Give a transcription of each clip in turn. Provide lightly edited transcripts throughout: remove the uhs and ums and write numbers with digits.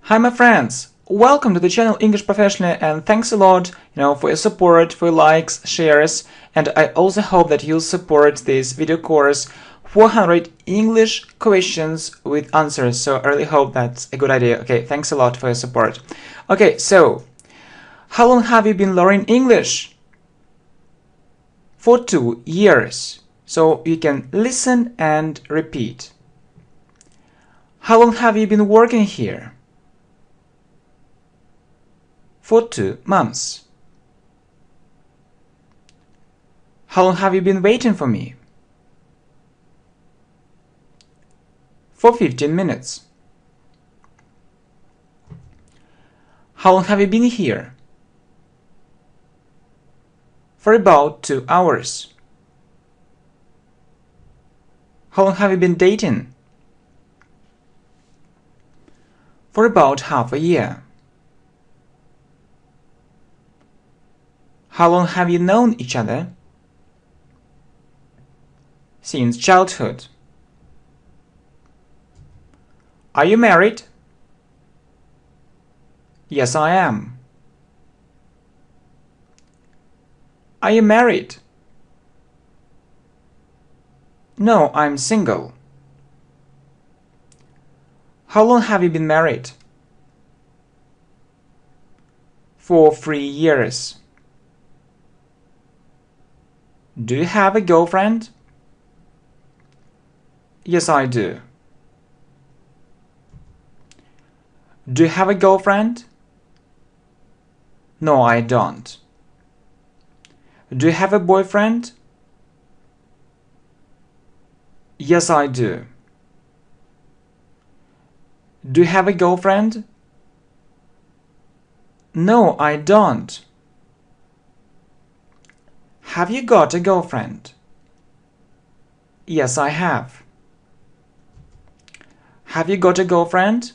Hi my friends! Welcome to the channel English Professionally, and thanks a lot, for your support, for your likes, shares, and I also hope that you'll support this video course 400 English questions with answers. So I really hope that's a good idea. Okay, thanks a lot for your support. Okay, so how long have you been learning English? For 2 years. So you can listen and repeat. How long have you been working here? For 2 months. How long have you been waiting for me? For 15 minutes. How long have you been here? For about 2 hours. How long have you been dating? For about half a year. How long have you known each other? Since childhood. Are you married? Yes, I am. Are you married? No, I'm single. How long have you been married? For 3 years. Do you have a girlfriend? Yes, I do. Do you have a girlfriend? No, I don't. Do you have a boyfriend? Yes, I do. Do you have a girlfriend? No, I don't. Have you got a girlfriend? Yes, I have. Have you got a girlfriend?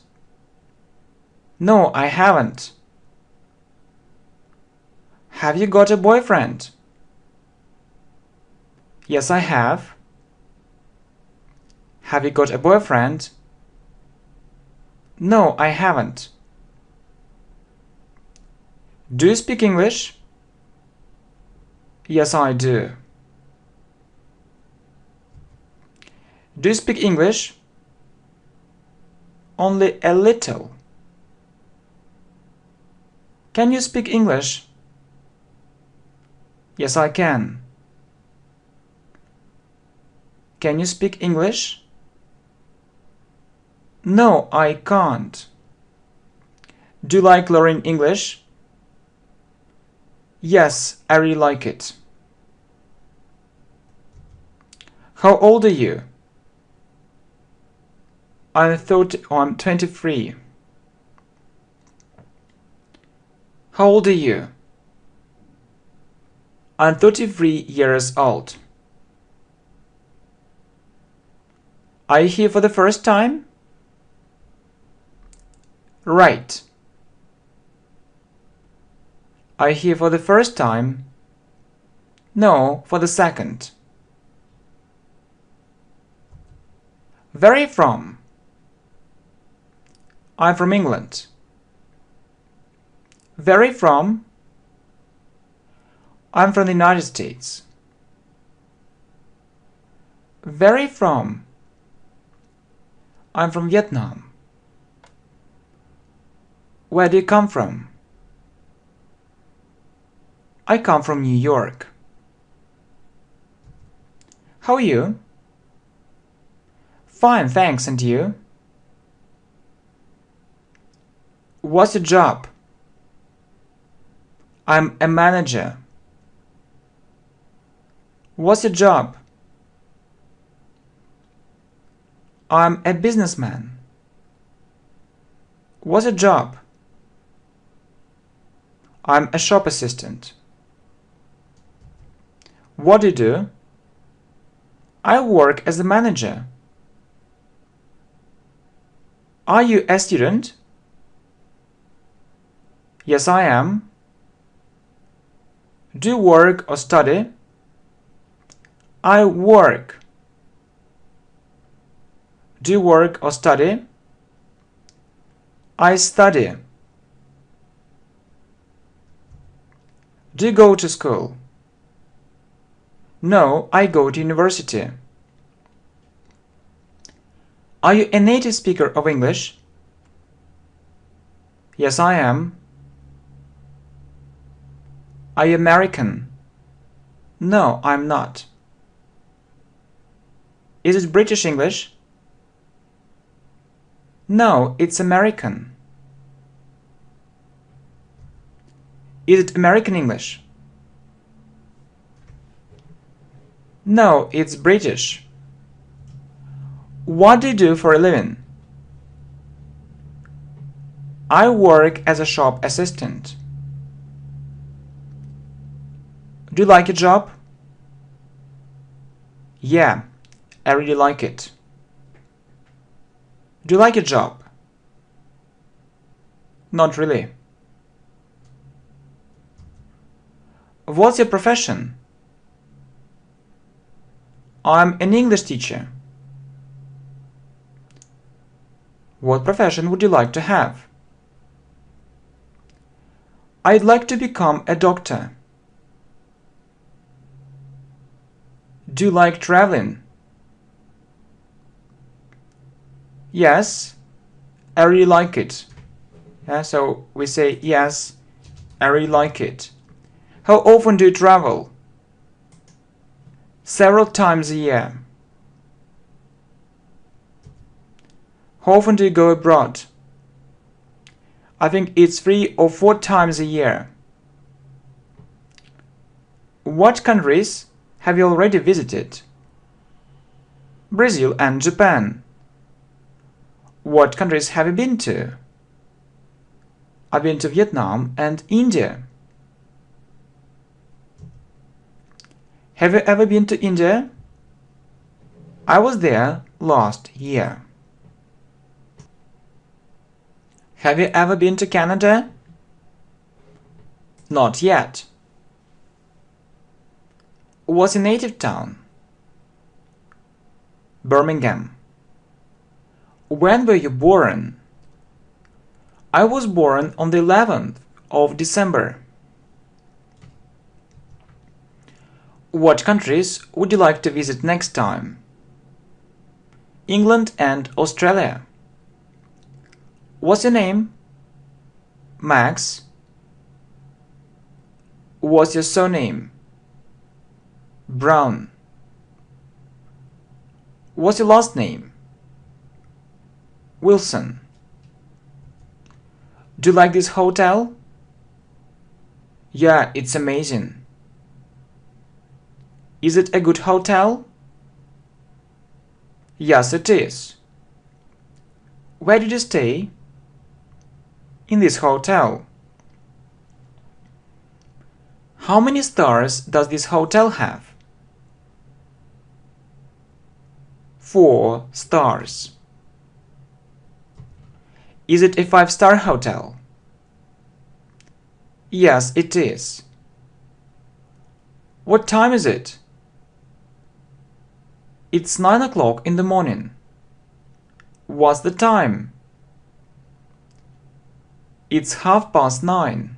No, I haven't. Have you got a boyfriend? Yes, I have. Have you got a boyfriend? No, I haven't. Do you speak English? Yes, I do. Do you speak English? Only a little. Can you speak English? Yes, I can. Can you speak English? No, I can't. Do you like learning English? Yes, I really like it. How old are you? I'm 23. How old are you? I'm 33 years old. Are you here for the first time? Right. Are you here for the first time? No, for the second. Where are you from? I'm from England. Where are you from? I'm from the United States. Where are you from? I'm from Vietnam. Where do you come from? I come from New York. How are you? Fine, thanks, and you? What's your job? I'm a manager. What's your job? I'm a businessman. What's your job? I'm a shop assistant. What do you do? I work as a manager. Are you a student? Yes, I am. Do you work or study? I work. Do you work or study? I study. Do you go to school? No, I go to university. Are you a native speaker of English? Yes, I am. Are you American? No, I'm not. Is it British English? No, it's American. Is it American English? No, it's British. What do you do for a living? I work as a shop assistant. Do you like your job? Yeah, I really like it. Do you like your job? Not really. What's your profession? I'm an English teacher. What profession would you like to have? I'd like to become a doctor. Do you like traveling? Yes, I really like it. So we say yes, I really like it. How often do you travel? Several times a year. How often do you go abroad? I think it's 3 or 4 times a year. What countries have you already visited? Brazil and Japan. What countries have you been to? I've been to Vietnam and India. Have you ever been to India? I was there last year. Have you ever been to Canada? Not yet. What's your native town? Birmingham. When were you born? I was born on the 11th of December. What countries would you like to visit next time? England and Australia. What's your name? Max. What's your surname? Brown. What's your last name? Wilson. Do you like this hotel? Yeah, it's amazing. Is it a good hotel? Yes, it is. Where did you stay? In this hotel. How many stars does this hotel have? 4 stars. Is it a 5-star hotel? Yes, it is. What time is it? It's 9 o'clock in the morning. What's the time? It's 9:30.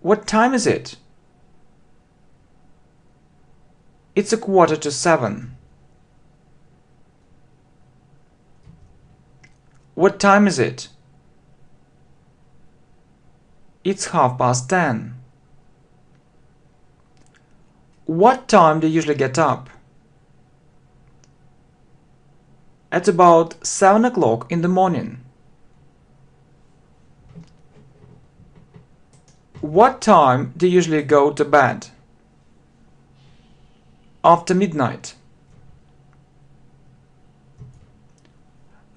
What time is it? It's 7:15. What time is it? It's 10:30. What time do you usually get up? At about 7 o'clock in the morning. What time do you usually go to bed? After midnight.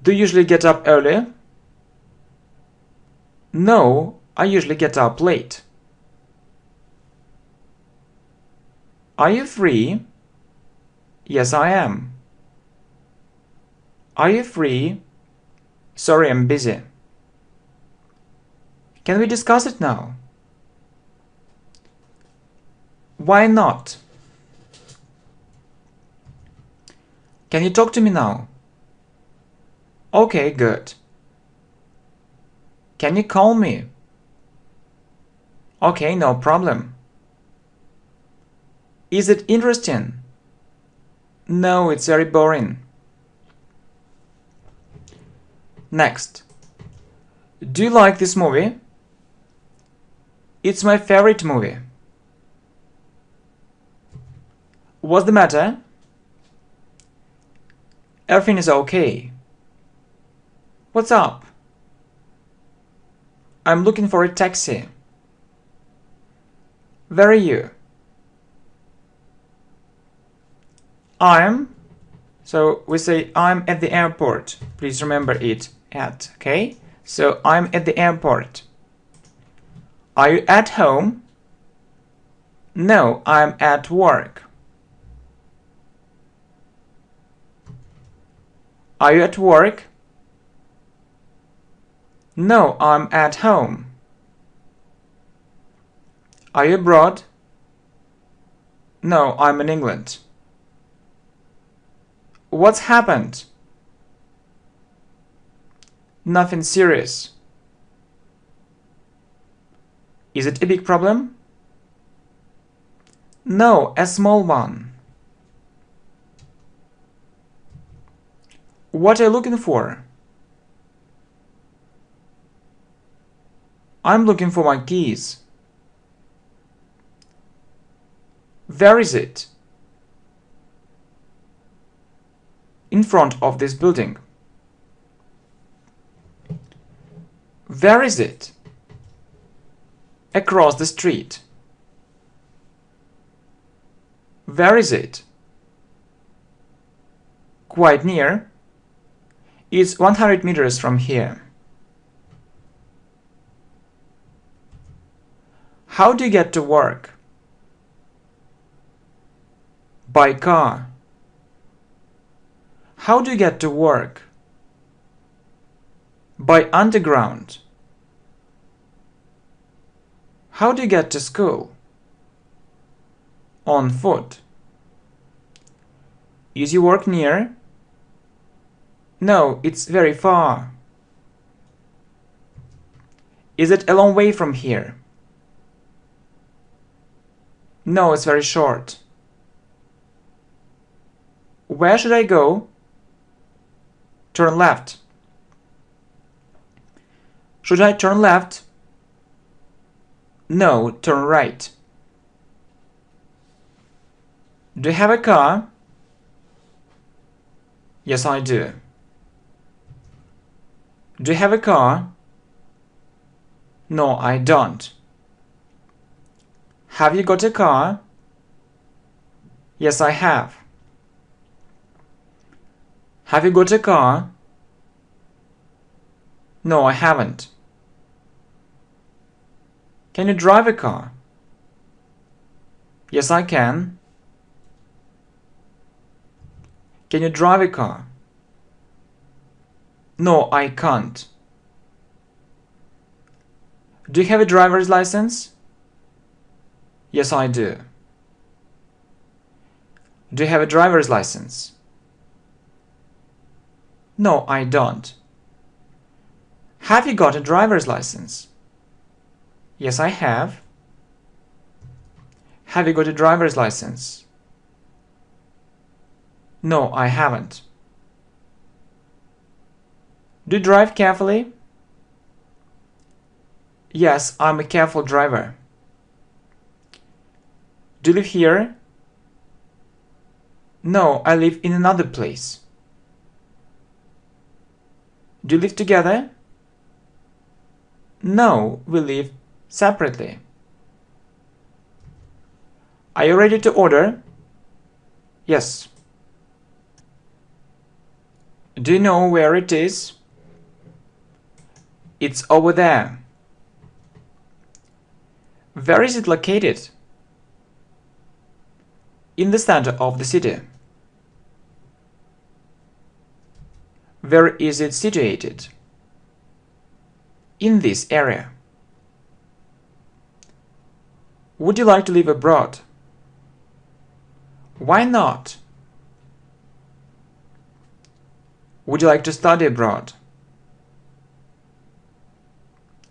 Do you usually get up early? No, I usually get up late. Are you free? Yes, I am. Are you free? Sorry, I'm busy. Can we discuss it now? Why not? Can you talk to me now? Okay, good. Can you call me? Okay, no problem. Is it interesting? No, it's very boring. Next. Do you like this movie? It's my favorite movie. What's the matter? Everything is okay. What's up? I'm looking for a taxi. Where are you? So we say I'm at the airport. Please remember it, at, okay? So I'm at the airport. Are you at home? No, I'm at work. Are you at work? No, I'm at home. Are you abroad? No, I'm in England. What's happened? Nothing serious. Is it a big problem? No, a small one. What are you looking for? I'm looking for my keys. Where is it? In front of this building. Where is it? Across the street. Where is it? Quite near. It's 100 meters from here. How do you get to work? By car. How do you get to work? By underground. How do you get to school? On foot. Is your work near? No, it's very far. Is it a long way from here? No, it's very short. Where should I go? Turn left. Should I turn left? No, turn right. Do you have a car? Yes, I do. Do you have a car? No, I don't. Have you got a car? Yes, I have. Have you got a car? No, I haven't. Can you drive a car? Yes, I can. Can you drive a car? No, I can't. Do you have a driver's license? Yes, I do. Do you have a driver's license? No, I don't. Have you got a driver's license? Yes, I have. Have you got a driver's license? No, I haven't. Do you drive carefully? Yes, I'm a careful driver. Do you live here? No, I live in another place. Do you live together? No, we live separately. Are you ready to order? Yes. Do you know where it is? It's over there. Where is it located? In the center of the city. Where is it situated? In this area. Would you like to live abroad? Why not? Would you like to study abroad?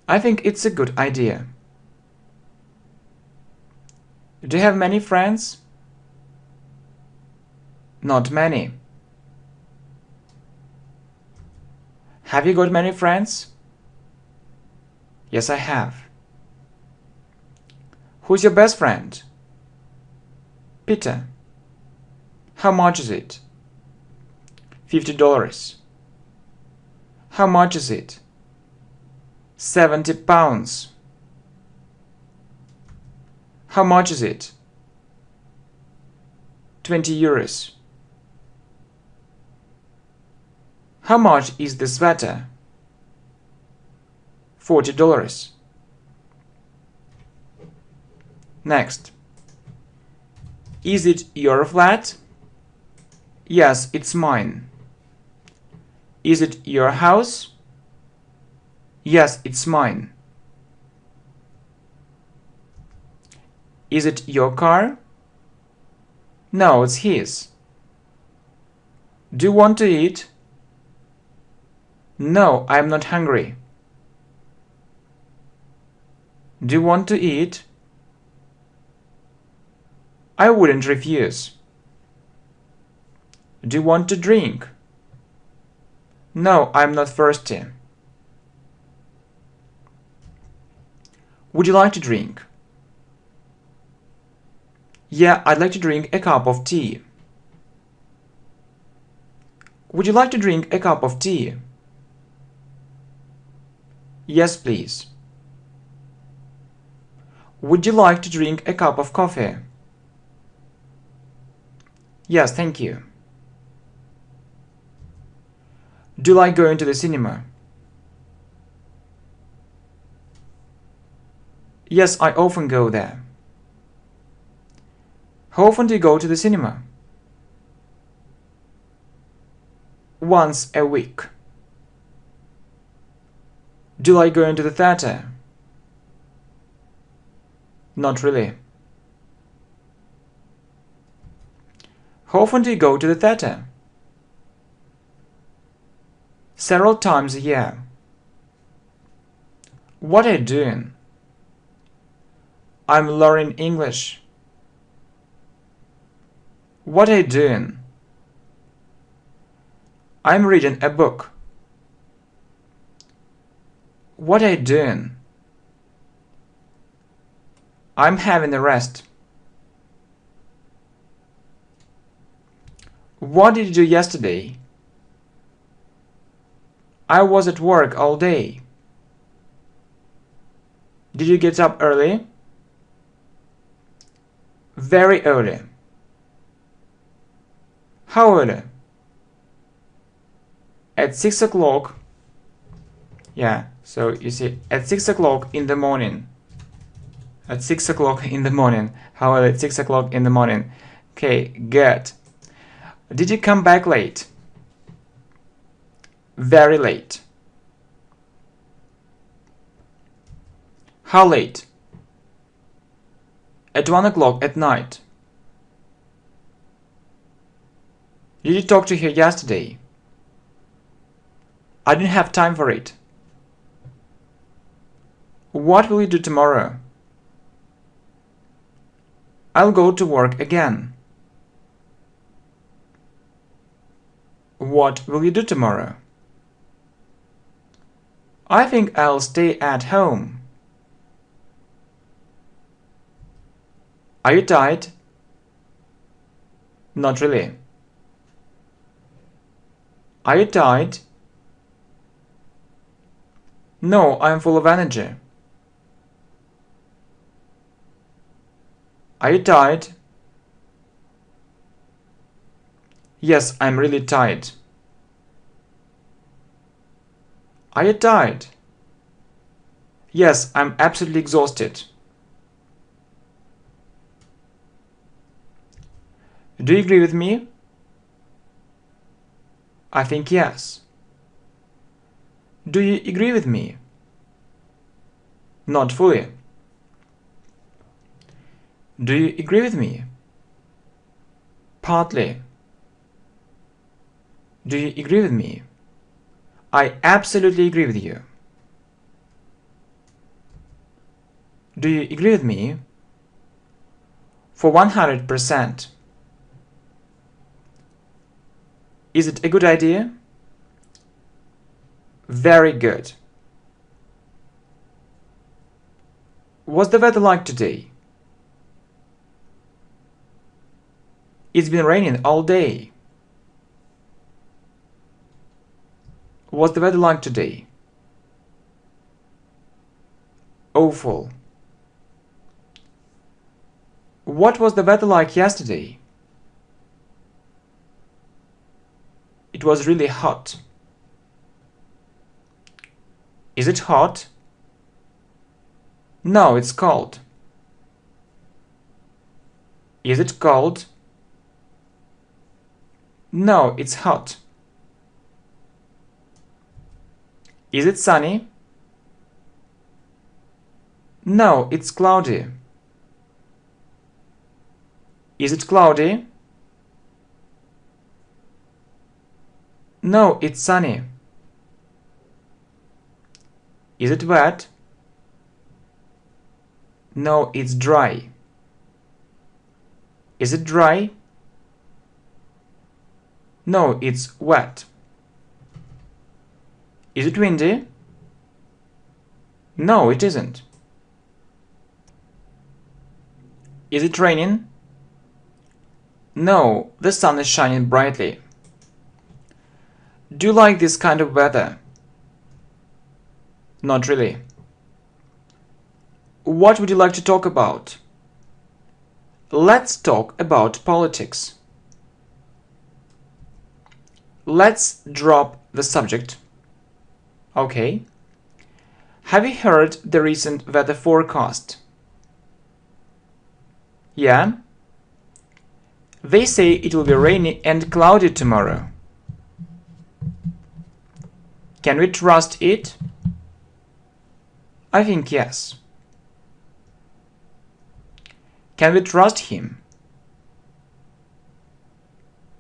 I think it's a good idea. Do you have many friends? Not many. Have you got many friends? Yes, I have. Who's your best friend? Peter. How much is it? $50. How much is it? 70 pounds. How much is it? 20 euros. How much is the sweater? $40. Next. Is it your flat? Yes, it's mine. Is it your house? Yes, it's mine. Is it your car? No, it's his. Do you want to eat? No, I'm not hungry. Do you want to eat? I wouldn't refuse. Do you want to drink? No, I'm not thirsty. Would you like to drink? Yeah, I'd like to drink a cup of tea. Would you like to drink a cup of tea? Yes, please. Would you like to drink a cup of coffee? Yes, thank you. Do you like going to the cinema? Yes, I often go there. How often do you go to the cinema? Once a week. Do you like going to the theater? Not really. How often do you go to the theater? Several times a year. What are you doing? I'm learning English. What are you doing? I'm reading a book. What are you doing? I'm having a rest. What did you do yesterday? I was at work all day. Did you get up early? Very early. How early? At 6 o'clock. Yeah, so you see, at 6 o'clock in the morning. At 6 o'clock in the morning. How early? At 6 o'clock in the morning. Okay, good. Did you come back late? Very late. How late? At 1 o'clock at night. Did you talk to her yesterday? I didn't have time for it. What will you do tomorrow? I'll go to work again. What will you do tomorrow? I think I'll stay at home. Are you tired? Not really. Are you tired? No, I'm full of energy. Are you tired? Yes, I'm really tired. Are you tired? Yes, I'm absolutely exhausted. Do you agree with me? I think yes. Do you agree with me? Not fully. Do you agree with me? Partly. Do you agree with me? I absolutely agree with you. Do you agree with me? For 100%. Is it a good idea? Very good. What's the weather like today? It's been raining all day. What's the weather like today? Awful. What was the weather like yesterday? It was really hot. Is it hot? No, it's cold. Is it cold? No, it's hot. Is it sunny? No, it's cloudy. Is it cloudy? No, it's sunny. Is it wet? No, it's dry. Is it dry? No, it's wet. Is it windy? No, it isn't. Is it raining? No, the sun is shining brightly. Do you like this kind of weather? Not really. What would you like to talk about? Let's talk about politics. Let's drop the subject. Okay. Have you heard the recent weather forecast? Yeah? They say it will be rainy and cloudy tomorrow. Can we trust it? I think yes. Can we trust him?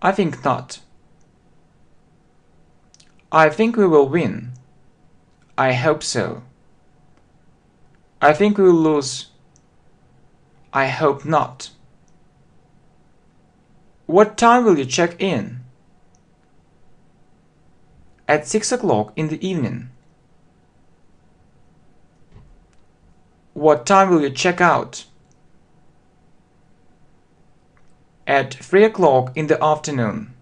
I think not. I think we will win. I hope so. I think we will lose. I hope not. What time will you check in? At 6 o'clock in the evening. What time will you check out? At 3 o'clock in the afternoon.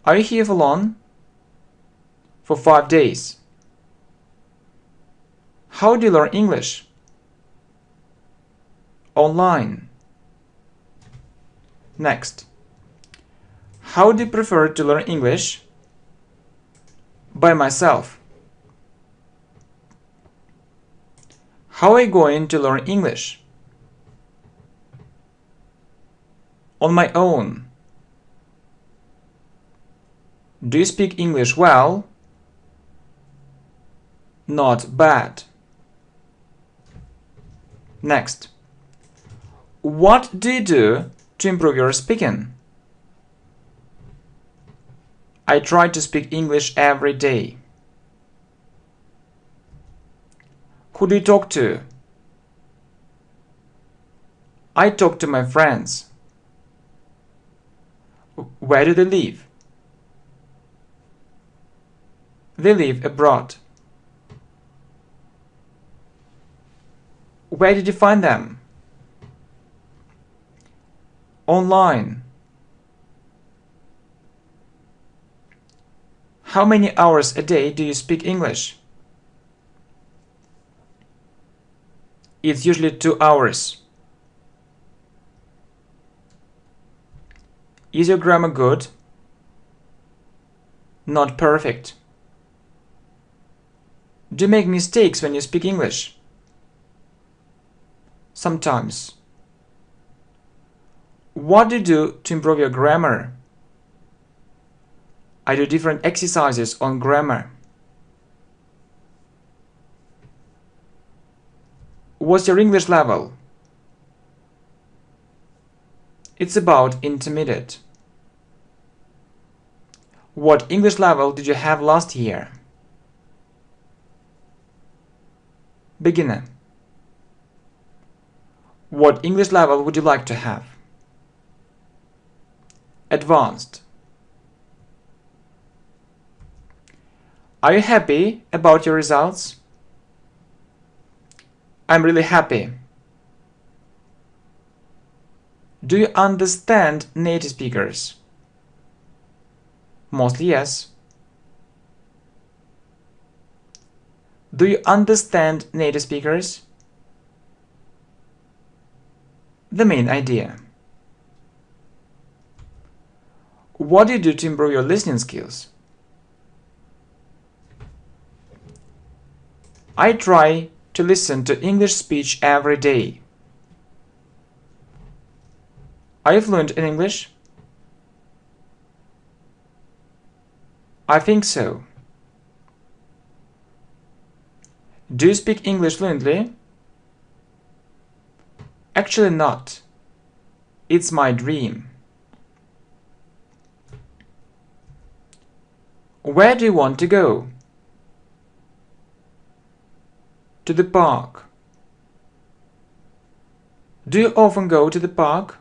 Are you here for long? For 5 days. How do you learn English? Online. Next. How do you prefer to learn English? By myself. How are you going to learn English? On my own. Do you speak English well? Not bad. Next. What do you do to improve your speaking? I try to speak English every day. Who do you talk to? I talk to my friends. Where do they live? They live abroad. Where did you find them? Online. How many hours a day do you speak English? It's usually 2 hours. Is your grammar good? Not perfect. Do you make mistakes when you speak English? Sometimes. What do you do to improve your grammar? I do different exercises on grammar. What's your English level? It's about intermediate. What English level did you have last year? Beginner. What English level would you like to have? Advanced. Are you happy about your results? I'm really happy. Do you understand native speakers? Mostly yes. Do you understand native speakers? The main idea. What do you do to improve your listening skills? I try to listen to English speech every day. Are you fluent in English? I think so. Do you speak English fluently? Actually not. It's my dream. Where do you want to go? To the park. Do you often go to the park?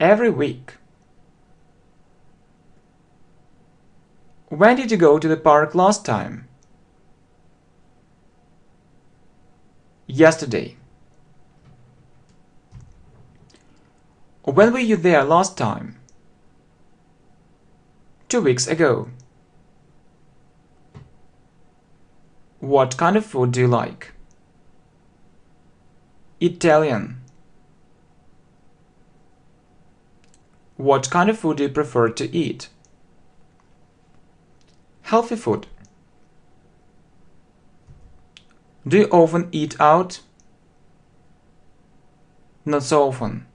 Every week. When did you go to the park last time? Yesterday. When were you there last time? 2 weeks ago. What kind of food do you like? Italian. What kind of food do you prefer to eat? Healthy food. Do you often eat out? Not so often.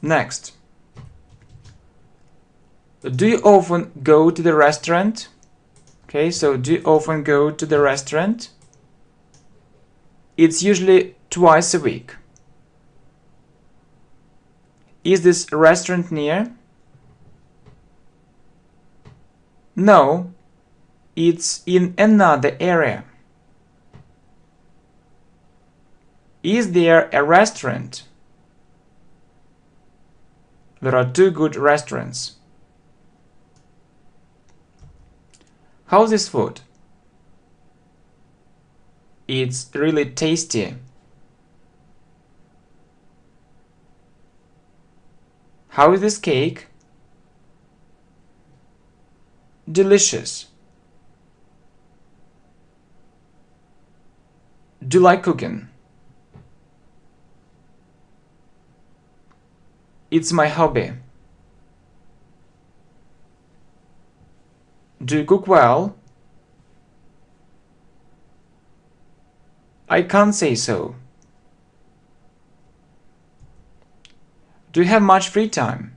Next. Do you often go to the restaurant? Okay, so do you often go to the restaurant? It's usually twice a week. Is this restaurant near? No, it's in another area. Is there a restaurant? There are 2 good restaurants. How's this food? It's really tasty. How is this cake? Delicious. Do you like cooking? It's my hobby. Do you cook well? I can't say so. Do you have much free time?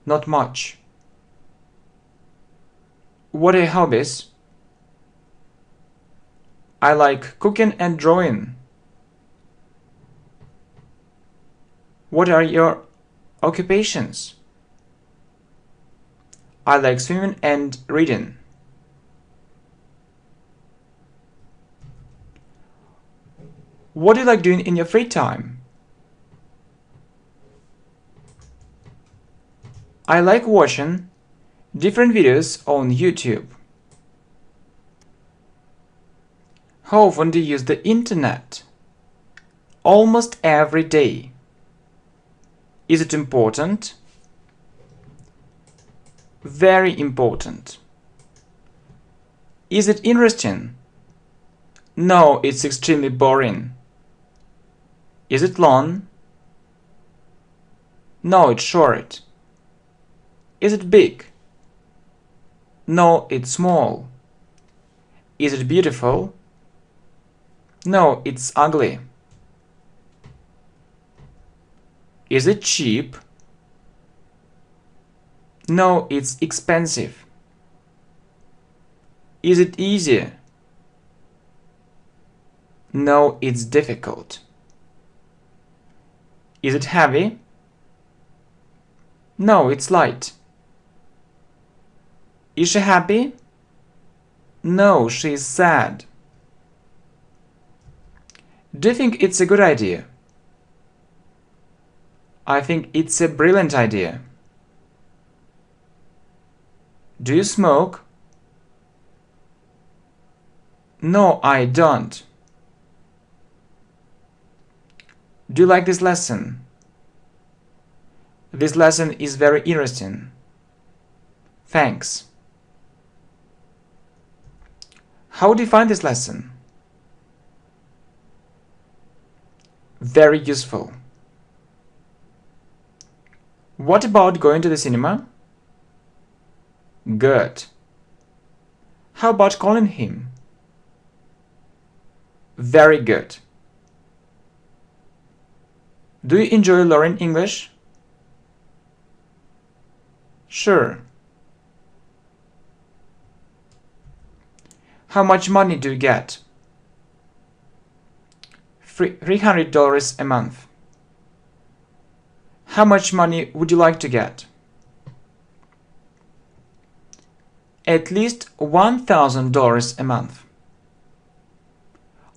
Not much. What are your hobbies? I like cooking and drawing. What are your occupations? I like swimming and reading. What do you like doing in your free time? I like watching different videos on YouTube. How often do you use the internet? Almost every day. Is it important? Very important. Is it interesting? No, it's extremely boring. Is it long? No, it's short. Is it big? No, it's small. Is it beautiful? No, it's ugly. Is it cheap? No, it's expensive. Is it easy? No, it's difficult. Is it heavy? No, it's light. Is she happy? No, she's sad. Do you think it's a good idea? I think it's a brilliant idea. Do you smoke? No, I don't. Do you like this lesson? This lesson is very interesting. Thanks. How do you find this lesson? Very useful. What about going to the cinema? Good. How about calling him? Very good. Do you enjoy learning English? Sure. How much money do you get? $300 a month. How much money would you like to get? At least $1,000 a month.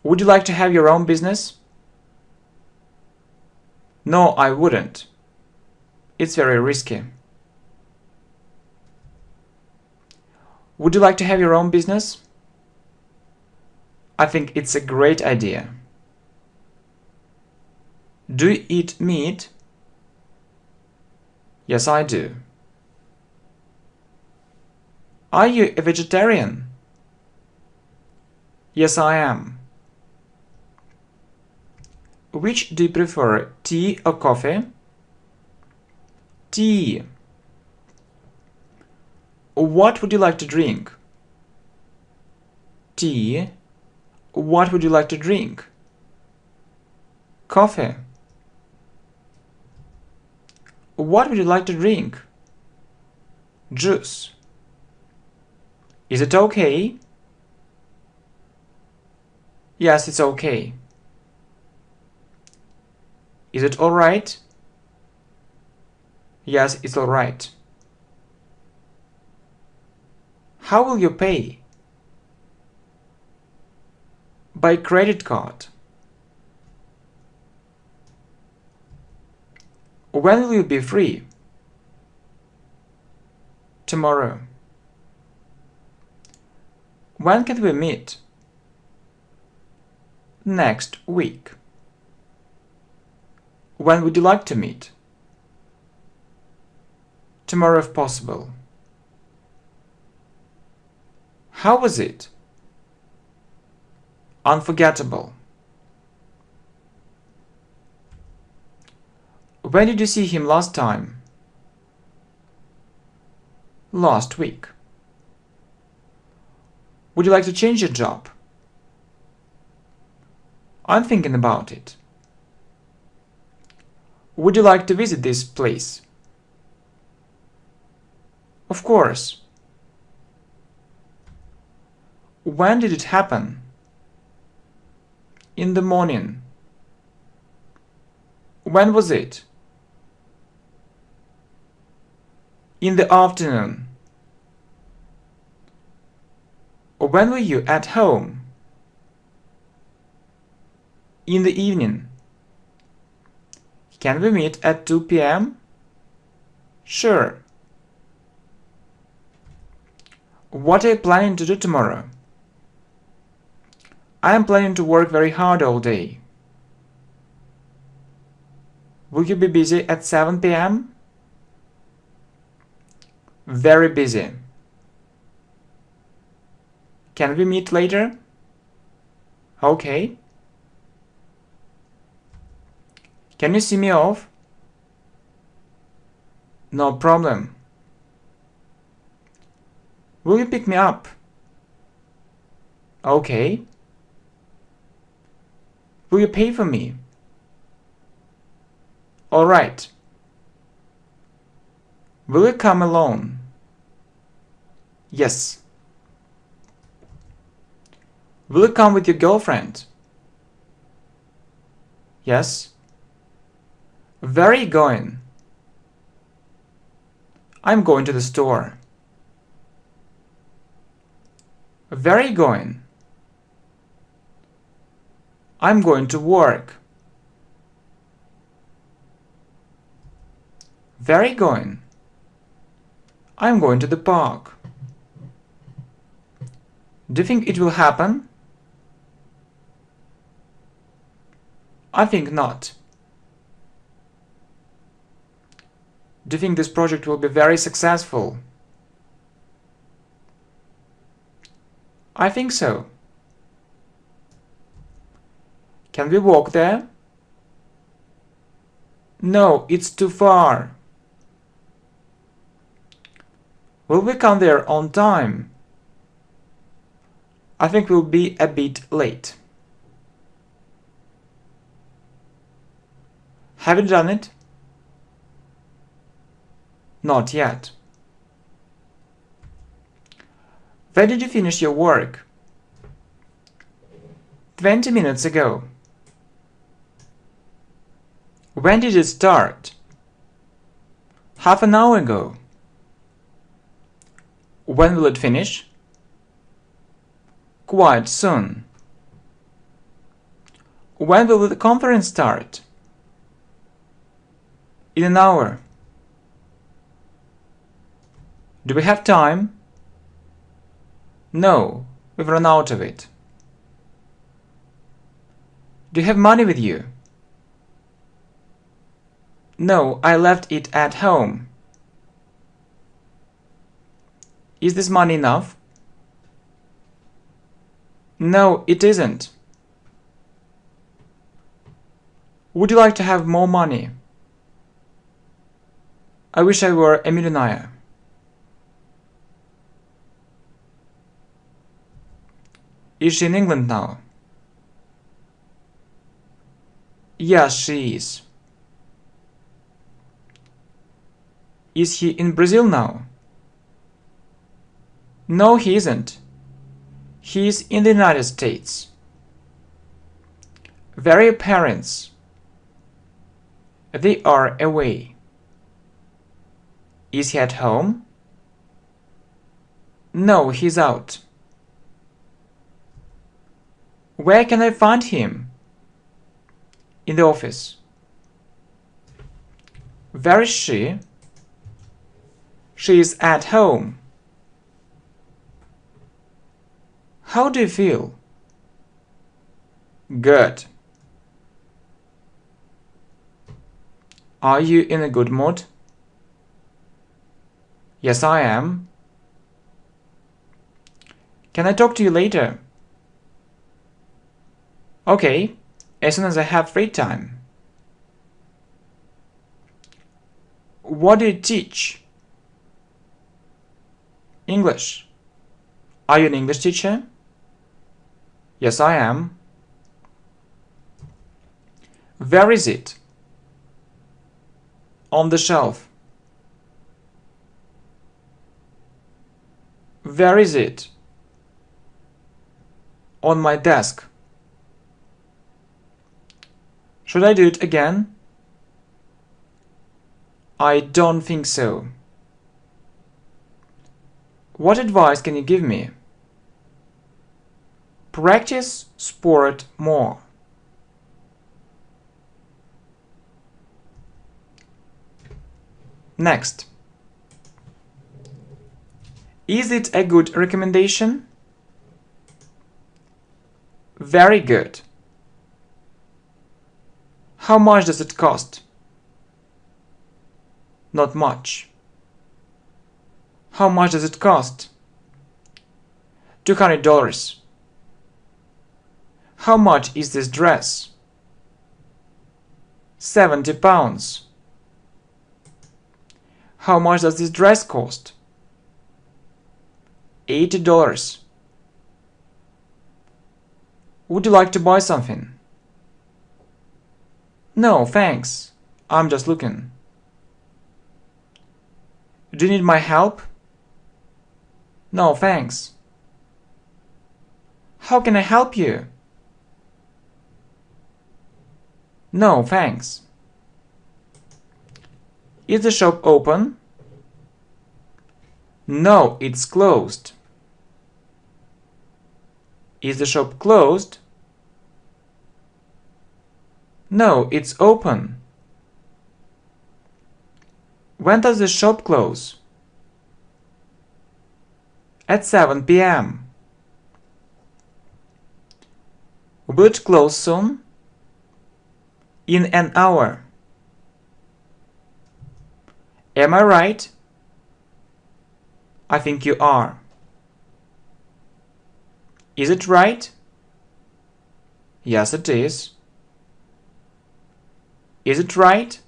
Would you like to have your own business? No, I wouldn't. It's very risky. Would you like to have your own business? I think it's a great idea. Do you eat meat? Yes, I do. Are you a vegetarian? Yes, I am. Which do you prefer, tea or coffee? Tea. What would you like to drink? Tea. What would you like to drink? Coffee. What would you like to drink? Juice. Is it okay? Yes, it's okay. Is it all right? Yes, it's all right. How will you pay? By credit card. When will you be free? Tomorrow. When can we meet? Next week. When would you like to meet? Tomorrow if possible. How was it? Unforgettable. When did you see him last time? Last week. Would you like to change your job? I'm thinking about it. Would you like to visit this place? Of course. When did it happen? In the morning. When was it? In the afternoon. When were you at home? In the evening. Can we meet at 2 p.m.? Sure. What are you planning to do tomorrow? I am planning to work very hard all day. Will you be busy at 7 p.m.? Very busy. Can we meet later? Okay. Can you see me off? No problem. Will you pick me up? Okay. Will you pay for me? All right. Will you come alone? Yes. Will you come with your girlfriend? Yes. Where are you going? I'm going to the store. Where are you going? I'm going to work. Where are you going? I'm going to the park. Do you think it will happen? I think not. Do you think this project will be very successful? I think so. Can we walk there? No, it's too far. Will we come there on time? I think we'll be a bit late. Have you done it? Not yet. When did you finish your work? 20 minutes ago. When did it start? Half an hour ago. When will it finish? Quite soon. When will the conference start? In an hour. Do we have time? No, we've run out of it. Do you have money with you? No, I left it at home. Is this money enough? No, it isn't. Would you like to have more money? I wish I were a millionaire. Is she in England now? Yes, she is. Is he in Brazil now? No, he isn't. He is in the United States. Where are your parents? They are away. Is he at home? No, he's out. Where can I find him? In the office. Where is she? She is at home. How do you feel? Good. Are you in a good mood? Yes, I am. Can I talk to you later? Okay, as soon as I have free time. What do you teach? English. Are you an English teacher? Yes, I am. Where is it? On the shelf. Where is it? On my desk. Should I do it again? I don't think so. What advice can you give me? Practice sport more. Next. Is it a good recommendation? Very good. How much does it cost? Not much. How much does it cost? $200. How much is this dress? 70 pounds. How much does this dress cost? $80. Would you like to buy something? No, thanks. I'm just looking. Do you need my help? No, thanks. How can I help you? No, thanks. Is the shop open? No, it's closed. Is the shop closed? No, it's open. When does the shop close? At 7 p.m. Will it close soon? In an hour. Am I right? I think you are. Is it right? Yes, it is. Is it right?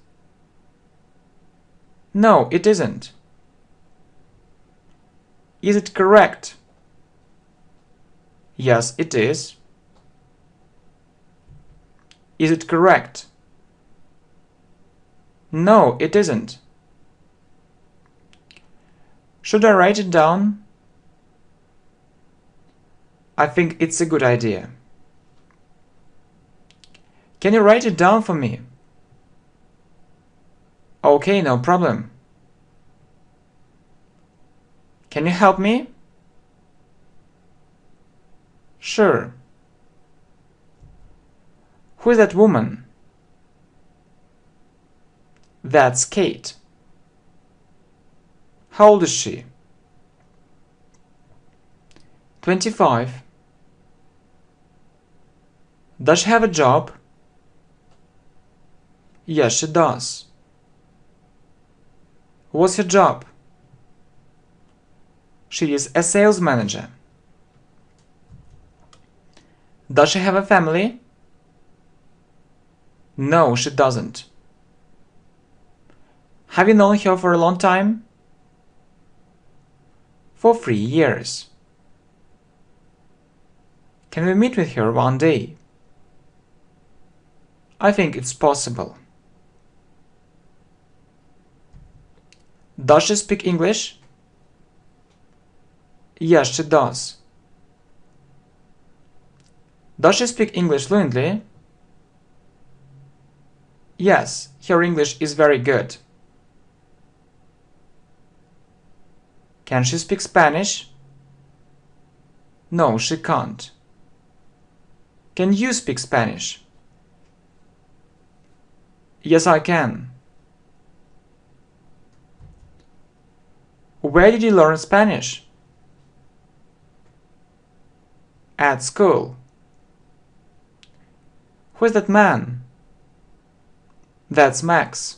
No, it isn't. Is it correct? Yes, it is. Is it correct? No, it isn't. Should I write it down? I think it's a good idea. Can you write it down for me? Okay, no problem. Can you help me? Sure. Who is that woman? That's Kate. How old is she? 25. Does she have a job? Yes, she does. What's her job? She is a sales manager. Does she have a family? No, she doesn't. Have you known her for a long time? For 3 years. Can we meet with her one day? I think it's possible. Does she speak English? Yes, she does. Does she speak English fluently? Yes, her English is very good. Can she speak Spanish? No, she can't. Can you speak Spanish? Yes, I can. Where did you learn Spanish? At school. Who is that man? That's Max.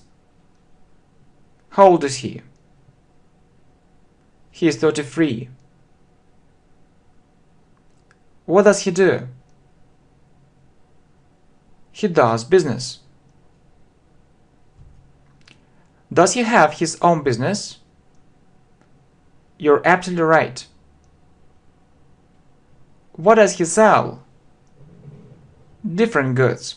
How old is he? He is 33. What does he do? He does business. Does he have his own business? You're absolutely right. What does he sell? Different goods.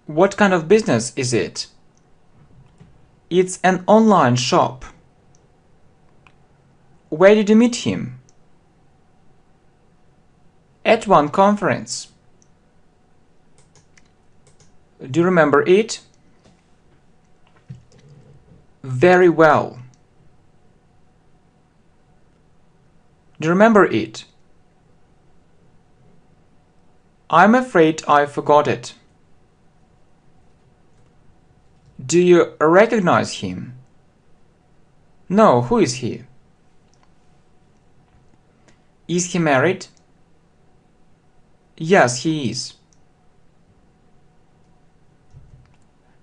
What kind of business is it? It's an online shop. Where did you meet him? At one conference. Do you remember it? Very well. Do you remember it? I'm afraid I forgot it. Do you recognize him? No, who is he? Is he married? Yes, he is.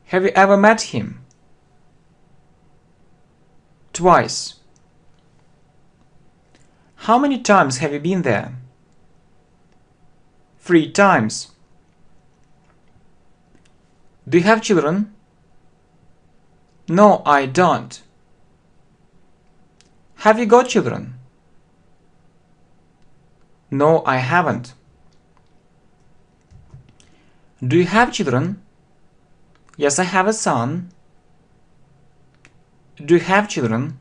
Have you ever met him? Twice. How many times have you been there? 3 times. Do you have children? No, I don't. Have you got children? No, I haven't. Do you have children? Yes, I have a son. Do you have children?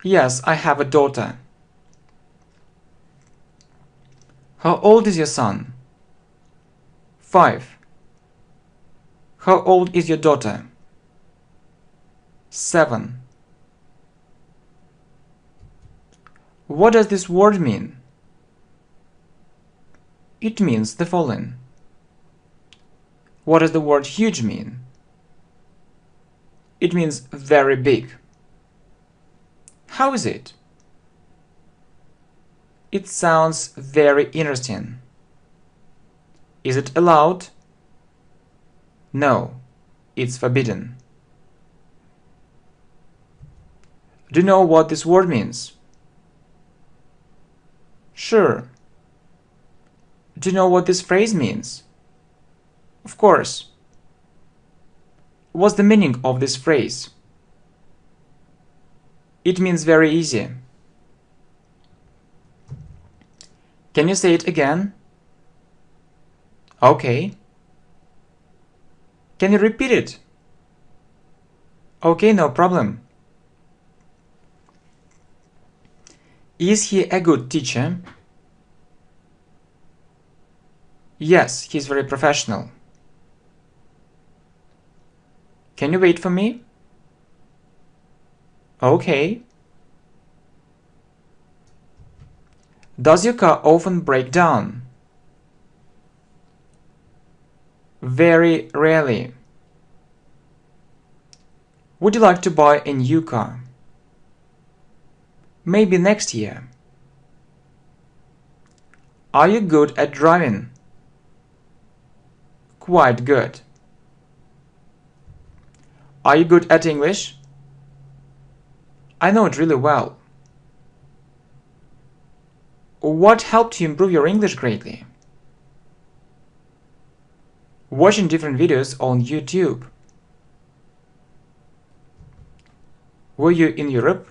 Yes, I have a daughter. How old is your son? 5. How old is your daughter? 7. What does this word mean? It means the following. What does the word huge mean? It means very big. How is it? It sounds very interesting. Is it allowed? No, it's forbidden. Do you know what this word means? Sure. Do you know what this phrase means? Of course. What's the meaning of this phrase? It means very easy. Can you say it again? Okay. Can you repeat it? Okay, no problem. Is he a good teacher? Yes, he's very professional. Can you wait for me? Okay. Does your car often break down? Very rarely. Would you like to buy a new car? Maybe next year. Are you good at driving? Quite good. Are you good at English? I know it really well. What helped you improve your English greatly? Watching different videos on YouTube. Were you in Europe?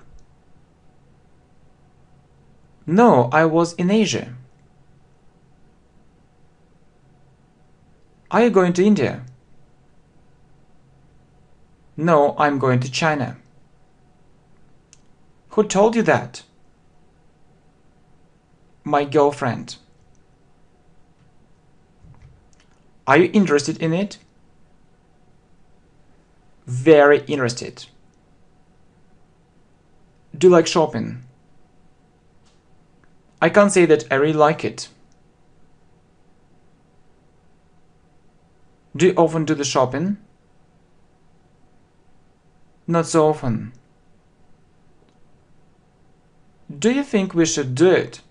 No, I was in Asia. Are you going to India? No, I'm going to China. Who told you that? My girlfriend. Are you interested in it? Very interested. Do you like shopping? I can't say that I really like it. Do you often do the shopping? Not so often. Do you think we should do it?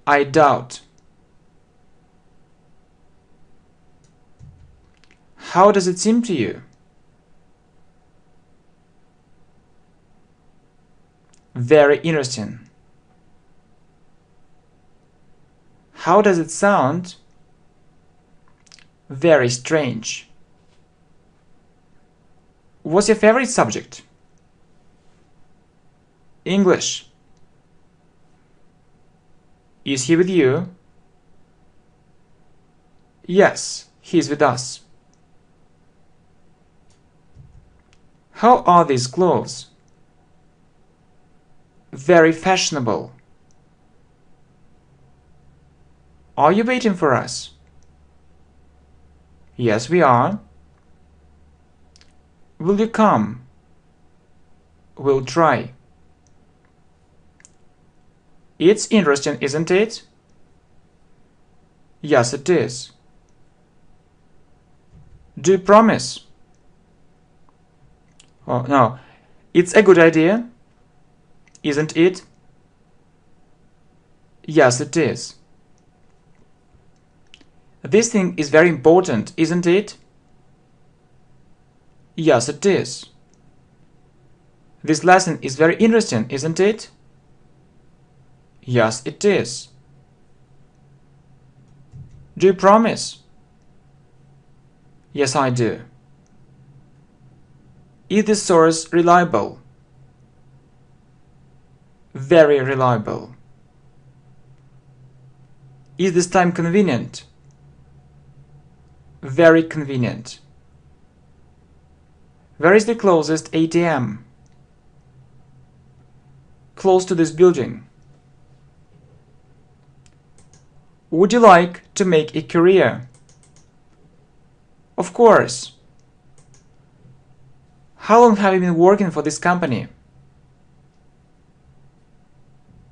I doubt. How does it seem to you? Very interesting. How does it sound? Very strange. What's your favorite subject? English. Is he with you? Yes, he's with us. How are these clothes? Very fashionable. Are you waiting for us? Yes, we are. Will you come? We'll try. It's interesting, isn't it? Yes, it is. Do you promise? Oh, no. It's a good idea, isn't it? Yes, it is. This thing is very important, isn't it? Yes, it is. This lesson is very interesting, isn't it? Yes, it is. Do you promise? Yes, I do. Is this source reliable? Very reliable. Is this time convenient? Very convenient. Where is the closest ATM? Close to this building. Would you like to make a career? Of course. How long have you been working for this company?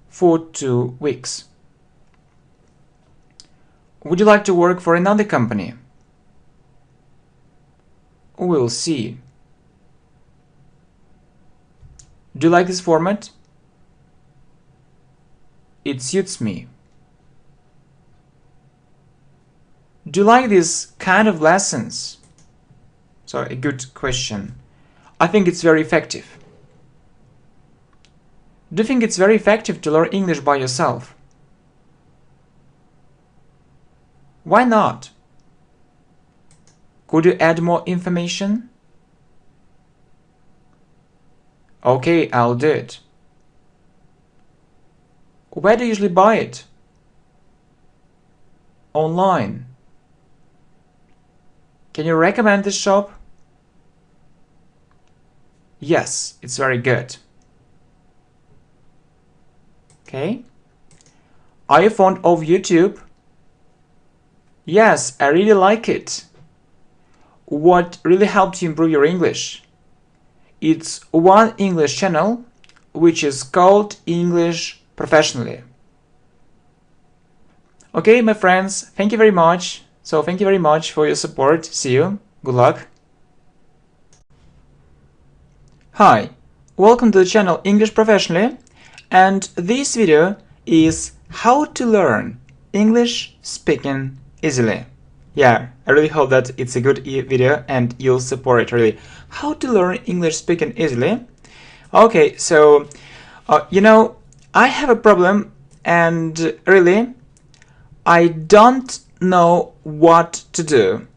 For 2 weeks. Would you like to work for another company? We'll see. Do you like this format? It suits me. Do you like this kind of lessons? So, a good question. I think it's very effective. Do you think it's very effective to learn English by yourself? Why not? Could you add more information? Okay, I'll do it. Where do you usually buy it? Online. Can you recommend this shop? Yes, it's very good. Okay. Are you fond of YouTube? Yes, I really like it. What really helped you improve your English? It's one English channel which is called English Professionally. Okay, my friends, thank you very much. So thank you very much for your support. See you. Good luck. Hi, welcome to the channel English Professionally, and this video is how to learn English speaking easily. Yeah, I really hope that it's a good video and you'll support it really. How to learn English speaking easily. Okay, so I have a problem and really I don't know what to do.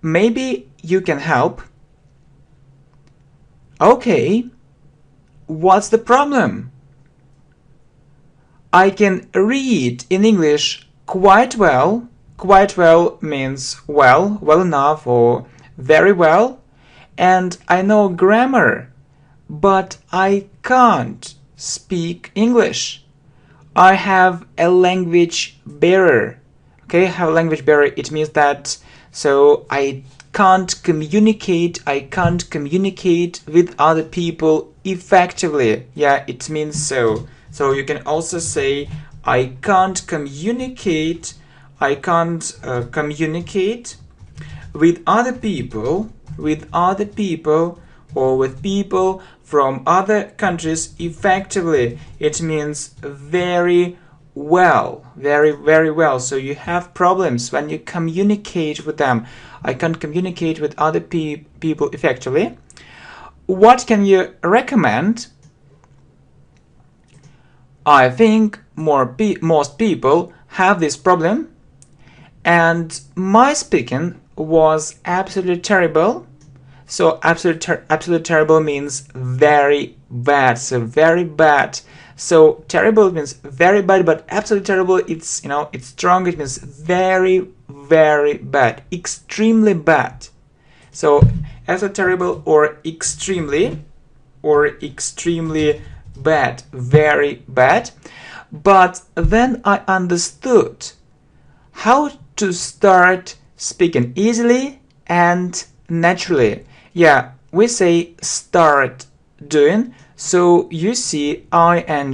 Maybe you can help. Okay, what's the problem? I can read in English quite well. Quite well means well, well enough, or very well. And I know grammar, but I can't speak English. I have a language barrier. Okay, I have a language barrier. It means that I can't communicate with other people effectively. Yeah, it means so. So you can also say I can't communicate with other people or with people from other countries effectively. It means very well, very well. So you have problems when you communicate with them. I can't communicate with other people effectively. What can you recommend? I think most people have this problem, and my speaking was absolutely terrible. So absolutely terrible means very bad. So very bad. So terrible means very bad, but absolutely terrible, it's it's strong. It means very bad, extremely bad. So absolutely terrible or extremely bad, very bad. But then I understood how to start speaking easily and naturally. Yeah, we say start doing, so you see ing.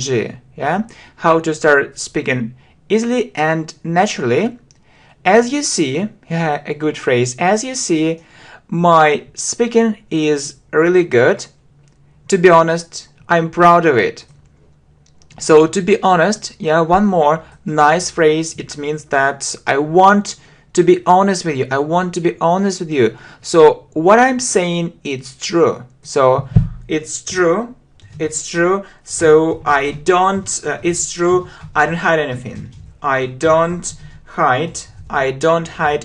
Yeah, how to start speaking easily and naturally. As you see, yeah, a good phrase. As you see, my speaking is really good. To be honest, I'm proud of it. So to be honest, yeah, one more nice phrase. It means that I want to be honest with you. I want to be honest with you. So what I'm saying, it's true. So it's true. It's true. So I don't. It's true. I don't hide anything. I don't hide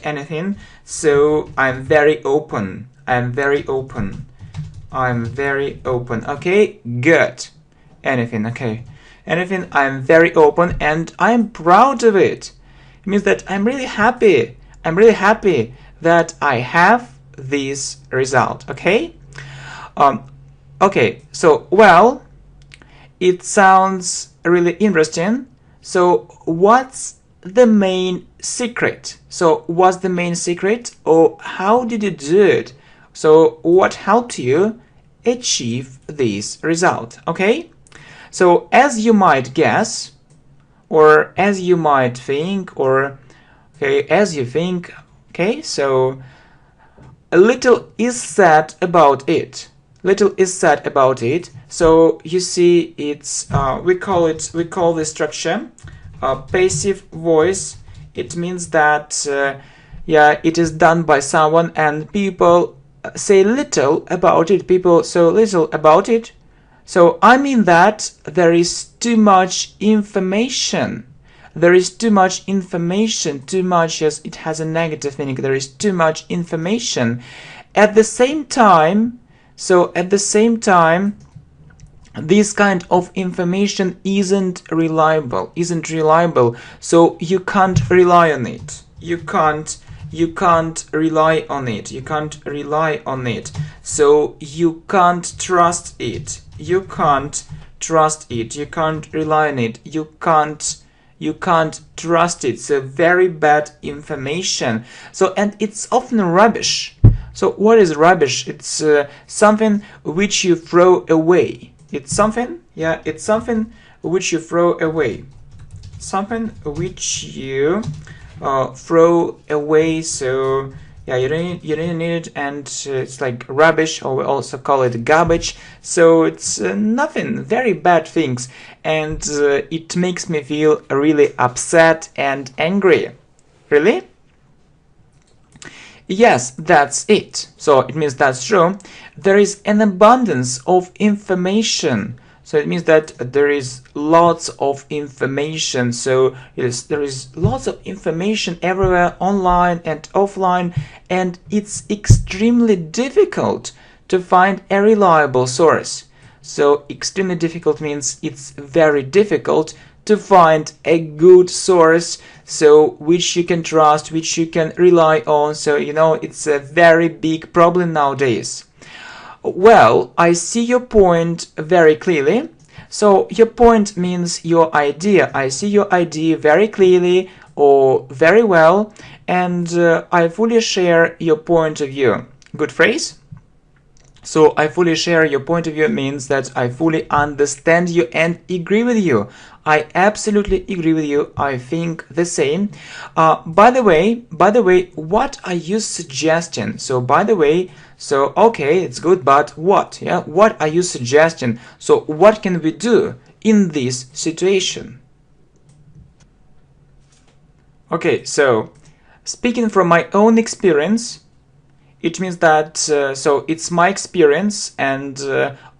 anything. So I'm very open. I'm very open. Okay, good. Anything. Okay. Anything. I'm very open and I'm proud of it. It means that I'm really happy. I'm really happy that I have this result. Okay. Okay. So well, it sounds really interesting. So what's the main secret? So what's the main secret, or how did you do it? So what helped you achieve this result? Okay, so as you might guess, or as you might think, or okay, as you think, okay, so a little is said about it. Little is said about it. So you see, it's we call this structure passive voice. It means that yeah, it is done by someone, and people say little about it. People say little about it. So I mean that there is too much information. There is too much information. Too much, yes, it has a negative meaning. There is too much information. At the same time, so at the same time, this kind of information isn't reliable. So you can't rely on it. You can't rely on it. You can't rely on it. So you can't trust it. You can't trust it. You can't rely on it. You can't trust it. So very bad information. So, and it's often rubbish. So what is rubbish? It's something which you throw away. It's something, yeah, it's something which you throw away. Something which you throw away. So yeah, you don't need it, and it's like rubbish, or we also call it garbage. So it's nothing, very bad things, and it makes me feel really upset and angry. Really? Yes, that's it. So it means that's true. There is an abundance of information. So it means that there is lots of information. So yes, there is lots of information everywhere, online and offline, and it's extremely difficult to find a reliable source. So extremely difficult means it's very difficult to find a good source, so which you can trust, which you can rely on. So you know, it's a very big problem nowadays. Well, I see your point very clearly. So your point means your idea. I see your idea very clearly or very well, and I fully share your point of view. Good phrase? So I fully share your point of view means that I fully understand you and agree with you. I absolutely agree with you. I think the same. By the way, what are you suggesting? So by the way, so okay, it's good, but what? Yeah, what are you suggesting? So what can we do in this situation? Okay, so speaking from my own experience, it means that, so it's my experience, and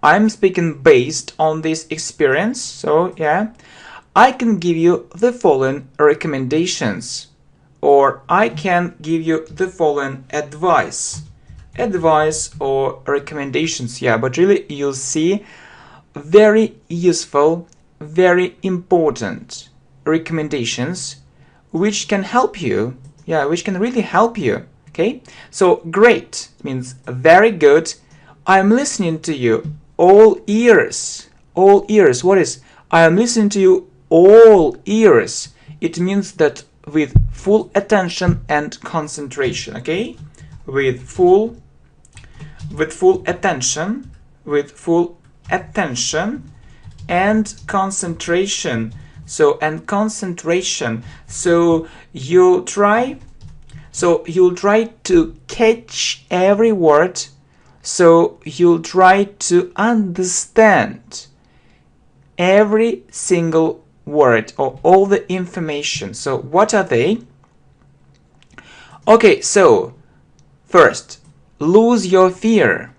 I'm speaking based on this experience. So yeah, I can give you the following recommendations, or I can give you the following advice or recommendations. Yeah, but really you'll see very useful, very important recommendations which can help you. Yeah, which can really help you. Okay, so great means very good. I'm listening to you, all ears. All ears. What is? I am listening to you, all ears. It means that with full attention and concentration. Okay, with full attention, and concentration. So and concentration. So you'll try to catch every word. So you'll try to understand every single word or all the information. So what are they? Okay, so first, lose your fear.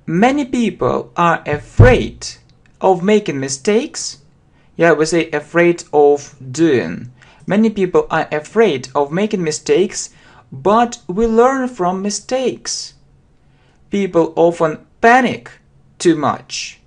Many people are afraid of making mistakes. Yeah, we say afraid of doing. Many people are afraid of making mistakes, but we learn from mistakes. People often panic too much.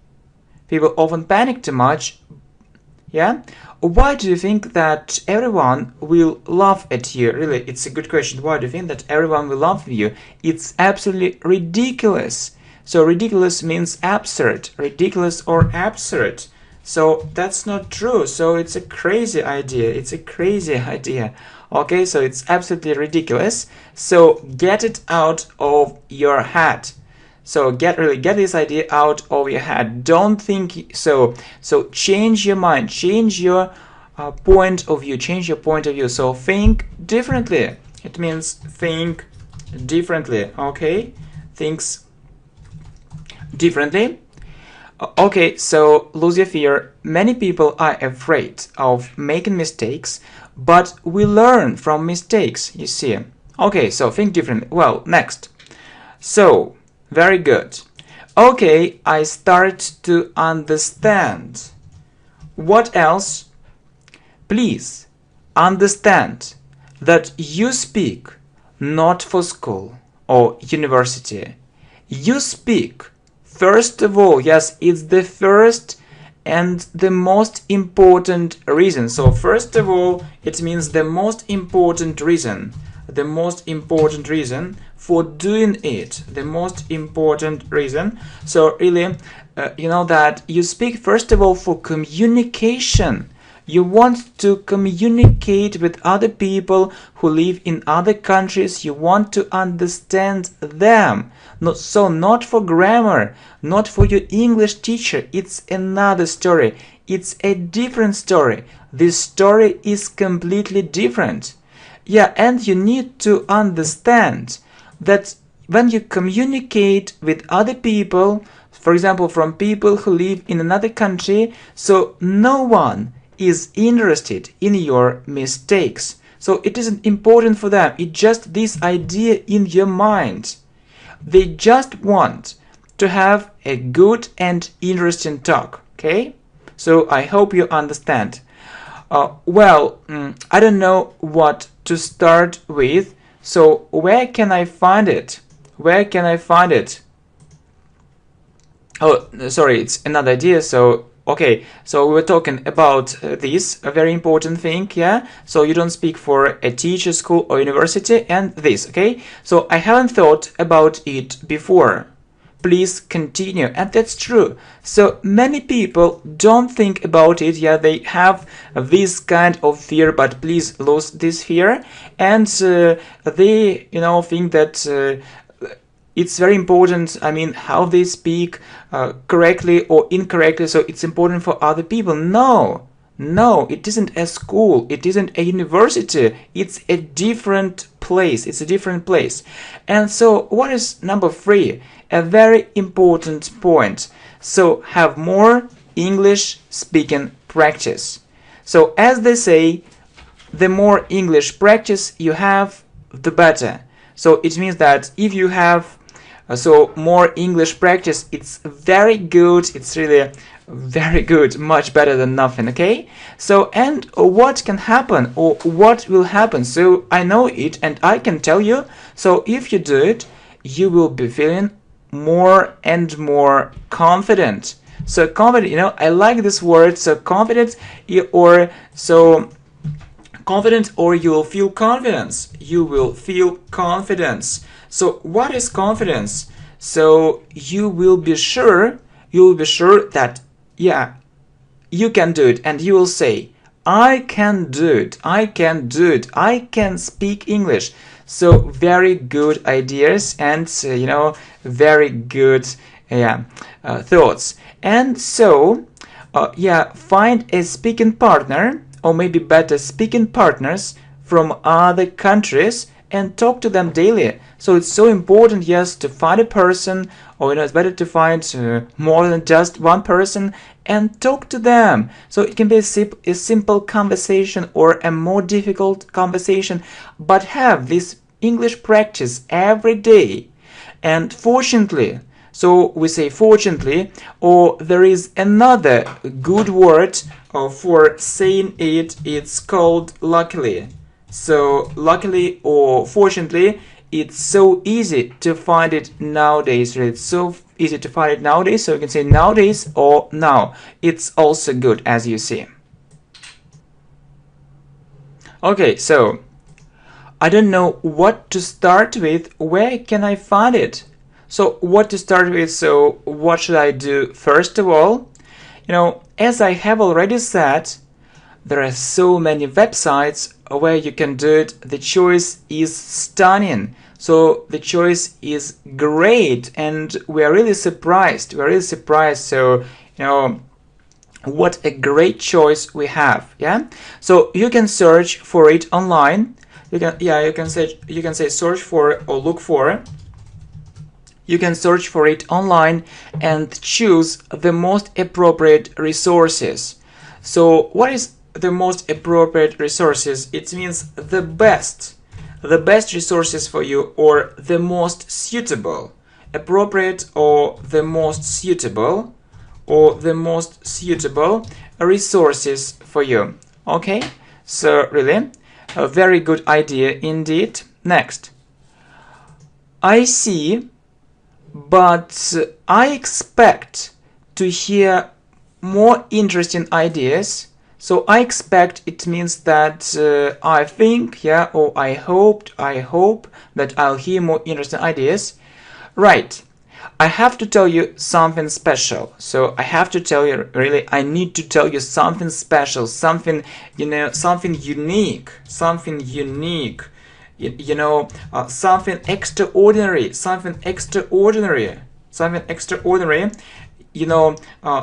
Yeah? Why do you think that everyone will laugh at you? Really, it's a good question. Why do you think that everyone will laugh at you? It's absolutely ridiculous. So ridiculous means absurd. Ridiculous or absurd. So that's not true. So it's a crazy idea. It's a crazy idea. Okay, so it's absolutely ridiculous. So get it out of your head. So get this idea out of your head. Don't think so. So change your mind, change your point of view, change your point of view. So think differently. It means think differently. Okay, thinks differently. Okay, so lose your fear. Many people are afraid of making mistakes, but we learn from mistakes, you see. Okay, so think differently. Well, next. So, very good. Okay, I start to understand. What else? Please understand that you speak not for school or university. You speak, first of all, yes, it's the first and the most important reason. So first of all, it means the most important reason. The most important reason for doing it. The most important reason. So really, you know that you speak first of all for communication. You want to communicate with other people who live in other countries. You want to understand them. Not for grammar, not for your English teacher. It's another story. It's a different story. This story is completely different. Yeah, and you need to understand that when you communicate with other people, for example, from people who live in another country, so no one is interested in your mistakes. So it isn't important for them. It's just this idea in your mind. They just want to have a good and interesting talk. Okay? So I hope you understand. I don't know what to start with. So where can I find it? Where can I find it? Oh, sorry, it's another idea. So okay, so we were talking about this, a very important thing, yeah? So you don't speak for a teacher, school or university, and this, okay? So I haven't thought about it before. Please continue. And that's true. So many people don't think about it, yeah? They have this kind of fear, but please lose this fear. And they, you know, think that it's very important, I mean, how they speak correctly or incorrectly, so it's important for other people. No, it isn't a school, it isn't a university, it's a different place, it's a different place. And so what is number 3? A very important point. So have more English speaking practice. So as they say, the more English practice you have, the better. So it means that if you have so more English practice, it's very good, it's really very good, much better than nothing, okay? So, and what can happen or what will happen? So I know it and I can tell you, so if you do it, you will be feeling more and more confident. So confident, you know, I like this word, so confident or so confident, or you will feel confidence. You will feel confidence. So what is confidence? So you will be sure that, yeah, you can do it, and you will say, I can do it, I can do it, I can speak English. So very good ideas and, you know, very good thoughts. And so, find a speaking partner, or maybe better, speaking partners from other countries and talk to them daily. So it's so important, yes, to find a person, or, you know, it's better to find more than just one person and talk to them. So it can be a simple conversation or a more difficult conversation, but have this English practice every day. And fortunately, so we say fortunately, or there is another good word for saying it, it's called luckily. So luckily or fortunately, it's so easy to find it nowadays. It's so easy to find it nowadays, so you can say nowadays or now. It's also good, as you see. Okay, so I don't know what to start with. Where can I find it? So what to start with? So what should I do? First of all, as I have already said, there are so many websites where you can do it. The choice is stunning. So the choice is great, and we are really surprised. We are really surprised. So, what a great choice we have. Yeah. So you can search for it online. You can say search for or look for. You can search for it online and choose the most appropriate resources. So what is the most appropriate resources? It means the best resources for you, or the most suitable. Appropriate or the most suitable, resources for you. Okay, so really a very good idea indeed. Next, I see, but I expect to hear more interesting ideas. So I expect, it means that I think, or I hope that I'll hear more interesting ideas. Right. I have to tell you something special. So I have to tell you, really, I need to tell you something special, something, something unique, something extraordinary, something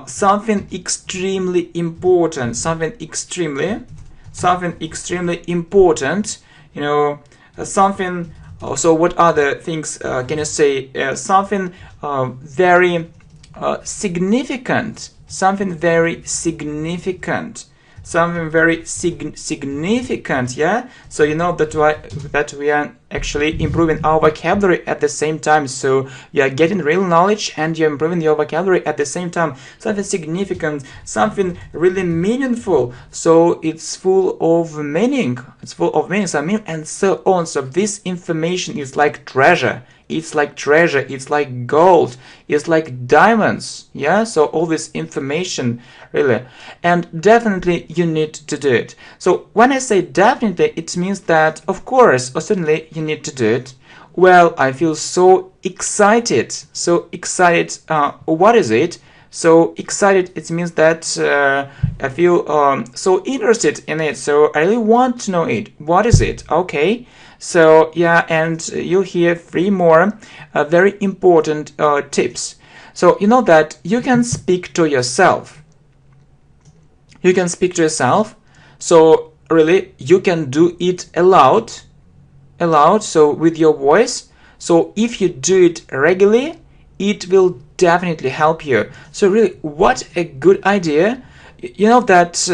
something extremely important, something extremely important, something. So what other things can you say? Something very significant, something very significant. Yeah. So that we are actually improving our vocabulary at the same time. So you are getting real knowledge and you're improving your vocabulary at the same time. Something significant, something really meaningful. So it's full of meaning. And so on. So this information is like treasure. It's like treasure, it's like gold, it's like diamonds. Yeah, so all this information, really. And definitely you need to do it. So when I say definitely, it means that, of course, or certainly you need to do it. Well, I feel so excited. What is it? So excited, it means that I feel so interested in it. So I really want to know it. What is it? Okay. So yeah, and you'll hear 3 more very important tips. So you know that you can speak to yourself. So really, you can do it aloud. So with your voice. So if you do it regularly, it will definitely help you. So really, what a good idea. You know that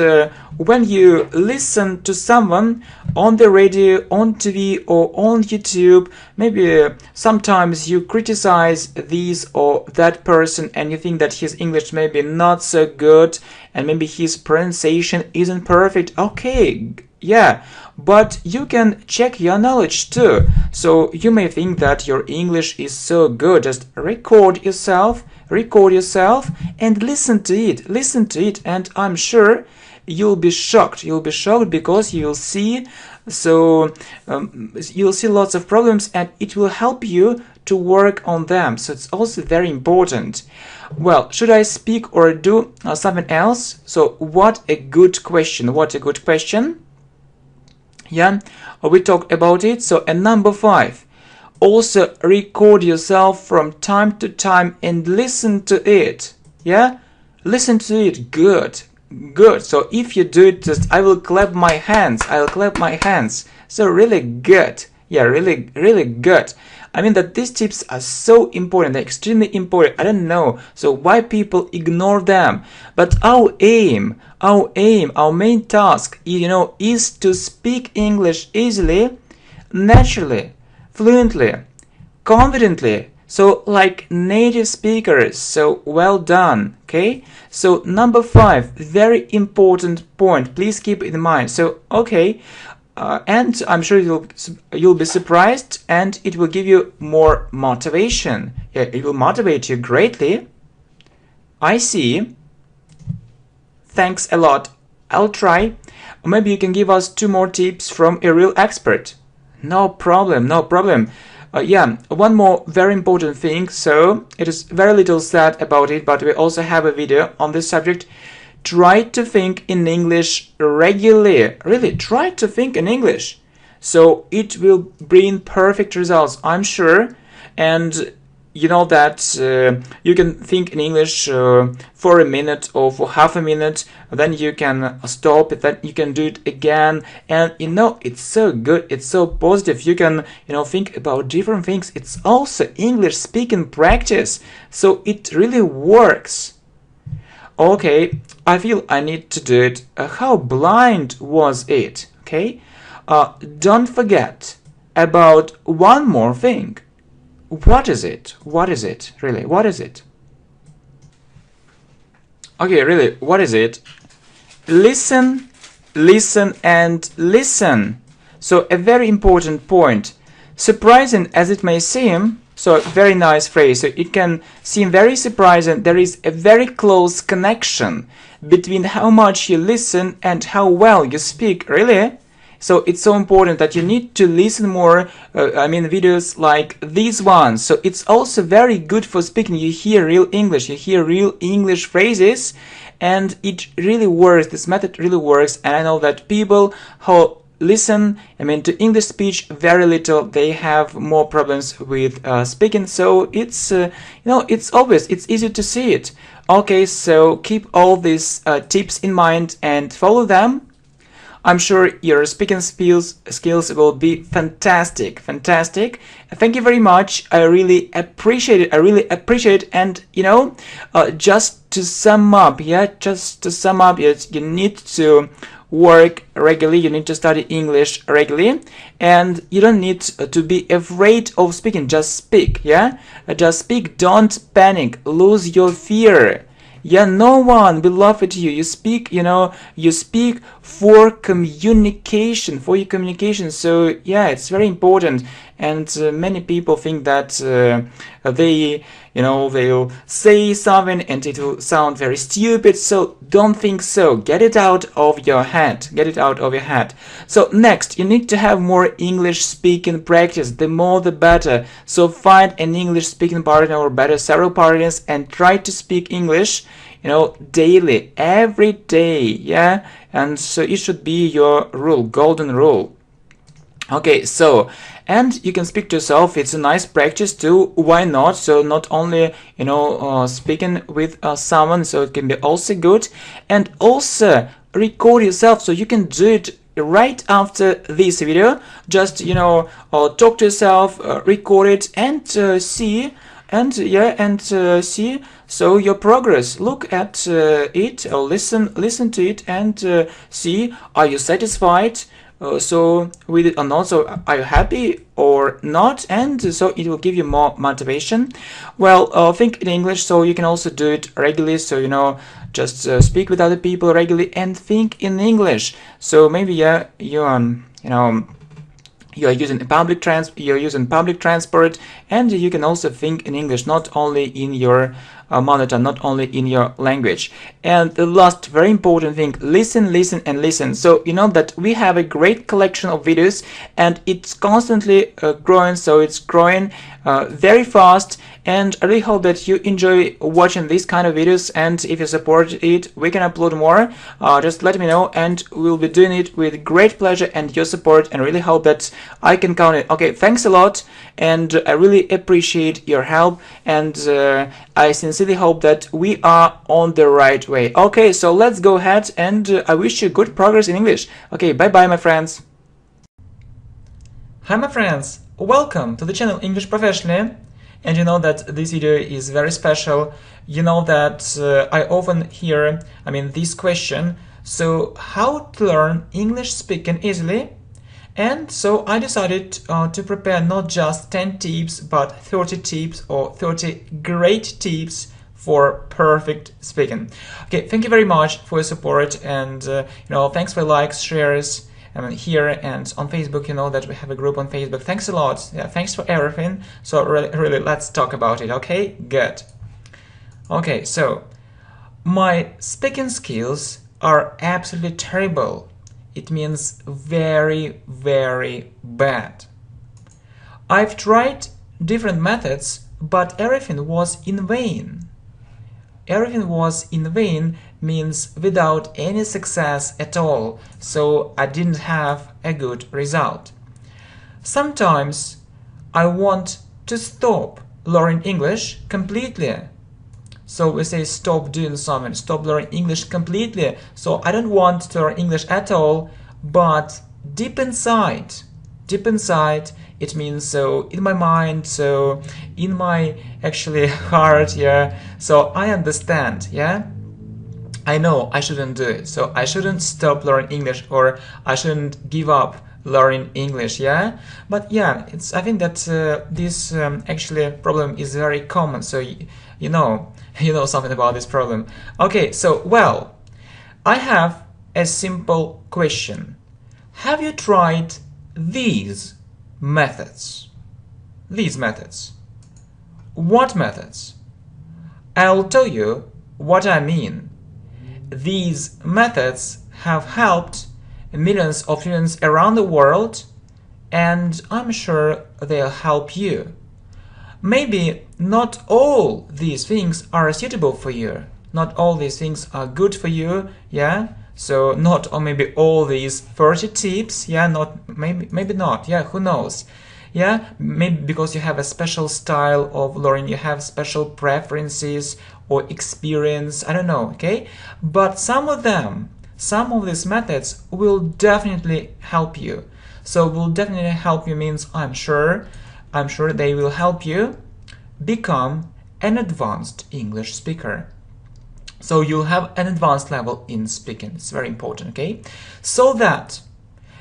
when you listen to someone on the radio, on TV, or on YouTube, maybe sometimes you criticize this or that person and you think that his English may be not so good and maybe his pronunciation isn't perfect. Okay, yeah, but you can check your knowledge too. So you may think that your English is so good. Just record yourself and listen to it, and I'm sure you'll be shocked because you'll see lots of problems and it will help you to work on them. So it's also very important. Well, should I speak or do something else? So what a good question. Yeah, we talked about it. So and number 5, also record yourself from time to time and listen to it. Yeah, listen to it. Good. So if you do it, just I will clap my hands. So really good. Yeah, really good. I mean that these tips are so important. They're extremely important. I don't know so why people ignore them. But our main task, is to speak English easily, naturally, fluently, confidently, so like native speakers. So well done. Okay, so number 5, very important point, please keep it in mind. So okay, and I'm sure you'll be surprised and it will give you more motivation. Yeah, it will motivate you greatly. I see. Thanks a lot. I'll try. Or maybe you can give us 2 more tips from a real expert. No problem. Yeah, one more very important thing. So it is very little said about it, but we also have a video on this subject. Try to think in English regularly. Really, try to think in English. So it will bring perfect results, I'm sure. And you know that you can think in English for a minute or for half a minute, then you can stop it, then you can do it again, and you know, it's so good, it's so positive. You can, you know, think about different things. It's also English speaking practice, so it really works. Okay, I feel I need to do it. How blind was it? Okay, don't forget about one more thing. What is it? What is it? Really, what is it? Okay, really, what is it? Listen, listen, and listen. So, a very important point. Surprising as it may seem, so very nice phrase. So, it can seem very surprising. There is a very close connection between how much you listen and how well you speak, really. So it's so important that you need to listen more, videos like these ones. So it's also very good for speaking. You hear real English, you hear real English phrases, and it really works. This method really works. And I know that people who listen, to English speech very little, they have more problems with speaking. So it's, it's obvious, it's easy to see it. Okay, so keep all these tips in mind and follow them. I'm sure your speaking skills will be fantastic. Thank you very much. I really appreciate it. And just to sum up, you need to work regularly. You need to study English regularly, and you don't need to be afraid of speaking. Just speak. Just speak. Don't panic. Lose your fear. No one will laugh at you. You speak, you speak for communication, for your communication. So it's very important. And many people think that they'll say something and it will sound very stupid. So don't think so. Get it out of your head. So next, you need to have more English speaking practice. The more the better. So find an English speaking partner, or better several partners, and try to speak English daily, every day. And so it should be your rule, golden rule. Okay, so, and you can speak to yourself. It's a nice practice too. Why not? So not only speaking with someone, so it can be also good. And also record yourself, so you can do it right after this video. Just talk to yourself, record it, and see. And see so your progress. Look at it, or listen to it, and see, are you satisfied so with it or not? So are you happy or not? And so it will give you more motivation. Well, think in English, so you can also do it regularly. So just speak with other people regularly and think in English. So maybe you are using public transport, and you can also think in English, not only in your mother tongue, not only in your language. And the last very important thing, listen, and listen. So you know that we have a great collection of videos, and it's constantly growing. So it's growing very fast, and I really hope that you enjoy watching these kind of videos. And if you support it, we can upload more. Just let me know, and we'll be doing it with great pleasure and your support, and really hope that I can count it. Okay, thanks a lot, and I really appreciate your help, and I sincerely hope that we are on the right way. Okay, so let's go ahead, and I wish you good progress in English. Okay, bye bye, my friends. Hi, my friends. Welcome to the channel English Professionally. And you know that this video is very special. You know that I often hear, this question: so how to learn English speaking easily? And so I decided to prepare not just 10 tips, but 30 tips, or 30 great tips for perfect speaking. Okay, thank you very much for your support, and thanks for likes, shares, here and on Facebook. You know that we have a group on Facebook. Thanks a lot. Thanks for everything. So really, let's talk about it. Okay, good. Okay, so my speaking skills are absolutely terrible. It means very, very bad. I've tried different methods, but everything was in vain. Everything was in vain means without any success at all, so I didn't have a good result. Sometimes I want to stop learning English completely. So we say stop doing something, stop learning English completely. So I don't want to learn English at all, but deep inside, it means so in my mind, so in my actually heart, yeah. So I understand, yeah. I know I shouldn't do it, so I shouldn't stop learning English, or I shouldn't give up learning English, yeah. But yeah, I think that this actually problem is very common, so you know something about this problem. Okay, so well, I have a simple question. Have you tried these methods? These methods. What methods? I'll tell you what I mean. These methods have helped millions of students around the world, and I'm sure they'll help you. Maybe not all these things are suitable for you. Not all these things are good for you, yeah? So not, or maybe all these 30 tips, yeah, maybe not, yeah, who knows? Yeah, maybe because you have a special style of learning, you have special preferences or experience, I don't know, okay? But some of these methods will definitely help you. So will definitely help you means I'm sure they will help you become an advanced English speaker. So you'll have an advanced level in speaking. It's very important, okay? So that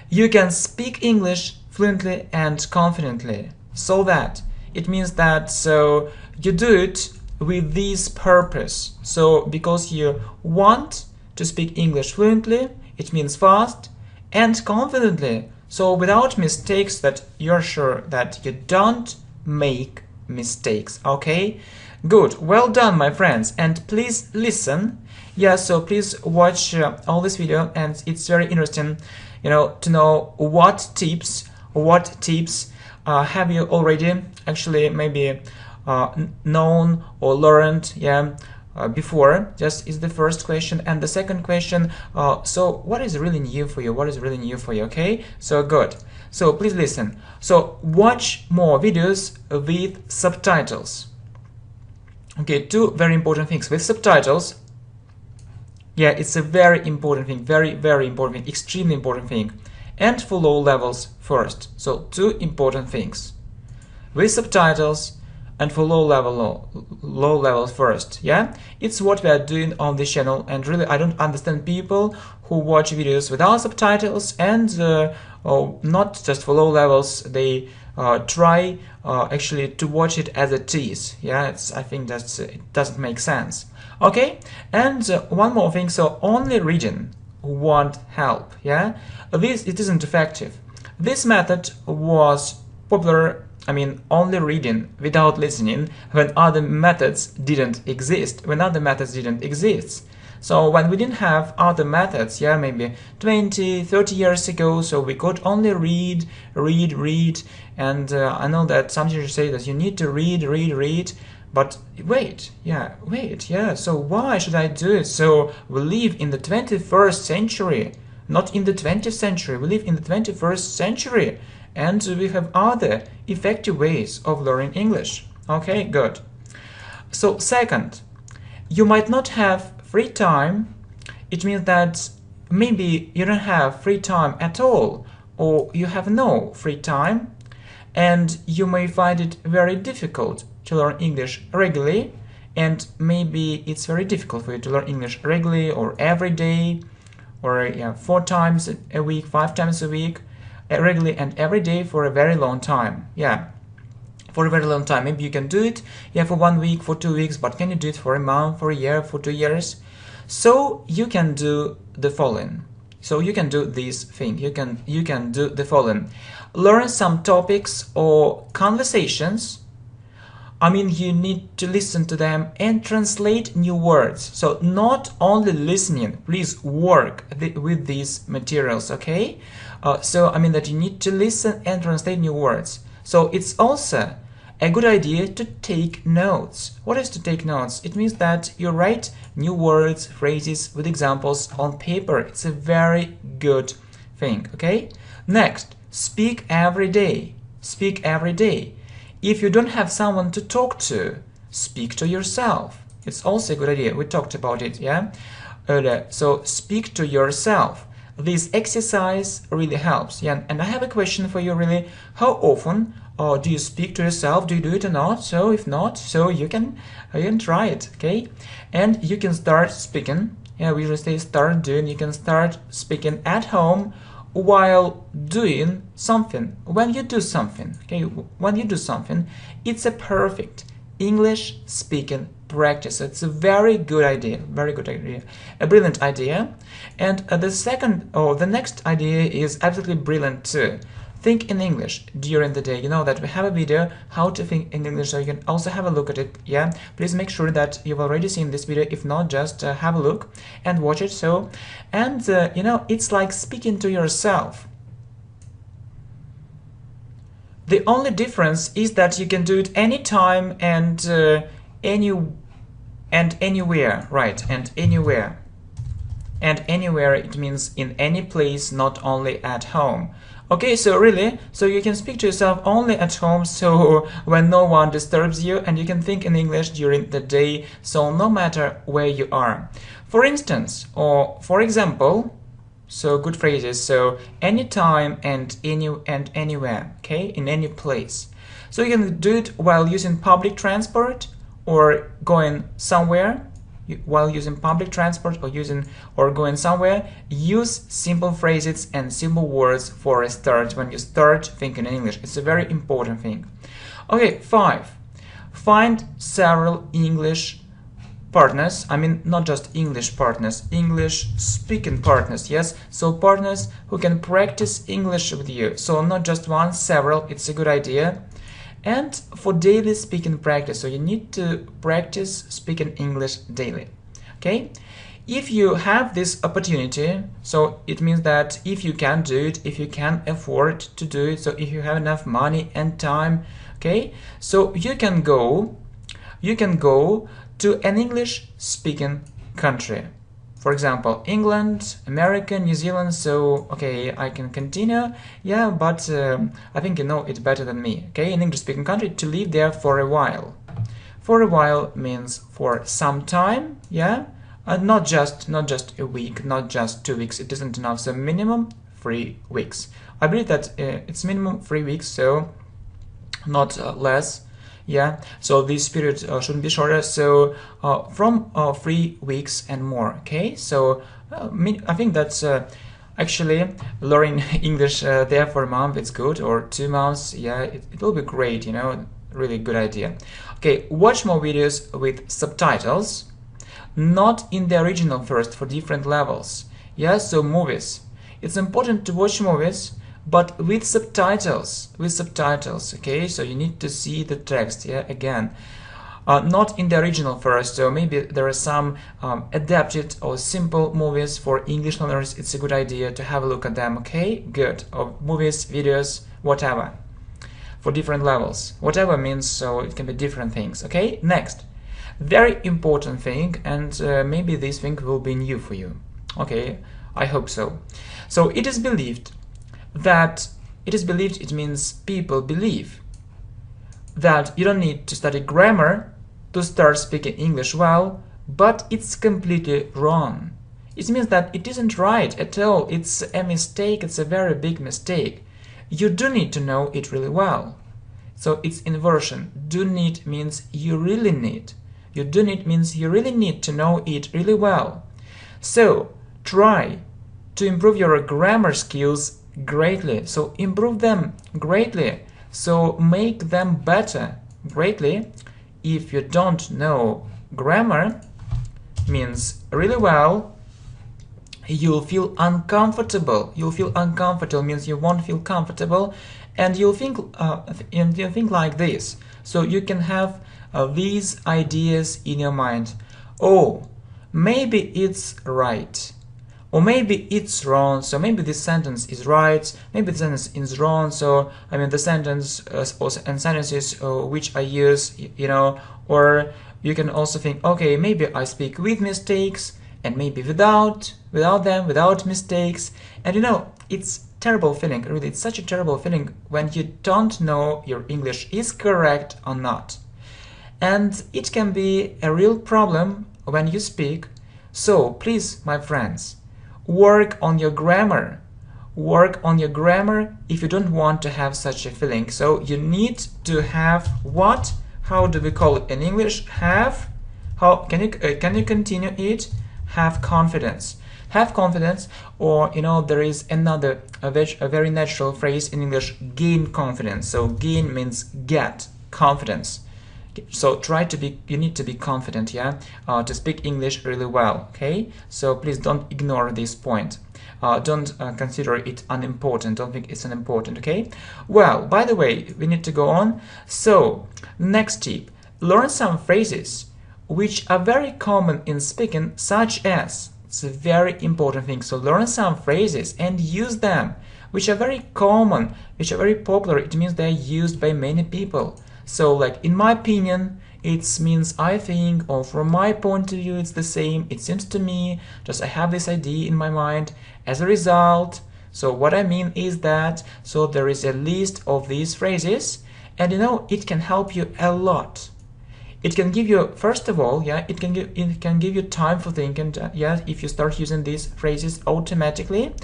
you can speak English fluently and confidently. So that it means that so you do it with this purpose. So because you want to speak English fluently, it means fast and confidently. So without mistakes, that you're sure that you don't make mistakes, okay? Good, well done, my friends, and please listen. Yeah, so please watch all this video, and it's very interesting, to know what tips have you already actually maybe known or learned, yeah, before. Just is the first question. And the second question, so what is really new for you? What is really new for you? Okay, so good. So please listen. So watch more videos with subtitles. Okay, two very important things with subtitles. Yeah, it's a very important thing, very important thing, extremely important thing. And for low levels first. So two important things with subtitles and for low levels first. Yeah, it's what we are doing on this channel, and really I don't understand people who watch videos without subtitles and not just for low levels. They try actually to watch it as it is. Yeah, I think that's it doesn't make sense. Okay, and one more thing. So only reading won't help. Yeah, it isn't effective. This method was popular, only reading without listening when other methods didn't exist. So when we didn't have other methods, yeah, maybe 20, 30 years ago, so we could only read, and I know that some teachers say that you need to read, but wait, yeah, so why should I do it? So we live in the 21st century, not in the 20th century, we live in the 21st century, and we have other effective ways of learning English. Okay, good. So second, you might not have free time. It means that maybe you don't have free time at all, or you have no free time, and you may find it very difficult to learn English regularly, and maybe it's very difficult for you to learn English regularly or every day, or 4 times a week, 5 times a week, regularly and every day for a very long time. Yeah, for a very long time. Maybe you can do it, yeah, for 1 week, for 2 weeks, but can you do it for a month, for a year, for 2 years? So you can do the following. So you can do this thing. You can do the following. Learn some topics or conversations. You need to listen to them and translate new words. So not only listening, please work with these materials, okay? So that you need to listen and translate new words. So it's also a good idea to take notes. What is to take notes? It means that you write new words, phrases with examples on paper. It's a very good thing, okay? Next, speak every day. Speak every day. If you don't have someone to talk to, speak to yourself. It's also a good idea. We talked about it, yeah, earlier. So speak to yourself. This exercise really helps. Yeah, and I have a question for you, really. How often do you speak to yourself? Do you do it or not? So if not, so you can try it, okay? And you can start speaking. Yeah, we usually say start doing. You can start speaking at home while doing something. When you do something, okay? When you do something, it's a perfect English speaking practice. It's a very good idea, a brilliant idea. And the next idea is absolutely brilliant too. Think in English during the day. You know that we have a video how to think in English, so you can also have a look at it. Yeah, please make sure that you've already seen this video. If not, just have a look and watch it. So, and you know, it's like speaking to yourself. The only difference is that you can do it anytime and anywhere, right? And anywhere. And anywhere, it means in any place, not only at home. Okay, so really, so you can speak to yourself only at home, so when no one disturbs you, and you can think in English during the day, so no matter where you are. For instance, or for example, so good phrases, so anytime and anywhere, okay, in any place. So you can do it while using public transport or going somewhere. While using public transport or going somewhere, use simple phrases and simple words for a start when you start thinking in English. It's a very important thing. Okay, 5. Find several English partners. I mean, not just English partners, English speaking partners, yes? So partners who can practice English with you. So not just one, several. It's a good idea. And for daily speaking practice, so you need to practice speaking English daily, okay? If you have this opportunity, so it means that if you can do it, if you can afford to do it, so if you have enough money and time, okay, so you can go to an English speaking country. For example, England, America, New Zealand. So, okay, I can continue. Yeah, but I think you know it better than me. Okay, an English-speaking country, to live there for a while. For a while means for some time. Yeah, not just a week, not just 2 weeks. It isn't enough. So minimum 3 weeks. I believe that it's minimum 3 weeks. So not less. Yeah, so this period shouldn't be shorter, so from 3 weeks and more, okay? So I think that's actually learning English there for a month, it's good, or 2 months, yeah, it will be great, you know, really good idea. Okay, watch more videos with subtitles, not in the original first, for different levels. Yeah, so movies. It's important to watch movies, but with subtitles, okay? So you need to see the text, yeah, again. Not in the original first, so maybe there are some adapted or simple movies for English learners. It's a good idea to have a look at them, okay? Good. Or movies, videos, whatever. For different levels. Whatever means, so it can be different things, okay? Next. Very important thing, and maybe this thing will be new for you. Okay, I hope so. So it is believed, it means people believe that you don't need to study grammar to start speaking English well, but it's completely wrong. It means that it isn't right at all. It's a mistake. It's a very big mistake. You do need to know it really well. So it's inversion. Do need means you really need. You do need means you really need to know it really well. So try to improve your grammar skills greatly. So improve them greatly. So make them better greatly. If you don't know grammar, means really well, you'll feel uncomfortable. You'll feel uncomfortable means you won't feel comfortable, and you'll think like this. So you can have these ideas in your mind. Oh, maybe it's right. Or maybe it's wrong, so maybe this sentence is right, maybe the sentence is wrong, so I mean the sentence and sentences which I use, or you can also think, okay, maybe I speak with mistakes and maybe without them, without mistakes. And it's terrible feeling, really, it's such a terrible feeling when you don't know your English is correct or not. And it can be a real problem when you speak. So please, my friends, work on your grammar. Work on your grammar if you don't want to have such a feeling. So you need to have what? How do we call it in English? Have? How can you continue it? Have confidence. Have confidence, or there is another a very natural phrase in English: gain confidence. So gain means get confidence. So you need to be confident, to speak English really well, okay? So please don't ignore this point. Don't consider it unimportant. Don't think it's unimportant, okay? Well, by the way, we need to go on. So, next tip. Learn some phrases which are very common in speaking, such as, it's a very important thing. So learn some phrases and use them, which are very common, which are very popular. It means they're used by many people. So, like, in my opinion, it means I think, or from my point of view, it's the same. It seems to me, just I have this idea in my mind. As a result, so what I mean is that, so there is a list of these phrases, and it can help you a lot. It can give you, first of all, it can give you time for thinking, if you start using these phrases automatically,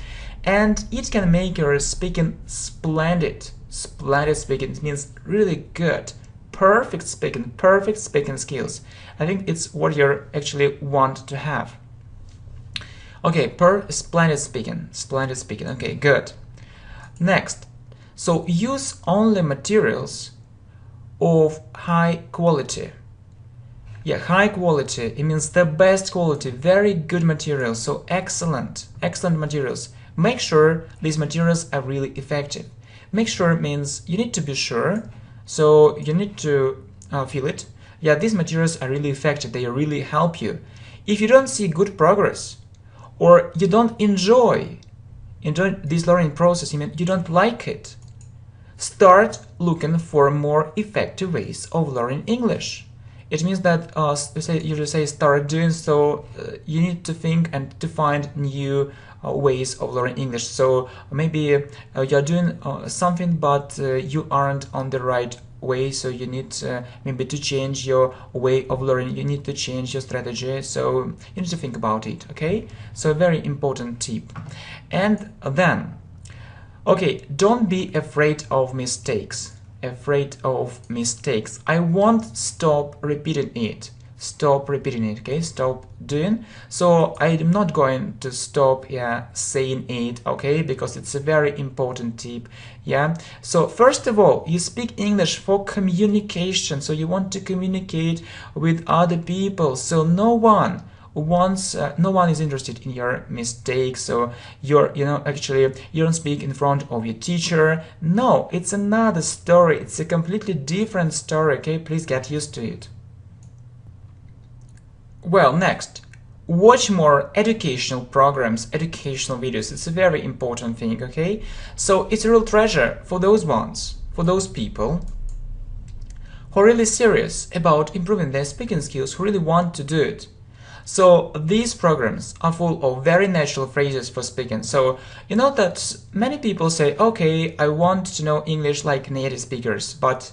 and it can make your speaking splendid. Splendid speaking, it means really good, perfect speaking skills. I think it's what you actually want to have. Okay, splendid speaking, okay, good. Next, so use only materials of high quality. High quality, it means the best quality, very good materials, so excellent materials. Make sure these materials are really effective. Make sure means you need to be sure, so you need to feel it. These materials are really effective, they really help you. If you don't see good progress, or you don't enjoy this learning process, you don't like it, start looking for more effective ways of learning English. It means that you just say start doing, so you need to think and to find new ways of learning English. So maybe you're doing something, but you aren't on the right way, so you need maybe to change your way of learning. You need to change your strategy, so you need to think about it, okay? So a very important tip. And then, okay, don't be afraid of mistakes. I won't stop repeating it. Okay? Stop doing. So I'm not going to stop saying it, okay? Because it's a very important tip, So first of all, you speak English for communication. So you want to communicate with other people. So no one is interested in your mistakes. So actually you don't speak in front of your teacher. No, it's another story. It's a completely different story, okay? Please get used to it. Well, next, watch more educational programs, educational videos. It's a very important thing, okay? So it's a real treasure for those people who are really serious about improving their speaking skills, who really want to do it. So these programs are full of very natural phrases for speaking. So that many people say, okay, I want to know English like native speakers, but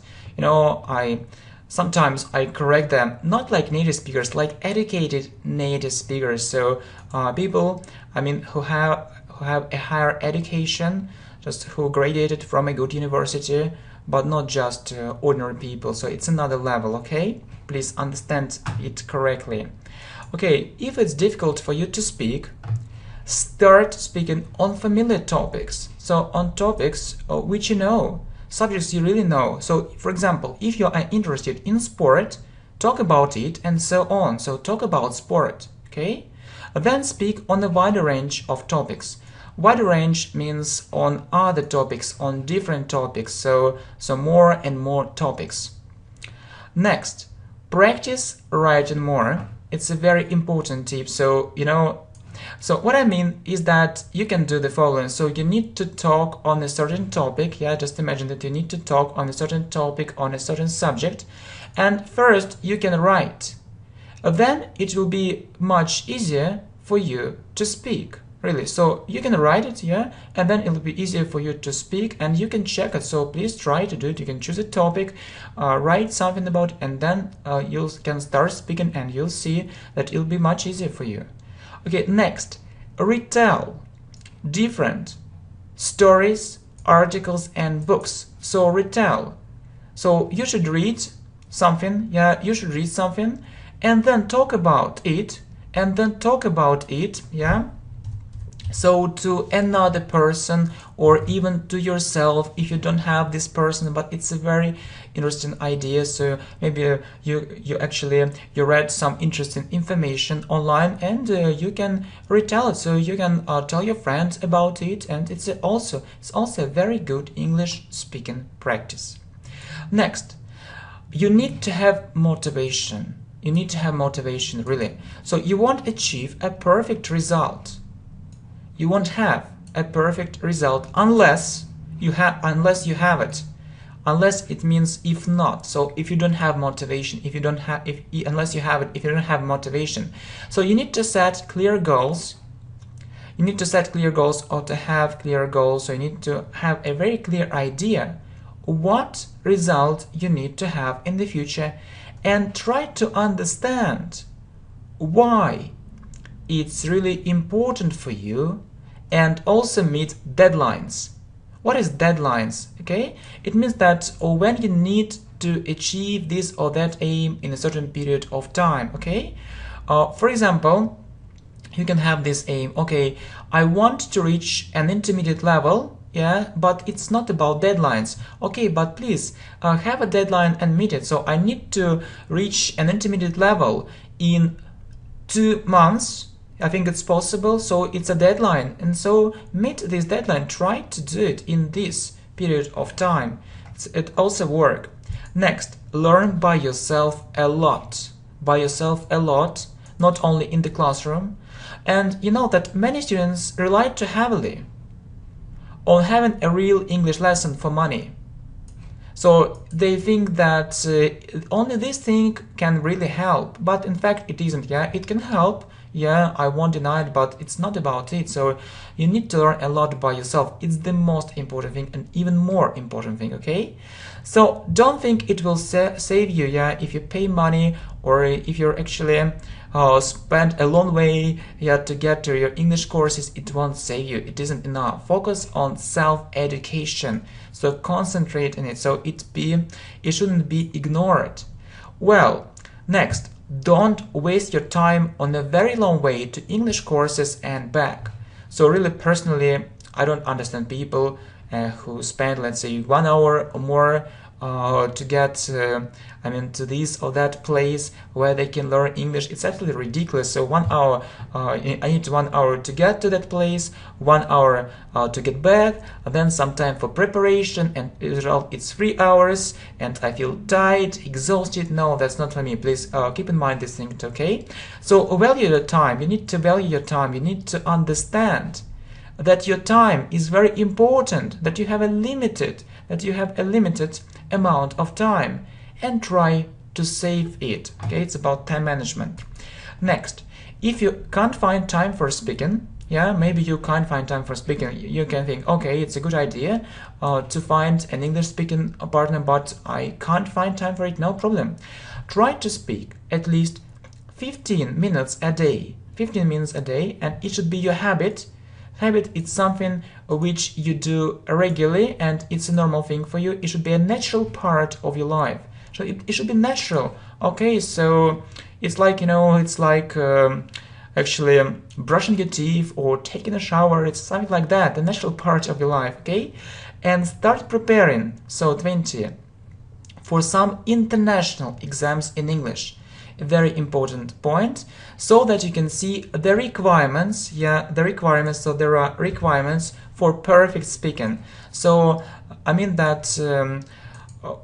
sometimes I correct them, not like native speakers, like educated native speakers. So people, who have a higher education, just who graduated from a good university, but not just ordinary people. So it's another level, okay? Please understand it correctly. Okay, if it's difficult for you to speak, start speaking on familiar topics. So on topics which subjects you really know. So, for example, if you are interested in sport, talk about it and so on. So talk about sport, okay? Then speak on a wider range of topics. Wider range means on other topics, on different topics, so more and more topics. Next, practice writing more. It's a very important tip. So, So what I mean is that you can do the following. So you need to talk on a certain topic. Yeah, just imagine that you need to talk on a certain topic, on a certain subject. And first you can write. Then it will be much easier for you to speak. Really, so you can write it, yeah, and then it'll be easier for you to speak, and you can check it. So please try to do it. You can choose a topic, write something about it, and then you can start speaking, and you'll see that it'll be much easier for you. Okay, next, retell different stories, articles, and books. So retell. So you should read something, yeah, you should read something, and then talk about it, yeah. So to another person, or even to yourself if you don't have this person, but it's a very interesting idea. So maybe you actually read some interesting information online, and you can retell it. So you can tell your friends about it, and it's also a very good English speaking practice. Next, you need to have motivation. You need to have motivation, really. So you won't achieve a perfect result. You won't have a perfect result unless you have it. Unless it means if not. So if you don't have motivation, unless you have it, if you don't have motivation. So you need to set clear goals. You need to set clear goals, or to have clear goals. So you need to have a very clear idea what result you need to have in the future, and try to understand why it's really important for you, and also meet deadlines. What is deadlines? Okay, it means that when you need to achieve this or that aim in a certain period of time. Okay, for example, you can have this aim. Okay, I want to reach an intermediate level. Yeah, but it's not about deadlines. Okay, but please have a deadline and meet it. So I need to reach an intermediate level in 2 months. I think it's possible, so it's a deadline, and so meet this deadline. Try to do it in this period of time. It also works. Next, learn by yourself a lot. By yourself a lot, not only in the classroom. And you know that many students rely too heavily on having a real English lesson for money. So they think that only this thing can really help, but in fact it isn't. Yeah, it can help. Yeah, I won't deny it, but it's not about it. So you need to learn a lot by yourself. It's the most important thing, and even more important thing, okay? So don't think it will save you, yeah, if you pay money, or if you're actually spend a long way, yeah, to get to your English courses. It won't save you. It isn't enough. Focus on self-education. So concentrate on it. So it shouldn't be ignored. Well, next, don't waste your time on a very long way to English courses and back. So really, personally, I don't understand people who spend, let's say, 1 hour or more to get to this or that place where they can learn English. It's absolutely ridiculous. So 1 hour, I need 1 hour to get to that place, 1 hour to get back, and then some time for preparation, and it's 3 hours, and I feel tired, exhausted. No, that's not for me. Please keep in mind this thing, okay? So value your time. You need to value your time. You need to understand that your time is very important, that you have a limited amount of time, and try to save it. Okay, it's about time management. Next, if you can't find time for speaking, yeah, maybe you can't find time for speaking, you can think, okay, it's a good idea to find an English speaking partner, but I can't find time for it. No problem. Try to speak at least 15 minutes a day. 15 minutes a day, and it should be your habit. Habit is something which you do regularly, and it's a normal thing for you. It should be a natural part of your life. So it should be natural. Okay, so it's like, actually brushing your teeth or taking a shower. It's something like that, the natural part of your life. Okay, and start preparing. So 20 for some international exams in English. A very important point, so that you can see the requirements. Yeah, the requirements. So there are requirements for perfect speaking. So I mean that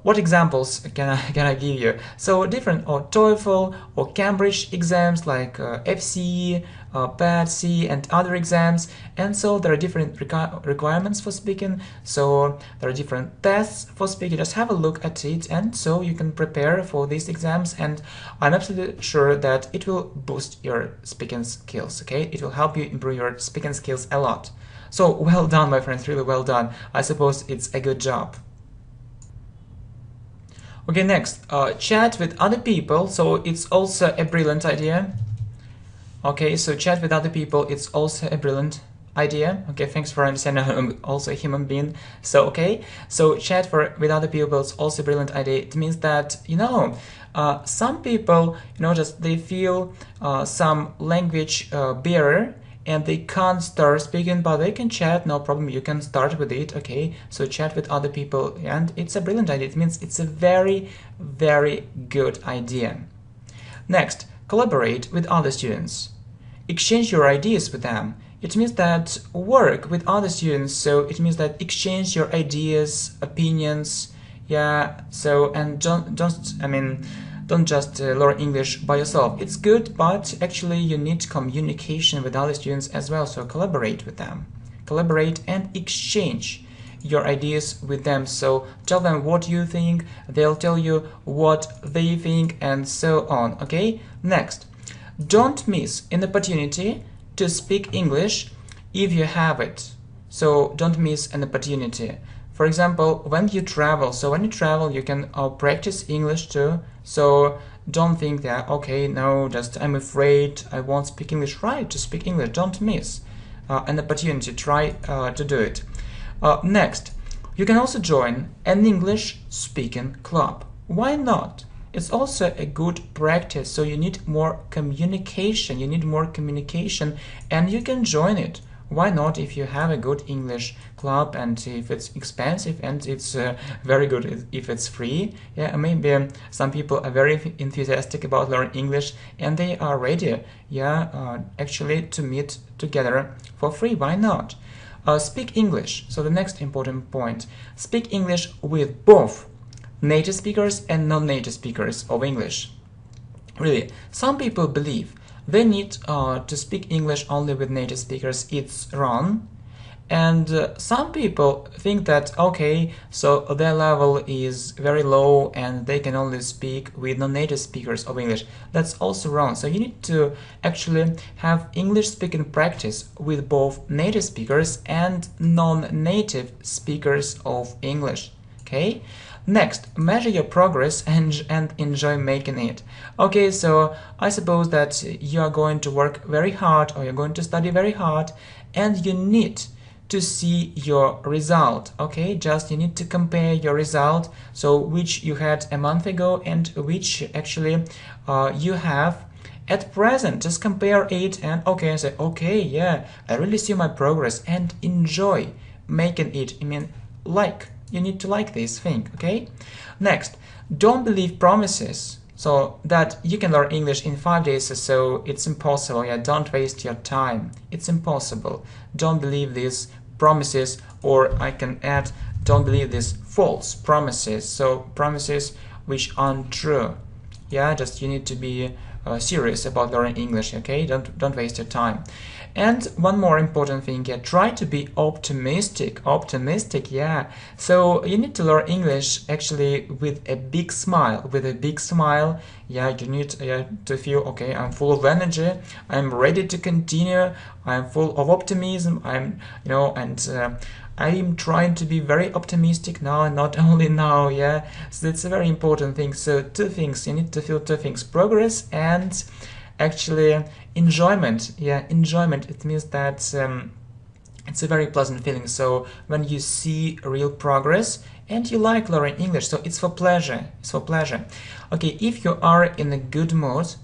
what examples can I give you? So different, or TOEFL or Cambridge exams like FCE, PAT, C, and other exams, and so there are different requirements for speaking, so there are different tests for speaking. Just have a look at it, and so you can prepare for these exams, and I'm absolutely sure that it will boost your speaking skills, okay? It will help you improve your speaking skills a lot. So well done, my friends, really well done. I suppose it's a good job. Okay, next, chat with other people. So it's also a brilliant idea. Okay, so chat with other people, it's also a brilliant idea. Okay, thanks for understanding. I'm also a human being. So, okay, so chat with other people is also a brilliant idea. It means that, some people, just they feel some language barrier, and they can't start speaking, but they can chat, no problem, you can start with it, okay? So chat with other people, and it's a brilliant idea. It means it's a very, very good idea. Next, collaborate with other students. Exchange your ideas with them. It means that work with other students, so it means that exchange your ideas, opinions, yeah, so, and don't just learn English by yourself. It's good, but actually you need communication with other students as well, so collaborate with them. Collaborate and exchange your ideas with them. So tell them what you think, they'll tell you what they think, and so on, okay? Next, don't miss an opportunity to speak English if you have it. So don't miss an opportunity. For example, when you travel, you can practice English too. So don't think that, okay, no, just I'm afraid I won't speak English. Try to speak English. Don't miss an opportunity. Try to do it. Next, you can also join an English speaking club. Why not? It's also a good practice. So you need more communication. And you can join it. Why not if you have a good English club, and if it's expensive, and it's very good if it's free? Yeah, maybe some people are very enthusiastic about learning English, and they are ready, actually to meet together for free. Why not? Speak English. So the next important point, speak English with both native speakers and non-native speakers of English. Really, some people believe they need to speak English only with native speakers. It's wrong. And some people think that, okay, so their level is very low and they can only speak with non-native speakers of English. That's also wrong. So you need to actually have English speaking practice with both native speakers and non-native speakers of English. Okay? Next, measure your progress and enjoy making it. Okay, so I suppose that you are going to work very hard, or you're going to study very hard, and you need to see your result. Okay, just you need to compare your result, so which you had a month ago and which actually you have at present. Just compare it and okay, say, okay, yeah, I really see my progress, and enjoy making it. You need to like this thing, okay? Next, don't believe promises, so that you can learn English in 5 days or so. It's impossible. Yeah, don't waste your time. It's impossible. Don't believe these promises, or I can add, don't believe these false promises. So promises which aren't true. Yeah, just you need to be serious about learning English, okay? Don't waste your time. And one more important thing, yeah, try to be optimistic. Yeah. So you need to learn English actually with a big smile. Yeah, you need to feel, okay, I'm full of energy, I'm ready to continue, I'm full of optimism, I'm trying to be very optimistic now, and not only now, yeah. So that's a very important thing. So two things, you need to feel two things, progress and actually enjoyment. Yeah, enjoyment. It means that it's a very pleasant feeling. So when you see real progress and you like learning English, so it's for pleasure. Okay, if you are in a good mood,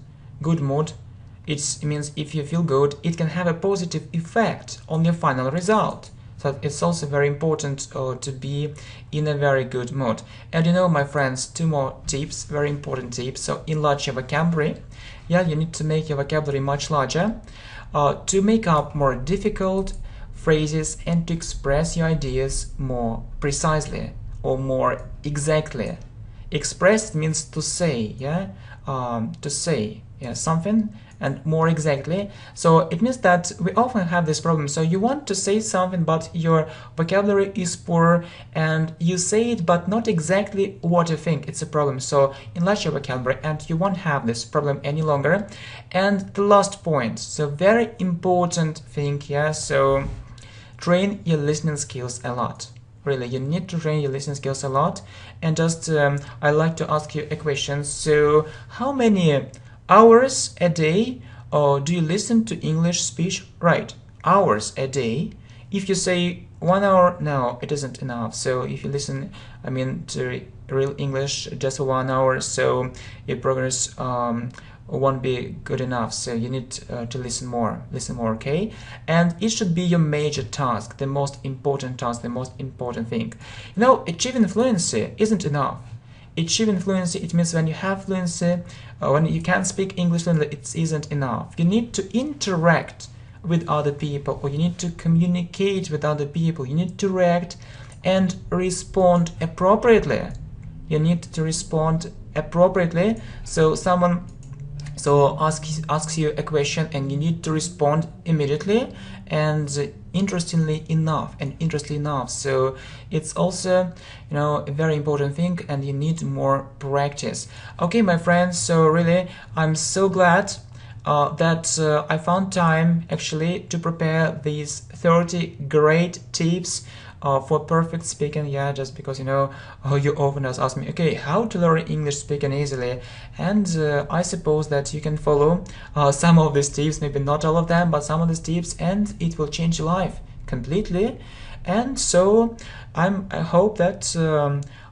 it means if you feel good, it can have a positive effect on your final result. So it's also very important to be in a very good mood. And my friends, two more tips, very important tips. So enlarge your vocabulary. Yeah, you need to make your vocabulary much larger to make up more difficult phrases and to express your ideas more precisely or more exactly. Express means to say, yeah, to say, yeah, something, and more exactly. So it means that we often have this problem. So you want to say something, but your vocabulary is poor, and you say it, but not exactly what you think. It's a problem. So enlarge your vocabulary, and you won't have this problem any longer. And the last point, so very important thing, yeah. So train your listening skills a lot. Really, you need to train your listening skills a lot. And just I like to ask you a question. So how many hours a day do you listen to English speech? Right, hours a day. If you say 1 hour, no, it isn't enough. So if you listen, I mean, to real English just for 1 hour, so your progress won't be good enough. So you need to listen more, okay? And it should be your major task, the most important task, the most important thing. You know, achieving fluency isn't enough. Achieving fluency, it means when you have fluency, when you can speak English fluently, it isn't enough. You need to interact with other people, or you need to communicate with other people. You need to react and respond appropriately. You need to respond appropriately. So someone asks you a question, and you need to respond immediately and interestingly enough. So it's also, you know, a very important thing, and you need more practice. Okay, my friends, so really I'm so glad that I found time actually to prepare these 30 great tips for perfect speaking. Yeah, just because, you know, you often ask me, okay, how to learn English speaking easily, and I suppose that you can follow some of these tips, maybe not all of them, but some of these tips, and it will change your life completely. And so I hope that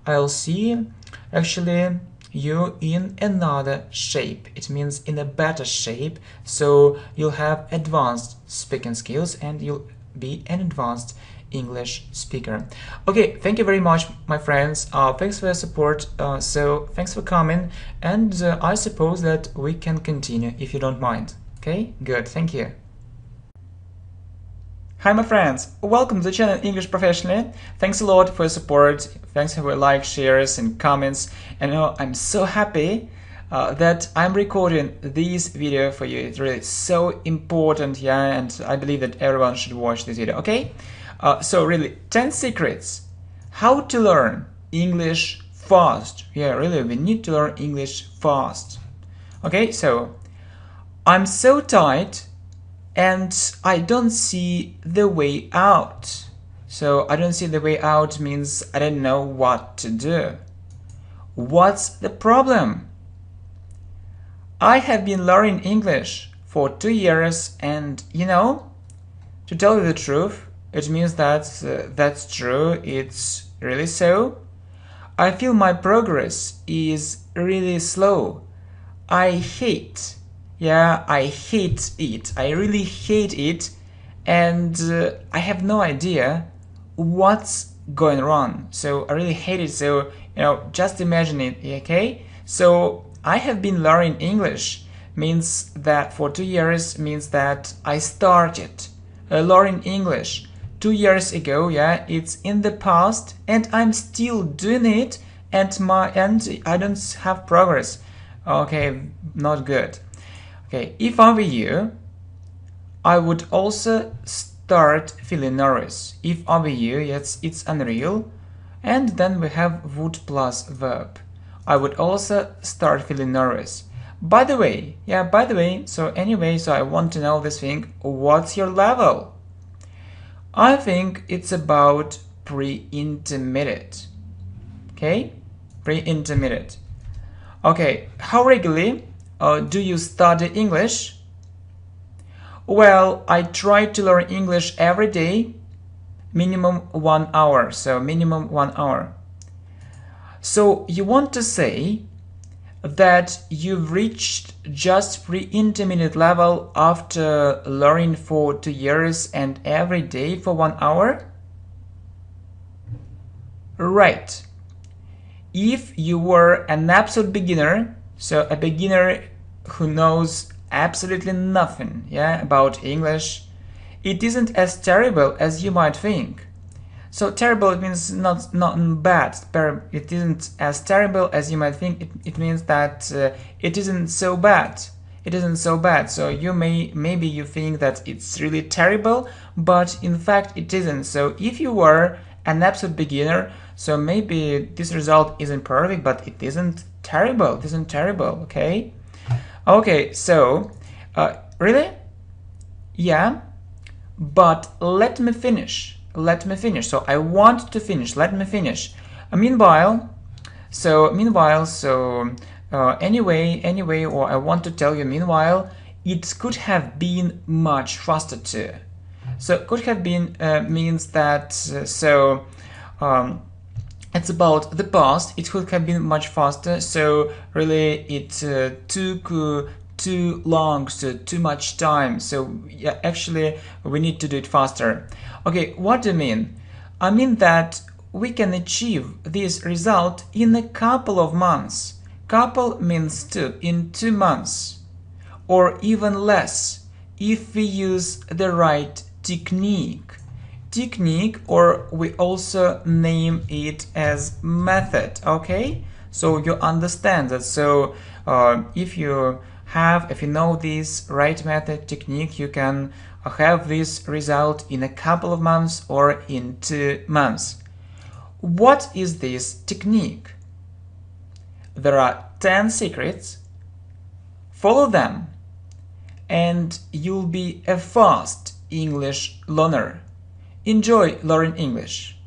I'll see actually you in another shape. It means in a better shape, so you'll have advanced speaking skills and you'll be an advanced English speaker. Okay, thank you very much, my friends. Thanks for your support. So thanks for coming, and I suppose that we can continue if you don't mind. Okay, good, thank you. Hi, my friends, welcome to the channel English Professionally. Thanks a lot for your support. Thanks for your likes, shares and comments. And you know, I'm so happy that I'm recording this video for you. It's really so important, yeah, and I believe that everyone should watch this video, okay? So really, 10 secrets how to learn English fast. Yeah, really, we need to learn English fast. Okay, so I'm so tired and I don't see the way out. So I don't see the way out means I don't know what to do. What's the problem? I have been learning English for 2 years, and you know, to tell you the truth, it means that that's true, it's really so. I feel my progress is really slow. I hate it. I really hate it, and I have no idea what's going wrong. So I really hate it. So, you know, just imagine it, okay? So I have been learning English means that for 2 years means that I started learning English 2 years ago. Yeah, it's in the past, and I'm still doing it, and I don't have progress. Okay, not good. Okay, if I were you, I would also start feeling nervous. If I were you, yes, it's unreal. And then we have would plus verb. I would also start feeling nervous. By the way, so anyway, so I want to know this thing. What's your level? I think it's about pre-intermediate. Okay, pre-intermediate. Okay, how regularly do you study English? Well, I try to learn English every day, minimum 1 hour. So minimum 1 hour. So you want to say that you've reached just pre-intermediate level after learning for 2 years and every day for 1 hour? Right. If you were an absolute beginner, so a beginner who knows absolutely nothing, yeah, about English, it isn't as terrible as you might think. So terrible, it means not bad. It isn't as terrible as you might think. It means that it isn't so bad. It isn't so bad. So maybe you think that it's really terrible, but in fact it isn't. So if you were an absolute beginner, so maybe this result isn't perfect, but it isn't terrible. It isn't terrible. Okay. Okay. So really, yeah. But let me finish. Let me finish. So I want to finish. Let me finish. Meanwhile, anyway, or I want to tell you, meanwhile, it could have been much faster too. So could have been means that it's about the past. It could have been much faster. So really, it took too long, so too much time. So yeah, actually, we need to do it faster. Okay, what do you mean? I mean that we can achieve this result in a couple of months. Couple means two, in 2 months, or even less if we use the right technique. Technique, or we also name it as method. Okay, so you understand that. So if you know this right method, technique, you can have this result in a couple of months or in 2 months. What is this technique? There are 10 secrets. Follow them and you'll be a fast English learner. Enjoy learning English.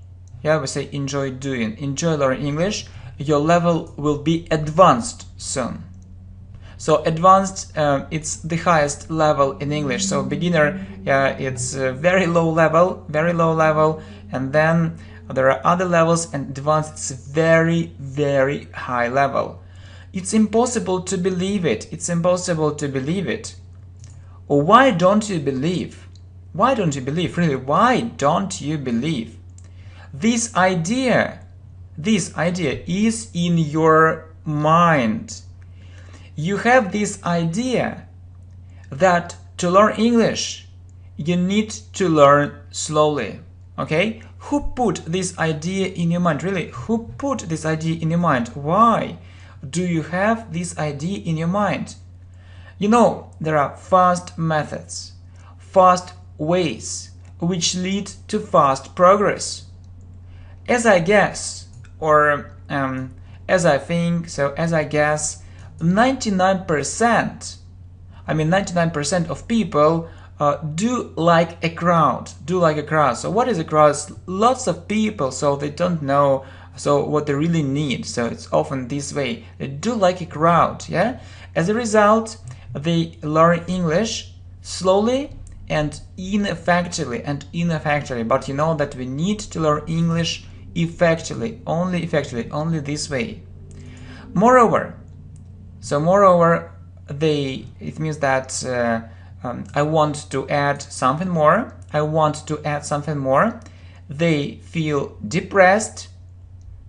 Yeah, we say enjoy doing. Enjoy learning English. Your level will be advanced soon. So advanced, it's the highest level in English. So beginner, yeah, it's very low level, and then there are other levels, and advanced, it's very, very high level. It's impossible to believe it. It's impossible to believe it. Why don't you believe? Why don't you believe? Really, why don't you believe? This idea is in your mind. You have this idea that to learn English, you need to learn slowly. Okay? Who put this idea in your mind? Really, who put this idea in your mind? Why do you have this idea in your mind? You know, there are fast methods, fast ways, which lead to fast progress. As I guess, or as I think, so as I guess, 99% of people do like a crowd. So what is a crowd? Lots of people, so they don't know what they really need. So it's often this way. They do like a crowd, yeah? As a result, they learn English slowly and ineffectively. But you know that we need to learn English effectively, only this way. Moreover, it means that I want to add something more. They feel depressed,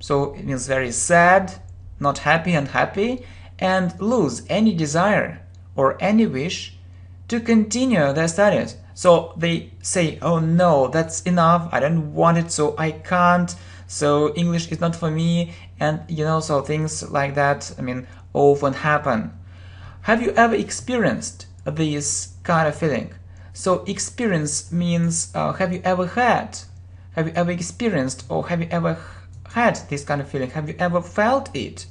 so it means very sad, not happy, unhappy, and lose any desire or any wish to continue their studies. So they say, oh no, that's enough, I don't want it, so I can't, so English is not for me, and you know, so things like that, often happen. Have you ever experienced this kind of feeling? So experience means have you ever experienced, or have you ever had this kind of feeling? Have you ever felt it?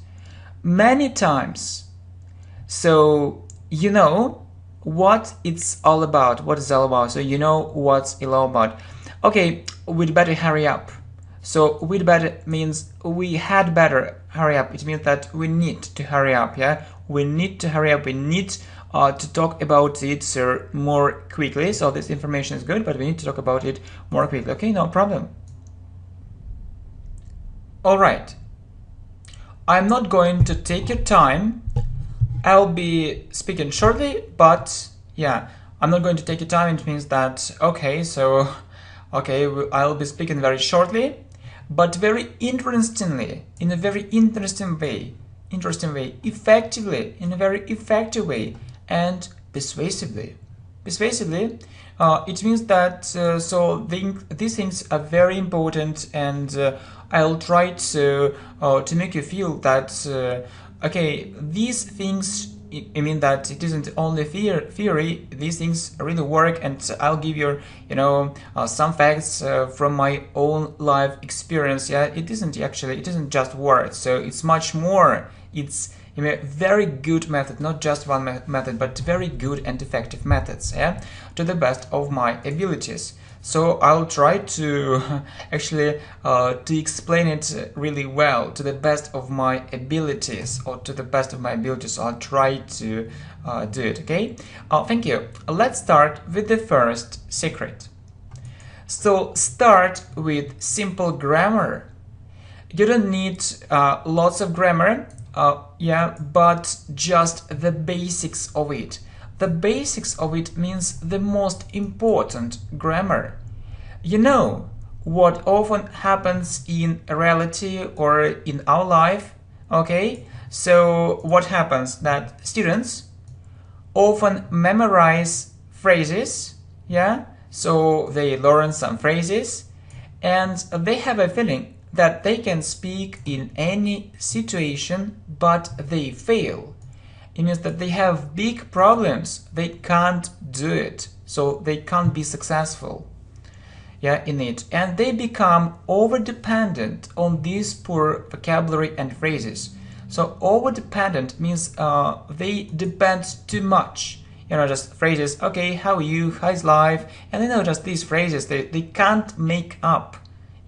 Many times. So you know what it's all about, so you know what's it all about. Okay, we'd better hurry up. So we'd better means we had better hurry up. It means that we need to hurry up, yeah? We need to hurry up. We need to talk about it more quickly. So this information is good, but we need to talk about it more quickly. Okay, no problem. All right. I'm not going to take your time. I'll be speaking shortly, but yeah, I'm not going to take your time. It means that, I'll be speaking very shortly, but very interestingly, in a very interesting way, effectively, in a very effective way, and persuasively. Persuasively, it means that these things are very important, and I'll try to make you feel that okay, these things, I mean that it isn't only theory. These things really work, and I'll give you, some facts from my own life experience. Yeah, it isn't just words. So it's much more. It's a very good method, not just one method, but very good and effective methods, yeah, to the best of my abilities. So I'll try to actually to explain it really well to the best of my abilities, or to the best of my abilities. I'll try to do it, okay? Thank you. Let's start with the first secret. So start with simple grammar. You don't need lots of grammar. But just the basics of it. The basics of it means the most important grammar. You know what often happens in reality or in our life, okay? So what happens? That students often memorize phrases, yeah? So they learn some phrases, and they have a feeling that they can speak in any situation, but they fail. It means that they have big problems. They can't do it, so they can't be successful, yeah, in it. And they become over-dependent on these poor vocabulary and phrases. So over-dependent means they depend too much. Just phrases, okay, how are you, how's life? And just these phrases, they can't make up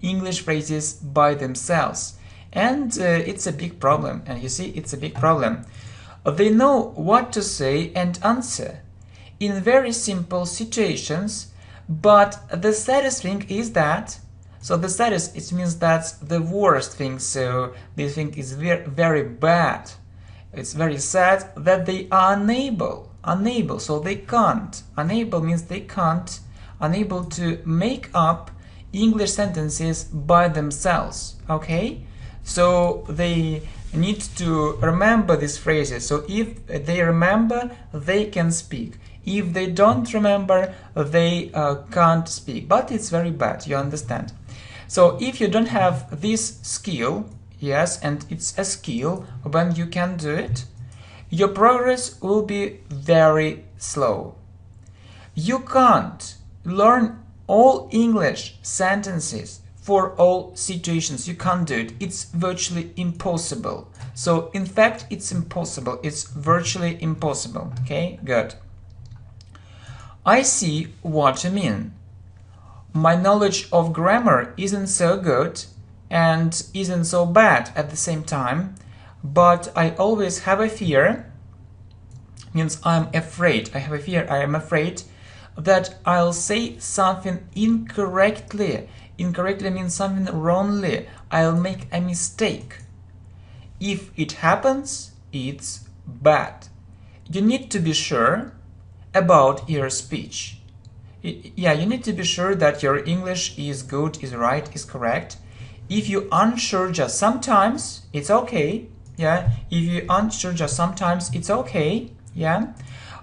English phrases by themselves, and it's a big problem. And you see, it's a big problem. They know what to say and answer in very simple situations, but the saddest thing is that, so the saddest, it means that's the worst thing, so this thing is very, very bad. It's very sad that they are unable, so they can't. Unable means they can't, unable to make up English sentences by themselves, okay? So they need to remember these phrases. So if they remember, they can speak. If they don't remember, they can't speak. But it's very bad, you understand? So if you don't have this skill, yes, and it's a skill when you can do it, your progress will be very slow. You can't learn all English sentences for all situations. You can't do it. It's virtually impossible. So in fact, it's impossible. It's virtually impossible. Okay, good. I see what you mean. My knowledge of grammar isn't so good and isn't so bad at the same time, but I always have a fear. Means I'm afraid. I have a fear. I am afraid that I'll say something incorrectly. Incorrectly means something wrongly. I'll make a mistake. If it happens, it's bad. You need to be sure about your speech. Yeah, you need to be sure that your English is good, is right, is correct. If you're unsure just sometimes, it's okay. Yeah, if you're unsure just sometimes, it's okay. Yeah.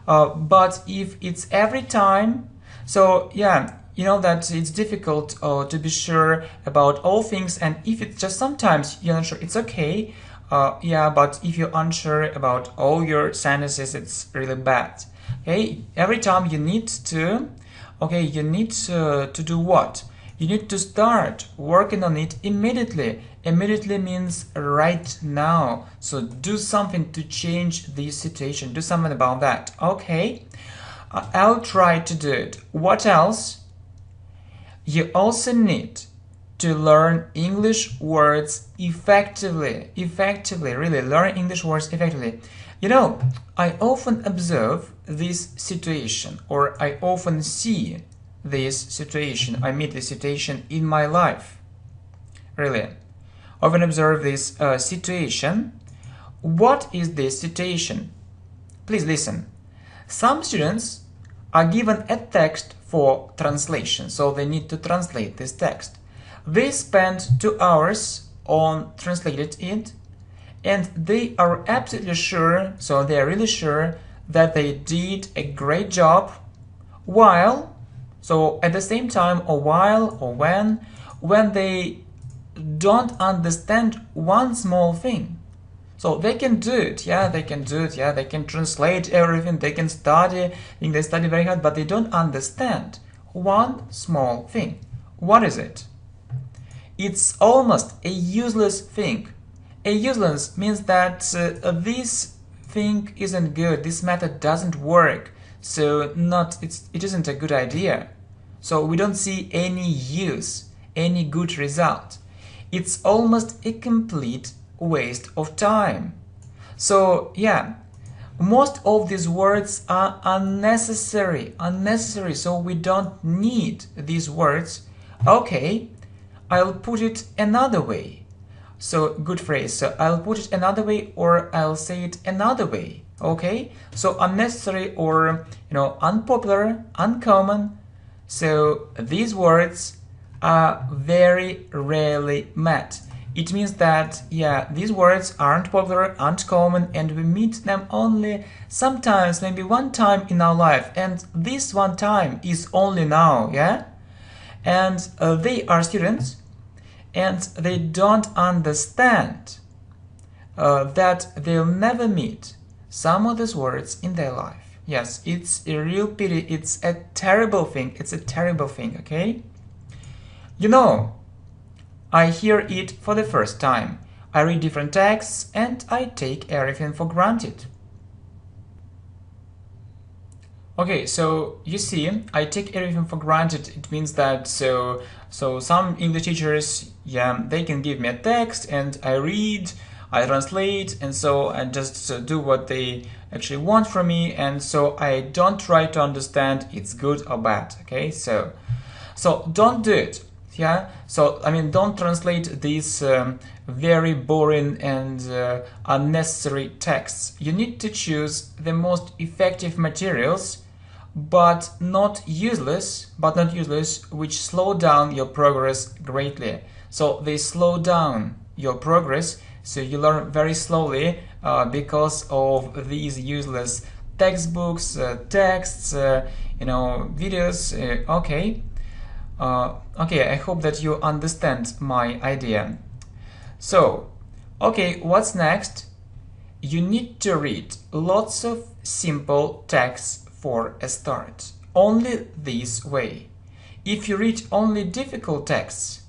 But if it's every time, so yeah, you know that it's difficult to be sure about all things, and if it's just sometimes you're not sure, it's okay. Yeah, but if you're unsure about all your sentences, it's really bad. Okay, every time you need to, okay, you need to do what? You need to start working on it immediately. Immediately means right now. So do something to change the situation. Do something about that. Okay, I'll try to do it. What else? You also need to learn English words effectively. Really learn English words effectively. You know, I often observe this situation, or I often see this situation. I meet this situation in my life. Really. Often observe this situation. What is this situation? Please listen. Some students are given a text for translation, so they need to translate this text. They spend 2 hours on translating it, and they are absolutely sure, so they are really sure that they did a great job while, so at the same time, or while, or when they don't understand one small thing. So they can do it, yeah, they can do it, yeah, they can translate everything, they can study, I think they study very hard, but they don't understand one small thing. What is it? It's almost a useless thing. A useless means that this thing isn't good, this method doesn't work, so it isn't a good idea. So we don't see any use, any good result. It's almost a complete waste of time. So yeah, most of these words are unnecessary, so we don't need these words. Okay, I'll put it another way. So good phrase. So I'll put it another way, or I'll say it another way. Okay, so unnecessary, or unpopular, uncommon. So these words are very rarely met. It means that, yeah, these words aren't popular, aren't common, and we meet them only sometimes, maybe one time in our life, and this one time is only now, yeah? And they are students, and they don't understand that they'll never meet some of these words in their life. Yes, it's a real pity, it's a terrible thing, okay? I hear it for the first time. I read different texts and I take everything for granted. Okay, so you see, I take everything for granted. It means that so some English teachers, yeah, they can give me a text and I read, I translate, and so I just do what they actually want from me, and so I don't try to understand it's good or bad. Okay, so don't do it. Yeah, so I mean, don't translate these very boring and unnecessary texts. You need to choose the most effective materials, but not useless, which slow down your progress greatly. So they slow down your progress, so you learn very slowly because of these useless textbooks, texts, videos. Okay. Okay, I hope that you understand my idea. So, okay, what's next? You need to read lots of simple texts for a start. Only this way. If you read only difficult texts,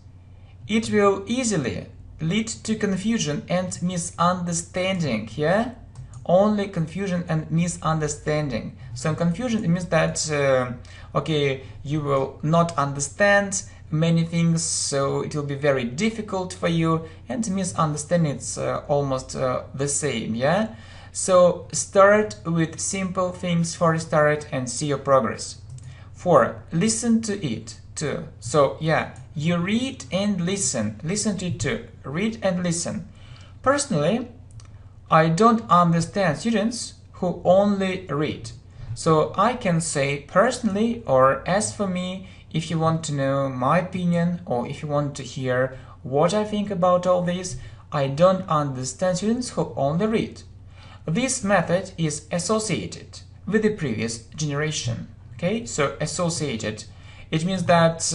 it will easily lead to confusion and misunderstanding, yeah? Only confusion and misunderstanding. So confusion, it means that okay, you will not understand many things, so it will be very difficult for you, and misunderstanding, it's almost the same, yeah? So start with simple things for a start and see your progress. 4. Listen to it too. So yeah, you read and listen to it too. Read and listen. Personally, I don't understand students who only read. So I can say personally, or as for me, if you want to know my opinion, or if you want to hear what I think about all this, I don't understand students who only read. This method is associated with the previous generation. Okay, so associated. It means that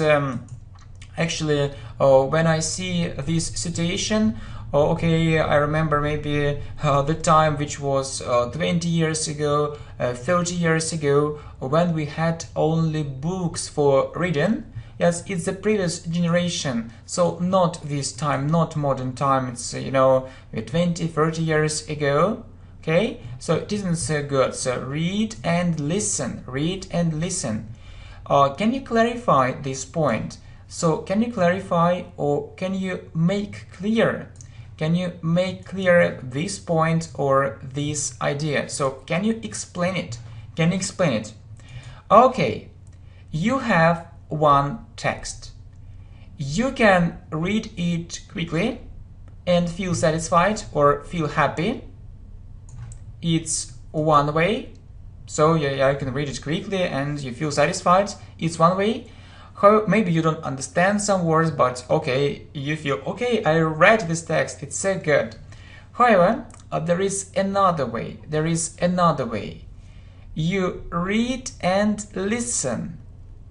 actually when I see this situation, okay, I remember maybe the time which was 20 years ago, 30 years ago, when we had only books for reading. Yes, it's the previous generation, so not this time, not modern time, it's 20, 30 years ago. Okay, so it isn't so good. So read and listen, read and listen. Can you clarify this point? So can you clarify, or can you make clear? Can you make clear this point or this idea? So can you explain it? Can you explain it? Okay, you have one text. You can read it quickly and feel satisfied or feel happy. It's one way. So yeah, you can read it quickly and you feel satisfied. It's one way. Maybe you don't understand some words, but okay, you feel, okay, I read this text, it's so good. However, there is another way. You read and listen.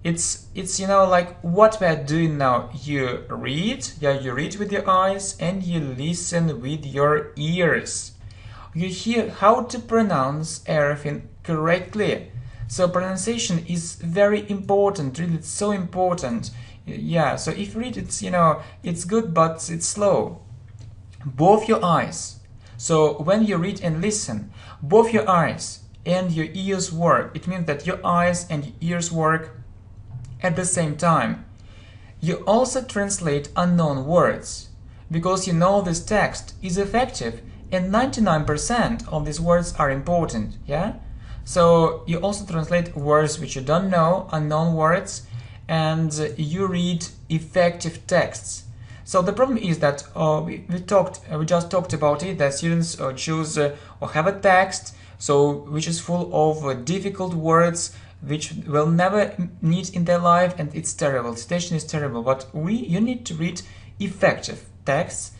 It's like what we are doing now. You read, you read with your eyes and you listen with your ears. You hear how to pronounce everything correctly. So pronunciation is very important, really, it's so important. Yeah, so if you read, it's good, but it's slow. Both your eyes. So when you read and listen, both your eyes and your ears work. It means that your eyes and your ears work at the same time. You also translate unknown words, because you know this text is effective and 99% of these words are important, yeah? So you also translate words which you don't know, unknown words, and you read effective texts. So the problem is that we just talked about it, that students choose or have a text which is full of difficult words which will never need in their life, and it's terrible. Citation is terrible, but you need to read effective texts,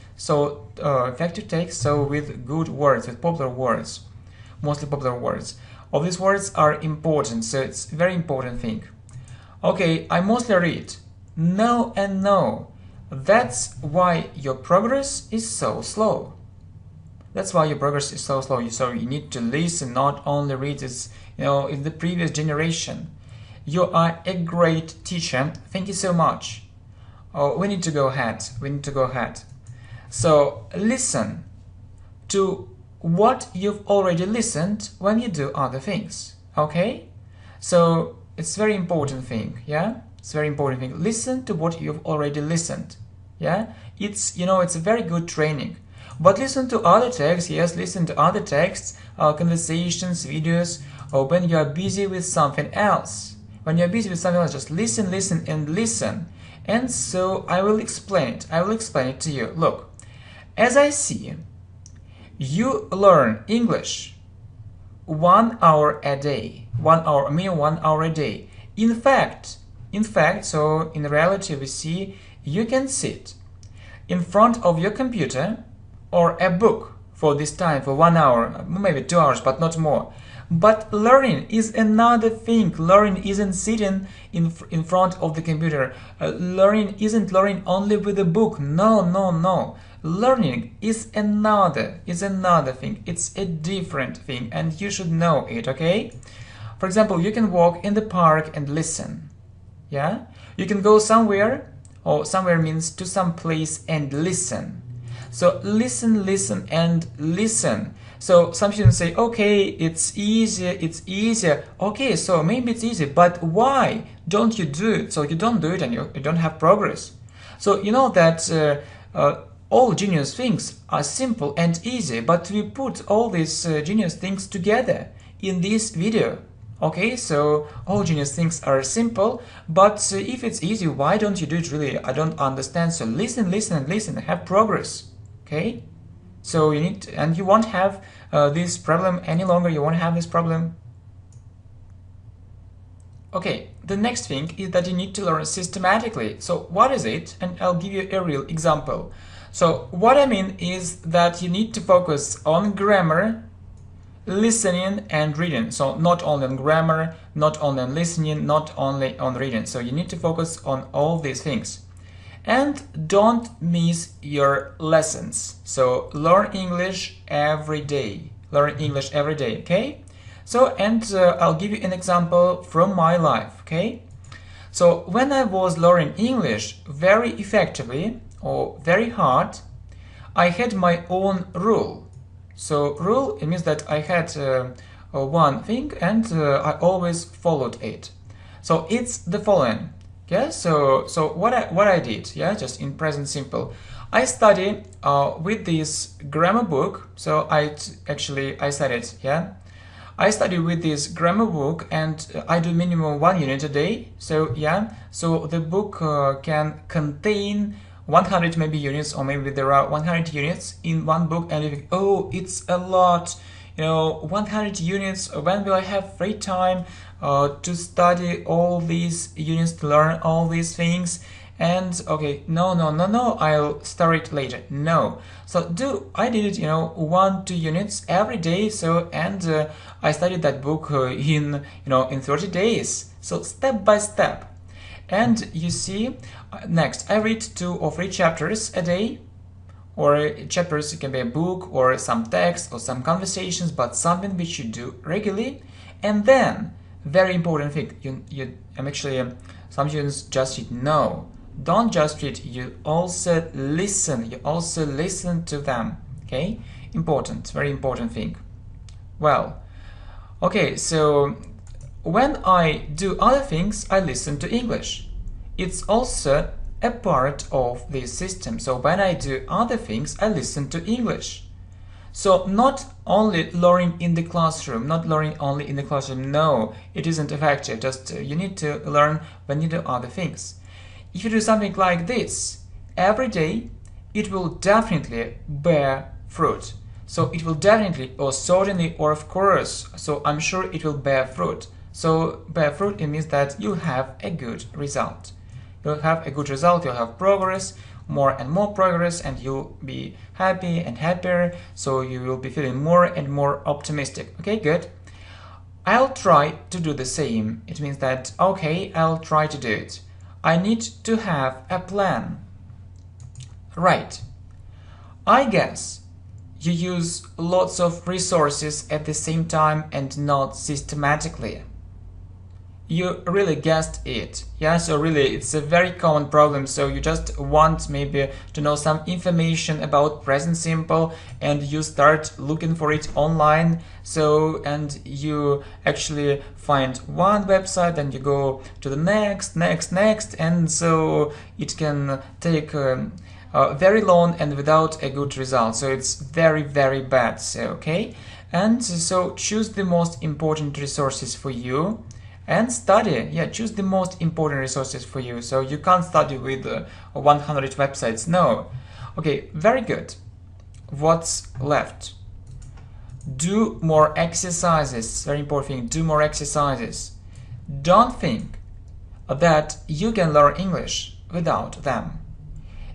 effective texts, with good words, with popular words, mostly popular words. All these words are important, so it's a very important thing. Okay, I mostly read. No and no. That's why your progress is so slow. That's why your progress is so slow. So you need to listen, not only read as in the previous generation. You are a great teacher. Thank you so much. We need to go ahead. So listen to what you've already listened when you do other things. Okay? So it's a very important thing, yeah? It's a very important thing. Listen to what you've already listened. Yeah? It's a very good training. But listen to other texts, yes, listen to other texts, conversations, videos, or when you are busy with something else. When you are busy with something else, just listen, listen, and listen. And so I will explain it. I will explain it to you. Look, as I see, you learn English 1 hour a day. 1 hour, 1 hour a day. In fact, so in reality we see you can sit in front of your computer or a book for this time, for 1 hour, maybe 2 hours, but not more. But learning is another thing. Learning isn't sitting in front of the computer. Learning isn't learning only with a book. No. Learning is another thing. It's a different thing, and you should know it, okay? For example, you can walk in the park and listen. Yeah? You can go somewhere, or somewhere means to some place and listen. So listen, and listen. So some students say, okay, it's easier. Okay, so maybe it's easy, but why don't you do it? So you don't do it and you don't have progress. So you know that all genius things are simple and easy, but we put all these genius things together in this video. Okay, so all genius things are simple, but if it's easy, why don't you do it really? I don't understand. So listen, and listen, have progress. Okay? So you won't have this problem any longer. You won't have this problem. Okay, the next thing is that you need to learn systematically. So what is it? And I'll give you a real example. So what I mean is that you need to focus on grammar, listening and reading. So not only on grammar, not only on listening, not only on reading. So you need to focus on all these things. And don't miss your lessons. So learn English every day. Okay? So, and I'll give you an example from my life, okay? So when I was learning English very effectively or very hard, I had my own rule. So rule, it means that I had one thing and I always followed it. So it's the following. Yeah, so what I did, yeah, just in present simple, I study with this grammar book. So I studied, yeah, I study with this grammar book, and I do minimum 1 unit a day. So yeah, so the book can contain 100 maybe units, or maybe there are 100 units in one book, and you think, oh, it's a lot, 100 units. When will I have free time to study all these units, to learn all these things? and okay, no, I'll start it later. No. So I did it, 1-2 units every day. So and I studied that book in 30 days. So step by step. And you see, next I read 2 or 3 chapters a day. Or chapters, it can be a book or some text or some conversations, but something which you do regularly. And then, very important thing, some students just read. No, don't just read, you also listen. You also listen to them. Okay, important, very important thing. Well, okay, so when I do other things, I listen to English. It's also a part of this system. So when I do other things, I listen to English. So not only learning in the classroom, no, it isn't effective. Just you need to learn when you do other things. If you do something like this every day, it will definitely bear fruit. So it will definitely, or certainly, or of course, so I'm sure it will bear fruit. So bear fruit, it means that you have a good result. You'll have a good result, you'll have progress, more and more progress, and you'll be happy and happier, so you will be feeling more and more optimistic. Okay, good. I'll try to do the same. It means that, okay, I'll try to do it. I need to have a plan. Right. I guess you use lots of resources at the same time and not systematically. You really guessed it. Yeah, so really it's a very common problem. So you just want maybe to know some information about present simple and you start looking for it online. So, and you actually find one website and you go to the next, and so it can take very long and without a good result. So it's very, very bad. So, okay. And so choose the most important resources for you. And study, yeah, choose the most important resources for you. So you can't study with 100 websites, no. Okay, very good. What's left? Do more exercises, very important thing, do more exercises. Don't think that you can learn English without them.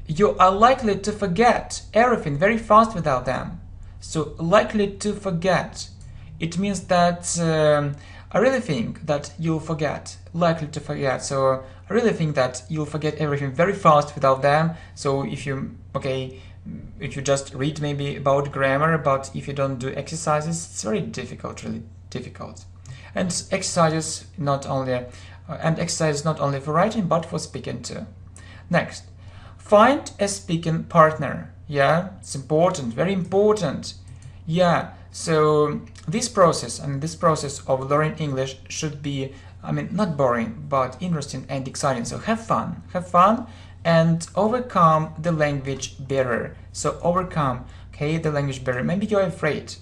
You are likely to forget everything very fast without them. So likely to forget, it means that I really think that you'll forget, likely to forget. So I really think that you'll forget everything very fast without them. So if you just read maybe about grammar, but if you don't do exercises, it's very difficult, really difficult. And exercises not only for writing, but for speaking too. Next, find a speaking partner. Yeah, it's important, very important. Yeah. So this process of learning English should be, not boring, but interesting and exciting. So have fun, and overcome the language barrier. So overcome, okay, the language barrier. Maybe you're afraid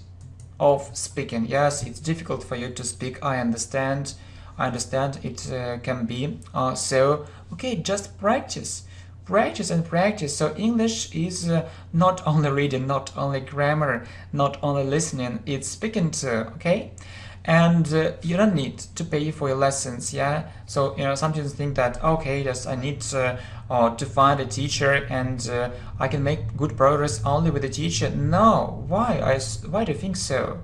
of speaking. Yes, it's difficult for you to speak. I understand it can be. So, okay, just practice. So English is not only reading, not only grammar, not only listening, it's speaking too, okay? And you don't need to pay for your lessons, yeah? So, some students think that, okay, yes, I need to find a teacher and I can make good progress only with a teacher. No, why? Why do you think so?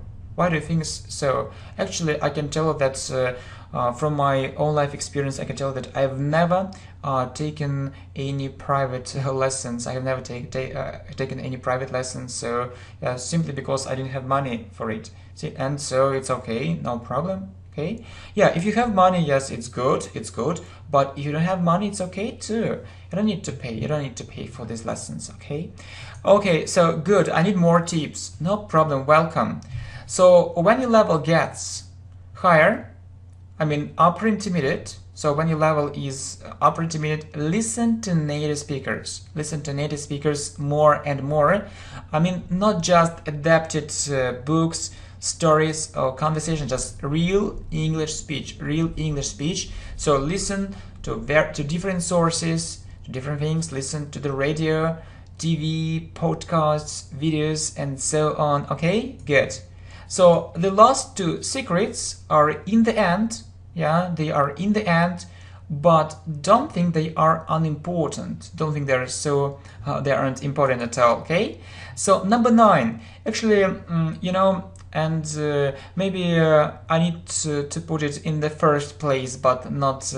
Actually, I can tell that from my own life experience, I can tell that I've never taken any private lessons. I have never taken any private lessons. So simply because I didn't have money for it. See, and so it's okay, no problem. Okay, yeah, if you have money, yes, it's good. But if you don't have money, it's okay too. You don't need to pay for these lessons. Okay, so good. I need more tips. No problem. Welcome. So when your level gets higher, upper intermediate. So when your level is upper intermediate, listen to native speakers. Listen to native speakers more and more. Not just adapted books, stories, or conversation, just real English speech. So listen to different sources, to different things. Listen to the radio, TV, podcasts, videos, and so on. Okay, good. So the last two secrets are in the end. Yeah, they are in the end, but don't think they are unimportant. Don't think they're so they aren't important at all. Okay. So number 9, actually, maybe I need to put it in the first place, but not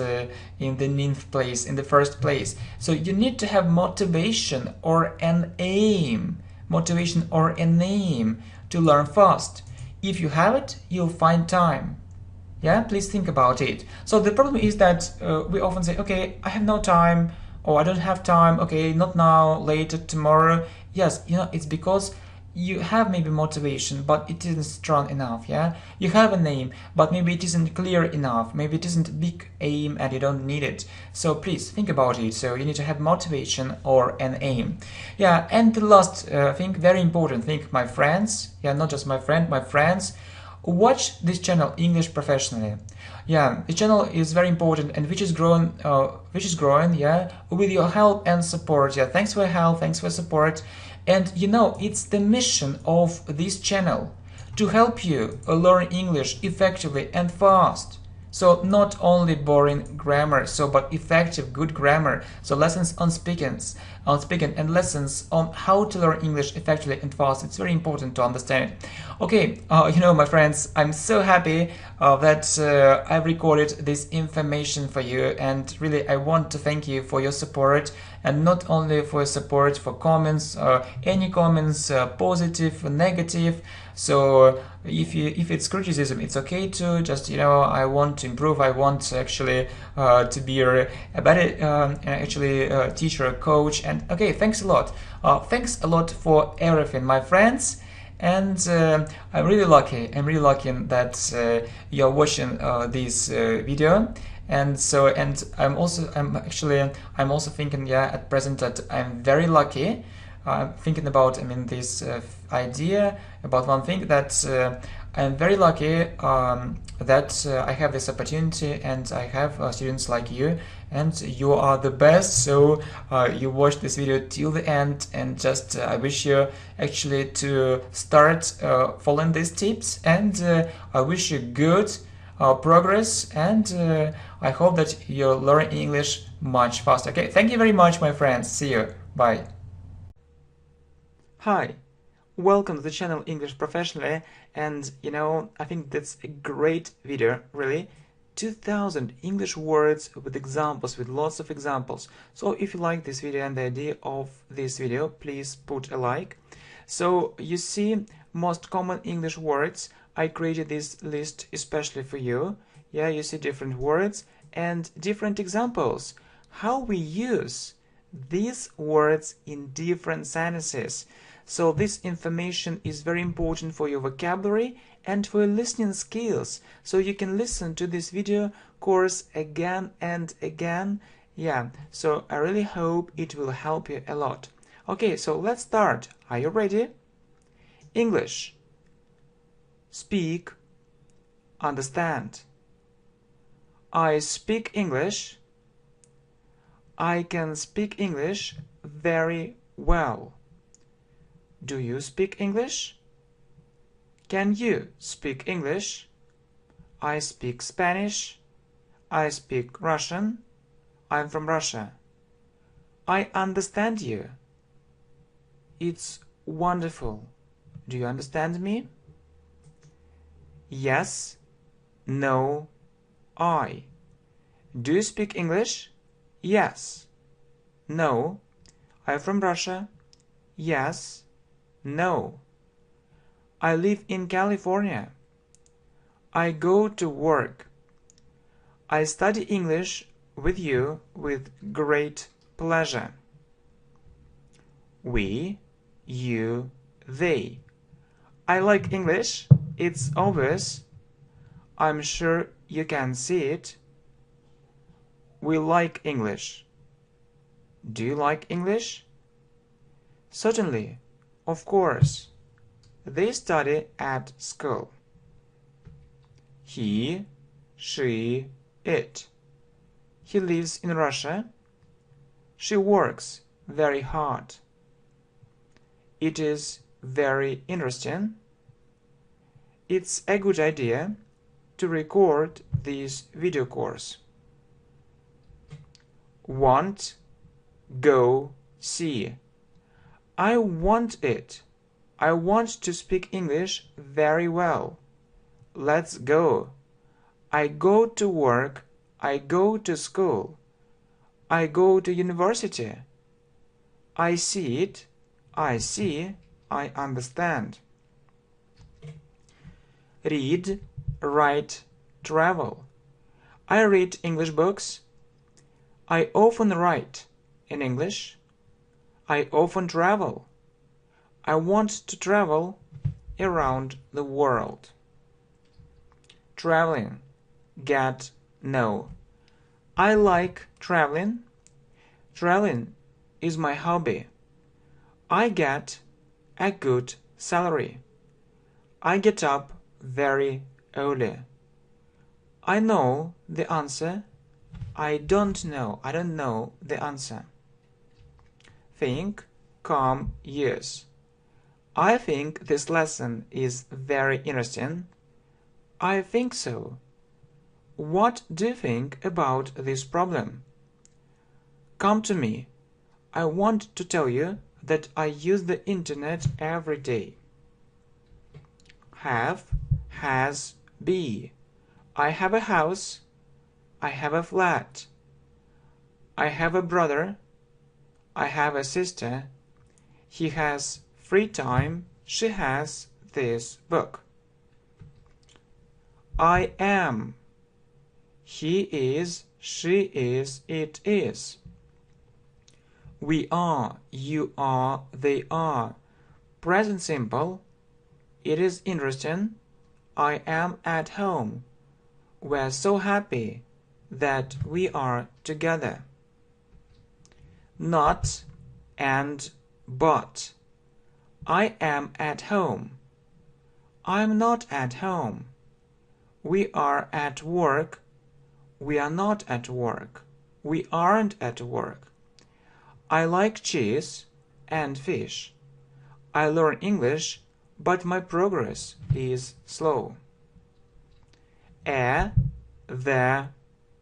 in the 9th place, in the first place. So you need to have motivation or an aim. Motivation or an aim to learn fast. If you have it, you'll find time. Yeah, please think about it. So the problem is that we often say, okay, I have no time, or I don't have time, okay, not now, later, tomorrow. Yes, it's because you have maybe motivation, but it isn't strong enough. Yeah, you have a name, but maybe it isn't clear enough. Maybe it isn't a big aim and you don't need it. So please think about it. So you need to have motivation or an aim. Yeah, and the last thing, very important thing, my friends. Yeah, not just my friend, my friends. Watch this channel, English Professionally. Yeah, the channel is very important and which is growing, yeah, with your help and support. Yeah, thanks for your help, thanks for support. And it's the mission of this channel to help you learn English effectively and fast. So not only boring grammar, but effective, good grammar. So lessons on speaking, and lessons on how to learn English effectively and fast. It's very important to understand it. Okay, my friends, I'm so happy that I've recorded this information for you, and really I want to thank you for your support, and not only for your support, for comments, any comments, positive, negative. So if it's criticism, it's okay to just I want to improve. I want actually to be a better teacher, coach, and okay, thanks a lot. Thanks a lot for everything, my friends. And I'm really lucky. I'm really lucky that you're watching this video. And so, I'm also thinking, yeah, at present that I'm very lucky. Thinking about, this idea about one thing, that I'm very lucky that I have this opportunity, and I have students like you, and you are the best. So you watch this video till the end, and just I wish you actually to start following these tips, and I wish you good progress, and I hope that you learn English much faster. Okay, thank you very much, my friends. See you. Bye. Hi, welcome to the channel English Professionally, and I think that's a great video, really. 2000 English words with examples, with lots of examples. So if you like this video and the idea of this video, please put a like. So you see most common English words. I created this list especially for you. Yeah, you see different words and different examples. How we use these words in different sentences. So this information is very important for your vocabulary and for your listening skills. So you can listen to this video course again and again. Yeah, so I really hope it will help you a lot. Okay, so let's start. Are you ready? English. Speak. Understand. I speak English. I can speak English very well. Do you speak English? Can you speak English? I speak Spanish. I speak Russian. I'm from Russia. I understand you. It's wonderful. Do you understand me? Yes. No. I. Do you speak English? Yes. No. I'm from Russia. Yes. No. I live in California. I go to work. I study English with you with great pleasure. We, you, they. I like English. It's obvious. I'm sure you can see it. We like English. Do you like English? Certainly. Of course. They study at school. He, she, it. He lives in Russia. She works very hard. It is very interesting. It's a good idea to record this video course. Want, go, see. I want it. I want to speak English very well. Let's go. I go to work. I go to school. I go to university. I see it. I see. I understand. Read, write, travel. I read English books. I often write in English. I often travel. I want to travel around the world. Traveling, get, know. I like traveling. Traveling is my hobby. I get a good salary. I get up very early. I know the answer. I don't know the answer. Think, come, use. I think this lesson is very interesting. I think so. What do you think about this problem? Come to me. I want to tell you that I use the internet every day. Have, has, be. I have a house. I have a flat. I have a brother. I have a sister. He has free time. She has this book. I am. He is. She is. It is. We are. You are. They are. Present simple. It is interesting. I am at home. We're so happy that we are together. Not and but. I am at home. I'm not at home. We are at work. We are not at work. We aren't at work. I like cheese and fish. I learn English, but my progress is slow. The,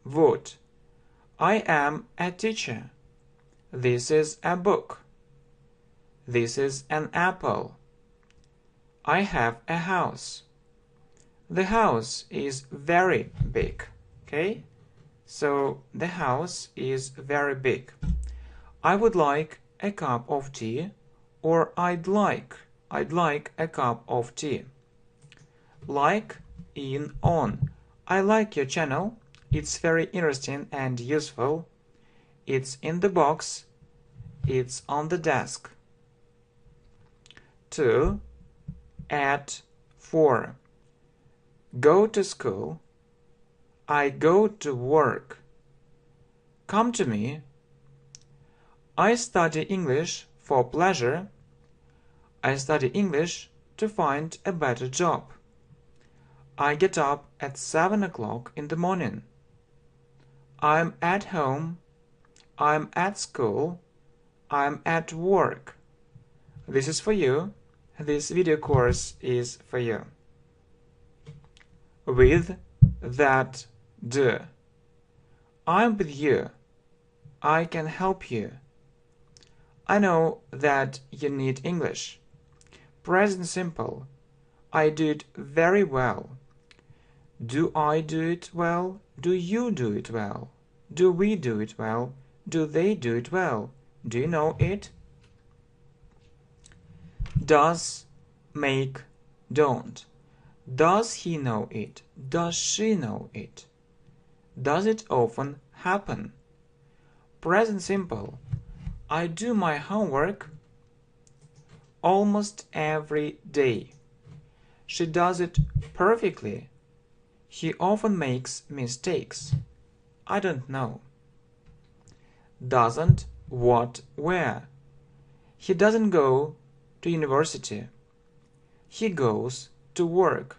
would. I am a teacher. This is a book. This is an apple. I have a house. The house is very big. Okay? So the house is very big. I would like a cup of tea, or I'd like a cup of tea. Like, in, on. I like your channel. It's very interesting and useful. It's in the box. It's on the desk. To, at, for. Go to school. I go to work. Come to me. I study English for pleasure. I study English to find a better job. I get up at 7 o'clock in the morning. I'm at home. I'm at school. I'm at work. This is for you. This video course is for you. With, that, do. I'm with you. I can help you. I know that you need English. Present simple. I do it very well. Do I do it well? Do you do it well? Do we do it well? Do they do it well? Do you know it? Does, make, don't. Does he know it? Does she know it? Does it often happen? Present simple. I do my homework almost every day. She does it perfectly. He often makes mistakes. I don't know. Doesn't, what, where. He doesn't go to university. He goes to work.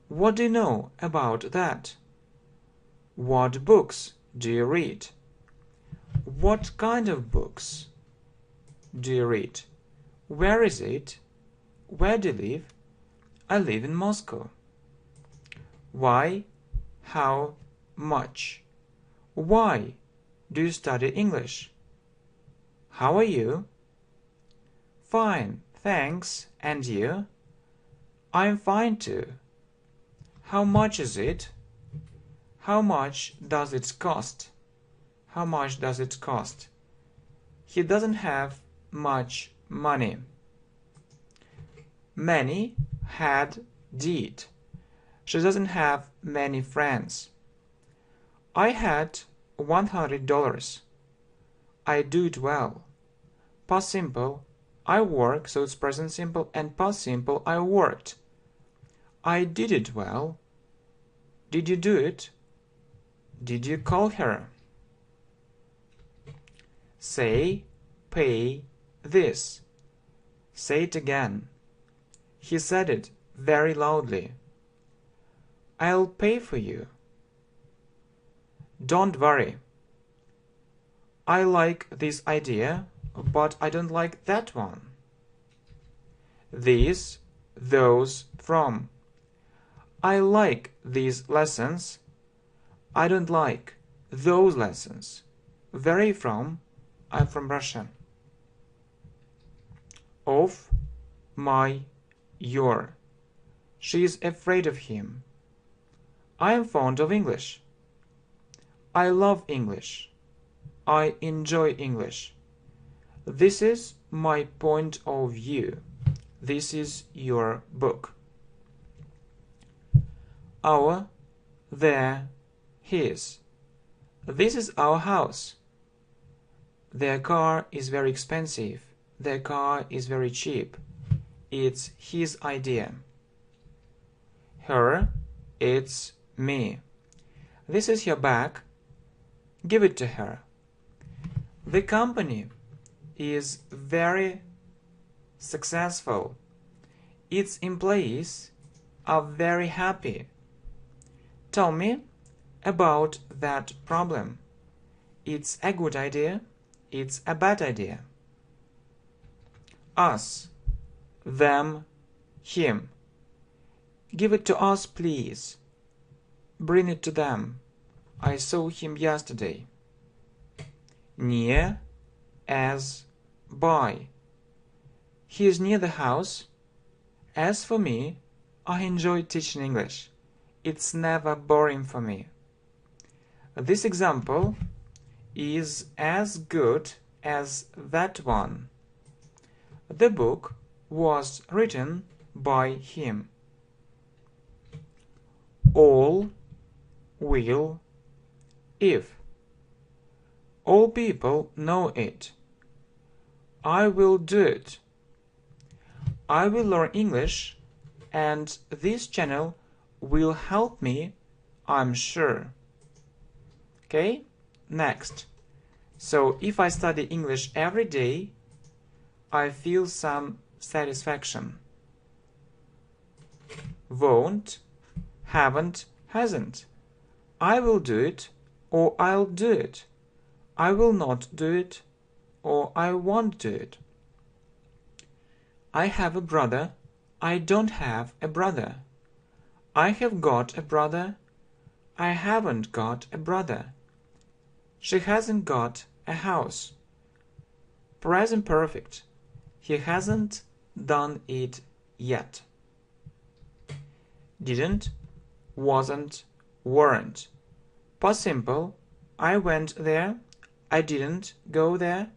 What do you know about that? What books do you read? What kind of books do you read? Where is it? Where do you live? I live in Moscow. Why? How much? Why? do you study English? How are you? Fine, thanks. And you? I'm fine too. How much is it? How much does it cost? How much does it cost? He doesn't have much money. Many, had, did. She doesn't have many friends. I had $100. I do it well. Past simple, I work, so it's present simple, and past simple, I worked. I did it well. Did you do it? Did you call her? Say, pay, this. Say it again. He said it very loudly. I'll pay for you. Don't worry. I like this idea, but I don't like that one. These, those, from. I like these lessons. I don't like those lessons. Where are you from? I'm from Russia. Of, my, your. She is afraid of him. I am fond of English. I love English. I enjoy English. This is my point of view. This is your book. Our, their, his. This is our house. Their car is very expensive. Their car is very cheap. It's his idea. Her, it's me. This is your bag. Give it to her. The company is very successful. Its employees are very happy. Tell me about that problem. It's a good idea. It's a bad idea. Us, them, him. Give it to us, please. Bring it to them. I saw him yesterday. Near, as, by. He is near the house. As for me, I enjoy teaching English. It's never boring for me. This example is as good as that one. The book was written by him. All, will, if. All people know it. I will do it. I will learn English, and this channel will help me, I'm sure. Okay? Next. So if I study English every day, I feel some satisfaction. Won't, haven't, hasn't. I will do it, or I'll do it. I will not do it, or I won't do it. I have a brother. I don't have a brother. I have got a brother. I haven't got a brother. She hasn't got a house. Present perfect. He hasn't done it yet. Didn't, wasn't, weren't. Past simple. I went there. I didn't go there.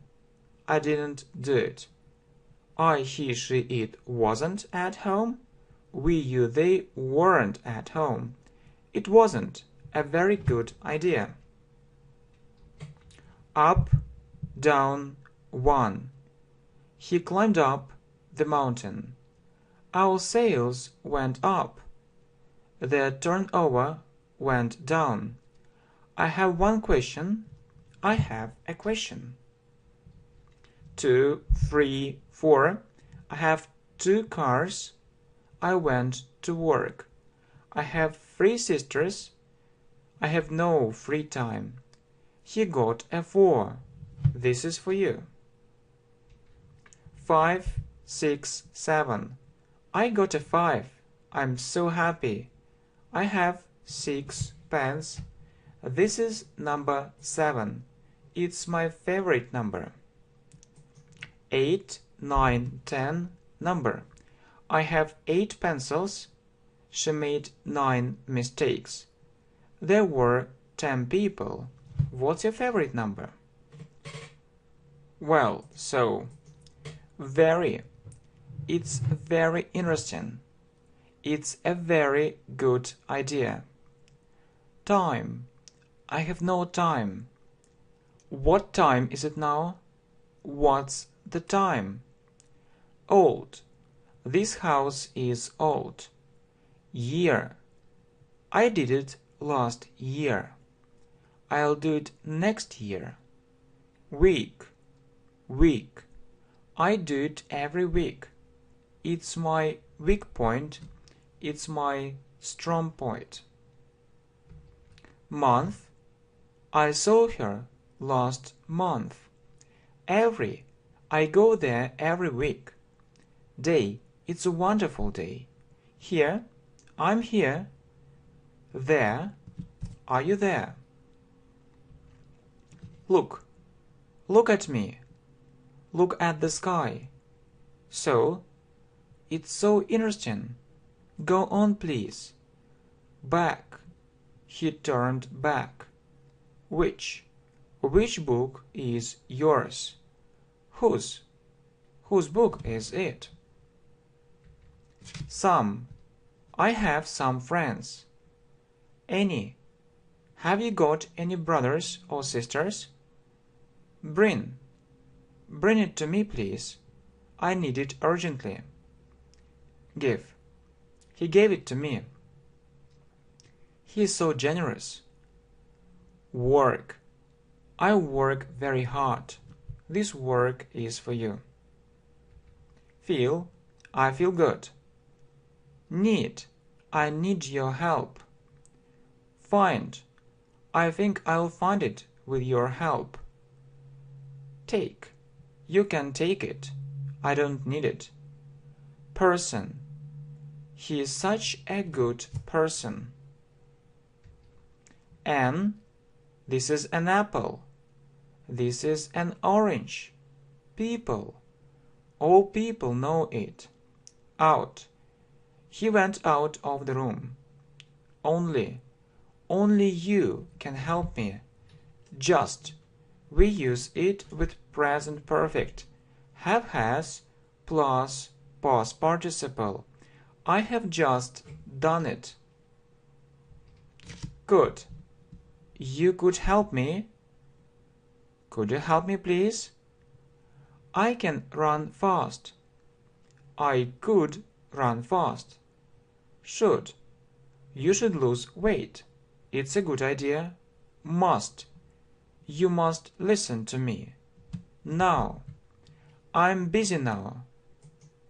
I didn't do it. I, he, she, it wasn't at home. We, you, they weren't at home. It wasn't a very good idea. Up, down, one. He climbed up the mountain. Our sales went up. Their turnover went down. I have one question. I have a question. 2, 3, 4. I have 2 cars. I went to work. I have 3 sisters. I have no free time. He got a 4. This is for you. 5, 6, 7. I got a 5. I'm so happy. I have 6 pens. This is number 7. It's my favorite number. 8, 9, 10 number. I have 8 pencils. She made 9 mistakes. There were 10 people. What's your favorite number? Well, so, very. It's very interesting. It's a very good idea. Time. I have no time. What time is it now? What's the time? Old. This house is old. Year. I did it last year. I'll do it next year. Week. Week. I do it every week. It's my weak point. It's my strong point. Month. I saw her last month. Every. I go there every week. Day. It's a wonderful day. Here. I'm here. There. Are you there? Look. Look at me. Look at the sky. So. It's so interesting. Go on, please. Back. He turned back. Which? Which book is yours? Whose? Whose book is it? Some. I have some friends. Any. Have you got any brothers or sisters? Bring. Bring it to me, please. I need it urgently. Give. He gave it to me. He is so generous. Work. I work very hard. This work is for you. Feel. I feel good. Need. I need your help. Find. I think I'll find it with your help. Take. You can take it. I don't need it. Person. He is such a good person. An. This is an apple. This is an orange. People. All people know it. Out. He went out of the room. Only. Only you can help me. Just. We use it with present perfect. Have has plus past participle. I have just done it. Good. You could help me. Could you help me, please? I can run fast. I could run fast. Should. You should lose weight. It's a good idea. Must. You must listen to me. Now. I'm busy now.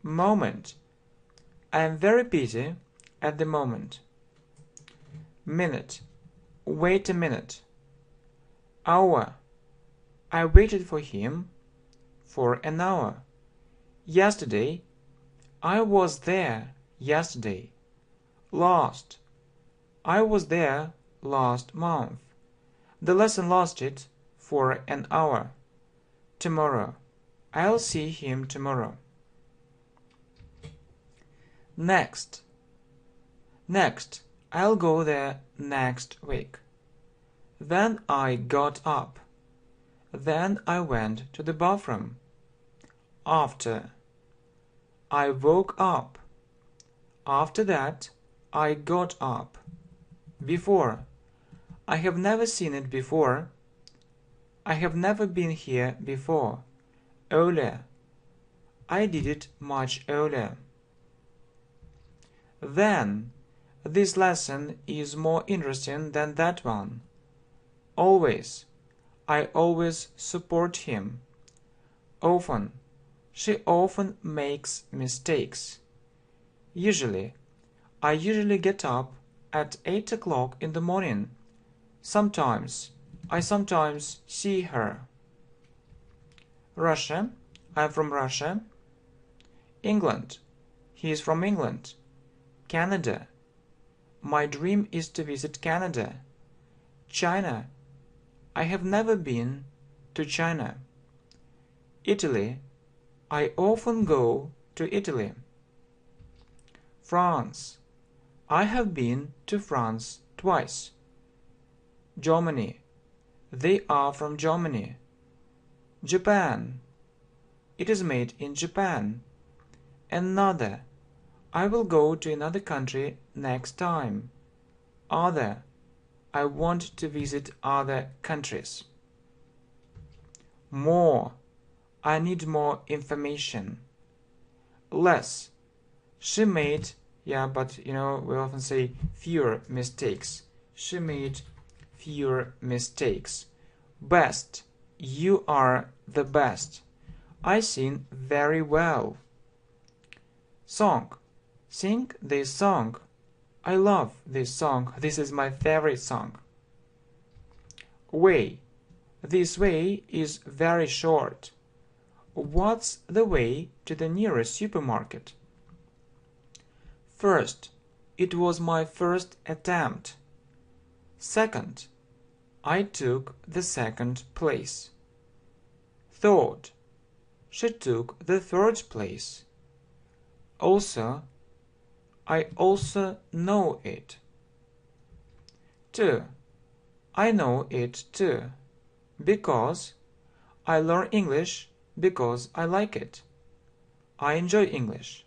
Moment. I am very busy at the moment. Minute. Wait a minute. Hour. I waited for him for an hour. Yesterday. I was there yesterday. Last. I was there last month. The lesson lasted for an hour. Tomorrow. I'll see him tomorrow. Next. Next. I'll go there next week. Then I got up. Then I went to the bathroom. After. I woke up. After that, I got up. Before. I have never seen it before. I have never been here before. Earlier. I did it much earlier. Then. This lesson is more interesting than that one. Always. I always support him. Often. She often makes mistakes. Usually. I usually get up at 8 o'clock in the morning. Sometimes. I sometimes see her. Russia. I'm from Russia. England. He is from England. Canada. My dream is to visit Canada. China. I have never been to China. Italy. I often go to Italy. France. I have been to France twice. Germany. They are from Germany. Japan. It is made in Japan. Another. I will go to another country next time. Other. I want to visit other countries. More. I need more information. Less. She made, but we often say fewer mistakes. She made fewer mistakes. Best. You are the best. I sing very well. Song. Sing this song. I love this song. This is my favorite song. Way. This way is very short. What's the way to the nearest supermarket? First. It was my first attempt. Second. I took the second place. Third. She took the third place. Also. I also know it. 2. I know it too. Because. I learn English because I like it. I enjoy English.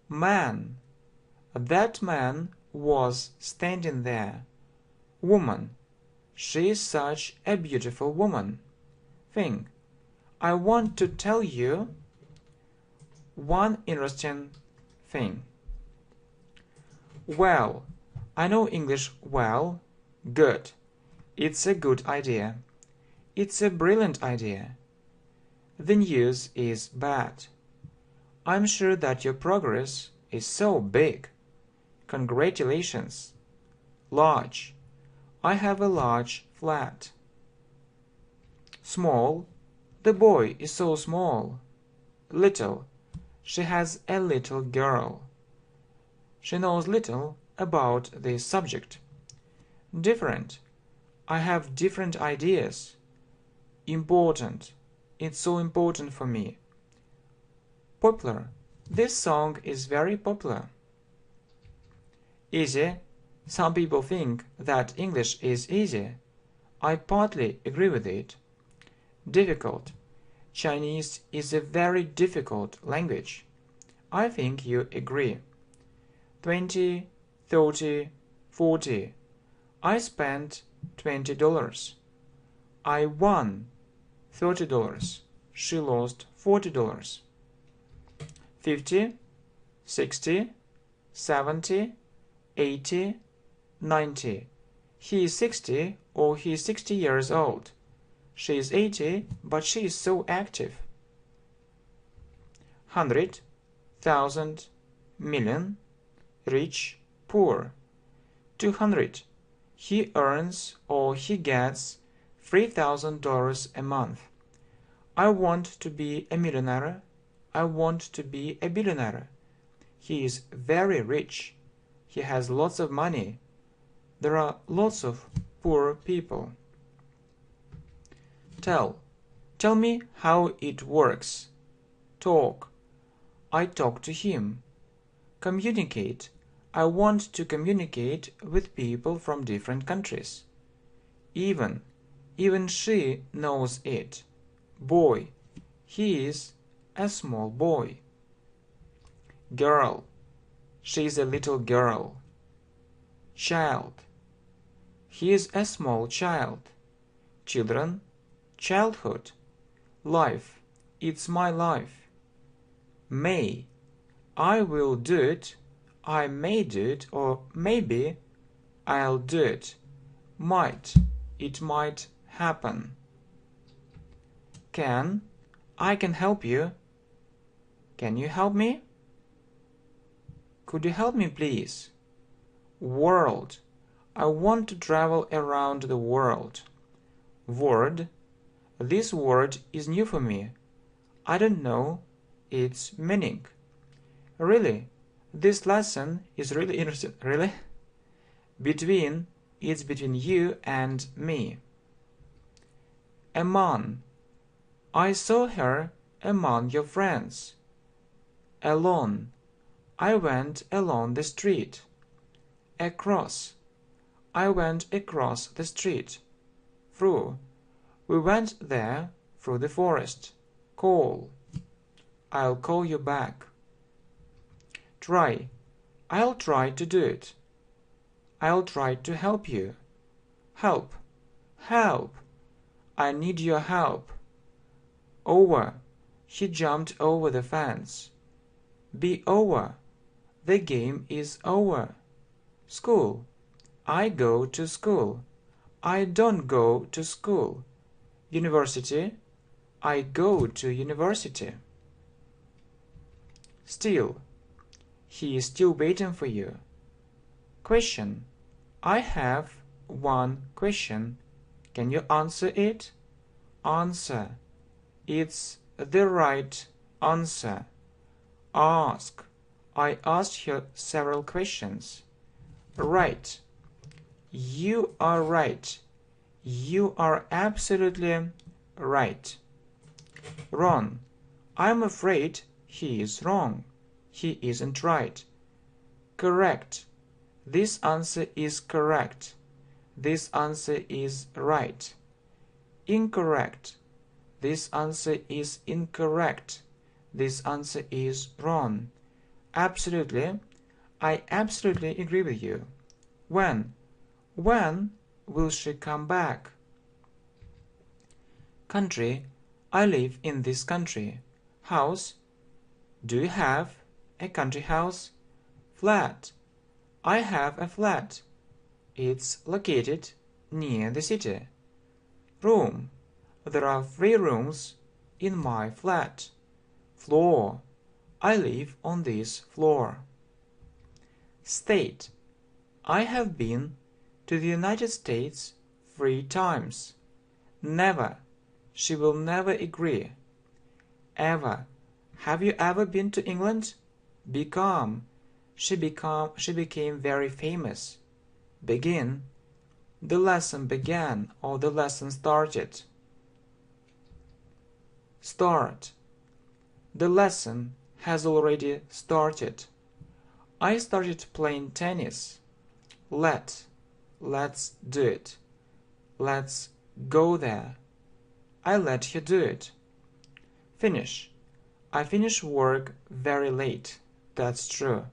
Man. That man was standing there. Woman. She is such a beautiful woman. Thing. I want to tell you one interesting thing. Well. I know English well. Good. It's a good idea. It's a brilliant idea. The news is bad. I'm sure that your progress is so big. Congratulations. Large. I have a large flat. Small. The boy is so small. Little. She has a little girl. She knows little about this subject. Different. I have different ideas. Important. It's so important for me. Popular. This song is very popular. Easy. Some people think that English is easy. I partly agree with it. Difficult. Chinese is a very difficult language. I think you agree. 20, 30, 40. I spent $20. I won $30. She lost $40. 50, 60, 70, 80, 90. He is 60 or he is 60 years old. She is 80, but she is so active. 100, 1,000, million, rich, poor. 200. He earns or he gets $3,000 a month. I want to be a millionaire. I want to be a billionaire. He is very rich. He has lots of money. There are lots of poor people. Tell. Tell me how it works. Talk. I talk to him. Communicate. I want to communicate with people from different countries. Even. Even she knows it. Boy. He is a small boy. Girl. She is a little girl. Child. He is a small child. Children. Childhood. Life. It's my life. May. I will do it. I may do it, or maybe I'll do it. Might. It might happen. Can. I can help you. Can you help me? Could you help me, please? World. I want to travel around the world. Word. This word is new for me. I don't know its meaning. Really, this lesson is really interesting. Really? Between. It's between you and me. Among. I saw her among your friends. Alone. I went along the street. Across. I went across the street. Through. We went there through the forest. Call. I'll call you back. Try. I'll try to do it. I'll try to help you. Help. Help. I need your help. Over. He jumped over the fence. Be over. The game is over. School. I go to school. I don't go to school. University. I go to university. Still. He is still waiting for you. Question. I have one question. Can you answer it? Answer. It's the right answer. Ask. I asked her several questions. Right. You are right. You are absolutely right. Wrong. I'm afraid he is wrong. He isn't right. Correct. This answer is correct. This answer is right. Incorrect. This answer is incorrect. This answer is wrong. Absolutely. I absolutely agree with you. When? When will she come back? Country. I live in this country. House. Do you have a country house? Flat. I have a flat. It's located near the city. Room. There are 3 rooms in my flat. Floor. I live on this floor. State. I have been to the United States 3 times. Never. She will never agree. Ever. Have you ever been to England? Become. She became very famous. Begin. The lesson began or the lesson started. Start. The lesson has already started. I started playing tennis. Let's do it. Let's go there. I let you do it. Finish. I finish work very late. That's true.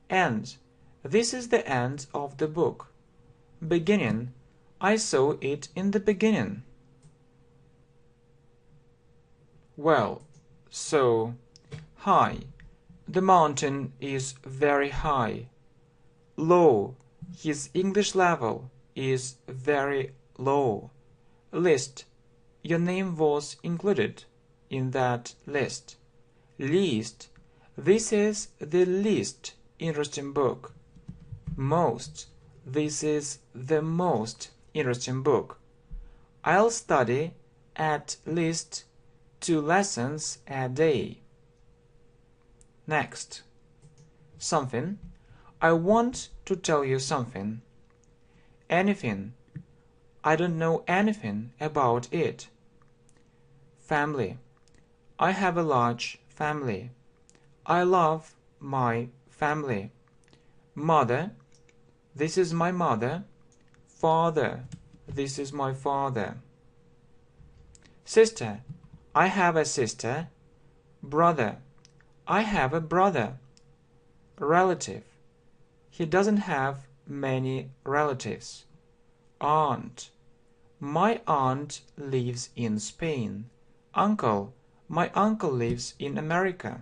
End. This is the end of the book. Beginning. I saw it in the beginning. Well, so, high. The mountain is very high. Low. His English level is very low. List. Your name was included in that list. Least. This is the least interesting book. Most. This is the most interesting book. I'll study at least 2 lessons a day. Next. Something. I want to tell you something. Anything. I don't know anything about it. Family. I have a large family. I love my family. Mother. This is my mother. Father. This is my father. Sister. I have a sister. Brother. I have a brother. Relative. He doesn't have many relatives. Aunt. My aunt lives in Spain. Uncle. My uncle lives in America.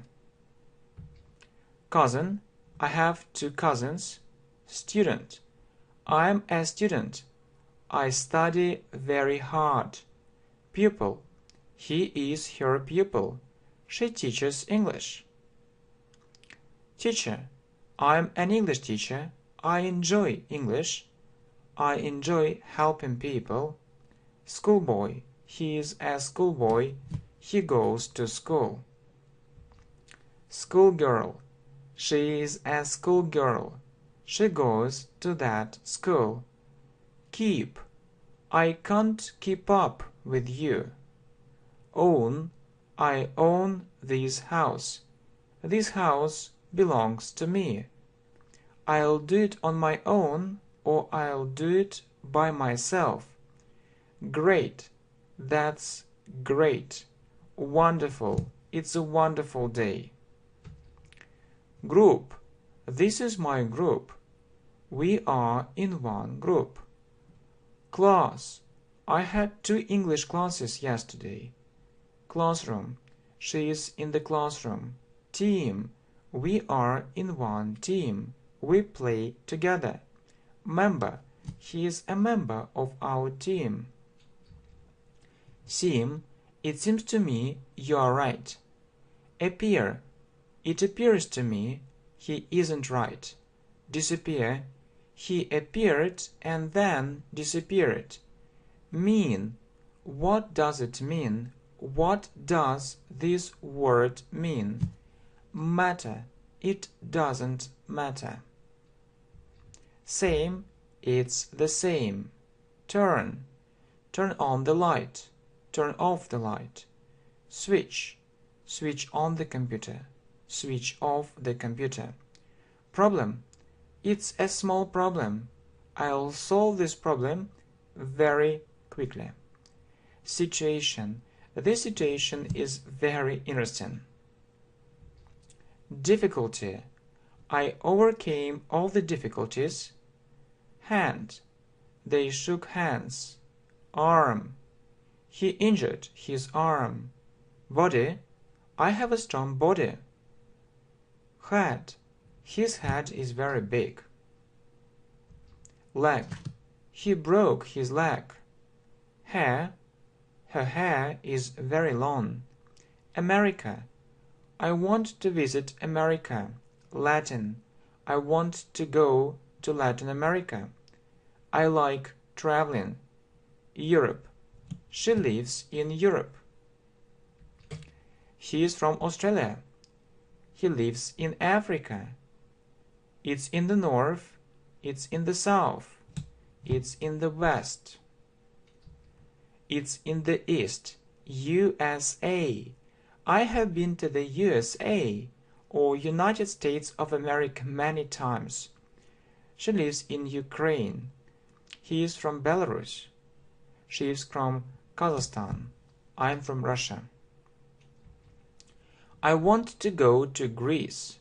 Cousin. I have 2 cousins. Student. I am a student. I study very hard. Pupil. He is her pupil. She teaches English. Teacher. I am an English teacher. I enjoy English. I enjoy helping people. Schoolboy. He is a schoolboy. He goes to school. Schoolgirl. She is a schoolgirl. She goes to that school. Keep. I can't keep up with you. Own, I own this house. This house belongs to me. I'll do it on my own, or I'll do it by myself. Great, that's great. Wonderful, it's a wonderful day. Group, this is my group. We are in one group. Class, I had 2 English classes yesterday. Classroom, she is in the classroom. Team, we are in one team. We play together. Member, he is a member of our team. Seem, it seems to me you are right. Appear, it appears to me he isn't right. Disappear, he appeared and then disappeared. Mean, what does it mean? What does this word mean? Matter, it doesn't matter. Same, it's the same. Turn, turn on the light, turn off the light. Switch, switch on the computer, switch off the computer. Problem, it's a small problem. I'll solve this problem very quickly. Situation, this situation is very interesting. Difficulty, I overcame all the difficulties. Hand, they shook hands. Arm, he injured his arm. Body, I have a strong body. Head, his head is very big. Leg, he broke his leg. Hair, her hair is very long. America, I want to visit America. Latin, I want to go to Latin America. I like traveling. Europe, she lives in Europe. He is from Australia. He lives in Africa. It's in the north. It's in the south. It's in the west. It's in the east. USA. I have been to the USA, or United States of America, many times. She lives in Ukraine. He is from Belarus. She is from Kazakhstan. I am from Russia. I want to go to Greece.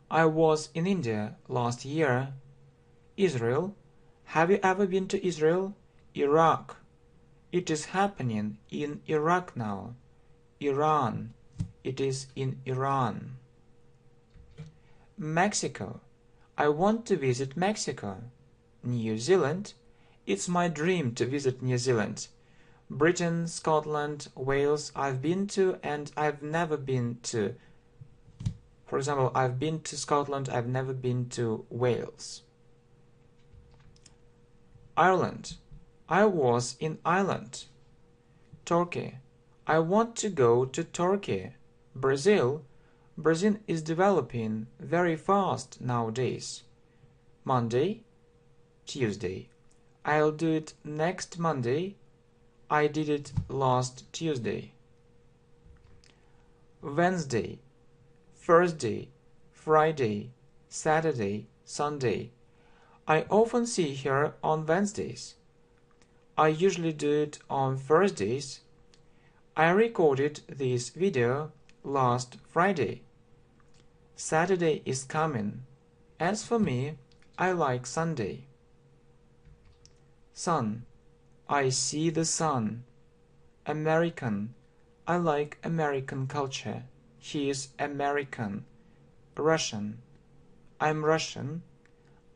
I was in India last year. Israel. Have you ever been to Israel? Iraq. It is happening in Iraq now. Iran. It is in Iran. Mexico. I want to visit Mexico. New Zealand. It's my dream to visit New Zealand. Britain, Scotland, Wales I've been to and I've never been to. For example, I've been to Scotland, I've never been to Wales. Ireland. I was in Ireland. Turkey. I want to go to Turkey. Brazil. Brazil is developing very fast nowadays. Monday. Tuesday. I'll do it next Monday. I did it last Tuesday. Wednesday. Thursday. Friday. Saturday. Sunday. I often see her on Wednesdays. I usually do it on Thursdays. I recorded this video last Friday. Saturday is coming. As for me, I like Sunday. Sun. I see the sun. American. I like American culture. He is American. Russian. I'm Russian.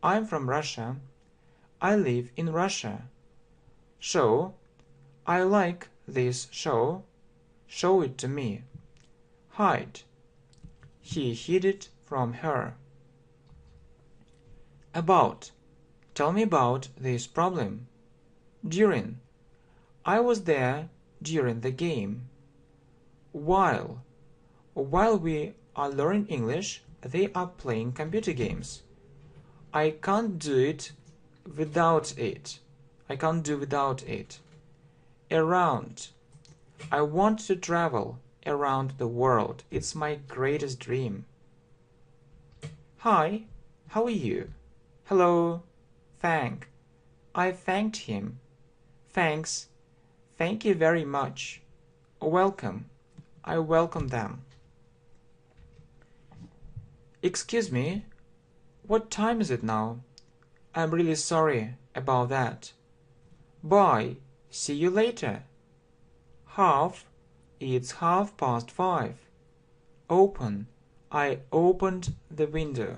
I'm from Russia. I live in Russia. Show. I like this show. Show it to me. Hide. He hid it from her. About. Tell me about this problem. During. I was there during the game. While. While we are learning English, they are playing computer games. I can't do it without it. I can't do without it. Around. I want to travel around the world. It's my greatest dream. Hi, how are you? Hello. Thank. I thanked him. Thanks. Thank you very much. Welcome. I welcome them. Excuse me, what time is it now? I'm really sorry about that. Bye. See you later. Half. It's 5:30. Open. I opened the window.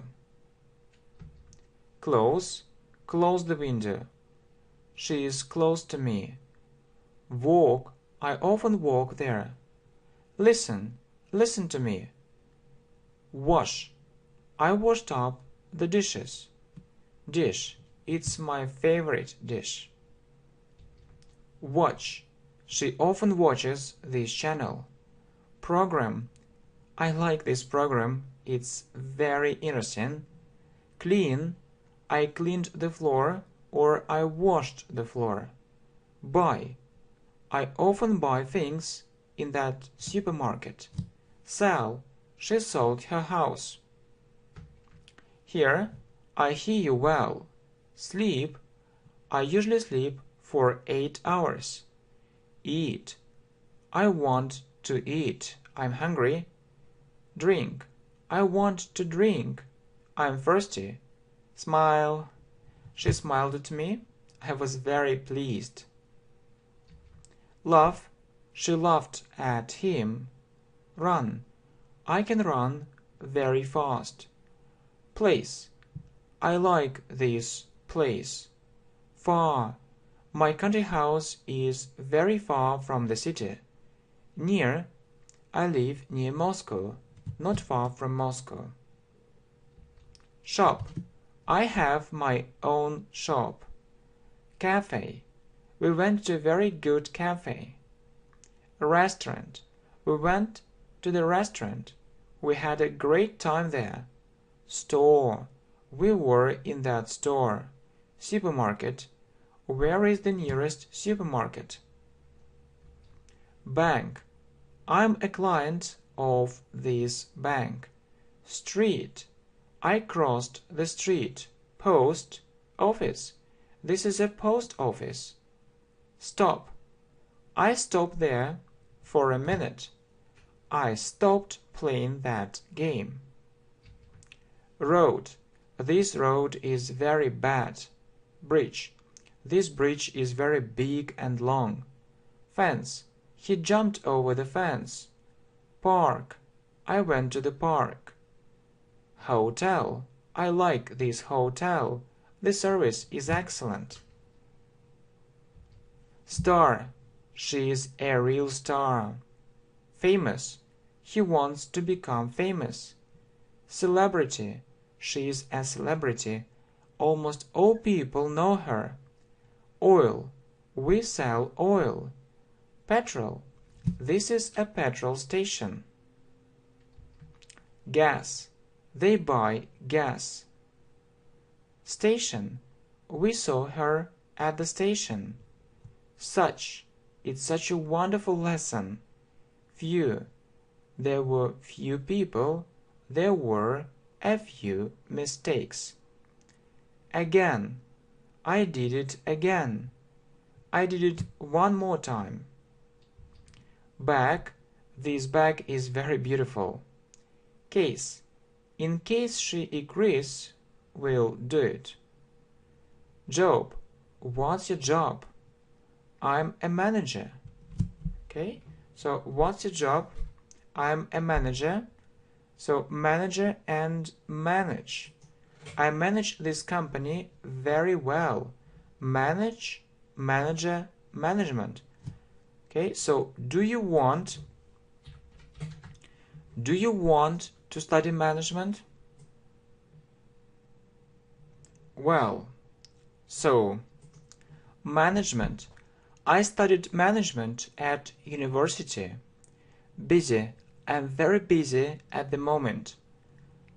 Close. Close the window. She is close to me. Walk. I often walk there. Listen. Listen to me. Wash. I washed up the dishes. Dish. It's my favorite dish. Watch. She often watches this channel. Program. I like this program. It's very interesting. Clean. I cleaned the floor or I washed the floor. Buy. I often buy things in that supermarket. Sell. She sold her house. Hear. I hear you well. Sleep. I usually sleep for 8 hours. Eat. I want to eat. I'm hungry. Drink. I want to drink. I'm thirsty. Smile. She smiled at me. I was very pleased. Laugh. She laughed at him. Run. I can run very fast. Place. I like this place. Far. My country house is very far from the city. Near. I live near Moscow, not far from Moscow. Shop. I have my own shop. Cafe. We went to a very good cafe. Restaurant. We went to the restaurant. We had a great time there. Store. We were in that store. Supermarket. Where is the nearest supermarket? Bank. I'm a client of this bank. Street. I crossed the street. Post. Office. This is a post office. Stop. I stopped there for a minute. I stopped playing that game. Road. This road is very bad. Bridge. This bridge is very big and long. Fence. He jumped over the fence. Park. I went to the park. Hotel. I like this hotel. The service is excellent. Star. She is a real star. Famous. He wants to become famous. Celebrity. She is a celebrity. Almost all people know her. Oil. We sell oil. Petrol. This is a petrol station. Gas. They buy gas. Station. We saw her at the station. Such. It's such a wonderful lesson. Few. There were few people. There were a few mistakes. Again. I did it again. I did it one more time. Bag. This bag is very beautiful. Case. In case she agrees, we'll do it. Job. What's your job? I'm a manager. Okay, so what's your job? I'm a manager. So manager and manage. I manage this company very well. Manage, manager, management. Okay, so do you want to study management? Well, so management. I studied management at university. Busy. I'm very busy at the moment.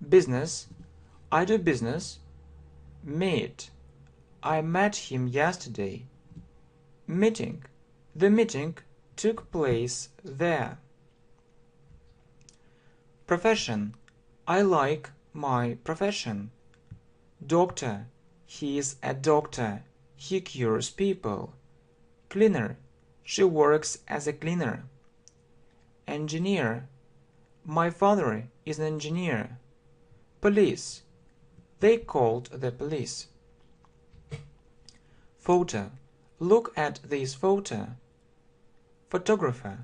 Business. I do business. Meet. I met him yesterday. Meeting. The meeting took place there. Profession. I like my profession. Doctor. He is a doctor. He cures people. Cleaner. She works as a cleaner. Engineer. My father is an engineer. Police. They called the police. Photo. Look at this photo. Photographer.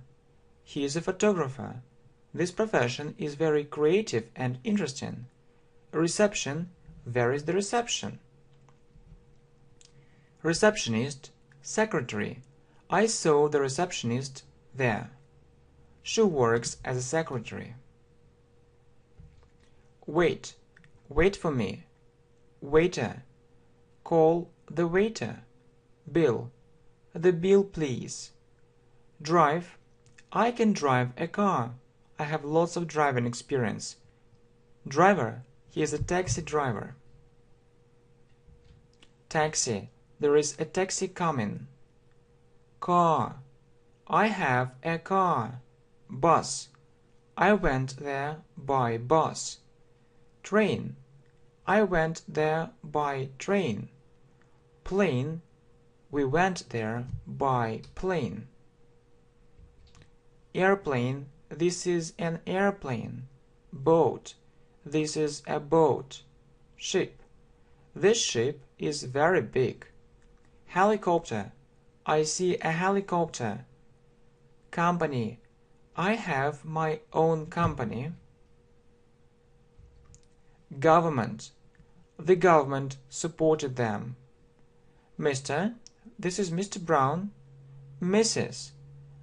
He is a photographer. This profession is very creative and interesting. Reception. Where is the reception? Receptionist. Secretary. I saw the receptionist there. She works as a secretary. Wait. Wait for me. Waiter. Call the waiter. Bill. The bill, please. Drive. I can drive a car. I have lots of driving experience. Driver. He is a taxi driver. Taxi. There is a taxi coming. Car. I have a car. Bus. I went there by bus. Train. I went there by train. Plane. We went there by plane. Airplane. This is an airplane. Boat. This is a boat. Ship. This ship is very big. Helicopter. I see a helicopter. Company. I have my own company. Government. The government supported them. Mr. This is Mr. Brown. Mrs.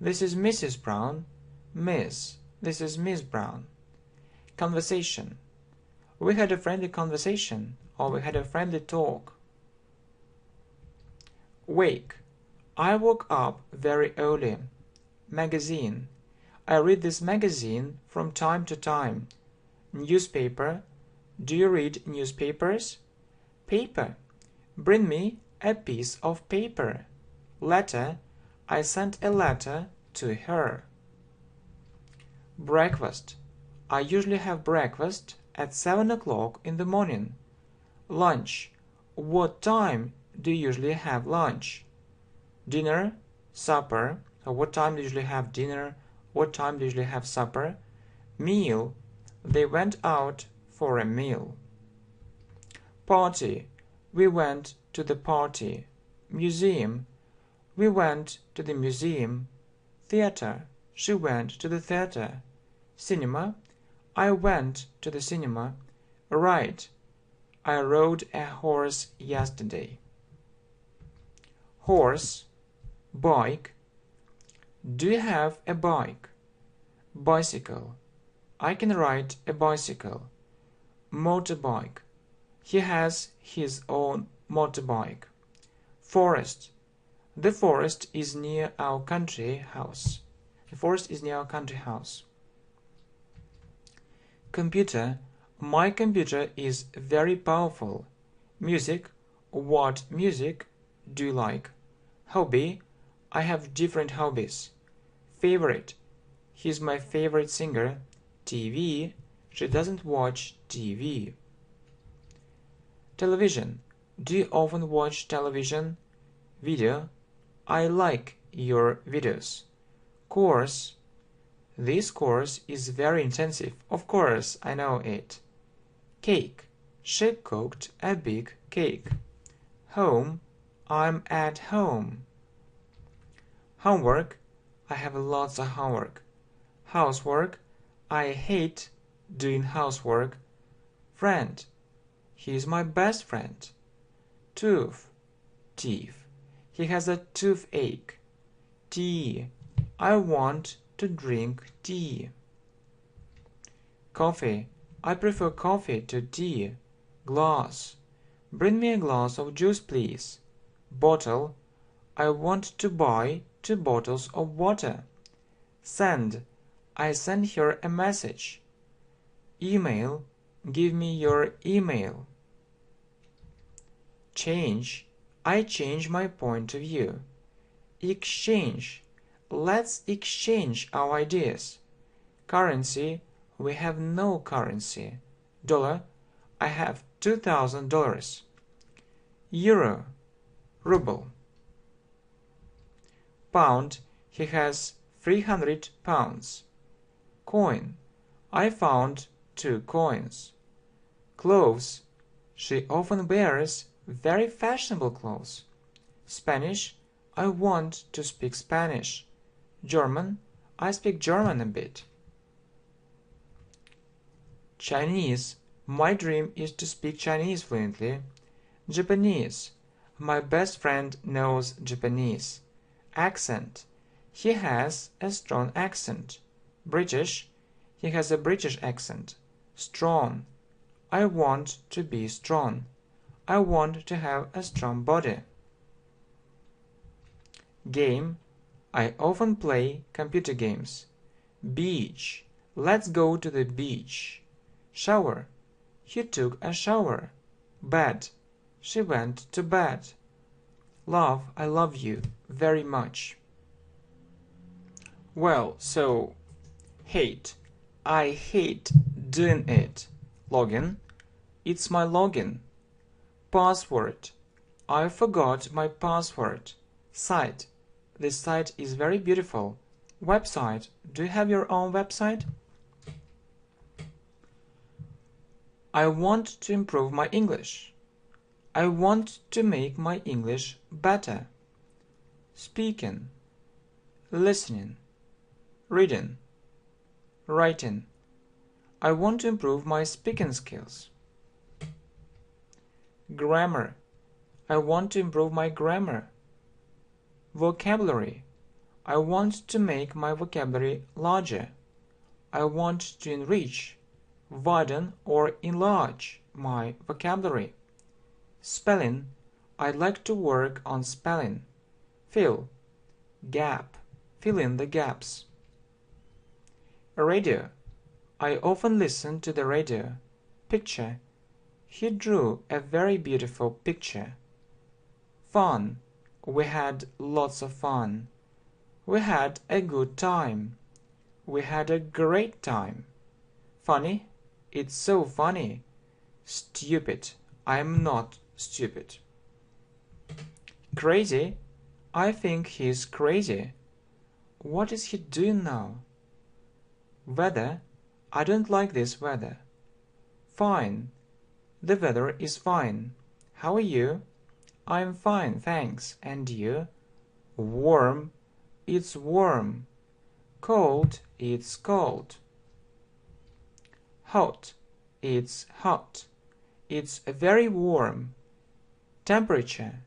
This is Mrs. Brown. Miss. This is Miss Brown. Conversation. We had a friendly conversation, or we had a friendly talk. Wake. I woke up very early. Magazine. I read this magazine from time to time. Newspaper. Do you read newspapers? Paper. Bring me a piece of paper. Letter. I sent a letter to her. Breakfast. I usually have breakfast at 7 o'clock in the morning. Lunch. What time do you usually have lunch? Dinner. Supper. So what time do you usually have dinner? What time do you usually have supper? Meal. They went out for a meal. Party. We went to the party. Museum. We went to the museum. Theater. She went to the theater. Cinema. I went to the cinema. Ride. I rode a horse yesterday. Horse. Bike. Do you have a bike? Bicycle. I can ride a bicycle. Motorbike. He has his own motorbike. Forest. The forest is near our country house. The forest is near our country house. Computer. My computer is very powerful. Music. What music do you like? Hobby. I have different hobbies. Favorite. He's my favorite singer. TV. She doesn't watch TV. Television. Do you often watch television? Video. I like your videos. Course. This course is very intensive. Of course, I know it. Cake. She cooked a big cake. Home. I'm at home. Homework. I have lots of homework. Housework. I hate doing housework. Friend. He is my best friend. Tooth. Teeth. He has a toothache. Tea. I want to drink tea. Coffee. I prefer coffee to tea. Glass. Bring me a glass of juice, please. Bottle. I want to buy 2 bottles of water. Send. I send her a message. Email. Give me your email. Change. I change my point of view. Exchange. Let's exchange our ideas. Currency. We have no currency. Dollar. I have $2,000. Euro. Ruble. Pound. He has 300 pounds. Coin. I found 2 coins. Clothes. She often wears very fashionable clothes. Spanish. I want to speak Spanish. German. I speak German a bit. Chinese. My dream is to speak Chinese fluently. Japanese. My best friend knows Japanese. Accent. He has a strong accent. British. He has a British accent. Strong. I want to be strong. I want to have a strong body. Game. I often play computer games. Beach. Let's go to the beach. Shower. He took a shower. Bed. She went to bed. Love. I love you very much. Well, so hate. I hate doing it. Login. It's my login. Password. I forgot my password. Site. This site is very beautiful. Website. Do you have your own website? I want to improve my English. I want to make my English better. Speaking. Listening. Reading. Writing. I want to improve my speaking skills. Grammar. I want to improve my grammar. Vocabulary. I want to make my vocabulary larger. I want to enrich, widen or enlarge my vocabulary. Spelling. I'd like to work on spelling. Fill. Gap. Fill in the gaps. Radio. I often listen to the radio. Picture. He drew a very beautiful picture. Fun. We had lots of fun. We had a good time. We had a great time. Funny. It's so funny. Stupid. I'm not stupid. Crazy. I think he's crazy. What is he doing now? Weather. I don't like this weather. Fine. The weather is fine. How are you? I'm fine, thanks. And you? Warm. It's warm. Cold. It's cold. Hot. It's hot. It's very warm. Temperature.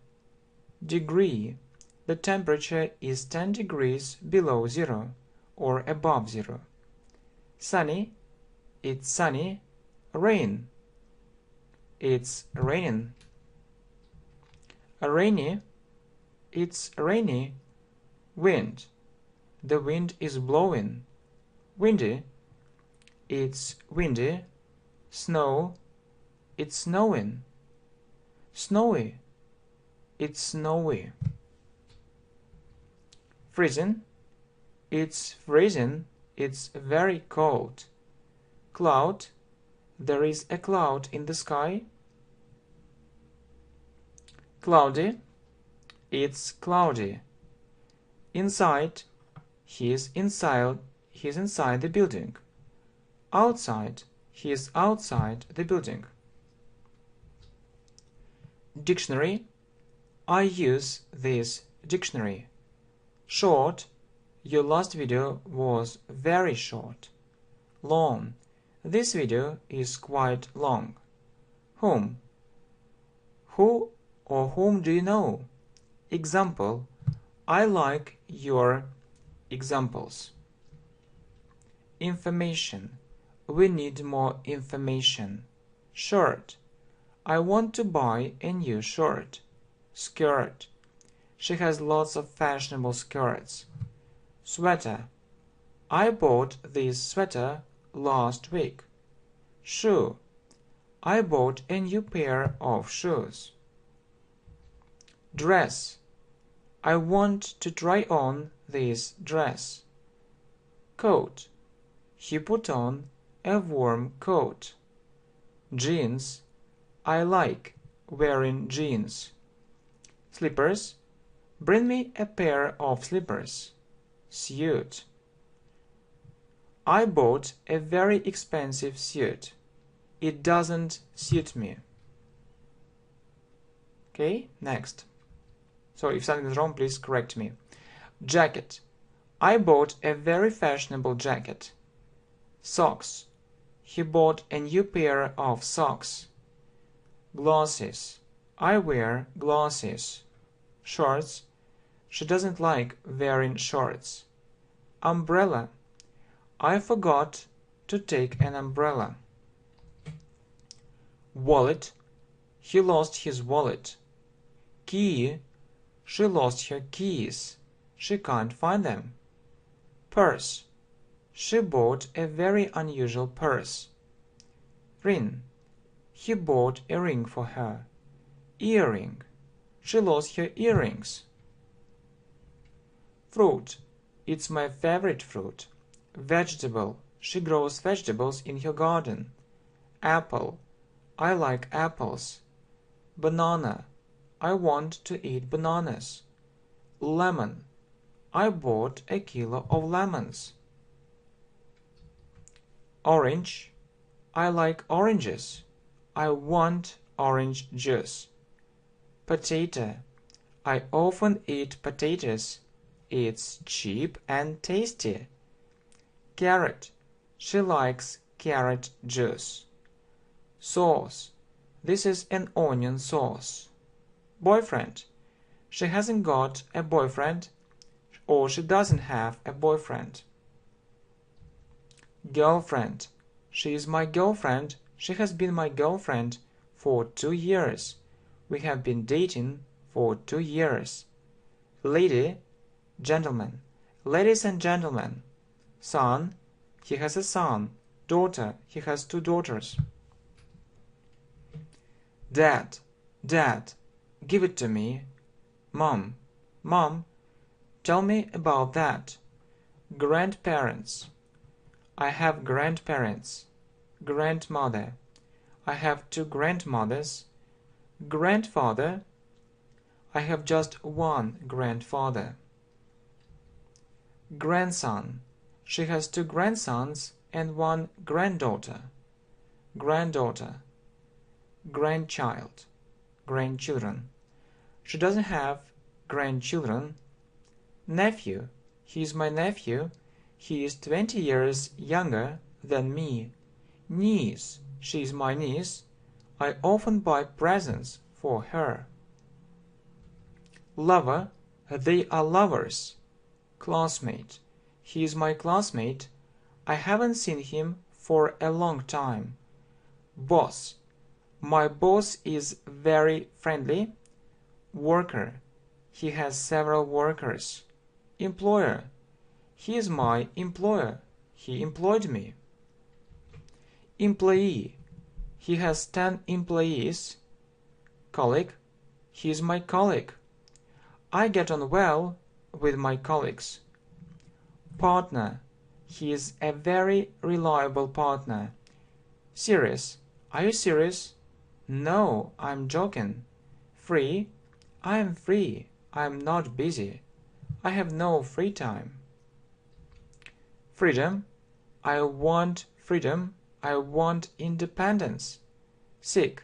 Degree. The temperature is 10 degrees below zero or above zero. Sunny. It's sunny. Rain. It's raining. Rainy. It's rainy. Wind. The wind is blowing. Windy. It's windy. Snow. It's snowing. Snowy. It's snowy. Freezing. It's freezing. It's very cold. Cloud. There is a cloud in the sky. Cloudy. It's cloudy. Inside. He's inside the building. Outside. He's outside the building. Dictionary. I use this dictionary. Short. Your last video was very short. Long. This video is quite long. Whom. Who or whom do you know? Example. I like your examples. Information. We need more information. Shirt. I want to buy a new shirt. Skirt. She has lots of fashionable skirts. Sweater. I bought this sweater last week. Shoe. I bought a new pair of shoes. Dress. I want to try on this dress. Coat. He put on a warm coat. Jeans. I like wearing jeans. Slippers. Bring me a pair of slippers. Suit. I bought a very expensive suit. It doesn't suit me. Okay, next. So if something is wrong, please correct me. Jacket. I bought a very fashionable jacket. Socks. He bought a new pair of socks. Glasses. I wear glasses. Shorts. She doesn't like wearing shorts. Umbrella. I forgot to take an umbrella. Wallet. He lost his wallet. Key. She lost her keys. She can't find them. Purse. She bought a very unusual purse. Ring. He bought a ring for her. Earring. She lost her earrings. Fruit. It's my favorite fruit. Vegetable. She grows vegetables in her garden. Apple. I like apples. Banana. I want to eat bananas. Lemon. I bought a kilo of lemons. Orange. I like oranges. I want orange juice. Potato. I often eat potatoes. It's cheap and tasty. Carrot. She likes carrot juice. Sauce. This is an onion sauce. Boyfriend. She hasn't got a boyfriend, or she doesn't have a boyfriend. Girlfriend. She is my girlfriend. She has been my girlfriend for 2 years. We have been dating for 2 years. Lady. Gentleman. Ladies and gentlemen. Son. He has a son. Daughter. He has 2 daughters. Dad. Dad. Give it to me. Mom. Mom. Tell me about that. Grandparents. I have grandparents. Grandmother. I have 2 grandmothers. Grandfather. I have just 1 grandfather. Grandson. She has 2 grandsons and 1 granddaughter. Granddaughter. Grandchild. Grandchildren. She doesn't have grandchildren. Nephew. He is my nephew. He is 20 years younger than me. Niece. She is my niece. I often buy presents for her. Lover. They are lovers. Classmate. He is my classmate. I haven't seen him for a long time. Boss. My boss is very friendly. Worker. He has several workers. Employer. He is my employer. He employed me. Employee. He has 10 employees. Colleague. He is my colleague. I get on well with my colleagues. Partner. He is a very reliable partner. Serious. Are you serious? No, I'm joking. Free. I am free. I am not busy. I have no free time. Freedom. I want freedom. I want independence. Sick.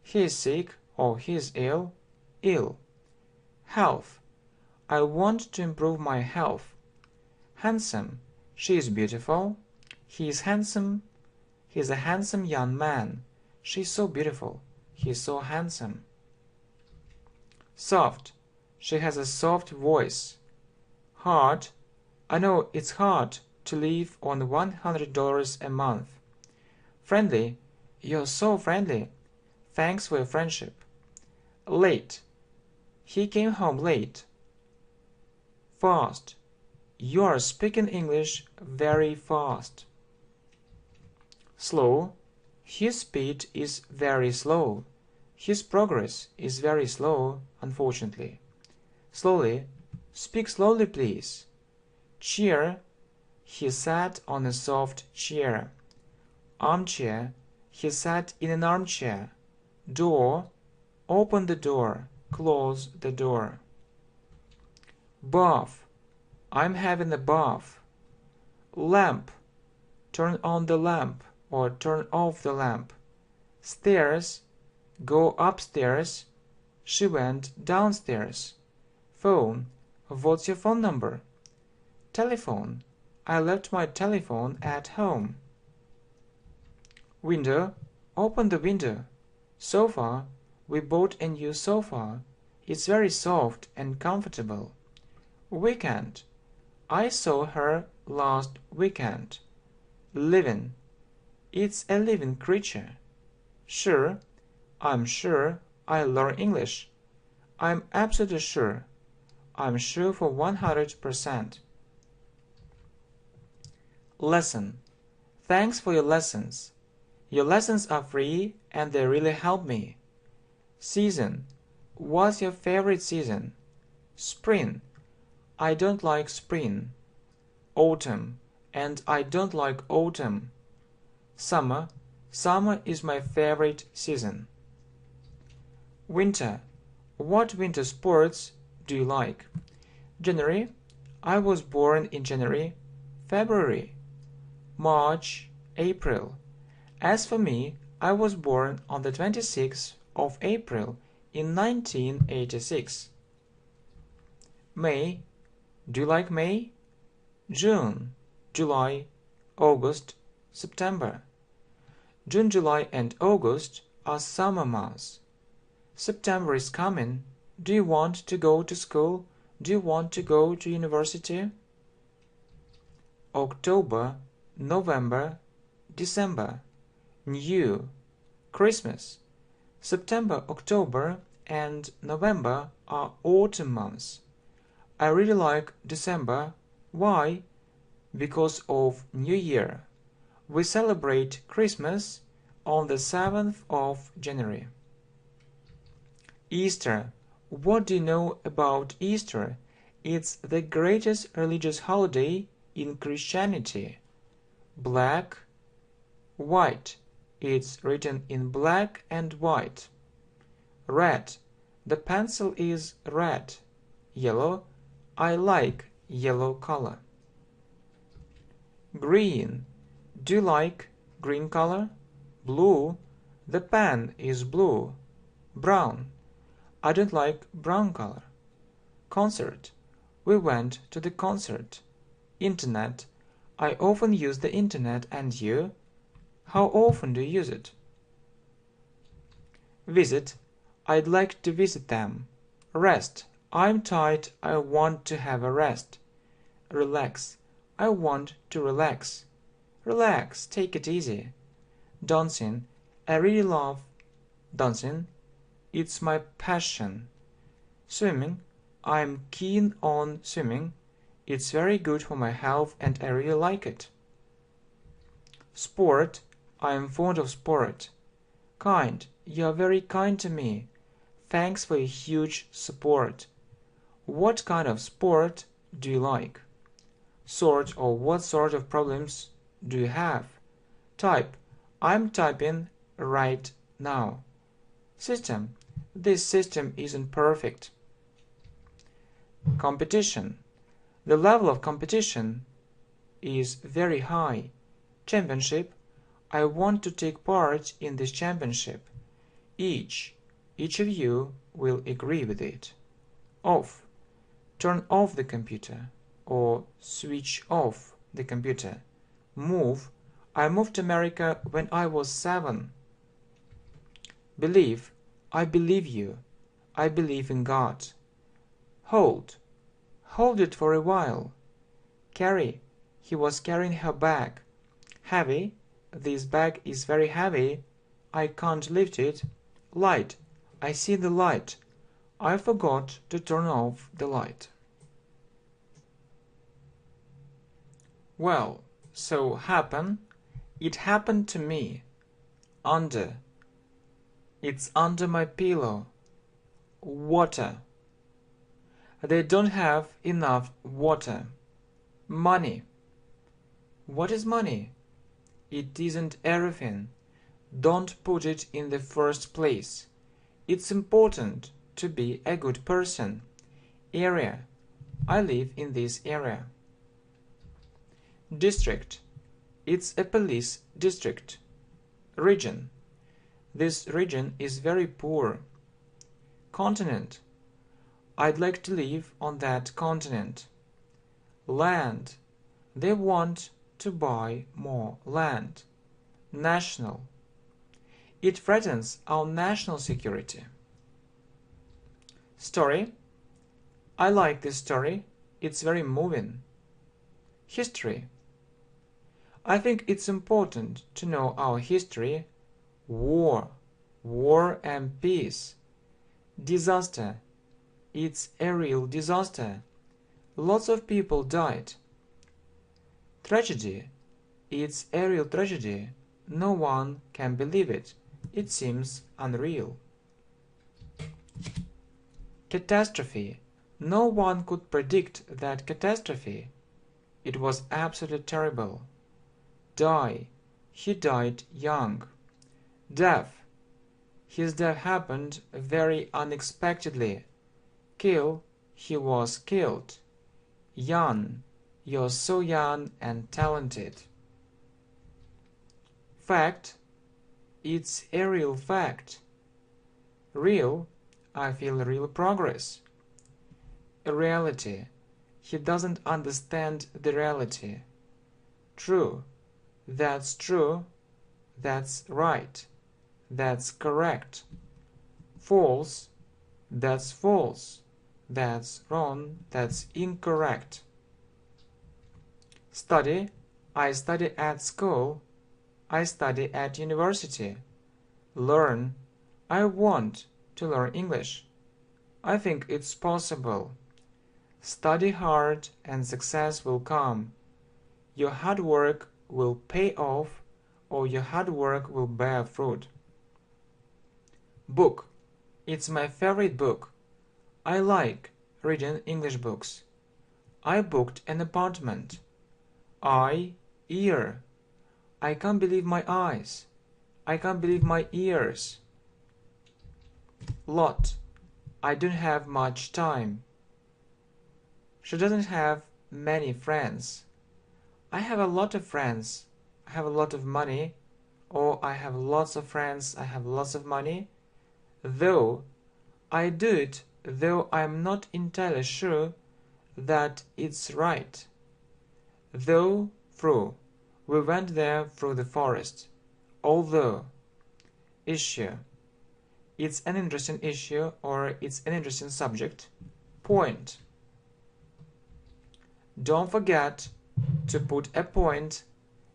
He is sick or he is ill. Ill. Health. I want to improve my health. Handsome. She is beautiful. He is handsome. He is a handsome young man. She is so beautiful. He is so handsome. Soft. She has a soft voice. Hard. I know it's hard to live on $100 a month. Friendly. You're so friendly. Thanks for your friendship. Late. He came home late. Fast. You are speaking English very fast. Slow. His speed is very slow. His progress is very slow, unfortunately. Slowly. Speak slowly, please. Chair. He sat on a soft chair. Armchair. He sat in an armchair. Door. Open the door. Close the door. Bath. I'm having a bath. Lamp. Turn on the lamp or turn off the lamp. Stairs. Go upstairs. She went downstairs. Phone. What's your phone number? Telephone. I left my telephone at home. Window. Open the window. Sofa. We bought a new sofa. It's very soft and comfortable. Weekend. I saw her last weekend. Living. It's a living creature. Sure. I'm sure I'll learn English. I'm absolutely sure. I'm sure for 100%. Lesson. Thanks for your lessons. Your lessons are free and they really help me. Season. What's your favorite season? Spring. I don't like spring. Autumn. And I don't like autumn. Summer. Summer is my favorite season. Winter. What winter sports do you like? January. I was born in January. February. March. April. As for me, I was born on the 26th of April in 1986. May. Do you like May? June, July, August, September. June, July, and August are summer months. September is coming. Do you want to go to school? Do you want to go to university? October, November, December. New, Christmas. September, October, and November are autumn months. I really like December. Why? Because of New Year. We celebrate Christmas on the 7th of January. Easter. What do you know about Easter? It's the greatest religious holiday in Christianity. Black, white. It's written in black and white. Red. The pencil is red. Yellow. I like yellow color. Green. Do you like green color? Blue. The pen is blue. Brown. I don't like brown color. Concert. We went to the concert. Internet. I often use the internet, and you? How often do you use it? Visit. I'd like to visit them. Rest. I'm tired. I want to have a rest. Relax. I want to relax. Relax. Take it easy. Dancing. I really love dancing. It's my passion. Swimming. I'm keen on swimming. It's very good for my health and I really like it. Sport. I am fond of sport. Kind. You are very kind to me. Thanks for your huge support. What kind of sport do you like? Sort or what sort of problems do you have? Type. I'm typing right now. System. This system isn't perfect. Competition. The level of competition is very high. Championship. I want to take part in this championship. Each of you will agree with it. Off. Turn off the computer or switch off the computer. Move. I moved to America when I was 7. Believe. I believe you. I believe in God. Hold. Hold it for a while. Carry. He was carrying her bag. Heavy. This bag is very heavy. I can't lift it. Light. I see the light. I forgot to turn off the light. Well, so happen. It happened to me. Under. It's under my pillow. Water. They don't have enough water. Money. What is money? It isn't everything. Don't put it in the first place. It's important to be a good person. Area. I live in this area. District. It's a police district. Region. This region is very poor. Continent. I'd like to live on that continent. Land. They want to buy more land. National. It threatens our national security. Story. I like this story. It's very moving. History. I think it's important to know our history. War. War and peace. Disaster. It's a real disaster. Lots of people died. Tragedy. It's a real tragedy. No one can believe it. It seems unreal. Catastrophe. No one could predict that catastrophe. It was absolutely terrible. Die. He died young. Death. His death happened very unexpectedly. Kill. He was killed. Young. You're so young and talented. Fact. It's a real fact. Real. I feel real progress. Reality. He doesn't understand the reality. True. That's true. That's right. That's correct. False. That's false. That's wrong. That's incorrect. Study. I study at school. I study at university. Learn. I want to learn English. I think it's possible. Study hard and success will come. Your hard work will pay off, or your hard work will bear fruit. Book. It's my favorite book. I like reading English books. I booked an apartment. Ear. I can't believe my eyes. I can't believe my ears. Lot. I don't have much time. She doesn't have many friends. I have a lot of friends. I have a lot of money. Or I have lots of friends. I have lots of money. Though. I do it, though I'm not entirely sure that it's right. Though, through. We went there through the forest. Although. Issue. It's an interesting issue, or it's an interesting subject. Point. Don't forget to put a point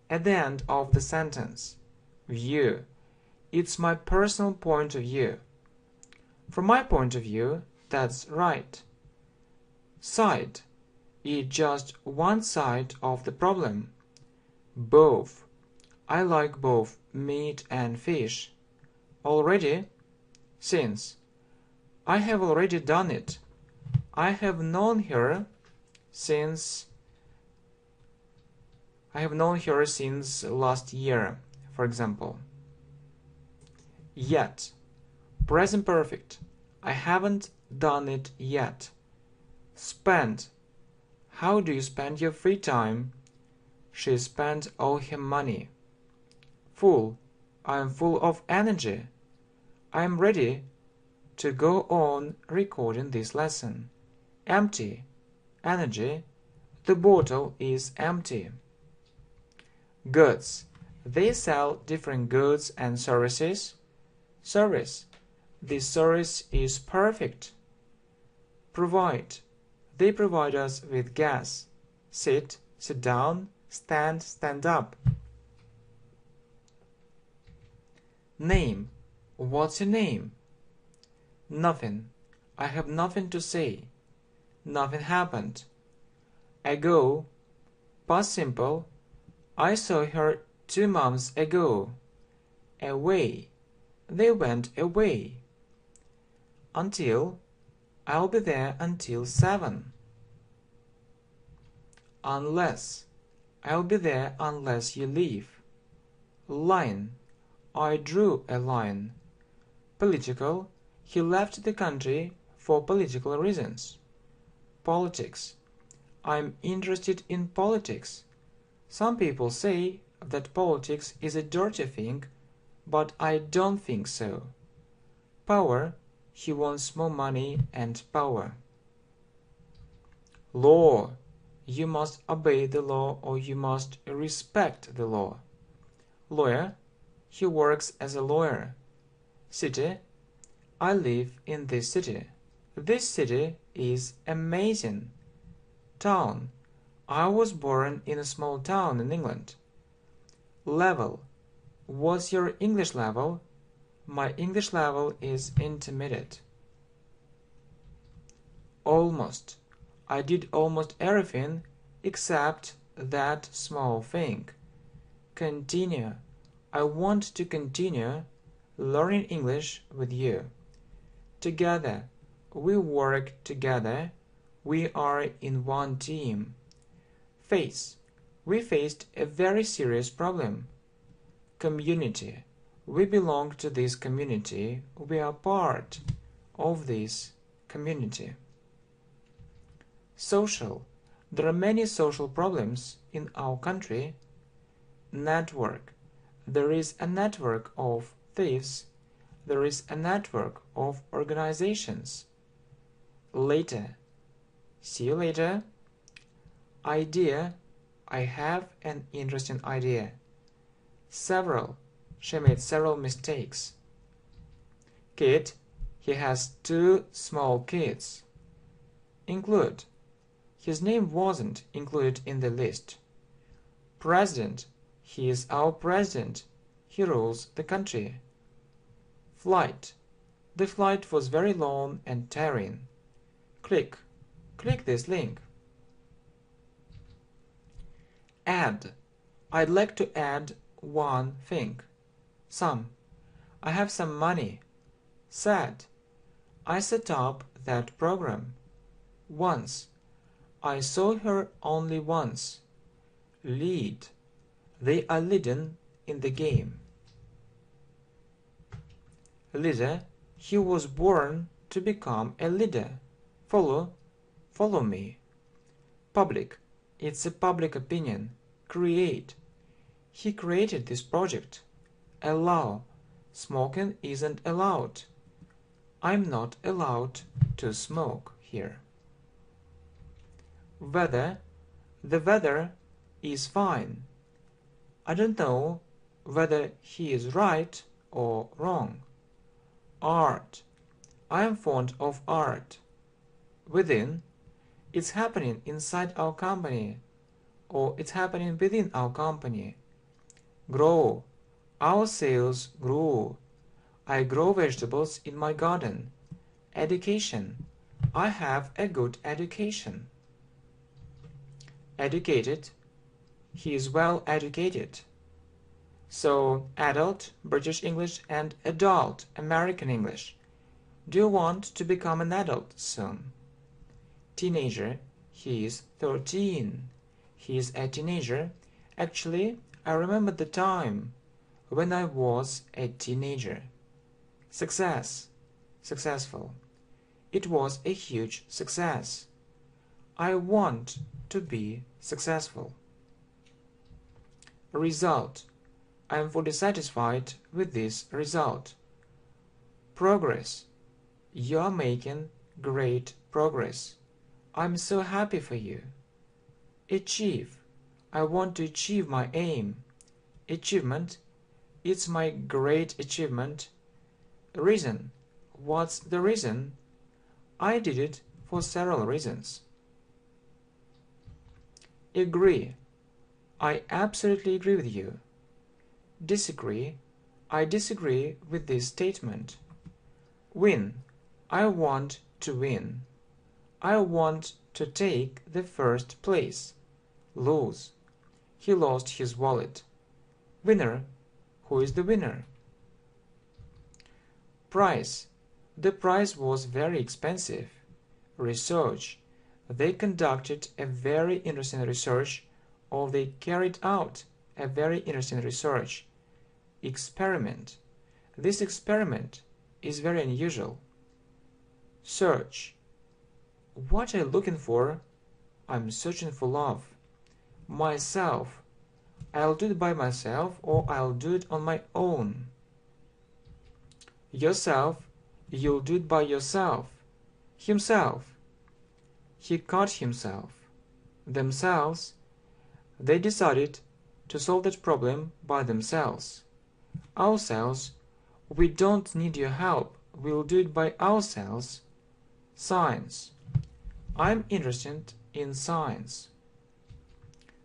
at the end of the sentence. View. It's my personal point of view. From my point of view, that's right. Side. It's just one side of the problem. Both. I like both meat and fish. Already. Since. I have already done it. I have known her since last year, for example. Yet. Present perfect. I haven't done it yet. Spend. How do you spend your free time? She spent all her money. Full. I am full of energy. I am ready to go on recording this lesson. Empty. Energy. The bottle is empty. Goods. They sell different goods and services. Service. This service is perfect. Provide. They provide us with gas. Sit. Sit down. Stand. Stand up. Name. What's your name? Nothing. I have nothing to say. Nothing happened. Ago. Past simple. I saw her 2 months ago. Away. They went away. Until. I'll be there until 7. Unless. I'll be there unless you leave. Line. I drew a line. Political. He left the country for political reasons. Politics. I'm interested in politics. Some people say that politics is a dirty thing, but I don't think so. Power. He wants more money and power. Law. You must obey the law or you must respect the law. Lawyer. He works as a lawyer. City. I live in this city. This city is amazing. Town. I was born in a small town in England. Level. What's your English level? My English level is intermediate. Almost. I did almost everything except that small thing. Continue. I want to continue learning English with you. Together. We work together. We are in one team. Face. We faced a very serious problem. Community. We belong to this community. We are part of this community. Social. There are many social problems in our country. Network. There is a network of thieves. There is a network of organizations. Later. See you later. Idea. I have an interesting idea. Several. She made several mistakes. Kid. He has 2 small kids. Include. His name wasn't included in the list. President. He is our president. He rules the country. Flight. The flight was very long and tiring. Click. Click this link. Add. I'd like to add one thing. Some. I have some money. Set. I set up that program. Once. I saw her only once. Lead. They are leading in the game. Leader. He was born to become a leader. Follow. Follow me. Public. It's a public opinion. Create. He created this project. Allow. Smoking isn't allowed. I'm not allowed to smoke here. Weather. The weather is fine. I don't know whether he is right or wrong. Art. I am fond of art. Within. It's happening inside our company, or it's happening within our company. Grow. Our sales grew. I grow vegetables in my garden. Education. I have a good education. Educated. He is well educated. So, adult, British English, and adult, American English. Do you want to become an adult soon? Teenager. He is 13. He is a teenager. Actually, I remember the time when I was a teenager. Success. Successful. It was a huge success. I want to be successful. Result. I am fully satisfied with this result. Progress. You are making great progress. I'm so happy for you. Achieve. I want to achieve my aim. Achievement. It's my great achievement. Reason. What's the reason? I did it for several reasons. Agree. I absolutely agree with you. Disagree. I disagree with this statement. Win. I want to win. I want to take the first place. Lose. He lost his wallet. Winner. Who is the winner? Price. The price was very expensive. research. They conducted a very interesting research, or they carried out a very interesting research. Experiment. This experiment is very unusual. Search. What are you looking for? I'm searching for love. Myself. I'll do it by myself, or I'll do it on my own. Yourself. You'll do it by yourself. Himself. He caught himself. Themselves. They decided to solve that problem by themselves. Ourselves. We don't need your help. We'll do it by ourselves. Science. I'm interested in science.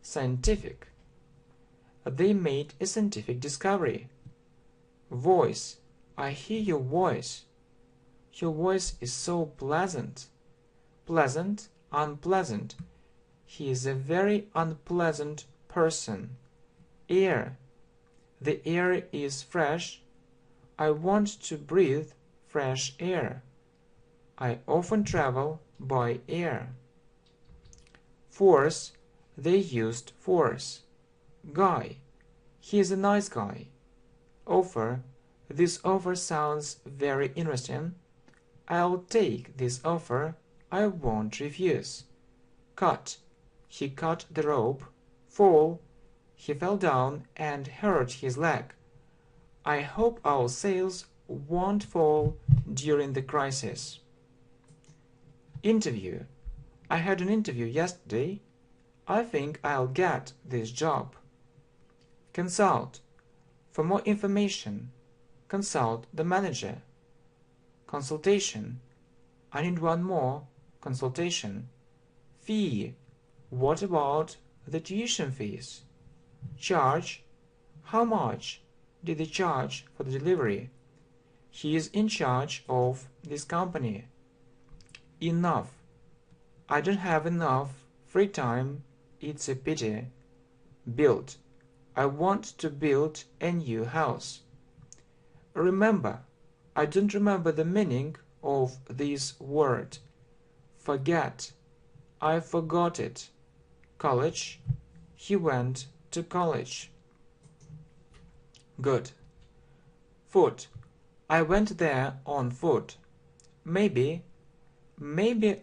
Scientific. They made a scientific discovery. Voice. I hear your voice. Your voice is so pleasant. Pleasant, unpleasant. He is a very unpleasant person. Air. The air is fresh. I want to breathe fresh air. I often travel by air. Force. They used force. Guy. He is a nice guy. Offer. This offer sounds very interesting. I'll take this offer. I won't refuse. Cut. He cut the rope. Fall. He fell down and hurt his leg. I hope our sales won't fall during the crisis. Interview. I had an interview yesterday. I think I'll get this job. Consult. For more information, consult the manager. Consultation. I need one more consultation. Fee. What about the tuition fees? Charge. How much did they charge for the delivery? He is in charge of this company. Enough. I don't have enough free time. It's a pity. Build. I want to build a new house. Remember. I don't remember the meaning of this word. Forget. I forgot it. College. He went to college. Good. Foot. I went there on foot. Maybe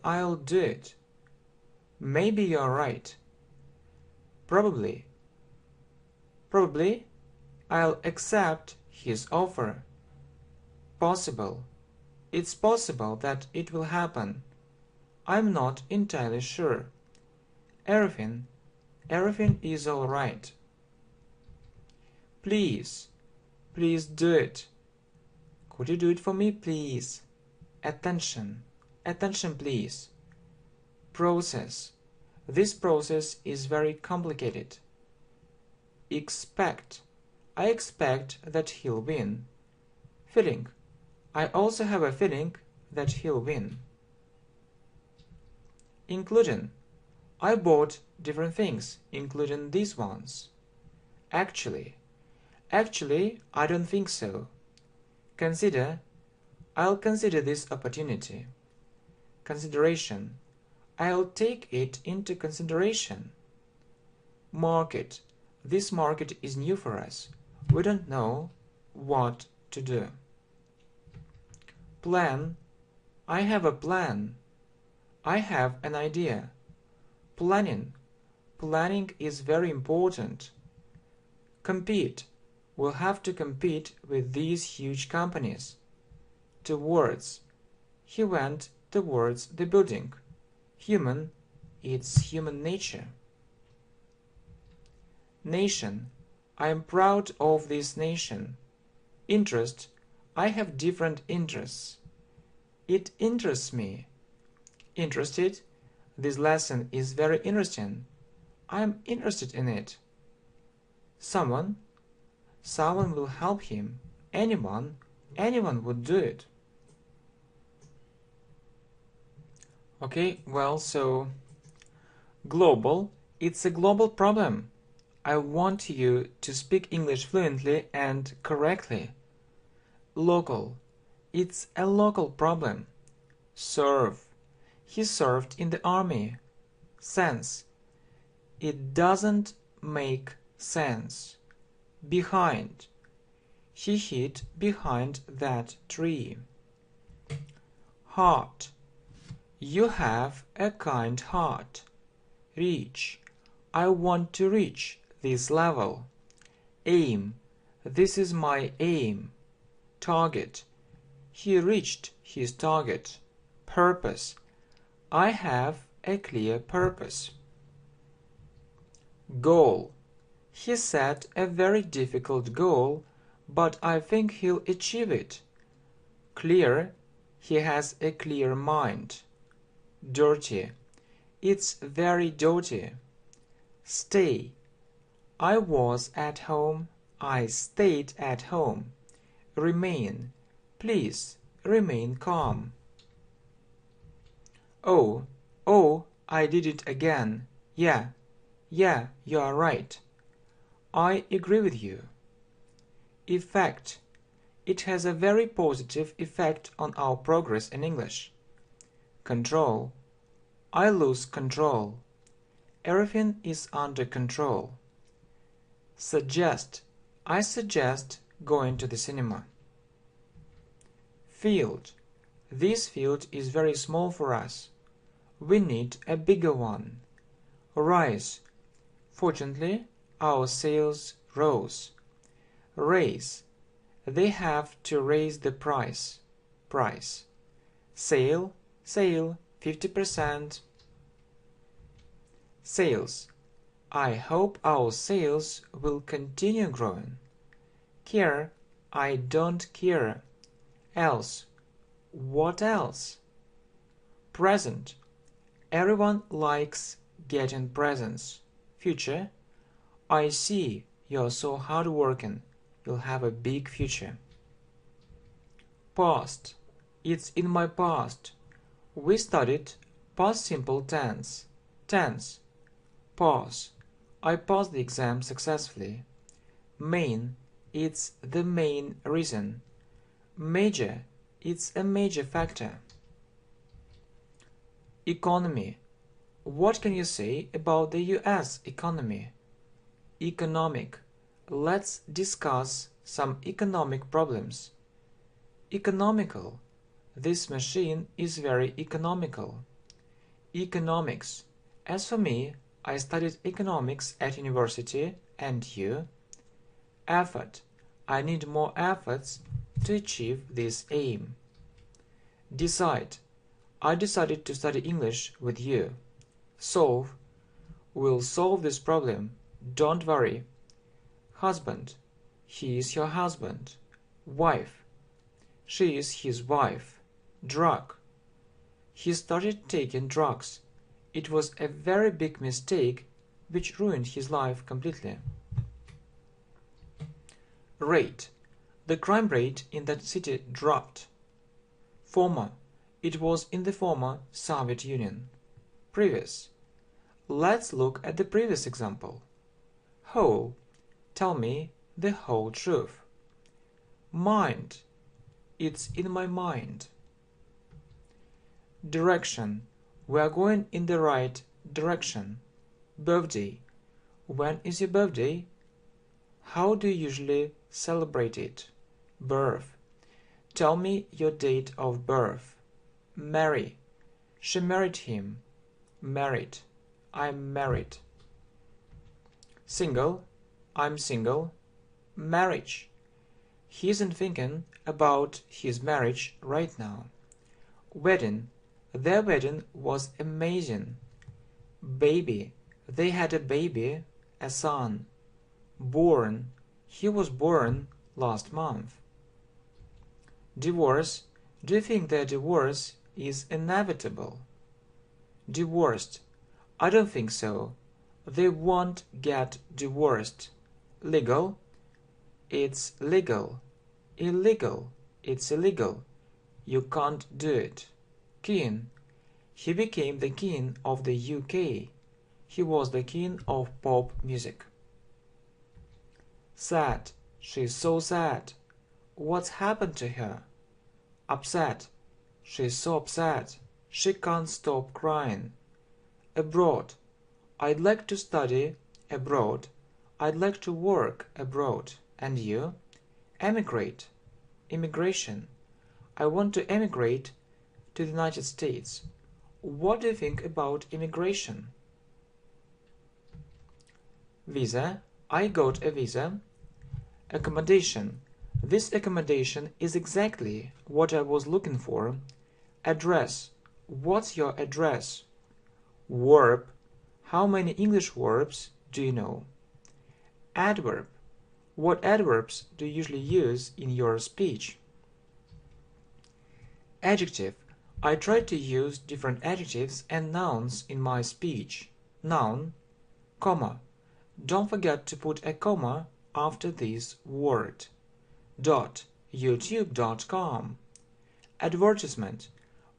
I'll do it. Maybe you're right. Probably. Probably I'll accept his offer. Possible. It's possible that it will happen. I'm not entirely sure. Everything is all right. Please do it. Could you do it for me, please? Attention, please. Process. This process is very complicated. Expect. I expect that he'll win. Feeling. I also have a feeling that he'll win. Including. I bought different things, including these ones. Actually. Actually, I don't think so. Consider. I'll consider this opportunity. Consideration. I'll take it into consideration. Market. This market is new for us. We don't know what to do. Plan. I have a plan. I have an idea. Planning. Planning is very important. Compete. We'll have to compete with these huge companies. Towards. He went towards the building. Human. It's human nature. Nation. I am proud of this nation. Interest. I have different interests. It interests me. Interested. This lesson is very interesting. I am interested in it. Someone. Someone will help him. Anyone would do it. Okay, well, so global. It's a global problem. I want you to speak English fluently and correctly. Local. It's a local problem. Serve. He served in the army. Sense. It doesn't make sense. Behind. He hid behind that tree. Heart. You have a kind heart. Reach. I want to reach this level. Aim. This is my aim. Target. He reached his target. Purpose. I have a clear purpose. Goal. He set a very difficult goal, but I think he'll achieve it. Clear. He has a clear mind. Dirty. It's very dirty. Stay. I was at home. I stayed at home. Remain. Please remain calm. Oh, I did it again. Yeah, you are right. I agree with you. Effect. It has a very positive effect on our progress in English. Control. I lose control. Everything is under control. Suggest. I suggest going to the cinema. Field. This field is very small for us. We need a bigger one. Rise. Fortunately, our sales rose. Raise. They have to raise the price. Price. Sale, 50%. Sales. I hope our sales will continue growing. Care. I don't care. Else. What else? Present. Everyone likes getting presents. Future. I see you're so hardworking. You'll have a big future. Past. It's in my past. We studied past simple tense. Tense. Pause. I passed the exam successfully. Main. It's the main reason. Major. It's a major factor. Economy. What can you say about the US economy? Economic. Let's discuss some economic problems. Economical. This machine is very economical. Economics. As for me, I studied economics at university, and you? Effort. I need more efforts to achieve this aim. Decide. I decided to study English with you. Solve. We'll solve this problem. Don't worry. Husband. He is your husband. Wife. She is his wife. Drug. He started taking drugs. It was a very big mistake which ruined his life completely. Rate. The crime rate in that city dropped. Former. It was in the former Soviet Union. Previous. Let's look at the previous example. Whole. Tell me the whole truth. Mind. It's in my mind. Direction. We are going in the right direction. Birthday. When is your birthday? How do you usually celebrate it? Birth. Tell me your date of birth. Marry. She married him. Married. I'm married. Single. I'm single. Marriage. He isn't thinking about his marriage right now. Wedding. Their wedding was amazing. Baby. They had a baby, a son. Born. He was born last month. Divorce. Do you think their divorce is inevitable? Divorced. I don't think so. They won't get divorced. Legal. It's legal. Illegal. It's illegal. You can't do it. King. He became the king of the UK. He was the king of pop music. Sad. She's so sad. What's happened to her? Upset. She's so upset. She can't stop crying. Abroad. I'd like to study abroad. I'd like to work abroad. And you? Emigrate. Immigration. I want to emigrate to the United States. What do you think about immigration? Visa. I got a visa. Accommodation. This accommodation is exactly what I was looking for. Address. What's your address? Verb. How many English verbs do you know? Adverb. What adverbs do you usually use in your speech? Adjective. I try to use different adjectives and nouns in my speech. Noun, comma. Don't forget to put a comma after this word. YouTube.com. Advertisement.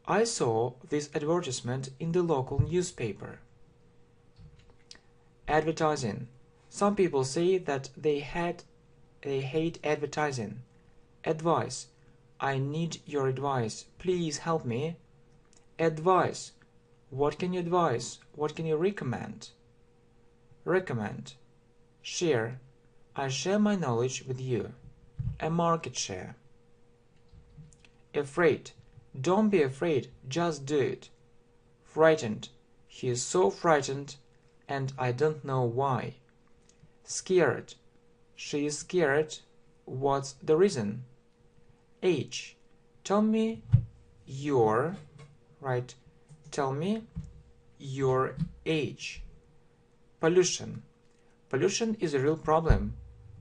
I saw this advertisement in the local newspaper. Advertising. Some people say that they hate advertising. Advice. I need your advice. Please help me. Advice. What can you advise? What can you recommend? Recommend. Share. I share my knowledge with you. A market share. Afraid. Don't be afraid, just do it. Frightened. He is so frightened, and I don't know why. Scared. She is scared. What's the reason? Age. Tell me your age. Pollution. Pollution is a real problem.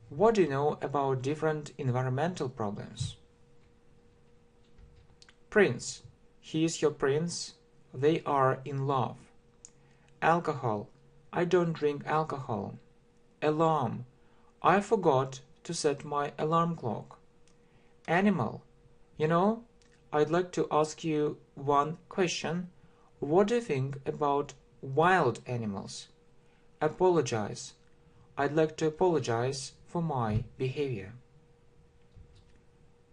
What do you know about different environmental problems? Prince. He is your prince. They are in love. Alcohol. I don't drink alcohol. Alarm. I forgot to set my alarm clock. Animal. You know, I'd like to ask you one question. What do you think about wild animals? Apologize. I'd like to apologize for my behavior.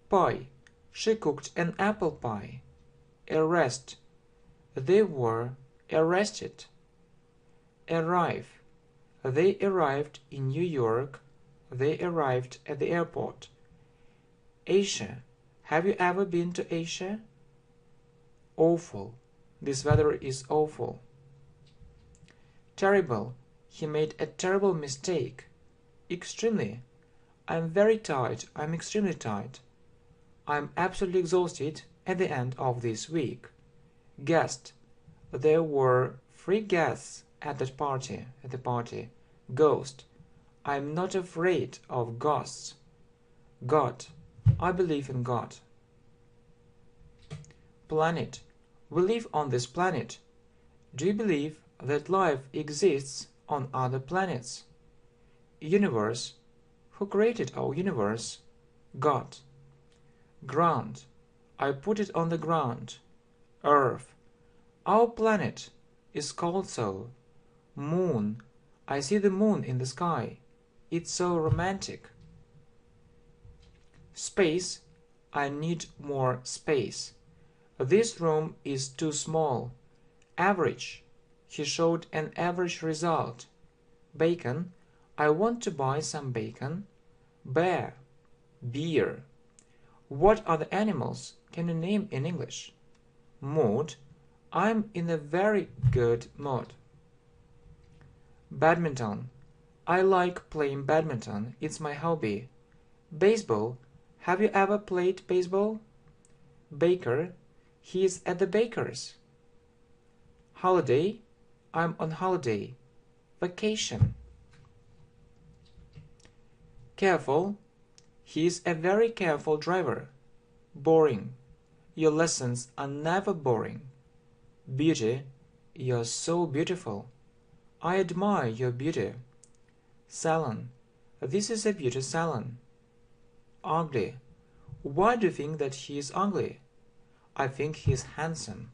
Pie. She cooked an apple pie. Arrest. They were arrested. Arrive. They arrived in New York. They arrived at the airport. Asia. Have you ever been to Asia? Awful. This weather is awful. Terrible. He made a terrible mistake. Extremely. I'm very tired. I'm extremely tired. I'm absolutely exhausted at the end of this week. Guest. There were 3 guests at the party. Ghost. I'm not afraid of ghosts. God. I believe in God. Planet. We live on this planet. Do you believe that life exists on other planets? Universe. Who created our universe? God. Ground. I put it on the ground. Earth. Our planet is called so. Moon. I see the moon in the sky. It's so romantic. Space. I need more space. This room is too small. Average. He showed an average result. Bacon. I want to buy some bacon. Bear. Beer. What are the animals can you name in English? Mood. I'm in a very good mood. Badminton. I like playing badminton. It's my hobby. Baseball. Have you ever played baseball? Baker. He is at the baker's. Holiday. I'm on holiday. Vacation. Careful. He is a very careful driver. Boring. Your lessons are never boring. Beauty. You're so beautiful. I admire your beauty. Salon. This is a beauty salon. Ugly. Why do you think that he is ugly? I think he is handsome.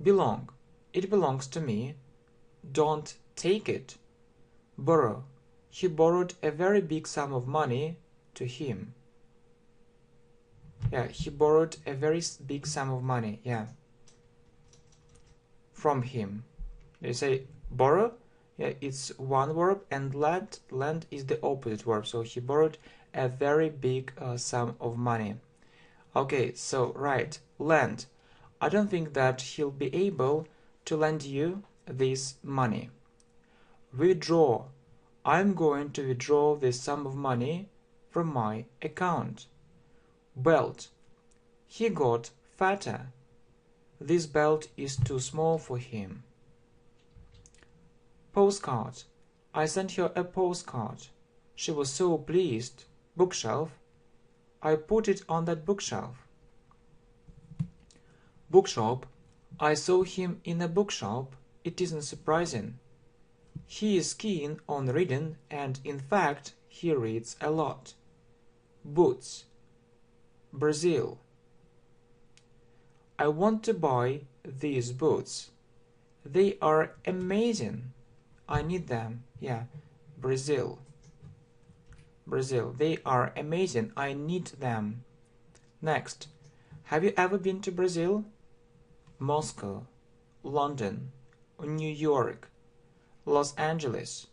Belong. It belongs to me. Don't take it. Borrow. He borrowed a very big sum of money to him. Yeah, he borrowed a very big sum of money. Yeah. From him. They say borrow. Yeah, it's one verb, and lend is the opposite verb. So he borrowed a very big sum of money. Okay, so right, lend. I don't think that he'll be able to lend you this money. Withdraw. I'm going to withdraw this sum of money from my account. Belt. He got fatter. This belt is too small for him. Postcard. I sent her a postcard. She was so pleased. Bookshelf. I put it on that bookshelf. Bookshop. I saw him in a bookshop. It isn't surprising. He is keen on reading, and in fact he reads a lot. Boots. Brazil. I want to buy these boots. They are amazing. I need them. Yeah, Brazil. Brazil. They are amazing. I need them. Next. Have you ever been to Brazil? Moscow, London, New York, Los Angeles,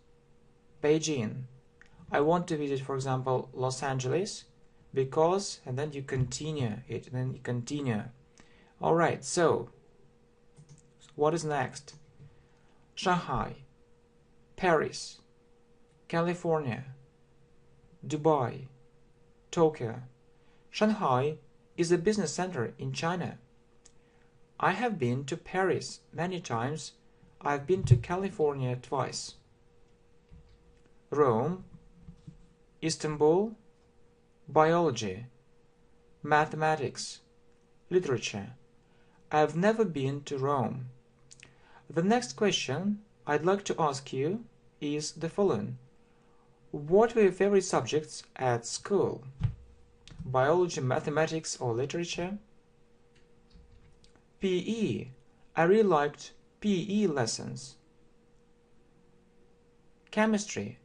Beijing. I want to visit, for example, Los Angeles because, and then you continue it, and then you continue. Alright, so what is next? Shanghai, Paris, California, Dubai, Tokyo. Shanghai is a business center in China. I have been to Paris many times. I've been to California twice. Rome, Istanbul, biology, mathematics, literature. I've never been to Rome. The next question I'd like to ask you is the following. What were your favorite subjects at school? Biology, mathematics, or literature? PE. I really liked PE lessons. Chemistry.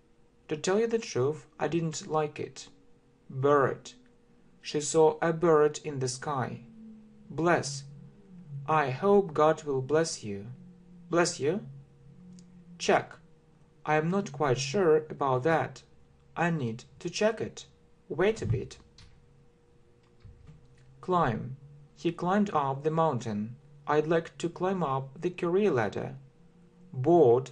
To tell you the truth, I didn't like it. Bird. She saw a bird in the sky. Bless. I hope God will bless you. Bless you? Check. I am not quite sure about that. I need to check it. Wait a bit. Climb. He climbed up the mountain. I'd like to climb up the career ladder. Board.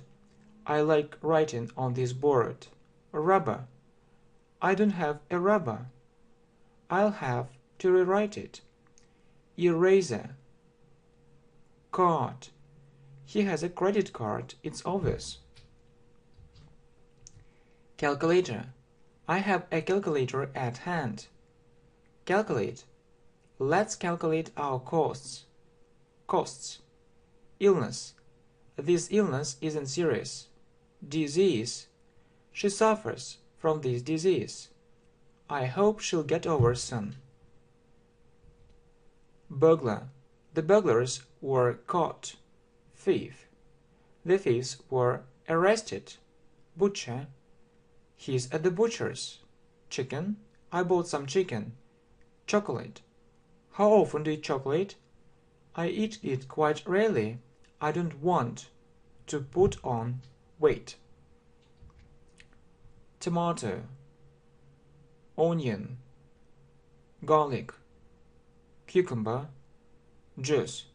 I like writing on this board. Rubber. I don't have a rubber. I'll have to rewrite it. Eraser. Card. He has a credit card, it's obvious. Calculator. I have a calculator at hand. Calculate. Let's calculate our costs. Costs. Illness. This illness isn't serious. Disease. She suffers from this disease. I hope she'll get over soon. Burglar. The burglars were caught. Thief. The thieves were arrested. Butcher. He's at the butcher's. Chicken. I bought some chicken. Chocolate. How often do you eat chocolate? I eat it quite rarely. I don't want to put on weight. Tomato. Onion. Garlic. Cucumber. Juice.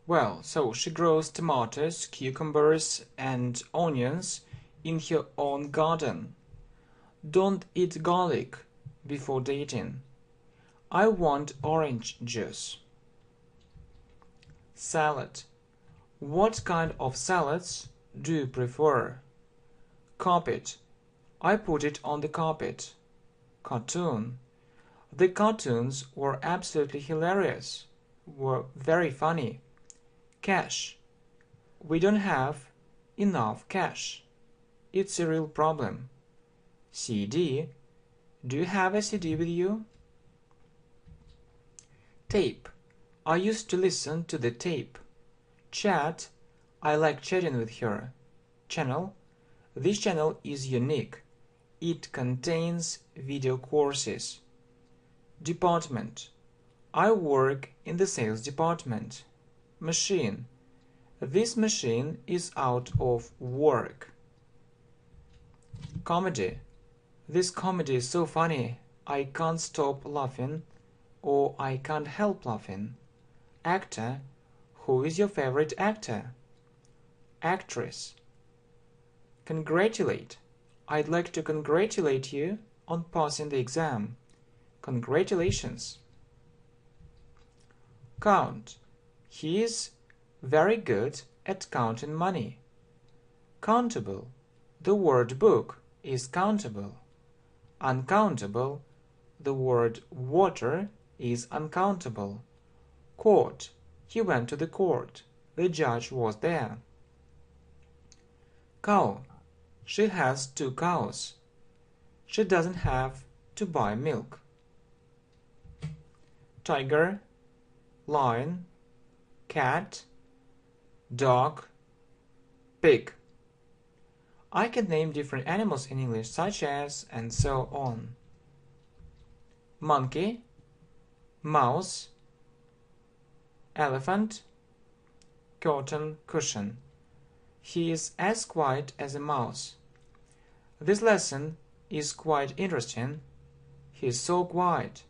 Well, so she grows tomatoes, cucumbers, and onions in her own garden. Don't eat garlic before dating. I want orange juice. Salad. What kind of salads do you prefer? Carpet. I put it on the carpet. Cartoon. The cartoons were absolutely hilarious, were very funny. Cash. We don't have enough cash. It's a real problem. CD. Do you have a CD with you? Tape. I used to listen to the tape. Chat. I like chatting with her. Channel. This channel is unique. It contains video courses. Department. I work in the sales department. Machine. This machine is out of work. Comedy. This comedy is so funny, I can't stop laughing, or I can't help laughing. Actor. Who is your favorite actor? Actress. Congratulate. I'd like to congratulate you on passing the exam. Congratulations. Count. He is very good at counting money. Countable. The word book is countable. Uncountable. The word water is uncountable. Court. He went to the court. The judge was there. Cow. She has 2 cows. She doesn't have to buy milk. Tiger, lion, cat, dog, pig. I can name different animals in English such as and so on. Monkey, mouse, elephant, curtain, cushion. He is as quiet as a mouse. This lesson is quite interesting. He is so quiet.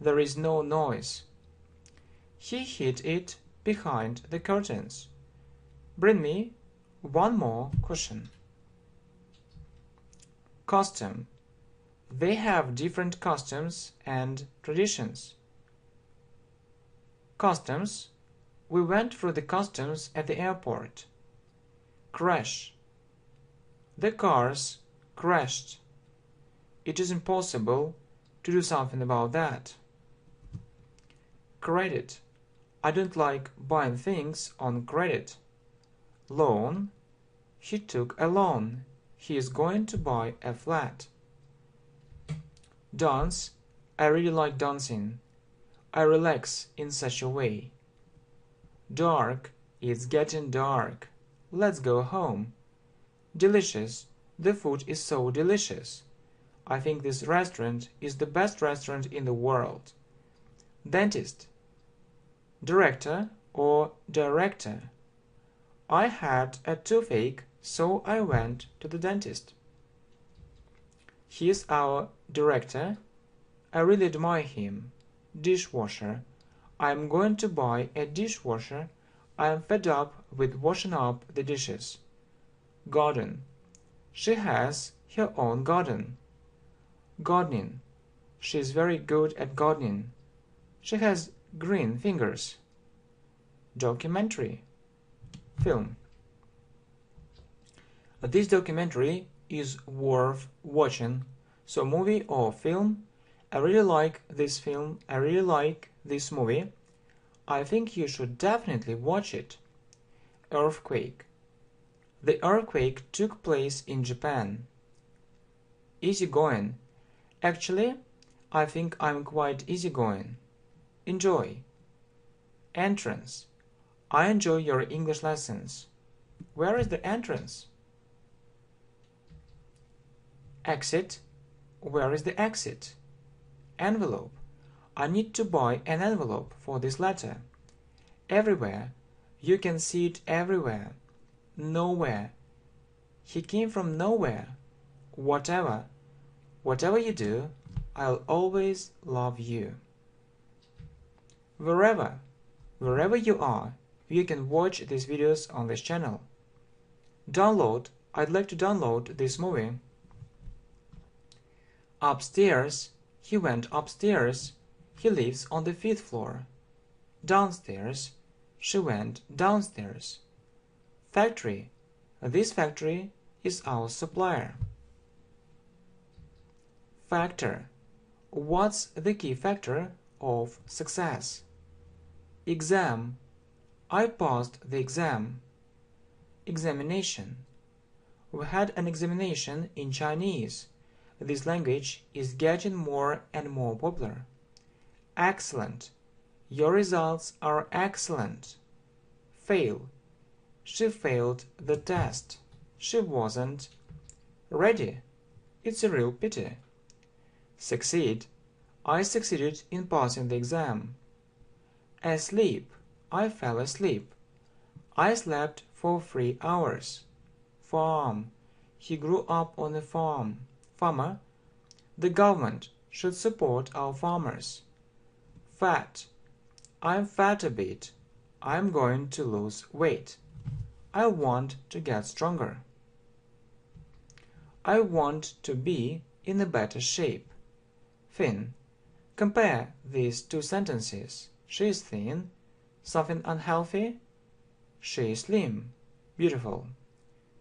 There is no noise. He hid it behind the curtains. Bring me 1 more cushion. Costume. They have different costumes and traditions. Customs. We went through the customs at the airport. Crash. The cars crashed. It is impossible to do something about that. Credit. I don't like buying things on credit. Loan. He took a loan. He is going to buy a flat. Dance. I really like dancing. I relax in such a way. Dark. It's getting dark. Let's go home. Delicious. The food is so delicious. I think this restaurant is the best restaurant in the world. Dentist. Director or director. I had a toothache, so I went to the dentist. He is our director. I really admire him. Dishwasher. I am going to buy a dishwasher. I am fed up with washing up the dishes. Garden. She has her own garden. Gardening. She is very good at gardening. She has green fingers. Documentary. Film. This documentary is worth watching. So movie or film. I really like this film. I really like this movie. I think you should definitely watch it. Earthquake. The earthquake took place in Japan. Easygoing. Actually, I think I'm quite easygoing. Enjoy. Entrance. I enjoy your English lessons. Where is the entrance? Exit. Where is the exit? Envelope. I need to buy an envelope for this letter. Everywhere. You can see it everywhere. Nowhere. He came from nowhere. Whatever. Whatever you do, I'll always love you. Wherever. Wherever you are, you can watch these videos on this channel. Download. I'd like to download this movie. Upstairs. He went upstairs. He lives on the 5th floor. Downstairs. She went downstairs. Factory. This factory is our supplier. Factor. What's the key factor of success? Exam. I passed the exam. Examination. We had an examination in Chinese. This language is getting more and more popular. Excellent. Your results are excellent. Fail. She failed the test. She wasn't ready. It's a real pity. Succeed. I succeeded in passing the exam. Asleep. I fell asleep. I slept for 3 hours. Farm. He grew up on a farm. Farmer. The government should support our farmers. Fat. I'm fat a bit. I'm going to lose weight. I want to get stronger. I want to be in a better shape. Thin. Compare these two sentences. She is thin. Something unhealthy. She is slim. Beautiful.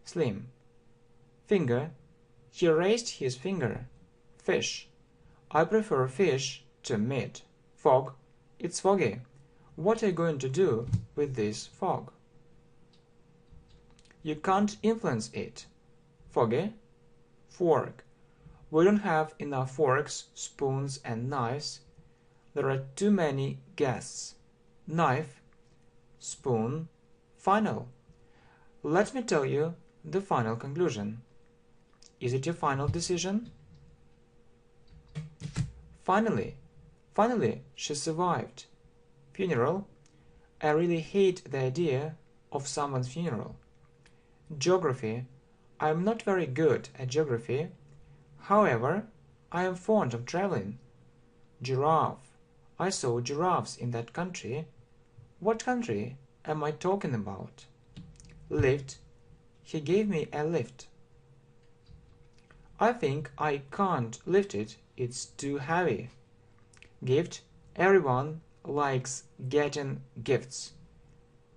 Slim. Finger. He raised his finger. Fish. I prefer fish to meat. Fog. It's foggy. What are you going to do with this fog? You can't influence it. Foggy. Fork. We don't have enough forks, spoons and knives. There are too many guests. Knife. Spoon. Final. Let me tell you the final conclusion. Is it your final decision? Finally. Finally, she survived. Funeral. I really hate the idea of someone's funeral. Geography. I am not very good at geography. However, I am fond of traveling. Giraffe. I saw giraffes in that country. What country am I talking about? Lift. He gave me a lift. I think I can't lift it. It's too heavy. Gift. Everyone likes getting gifts.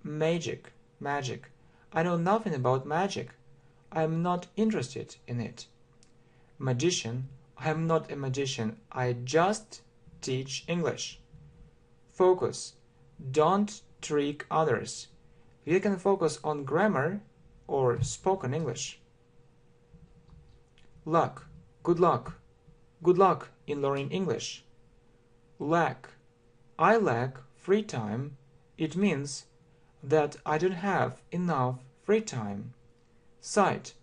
Magic. Magic. I know nothing about magic. I am not interested in it. Magician. I am not a magician. I just teach English. Focus. Don't trick others. You can focus on grammar or spoken English. Luck. Good luck. Good luck in learning English. Lack. I lack free time. It means that I don't have enough free time. Sight.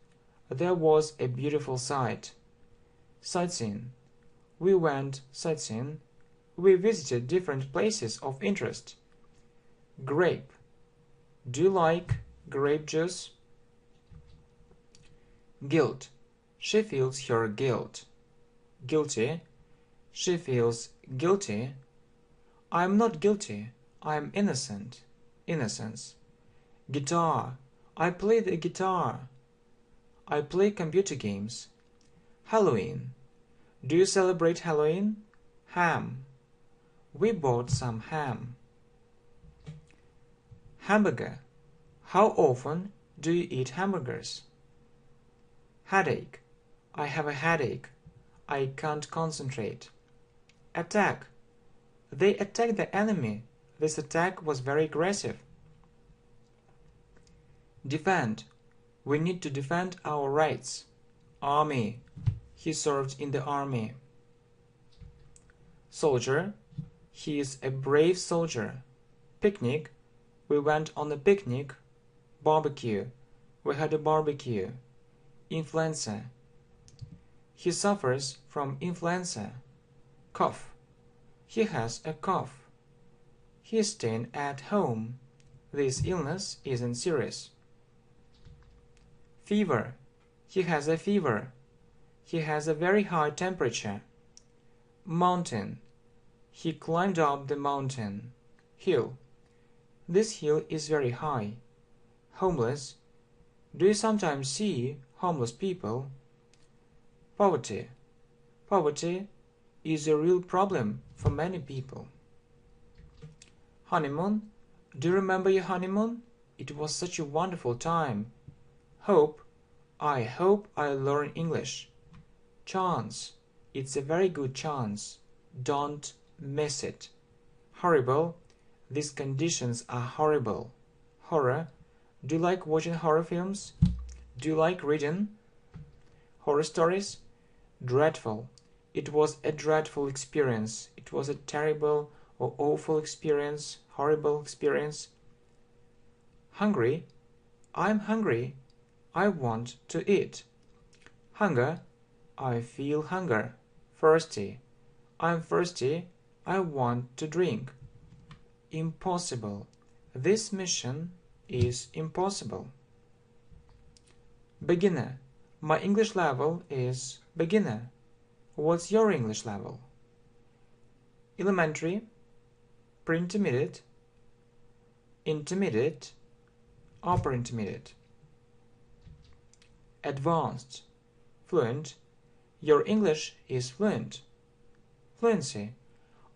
There was a beautiful sight. Sightseeing. We went sightseeing. We visited different places of interest. Grape. Do you like grape juice? Guilt. She feels her guilt. Guilty. She feels guilty. I am not guilty. I am innocent. Innocence. Guitar. I play the guitar. I play computer games. Halloween. Do you celebrate Halloween? Ham. We bought some ham. Hamburger. How often do you eat hamburgers? Headache. I have a headache. I can't concentrate. Attack. They attacked the enemy. This attack was very aggressive. Defend. We need to defend our rights. Army. He served in the army. Soldier. He is a brave soldier. Picnic. We went on a picnic. Barbecue. We had a barbecue. Influenza. He suffers from influenza. Cough. He has a cough. He is staying at home. This illness isn't serious. Fever. He has a fever. He has a very high temperature. Mountain. He climbed up the mountain. Hill. This hill is very high. Homeless. Do you sometimes see homeless people? Poverty. Poverty is a real problem for many people. Honeymoon. Do you remember your honeymoon? It was such a wonderful time. Hope. I hope I learn English. Chance. It's a very good chance. Don't miss it. Horrible. These conditions are horrible. Horror. Do you like watching horror films? Do you like reading horror stories? Dreadful. It was a dreadful experience. It was a terrible or awful experience, horrible experience. Hungry. I'm hungry. I want to eat. Hunger. I feel hunger. Thirsty. I'm thirsty. I want to drink. Impossible. This mission is impossible. Beginner. My English level is beginner. What's your English level? Elementary, pre-intermediate, intermediate, upper intermediate. Advanced. Fluent. Your English is fluent. Fluency.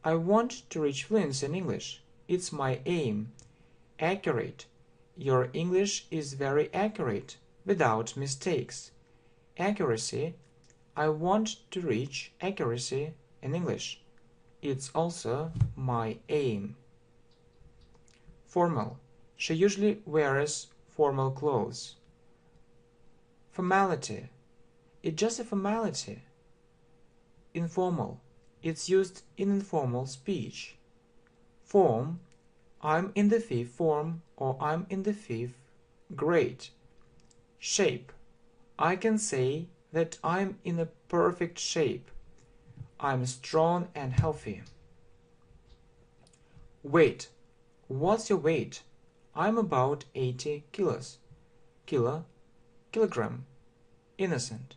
I want to reach fluency in English. It's my aim. Accurate. Your English is very accurate, without mistakes. Accuracy. I want to reach accuracy in English. It's also my aim. Formal. She usually wears formal clothes. Formality. It's just a formality. Informal. It's used in informal speech. Form. I'm in the fifth form or I'm in the fifth grade. Shape. I can say that I'm in a perfect shape. I'm strong and healthy. Weight. What's your weight? I'm about 80 kilos. Kilogram. Innocent.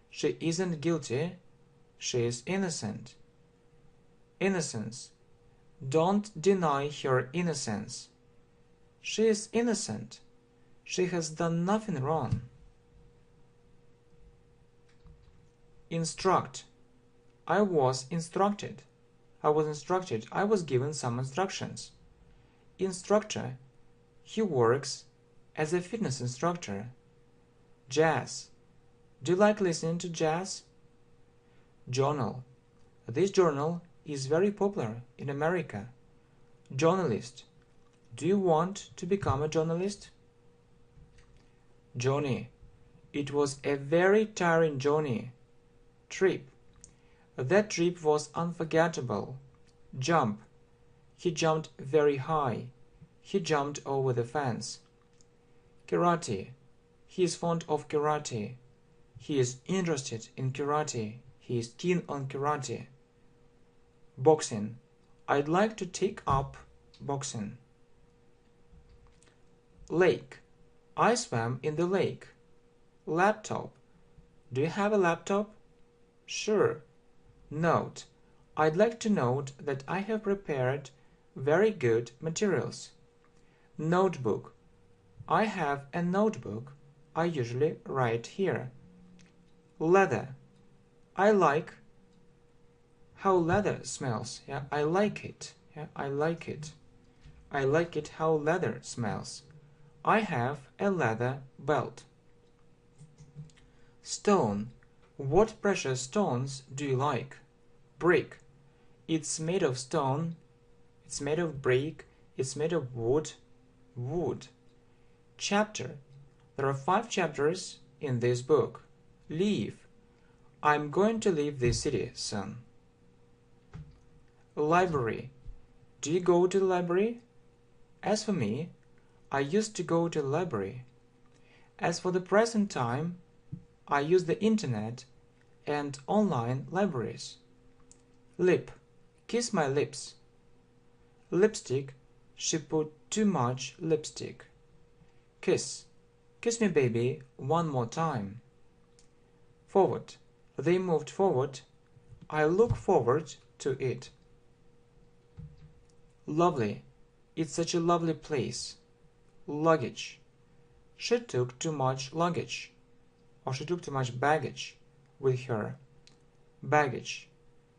She isn't guilty. She is innocent. Innocence. Don't deny her innocence. She is innocent. She has done nothing wrong. Instruct. I was instructed. I was given some instructions. Instructor. He works as a fitness instructor. Jazz. Do you like listening to jazz? Journal. This journal is very popular in America. Journalist. Do you want to become a journalist? Journey. It was a very tiring journey. Trip. That trip was unforgettable. Jump. He jumped very high. He jumped over the fence. Karate. He is fond of karate. He is interested in karate. He is keen on karate. Boxing. I'd like to take up boxing. Lake. I swam in the lake. Laptop. Do you have a laptop? Sure. Note. I'd like to note that I have prepared very good materials. Notebook. I have a notebook. I usually write here. Leather. I like how leather smells. Yeah, I like it. Yeah, I like it. I like it how leather smells. I have a leather belt. Stone. What precious stones do you like? Brick. It's made of stone. It's made of brick. It's made of wood. Wood. Chapter. There are 5 chapters in this book. Leave. I'm going to leave this city soon. Library. Do you go to the library? As for me, I used to go to the library. As for the present time, I use the internet and online libraries. Lip. Kiss my lips. Lipstick. She put too much lipstick. Kiss. Kiss me, baby, one more time. Forward. They moved forward. I look forward to it. Lovely. It's such a lovely place. Luggage. She took too much luggage. Or she took too much baggage with her. Baggage.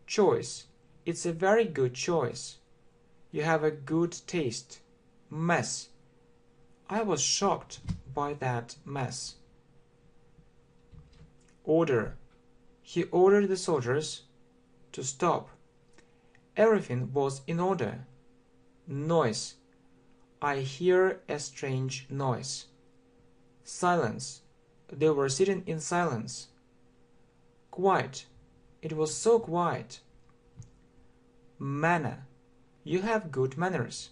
Choice. It's a very good choice. You have a good taste. Mess. I was shocked by that mess. Order. He ordered the soldiers to stop. Everything was in order. Noise. I hear a strange noise. Silence. They were sitting in silence. Quiet. It was so quiet. Manner. You have good manners.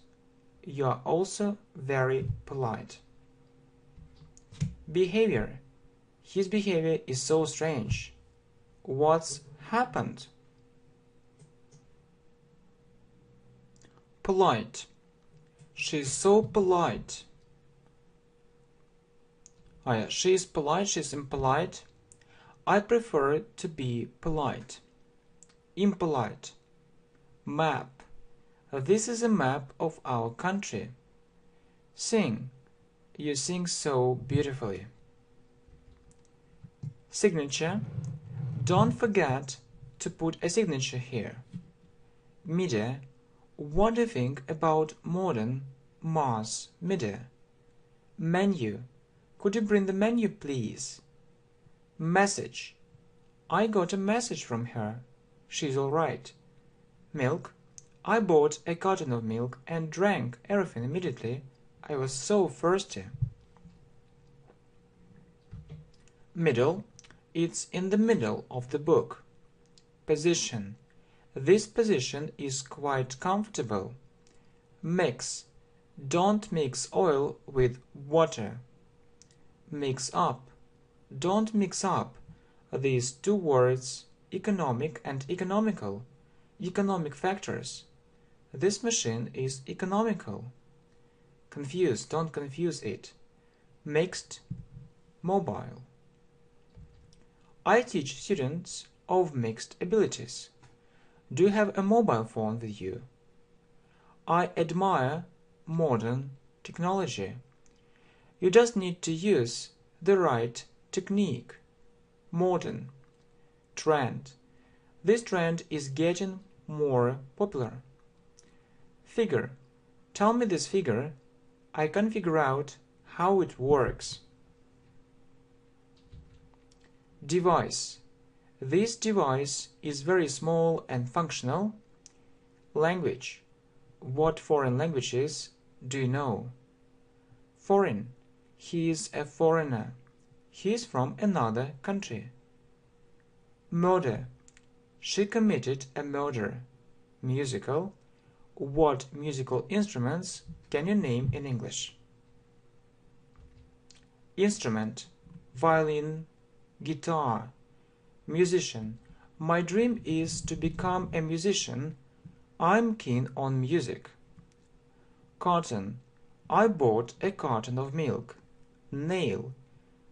You are also very polite. Behavior. His behavior is so strange. What's happened? Polite. She's so polite. Oh yeah, she's polite, she's impolite. I prefer to be polite. Impolite. Map. This is a map of our country. Sing. You sing so beautifully. Signature. Don't forget to put a signature here. Media. What do you think about modern mass media? Menu. Could you bring the menu, please? Message. I got a message from her. She's all right. Milk. I bought a carton of milk and drank everything immediately. I was so thirsty. Middle. It's in the middle of the book. Position. This position is quite comfortable. Mix. Don't mix oil with water. Mix up. Don't mix up these two words, economic and economical. Economic factors. This machine is economical. Confuse. Don't confuse it. Mixed. Mobile. I teach students of mixed abilities. Do you have a mobile phone with you? I admire modern technology. You just need to use the right technique. Modern. Trend. This trend is getting more popular. Figure. Tell me this figure. I can figure out how it works. Device. This device is very small and functional. Language. What foreign languages do you know? Foreign. He is a foreigner. He is from another country. Murder. She committed a murder. Musical. What musical instruments can you name in English? Instrument. Violin, guitar. Musician. My dream is to become a musician. I'm keen on music. Carton. I bought a carton of milk. Nail.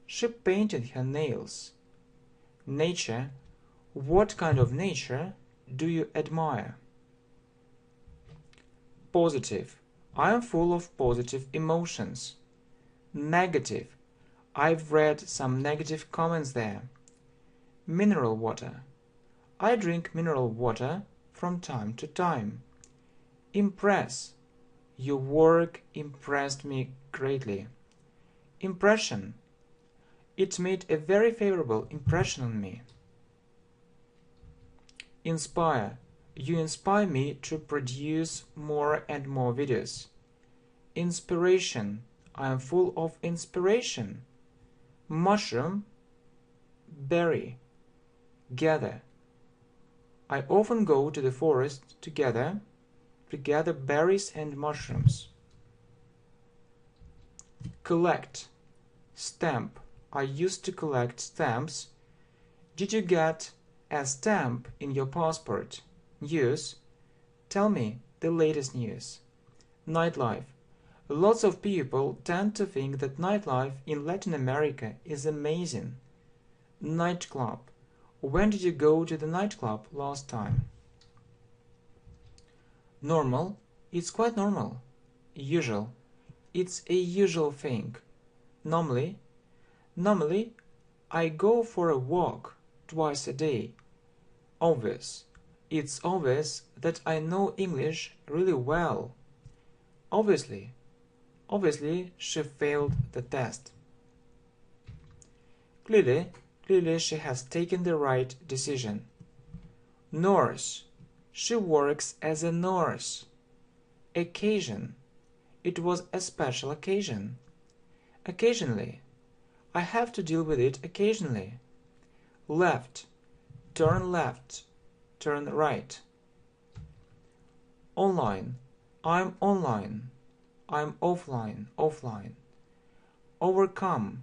She painted her nails. Nature. What kind of nature do you admire? Positive. I am full of positive emotions. Negative. I've read some negative comments there. Mineral water. I drink mineral water from time to time. Impress. Your work impressed me greatly. Impression. It made a very favorable impression on me. Inspire. You inspire me to produce more and more videos. Inspiration. I am full of inspiration. Mushroom. Berry. Gather. I often go to the forest to gather berries and mushrooms. Collect. Stamp. I used to collect stamps. Did you get a stamp in your passport? News. Tell me the latest news. Nightlife. Lots of people tend to think that nightlife in Latin America is amazing. Nightclub. When did you go to the nightclub last time? Normal. It's quite normal. Usual. It's a usual thing. Normally. Normally, I go for a walk twice a day. Obvious. It's obvious that I know English really well. Obviously. Obviously, she failed the test. Clearly she has taken the right decision. Nurse. She works as a nurse. Occasion. It was a special occasion. Occasionally. I have to deal with it occasionally. Left. Turn left. Turn right. Online. I'm online. I'm offline. Offline. Overcome.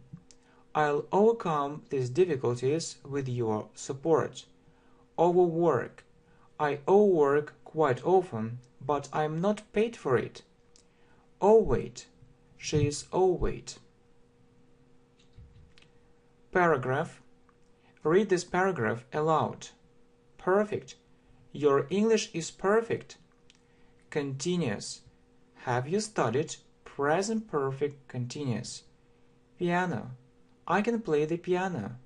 I'll overcome these difficulties with your support. Overwork. I overwork quite often, but I'm not paid for it. Overweight. She is overweight. Paragraph. Read this paragraph aloud. Perfect. Your English is perfect. Continuous. Have you studied present perfect continuous? Piano. I can play the piano.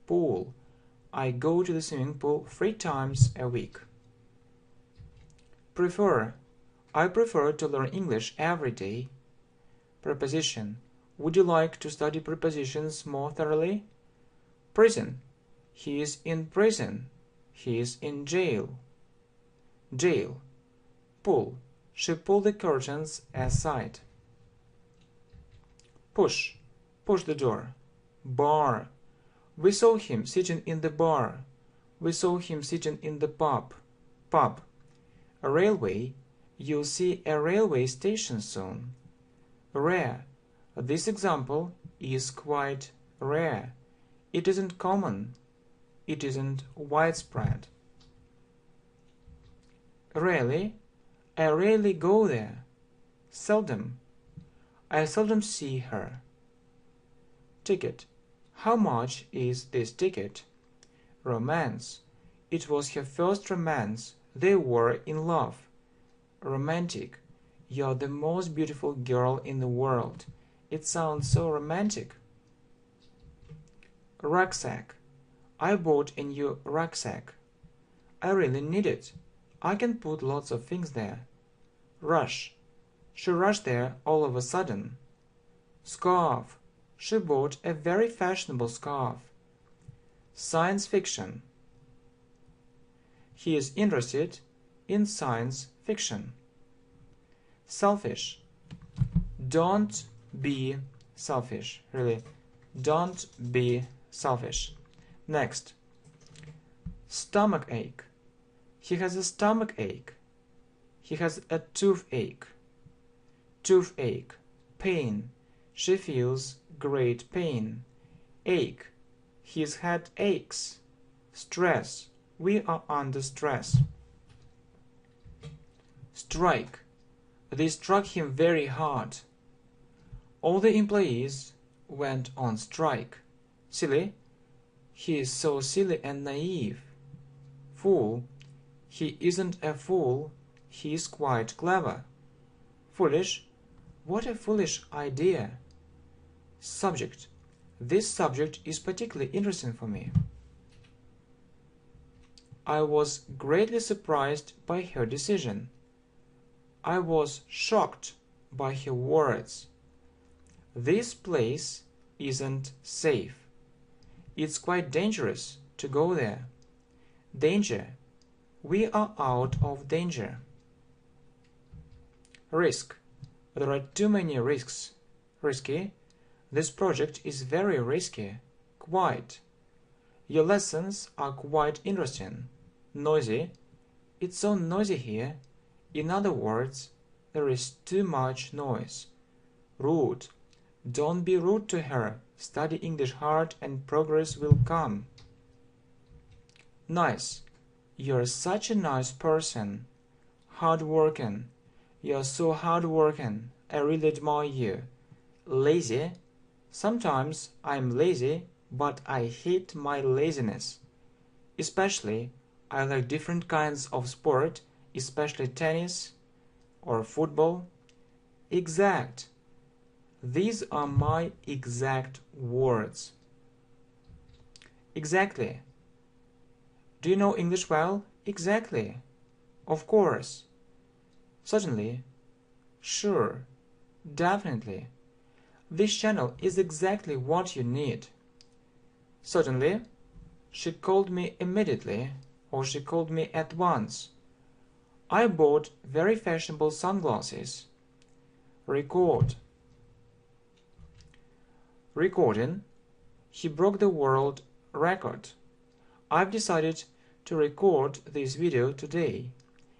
Pool. I go to the swimming pool 3 times a week. Prefer. I prefer to learn English every day. Preposition. Would you like to study prepositions more thoroughly? Prison. He is in prison. He is in jail. Jail. Pull. She pulled the curtains aside. Push. Push the door. Bar. We saw him sitting in the bar. We saw him sitting in the pub. Pub. A railway. You'll see a railway station soon. Rare. This example is quite rare. It isn't common. It isn't widespread. Rarely. I rarely go there. Seldom. I seldom see her. Ticket. How much is this ticket? Romance. It was her first romance. They were in love. Romantic. You're the most beautiful girl in the world. It sounds so romantic. Rucksack. I bought a new rucksack. I really need it. I can put lots of things there. Rush. She rushed there all of a sudden. Scarf. She bought a very fashionable scarf. Science fiction. He is interested in science fiction. Selfish. Don't be selfish. Really. Don't be selfish. Next. Stomach ache. He has a stomach ache. He has a toothache. Toothache. Pain. She feels great pain. Ache. His head aches. Stress. We are under stress. Strike. They struck him very hard. All the employees went on strike. Silly. He is so silly and naive. Fool. He isn't a fool. He is quite clever. Foolish. What a foolish idea. Subject. This subject is particularly interesting for me. I was greatly surprised by her decision. I was shocked by her words. This place isn't safe. It's quite dangerous to go there. Danger. We are out of danger. Risk. There are too many risks. Risky. This project is very risky. Quite. Your lessons are quite interesting. Noisy. It's so noisy here. In other words, there is too much noise. Rude. Don't be rude to her. Study English hard and progress will come. Nice. You're such a nice person. Hard-working. You're so hard-working. I really admire you. Lazy. Sometimes I'm lazy, but I hate my laziness. Especially, I like different kinds of sport, especially tennis or football. Exact. These are my exact words. Exactly. Do you know English well? Exactly. Of course. Certainly. Sure. Definitely. This channel is exactly what you need. Certainly. She called me immediately, or she called me at once. I bought very fashionable sunglasses. Record. Recording. He broke the world record. I've decided to record this video today.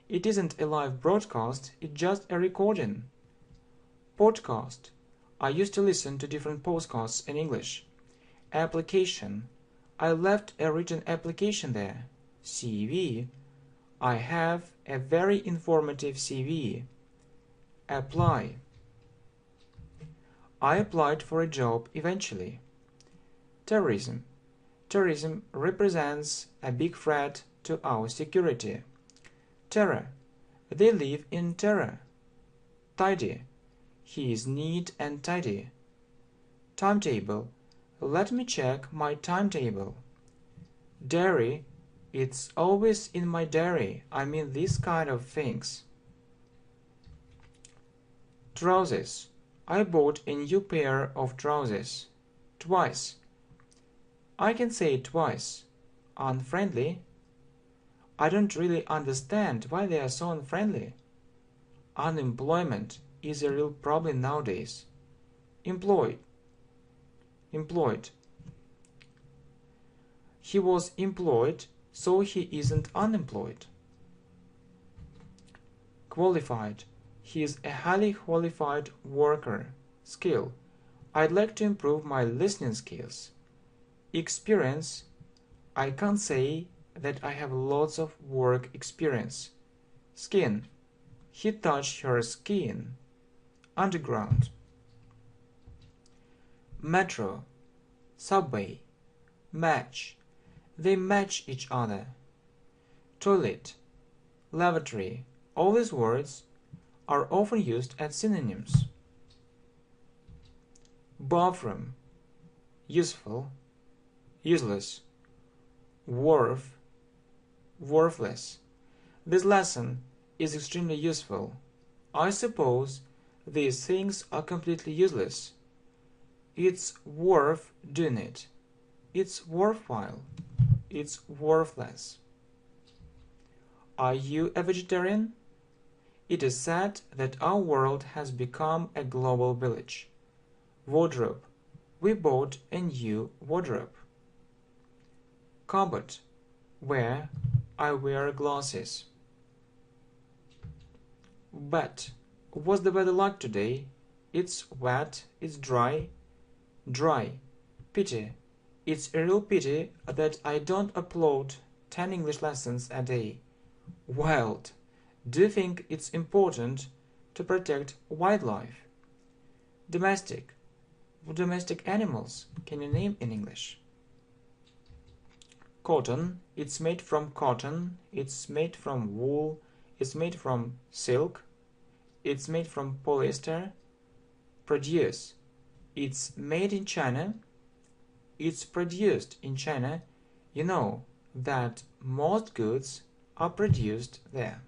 It isn't a live broadcast, it's just a recording. Podcast. I used to listen to different podcasts in English. Application. I left a written application there. CV. I have a very informative CV. Apply. I applied for a job eventually. Terrorism. Terrorism represents a big threat to our security. Terror. They live in terror. Tidy. He is neat and tidy. Timetable. Let me check my timetable. Diary. It's always in my diary. I mean these kind of things. Trousers. I bought a new pair of trousers. Twice. I can say it twice. Unfriendly. I don't really understand why they are so unfriendly. Unemployment is a real problem nowadays. Employed. Employed. He was employed, so he isn't unemployed. Qualified. He is a highly qualified worker. Skill. I'd like to improve my listening skills. Experience. I can't say that I have lots of work experience. Skin. He touched her skin. Underground. Metro. Subway. Match. They match each other. Toilet. Lavatory. All these words are often used as synonyms. Bathroom. Useful. Useless. Worth. Worthless. This lesson is extremely useful. I suppose these things are completely useless. It's worth doing it. It's worthwhile. It's worthless. Are you a vegetarian? It is said that our world has become a global village. Wardrobe. We bought a new wardrobe. Cupboard. Where I wear glasses. Wet. What's the weather like today? It's wet. It's dry. Dry. Pity. It's a real pity that I don't upload 10 English lessons a day. Wild. Do you think it's important to protect wildlife? Domestic. Domestic animals. Can you name in English? Cotton. It's made from cotton. It's made from wool. It's made from silk. It's made from polyester. Produce. It's made in China. It's produced in China. You know that most goods are produced there.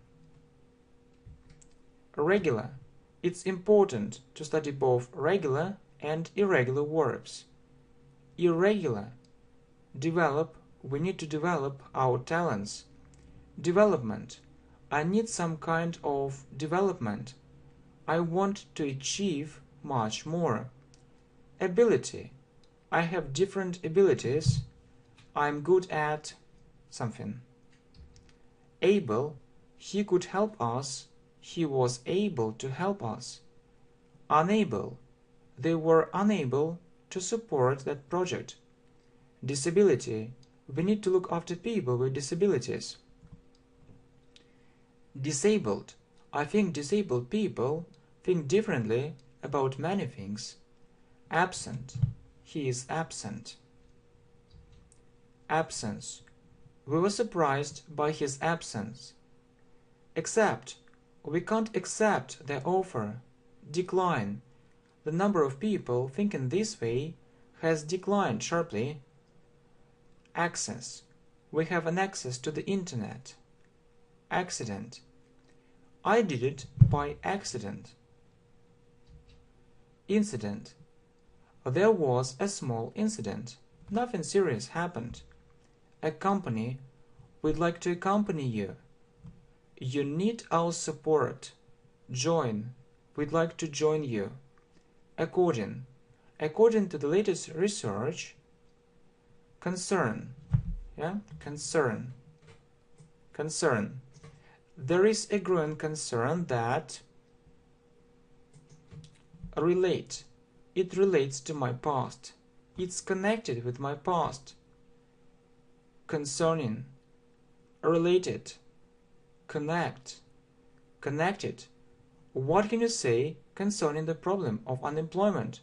Regular. It's important to study both regular and irregular verbs. Irregular. Develop. We need to develop our talents. Development. I need some kind of development. I want to achieve much more. Ability. I have different abilities. I'm good at something. Able. He could help us. He was able to help us. Unable. They were unable to support that project. Disability. We need to look after people with disabilities. Disabled. I think disabled people think differently about many things. Absent. He is absent. Absence. We were surprised by his absence. Accept. We can't accept their offer. Decline. The number of people thinking this way has declined sharply. Access. We have an access to the internet. Accident. I did it by accident. Incident. There was a small incident. Nothing serious happened. Accompany. We'd like to accompany you. You need our support. Join. We'd like to join you. According. According to the latest research. Concern. Concern. Concern. There is a growing concern that relate. It relates to my past. It's connected with my past. Concerning. Related. Connect. Connected. What can you say concerning the problem of unemployment?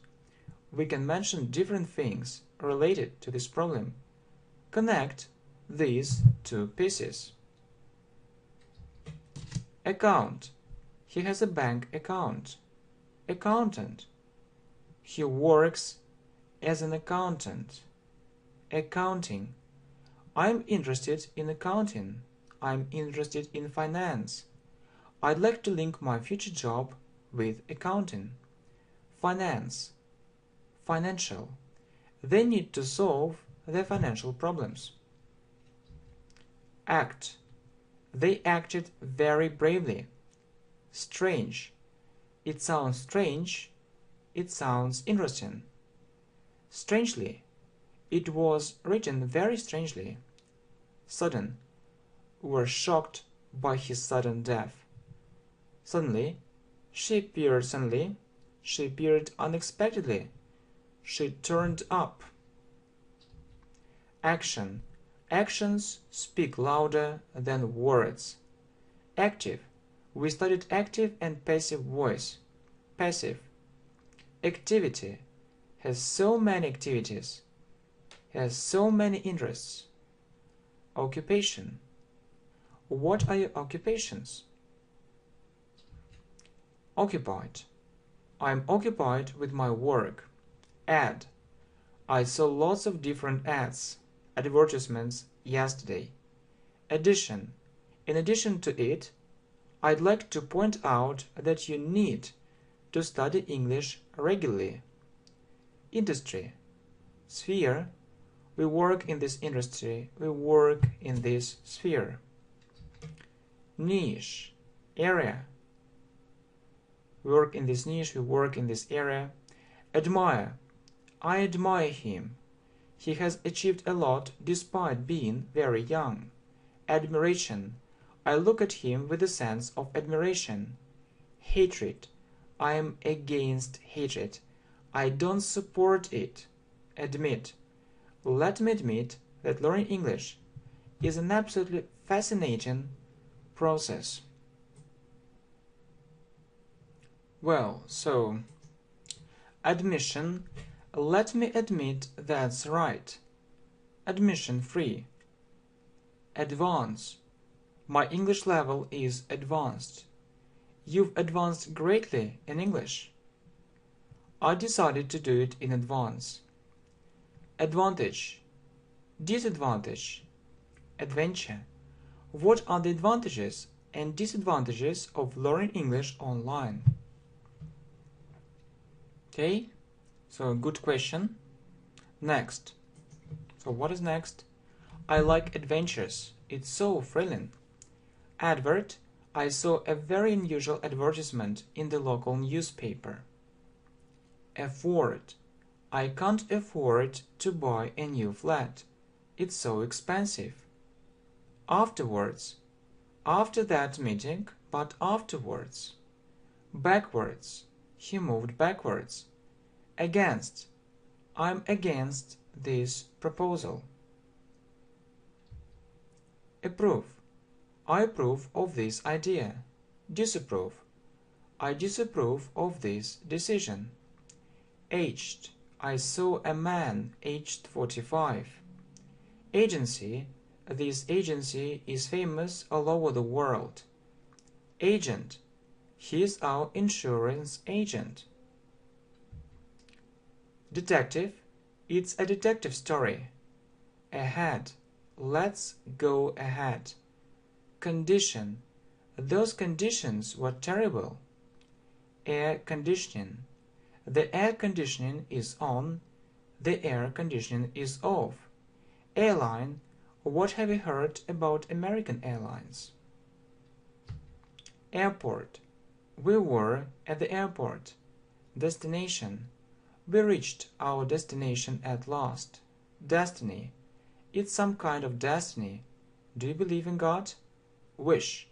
We can mention different things related to this problem. Connect these two pieces. Account. He has a bank account. Accountant. He works as an accountant. Accounting. I'm interested in accounting. I'm interested in finance. I'd like to link my future job with accounting. Finance. Financial. They need to solve their financial problems. Act. They acted very bravely. Strange. It sounds strange. It sounds interesting. Strangely. It was written very strangely. Sudden. Were shocked by his sudden death. Suddenly. She appeared suddenly. She appeared unexpectedly. She turned up. Action. Actions speak louder than words. Active. We studied active and passive voice. Passive. Activity. Has so many activities. Has so many interests. Occupation. What are your occupations? Occupied. I am occupied with my work. Ad. I saw lots of different ads, advertisements yesterday. Addition. In addition to it, I'd like to point out that you need to study English regularly. Industry. Sphere. We work in this industry. We work in this sphere. Niche. Area. We work in this niche. We work in this area. Admire. I admire him. He has achieved a lot despite being very young. Admiration. I look at him with a sense of admiration. Hatred. I am against hatred. I don't support it. Admit. Let me admit that learning English is an absolutely fascinating process. Well, so, admission. Let me admit that's right. Admission free. Advance. My English level is advanced. You've advanced greatly in English. I decided to do it in advance. Advantage. Disadvantage. Adventure. What are the advantages and disadvantages of learning English online? Okay, so good question. Next. So what is next? I like adventures. It's so thrilling. Advert. I saw a very unusual advertisement in the local newspaper. Afford. I can't afford to buy a new flat. It's so expensive. Afterwards. After that meeting, but afterwards. Backwards. He moved backwards. Against. I'm against this proposal. Approve. I approve of this idea. Disapprove. I disapprove of this decision. Aged. I saw a man aged 45. Agency. This agency is famous all over the world. Agent. He is our insurance agent. Detective. It's a detective story. Ahead. Let's go ahead. Condition. Those conditions were terrible. Air conditioning. The air conditioning is on. The air conditioning is off. Airline. What have you heard about American Airlines? Airport. We were at the airport. Destination. We reached our destination at last. Destiny. It's some kind of destiny. Do you believe in God? Wish.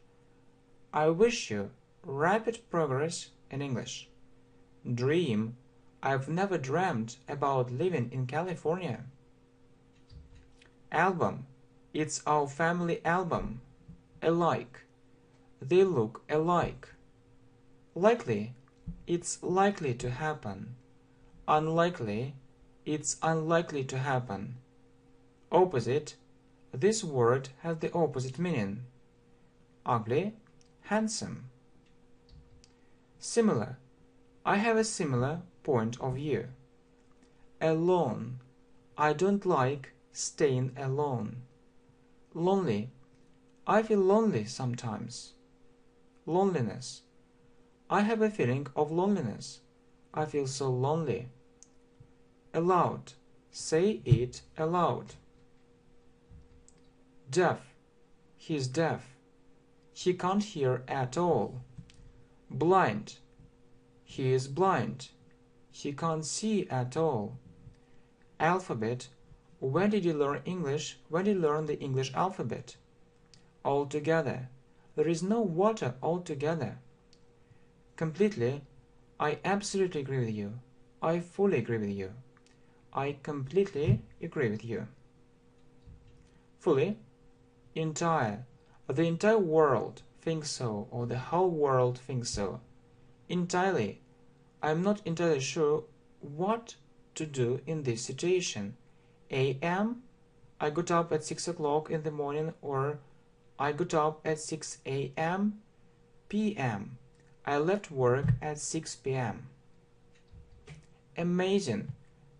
I wish you rapid progress in English. Dream. I've never dreamt about living in California. Album. It's our family album. Alike. They look alike. Likely, it's likely to happen. Unlikely, it's unlikely to happen. Opposite, this word has the opposite meaning. Ugly, handsome. Similar, I have a similar point of view. Alone, I don't like staying alone. Lonely, I feel lonely sometimes. Loneliness, I have a feeling of loneliness. I feel so lonely. Aloud, say it aloud. Deaf, he is deaf. He can't hear at all. Blind, he is blind. He can't see at all. Alphabet, when did you learn English? When did you learn the English alphabet? Altogether, there is no water altogether. Completely, I absolutely agree with you. I fully agree with you. I completely agree with you. Fully, entire, the entire world thinks so, or the whole world thinks so. Entirely, I am not entirely sure what to do in this situation. A.M. I got up at 6 o'clock in the morning, or I got up at 6 a.m. P.M. I left work at 6 p.m. Amazing.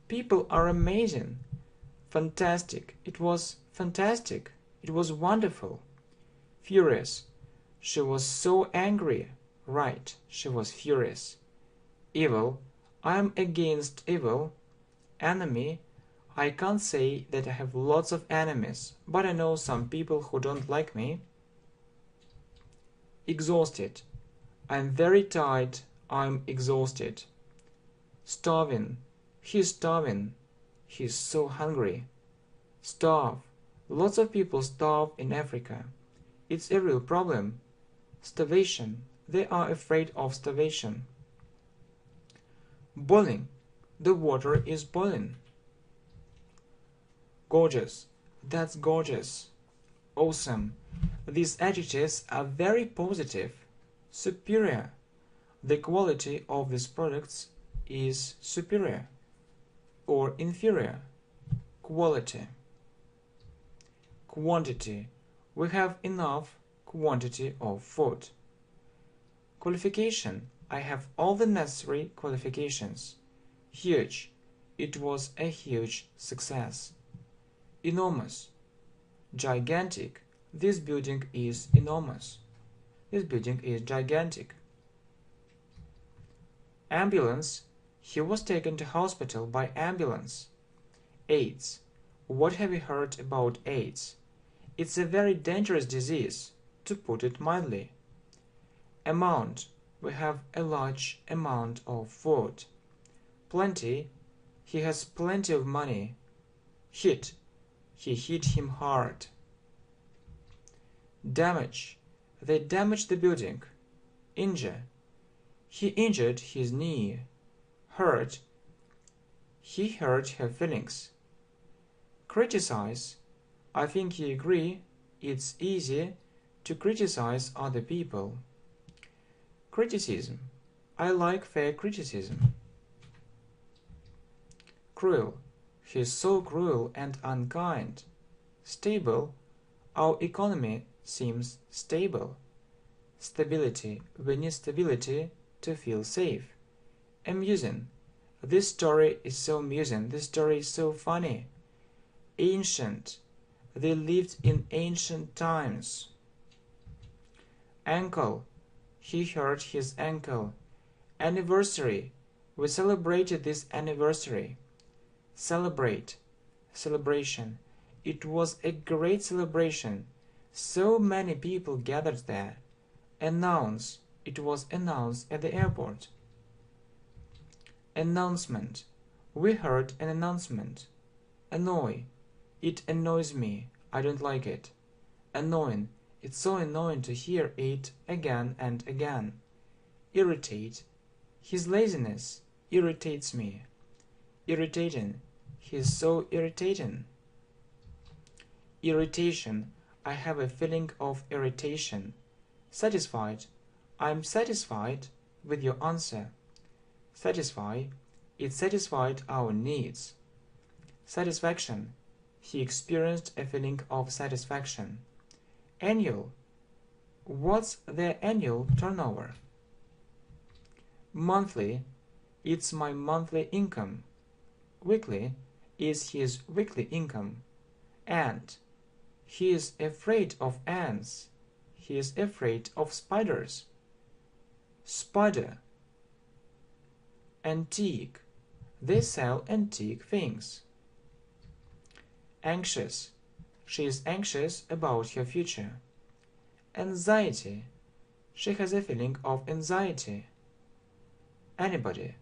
People are amazing. Fantastic. It was fantastic. It was wonderful. Furious. She was so angry. Right, she was furious. Evil. I am against evil. Enemy. I can't say that I have lots of enemies, but I know some people who don't like me. Exhausted. I'm very tired. I'm exhausted. Starving. He's starving. He's so hungry. Starve. Lots of people starve in Africa. It's a real problem. Starvation. They are afraid of starvation. Boiling. The water is boiling. Gorgeous. That's gorgeous. Awesome. These adjectives are very positive. Superior. The quality of these products is superior or inferior. Quality. Quantity. We have enough quantity of food. Qualification. I have all the necessary qualifications. Huge. It was a huge success. Enormous. Gigantic. This building is enormous. This building is gigantic. Ambulance. He was taken to hospital by ambulance. AIDS. What have you heard about AIDS? It's a very dangerous disease, to put it mildly. Amount. We have a large amount of food. Plenty. He has plenty of money. Hit. He hit him hard. Damage. They damaged the building. Injure. He injured his knee. Hurt. He hurt her feelings. Criticize. I think you agree it's easy to criticize other people. Criticism. I like fair criticism. Cruel. He is so cruel and unkind. Stable. Our economy seems stable. Stability. We need stability to feel safe. Amusing. This story is so amusing. This story is so funny. Ancient. They lived in ancient times. Ankle. He hurt his ankle. Anniversary. We celebrated this anniversary. Celebrate. Celebration. It was a great celebration. So many people gathered there. Announce. It was announced at the airport. Announcement. We heard an announcement. Annoy. It annoys me. I don't like it. Annoying. It's so annoying to hear it again and again. Irritate. His laziness irritates me. Irritating. He is so irritating. Irritation. I have a feeling of irritation. Satisfied. I'm satisfied with your answer. Satisfy. It satisfied our needs. Satisfaction. He experienced a feeling of satisfaction. Annual. What's their annual turnover? Monthly. It's my monthly income. Weekly is his weekly income. Ant. He is afraid of ants. He is afraid of spiders. Spider. Antique. They sell antique things. Anxious. She is anxious about her future. Anxiety. She has a feeling of anxiety. Anybody.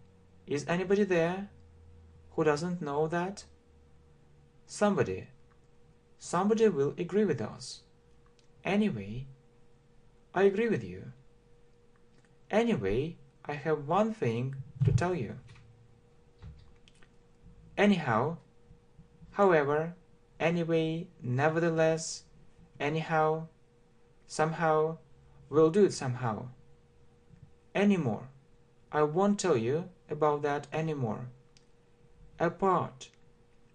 Is anybody there? Who doesn't know that? Somebody. Somebody will agree with us. Anyway. I agree with you. Anyway, I have one thing to tell you. Anyhow. However. Anyway. Nevertheless. Anyhow. Somehow. We'll do it somehow. Anymore. I won't tell you about that anymore. Apart.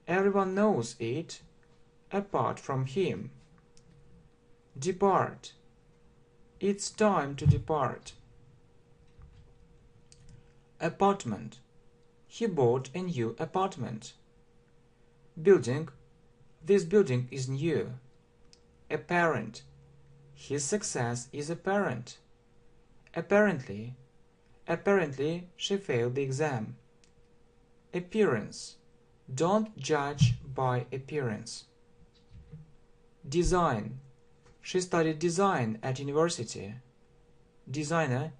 Everyone knows it. Apart from him. Depart. It's time to depart. Apartment. He bought a new apartment. Building. This building is new. Apparent. His success is apparent. Apparently. Apparently she failed the exam. Appearance. Don't judge by appearance. Design. She studied design at university. Designer.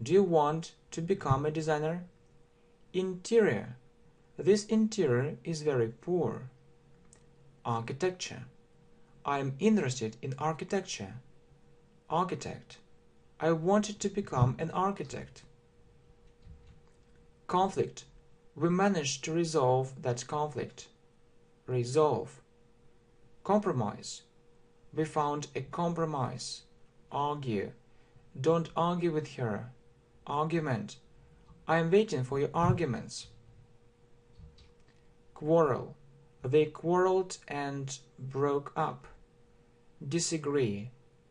Do you want to become a designer? Interior. This interior is very poor. Architecture. I am interested in architecture. Architect. I wanted to become an architect. Conflict. We managed to resolve that conflict. Resolve. Compromise. We found a compromise. Argue. Don't argue with her. Argument. I am waiting for your arguments. Quarrel. They quarreled and broke up. Disagree.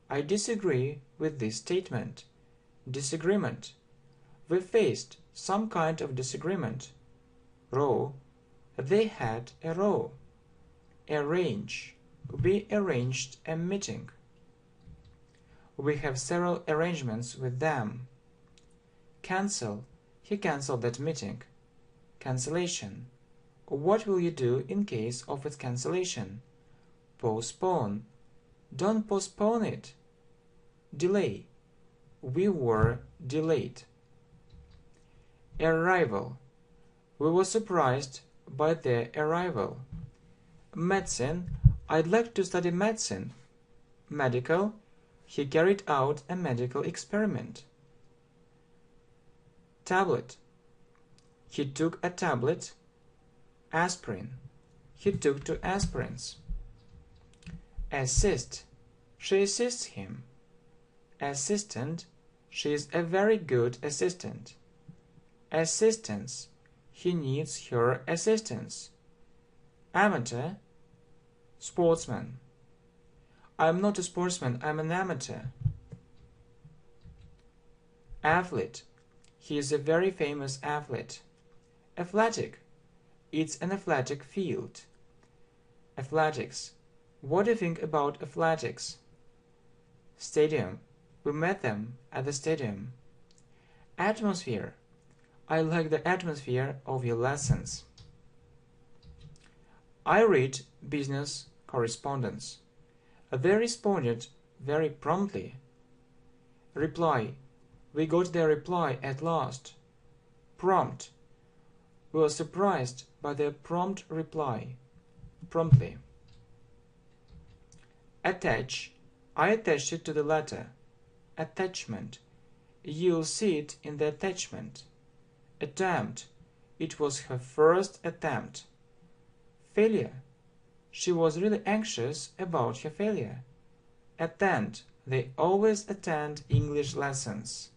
I disagree with this statement. Disagreement. We faced some kind of disagreement. Row. They had a row. Arrange. We arranged a meeting. We have several arrangements with them. Cancel. He cancelled that meeting. Cancellation. What will you do in case of its cancellation? Postpone. Don't postpone it. Delay. We were delayed. Arrival. We were surprised by their arrival. Medicine. I'd like to study medicine. Medical. He carried out a medical experiment. Tablet. He took a tablet. Aspirin. He took 2 aspirins. Assist. She assists him. Assistant. She is a very good assistant. Assistance. He needs her assistance. Amateur. Sportsman. I'm not a sportsman, I'm an amateur. Athlete. He is a very famous athlete. Athletic. It's an athletic field. Athletics. What do you think about athletics? Stadium. We met them at the stadium. Atmosphere. I like the atmosphere of your lessons. I read business correspondence. They responded very promptly. Reply. We got their reply at last. Prompt. We were surprised by their prompt reply. Promptly. Attach. I attached it to the letter. Attachment. You'll see it in the attachment. Attempt. It was her first attempt. Failure. She was really anxious about her failure. Attend. They always attend English lessons.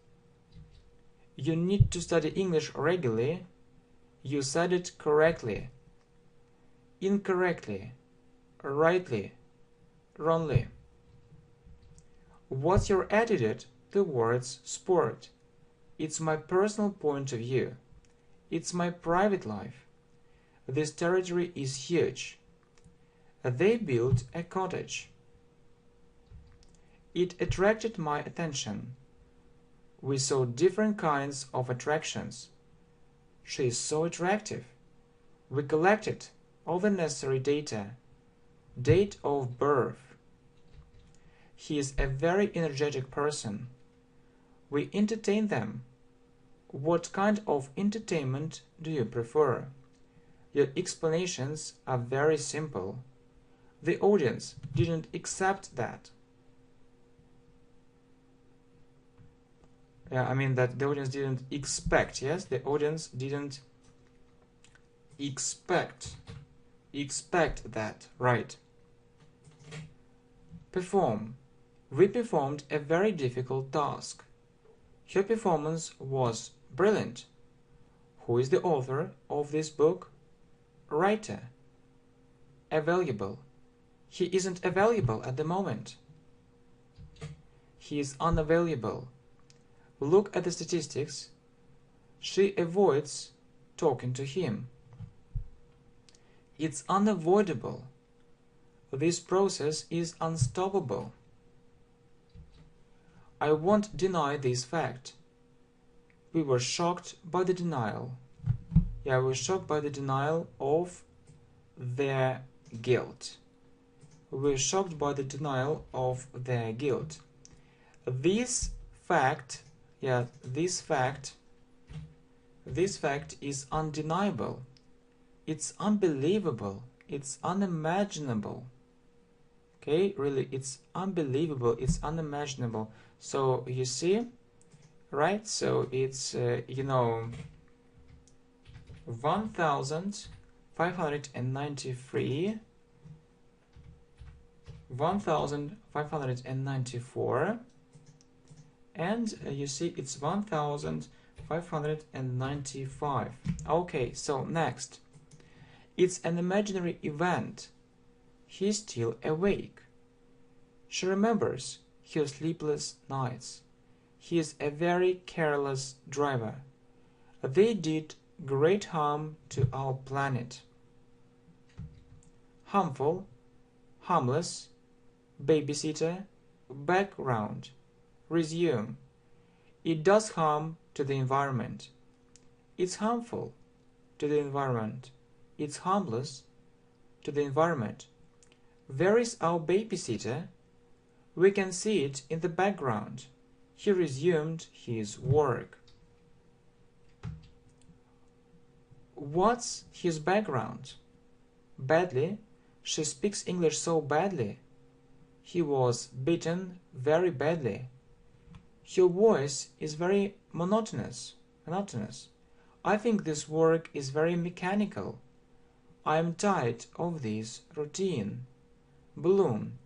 You need to study English regularly. You said it correctly. Incorrectly. Rightly. Wrongly. What's your attitude towards sport? It's my personal point of view. It's my private life. This territory is huge. They built a cottage. It attracted my attention. We saw different kinds of attractions. She is so attractive. We collected all the necessary data. Date of birth. He is a very energetic person. We entertain them. What kind of entertainment do you prefer? Your explanations are very simple. The audience didn't accept that. Yeah, I mean that the audience didn't expect, yes? The audience didn't expect that, right? Perform. We performed a very difficult task. Her performance was brilliant. Who is the author of this book? Writer. Available. He isn't available at the moment. He is unavailable. Look at the statistics. She avoids talking to him. It's unavoidable. This process is unstoppable. I won't deny this fact. We were shocked by the denial. Yeah, we were shocked by the denial of their guilt. We were shocked by the denial of their guilt. This fact is undeniable. It's unbelievable. It's unimaginable. Okay, really, it's unbelievable. It's unimaginable. So you see, right? So it's 1593, 1594, and you see it's 1595. Okay, so next, it's an imaginary event. He's still awake. She remembers her sleepless nights. He is a very careless driver. They did great harm to our planet. Harmful, harmless, babysitter, background, resume. It does harm to the environment. It's harmful to the environment. It's harmless to the environment. Where is our babysitter? We can see it in the background. He resumed his work. What's his background? Badly. She speaks English so badly. He was beaten very badly. Her voice is very monotonous. I think this work is very mechanical. I am tired of this routine. Balloon.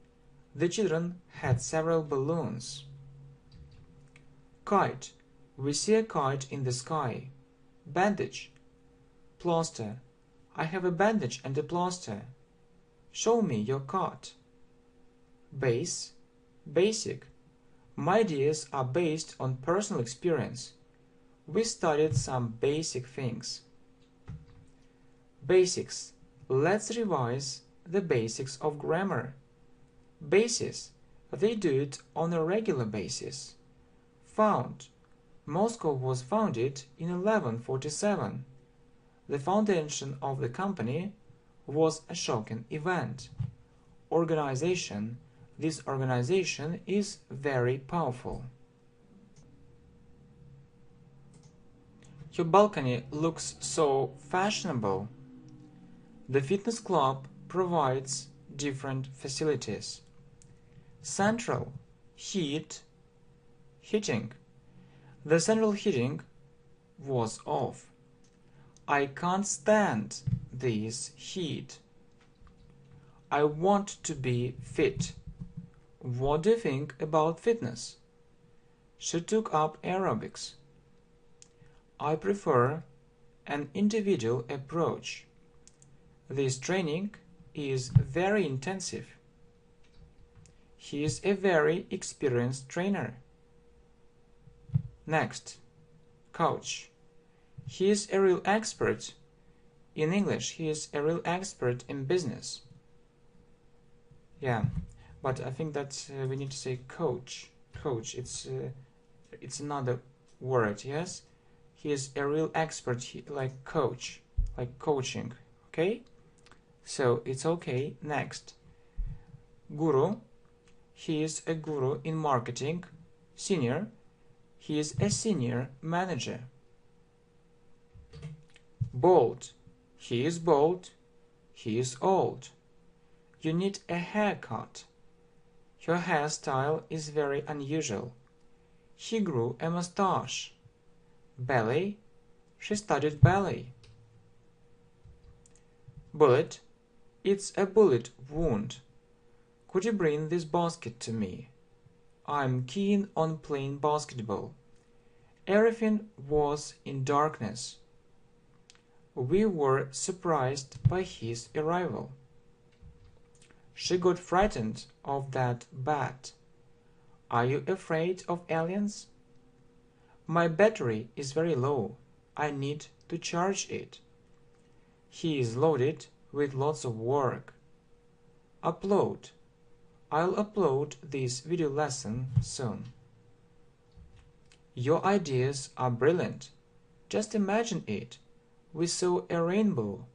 The children had several balloons. Kite. We see a kite in the sky. Bandage. Plaster. I have a bandage and a plaster. Show me your cut. Base. Basic. My ideas are based on personal experience. We studied some basic things. Basics. Let's revise the basics of grammar. Basis. They do it on a regular basis. Found. Moscow was founded in 1147. The foundation of the company was a shocking event. Organization. This organization is very powerful. Your balcony looks so fashionable. The fitness club provides different facilities. Central heating. The central heating was off. I can't stand this heat. I want to be fit. What do you think about fitness? She took up aerobics. I prefer an individual approach. This training is very intensive. He is a very experienced trainer. Next, coach. He is a real expert. In English, he is a real expert in business. Yeah, but I think that we need to say coach. Coach, it's another word, yes? He is a real expert, like coach, like coaching, okay? So it's okay. Next, guru. He is a guru in marketing. Senior. He is a senior manager. Bald. He is bald. He is old. You need a haircut. Your hairstyle is very unusual. He grew a mustache. Ballet. She studied ballet. Bullet. It's a bullet wound. Could you bring this basket to me? I'm keen on playing basketball. Everything was in darkness. We were surprised by his arrival. She got frightened of that bat. Are you afraid of aliens? My battery is very low. I need to charge it. He is loaded with lots of work. Upload. I'll upload this video lesson soon. Your ideas are brilliant. Just imagine it. We saw a rainbow.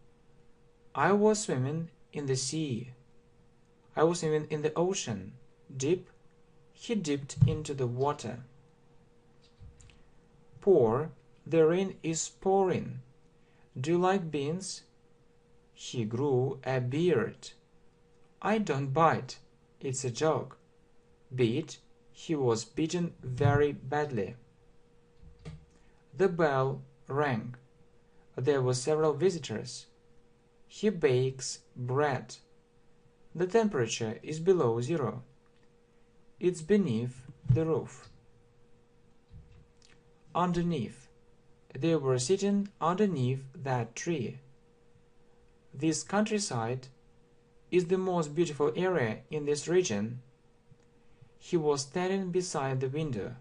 I was swimming in the sea. I was swimming in the ocean. Dip. He dipped into the water. Pour. The rain is pouring. Do you like beans? He grew a beard. I don't bite. It's a joke. Beat. He was beaten very badly. The bell rang. There were several visitors. He bakes bread. The temperature is below 0. It's beneath the roof. Underneath. They were sitting underneath that tree. This countryside is the most beautiful area in this region. He was standing beside the window.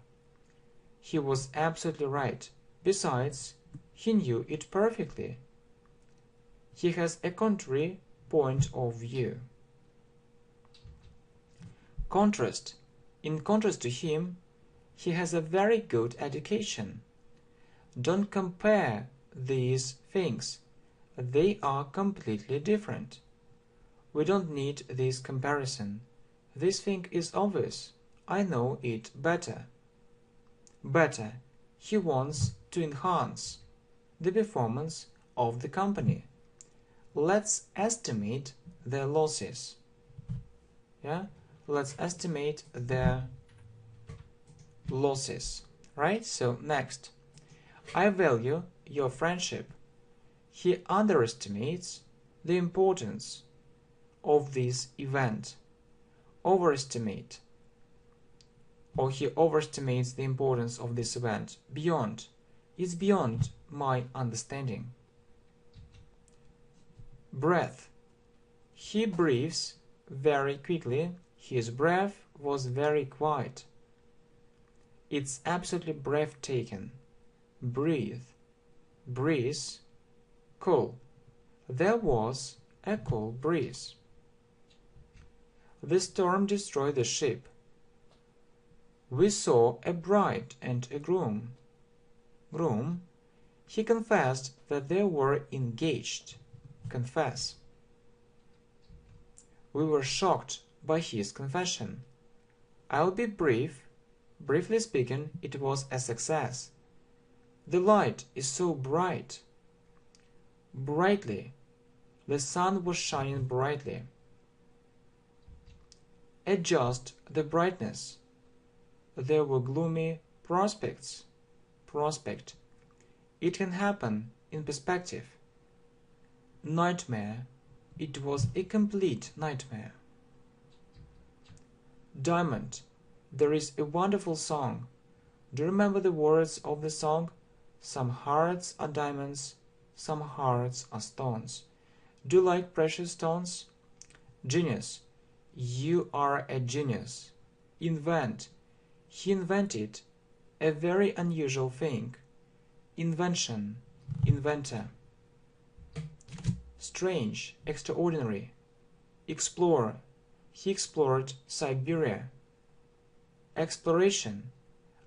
He was absolutely right. Besides, he knew it perfectly. He has a contrary point of view. Contrast. In contrast to him, he has a very good education. Don't compare these things. They are completely different. We don't need this comparison. This thing is obvious. I know it better. Better. He wants to enhance the performance of the company. Let's estimate their losses. Yeah? Let's estimate their losses. Right? So next. I value your friendship. He underestimates the importance of this event. Overestimate. Or he overestimates the importance of this event. Beyond. It's beyond my understanding. Breath. He breathes very quickly. His breath was very quiet. It's absolutely breathtaking. Breathe. Breeze. Cool. There was a cool breeze. The storm destroyed the ship. We saw a bride and a groom. Groom. He confessed that they were engaged. Confess. We were shocked by his confession. I'll be brief. Briefly speaking, it was a success. The light is so bright. Brightly. The sun was shining brightly. Adjust the brightness. There were gloomy prospects. Prospect. It can happen in perspective. Nightmare. It was a complete nightmare. Diamond. There is a wonderful song. Do you remember the words of the song? Some hearts are diamonds, some hearts are stones. Do you like precious stones? Genius. You are a genius. Invent. He invented a very unusual thing. Invention. Inventor. Strange. Extraordinary. Explore. He explored Siberia. Exploration.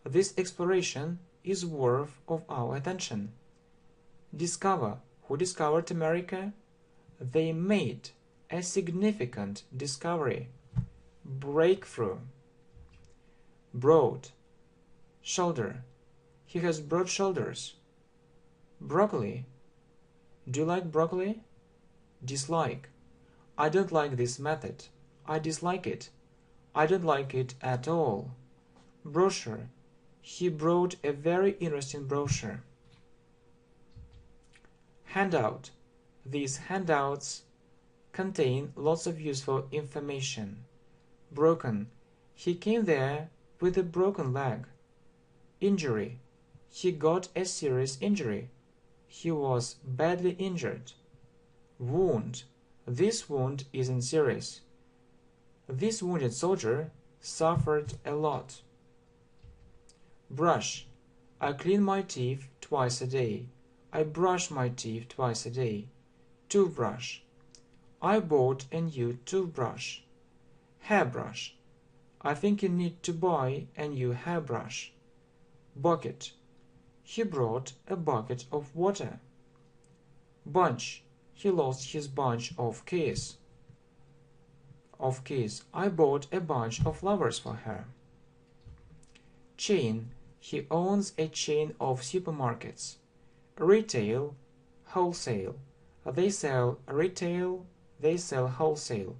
This exploration is worth of our attention. Discover. Who discovered America? They made a significant discovery. Breakthrough. Broad. Shoulder. He has broad shoulders. Broccoli. Do you like broccoli? Dislike. I don't like this method. I dislike it. I don't like it at all. Brochure. He brought a very interesting brochure. Handout. These handouts contain lots of useful information. Broken. He came there with a broken leg. Injury. He got a serious injury. He was badly injured. Wound. This wound isn't serious. This wounded soldier suffered a lot. Brush. I clean my teeth twice a day. I brush my teeth twice a day. Toothbrush. I bought a new toothbrush. Hairbrush. I think you need to buy a new hairbrush. Bucket. He brought a bucket of water. Bunch. He lost his bunch of keys. I bought a bunch of flowers for her. Chain. He owns a chain of supermarkets. Retail. Wholesale. They sell retail. They sell wholesale.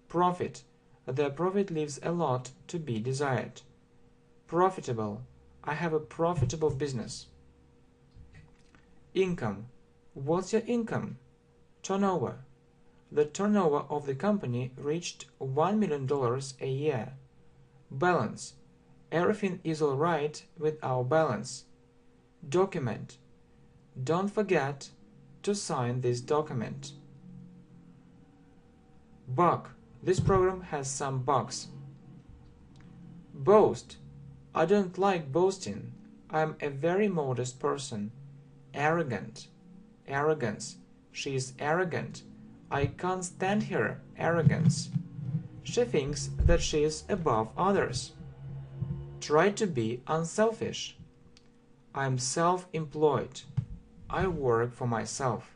Profit. Their profit leaves a lot to be desired. Profitable. I have a profitable business. Income. What's your income? Turnover. The turnover of the company reached $1 million a year. Balance. Everything is all right with our balance. Document. Don't forget to sign this document. Bug. This program has some bugs. Boast. I don't like boasting. I am a very modest person. Arrogant. Arrogance. She is arrogant. I can't stand her arrogance. She thinks that she is above others. Try to be unselfish. I am self-employed. I work for myself.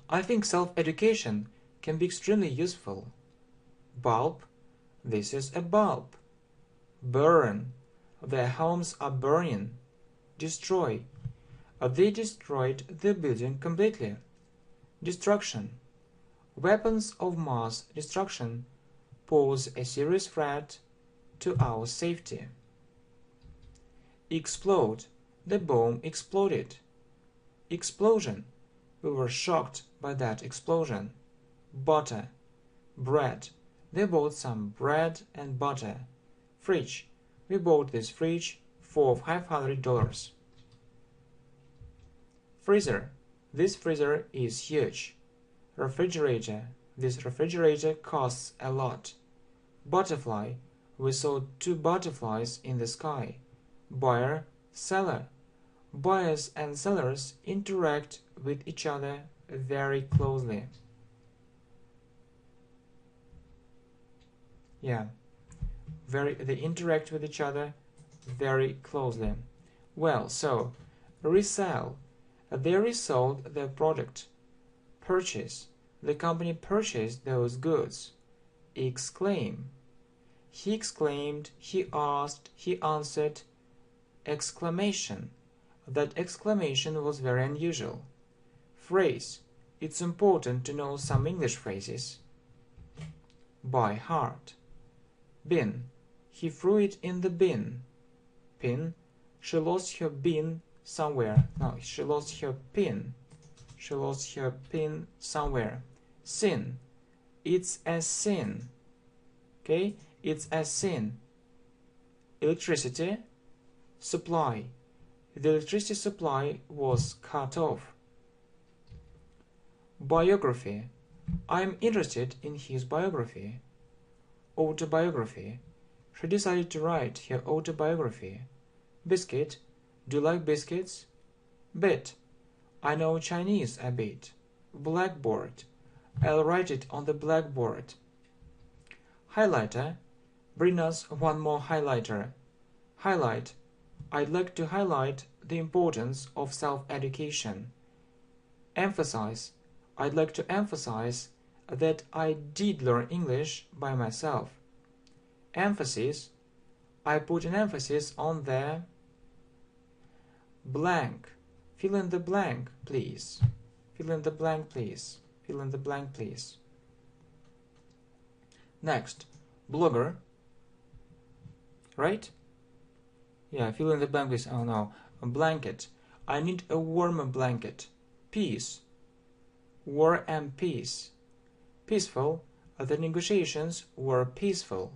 I think self-education can be extremely useful. Bulb. This is a bulb. Burn. Their homes are burning. Destroy. They destroyed the building completely. Destruction. Weapons of mass destruction pose a serious threat to our safety. Explode. The bomb exploded. Explosion. We were shocked by that explosion. Butter. Bread. They bought some bread and butter. Fridge. We bought this fridge for $500. Freezer. This freezer is huge. Refrigerator. This refrigerator costs a lot. Butterfly. We saw 2 butterflies in the sky. Buyer. Seller. Buyers and sellers interact with each other very closely. They interact with each other very closely. Well, so resell. They resold their product. Purchase. The company purchased those goods. Exclaim. He exclaimed, he asked, he answered. Exclamation. That exclamation was very unusual. Phrase. It's important to know some English phrases. By heart. Bin. He threw it in the bin. Pin. She lost her bin somewhere. No, she lost her pin. She lost her pin somewhere. Sin. It's a sin. Okay, it's as seen. Electricity supply. The electricity supply was cut off. Biography. I'm interested in his biography. Autobiography. She decided to write her autobiography. Biscuit. Do you like biscuits? Bit. I know Chinese a bit. Blackboard. I'll write it on the blackboard. Highlighter. Bring us one more highlighter. Highlight. I'd like to highlight the importance of self-education. Emphasize. I'd like to emphasize that I did learn English by myself. Emphasis. I put an emphasis on the blank. Fill in the blank, please. Fill in the blank, please. Fill in the blank, please. Next, blogger. Right? Yeah, fill in the blank, please. Oh no. A blanket. I need a warmer blanket. Peace. War and peace. Peaceful. The negotiations were peaceful.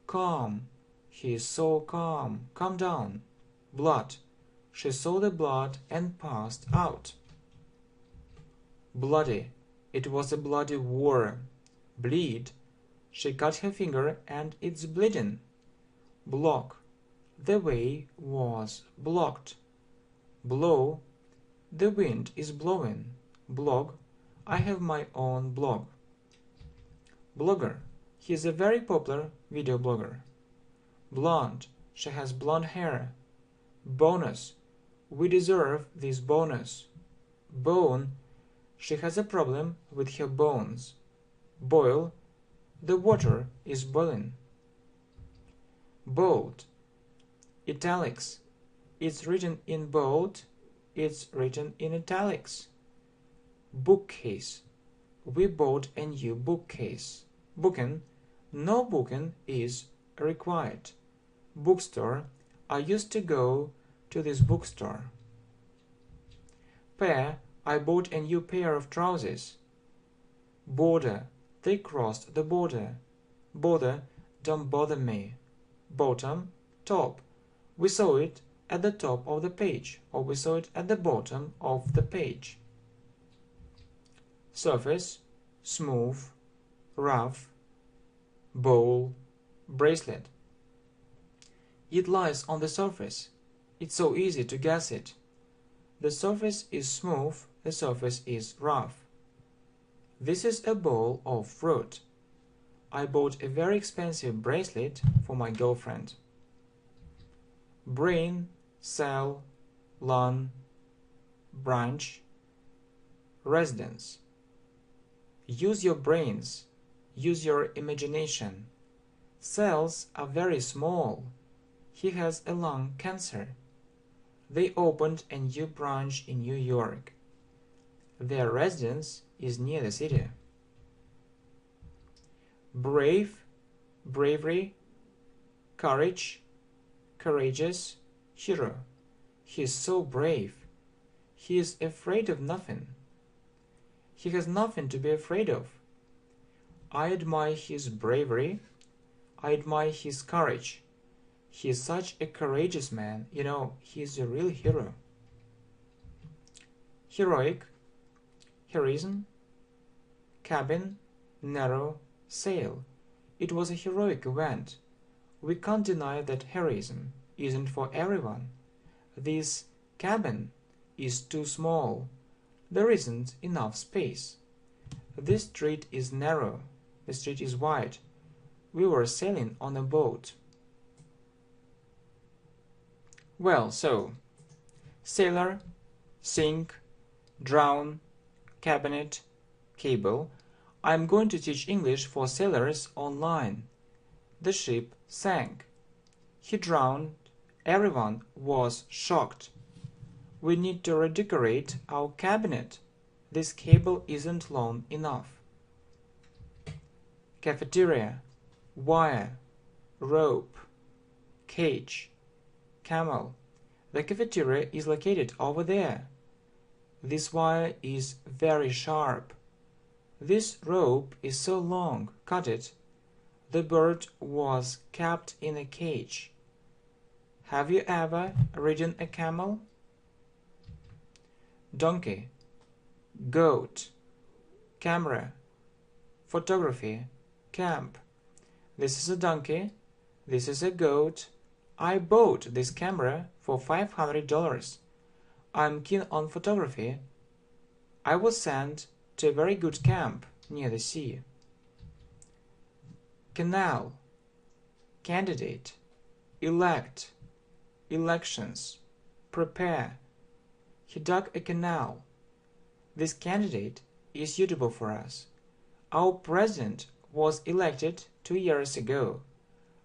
Calm. He is so calm. Calm down. Blood. She saw the blood and passed out. Bloody. It was a bloody war. Bleed. She cut her finger and it's bleeding. Block. The way was blocked. Blow. The wind is blowing. Blog. I have my own blog. Blogger. He is a very popular video blogger. Blonde. She has blonde hair. Bonus. We deserve this bonus. Bone. She has a problem with her bones. Boil. The water is boiling. Bold. Italics. It's written in bold. It's written in italics. Bookcase. We bought a new bookcase. Booking. No booking is required. Bookstore. I used to go to this bookstore. Pair. I bought a new pair of trousers. Border. They crossed the border. Bother. Don't bother me. Bottom. Top. We saw it at the top of the page, or we saw it at the bottom of the page. Surface. Smooth. Rough. Bowl. Bracelet. It lies on the surface. It's so easy to guess it. The surface is smooth, the surface is rough. This is a bowl of fruit. I bought a very expensive bracelet for my girlfriend. Brain, cell, lawn, branch, residence. Use your brains. Use your imagination. Cells are very small. He has a lung cancer. They opened a new branch in New York. Their residence is near the city. Brave, bravery, courage, courageous, hero. He is so brave. He is afraid of nothing. He has nothing to be afraid of. I admire his bravery. I admire his courage. He is such a courageous man. You know, he is a real hero. Heroic, heroism, cabin, narrow, sail. It was a heroic event. We can't deny that heroism isn't for everyone. This cabin is too small. There isn't enough space. This street is narrow. The street is wide. We were sailing on a boat. Well, so, sailor, sink, drown, cabinet, cable. I'm going to teach English for sailors online. The ship sank. He drowned. Everyone was shocked. We need to redecorate our cabinet. This cable isn't long enough. Cafeteria, wire, rope, cage, camel. The cafeteria is located over there. This wire is very sharp. This rope is so long. Cut it. The bird was kept in a cage. Have you ever ridden a camel? Donkey, goat, camera, photography, camp. This is a donkey. This is a goat. I bought this camera for $500. I'm keen on photography. I was sent to a very good camp near the sea. Canal, candidate, elect, elections, prepare. He dug a canal. This candidate is suitable for us. Our president was elected 2 years ago.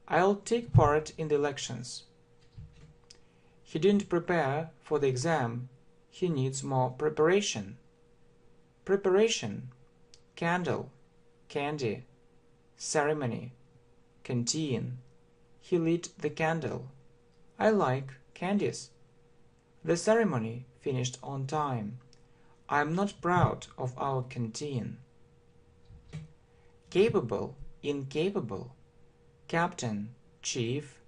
I'll take part in the elections. He didn't prepare for the exam. He needs more preparation. Preparation, candle, candy, ceremony, canteen. He lit the candle. I like candies. The ceremony finished on time. I am not proud of our canteen. Capable, incapable, captain, chief,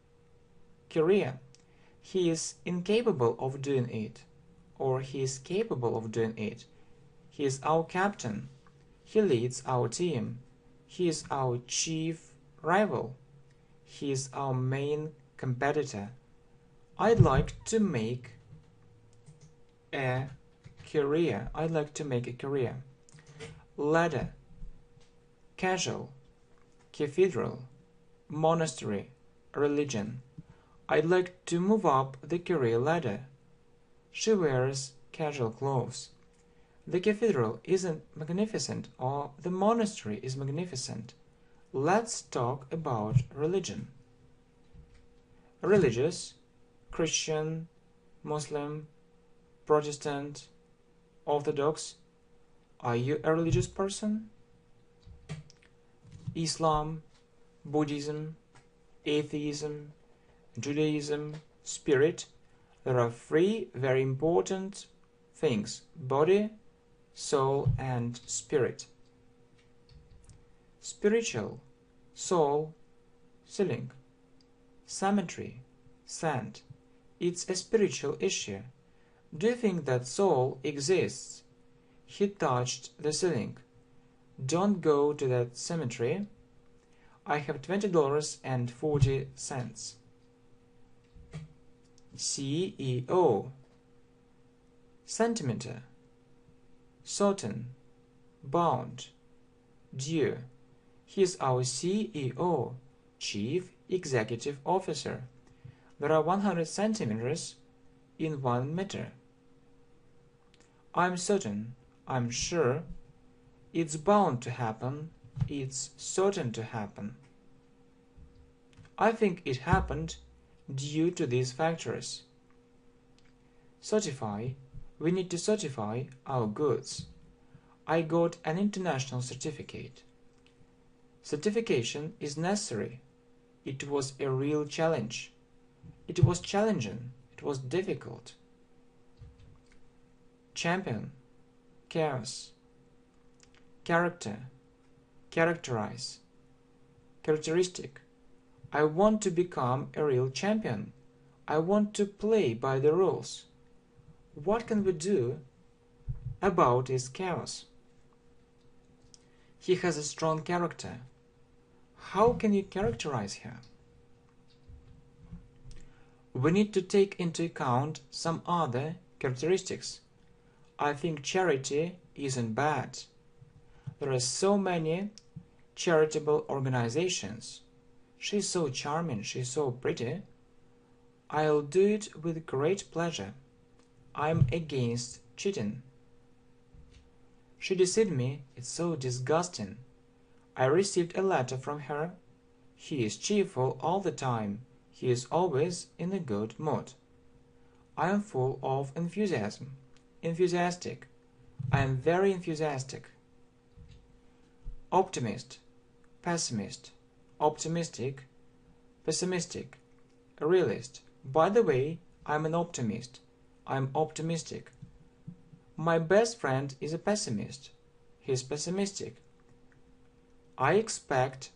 career. He is incapable of doing it, or he is capable of doing it. He is our captain. He leads our team. He is our chief rival. He is our main competitor. I'd like to make a career. I'd like to make a career. Ladder, casual, cathedral, monastery, religion. I'd like to move up the career ladder. She wears casual clothes. The cathedral isn't magnificent, or the monastery is magnificent. Let's talk about religion. Religious, Christian, Muslim, Protestant, Orthodox. Are you a religious person? Islam, Buddhism, atheism, Judaism, spirit. There are three very important things: body, soul, and spirit. Spiritual, soul, ceiling. Cemetery, sand. It's a spiritual issue. Do you think that soul exists? He touched the ceiling. Don't go to that cemetery. I have $20.40. CEO, centimeter, certain, bound, due. He is our CEO, Chief Executive Officer. There are 100 centimeters in 1 meter. I'm certain, I'm sure, it's bound to happen, it's certain to happen. I think it happened due to these factors. Certify, we need to certify our goods. I got an international certificate. Certification is necessary. It was a real challenge. It was challenging. It was difficult. Champion, chaos. Character, characterize. Characteristic, I want to become a real champion. I want to play by the rules. What can we do about his chaos? He has a strong character. How can you characterize her? We need to take into account some other characteristics. I think charity isn't bad. There are so many charitable organizations. She's so charming, she's so pretty. I'll do it with great pleasure. I'm against cheating. She deceived me, it's so disgusting. I received a letter from her. He is cheerful all the time. He is always in a good mood. I am full of enthusiasm. Enthusiastic. I am very enthusiastic. Optimist, pessimist, optimistic, pessimistic, realist. By the way, I'm an optimist. I'm optimistic. My best friend is a pessimist. He's pessimistic. I expect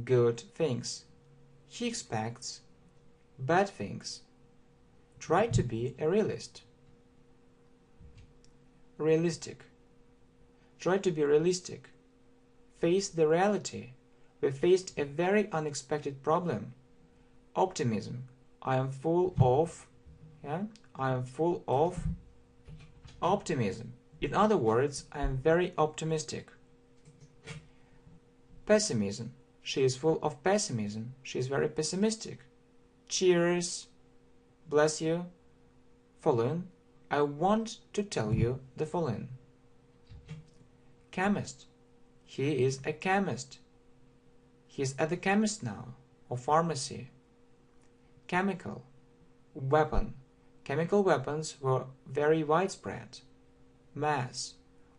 good things. He expects bad things. Try to be a realist. Realistic. Try to be realistic. Face the reality. We faced a very unexpected problem. Optimism. I am full of optimism. In other words, I am very optimistic. Pessimism. She is full of pessimism. She is very pessimistic. Cheers. Bless you. Following. I want to tell you the following. Chemist. He is a chemist. He is at the chemist now, or pharmacy. Chemical. Weapon. Chemical weapons were very widespread. Mass.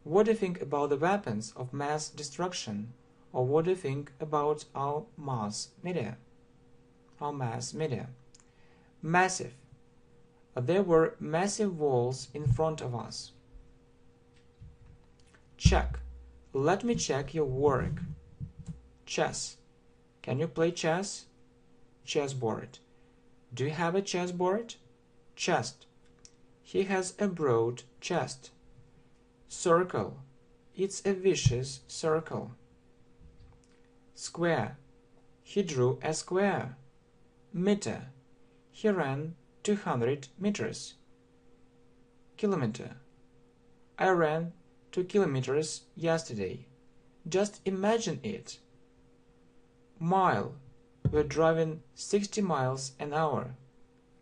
What do you think about the weapons of mass destruction? Or what do you think about our mass media? Massive. There were massive walls in front of us. Check. Let me check your work. Chess. Can you play chess? Chessboard. Do you have a chessboard? Chest. He has a broad chest. Circle. It's a vicious circle. Square. He drew a square. Meter. He ran 200 meters. Kilometer. I ran 2 kilometers yesterday. Just imagine it. Mile. We're driving 60 miles an hour.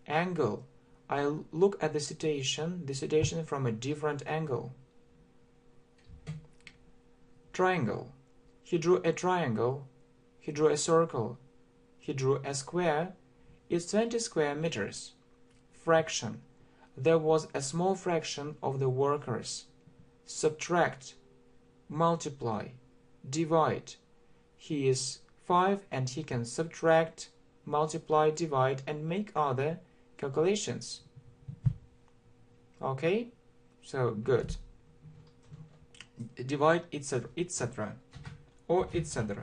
Angle. I look at the situation from a different angle. Triangle. He drew a triangle. He drew a circle. He drew a square. It's 20 square meters. Fraction. There was a small fraction of the workers. Subtract. Multiply. Divide. He is 5 and he can subtract, multiply, divide, and make other calculations. Okay? So, good. Divide, etc. Or etc.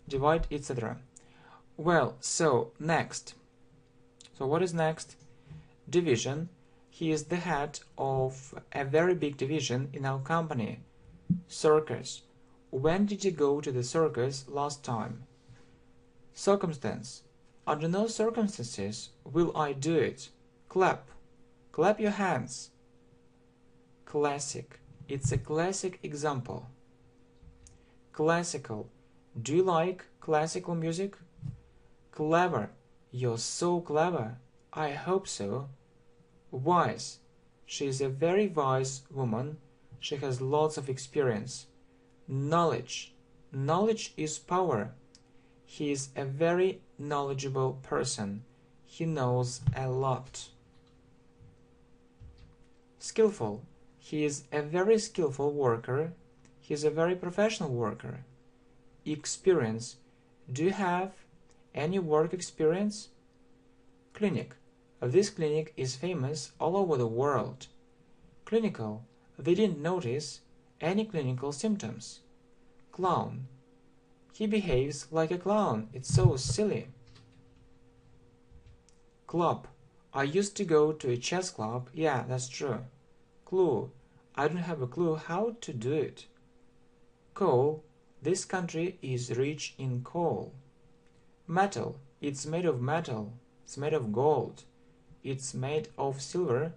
Divide, etc. Well, so, next. So, what is next? Division. He is the head of a very big division in our company. Circus. When did you go to the circus last time? Circumstance. Under no circumstances will I do it. Clap. Clap your hands. Classic. It's a classic example. Classical. Do you like classical music? Clever. You're so clever. I hope so. Wise. She is a very wise woman. She has lots of experience. Knowledge. Knowledge is power. He is a very knowledgeable person. He knows a lot. Skillful. He is a very skillful worker. He is a very professional worker. Experience. Do you have any work experience? Clinic. This clinic is famous all over the world. Clinical. They didn't notice any clinical symptoms. Clown. He behaves like a clown. It's so silly. Club. I used to go to a chess club. Yeah, that's true. Clue. I don't have a clue how to do it. Coal. This country is rich in coal. Metal. It's made of metal. It's made of gold. It's made of silver.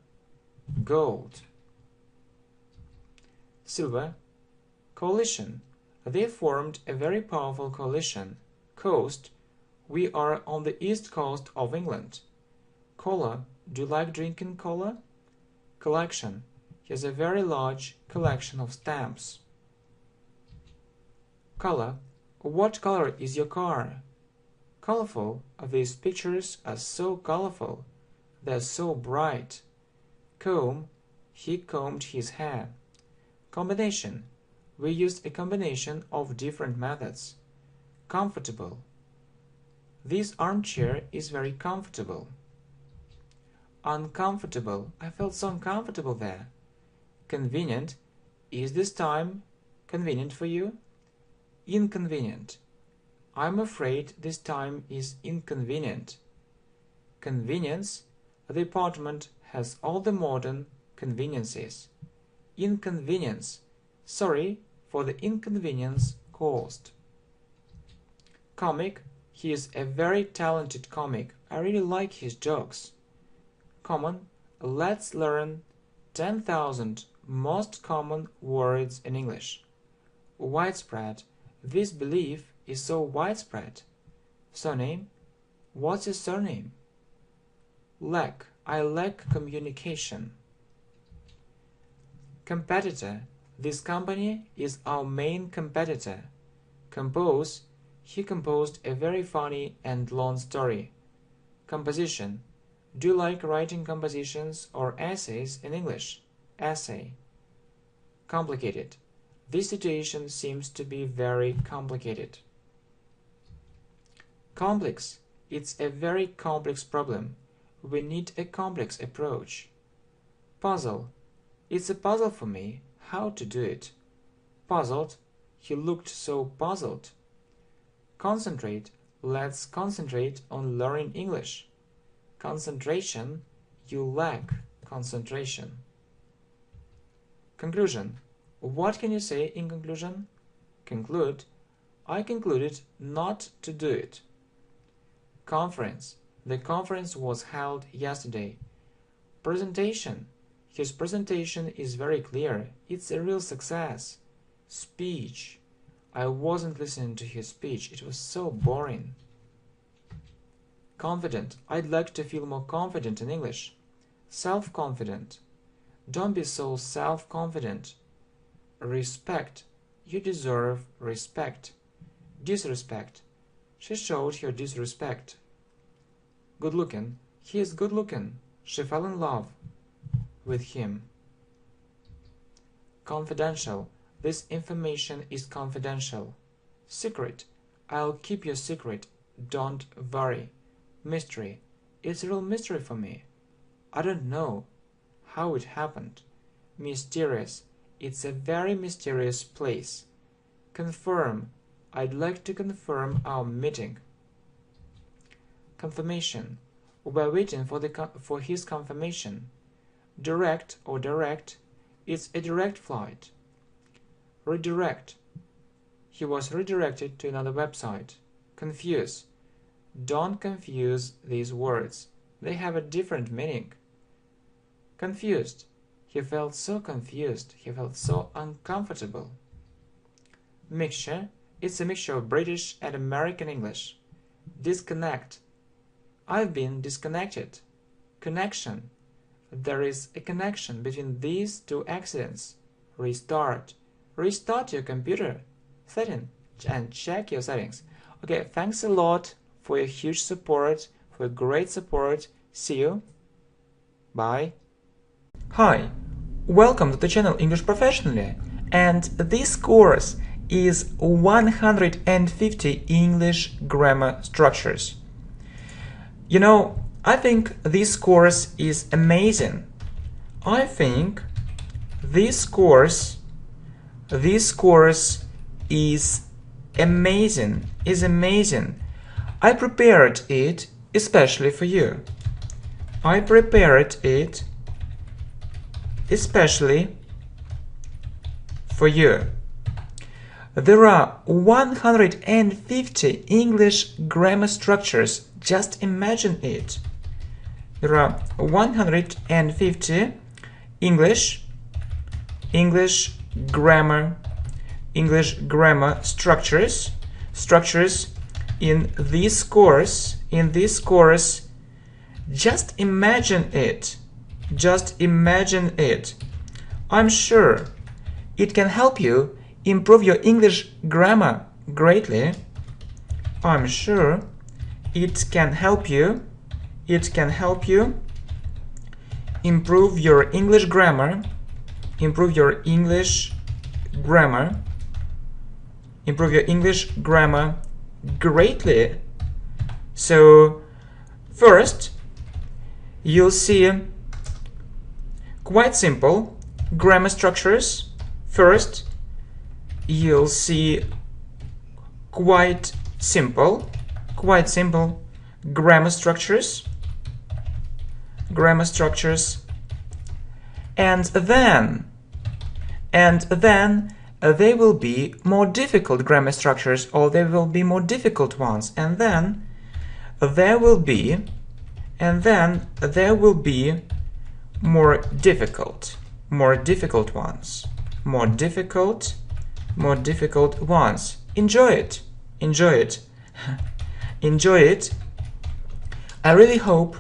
Gold. Silver. Coalition. They formed a very powerful coalition. Coast. We are on the east coast of England. Cola. Do you like drinking cola? Collection. He has a very large collection of stamps. Color. What color is your car? Colorful. These pictures are so colorful. They're so bright. Comb. He combed his hair. Combination. We used a combination of different methods. Comfortable. This armchair is very comfortable. Uncomfortable. I felt so uncomfortable there. Convenient. Is this time convenient for you? Inconvenient. I'm afraid this time is inconvenient. Convenience. The apartment has all the modern conveniences. Inconvenience. Sorry for the inconvenience caused. Comic. He is a very talented comic. I really like his jokes. Common. Let's learn 10,000 most common words in English. Widespread. This belief is so widespread. Surname. What's your surname? Lack. I lack communication. Competitor. This company is our main competitor. Compose. He composed a very funny and long story. Composition. Do you like writing compositions or essays in English? Essay. Complicated. This situation seems to be very complicated. Complex. It's a very complex problem. We need a complex approach. Puzzle. It's a puzzle for me how to do it. Puzzled. He looked so puzzled. Concentrate. Let's concentrate on learning English. Concentration. You lack concentration. Conclusion. What can you say in conclusion? Conclude. I concluded not to do it. Conference. The conference was held yesterday. Presentation. His presentation is very clear. It's a real success. Speech. I wasn't listening to his speech. It was so boring. Confident. I'd like to feel more confident in English. Self-confident. Don't be so self-confident. Respect. You deserve respect. Disrespect. She showed her disrespect. Good-looking. He is good-looking. She fell in love with him. Confidential. This information is confidential. Secret. I'll keep your secret. Don't worry. Mystery. It's a real mystery for me. I don't know how it happened. Mysterious. It's a very mysterious place. Confirm. I'd like to confirm our meeting. Confirmation. We're waiting for his confirmation. Direct or direct. It's a direct flight. Redirect. He was redirected to another website. Confuse. Don't confuse these words. They have a different meaning. Confused. He felt so confused. He felt so uncomfortable. Mixture. It's a mixture of British and American English. Disconnect. I've been disconnected. Connection. There is a connection between these two accidents. Restart. Restart your computer setting and check your settings. Okay, thanks a lot for your huge support, for your great support. See you. Bye. Hi, welcome to the channel English Professionally, and this course is 150 English grammar structures. You know, I think this course is amazing. I think this course is amazing. I prepared it especially for you. I prepared it especially for you. There are 150 English grammar structures. Just imagine it. There are 150 English grammar structures in this course. Just imagine it. I'm sure it can help you improve your English grammar greatly. I'm sure it can help you improve your English grammar greatly. So first you'll see quite simple grammar structures. First you'll see quite simple, quite simple grammar structures, and then there will be more difficult grammar structures, or there will be more difficult ones, and then there will be more difficult ones, more difficult ones. Enjoy it. Enjoy it. I really hope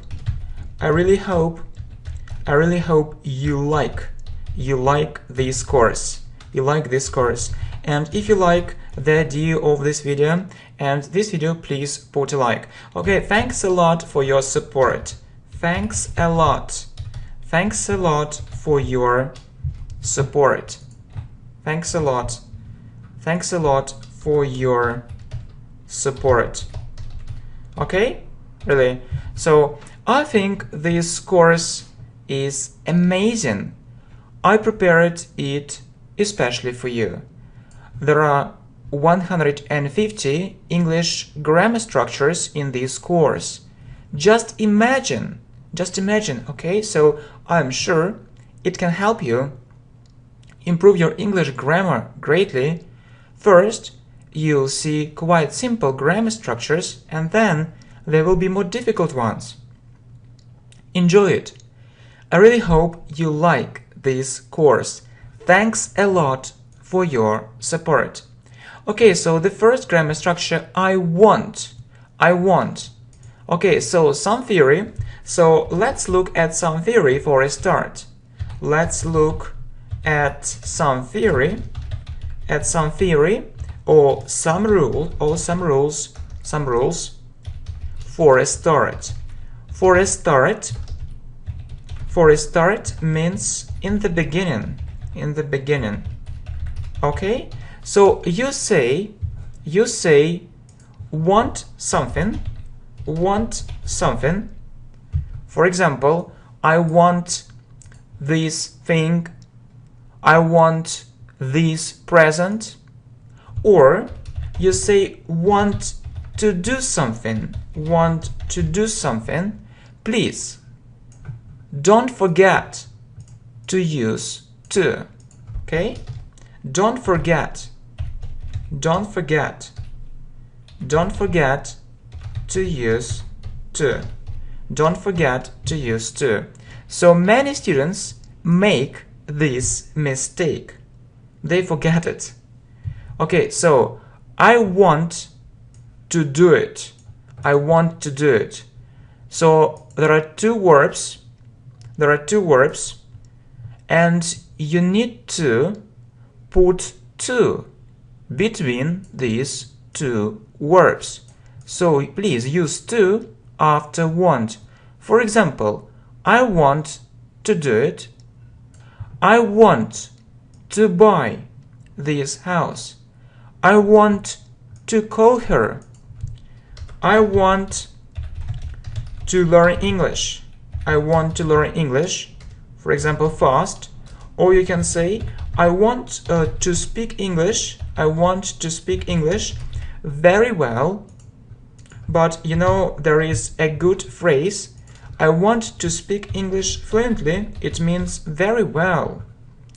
you like this course. And if you like the idea of this video and this video, please put a like. Okay, thanks a lot for your support. Thanks a lot for your support. Thanks a lot for your support. Okay, really. So I think this course is amazing. I prepared it especially for you. There are 150 English grammar structures in this course. Just imagine, okay? So I'm sure it can help you improve your English grammar greatly. First, you'll see quite simple grammar structures, and then there will be more difficult ones. Enjoy it. I really hope you like this course. Thanks a lot for your support. Okay, so the first grammar structure, I want. Okay, so some theory. So let's look at some theory for a start. Let's look at some theory, or some rules for a start. For a start means in the beginning. Okay, so you say want something. For example, I want this thing, I want this present. Or you say want to do something. Please don't forget to use to. Okay? Don't forget to use to. Don't forget to use to. So many students make this mistake. They forget it. Okay, so I want to do it. So there are two verbs. And you need to put to between these two verbs. So please use to after want. For example, I want to do it. I want to buy this house. I want to call her. I want to learn English. For example, fast. Or you can say, I want to speak English. Very well. But you know, there is a good phrase. I want to speak English fluently. It means very well,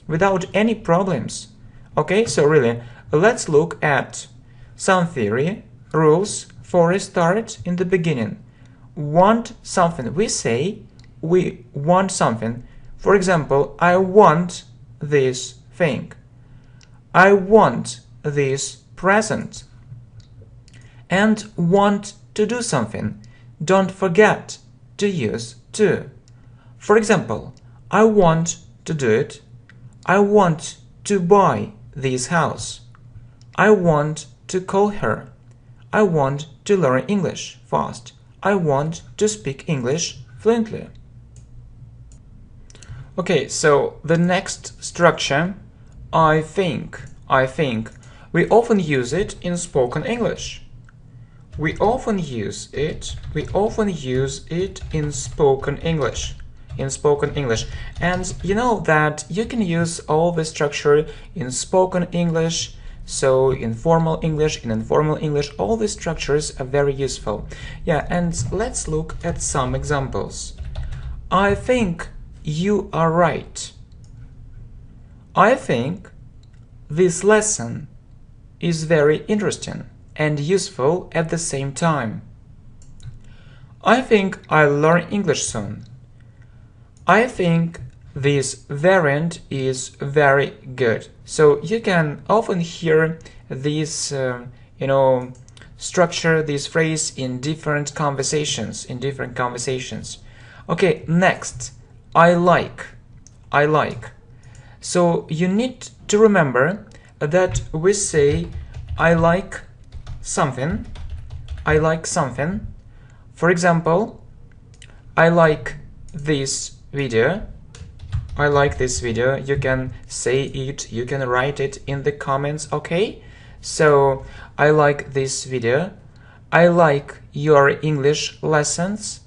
without any problems. Okay, so really, let's look at some theory, rules for a start in the beginning. Want something. We say we want something. For example, I want this thing. I want this present. And want to do something. Don't forget to use to. For example, I want to do it. I want to buy this house. I want to call her. I want to learn English fast. I want to speak English fluently. Okay, so the next structure, I think. We often use it in spoken English. We often use it in spoken English. And you know that you can use all the structure in spoken English So in formal English, in informal English, all these structures are very useful. Yeah, and let's look at some examples. I think you are right. I think this lesson is very interesting and useful at the same time. I think I'll learn English soon. I think this variant is very good. So you can often hear this, structure, this phrase in different conversations, Okay, next, I like. So you need to remember that we say I like something. For example, I like this video. You can say it, you can write it in the comments, okay? So, I like this video. I like your English lessons.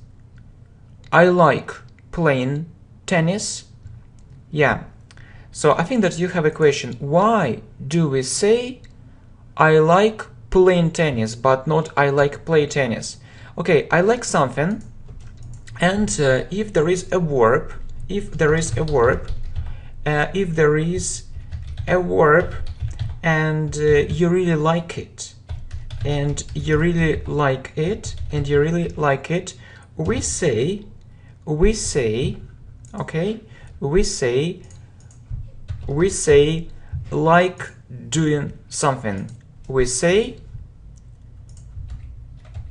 I like playing tennis. Yeah. So, I think that you have a question. Why do we say I like playing tennis, but not I like play tennis? Okay, I like something, and if there is a verb, and you really like it, we say like doing something. We say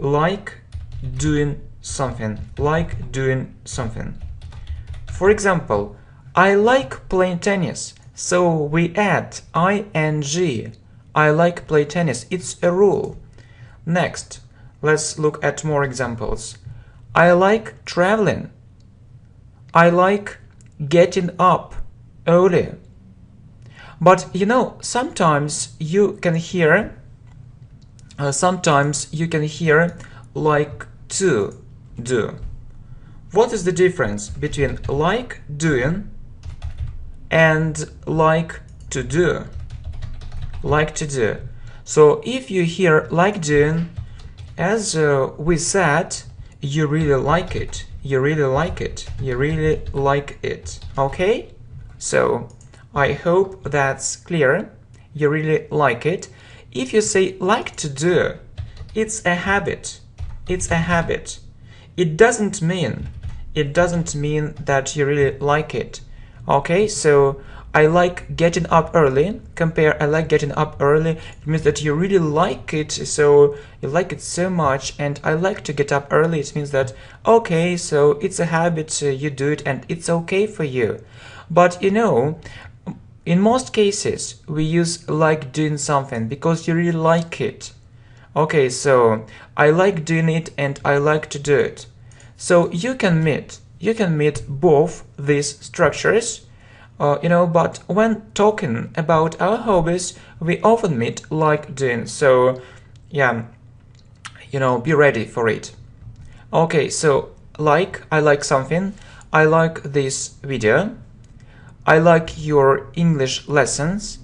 like doing something. For example, I like playing tennis, so we add ing. I like play tennis. It's a rule. Next, let's look at more examples. I like traveling. I like getting up early. But sometimes you can hear like to do. What is the difference between like doing and like to do? So if you hear like doing, as we said, you really like it. Okay? So I hope that's clear. You really like it. If you say like to do, it's a habit. It doesn't mean that you really like it. Okay, so I like getting up early. Compare I like getting up early. It means that you really like it, so you like it so much. And I like to get up early. It means that, okay, so it's a habit, you do it and it's okay for you. But in most cases, we use like doing something because you really like it. Okay, so I like doing it and I like to do it. So you can meet both these structures, but when talking about our hobbies, we often meet like doing. So yeah, be ready for it. Okay, so I like something. I like this video. I like your English lessons.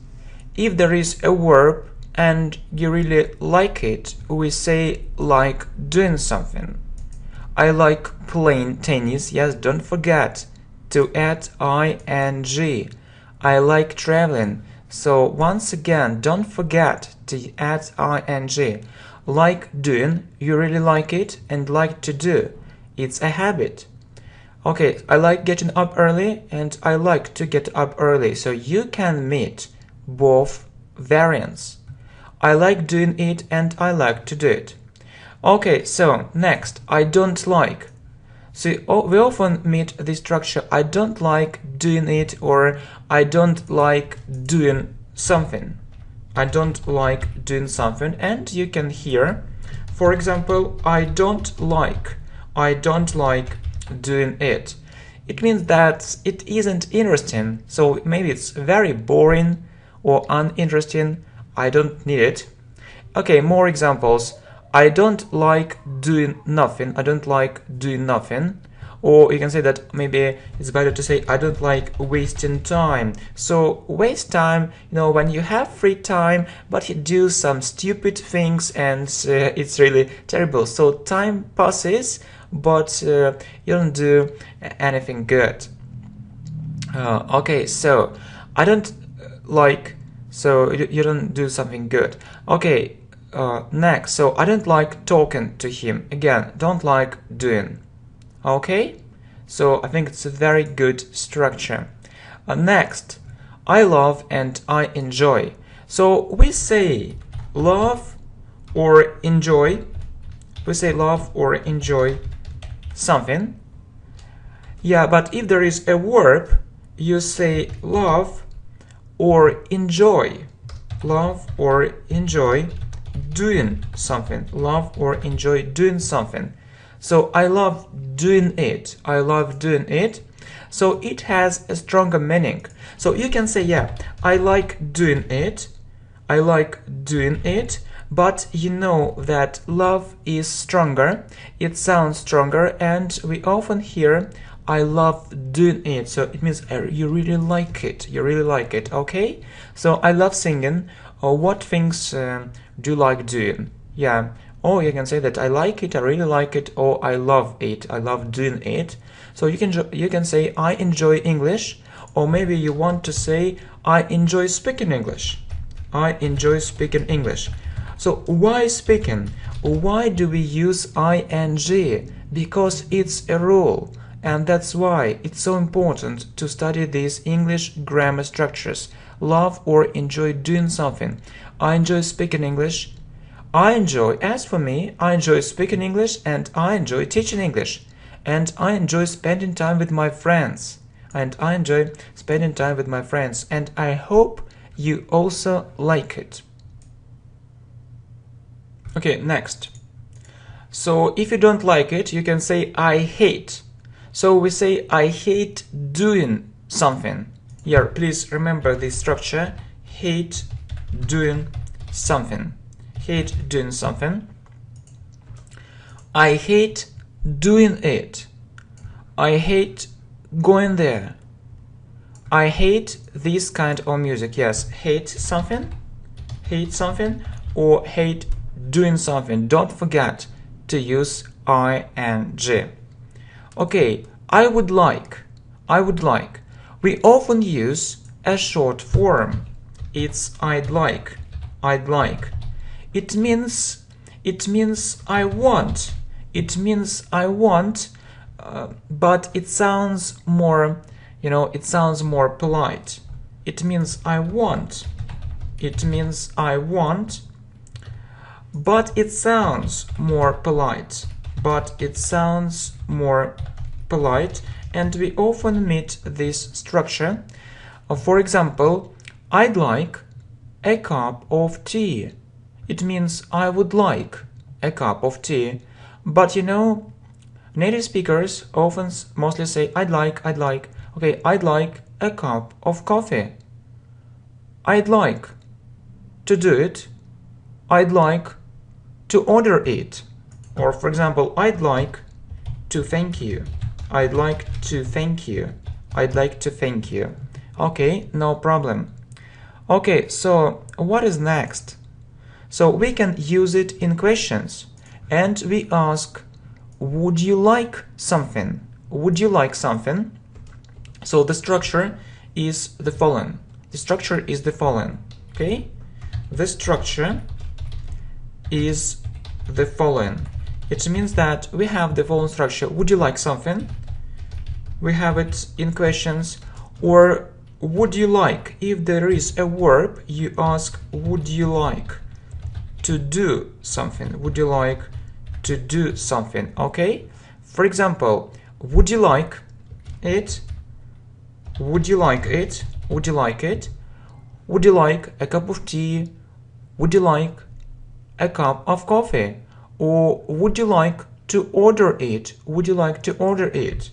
If there is a verb and you really like it, we say like doing something. I like playing tennis. Yes, don't forget to add ing. I like traveling. So once again, don't forget to add ing. Like doing, you really like it, and like to do, it's a habit. Okay, I like getting up early and I like to get up early. So you can meet both variants. I like doing it and I like to do it. Okay, so next, I don't like. So we often meet this structure, I don't like doing it, or I don't like doing something. I don't like doing something, and you can hear, for example, I don't like doing it. It means that it isn't interesting, so maybe it's very boring or uninteresting. I don't need it. Okay, more examples. I don't like doing nothing. Or you can say that maybe it's better to say I don't like wasting time. So waste time, when you have free time but you do some stupid things and it's really terrible. So time passes but you don't do anything good. Okay, so I don't like, so you don't do something good. Okay, next, so I don't like talking to him. Again, don't like doing. Okay, so I think it's a very good structure. Next, I love and I enjoy. So we say love or enjoy. We say love or enjoy something. Yeah, but if there is a verb, you say love or enjoy. Love or enjoy doing something. Love or enjoy doing something. So I love doing it. I love doing it. So it has a stronger meaning. So you can say, yeah, I like doing it. I like doing it. But you know that love is stronger. It sounds stronger, and we often hear I love doing it. So it means you really like it. You really like it. Okay. So I love singing. Or what things do you like doing? Yeah. Or you can say that I like it, I really like it, or I love it, I love doing it. So you can say I enjoy English, or maybe you want to say I enjoy speaking English. I enjoy speaking English. So why speaking? Why do we use ing? Because it's a rule, and that's why it's so important to study these English grammar structures. Love or enjoy doing something. I enjoy speaking English. As for me, I enjoy speaking English and I enjoy teaching English. And I enjoy spending time with my friends. And I hope you also like it. Okay, next. So if you don't like it, you can say I hate. So we say I hate doing something. Here, please remember this structure. Hate doing something. Hate doing something. I hate doing it. I hate going there. I hate this kind of music. Yes, hate something, or hate doing something. Don't forget to use ing. Okay, I would like. We often use a short form. It's I'd like. It means I want. But it sounds more, polite. It means I want. But it sounds more polite. And we often meet this structure. For example, I'd like a cup of tea. It means I would like a cup of tea. But native speakers mostly say I'd like. Okay, I'd like a cup of coffee. I'd like to do it. I'd like to order it. Or for example, I'd like to thank you. I'd like to thank you. Okay, no problem. Okay, so what is next? So we can use it in questions, and we ask, would you like something? So the structure is the following. Okay? The structure is the following. It means that we have the following structure. Would you like something? We have it in questions. Or would you like? If there is a verb, you ask, would you like to do something? Would you like to do something? Okay? For example, would you like it? Would you like it? Would you like it? Would you like a cup of tea? Would you like a cup of coffee? Or would you like to order it? Would you like to order it?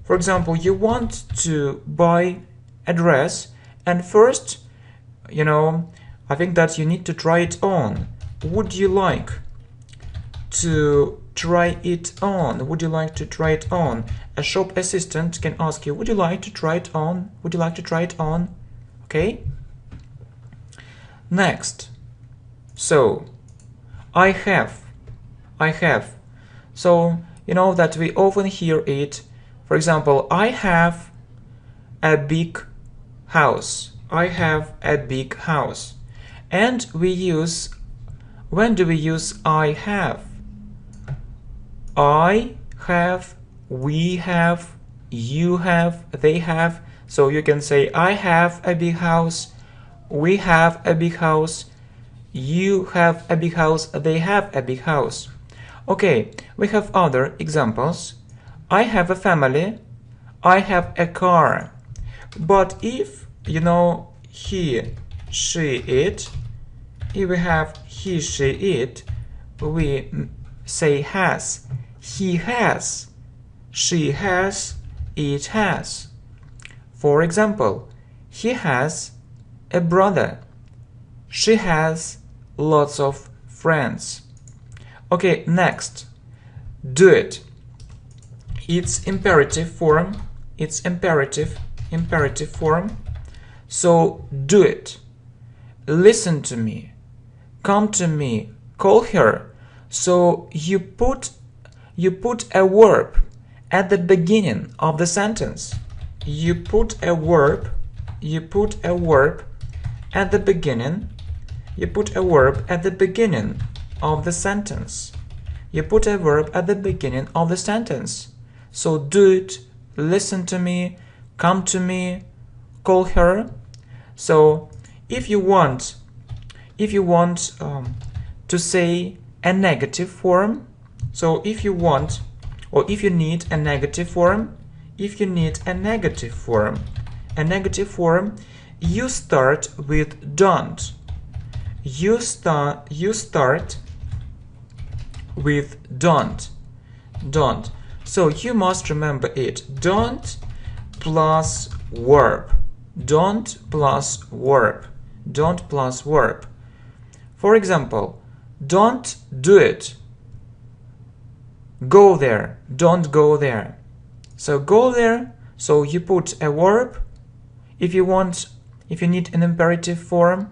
For example, you want to buy a dress, and first, I think that you need to try it on. Would you like to try it on? Would you like to try it on? A shop assistant can ask you, would you like to try it on? Would you like to try it on? Okay? Next. So, I have. So, you know that we often hear it. For example, I have a big house. I have a big house. And we use, when do we use I have? I have, we have, you have, they have. So you can say I have a big house, we have a big house, you have a big house, they have a big house. Okay, we have other examples. I have a family, I have a car. But if, you know, he, she, it, if we have he, she, it, we say has. He has, she has, it has. For example, he has a brother. She has lots of friends. Okay, next. Do it. It's imperative form. It's imperative form. So do it. Listen to me. Come to me. Call her. So you put a verb at the beginning of the sentence. You put a verb at the beginning. You put a verb at the beginning of the sentence. You put a verb at the beginning of the sentence. So do it, listen to me, come to me, call her. So if you want to say a negative form, so if you want, or if you need a negative form, you start with don't. You start with don't. So you must remember it. Don't plus verb. Don't plus verb. Don't plus verb. For example, don't do it. Go there. Don't go there. So go there. So you put a verb. If you need an imperative form,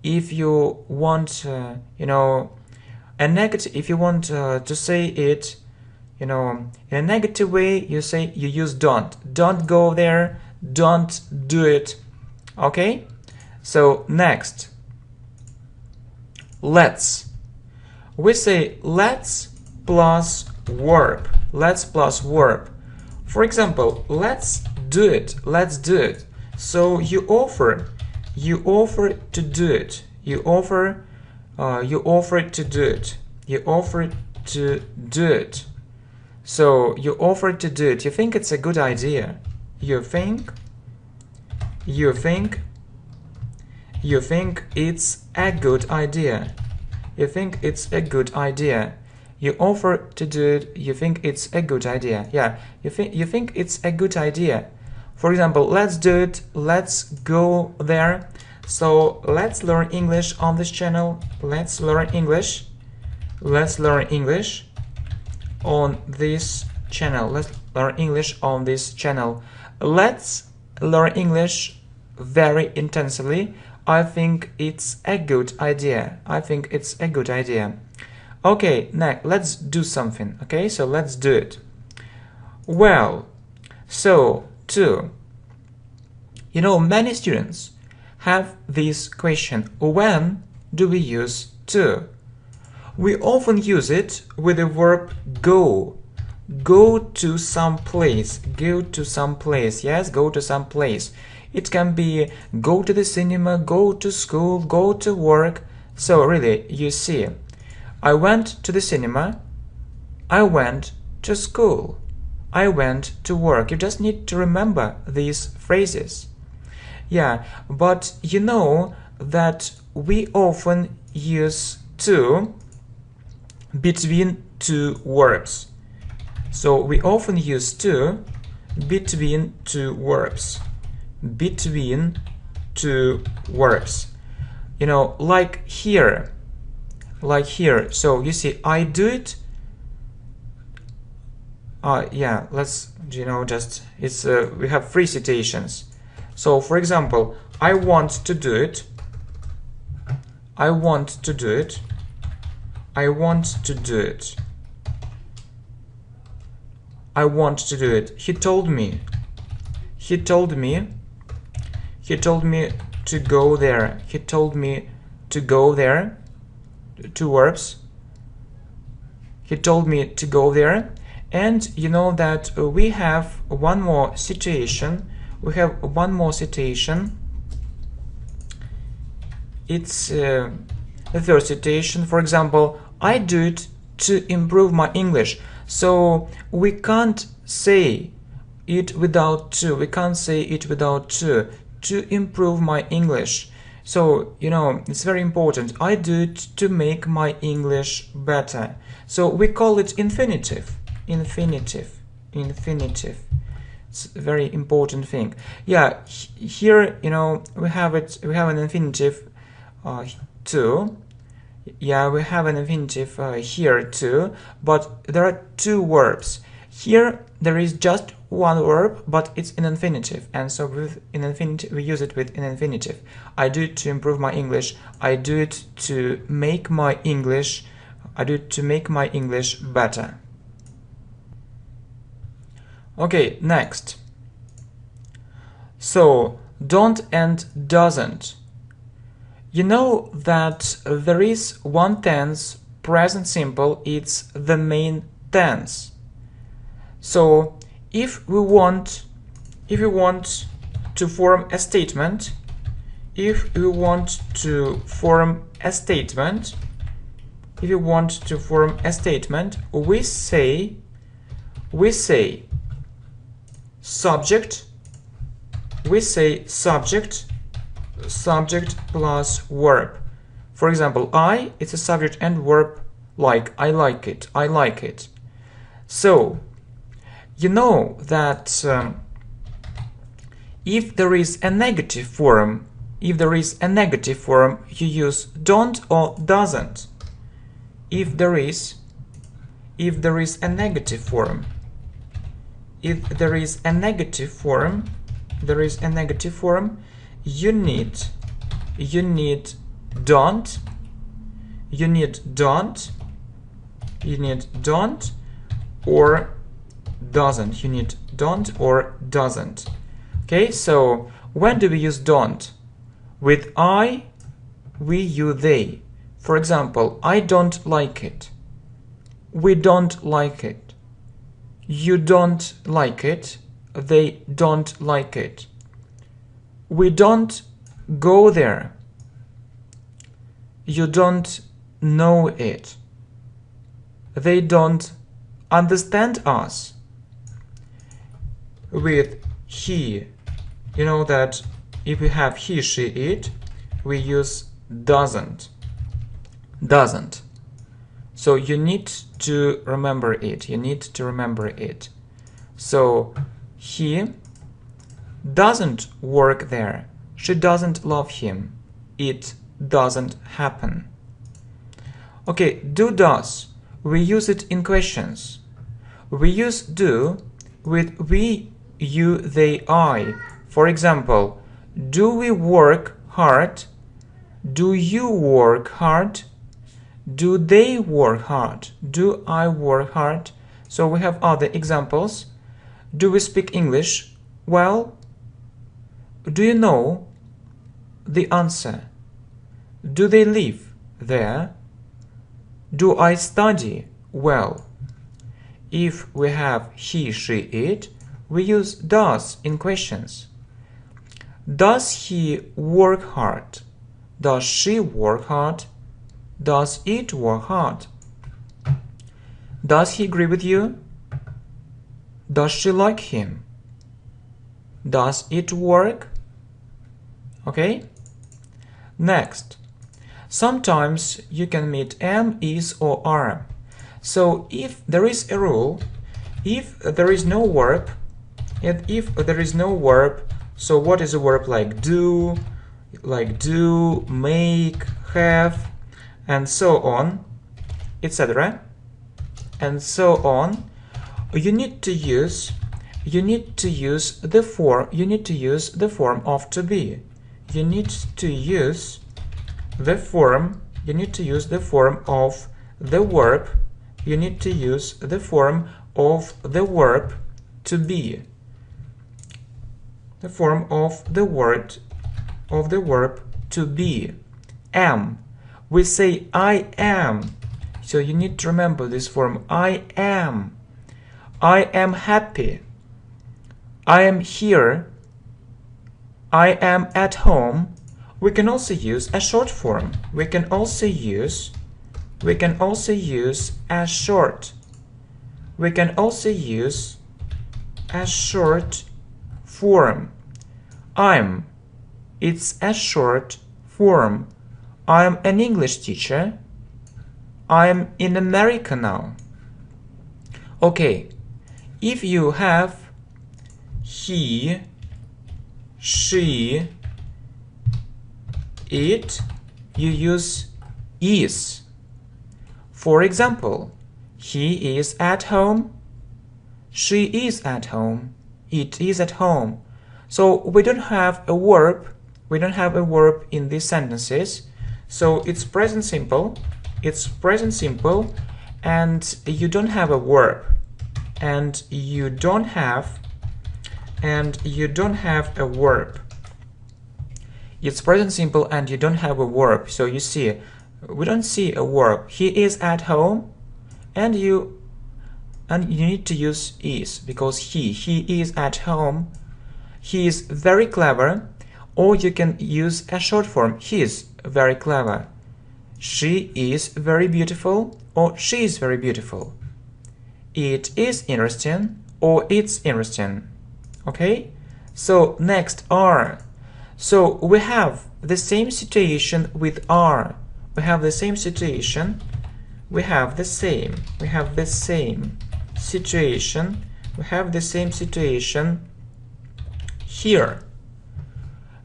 if you want, a negative, if you want to say it, in a negative way, you use don't. Don't go there. Don't do it. Okay? So next, let's. We say let's plus verb. Let's plus verb. For example, let's do it. Let's do it. So you offer to do it. You offer to do it. You offer to do it. So you offer to do it. You think it's a good idea. You think it's a good idea. You think it's a good idea. You offer to do it. You think it's a good idea. Yeah, you think it's a good idea. For example, let's do it. Let's go there. So let's learn English on this channel. Let's learn English. Let's learn English on this channel. Let's learn English on this channel. Let's learn English very intensely. I think it's a good idea. I think it's a good idea. Okay, next, let's do something. Okay, so let's do it. Well, so to. Many students have this question: when do we use to? We often use it with the verb go. Go to some place. Go to some place. Yes, go to some place. It can be go to the cinema, go to school, go to work. So really, you see, I went to the cinema, I went to school, I went to work. You just need to remember these phrases. Yeah, but you know that we often use to between two verbs. So we often use to between two verbs. Between two verbs. Like here. So you see, I do it, Yeah, let's, just, it's, we have 3 situations. So, for example, I want to do it. I want to do it. I want to do it. I want to do it. He told me. He told me. He told me to go there. He told me to go there. 2 verbs. He told me to go there. And you know that we have one more situation. We have one more situation. It's the third situation. For example, I do it to improve my English. So we can't say it without to. We can't say it without to improve my English. So, it's very important. I do it to make my English better. So we call it infinitive. Infinitive. Infinitive. It's a very important thing. Yeah, here, we have it. We have an infinitive to. Yeah, we have an infinitive here too, but there are 2 verbs. Here there is just one verb, but it's an infinitive, and so with an infinitive we use it with an infinitive. I do it to improve my English. I do it to make my English. I do it to make my English better. Okay, next. So don't and doesn't. You know that there is one tense, present simple, it's the main tense. So if we want to form a statement, we say subject, subject plus verb. For example, I, it's a subject and verb like, I like it, I like it. So, you know that if there is a negative form, you use don't or doesn't. If there is a negative form, you need don't or doesn't. You need don't or doesn't. Okay, so when do we use don't? With I, we, you, they. For example, I don't like it. We don't like it. You don't like it. They don't like it. We don't go there. You don't know it. They don't understand us. With he, you know that if we have he, she, it, we use doesn't. So you need to remember it. So he doesn't work there. She doesn't love him. It doesn't happen. Okay, do, does. We use it in questions. We use do with we, you, they, I. For example, do we work hard? Do you work hard? Do they work hard? Do I work hard? So we have other examples. Do we speak English well? Do you know the answer? Do they live there? Do I study well? If we have he, she, it, we use does in questions. Does he work hard? Does she work hard? Does it work hard? Does he agree with you? Does she like him? Does it work? Okay? Next. Sometimes you can meet am, is, or are. So if there is a rule, if there is no verb, so what is a verb like do, make, have, and so on, etc. and so on. you need to use the form of to be. You need to use the form of the verb. You need to use the form of the verb to be. The form of the verb to be. Am. We say I am. So you need to remember this form. I am. I am happy. I am here. I am at home. We can also use a short form. We can also use a short. We can also use a short form. I'm. It's a short form. I'm an English teacher. I'm in America now. Okay. If you have he, she, it, you use is. For example, he is at home, she is at home, it is at home. So we don't have a verb in these sentences. So it's present simple, and you don't have a verb. And you don't have a verb. It's present simple and you don't have a verb. So you see, we don't see a verb. He is at home, and you need to use is, because he is at home. He is very clever, or you can use a short form. He is very clever. She is very beautiful, or she is very beautiful. It is interesting, or it's interesting. Okay? So next, are. So we have the same situation with are. We have the same situation. We have the same situation here.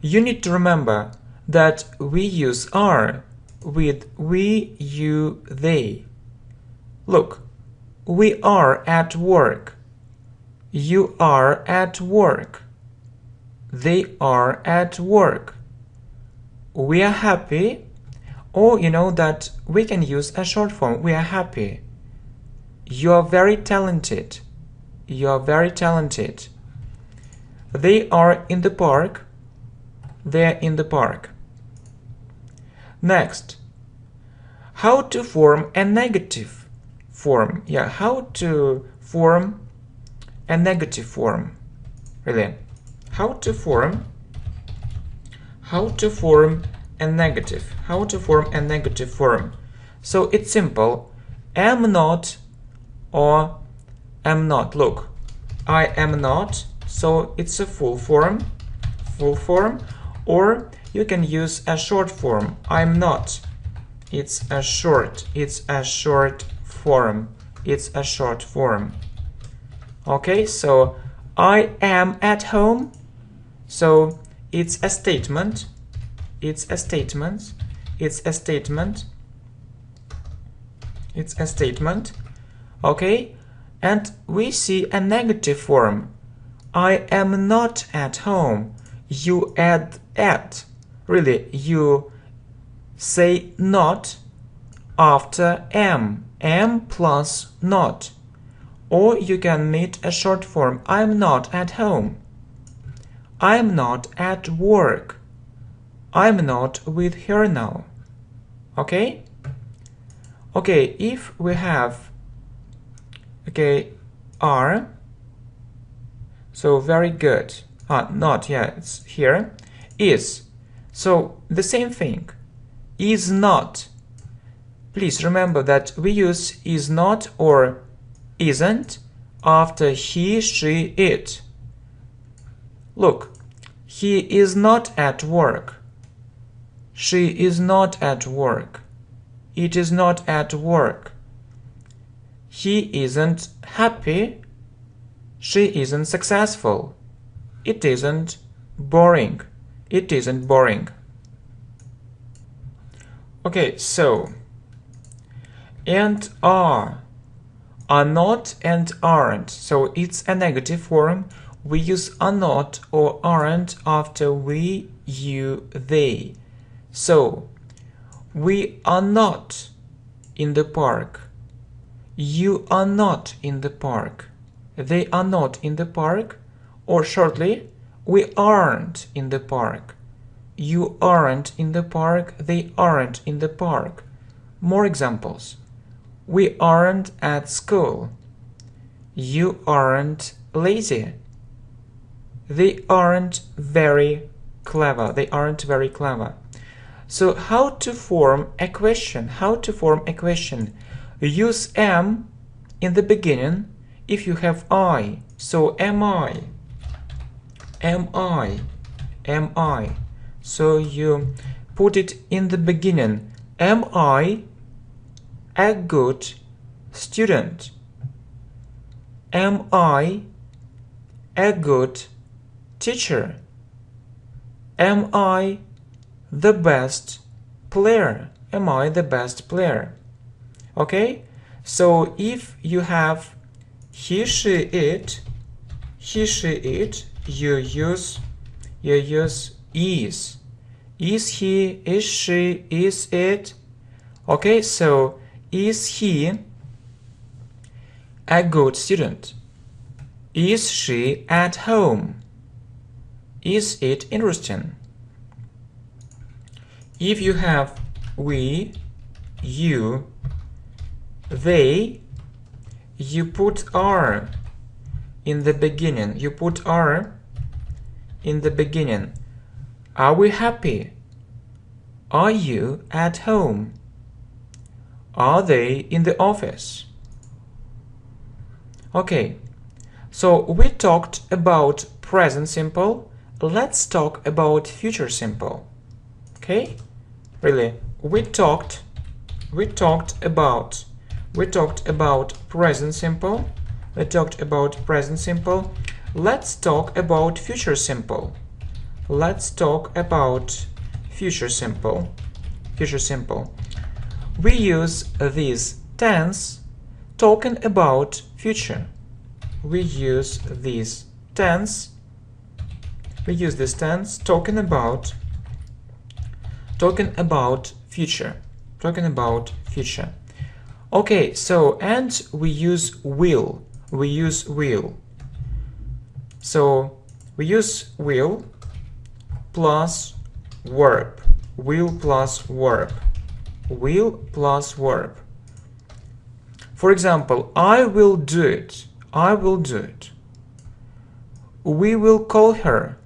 You need to remember that we use are with we, you, they. Look. We are at work. You are at work. They are at work. We are happy. Or you know that we can use a short form. We are happy. You are very talented. You are very talented. They are in the park. They are in the park. Next, how to form a negative form. Yeah, how to form a negative form. Really, how to form a negative form. So it's simple. Am not or am not. Look, I am not. So it's a full form. Or you can use a short form. I'm not. It's a short form. Okay, so I am at home. So it's a statement. Okay, and we see a negative form. I am not at home. You add at. Really, you say not after am plus not. Or you can meet a short form. I'm not at home. I'm not at work. I'm not with her now. Okay? Okay, if we have are. So very good. Not, yeah, it's here. Is. So the same thing. Is not. Please remember that we use is not or isn't after he, she, it. Look, he is not at work. She is not at work. It is not at work. He isn't happy. She isn't successful. It isn't boring. Okay, so and are are not and aren't. So it's a negative form. We use are not or aren't after we, you, they. So we are not in the park. You are not in the park. They are not in the park. Or shortly, we aren't in the park. You aren't in the park. They aren't in the park. More examples. We aren't at school. You aren't lazy. They aren't very clever. They aren't very clever. So how to form a question? How to form a question? Use am in the beginning if you have I. So am I? Am I? Am I? So you put it in the beginning. Am I a good student? Am I a good teacher? Am I the best player? Am I the best player? Okay? So if you have he, she, it, you use is. Is he, is she, is it? Okay, so is he a good student? Is she at home? Is it interesting? If you have we, you, they, you put are in the beginning. You put are in the beginning. Are we happy? Are you at home? Are they in the office? Okay, so we talked about present simple. Let's talk about future simple. Okay, really, we talked about present simple. We talked about present simple. Let's talk about future simple. Let's talk about future simple. Future simple. We use this tense talking about future. We use this tense talking about future. Talking about future. Okay, so and we use will. We use will. So we use will plus verb. Will plus verb. Will plus verb. For example, I will do it. I will do it. We will call her.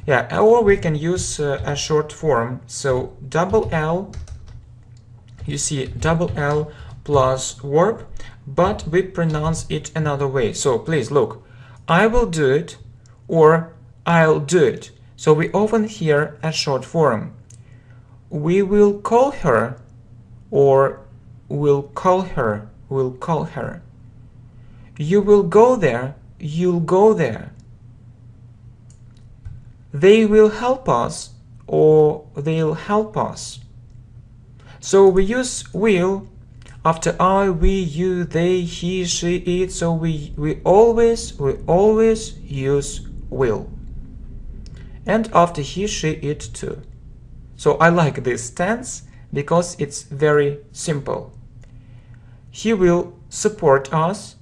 Yeah, or we can use a short form. So double L, you see double L plus verb, but we pronounce it another way. So please look, I will do it or I'll do it. So we often hear a short form. We will call her or we'll call her. We'll call her. You will go there. You'll go there. They will help us or they'll help us. So we use will after I, we, you, they, he, she, it. So we always use will. And after he, she, it too. So I like this tense because it's very simple. He will support us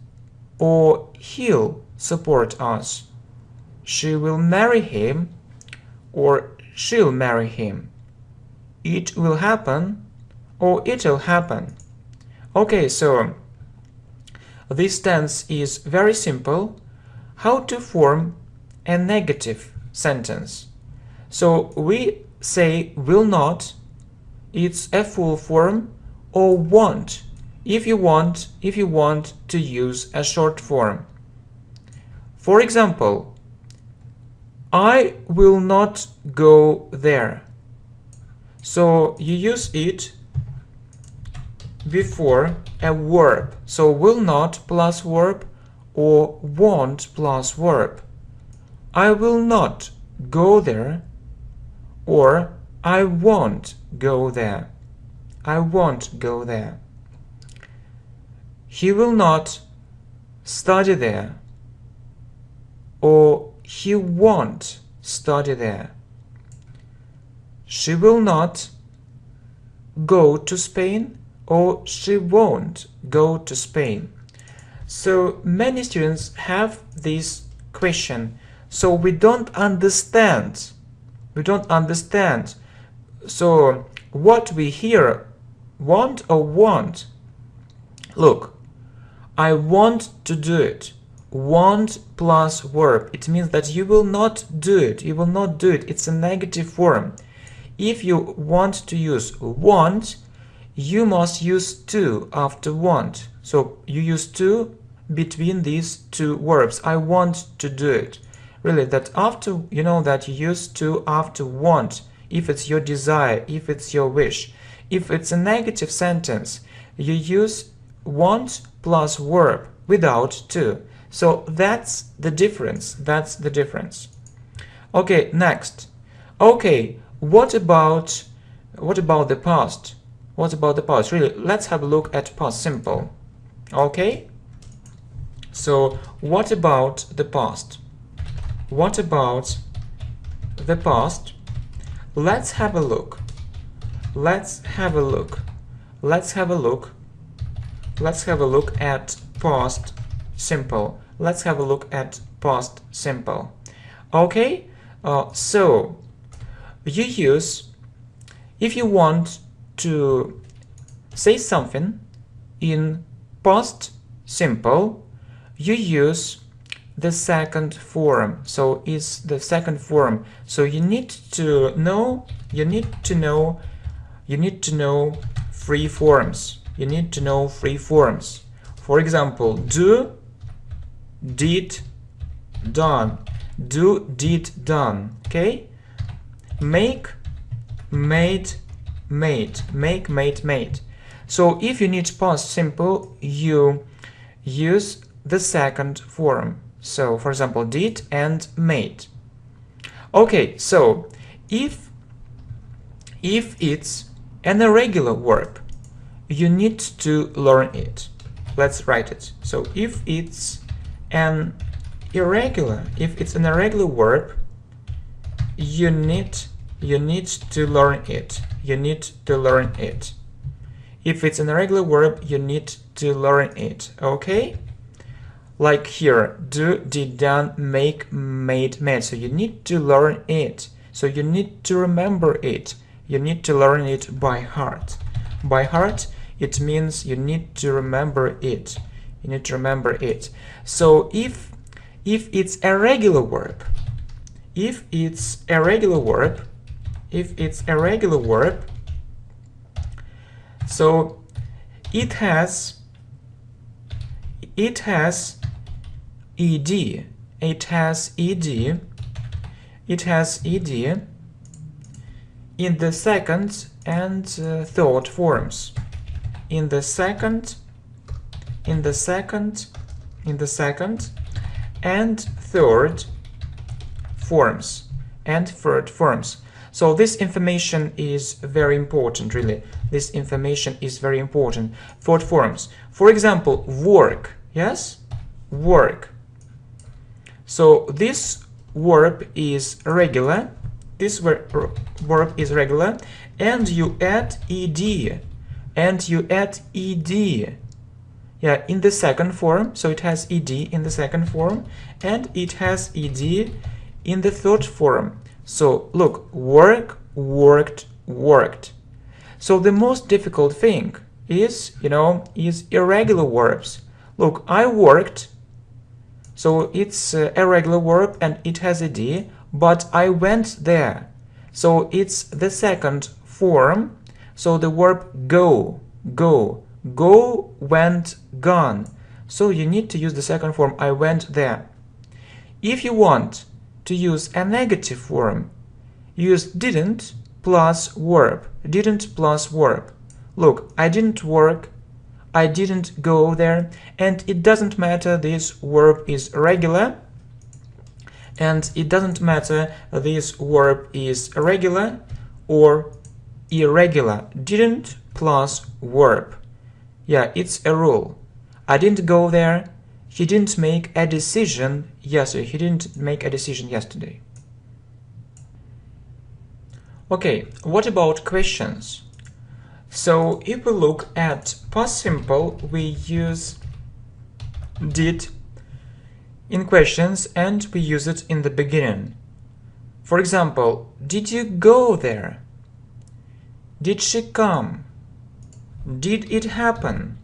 or he'll support us. She will marry him or she'll marry him. It will happen or it'll happen. Okay, so this tense is very simple. How to form a negative sentence? So we say will not, it's a full form, or won't if you want to use a short form. For example, I will not go there. So you use it before a verb. So will not plus verb or won't plus verb. I will not go there or I won't go there. I won't go there. he will not study there, or he won't study there. She will not go to Spain, or she won't go to Spain. So many students have this question, so we don't understand. So what we hear, want or want? Look, I want to do it. Want plus verb. It means that you will not do it. You will not do it. It's a negative form. If you want to use want, you must use to after want. So you use to between these two verbs. I want to do it. Really, that after, you know that you use to after want, if it's your desire, if it's your wish. If it's a negative sentence, you use want plus verb without to. So that's the difference. Okay, next. Okay, what about the past? What about the past? Really, let's have a look at past simple. Okay? So, what about the past? What about the past? Let's have a look. Let's have a look at past simple. Let's have a look at past simple. Okay? So you use, if you want to say something in past simple, you use the second form. So it's the second form. So you need to know three forms. You need to know three forms. For example, do, did, done. Do, did, done. Okay? Make, made, made. Make, made, made. So if you need past simple, you use the second form. So for example, did and made. Okay, so if it's an irregular verb, you need to learn it. Let's write it. So if it's an irregular verb, you need to learn it. If it's an irregular verb, you need to learn it. Okay? Like here, do, did, done, make, made, made. So you need to learn it. So you need to remember it. You need to learn it by heart. By heart, it means you need to remember it. You need to remember it. So if it's a regular verb, so it has ed. It has ed in the second and third forms. In the second and third forms. So this information is very important, really. This information is very important. Third forms. For example, work. Yes? Work. So this verb is regular. This verb is regular, and you add ed. Yeah, in the second form. So it has ed in the second form, and it has ed in the third form. So look, work, worked, worked. So the most difficult thing is irregular verbs. Look, I worked. So it's a regular verb and it has ed, but I went there. So it's the second form. So the verb go, went, gone. So you need to use the second form, I went there. If you want to use a negative form, use didn't plus verb. Look, I didn't work, I didn't go there, and it doesn't matter this verb is regular, and it doesn't matter this verb is regular or irregular. Didn't plus verb. Yeah, it's a rule. I didn't go there. He didn't make a decision yesterday. He didn't make a decision yesterday. Okay, what about questions? So if we look at past simple, we use did in questions and we use it in the beginning. For example, did you go there? Did she come? Did it happen?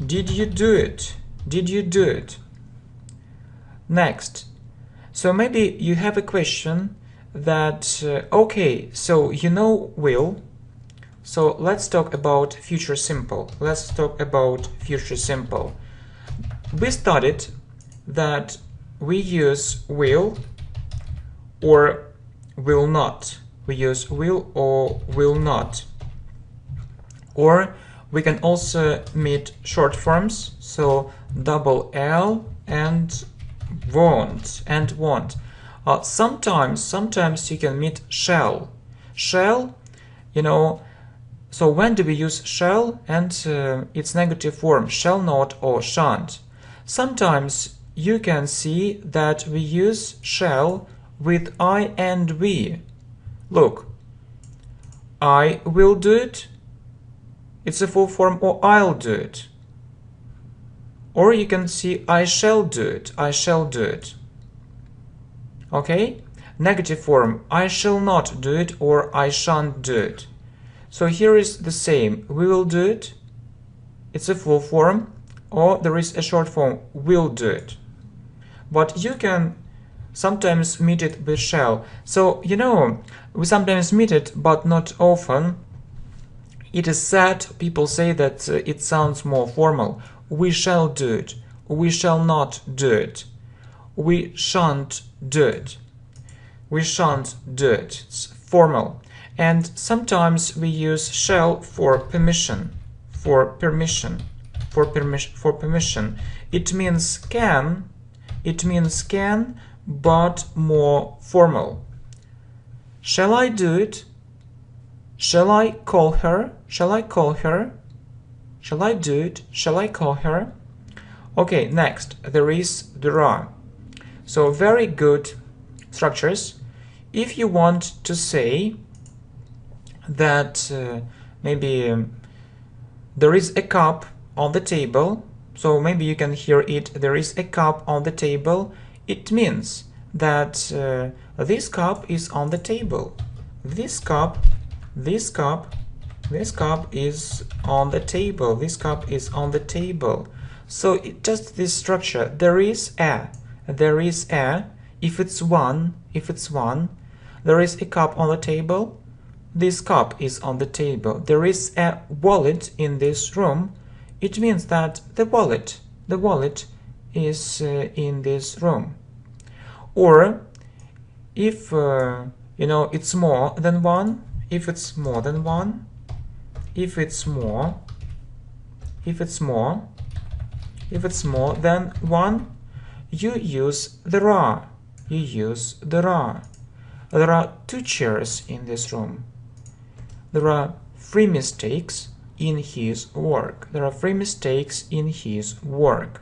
Did you do it? Did you do it? Next, so maybe you have a question that, okay, so you know will, so let's talk about future simple. Let's talk about future simple. We studied that we use will or will not. We use will or will not. Or we can also meet short forms, so double L and won't and won't. Sometimes you can meet shall. Shall, you know, so when do we use shall and its negative form, shall not or shan't. Sometimes you can see that we use shall with I and we. Look, I will do it. It's a full form, or I'll do it. Or you can see I shall do it. I shall do it. Okay? Negative form, I shall not do it or I shan't do it. So here is the same. We will do it. It's a full form. Or there is a short form, will do it. But you can sometimes meet it with shall. So, you know, we sometimes meet it, but not often. It is said, people say that it sounds more formal. We shall do it. We shall not do it. We shan't do it. We shan't do it. It's formal. And sometimes we use shall for permission. For permission. For permission. It means can. It means can, but more formal. Shall I do it? Shall I call her? Shall I call her? Shall I do it? Shall I call her? Okay, next, there are. So very good structures. If you want to say that maybe there is a cup on the table, so maybe you can hear it, there is a cup on the table, it means that this cup is on the table. This cup is on the table. This cup is on the table. So just this structure. There is a. If it's one. There is a cup on the table. This cup is on the table. There is a wallet in this room. It means that the wallet is in this room. Or if you know, it's more than one. If it's more than one, if it's more than one, you use there are. You use there are. There are 2 chairs in this room. There are 3 mistakes in his work. There are 3 mistakes in his work.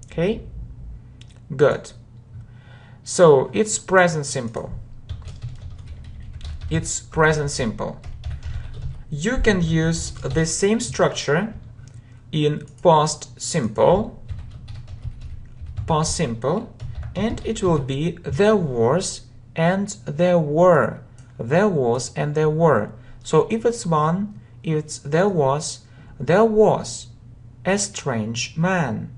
Okay? Good. So it's present simple. It's present simple. You can use the same structure in past simple, and it will be there was and there were. There was and there were. So if it's one, it's there was a strange man.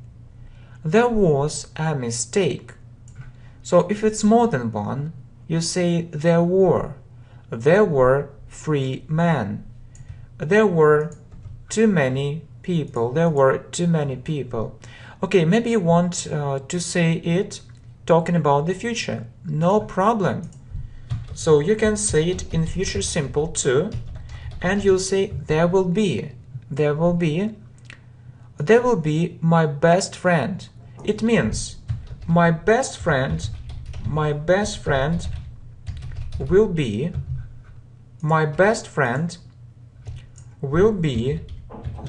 There was a mistake. So if it's more than one, you say there were. There were 3 men. There were too many people. There were too many people. Okay, maybe you want to say it talking about the future. No problem. So you can say it in future simple too. And you'll say there will be. There will be. There will be my best friend. It means my best friend will be. My best friend will be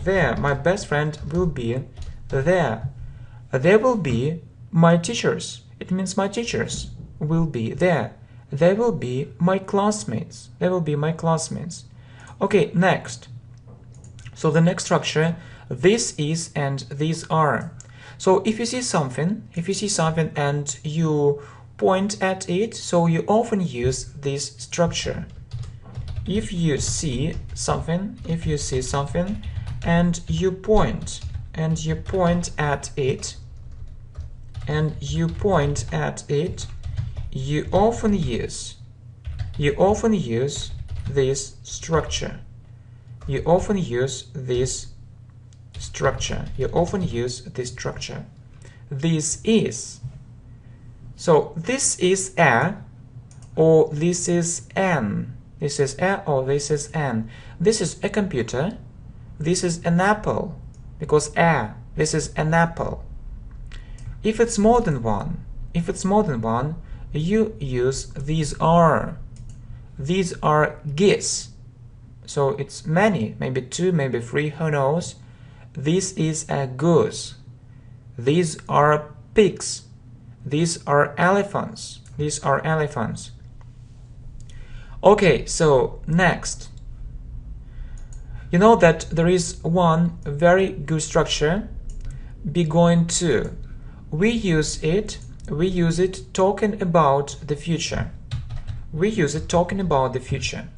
there, my best friend will be there. There will be my teachers. It means my teachers will be there. There will be my classmates. There will be my classmates. Okay, next. So the next structure, this is and these are. So if you see something and you point at it, so you often use this structure. If you see something and you point at it, you often use this structure. You often use this structure. This is. So this is a, or this is an. This is a, or this is an. This is a computer. This is an apple. Because this is an apple. If it's more than one, you use these are. These are geese. So it's many, maybe 2, maybe 3, who knows. This is a goose. These are pigs. These are elephants. Okay, so next. You know that there is one very good structure, be going to. We use it talking about the future. We use it talking about the future.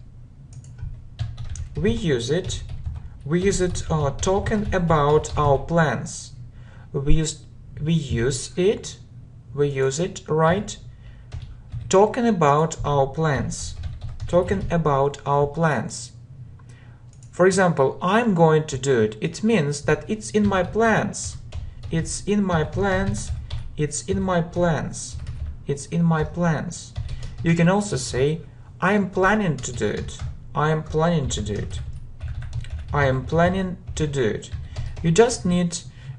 We use it talking about our plans. We use it, right? Talking about our plans. For example, I'm going to do it. It means that it's in my plans. It's in my plans. You can also say, I am planning to do it. You just need,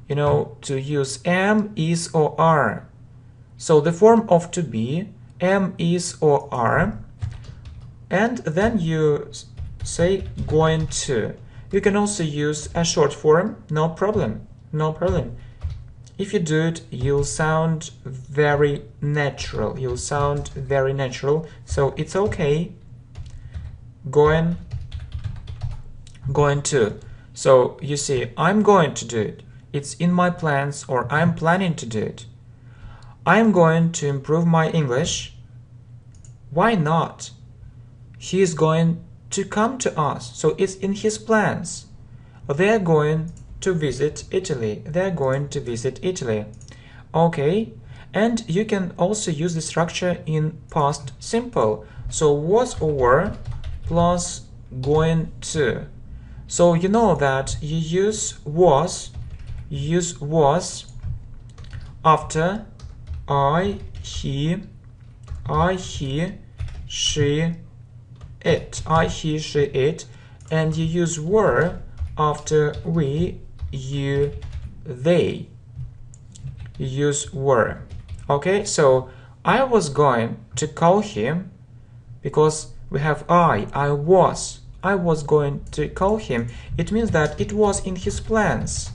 to use am, is, or are. So the form of to be, am, is, or are, and then you say going to. You can also use a short form, no problem. If you do it, you'll sound very natural. So it's okay. Going to. So you see, I'm going to do it. It's in my plans, or I'm planning to do it. I'm going to improve my English. Why not? He is going to come to us. So it's in his plans. They're going to visit Italy. Okay. And you can also use the structure in past simple. So was or were plus going to. So you know that you use was after I, he, she, it. And you use were after we, you, they. You use were. Okay, so I was going to call him because we have I was going to call him. It means that it was in his plans.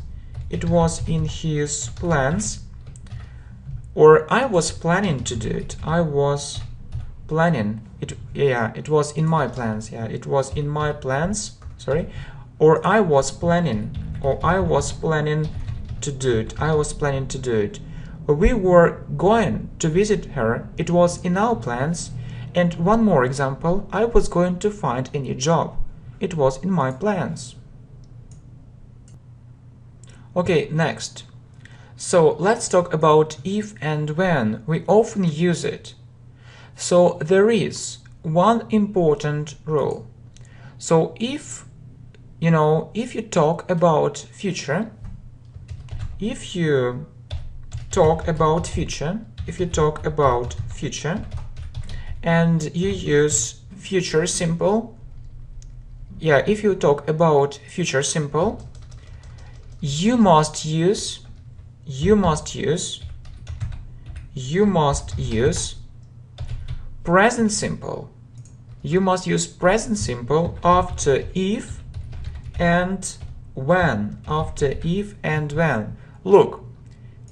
Or I was planning to do it. It was in my plans. Sorry. Or I was planning to do it. We were going to visit her. It was in our plans. And one more example, I was going to find a new job. It was in my plans. Okay, next. So let's talk about if and when. We often use it. So there is one important rule. So if you talk about future, and you use future simple, if you talk about future simple, you must use present simple. You must use present simple after if and when, after if and when. Look,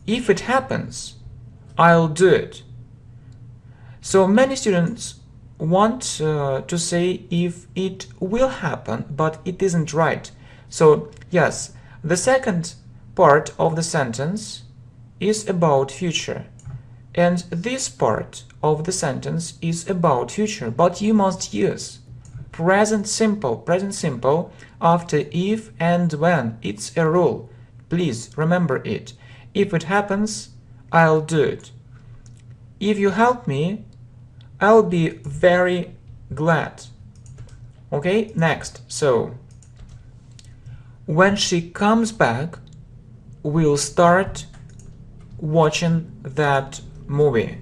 if it happens, I'll do it. So many students want to say if it will happen, but it isn't right. So yes, the second part of the sentence is about future, and this part of the sentence is about future, but you must use present simple after if and when. It's a rule. Please remember it. If it happens, I'll do it. If you help me, I'll be very glad. Okay, next. So, when she comes back, we'll start watching that movie.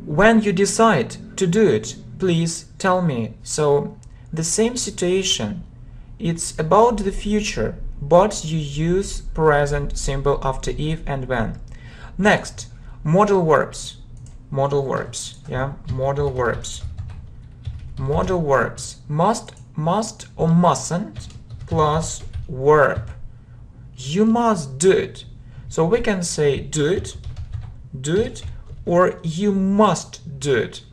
When you decide to do it, please tell me. So, the same situation. It's about the future, but you use present simple after if and when. Next, modal verbs. Modal verbs, yeah, modal verbs. Modal verbs. Must or mustn't plus verb. You must do it. So we can say do it, or you must do it.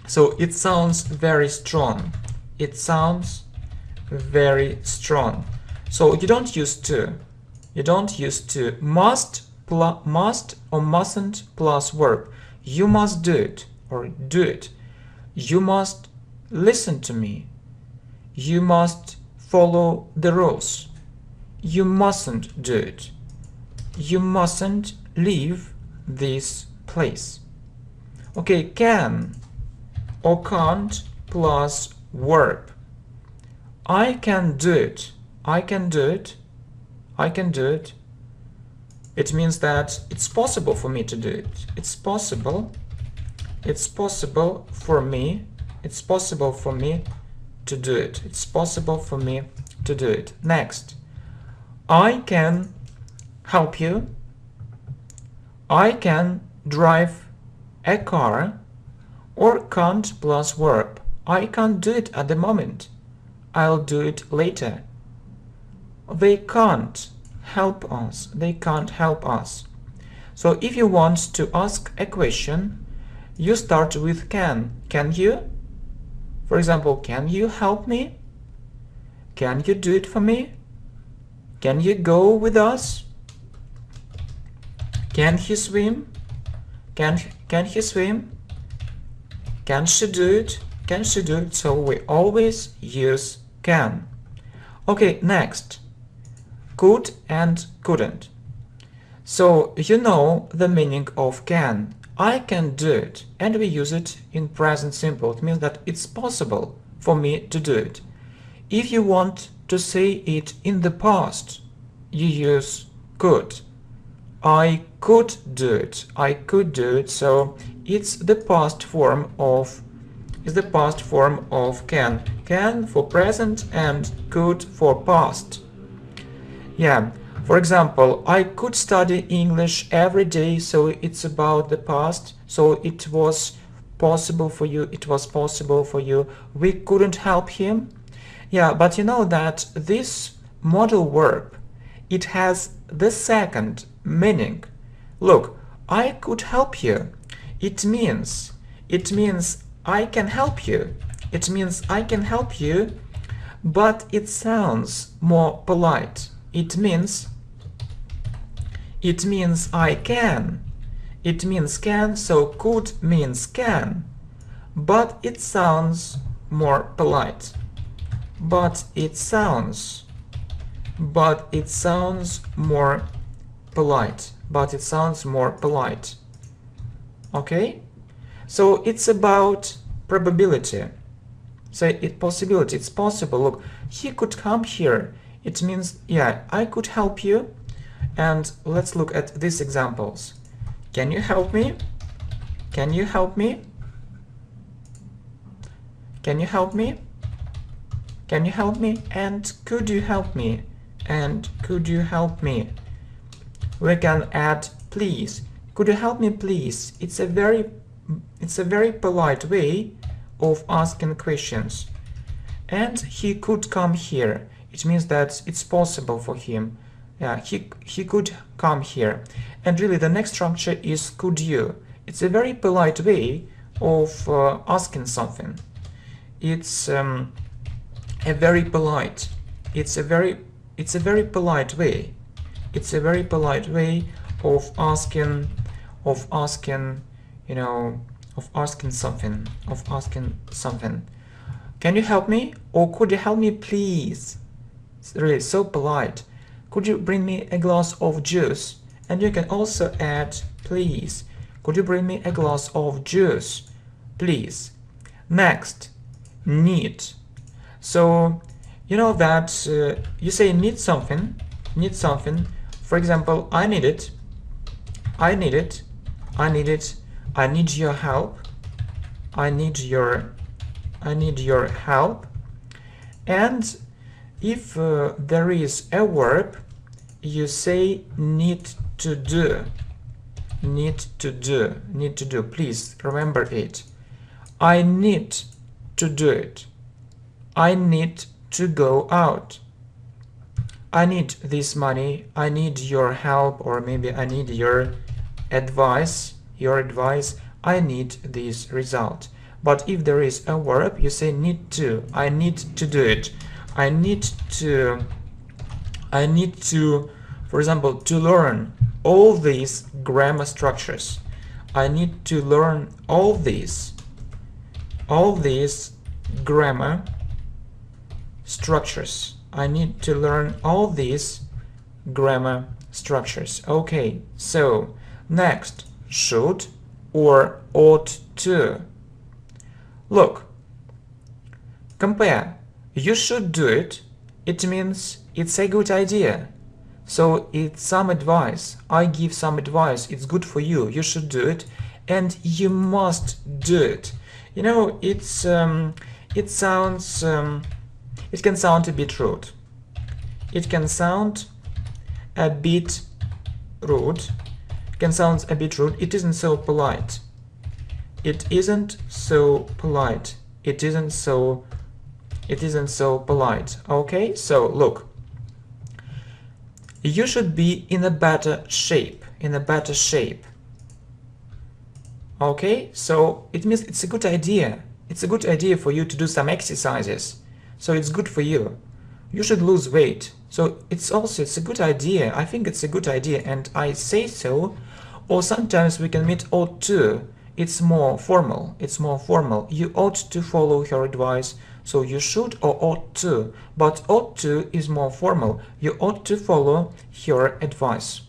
So it sounds very strong. It sounds very strong. So you don't use to. You don't use to. Must or mustn't plus verb. You must do it or do it. You must listen to me. You must follow the rules. You mustn't do it. You mustn't leave this place. Okay, can or can't plus verb. I can do it. I can do it. I can do it. It means that it's possible for me to do it. It's possible. It's possible for me. It's possible for me to do it. It's possible for me to do it. Next, I can help you. I can drive a car, or can't plus verb. I can't do it at the moment. I'll do it later. They can't help us. They can't help us. So if you want to ask a question, you start with can. Can you? For example, can you help me? Can you do it for me? Can you go with us? Can he swim? Can he swim? Can she do it? Can she do it? So we always use can. Okay, next. Could and couldn't. So you know the meaning of can. I can do it, and we use it in present simple. It means that it's possible for me to do it. If you want to say it in the past, you use could. I could do it. I could do it. So it's the past form of can. Can for present and could for past. Yeah, for example, I could study English every day, so it's about the past. So it was possible for you, it was possible for you. We couldn't help him. Yeah, but you know that this modal verb, it has the second meaning. Look, I could help you. It means I can help you. It means I can help you, but it sounds more polite. It means I can. It means can, so could means can. But it sounds more polite. But it sounds more polite. But it sounds more polite. Okay? So it's about probability. Say it possibility. It's possible. Look, he could come here. It means, yeah, I could help you. And let's look at these examples. Can you help me? Can you help me? Can you help me? Can you help me? And could you help me? And could you help me? We can add please. Could you help me, please? It's a very polite way of asking questions. And he could come here. It means that it's possible for him. Yeah, he could come here. And really the next structure is could you. It's a very polite way of asking something. It's a very polite. It's a very polite way. It's a very polite way of asking, you know, of asking something. Can you help me? Or could you help me, please? It's really so polite. Could you bring me a glass of juice? And you can also add please. Could you bring me a glass of juice, please? Next, need. So you know that you say need something. For example, I need it. I need your help. I need your help. And if there is a verb, you say need to do. Please remember it. I need to do it. I need to go out. I need this money. I need your help, or maybe I need your advice. I need this result. But if there is a verb, you say need to. I need to do it. I need to, for example, to learn all these grammar structures. I need to learn all these grammar structures. I need to learn all these grammar structures. Okay, so next, should or ought to. Look, compare. You should do it. It means it's a good idea. So it's some advice. I give some advice. It's good for you. You should do it, and you must do it. You know, it sounds. It can sound a bit rude. It can sound a bit rude. It can sound a bit rude. It isn't so polite. It isn't so polite. It isn't so polite. Okay, so look. You should be in a better shape. Okay, so it means it's a good idea. It's a good idea for you to do some exercises. So it's good for you. You should lose weight. So it's a good idea. I think it's a good idea, and I say so. Or sometimes we can meet ought to. It's more formal. You ought to follow her advice. So you should or ought to. But ought to is more formal. You ought to follow her advice.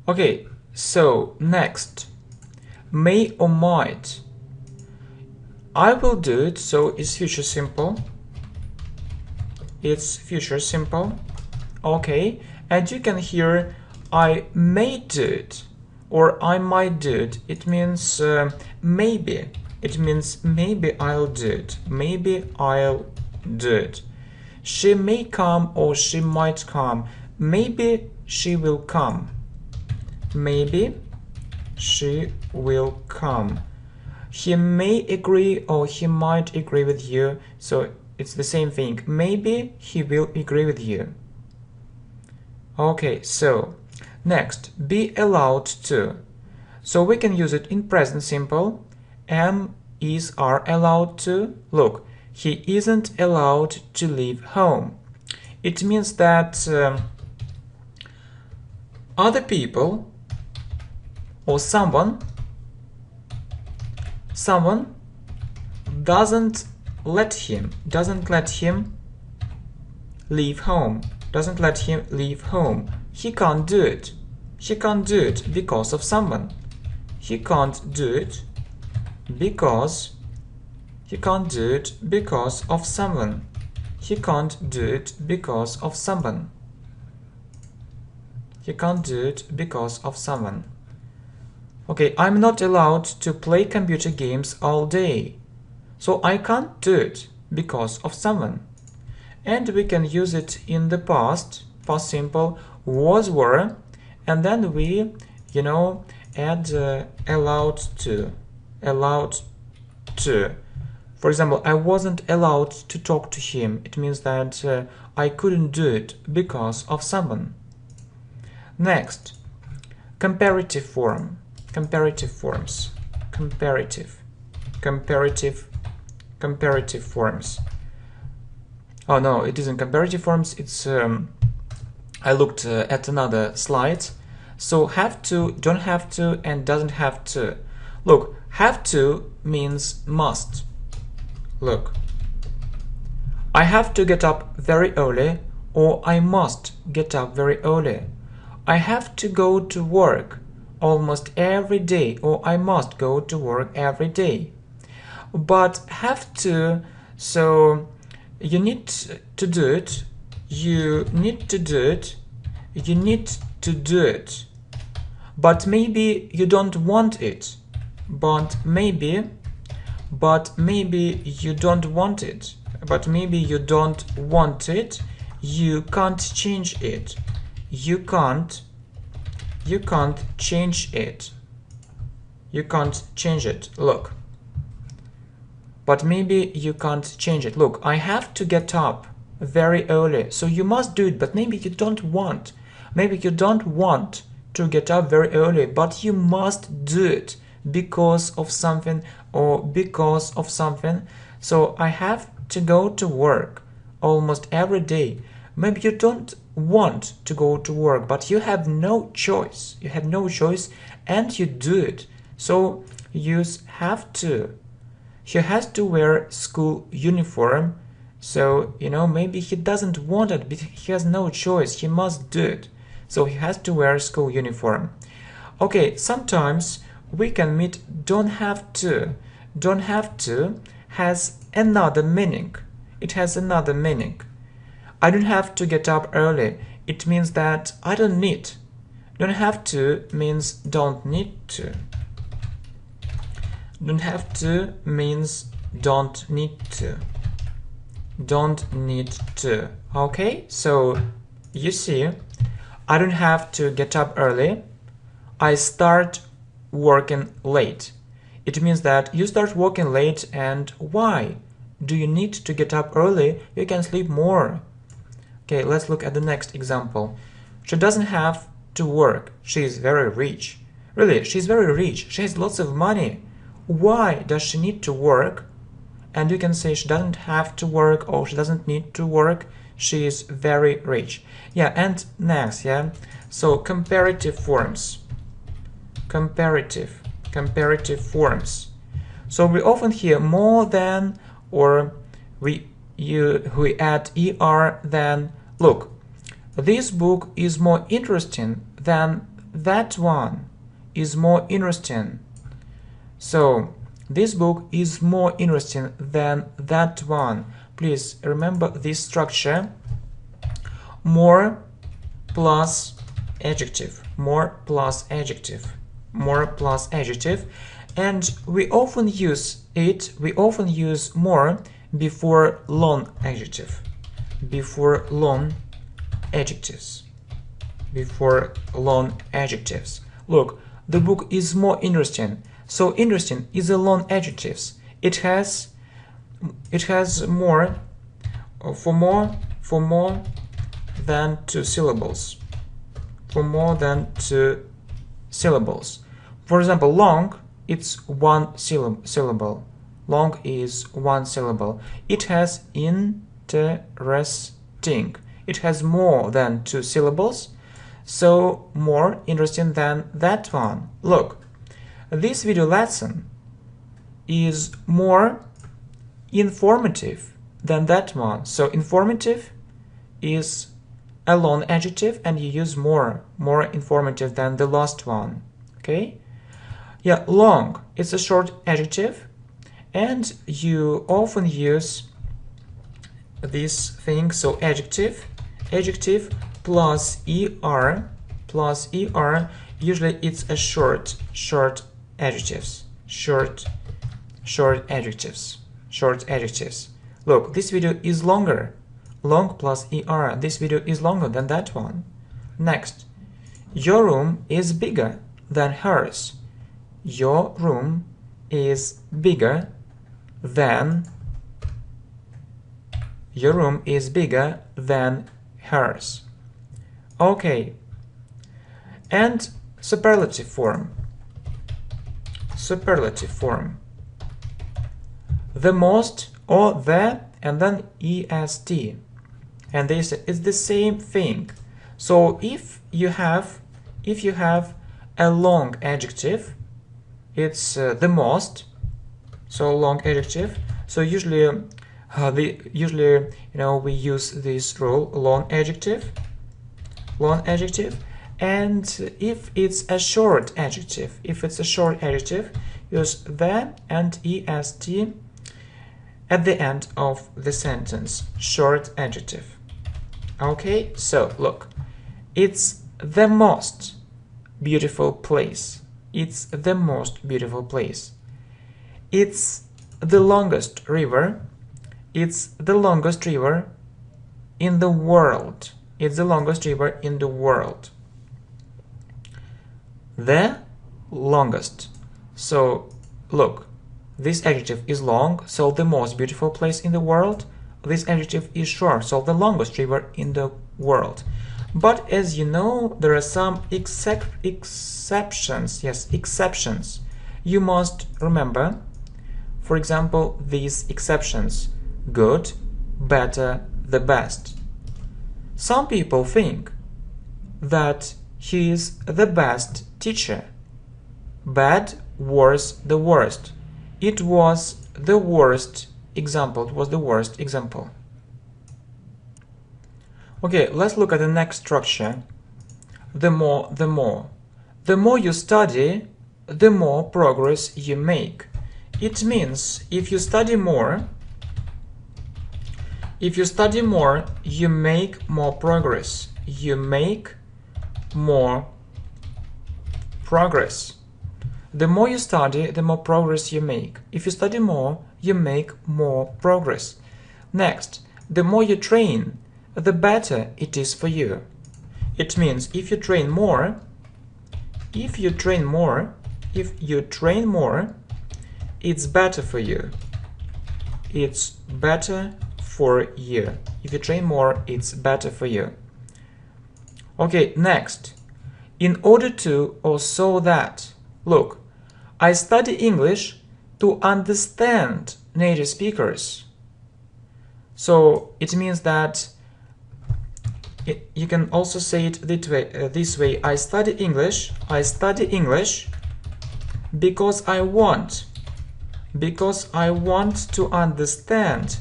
Okay, so next. May or might. I will do it, so it's future simple. Okay, and you can hear I may do it or I might do it. It means maybe. It means maybe I'll do it. She may come or she might come. Maybe she will come. He may agree or he might agree with you. So it's the same thing. Maybe he will agree with you. Okay, so next, be allowed to. So we can use it in present simple. Am, is, are allowed to. Look, he isn't allowed to leave home. It means that other people or someone doesn't let him leave home. He can't do it. Because of someone. He can't do it because of someone. Okay, I'm not allowed to play computer games all day. So I can't do it because of someone. And we can use it in the past simple, was, were, and then we, add allowed to. For For example, I wasn't allowed to talk to him. It means that I couldn't do it because of someone. Next, comparative form. Comparative forms. Comparative forms. Oh no, it isn't comparative forms. It's I looked at another slide. So have to, don't have to, and doesn't have to. Look, have to means must. Look, I have to get up very early, or I must get up very early. I have to go to work almost every day, or I must go to work every day. But have to, so you need to do it, you need to do it, you need to do it. But maybe you don't want it. But maybe you don't want it. But maybe you don't want it. You can't change it. You can't change it. You can't change it. Look. But maybe you can't change it. Look, I have to get up very early, so you must do it, but maybe you don't want. Maybe you don't want to get up very early, but you must do it because of something or because of something. So I have to go to work almost every day. Maybe you don't want to go to work, but you have no choice. You have no choice and you do it. So use have to. He has to wear school uniform. So, maybe he doesn't want it, but he has no choice. He must do it. So he has to wear school uniform. Okay, sometimes we can meet don't have to. Don't have to has another meaning. It has another meaning. I don't have to get up early. It means that I don't need. Don't have to means don't need to. Don't have to means don't need to. Don't need to. Okay, so you see, I don't have to get up early. I start working late. It means that you start working late, and why do you need to get up early? You can sleep more. Okay, let's look at the next example. She doesn't have to work. She is very rich. Really, she's very rich. She has lots of money. Why does she need to work? And you can say she doesn't have to work or she doesn't need to work. She is very rich. Yeah, and next, yeah. So comparative forms. Comparative forms. So we often hear more than, or we add er than. Look, this book is more interesting than that one. Is more interesting. So this book is more interesting than that one. Please remember this structure. More plus adjective. More plus adjective. More plus adjective. And we often use it, we often use more before long adjective. Before long adjectives. Before long adjectives. Look, the book is more interesting. So interesting is a long adjective. It has more for more than 2 syllables. For more than 2 syllables. For example, long, it's 1 syllable. Long is 1 syllable. It has interesting. It has more than 2 syllables. So more interesting than that one. Look. This video lesson is more informative than that one. So informative is a long adjective and you use more informative than the last one. Okay? Yeah, long, it's a short adjective and you often use this thing. So adjective plus er, usually it's a short adjectives. Short adjectives. Look, this video is longer. Long plus er. This video is longer than that one. Next, your room is bigger than hers. Your room is bigger than Your room is bigger than hers. Okay. And superlative form. Superlative form. The most or the and then est. And this is the same thing. So if you have a long adjective, it's the most. So long adjective. So usually we use this rule, long adjective. And if it's a short adjective, use the and est at the end of the sentence. Short adjective. Okay, so look, it's the most beautiful place. It's the most beautiful place. It's the longest river. It's the longest river in the world. It's the longest river in the world. The longest. So look, this adjective is long, so the most beautiful place in the world. This adjective is short, so the longest river in the world. But as you know, there are some exceptions. Yes, exceptions. You must remember, for example, these exceptions: good, better, the best. Some people think that he is the best teacher. Bad, worse, the worst. It was the worst example. It was the worst example. Okay, let's look at the next structure. The more, the more. The more you study, the more progress you make. It means if you study more, you make more progress. You make more progress. The more you study, the more progress you make. If you study more, you make more progress. Next, the more you train, the better it is for you. It means if you train more, it's better for you. It's better for you. If you train more, it's better for you. Okay, next. In order to or so that. Look, I study English to understand native speakers. So it means that you can also say it this way. I study English because I want to understand,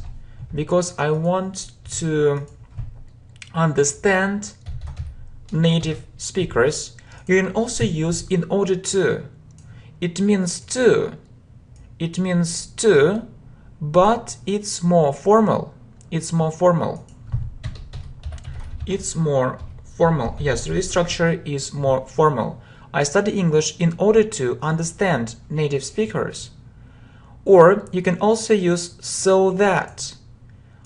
native speakers. You can also use in order to. It means to, but it's more formal. Yes, this structure is more formal. I study English in order to understand native speakers. Or you can also use so that.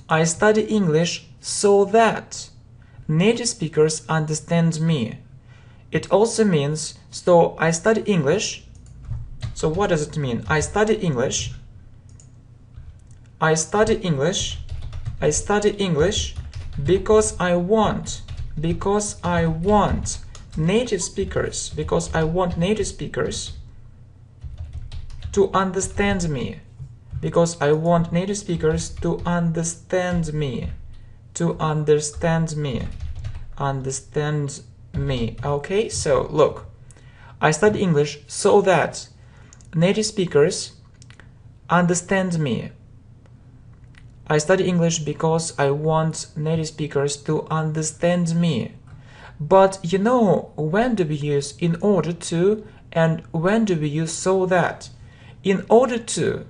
I study English so that native speakers understand me. It also means, so I study English. So what does it mean? I study English because I want native speakers, to understand me. Okay, so look, I study English so that native speakers understand me. I study English because I want native speakers to understand me. But you know, when do we use in order to and when do we use so that? In order to.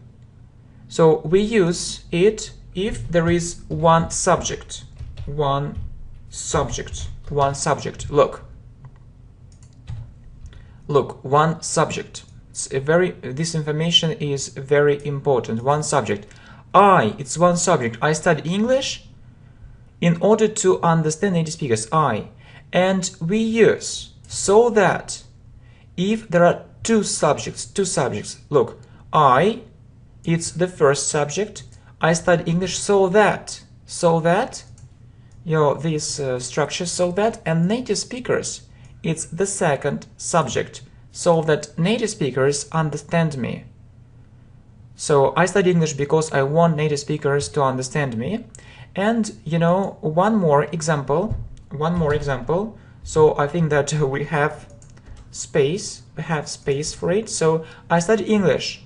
So we use it if there is one subject. Look. Look, one subject. This information is very important. One subject. It's one subject. I study English in order to understand native speakers. And we use so that if there are two subjects. Look, it's the first subject. I study English so that so that, this structure, so that, and native speakers, it's the second subject, so that native speakers understand me. So I study English because I want native speakers to understand me. And one more example. So I think that we have space for it. So I study English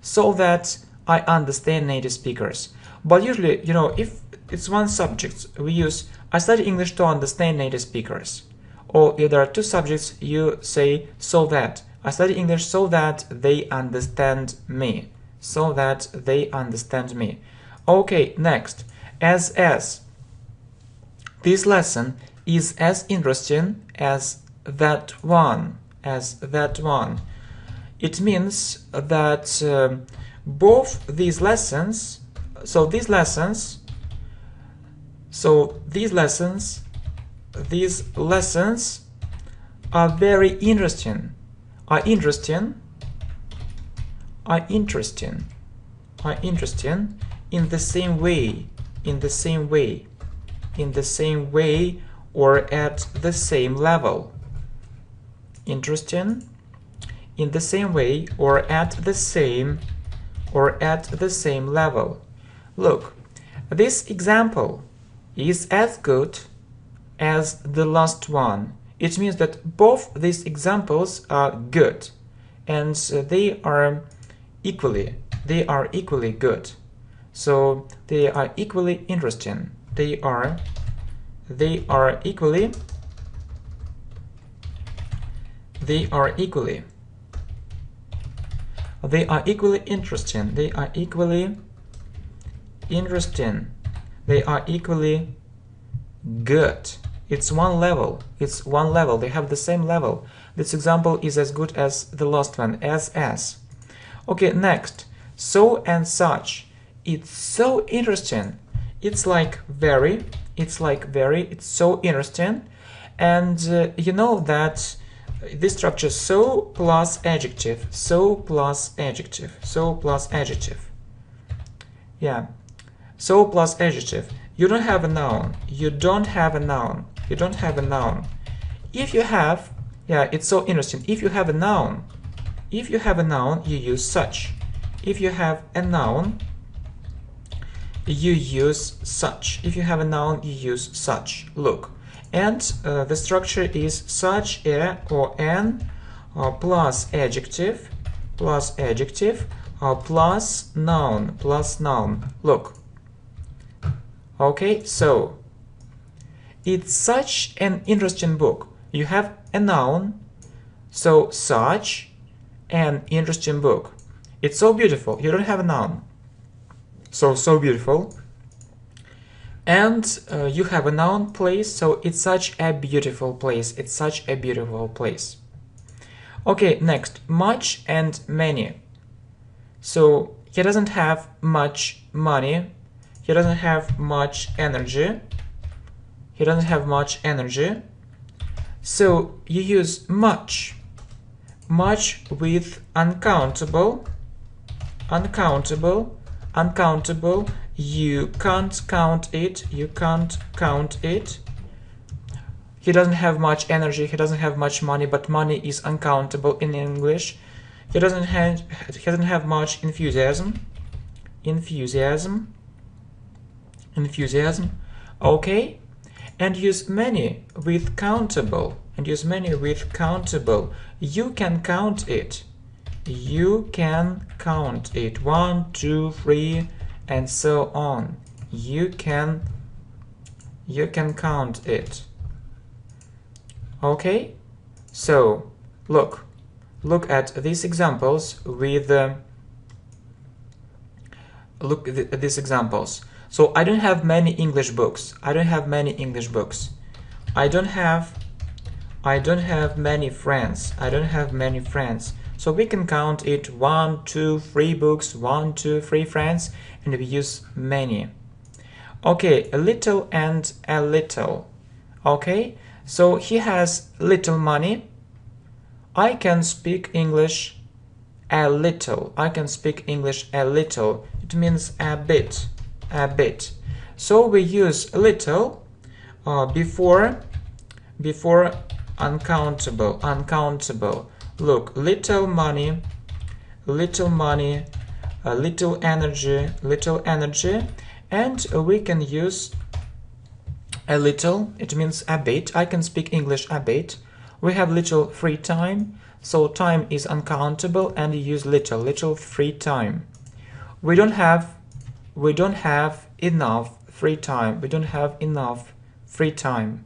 so that I understand native speakers. But usually, if it's one subject, we use I study English to understand native speakers. Or if there are two subjects, you say so that. I study English so that they understand me. So that they understand me. Okay, next. As. This lesson is as interesting as that one. It means that both these lessons, these lessons are very interesting. Are interesting in the same way, or at the same level. Interesting in the same way, or at the same level. Look, this example is as good as the last one. It means that both these examples are good, and they are equally good. So they are equally interesting. They are equally interesting. They are equally good. It's one level. They have the same level. This example is as good as the last one, as. Okay, next. So and such. It's so interesting. It's so interesting. And you know that this structure so plus adjective. Yeah. So plus adjective. You don't have a noun. If you have, it's so interesting. If you have a noun, you use such. If you have a noun, you use such. Look, and the structure is such a or an plus adjective plus noun. Look. Okay, so it's such an interesting book. You have a noun, so such an interesting book. It's so beautiful. You don't have a noun, so beautiful. And you have a noun, place, so it's such a beautiful place. Okay, next, much and many. So he doesn't have much money. He doesn't have much energy. So you use much with uncountable. You can't count it. He doesn't have much energy. He doesn't have much money, but money is uncountable in English. He doesn't have much enthusiasm. Okay, and use many with countable. You can count it. 1, 2, 3, and so on. You can count it. Okay, so look at these examples with So I don't have many English books. I don't have many friends. So we can count it 1, 2, 3 books, 1, 2, 3 friends, and we use many. Okay, a little and a little. Okay, so he has little money. I can speak English a little. It means a bit. a bit. So we use little before uncountable. Look, little money, little energy, and we can use a little. It means a bit. I can speak English a bit. We have little free time, so time is uncountable, and you use little free time. We don't have enough free time. We don't have enough free time.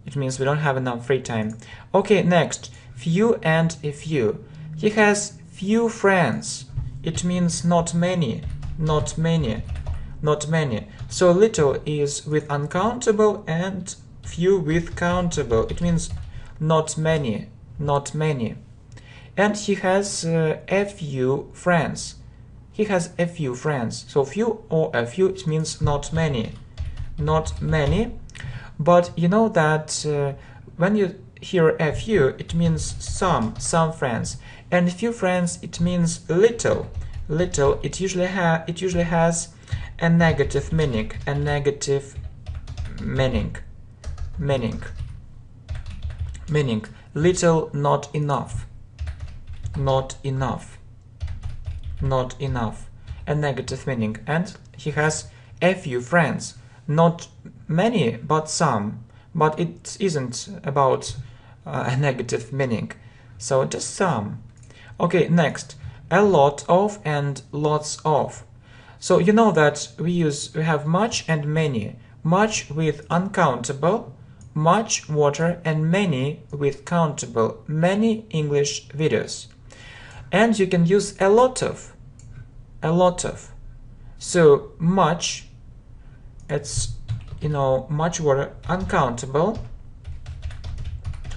It means we don't have enough free time. Okay, next, few and a few. He has few friends. It means not many. So little is with uncountable and few with countable. It means not many. And he has a few friends. He has a few friends. So few or a few, it means not many. But you know that when you hear a few, it means some friends, and few friends, it means little. It usually has a negative meaning. Little, not enough. A negative meaning. And he has a few friends. Not many, but some. But it isn't about a negative meaning. So just some. Okay, next. A lot of and lots of. So you know that we have much and many. Much with uncountable, much water, and many with countable. Many English videos. And you can use a lot of. So much, it's, much water, uncountable,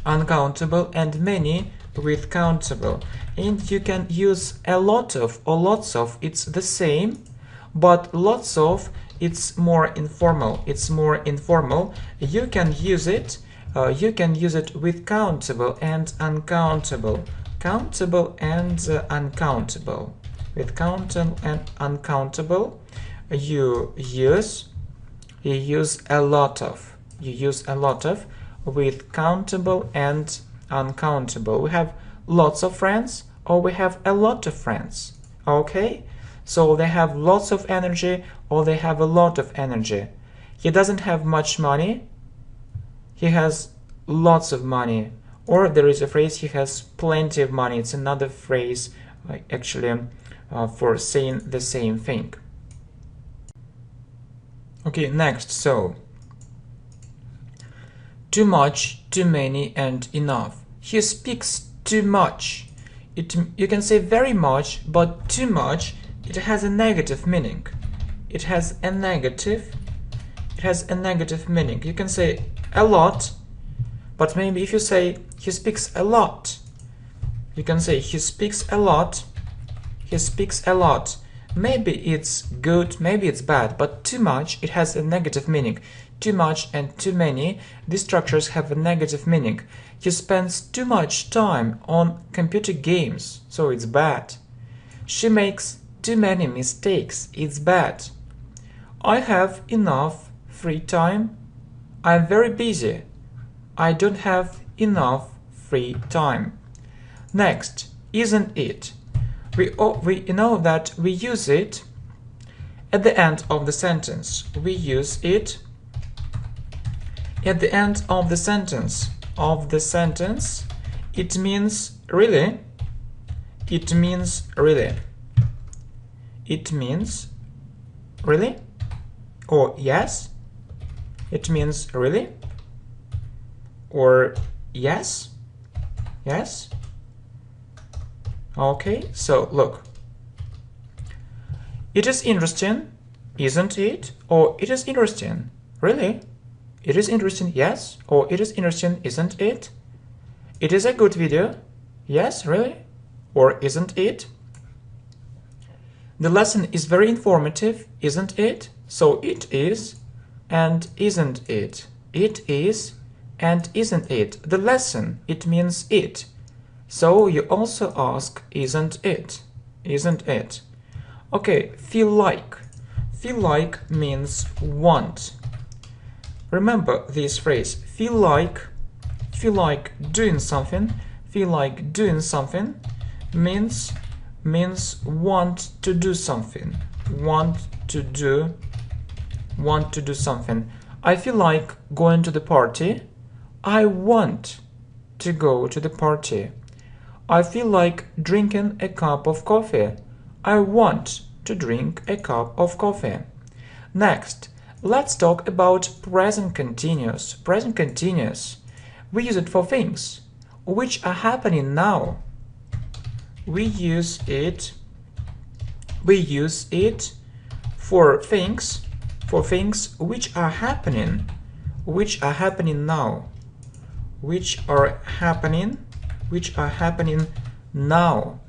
and many with countable. And you can use a lot of or lots of. It's the same, but lots of, it's more informal. You can use it with countable and uncountable. With countable and uncountable, you use a lot of. With countable and uncountable. We have lots of friends, or we have a lot of friends. Okay? So they have lots of energy, or they have a lot of energy. He doesn't have much money. He has lots of money. Or there is a phrase, he has plenty of money. It's another phrase, actually, for saying the same thing. Okay, next. So, too much, too many, and enough. He speaks too much. You can say very much, but too much, it has a negative meaning. It has a negative meaning. You can say a lot, but maybe if you say he speaks a lot, you can say he speaks a lot. Maybe it's good, maybe it's bad, but too much, it has a negative meaning. Too much and too many, these structures have a negative meaning. He spends too much time on computer games, so it's bad. She makes too many mistakes, it's bad. I have enough free time. I'm very busy. I don't have enough free time. Next, isn't it? We know that we use it at the end of the sentence. We use it at the end of the sentence. It means really. It means really. Or yes. It means really. Or yes. Okay, so look. It is interesting, isn't it? Or it is interesting, really? It is interesting, yes? Or it is interesting, isn't it? It is a good video, yes, really? Or isn't it? The lesson is very informative, isn't it? So it is and isn't it? It is and isn't it? The lesson, it means it. So you also ask, isn't it? Okay, feel like. Feel like means want. Remember this phrase, feel like doing something, means want to do something, want to do something. I feel like going to the party. I want to go to the party. I feel like drinking a cup of coffee. I want to drink a cup of coffee. Next, let's talk about present continuous. Present continuous. We use it for things which are happening now. We use it for things which are happening now. Which are happening now.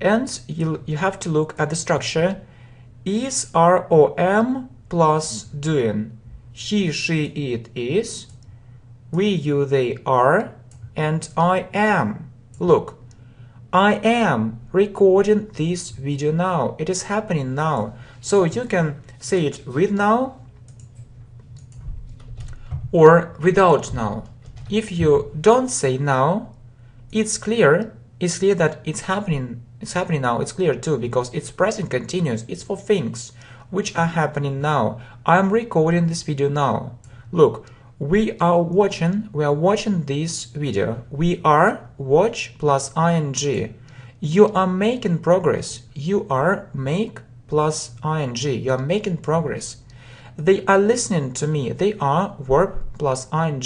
And you have to look at the structure. Is, are, or am plus doing. He, she, it is. We, you, they are. And I am. Look, I am recording this video now. It is happening now. So you can say it with now or without now. If you don't say now, it's clear that it's happening now. It's clear too, because it's present continuous. It's for things which are happening now. I'm recording this video now. Look, we are watching this video. We are watch plus ing. You are making progress. You are make plus ing. You are making progress. They are listening to me. They are verb plus ing.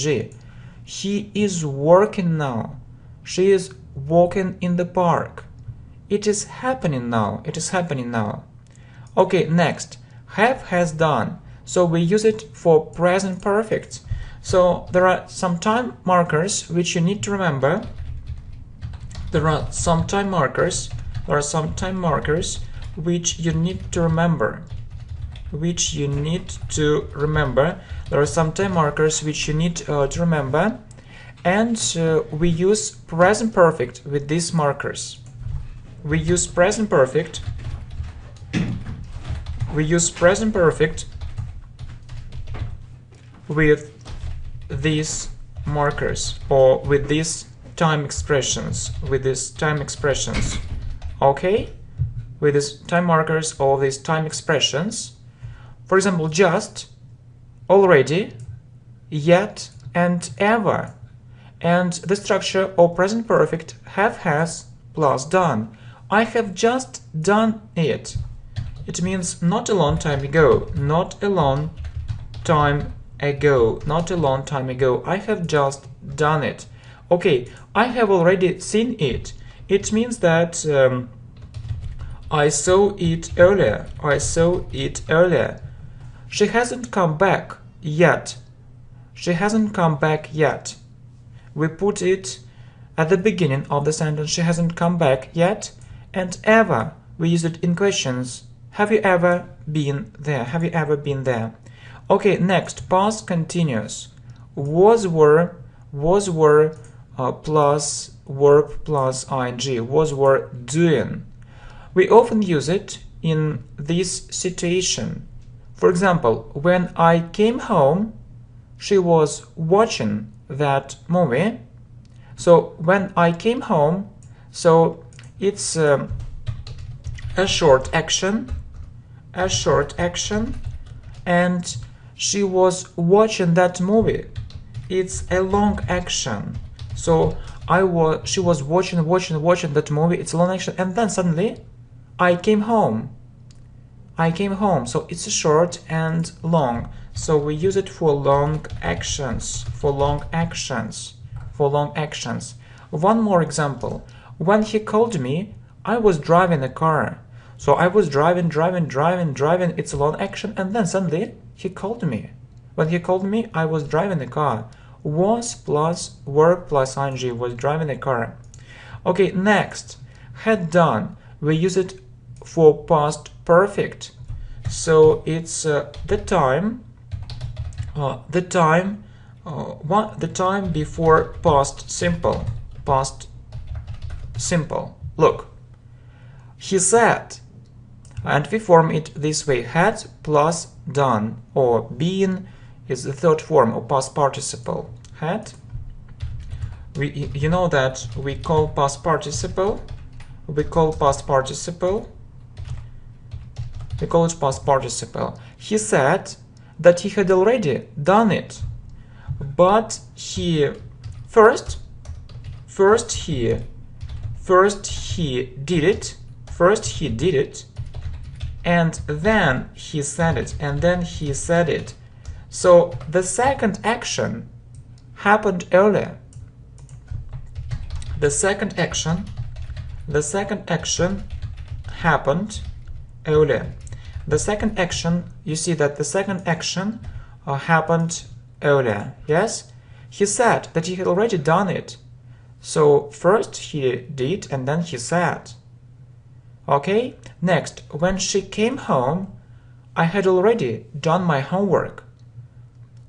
He is working now. She is walking in the park. It is happening now. It is happening now. Okay, next. Have, has, done. So we use it for present perfect. So there are some time markers which you need to remember. There are some time markers which you need to remember. There are some time markers which you need to remember. And we use present perfect with these markers. We use present perfect with these markers, or with these time expressions, okay, with these time markers or these time expressions. For example, just, already, yet, and ever. And the structure of present perfect have, has plus done. I have just done it. It means not a long time ago. Not a long time ago. I have just done it. Okay, I have already seen it. It means that I saw it earlier. She hasn't come back yet. We put it at the beginning of the sentence. She hasn't come back yet. And ever, we use it in questions. Have you ever been there? Okay, next, past continuous. Was, were plus verb plus ing. Was, were, doing. We often use it in this situation. For example, when I came home, she was watching that movie. So when I came home, so it's a short action, and she was watching that movie. It's a long action. So she was watching that movie. It's a long action, and then suddenly I came home. So it's short and long. So we use it for long actions. One more example. When he called me, I was driving a car. So I was driving. It's a long action, and then suddenly he called me. When he called me, I was driving a car. Was plus verb plus ing, was driving a car. Okay, next, had done. We use it for past perfect. So it's the time before past simple. Look, he said, And we form it this way: had plus done, or been is the third form of past participle. Had. You know that we call past participle. We call it past participle. He said that he had already done it, but he first he did it, and then he said it, So the second action happened earlier. The second action happened earlier. The second action, you see that the second action happened earlier. Yes? He said that he had already done it. So first he did and then he said. Okay? Next, when she came home, I had already done my homework.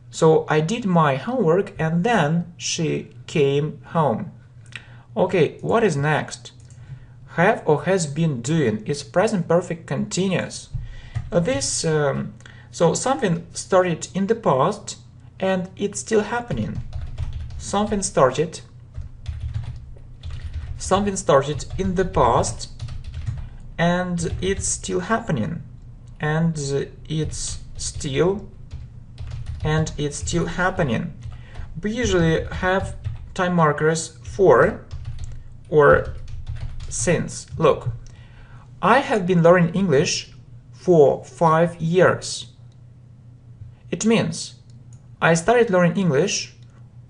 So I did my homework and then she came home. Okay, what is next? Have or has been doing is present perfect continuous. So something started in the past and it's still happening. Something started in the past and it's still happening, and it's still happening. We usually have time markers for or since. Look, I have been learning English for 5 years. It means I started learning English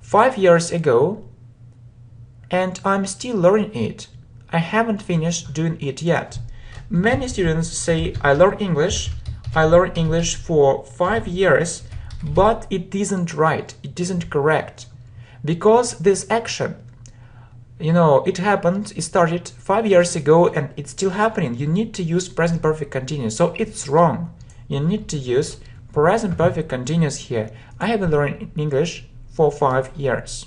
5 years ago and I'm still learning it. I haven't finished doing it yet. Many students say I learned English for 5 years, but it isn't right, it isn't correct. Because this action, it started 5 years ago and it's still happening. You need to use present perfect continuous, so it's wrong. You need to use present perfect continuous here. I have been learning English for 5 years.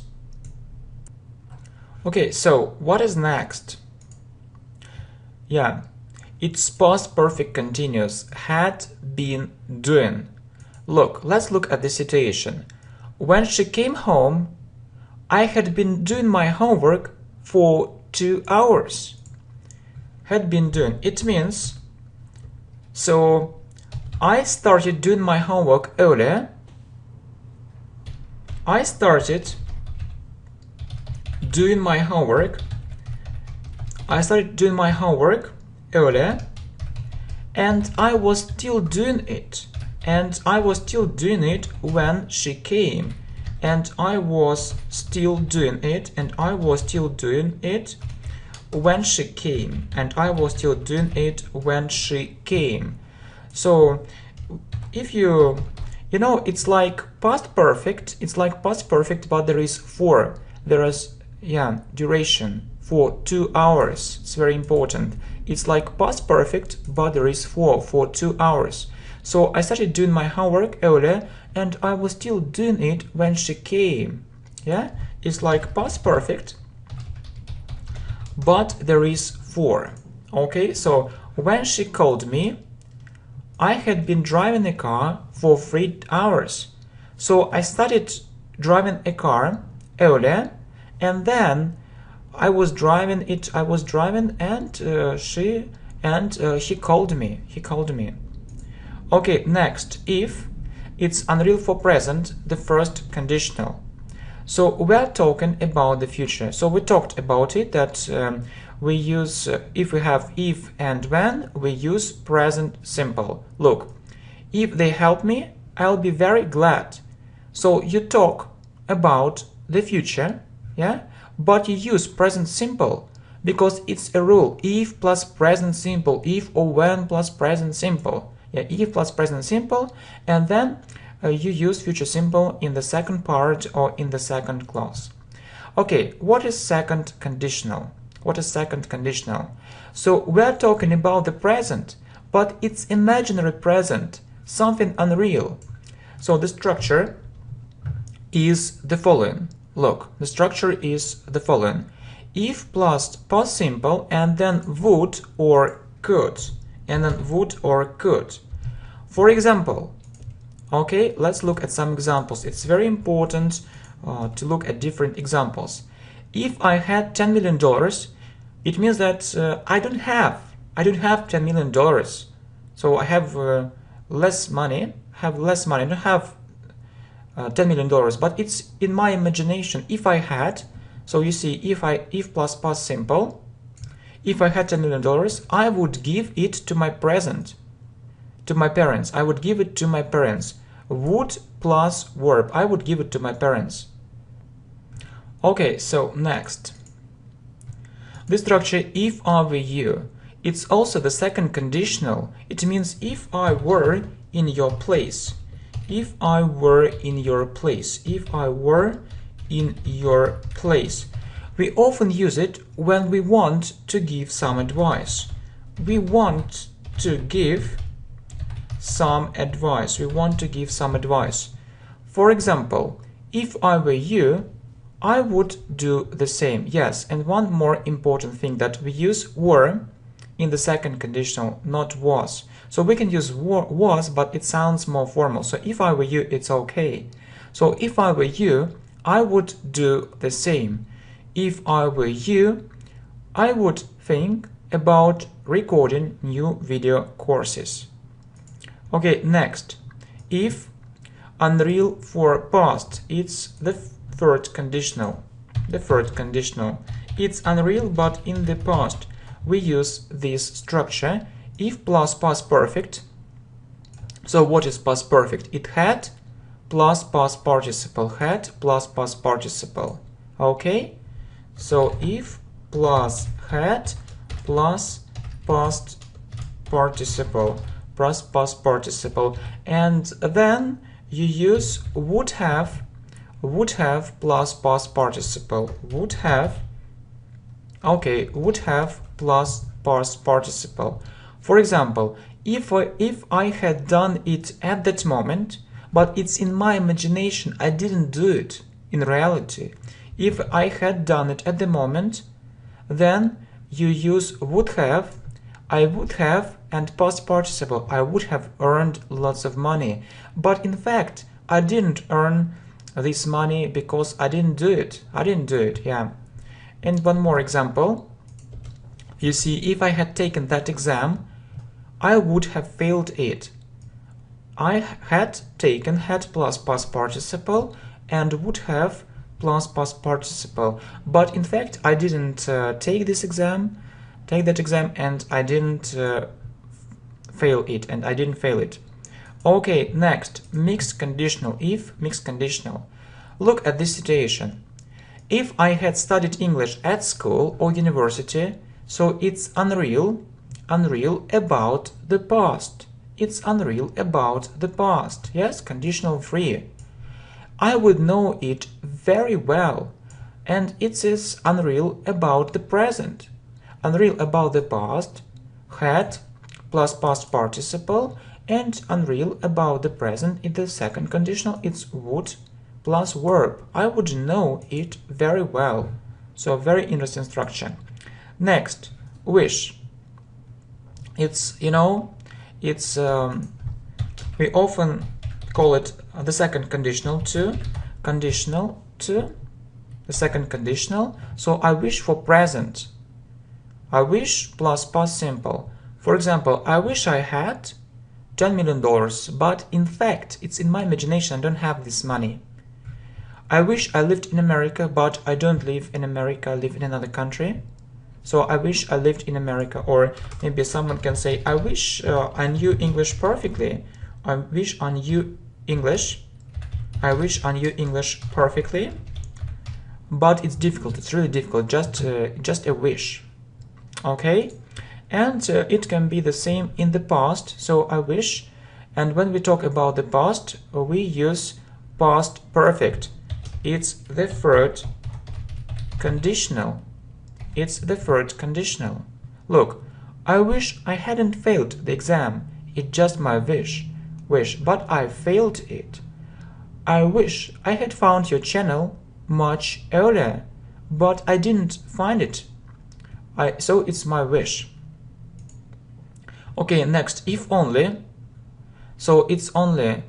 Okay, so what is next? Yeah, it's past perfect continuous, had been doing. Look, let's look at the situation. When she came home, I had been doing my homework for 2 hours. Had been doing. It means, so I started doing my homework earlier. I started doing my homework earlier, and I was still doing it. And I was still doing it when she came. And I was still doing it, and I was still doing it when she came. And I was still doing it when she came. So if it's like past perfect, but there is for. There is duration for 2 hours. It's very important. It's like past perfect, but there is for 2 hours. So I started doing my homework earlier and I was still doing it when she came. Yeah, it's like past perfect, but there is for. Okay, so when she called me, I had been driving a car for 3 hours. So I started driving a car earlier, and then I was driving and he called me. Okay, next, if it's unreal for present, the first conditional. So we're talking about the future. So we talked about it, that we use, if we have if and when, we use present simple. Look, if they help me, I'll be very glad. So you talk about the future, yeah, but you use present simple because it's a rule. If plus present simple, if or when plus present simple. Yeah, if plus present simple, and then you use future simple in the second part or in the second clause. Okay, what is second conditional? So we're talking about the present, but it's imaginary present, something unreal. So the structure is the following. Look, the structure is the following. If plus past simple and then would or could. and then would or could. For example, okay, let's look at some examples. It's very important to look at different examples. If I had $10 million, it means that I don't have $10 million. So I have less money. I don't have $10 million, but it's in my imagination. If I had, so you see, if plus past simple, if I had $10 million, I would give it to my present, to my parents. I would give it to my parents. Would plus verb, I would give it to my parents. Okay, so next. This structure, if I were you, it's also the second conditional. It means if I were in your place. If I were in your place. If I were in your place. We often use it when we want to give some advice. We want to give some advice. We want to give some advice. For example, if I were you, I would do the same. Yes, and one more important thing, that we use were in the second conditional, not was. So we can use was, but it sounds more formal. So if I were you, it's okay. So if I were you, I would do the same. If I were you, I would think about recording new video courses. Okay, next. If unreal for past, it's the third conditional. The third conditional. It's unreal, but in the past. We use this structure. If plus past perfect. So what is past perfect? It had plus past participle. Had plus past participle. Okay? So if plus had plus past participle. Plus past participle. And then you use would have plus past participle. Would have. Okay, would have plus past participle. For example, if I had done it at that moment, but it's in my imagination, I didn't do it in reality. If I had done it at the moment, then you use would have, I would have, and past participle. I would have earned lots of money. But in fact, I didn't earn this money because I didn't do it. Yeah. And one more example. You see, if I had taken that exam, I would have failed it. I had taken had plus past participle and would have plus past participle. But in fact, I didn't take that exam, and I didn't fail it. Okay, next, mixed conditional. If mixed conditional. Look at this situation. If I had studied English at school or university, so it's unreal about the past. It's unreal about the past. Yes, conditional free. I would know it very well, and it is unreal about the present. Unreal about the past, had plus past participle, and unreal about the present in the second conditional, it's would plus verb. I would know it very well. So very interesting structure. Next, wish. It's, we often call it the second conditional to, the second conditional. So I wish for present. I wish plus past simple. For example, I wish I had $10 million, but in fact, it's in my imagination. I don't have this money. I wish I lived in America, but I don't live in America. I live in another country. So I wish I lived in America. Or maybe someone can say, I wish I knew English perfectly. I wish I knew English. I wish I knew English perfectly. But it's difficult. It's really difficult. Just a wish. Okay? And it can be the same in the past. So I wish. And when we talk about the past, we use past perfect. It's the third conditional. It's the third conditional. Look, I wish I hadn't failed the exam. It's just my wish, but I failed it. I wish I had found your channel much earlier, but I didn't find it. So it's my wish. Okay, next, if only. So it's only,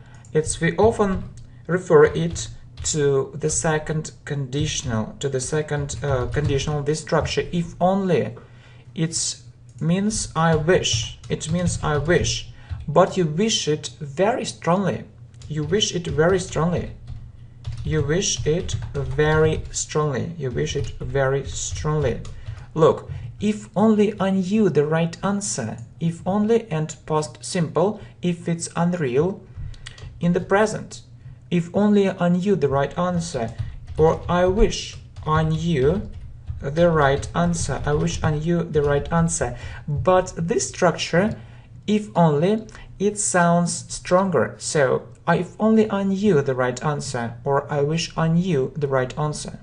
we often refer it to the second conditional, conditional, this structure, if only. It means I wish, but you wish it very strongly. You wish it very strongly. You wish it very strongly. You wish it very strongly. Look, if only I knew the right answer. If only and past simple if it's unreal. In the present, if only I knew the right answer, or I wish I knew the right answer. I wish I knew the right answer. But this structure, if only, it sounds stronger. So, if only I knew the right answer, or I wish I knew the right answer.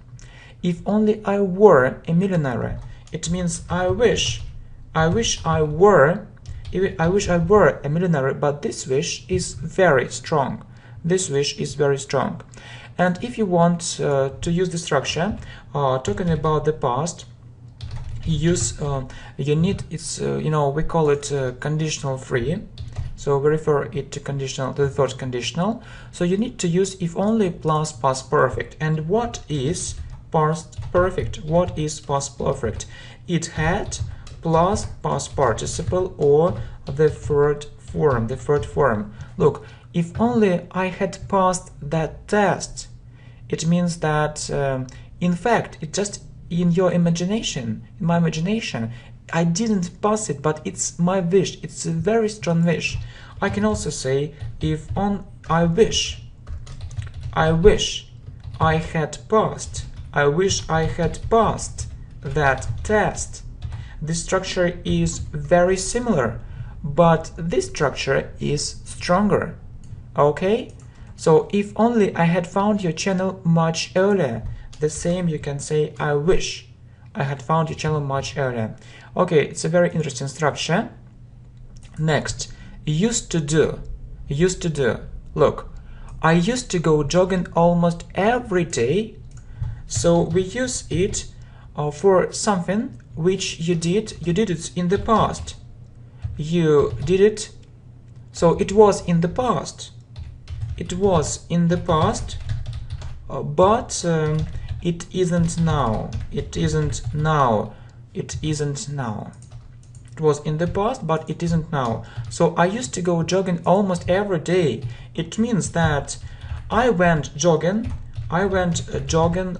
If only I were a millionaire. It means I wish I were a millionaire, but this wish is very strong. This wish is very strong. And if you want to use the structure, talking about the past, you need, it's we call it conditional free. So we refer it to the third conditional. So you need to use if only plus past perfect. And what is past perfect? What is past perfect? It had plus past participle or the third form. Look, if only I had passed that test. It means that in fact, it just in your imagination, in my imagination, I didn't pass it, but it's my wish. It's a very strong wish. I can also say I wish I had passed. I wish I had passed that test. This structure is very similar, but this structure is stronger. Okay? So if only I had found your channel much earlier. The same you can say I wish I had found your channel much earlier. Okay, it's a very interesting structure. Next, used to do. Look, I used to go jogging almost every day. So we use it for something which you did it in the past. You did it, so it was in the past. It was in the past, but it isn't now. It isn't now. It isn't now. It was in the past, but it isn't now. So I used to go jogging almost every day. It means that I went jogging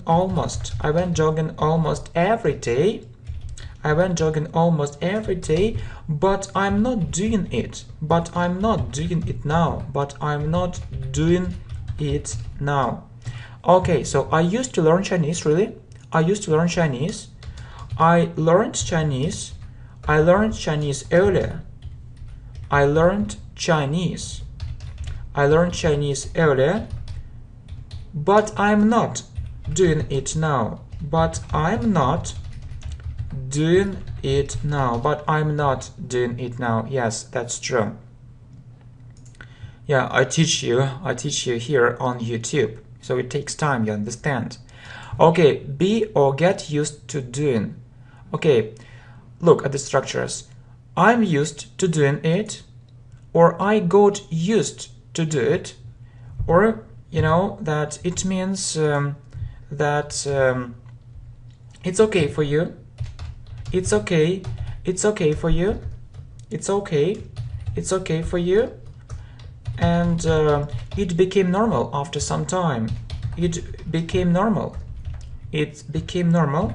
almost every day. I went jogging almost every day, but I'm not doing it. But I'm not doing it now. But I'm not doing it now. Okay, so I used to learn Chinese, really. I used to learn Chinese. I learned Chinese earlier. I learned Chinese earlier, but I'm not doing it now. But I'm not doing it now. But I'm not doing it now. Yes, that's true. Yeah, I teach you here on YouTube. So it takes time, you understand. Okay, be or get used to doing. Okay, look at the structures. I'm used to doing it, or I got used to do it, or that it means that it's okay for you. It's okay for you. It's okay for you. And it became normal after some time. It became normal. It became normal.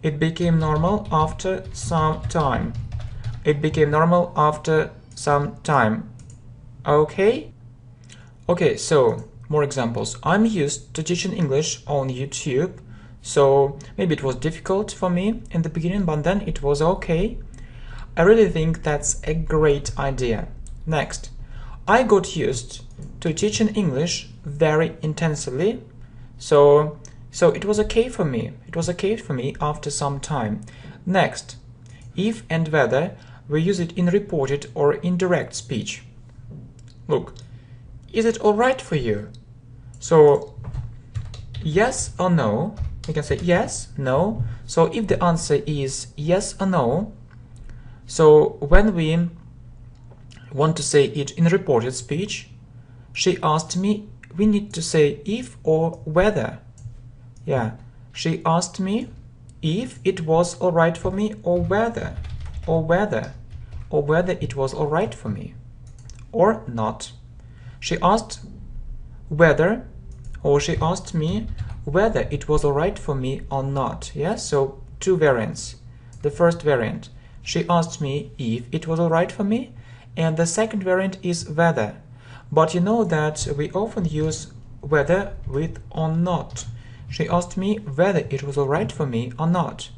It became normal after some time. It became normal after some time. Okay? Okay, so more examples. I'm used to teaching English on YouTube, so maybe it was difficult for me in the beginning, but then it was okay. I really think that's a great idea. Next. I got used to teaching English very intensively, so it was okay for me. It was okay for me after some time. Next, if and whether, we use it in reported or indirect speech. Look, is it all right for you? So, yes or no, we can say yes, no. So if the answer is yes or no, So when we want to say it in reported speech, she asked me, we need to say if or whether. Yeah, she asked me if it was alright for me, or whether it was alright for me or not. She asked whether, or she asked me whether it was alright for me or not. Yeah, so two variants. The first variant, she asked me if it was alright for me, and the second variant is whether. But you know that we often use whether with or not. She asked me whether it was alright for me or not.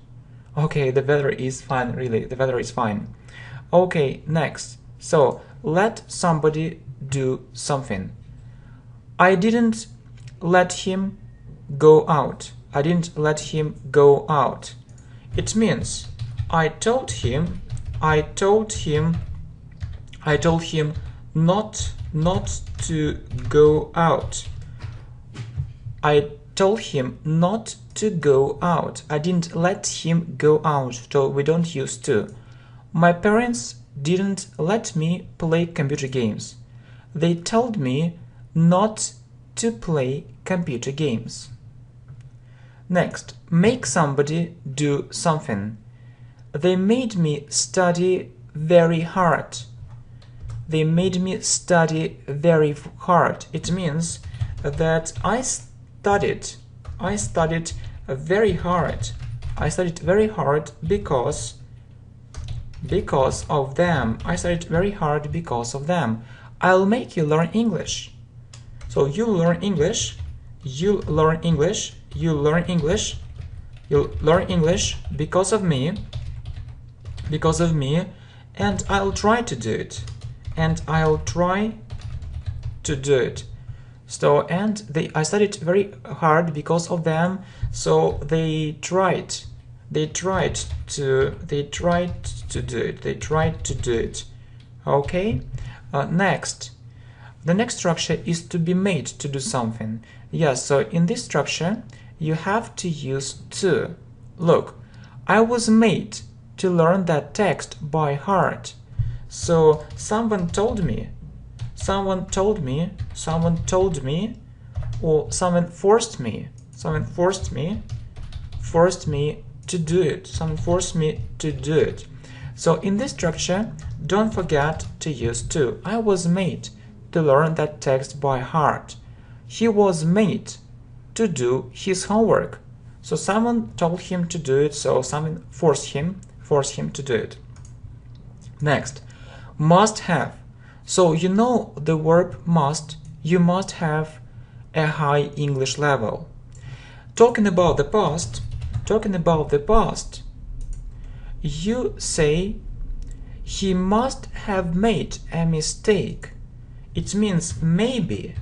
Okay, the weather is fine, really, the weather is fine. Okay, next. So, let somebody do something. I didn't let him go out. I didn't let him go out. It means I told him not to go out. I told him not to go out. I didn't let him go out, so we don't use to. My parents didn't let me play computer games. They told me not to play computer games. Next, make somebody do something. They made me study very hard. They made me study very hard. It means that I studied very hard. I studied very hard because of them. I studied very hard because of them. I'll make you learn English. So you learn English, you learn English, you learn English, you learn English because of me, and I'll try to do it. And I'll try to do it. So, and I studied very hard because of them. So they tried to do it. Okay. Next, the next structure is to be made to do something. Yes. So in this structure, you have to use to. Look, I was made to learn that text by heart. So someone told me, or someone forced me to do it. Someone forced me to do it. So in this structure, don't forget to use to. I was made to learn that text by heart. He was made to do his homework. So someone told him to do it, so someone forced him to do it. Next, must have. So you know the verb must, you must have a high English level. Talking about the past, you say he must have made a mistake. It means maybe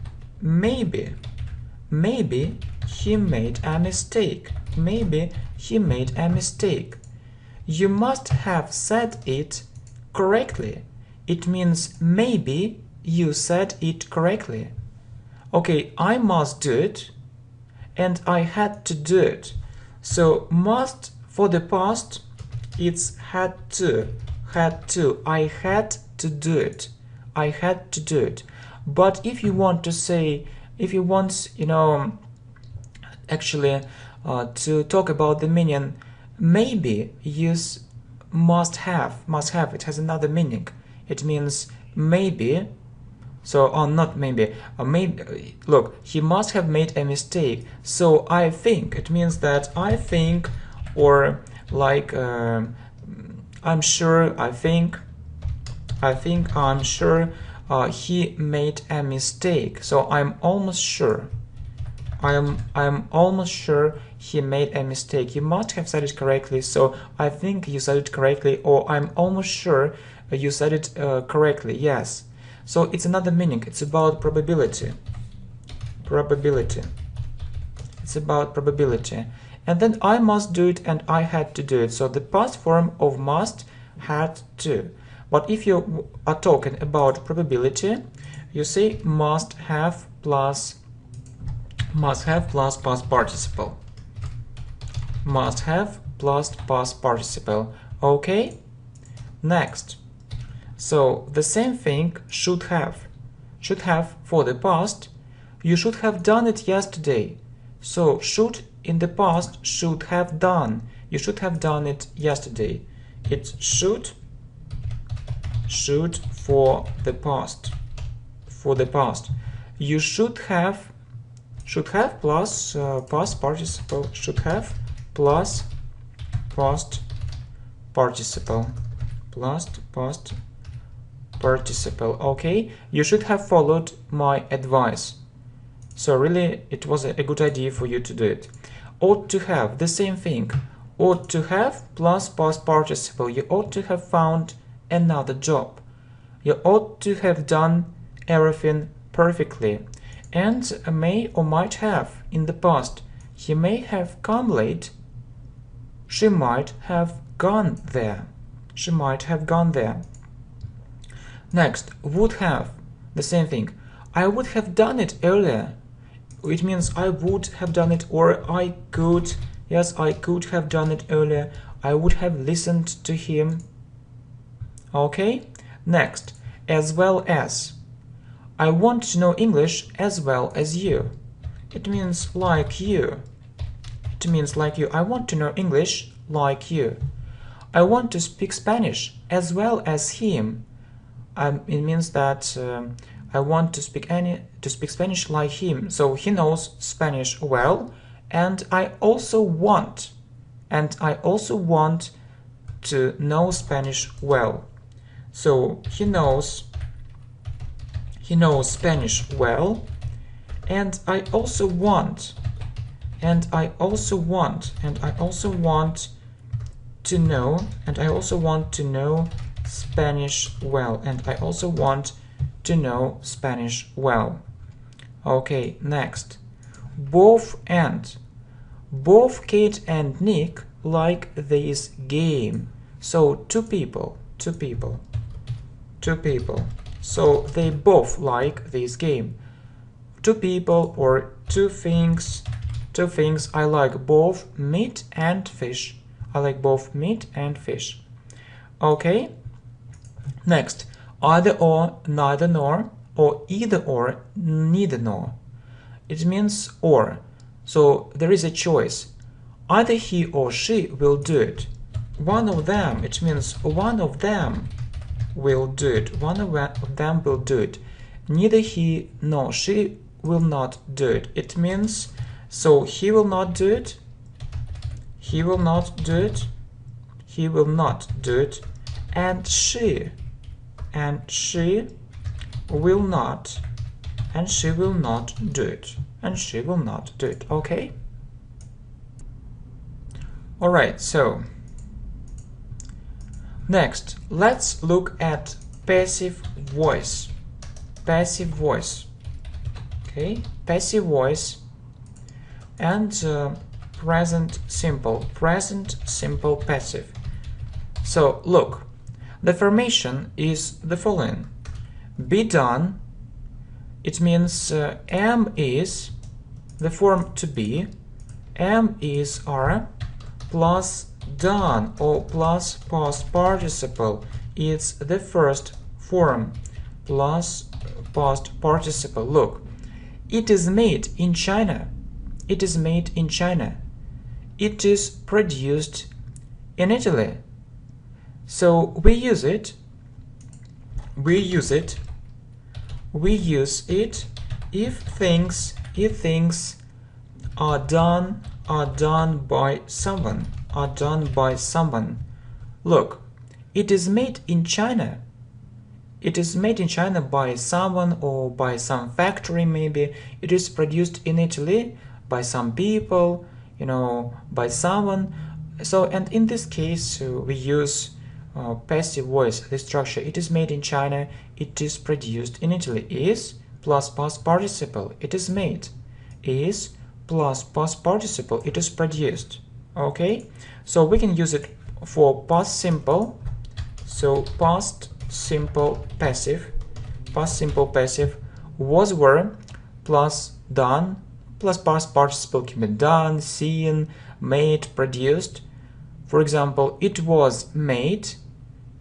he made a mistake. Maybe he made a mistake. You must have said it correctly. It means maybe you said it correctly. Okay, I must do it and I had to do it. So must for the past, it's had to. I had to do it. I had to do it. But if you want to say, actually to talk about the meaning, maybe use must have. It has another meaning. It means maybe. So, not maybe. Maybe. Look, he must have made a mistake. So I think. It means that I think, or like I'm sure. I think. I'm sure. He made a mistake. So I'm almost sure. I'm almost sure he made a mistake. You must have said it correctly. So I think you said it correctly, or I'm almost sure you said it correctly. Yes. So it's another meaning. It's about probability. It's about probability. And then I must do it and I had to do it. So the past form of must, had to. But if you are talking about probability, you say must have plus past participle. Must have plus past participle. Okay? Next, so the same thing should have. Should have for the past. You should have done it yesterday. So should in the past, should have done. You should have done it yesterday. It's should for the past. For the past. You should have plus past participle, should have plus past participle, plus past participle. Okay, you should have followed my advice. So really it was a good idea for you to do it. Ought to have, the same thing. Ought to have plus past participle. You ought to have found another job. You ought to have done everything perfectly. And may or might have in the past. He may have come late. She might have gone there. She might have gone there. Next, would have, the same thing. I would have done it earlier. It means I would have done it, or I could. Yes, I could have done it earlier. I would have listened to him. Okay? Next, as well as. I want to know English as well as you. It means like you. It means like you. I want to know English like you. I want to speak Spanish as well as him. It means that I want to speak Spanish like him. So he knows Spanish well, and I also want to know Spanish well. So he knows Spanish well, and I also want to know Spanish well, and I also want to know Spanish well. Okay, next. Both Kate and Nick like this game. So two people. So they both like this game. Two people or two things. I like both meat and fish. I like both meat and fish. Okay. Next, either or, neither nor, or either or, neither nor. It means or. So there is a choice. Either he or she will do it. One of them, it means one of them will do it. One of them will do it. Neither he nor she will not do it. It means, so he will not do it. He will not do it. He will not do it. And she will not. And she will not do it. And she will not do it. Okay? Alright, so next, let's look at passive voice. Passive voice. Okay? Passive voice and present simple. Present simple passive. So look, the formation is the following. Be done. It means am is the form to be. Am is are plus done or plus past participle. It's the first form plus past participle. Look, it is made in China. It is made in China. It is produced in Italy. So we use it if things are done by someone. Look, it is made in China. It is made in China by someone or by some factory maybe. It is produced in Italy by some people, by someone. So, and in this case we use passive voice, the structure. It is made in China. It is produced in Italy. Is plus past participle. It is made. Is plus past participle. It is produced. Okay, so we can use it for past simple. So past simple passive. Past simple passive was, were plus done plus past participle can be done, seen, made, produced. For example, it was made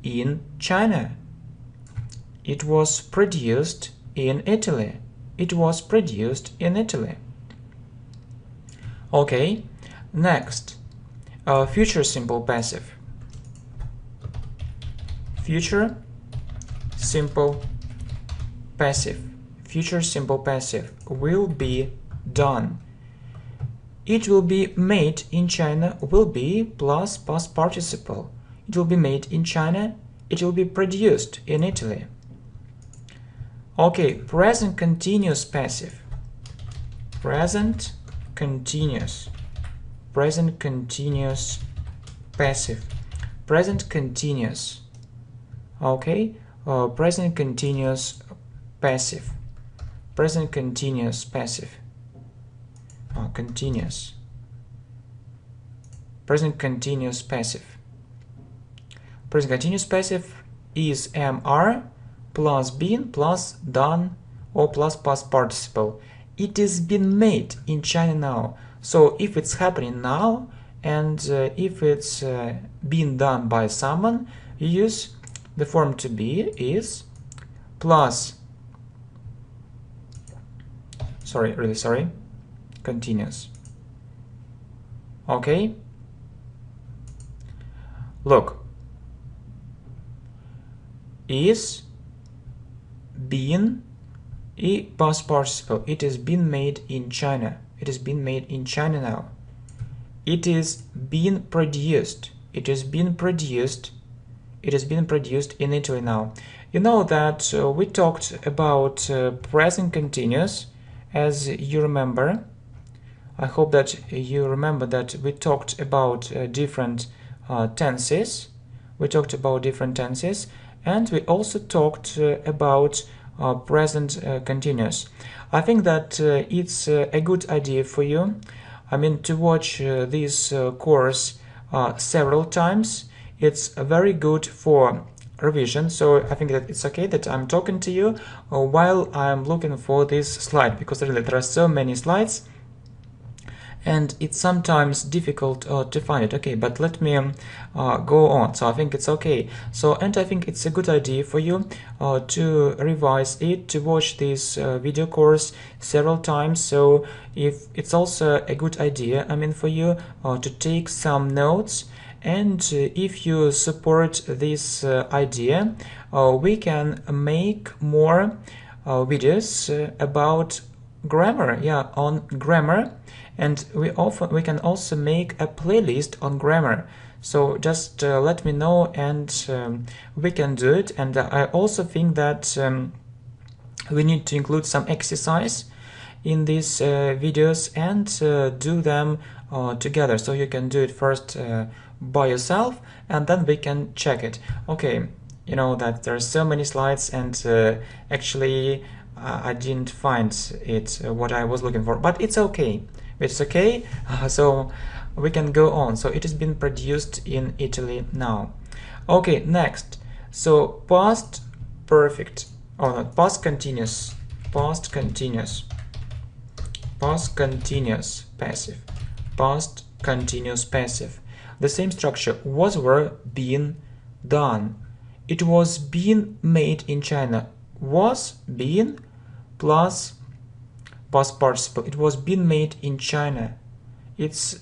in China. It was produced in Italy. It was produced in Italy. Okay, next, future simple passive. Future simple passive. Future simple passive will be done. It will be made in China will be plus past participle. It will be made in China. It will be produced in Italy. Okay, present continuous passive. Present continuous. Present continuous passive. Present continuous. Okay, present continuous passive. Present continuous passive. Continuous. Present continuous passive. Present continuous passive is MR plus been plus done or plus past participle. It is been made in China now. So if it's happening now and if it's been done by someone, you use the form to be is plus, continuous. Okay? Look. Is been past participle. It has been made in China. It has been made in China now. It is being produced. It has been produced. It has been produced in Italy now. You know that we talked about present continuous, as you remember. I hope that you remember that we talked about different tenses. We talked about different tenses, and we also talked about present continuous. I think that it's a good idea for you, I mean, to watch this course several times. It's very good for revision, so I think that it's okay that I'm talking to you while I'm looking for this slide, because really there are so many slides and it's sometimes difficult to find it. Okay, but let me go on. So I think it's okay. So, and I think it's a good idea for you to revise it, to watch this video course several times. So if it's also a good idea, I mean, for you to take some notes. And if you support this idea, we can make more videos about grammar, on grammar. And we can also make a playlist on grammar. So just let me know, and we can do it. And I also think that we need to include some exercise in these videos and do them together. So you can do it first by yourself, and then we can check it. Okay, you know that there are so many slides, and actually I didn't find it what I was looking for, but it's okay. It's okay, so we can go on. So it has been produced in Italy now. Okay, next. So past perfect, past continuous, past continuous, past continuous passive, past continuous passive. The same structure. Was, were, been, done. It was being made in China. Was, been, plus past participle. It was being made in China. It's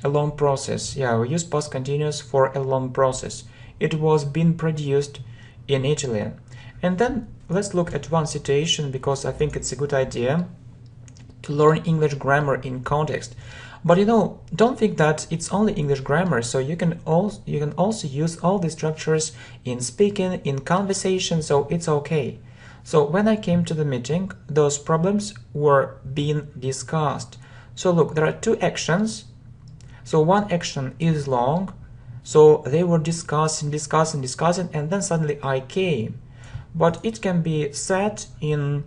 a long process. Yeah, we use past continuous for a long process. It was being produced in Italy. And then let's look at one situation, because I think it's a good idea to learn English grammar in context. But you know, don't think that it's only English grammar. So you can also use all the structures in speaking, in conversation. So it's okay. So when I came to the meeting, those problems were being discussed. So look, there are two actions. So one action is long. So they were discussing, and then suddenly I came. But it can be said in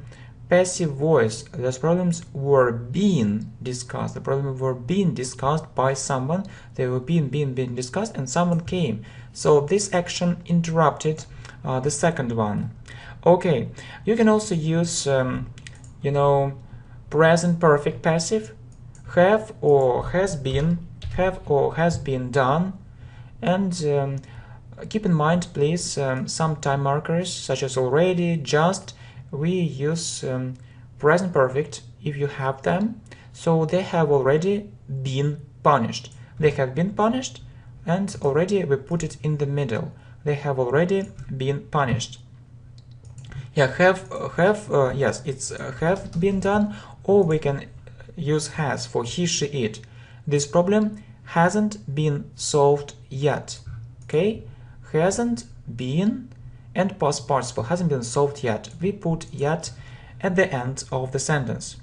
passive voice. Those problems were being discussed. The problems were being discussed by someone. They were being discussed, and someone came. So this action interrupted the second one. Okay, you can also use, you know, present perfect passive, have or has been done, and keep in mind, please, some time markers such as already, just. We use present perfect if you have them. So they have already been punished. They have been punished, and already we put it in the middle. They have already been punished. Yeah, yes, it's have been done, or we can use has for he, she, it. This problem hasn't been solved yet. Okay, hasn't been and past participle hasn't been solved yet. We put yet at the end of the sentence.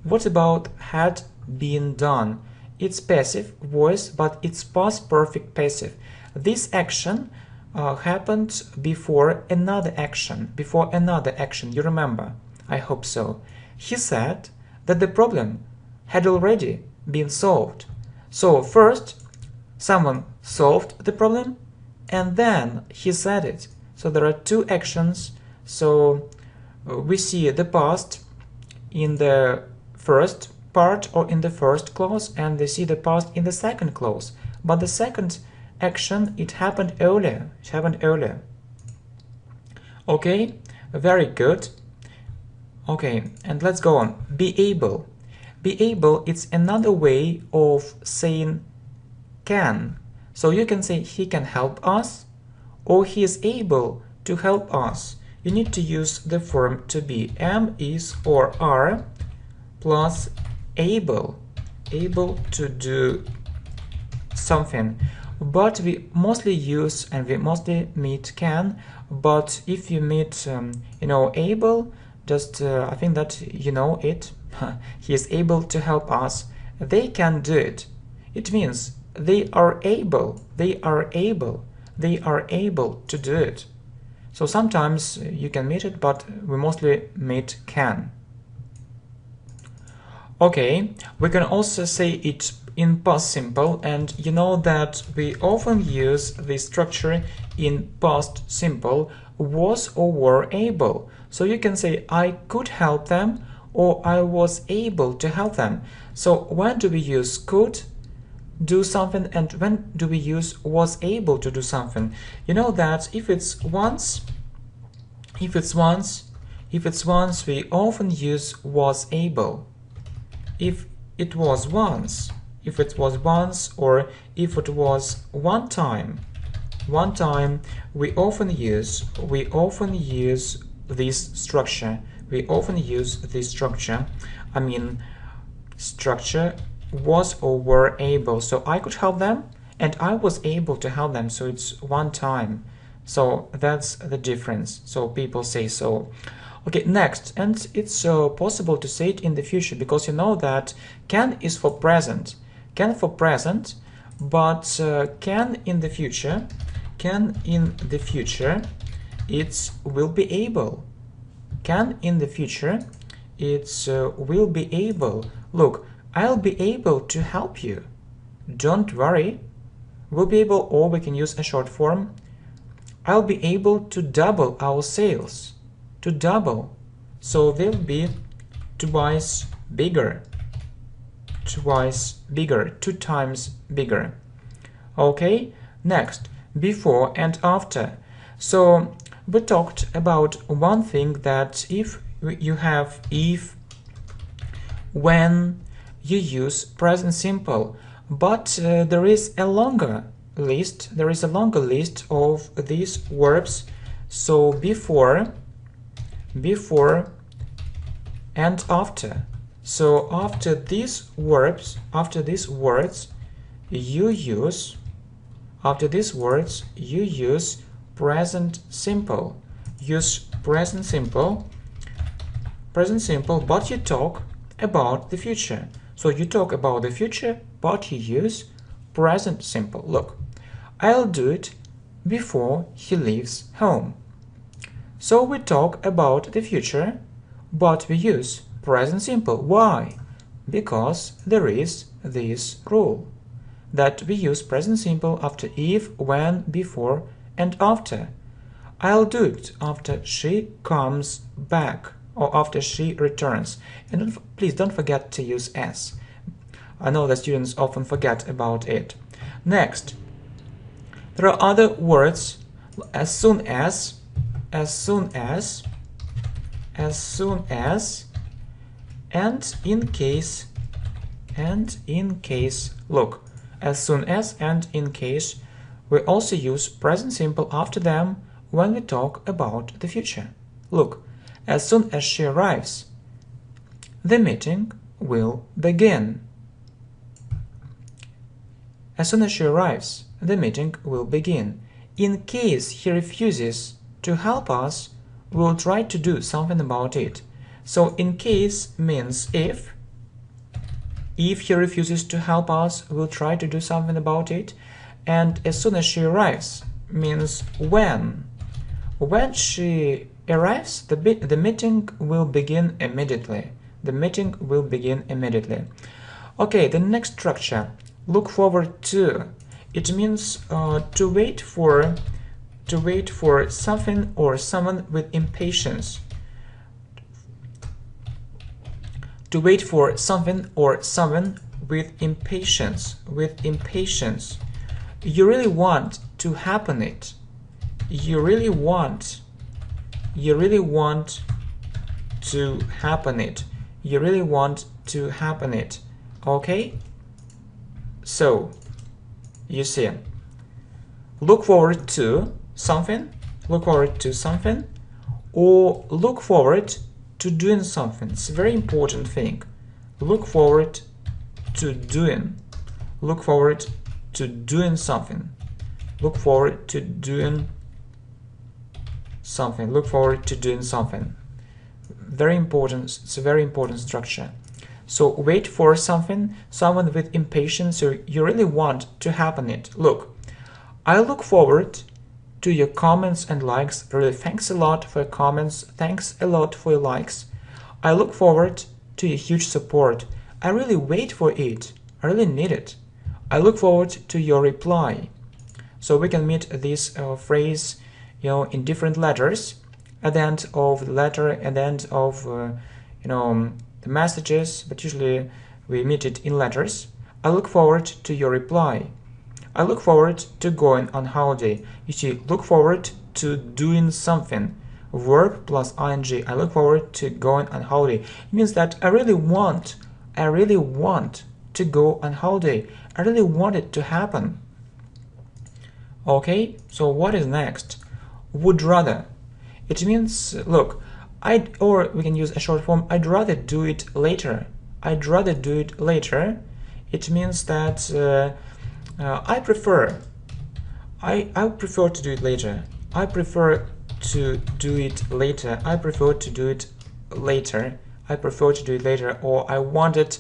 What about had been done? It's passive voice, but it's past perfect passive. This action happened before another action. You remember? I hope so. He said that the problem had already been solved. So first, someone solved the problem, and then he said it. So there are two actions. So we see the past in the first part or in the first clause, and we see the past in the second clause. But the second action, it happened earlier. Okay, very good. Okay, and let's go on. Be able. Be able, it's another way of saying can. So you can say he can help us, or he is able to help us. You need to use the form to be, am, is, or are, plus able to do something. But we mostly use and we mostly meet can. But if you meet able, just I think that you know it. He is able to help us. They can do it. It means they are able to do it. So sometimes you can meet it, but we mostly meet can. Okay, we can also say it in past simple, and you know that we often use this structure in past simple, was or were able. So you can say I could help them, or I was able to help them. So when do we use could do something, and when do we use was able to do something? You know that if it's once, we often use was able. If it was once, or if it was one time, we often use this structure. I mean, structure was or were able. So I could help them, and I was able to help them. So it's one time. So that's the difference. So people say so. Okay, next, and it's possible to say it in the future, because you know that can is for present. But can in the future, it will be able. Can in the future, it will be able. Look, I'll be able to help you. Don't worry. Will be able, or we can use a short form. I'll be able to double our sales. To double. So they'll be twice bigger. Two times bigger. Okay, next, before and after. So we talked about one thing, that if you have if, when, you use present simple, but there is a longer list. Of these verbs. So before and after. So after these words, you use present simple. Present simple, but you talk about the future. So you talk about the future, but you use present simple. Look, I'll do it before he leaves home. So we talk about the future, but we use present simple. Why? Because there is this rule that we use present simple after if, when, before, and after. I'll do it after she comes back, or after she returns. And please don't forget to use s. I know that students often forget about it. Next, There are other words, as soon as, as soon as, as soon as, and in case, and in case. Look, as soon as and in case, we also use present simple after them when we talk about the future. Look, as soon as she arrives, the meeting will begin. As soon as she arrives, the meeting will begin. In case he refuses to help us, we'll try to do something about it. So in case means if. If he refuses to help us, we'll try to do something about it. And as soon as she arrives means when. When she arrives, the meeting will begin immediately. The meeting will begin immediately. Okay, the next structure. Look forward to. It means to wait for something or someone with impatience. To wait for something or someone with impatience. With impatience. You really want to happen it. You really want to happen it. You really want to happen it. Okay? So, you see, look forward to something, or look forward to doing something. It's a very important thing. Look forward to doing. Look forward to doing something. Look forward to doing something. Look forward to doing something. Very important. It's a very important structure. So wait for something, someone with impatience, so you really want to happen it. Look, I look forward to your comments and likes. Really, thanks a lot for your comments. Thanks a lot for your likes. I look forward to your huge support. I really wait for it. I really need it. I look forward to your reply. So we can meet this phrase, in different letters at the end of the letter, at the end of, the messages, but usually we meet it in letters. I look forward to your reply. I look forward to going on holiday. You see, look forward to doing something. Verb plus ing. I look forward to going on holiday. It means that I really want to go on holiday. I really want it to happen. Okay, so what is next? Would rather. It means, look, or we can use a short form, I'd rather do it later. I'd rather do it later. It means that I prefer to do it later. I prefer to do it later. I prefer to do it later. I prefer to do it later. Or I wanted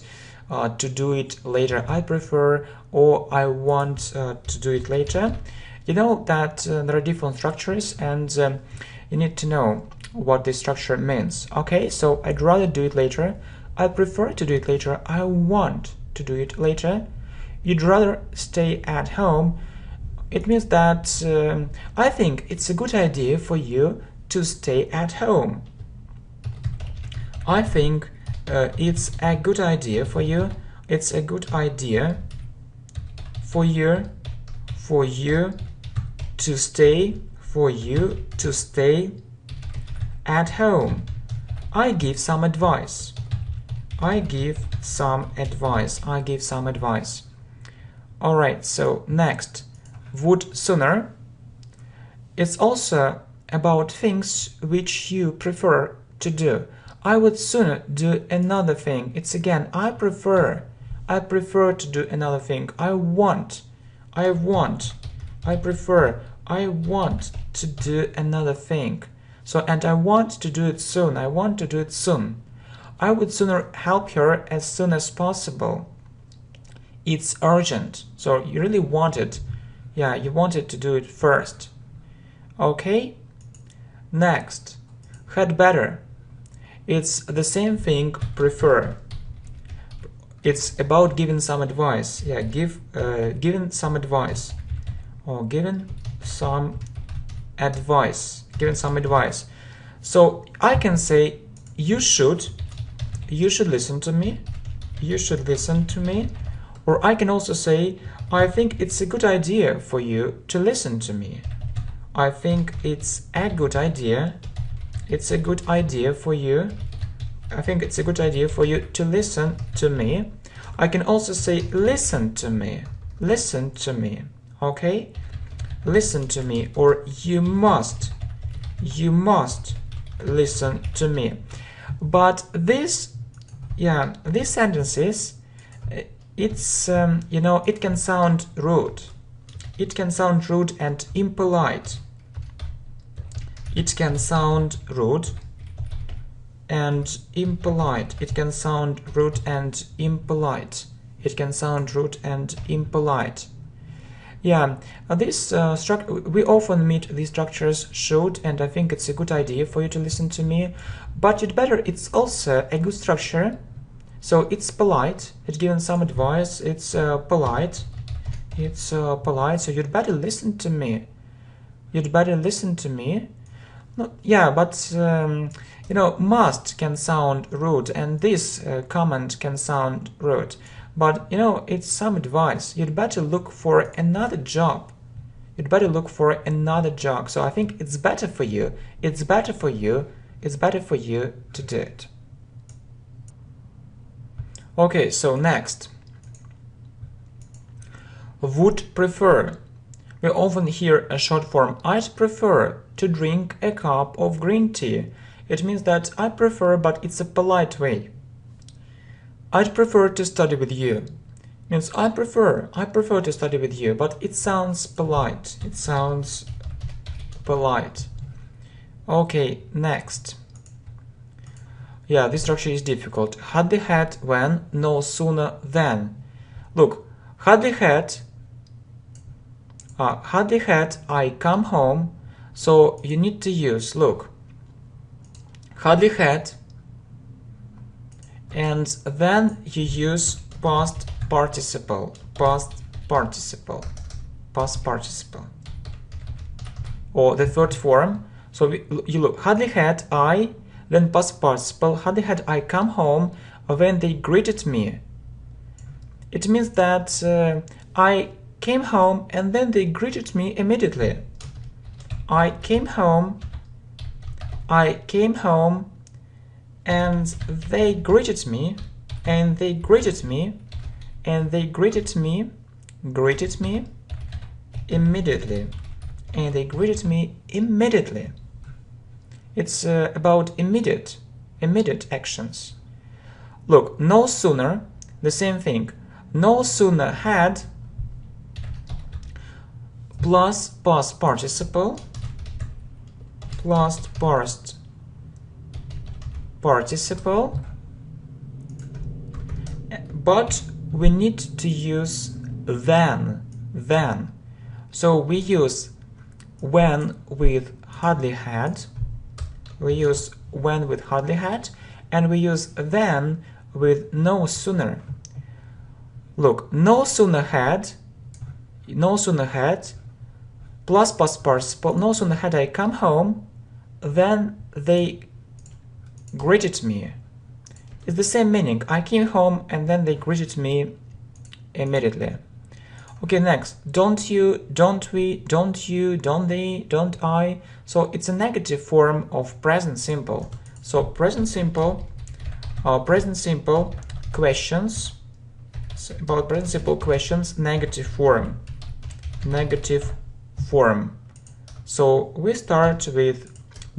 to do it later. I prefer or I want to do it later. You know that there are different structures, and you need to know what this structure means. Okay, so I'd rather do it later. I prefer to do it later. I want to do it later. You'd rather stay at home. It means that I think it's a good idea for you to stay at home. I think it's a good idea for you. It's a good idea for you to stay at home. I give some advice. I give some advice. I give some advice. All right, so next, would sooner. It's also about things which you prefer to do. I would sooner do another thing. It's again, I prefer to do another thing. I prefer, I want to do another thing. So, and I want to do it soon. I want to do it soon. I would sooner help her as soon as possible. It's urgent. So you really wanted, you wanted to do it first. Okay? Next, had better. It's the same thing, prefer. It's about giving some advice. Giving some advice. Or giving some advice. Giving some advice. So I can say, you should listen to me. You should listen to me. Or I can also say, I think it's a good idea for you to listen to me. I think it's a good idea. It's a good idea for you. I think it's a good idea for you to listen to me. I can also say listen to me. Listen to me. Okay? Listen to me, or you must listen to me. But these sentences, it's it can sound rude. It can sound rude and impolite. It can sound rude and impolite. It can sound rude and impolite. It can sound rude and impolite. Yeah, we often meet these structures should, and I think it's a good idea for you to listen to me. But you'd better, it's also a good structure. So it's polite. It's given some advice. It's polite. It's polite. So you'd better listen to me. You'd better listen to me. No, yeah, but must can sound rude, and this comment can sound rude. But it's some advice. You'd better look for another job. You'd better look for another job. So I think it's better for you. It's better for you. It's better for you to do it. Okay, so next. Would prefer. We often hear a short form, I'd prefer to drink a cup of green tea. It means that I prefer, but it's a polite way. I'd prefer to study with you. Means I prefer to study with you, but it sounds polite. It sounds polite. Okay, next. Yeah, this structure is difficult. Hardly had, when, no sooner than. Look, hardly had, I come home, so you need to use, look, hardly had, and then you use past participle. Or the third form. So you look, hardly had I, then past participle, hardly had I come home when they greeted me. It means that I came home and then they greeted me immediately. I came home and they greeted me, and they greeted me, and they greeted me immediately, and they greeted me immediately. It's about immediate actions. Look, no sooner, the same thing. No sooner had plus past participle plus past participle, but we need to use then. So we use when with hardly had, and we use then with no sooner. Look, no sooner had plus past participle, no sooner had I come home, then they greeted me. It's the same meaning. I came home and then they greeted me immediately. Okay, next. Don't you, don't we, don't you, don't they, don't I. So it's a negative form of present simple. So present simple questions, about present simple questions, negative form. So we start with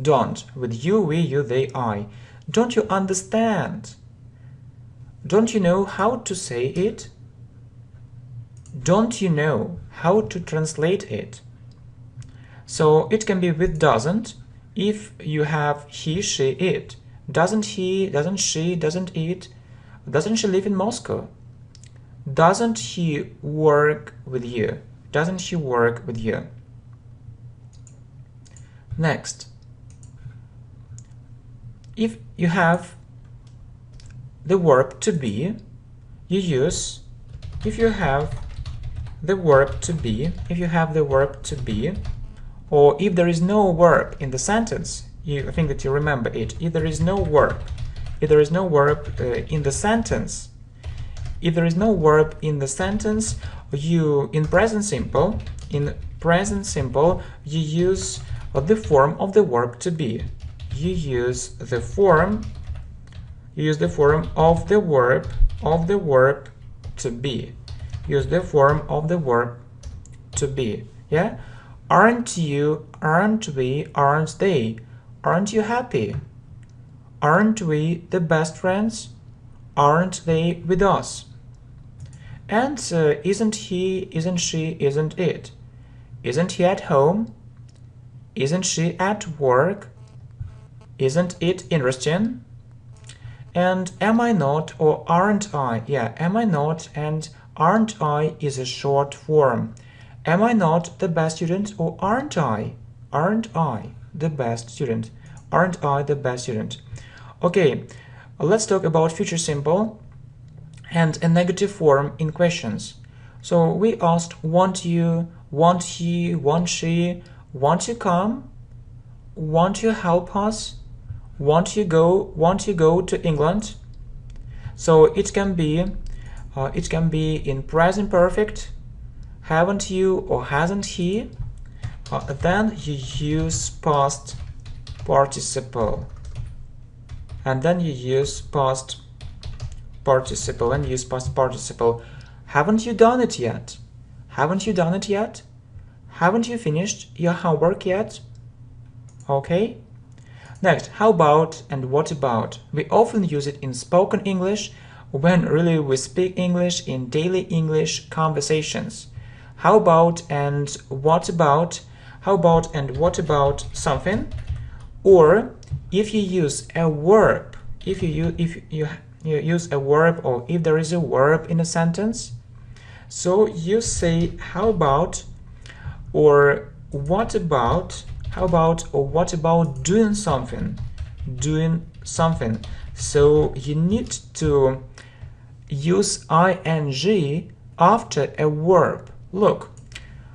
don't, with you, we, you, they, I. Don't you understand? Don't you know how to say it? Don't you know how to translate it? So it can be with doesn't if you have he, she, it. Doesn't he, doesn't she, doesn't it? Doesn't she live in Moscow? Doesn't he work with you? Doesn't he work with you? Next. If you have the verb to be, you use, if you have the verb to be, or if there is no verb in the sentence, I think that you remember it, if there is no verb in the sentence, If there is no verb in the sentence, you in present simple you use the form of the verb to be. You use the form of the verb to be. Use the form of the verb to be. Yeah? Aren't you, aren't we, aren't they? Aren't you happy? Aren't we the best friends? Aren't they with us? And isn't he, isn't she, isn't it? Isn't he at home? Isn't she at work? Isn't it interesting? And am I not or aren't I? Yeah, am I not and aren't I is a short form. Am I not the best student or aren't I? Aren't I the best student? Aren't I the best student? Okay, let's talk about future simple and a negative form in questions. So we asked, want you, want he, want she, want you come, want you help us, want you go to England. So it can be in present perfect, haven't you or hasn't he. Then you use past participle, and then you use past participle and use past participle. Haven't you done it yet? Haven't you done it yet? Haven't you finished your homework yet? Okay. Next, how about and what about? We often use it in spoken English when really we speak English in daily English conversations. How about and what about? How about and what about something? Or if you use a verb, if you use a verb, or if there is a verb in a sentence, so you say how about or what about. How about or what about doing something? Doing something. So you need to use ing after a verb. Look,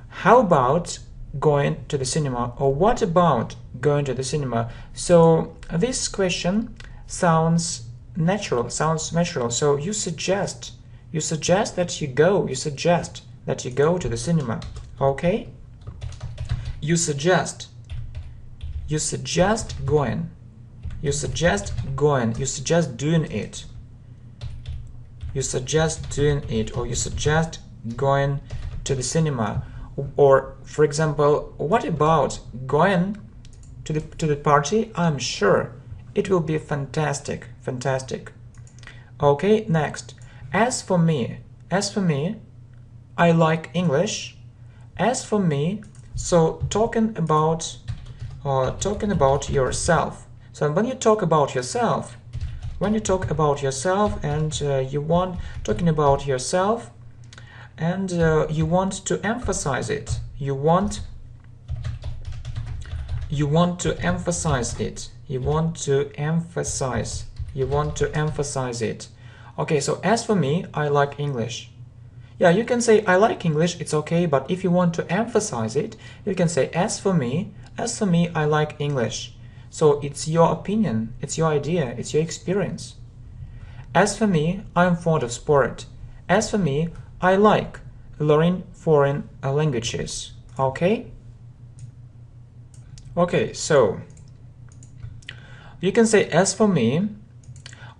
how about going to the cinema? Or what about going to the cinema? So this question sounds natural, So you suggest that you go. You suggest that you go to the cinema. Okay? You suggest going. You suggest going. You suggest doing it. You suggest doing it, or you suggest going to the cinema. Or, for example, what about going to the party? I'm sure it will be fantastic. Okay, next. As for me, I like English. As for me, so talking about yourself. So when you talk about yourself, and you want talking about yourself, and you want to emphasize it. You want to emphasize it. You want to emphasize it. Okay, so as for me, I like English. Yeah, you can say I like English, it's okay, but if you want to emphasize it, you can say as for me, I like English. So it's your opinion, it's your idea, it's your experience. As for me, I'm fond of sport. As for me, I like learning foreign languages. Okay? Okay, so you can say as for me,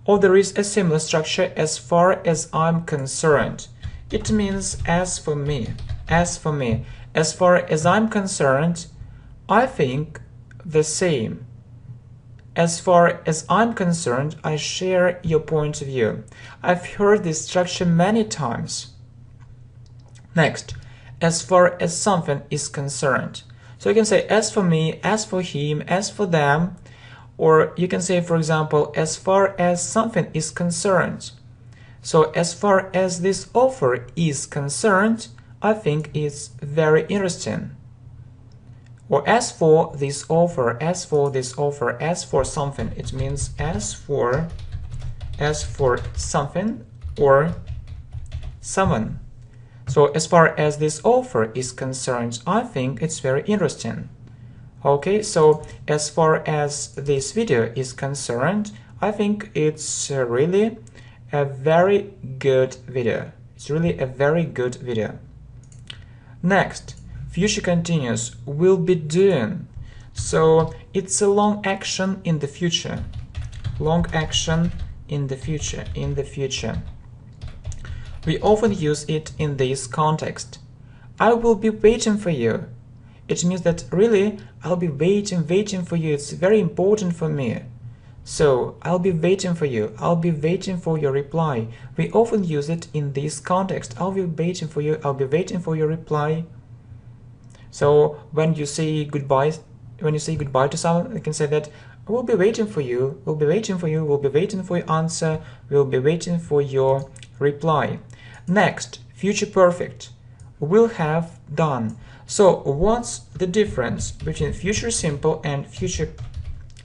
or there is a similar structure as far as I'm concerned. It means as for me, as far as I'm concerned, I think the same. As far as I'm concerned, I share your point of view. I've heard this structure many times. Next, as far as something is concerned. So you can say as for me, as for him, as for them, or you can say, for example, as far as something is concerned. So as far as this offer is concerned, I think it's very interesting. Or as for this offer, as for something, it means as for something or someone. So as far as this offer is concerned, I think it's very interesting. Okay, so as far as this video is concerned, I think it's really a very good video. It's really a very good video. Next, future continuous, will be doing. So it's a long action in the future. Long action in the future, in the future. We often use it in this context. I will be waiting for you. It means that really I'll be waiting for you. It's very important for me. So I'll be waiting for you. I'll be waiting for your reply. We often use it in this context. I'll be waiting for you. I'll be waiting for your reply. So when you say goodbye to someone, you can say that we'll be waiting for you. We'll be waiting for you. We'll be waiting for your answer. We'll be waiting for your reply. Next, future perfect. Will have done. So what's the difference between future simple and future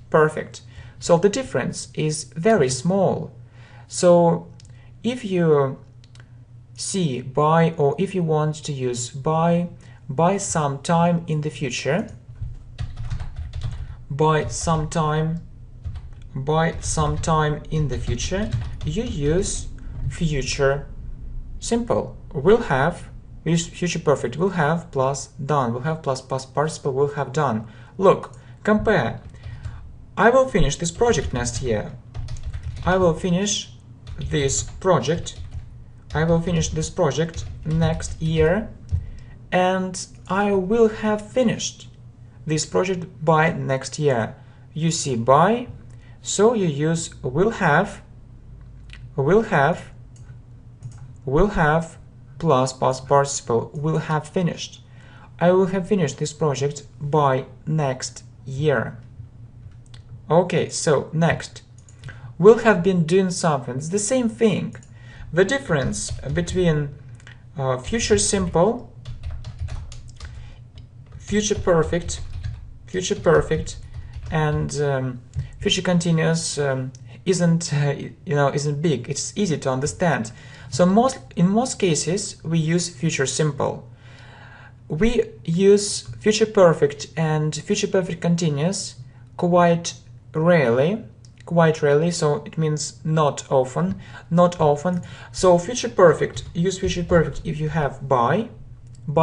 perfect? So the difference is very small. So if you see by, or if you want to use by some time in the future, by some time in the future, you use future simple. Will have, use future perfect, will have plus done, will have plus past participle, will have done. Look, compare. I will finish this project next year. I will finish this project. I will finish this project next year, and I will have finished this project by next year. You see by, so you use will have plus past participle, will have finished. I will have finished this project by next year. Okay, so next, will have been doing something. It's the same thing. The difference between future simple, future perfect, and future continuous isn't big. It's easy to understand. So in most cases we use future simple. We use future perfect and future perfect continuous quite rarely, so it means not often. So future perfect, use future perfect if you have by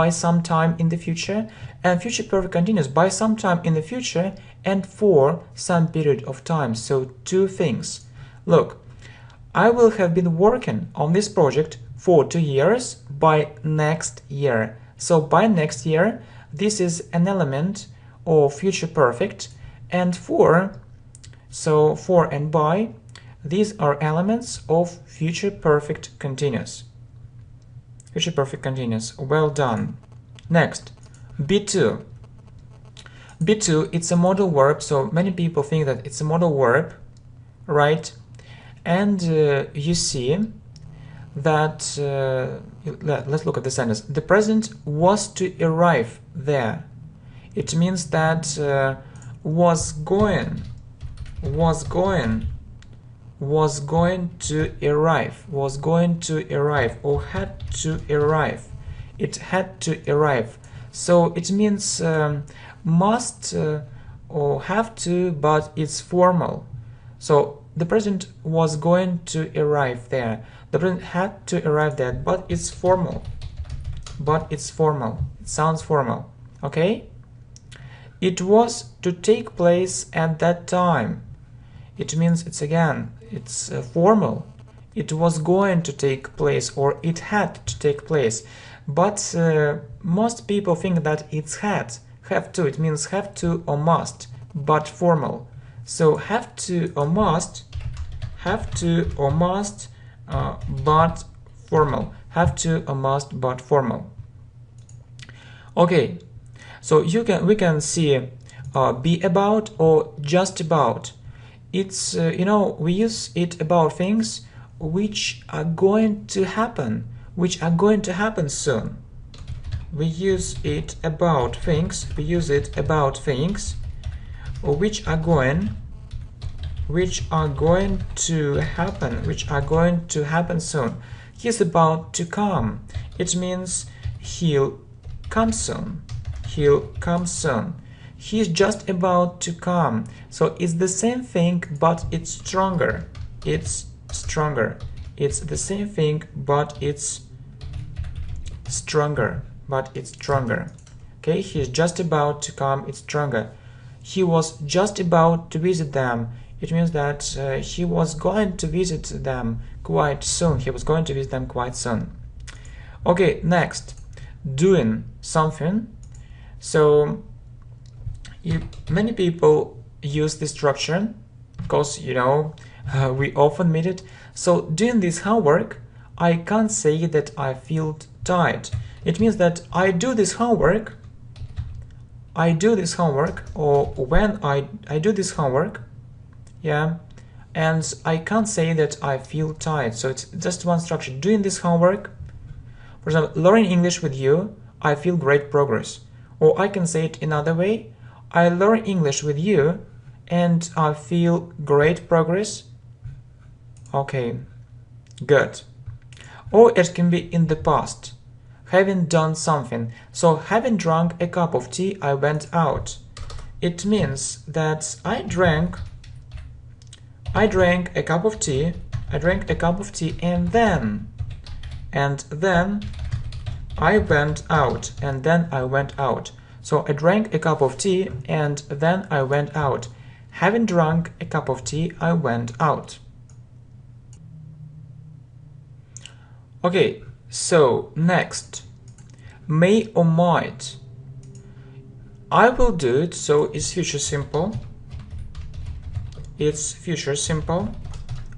some time in the future, and future perfect continuous by some time in the future and for some period of time. So two things. Look, I will have been working on this project for 2 years by next year. So by next year, this is an element of future perfect, and for, so for and by, these are elements of future perfect continuous. Future perfect continuous. Well done. Next, be2. Be2, it's a modal verb, so many people think that it's a modal verb, right? And you see that, let's look at the sentence. The president was to arrive there. It means that was going to arrive, or had to arrive. It had to arrive. So it means must or have to, but it's formal. So the president was going to arrive there. The president had to arrive there, but it's formal. It sounds formal. Okay? It was to take place at that time. It means it's formal. It was going to take place, or it had to take place. But most people think that it's have to. It means have to or must, but formal. So have to or must, but formal. Have to or must, but formal. Okay, so we can see be about or just about. It's we use it about things which are going to happen, soon. We use it about things. Which are going to happen soon. He's about to come. It means he'll come soon. He's just about to come. So it's the same thing, but it's stronger. It's It's the same thing, but it's stronger. Okay, he's just about to come, it's stronger. He was just about to visit them. It means that he was going to visit them quite soon. Okay, next, doing something. So many people use this structure because, you know, we often meet it. So doing this homework, I can't say that I feel tired. It means that I do this homework, or when I do this homework, yeah, and I can't say that I feel tired. So it's just one structure. Doing this homework, for example, learning English with you, I feel great progress. Or I can say it another way, I learn English with you and I feel great progress. Okay, good. Or it can be in the past, having done something. So having drunk a cup of tea, I went out. It means that I drank a cup of tea, and then I went out, So I drank a cup of tea and then I went out. Having drunk a cup of tea, I went out. Okay, so next, may or might. I will do it, so it's future simple.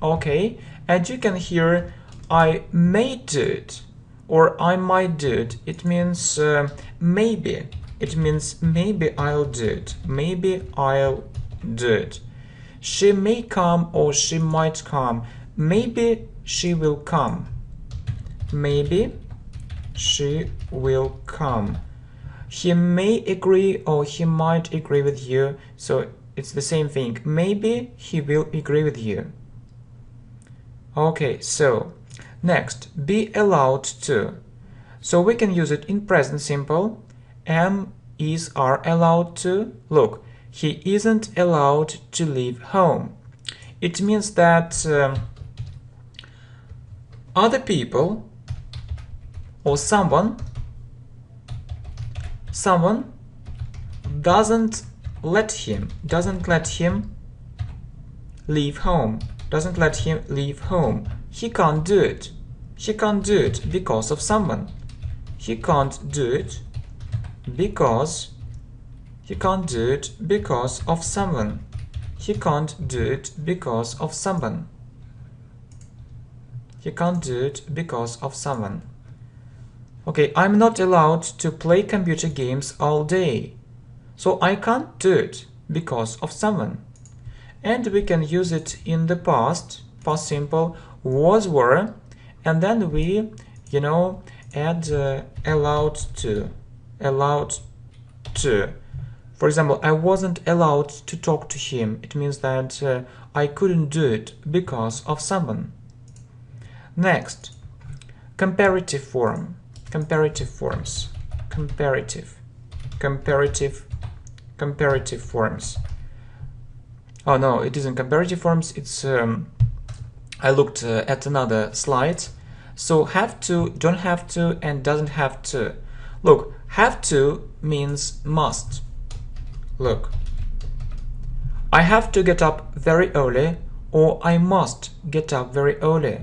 Okay, and you can hear I may do it or I might do it. It means maybe. It means maybe I'll do it. She may come or she might come. Maybe she will come. He may agree or he might agree with you. So it's the same thing. Maybe he will agree with you. Okay, so next, be allowed to. So we can use it in present simple. Am, is, are allowed to. Look, he isn't allowed to leave home. It means that other people or someone doesn't let him leave home. He can't do it. Because of someone. He can't do it because of someone. Okay, I'm not allowed to play computer games all day. So I can't do it because of someone. And we can use it in the past simple, was, were, and then we, add allowed to. For example, I wasn't allowed to talk to him. It means that I couldn't do it because of someone. Next, comparative forms. Comparative forms. Oh no, it isn't comparative forms. It's I looked at another slide. So have to, don't have to, and doesn't have to. Look, have to means must. Look, I have to get up very early, or I must get up very early.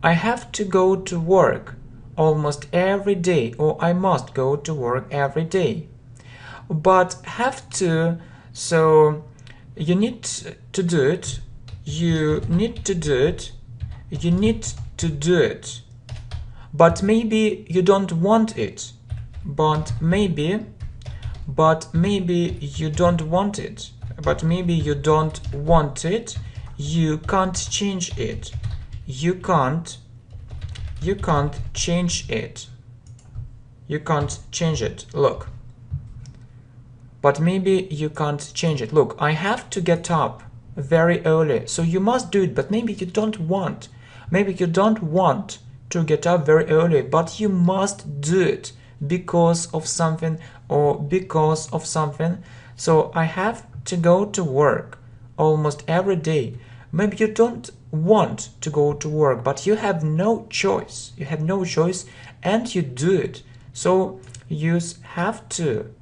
I have to go to work almost every day, or I must go to work every day. But have to, so you need to do it, but maybe you don't want it. But maybe you don't want it. You can't change it. You can't change it. Look. But maybe you can't change it. Look, I have to get up very early, so you must do it, but maybe you don't want. Maybe you don't want to get up very early, but you must do it because of something or because of something. So I have to go to work almost every day, Maybe you don't want to go to work, but you have no choice. You have no choice and you do it. So use have to.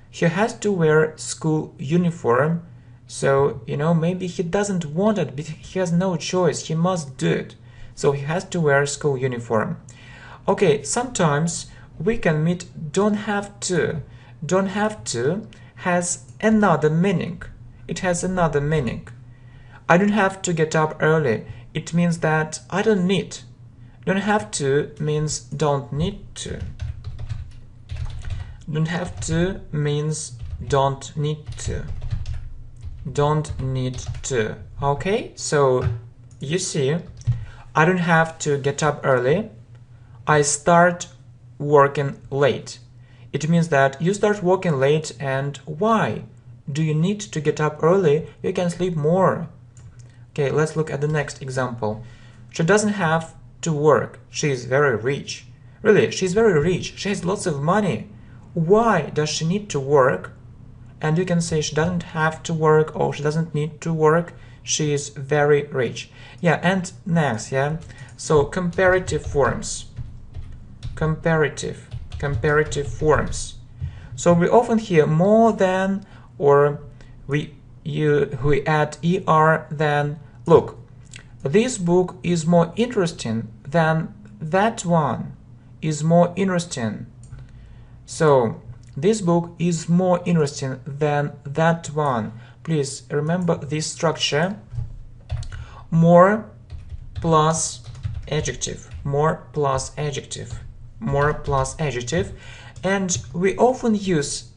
He has to wear school uniform. So, maybe he doesn't want it, but he has no choice. He must do it. So he has to wear school uniform. Okay, sometimes we can meet don't have to. Don't have to has another meaning. It has another meaning. I don't have to get up early. It means that I don't need. Don't have to means don't need to. Don't have to means don't need to. Don't need to. Okay, so you see, I don't have to get up early. I start working late. It means that you start working late, and why do you need to get up early? You can sleep more. Okay, let's look at the next example. She doesn't have to work. She is very rich. Really, she's very rich. She has lots of money. Why does she need to work? And you can say she doesn't have to work or she doesn't need to work. She is very rich. Yeah, and next, yeah. So comparative forms. Comparative forms. So we often hear more than, or we add er than. Look, this book is more interesting than that one. Is more interesting. So this book is more interesting than that one. Please remember this structure. More plus adjective. More plus adjective. More plus adjective. And we often use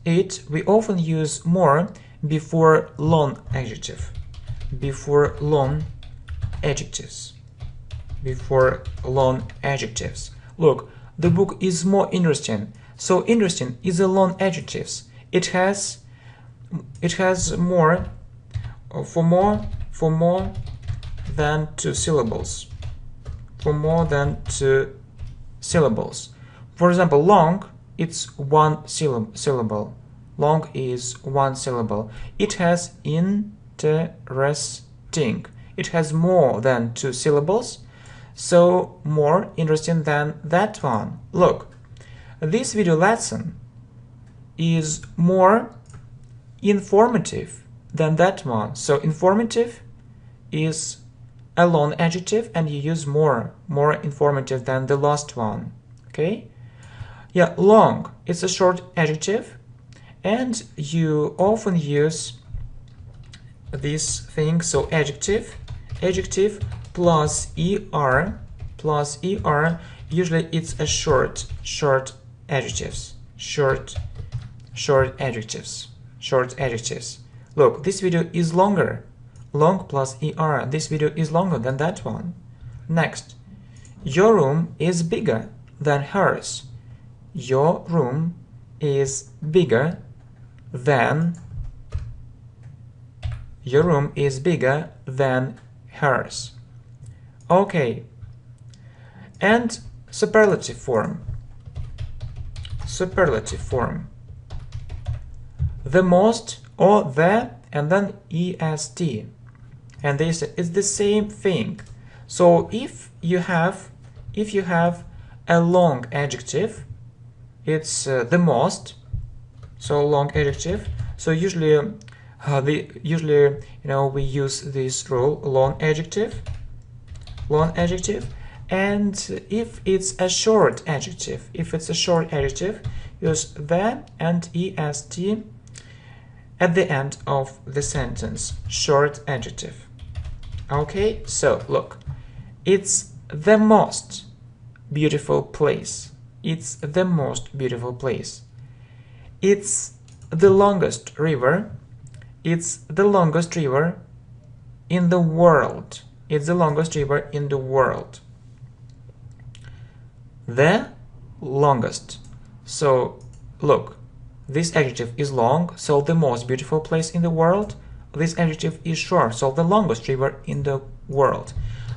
more before long adjective. Before long adjectives. Before long adjectives. Look, the book is more interesting. So interesting is a long adjective. It has more for more than 2 syllables. For more than 2 syllables. For example, long, it's 1 syllable. Long is 1 syllable. It has interesting. It has more than 2 syllables. So more interesting than that one. Look, this video lesson is more informative than that one. So informative is a long adjective and you use more informative than the last one. Okay? Yeah, long, it's a short adjective and you often use this thing. So adjective plus er, usually it's a short adjectives. Short adjectives. Look, this video is longer. Long plus er. This video is longer than that one. Next, your room is bigger than hers. Your room is bigger than. Your room is bigger than hers. Okay. And superlative form. Superlative form. The most or the and then est. And this is the same thing. So if you have a long adjective, it's the most. So long adjective. So usually we use this rule, long adjective. And if it's a short adjective, use the and est at the end of the sentence. Short adjective. Okay, so look, it's the most beautiful place. It's the most beautiful place. It's the longest river. It's the longest river in the world. It's the longest river in the world. The longest. So look, this adjective is long, so the most beautiful place in the world. This adjective is short, so the longest river in the world.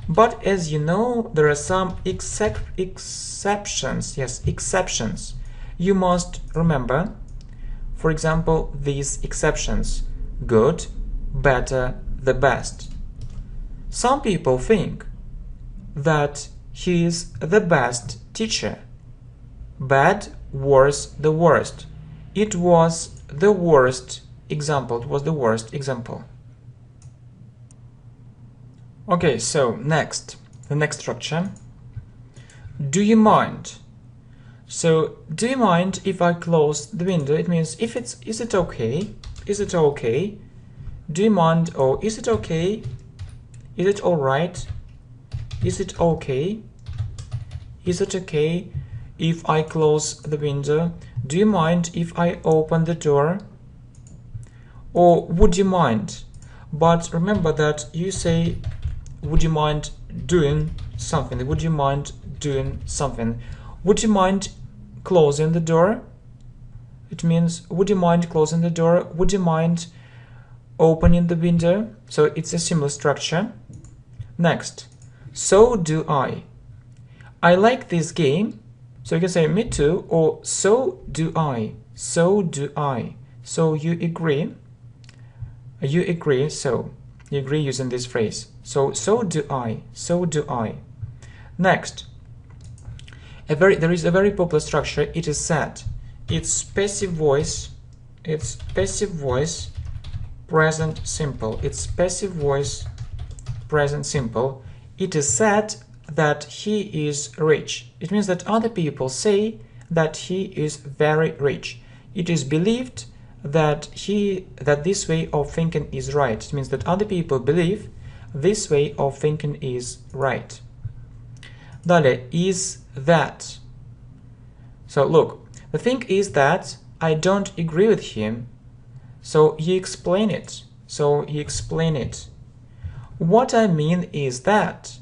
But as you know, there are some exceptions. Yes, exceptions. You must remember, for example, these exceptions. Good, better, the best. Some people think that he is the best teacher. Bad, worse, the worst. It was the worst example. It was the worst example. Okay, so next, the next structure. Do you mind? So, do you mind if I close the window? It means is it okay? Is it okay? Do you mind? Or is it okay? Is it alright? Is it okay? Is it okay if I close the window? Do you mind if I open the door? Or would you mind? But remember that you say, would you mind doing something? Would you mind doing something? Would you mind closing the door? It means, would you mind closing the door? Would you mind opening the window? So it's a similar structure. Next, so do I. I like this game. So you can say me too, or so do I. So do I. So you agree. You agree, so you agree using this phrase. So do I. So do I. Next, there is a very popular structure. It is said. It's passive voice. It's passive voice, present simple. It's passive voice, present simple. It is said that he is rich. It means that other people say that he is very rich. It is believed that this way of thinking is right. It means that other people believe this way of thinking is right. Далее, is that. So look, the thing is that I don't agree with him. So you explain it. What I mean is that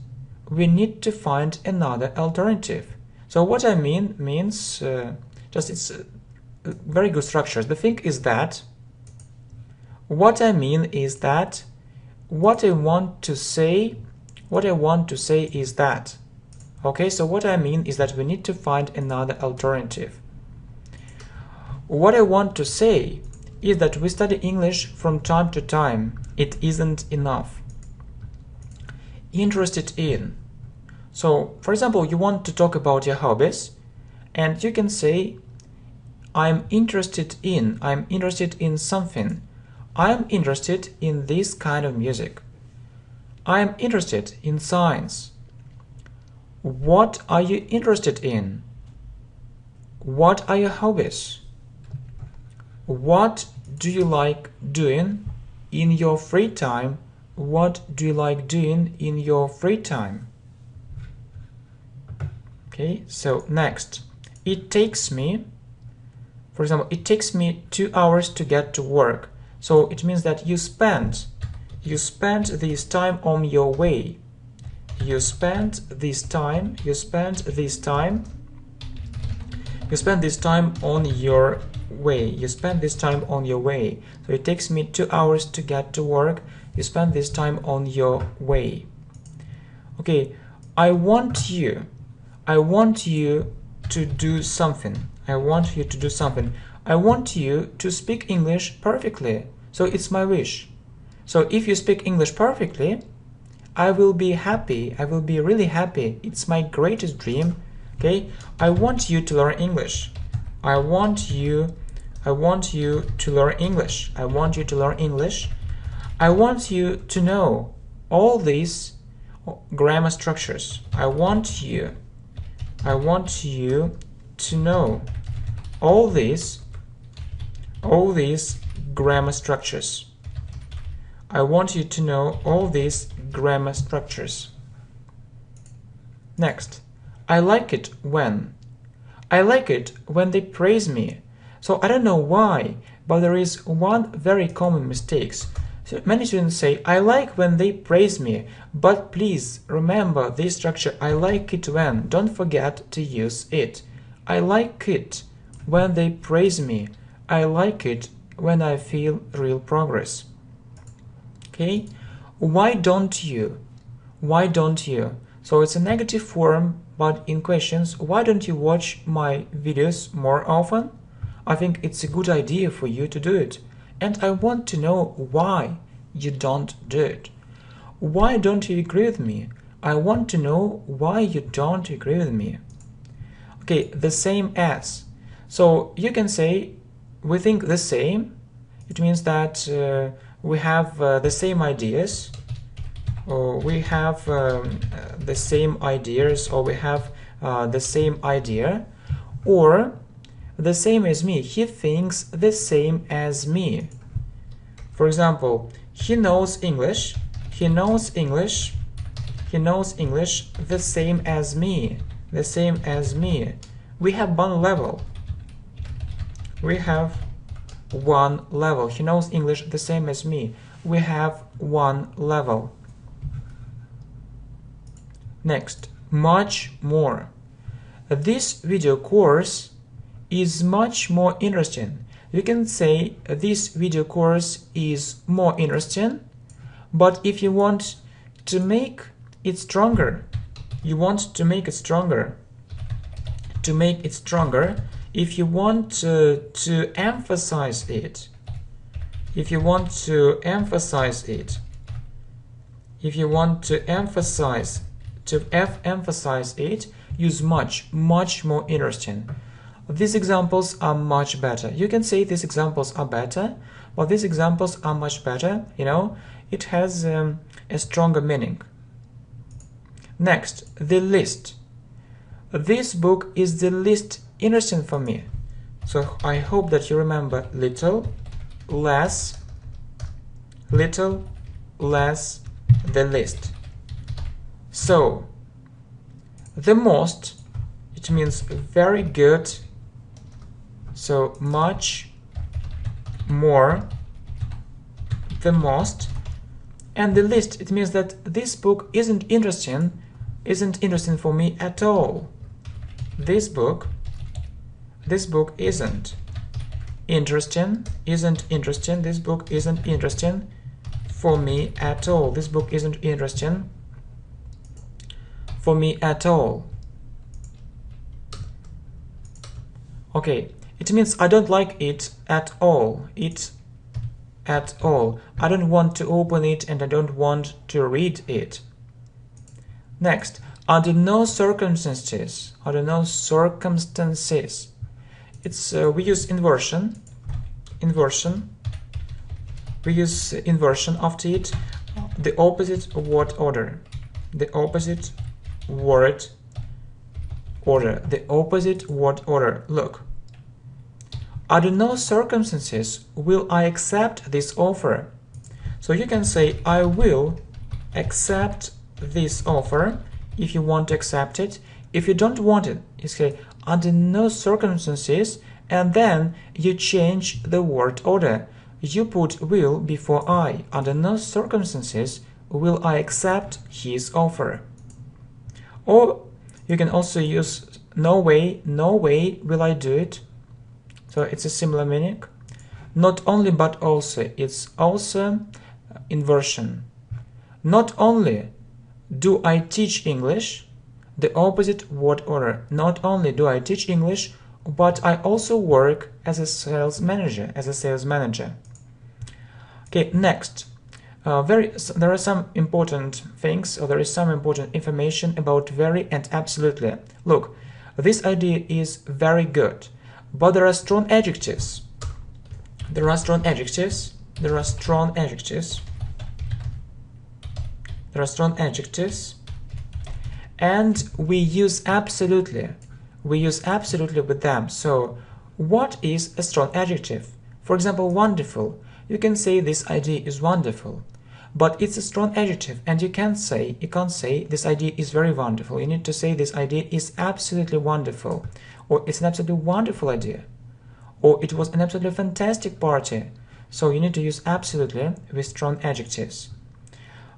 we need to find another alternative. So what I mean means it's very good structures. The thing is that. What I mean is that. What I want to say is that. Okay, so what I mean is that we need to find another alternative. What I want to say is that we study English from time to time. It isn't enough. Interested in. So, for example, you want to talk about your hobbies, and you can say, I'm interested in something. I'm interested in this kind of music. I'm interested in science. What are you interested in? What are your hobbies? What do you like doing in your free time? What do you like doing in your free time? Okay, so next. It takes me, for example, it takes me 2 hours to get to work. So it means that you spend this time on your way. You spend this time on your way. So it takes me 2 hours to get to work. You spend this time on your way. Okay, I want you to do something. I want you to speak English perfectly. So it's my wish. So if you speak English perfectly, I will be happy. I will be really happy. It's my greatest dream. Okay? I want you to learn English. I want you to learn English. I want you to learn English. I want you to know all these grammar structures. I want you to know all these grammar structures. I want you to know all these grammar structures. Next, I like it when they praise me. So I don't know why, but there is one very common mistake. So many students say, I like when they praise me, but please remember this structure, I like it when. Don't forget to use it. I like it when they praise me. I like it when I feel real progress. Okay? Why don't you? So it's a negative form, but in questions, why don't you watch my videos more often? I think it's a good idea for you to do it. And I want to know why you don't do it. Why don't you agree with me? I want to know why you don't agree with me. Okay, the same as. So you can say we think the same. It means that we have the same ideas, or we have the same ideas, or we have the same idea, or the same as me. He thinks the same as me. For example, he knows English. He knows English. He knows English the same as me. The same as me. We have one level. We have one level. He knows English the same as me. We have one level. Next, much more. This video course is much more interesting. You can say this video course is more interesting, but if you want to make it stronger, if you want to emphasize it, if you want to emphasize it, use much more interesting. These examples are much better. You can say these examples are better, but these examples are much better, you know, it has a stronger meaning. Next, the least. This book is the least interesting for me. So I hope that you remember little, less, the least. So, the most, it means very good. So much more, the most, and the least, it means that this book isn't interesting for me at all. This book isn't interesting. This book isn't interesting for me at all. This book isn't interesting for me at all. Okay, it means I don't like it at all. I don't want to open it and I don't want to read it. Next, under no circumstances. It's we use inversion. We use inversion after it. The opposite word order. The opposite word order. Look. Under no circumstances will I accept this offer. So you can say I will accept this offer if you want to accept it. If you don't want it, you say under no circumstances, and then you change the word order. You put will before I. Under no circumstances will I accept his offer. Or you can also use no way will I do it. So it's a similar meaning. Not only but also. It's also inversion. Not only do I teach English, the opposite word order. Not only do I teach English, but I also work as a sales manager. Okay, next. There are some important things, or there is some important information about very and absolutely. Look, this idea is very good. But there are strong adjectives. And we use absolutely. With them. So, what is a strong adjective? For example, wonderful. You can say this idea is wonderful. But it's a strong adjective, and you can't say this idea is very wonderful. You need to say this idea is absolutely wonderful, or it's an absolutely wonderful idea, or it was an absolutely fantastic party. So you need to use absolutely with strong adjectives.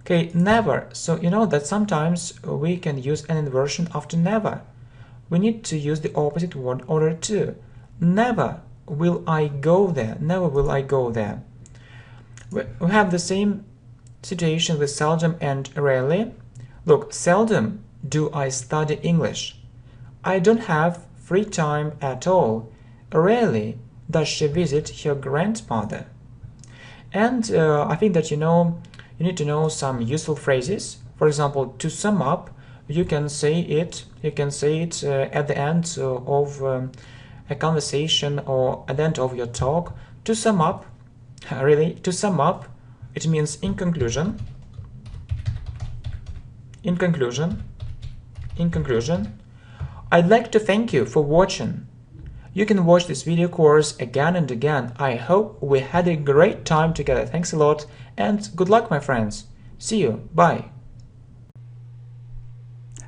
Okay, never. So you know that sometimes we can use an inversion after never. We need to use the opposite word order too. Never will I go there. Never will I go there. We have the same situation with seldom and rarely. Look, seldom do I study English. I don't have free time at all. Rarely does she visit her grandmother. And I think that you you need to know some useful phrases. For example, to sum up, you can say it at the end of a conversation or at the end of your talk. To sum up, really, to sum up, it means in conclusion. In conclusion, I'd like to thank you for watching. You can watch this video course again and again. I hope we had a great time together. Thanks a lot and good luck, my friends. See you. Bye.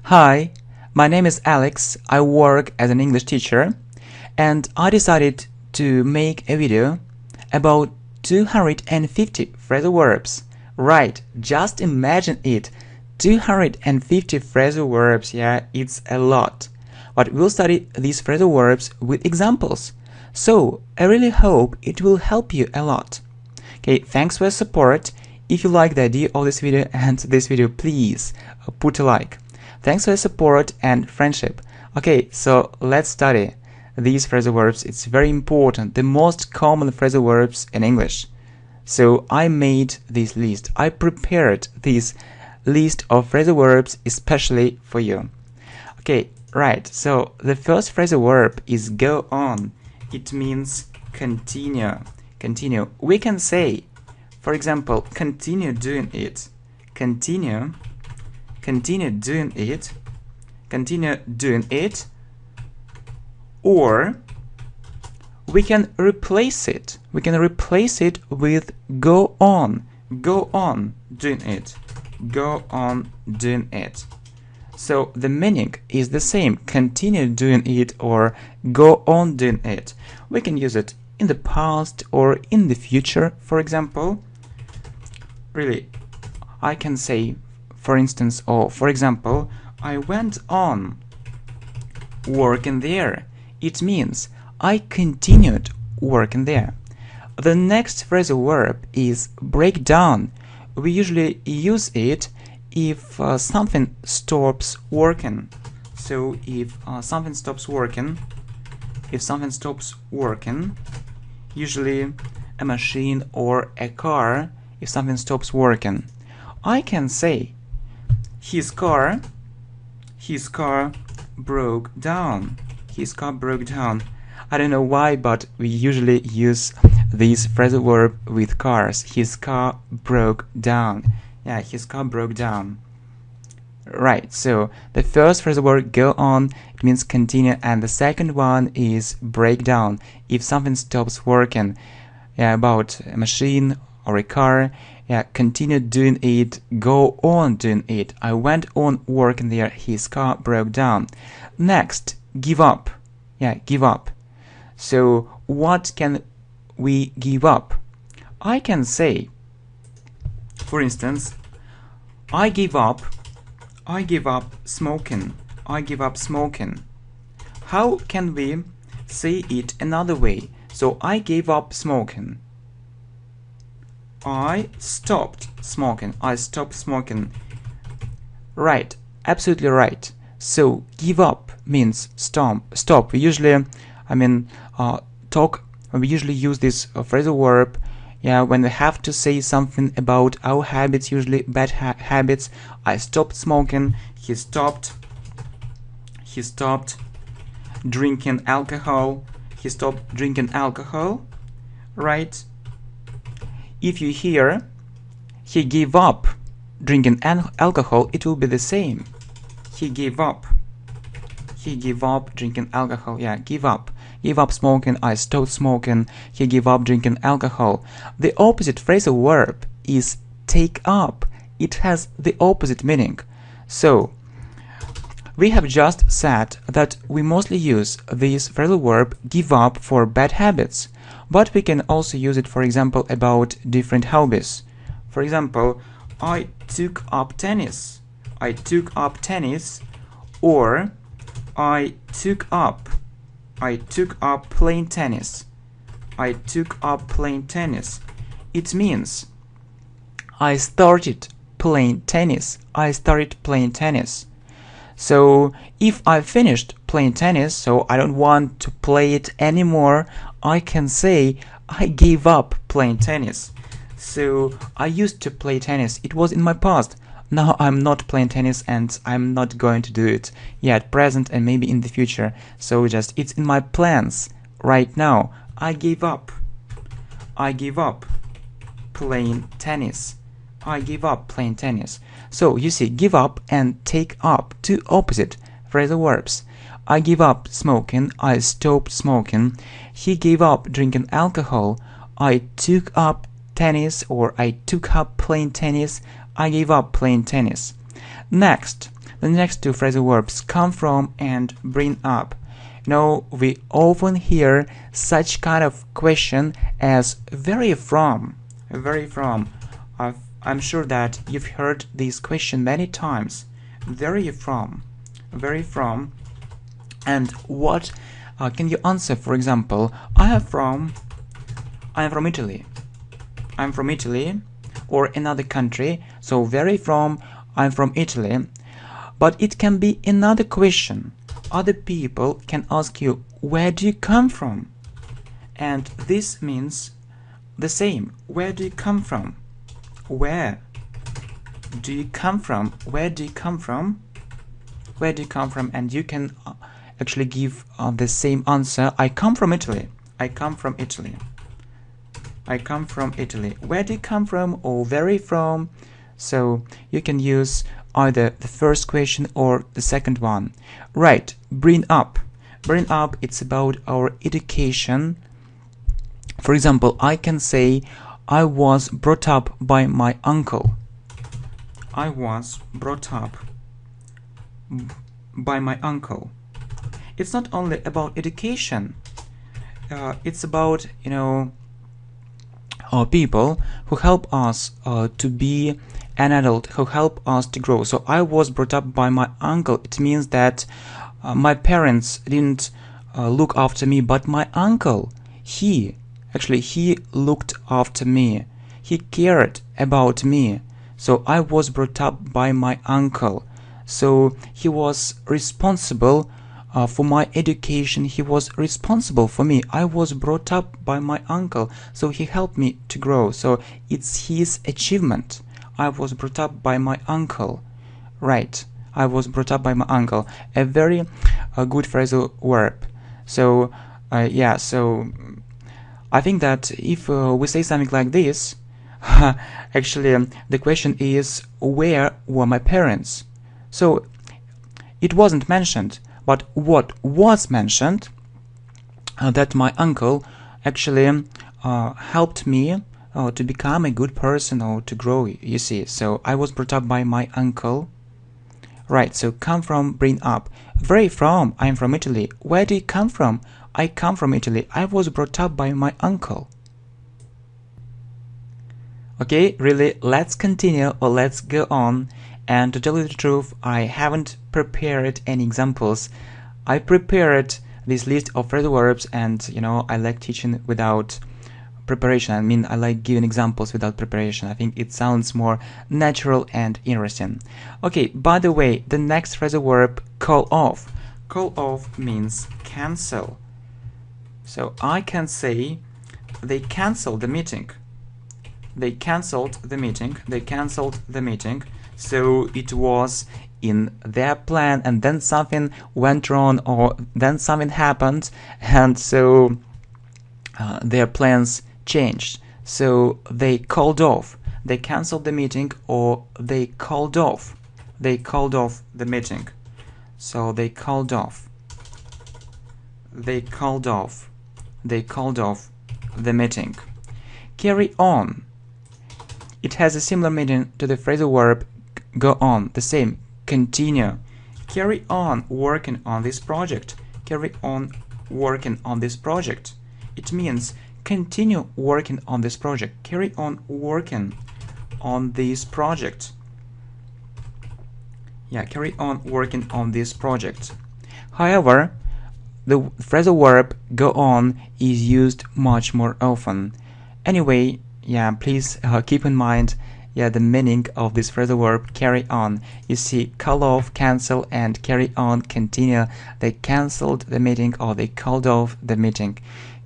Hi, my name is Alex. I work as an English teacher and I decided to make a video about 250 phrasal verbs. Right, just imagine it. 250 phrasal verbs, yeah, it's a lot. But we'll study these phrasal verbs with examples. So, I really hope it will help you a lot. Okay, thanks for your support. If you like the idea of this video and this video, please put a like. Thanks for your support and friendship. Okay, so let's study these phrasal verbs. It's very important, the most common phrasal verbs in English. So I made this list. I prepared this list of phrasal verbs especially for you. Okay, right. So the first phrasal verb is go on. It means continue. Continue. We can say, for example, continue doing it. Continue doing it. Continue doing it. Or we can replace it. We can replace it with go on. Go on doing it. Go on doing it. So the meaning is the same. Continue doing it or go on doing it. We can use it in the past or in the future, for example. Really, I can say, for instance, or for example, I went on working there. It means I continued working there. The next phrasal verb is break down. We usually use it if something stops working. So if something stops working, usually a machine or a car, if something stops working, I can say his car broke down. His car broke down. I don't know why, but we usually use this phrasal verb with cars. His car broke down. Yeah, his car broke down. Right, so the first phrasal verb, go on, it means continue, and the second one is break down. If something stops working, yeah, about a machine or a car, yeah, continue doing it, go on doing it. I went on working there, his car broke down. Next, give up. Yeah, give up. So what can we give up? I can say, for instance, I give up smoking. I give up smoking. How can we say it another way? So I gave up smoking. I stopped smoking. I stopped smoking. Right, absolutely right. So give up means stop. We usually, we usually use this phrasal verb, yeah, when we have to say something about our habits, usually bad habits. I stopped smoking. He stopped drinking alcohol. He stopped drinking alcohol. Right? If you hear he gave up drinking alcohol, it will be the same. He gave up drinking alcohol. Yeah, give up smoking. I stopped smoking. He gave up drinking alcohol. The opposite phrasal verb is take up. It has the opposite meaning. So we have just said that we mostly use this phrasal verb give up for bad habits, but we can also use it, for example, about different hobbies. For example, I took up tennis. I took up tennis, or I took up playing tennis. I took up playing tennis. It means I started playing tennis. I started playing tennis. So if I finished playing tennis, so I don't want to play it anymore, I can say I gave up playing tennis. So I used to play tennis. It was in my past. Now I'm not playing tennis and I'm not going to do it. Yeah, at present and maybe in the future. So just it's in my plans right now. I gave up. I gave up playing tennis. I give up playing tennis. So you see, give up and take up, two opposite phrasal verbs. I give up smoking. I stopped smoking. He gave up drinking alcohol. I took up tennis, or I took up playing tennis. I gave up playing tennis. Next, the next two phrasal verbs, come from and bring up. We often hear such kind of question as where from. Where from? I'm sure that you've heard this question many times. Where are you from? Where from? And what can you answer? For example, I am from Italy. I'm from Italy, or another country. So where from? I'm from Italy. But it can be another question. Other people can ask you, where do you come from? And this means the same. Where do you come from? Where do you come from? Where do you come from? Where do you come from? And you can actually give the same answer. I come from Italy. I come from Italy. I come from Italy. Where do you come from, or where are you from? So you can use either the first question or the second one. Right, bring up. Bring up, it's about our education. For example, I can say, I was brought up by my uncle. I was brought up by my uncle. It's not only about education. It's about, people who help us to be an adult, who help us to grow. So I was brought up by my uncle. It means that my parents didn't look after me, but my uncle, he looked after me. He cared about me. So I was brought up by my uncle. So he was responsible for my education. He was responsible for me. I was brought up by my uncle, so he helped me to grow. So it's his achievement. I was brought up by my uncle. Right, I was brought up by my uncle. A very good phrasal verb. So so I think that if we say something like this, actually the question is, where were my parents? So it wasn't mentioned, but what was mentioned, that my uncle actually helped me to become a good person, or to grow, you see. So I was brought up by my uncle. Right, so come from, bring up. Where are you from? I'm from Italy. Where do you come from? I come from Italy. I was brought up by my uncle. Okay, really, let's continue, or let's go on. And to tell you the truth, I haven't prepared any examples. I prepared this list of phrasal verbs, and I like teaching without preparation. I mean, I like giving examples without preparation. I think it sounds more natural and interesting. Okay, by the way, the next phrasal verb, call off. Call off means cancel. So I can say, they canceled the meeting. They canceled the meeting. They canceled the meeting. So it was in their plan, and then something went wrong, or then something happened, and so their plans changed. So they called off. They canceled the meeting, or they called off. They called off the meeting. So they called off. They called off. They called off the meeting. Carry on. It has a similar meaning to the phrasal verb go on, the same, continue. Carry on working on this project. Carry on working on this project. It means continue working on this project. Carry on working on this project. Yeah, carry on working on this project. However, the phrasal verb go on is used much more often. Anyway, please keep in mind the meaning of this phrasal verb, carry on. You see, call off, cancel, and carry on, continue. They cancelled the meeting, or they called off the meeting.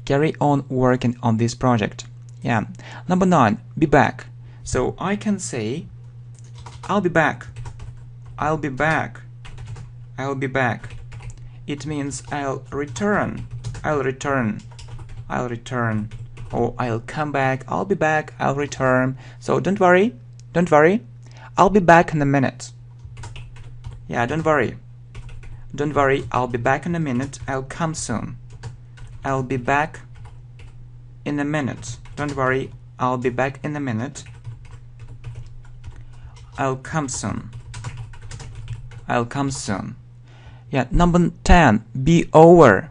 Carry on working on this project. Yeah. Number 9, be back. So I can say, I'll be back. I'll be back. I'll be back. It means I'll return. I'll return. I'll return. Or I'll come back. I'll be back. I'll return. So don't worry. Don't worry. I'll be back in a minute. Yeah, don't worry. Don't worry. I'll be back in a minute. I'll come soon. I'll be back in a minute. Don't worry. I'll be back in a minute. I'll come soon. I'll come soon. Yeah, number 10, be over.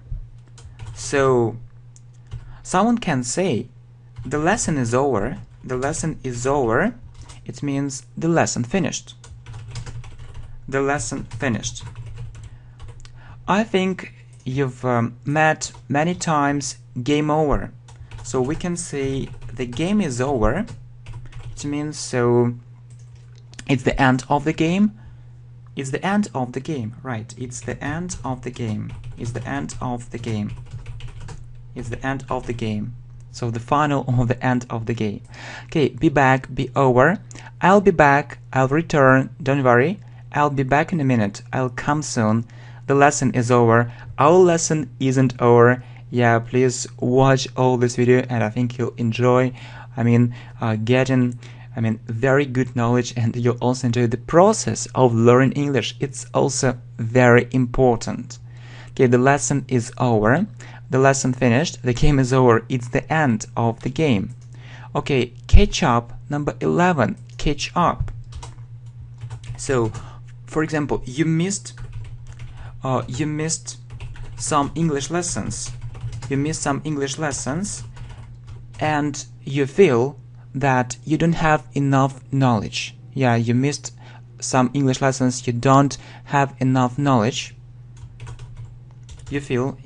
So someone can say, the lesson is over. The lesson is over. It means the lesson finished. The lesson finished. I think you've met many times game over. So we can say the game is over. It means so it's the end of the game. It's the end of the game, right? It's the end of the game. It's the end of the game. It's the end of the game. So the final or the end of the game. Okay, be back, be over. I'll be back, I'll return, don't worry. I'll be back in a minute, I'll come soon. The lesson is over. Our lesson isn't over. Yeah, please watch all this video and I think you'll enjoy, getting very good knowledge, and you'll also enjoy the process of learning English. It's also very important. Okay, the lesson is over. The lesson finished. The game is over. It's the end of the game. Okay, catch up. Number 11, catch up. So, for example, you missed some English lessons. You missed some English lessons, and you feel that you don't have enough knowledge. Yeah, you missed some English lessons, you don't have enough knowledge. You feel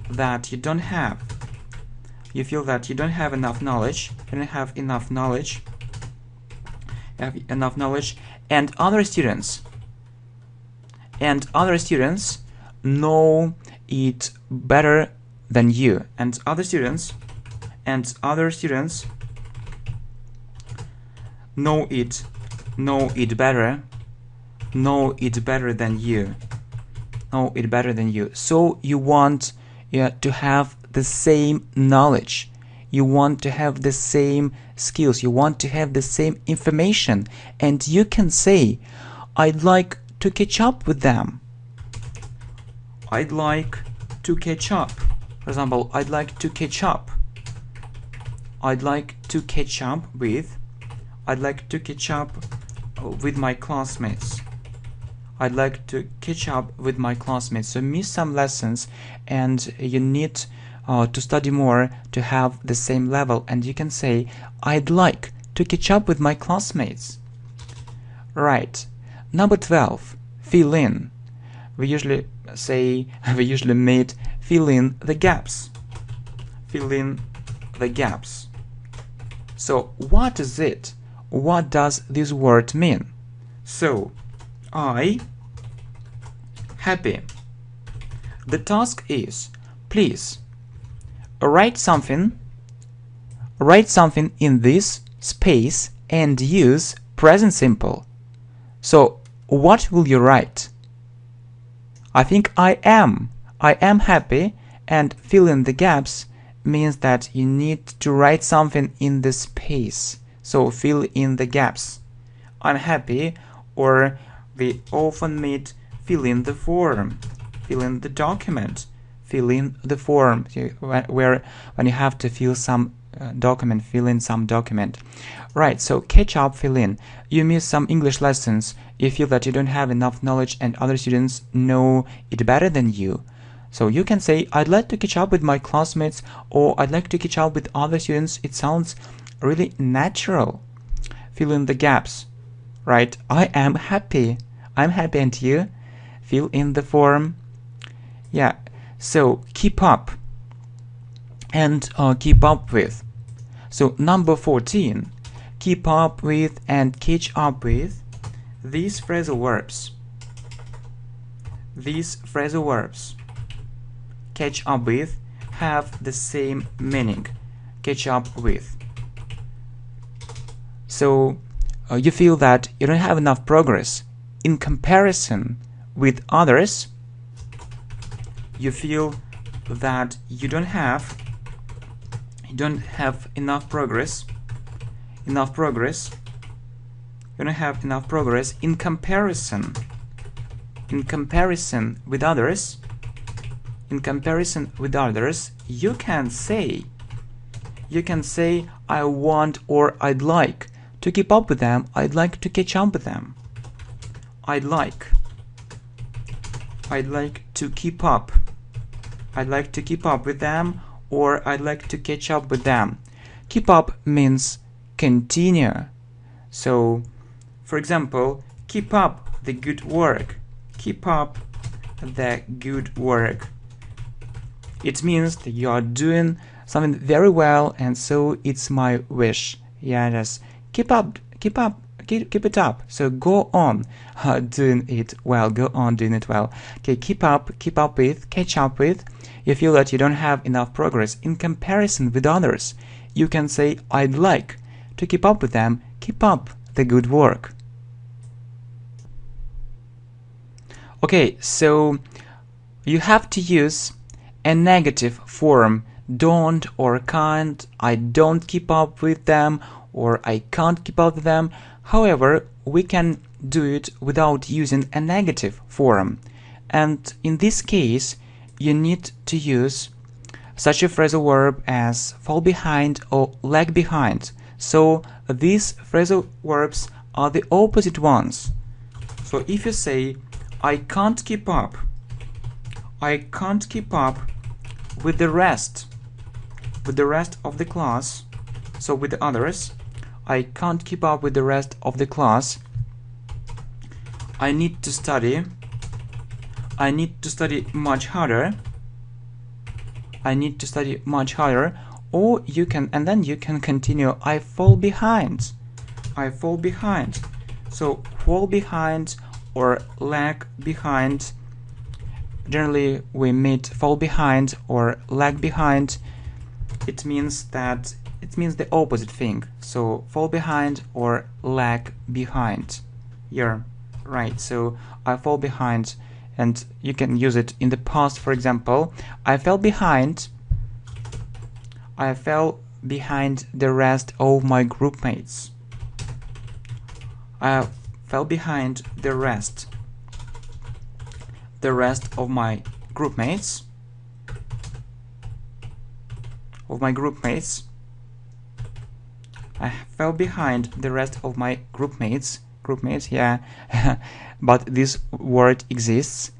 that you don't have enough knowledge. You don't have enough knowledge. And other students know it better than you. And other students know it better than you. So you want to have the same knowledge. You want to have the same skills. You want to have the same information. And you can say, I'd like to catch up with them. I'd like to catch up. For example, I'd like to catch up with my classmates. I'd like to catch up with my classmates. So miss some lessons and you need to study more to have the same level, and you can say, I'd like to catch up with my classmates. Right. Number 12, fill in. We usually meet fill in the gaps. Fill in the gaps. So what is it? What does this word mean? So I happy. The task is, please write something in this space and use present simple. So what will you write? I think I am happy, and fill in the gaps means that you need to write something in the space. So fill in the gaps. I'm happy, or we often meet fill in the form, fill in the document, fill in the form, where when you have to fill some document, fill in some document. Right, so catch up, fill in. You miss some English lessons. You feel that you don't have enough knowledge and other students know it better than you. So you can say, I'd like to catch up with my classmates, or I'd like to catch up with other students. It sounds really natural. Fill in the gaps. Right, I am happy. I'm happy, and you? Fill in the form. Yeah, so keep up and keep up with. So number 14, keep up with and catch up with these phrasal verbs. These phrasal verbs. Catch up with have the same meaning. Catch up with. So you feel that you don't have enough progress in comparison with others. You feel that you don't have enough progress. You don't have enough progress in comparison with others. In comparison with others, you can say I want or I'd like to keep up with them. I'd like to catch up with them. I'd like to keep up. I'd like to keep up with them, or I'd like to catch up with them. Keep up means continue. So, for example, keep up the good work. Keep up the good work. It means that you are doing something very well, and so it's my wish. Yeah, just keep it up. So go on doing it well. Go on doing it well. Okay, keep up with, catch up with. You feel that you don't have enough progress in comparison with others. You can say I'd like to keep up with them. Keep up the good work. Okay, so you have to use a negative form. Don't or can't. I don't keep up with them, or I can't keep up with them. However, we can do it without using a negative form. And in this case, you need to use such a phrasal verb as fall behind or lag behind. So these phrasal verbs are the opposite ones. So if you say I can't keep up with the rest of the class, so with the others, I can't keep up with the rest of the class. I need to study much harder. Or you can, and then you can continue, I fall behind. So fall behind or lag behind. Generally we meet fall behind or lag behind. It means the opposite thing. So fall behind or lag behind. You're right. So I fall behind, and you can use it in the past. For example, I fell behind the rest of my group mates. I fell behind the rest of my group mates. I fell behind the rest of my group mates, yeah. But this word exists.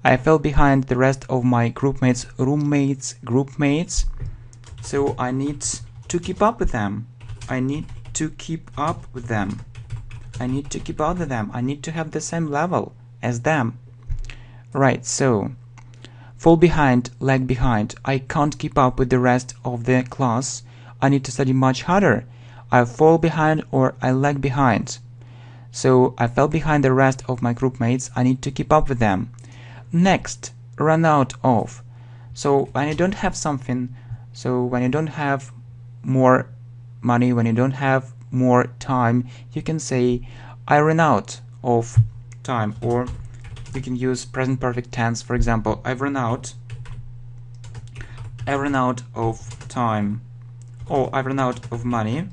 I fell behind the rest of my group mates, roommates, group mates. So I need to keep up with them. I need to have the same level as them. Right, so fall behind, lag behind. I can't keep up with the rest of the class. I need to study much harder. I fall behind or I lag behind. So I fell behind the rest of my group mates. I need to keep up with them. Next, run out of. So when you don't have something, so when you don't have more money, when you don't have more time, you can say I ran out of time. Or you can use present perfect tense. For example, I ran out of time, or I ran out of money.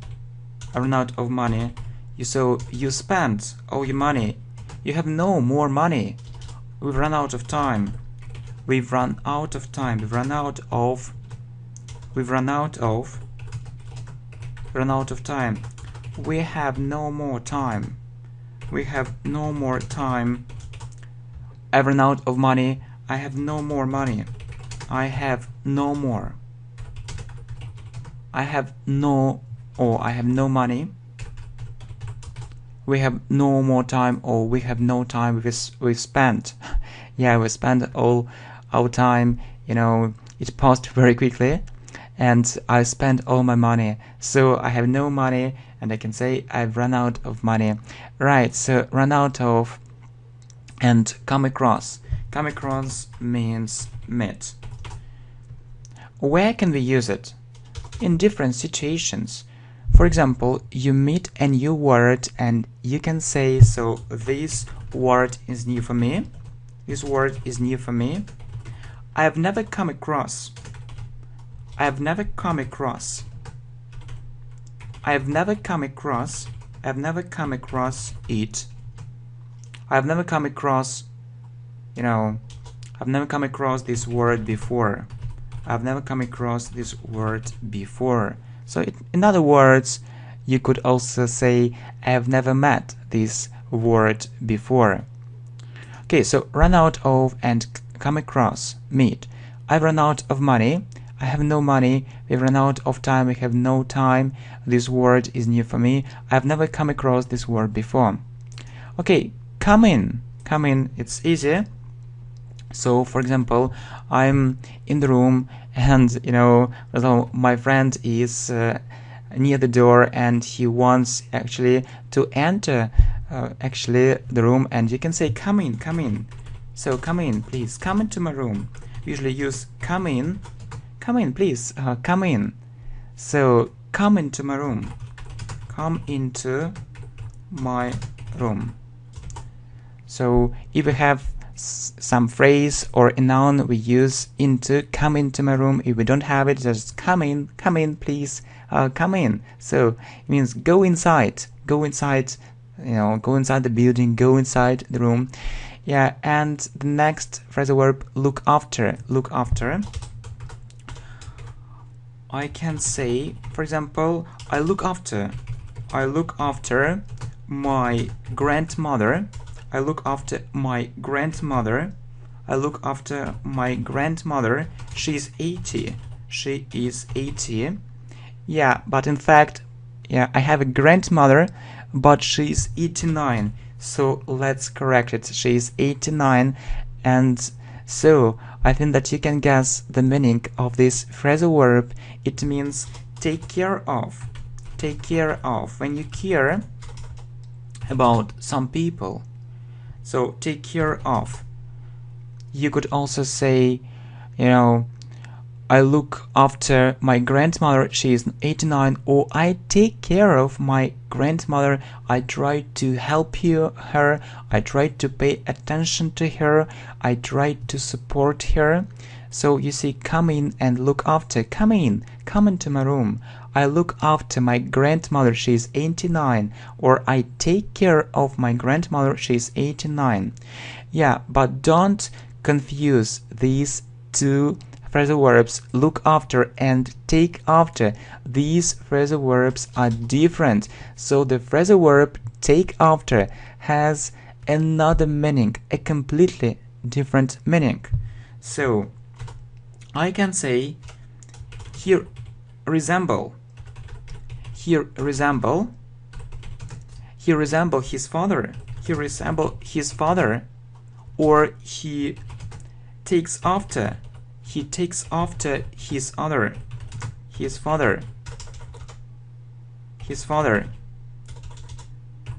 So you spent all your money. You have no more money. We've run out of time. We have no more time. I've run out of money. I have no more money. I have no money. We have no more time, or we have no time. We've spent. Yeah, we spent all our time. It passed very quickly, and I spent all my money. So I have no money, and I can say I've run out of money. Right, so run out of and come across. Come across means meet. Where can we use it? In different situations. For example, you meet a new word and you can say, so this word is new for me. This word is new for me. I have never come across. I have never come across. I have never come across. I have never come across it. I have never come across, I've never come across this word before. I've never come across this word before. So in other words, you could also say, I have never met this word before. Okay, so run out of and come across, meet. I've run out of money. I have no money. We've run out of time. We have no time. This word is new for me. I've never come across this word before. Okay, come in. Come in, it's easy. So, for example, I'm in the room and, my friend is near the door and he wants actually to enter the room, and you can say, come in, come in. So, come in, please, come into my room. We usually use come in, please, come in. So, come into my room. Come into my room. So, if we have some phrase or a noun, we use into, come into my room. If we don't have it, just come in, please, come in. So it means go inside, go inside the building, go inside the room. Yeah, and the next phrasal verb, look after. Look after. I can say, for example, I look after my grandmother. I look after my grandmother. I look after my grandmother. She's 80. She is 80. Yeah, but in fact, I have a grandmother, but she's 89. So let's correct it. She's 89. And so I think that you can guess the meaning of this phrasal verb. It means take care of. Take care of. When you care about some people. So take care of. You could also say, I look after my grandmother, she is 89, or I take care of my grandmother, I try to help her, I try to pay attention to her, I try to support her. So you see, come in and look after. Come in, come into my room. I look after my grandmother, she is 89, or I take care of my grandmother, she is 89. Yeah, but don't confuse these two phrasal verbs, look after and take after. These phrasal verbs are different. So the phrasal verb take after has another meaning, a completely different meaning. So I can say, he resemble his father. He resemble his father. Or he takes after his father.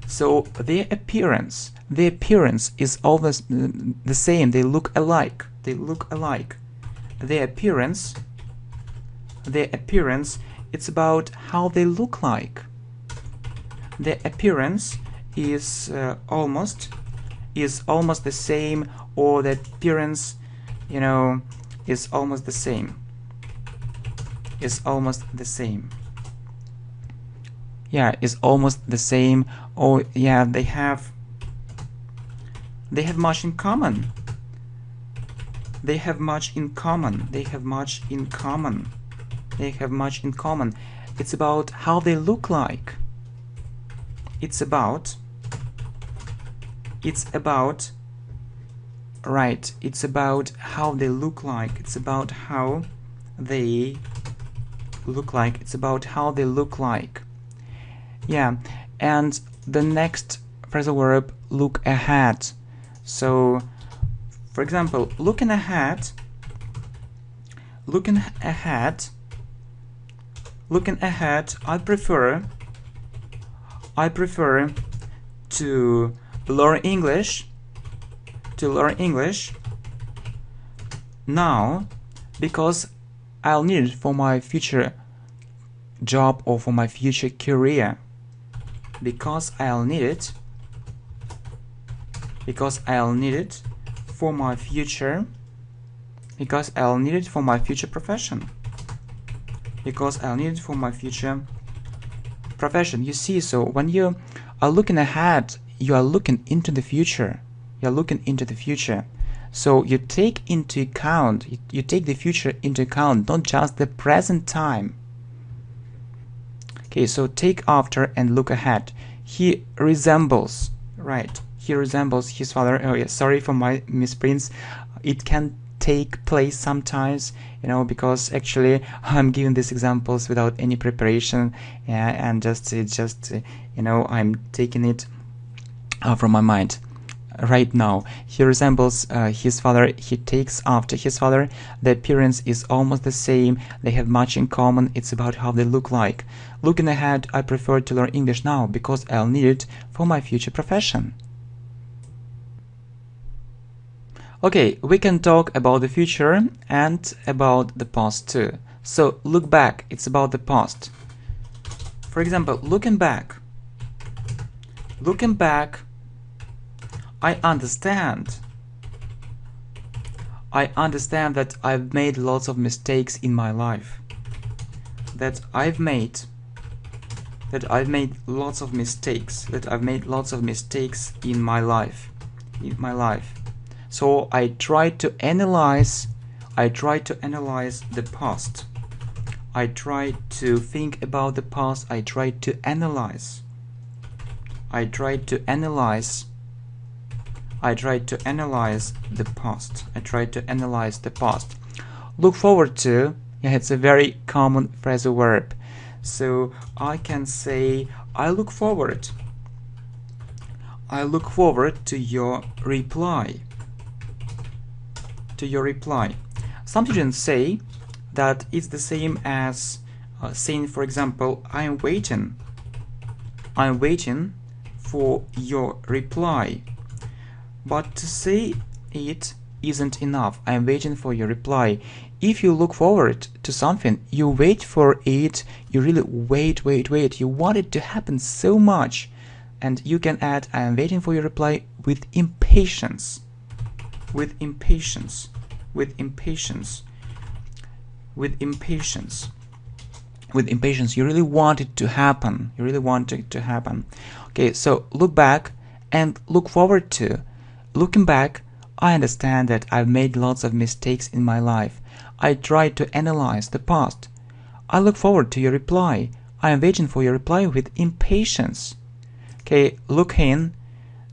So their appearance is always the same. They look alike. Their appearance, it's about how they look like. Their appearance is almost the same, or the appearance, is almost the same. Yeah, is almost the same. Or yeah, they have much in common. It's about how they look like. It's about how they look like. It's about how they look like. Yeah, and the next phrasal verb, look ahead. So, for example, looking ahead, I prefer to learn English now, because I'll need it for my future job or for my future career. Because I'll need it for my future profession. You see, so when you are looking ahead, you are looking into the future. So you take into account, you take the future into account, not just the present time. Okay, so take after and look ahead. He resembles his father. Oh yeah, sorry for my misprints. It can take place sometimes, because actually I'm giving these examples without any preparation, and I'm taking it from my mind right now. He resembles his father. He takes after his father. The appearance is almost the same. They have much in common. It's about how they look like. Looking ahead, I prefer to learn English now because I'll need it for my future profession. Okay, we can talk about the future and about the past too. So look back, it's about the past. For example, looking back, I understand that I've made lots of mistakes in my life. That I've made lots of mistakes in my life. So I try to analyze the past. I try to think about the past. I try to analyze the past. Look forward to, it's a very common phrasal verb. So I can say, I look forward to your reply. Some students say that it's the same as saying, for example, I'm waiting for your reply. But to say it isn't enough. I'm waiting for your reply. If you look forward to something, you wait for it, you really wait. You want it to happen so much. And you can add, I am waiting for your reply with impatience. With impatience. You really want it to happen. Okay, so look back and look forward to. Looking back, I understand that I've made lots of mistakes in my life. I try to analyze the past. I look forward to your reply. I am waiting for your reply with impatience. Okay, look in.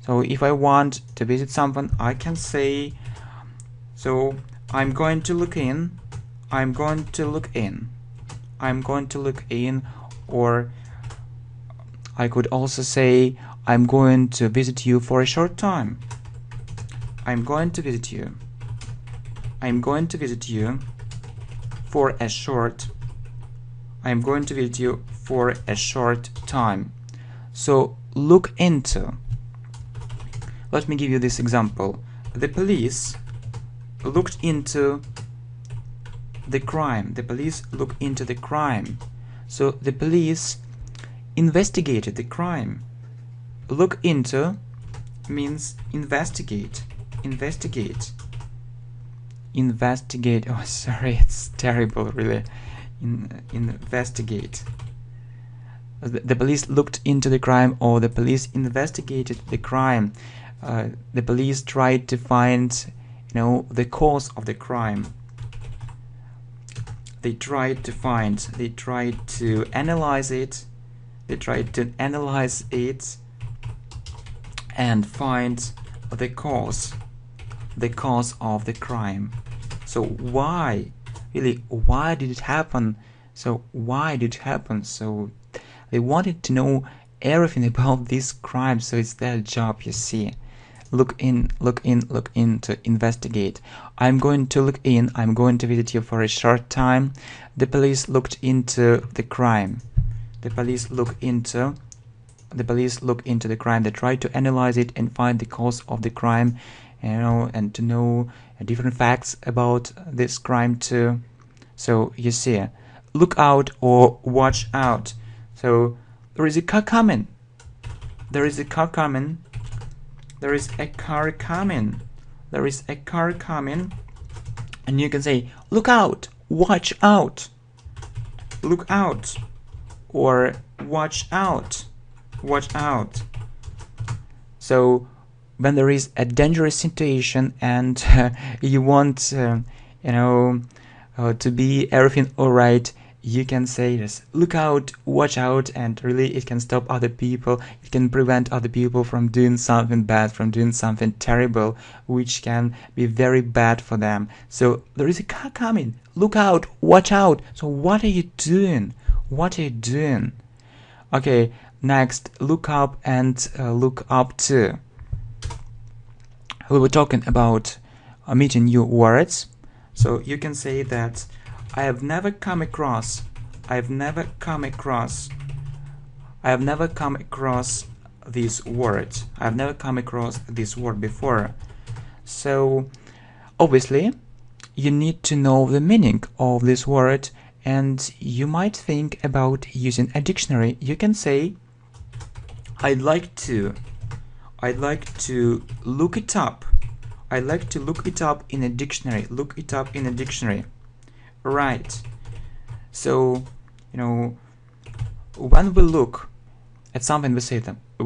So if I want to visit someone, I can say, so I'm going to look in. Or I could also say, I'm going to visit you for a short time. I'm going to visit you for a short time. So look into. Let me give you this example. The police looked into the crime. So the police investigated the crime. Look into means investigate. Oh, sorry, it's terrible, really. Investigate. The police looked into the crime, or the police investigated the crime. The police tried to find, the cause of the crime. They tried to analyze it. And find the cause of the crime. So why did it happen? So they wanted to know everything about this crime. So it's their job, you see. Look in to investigate. I'm going to look in. I'm going to visit you for a short time. The police looked into the crime. The police look into the crime. They try to analyze it and find the cause of the crime, and to know different facts about this crime too. So you see, look out or watch out. So there is a car coming. There is a car coming. There is a car coming. There is a car coming. And you can say, look out, watch out. Look out or watch out. Watch out. So when there is a dangerous situation and you want, to be everything alright, you can say this, look out, watch out, and really it can stop other people, it can prevent other people from doing something bad, from doing something terrible, which can be very bad for them. So there is a car coming, look out, watch out. So what are you doing? What are you doing? Okay, next, look up and look up to. We were talking about meeting new words. So you can say that I have never come across this word. I've never come across this word before. So obviously you need to know the meaning of this word, and you might think about using a dictionary. You can say I'd like to look it up. I'd like to look it up in a dictionary. Look it up in a dictionary. Right. So, when we look at something, we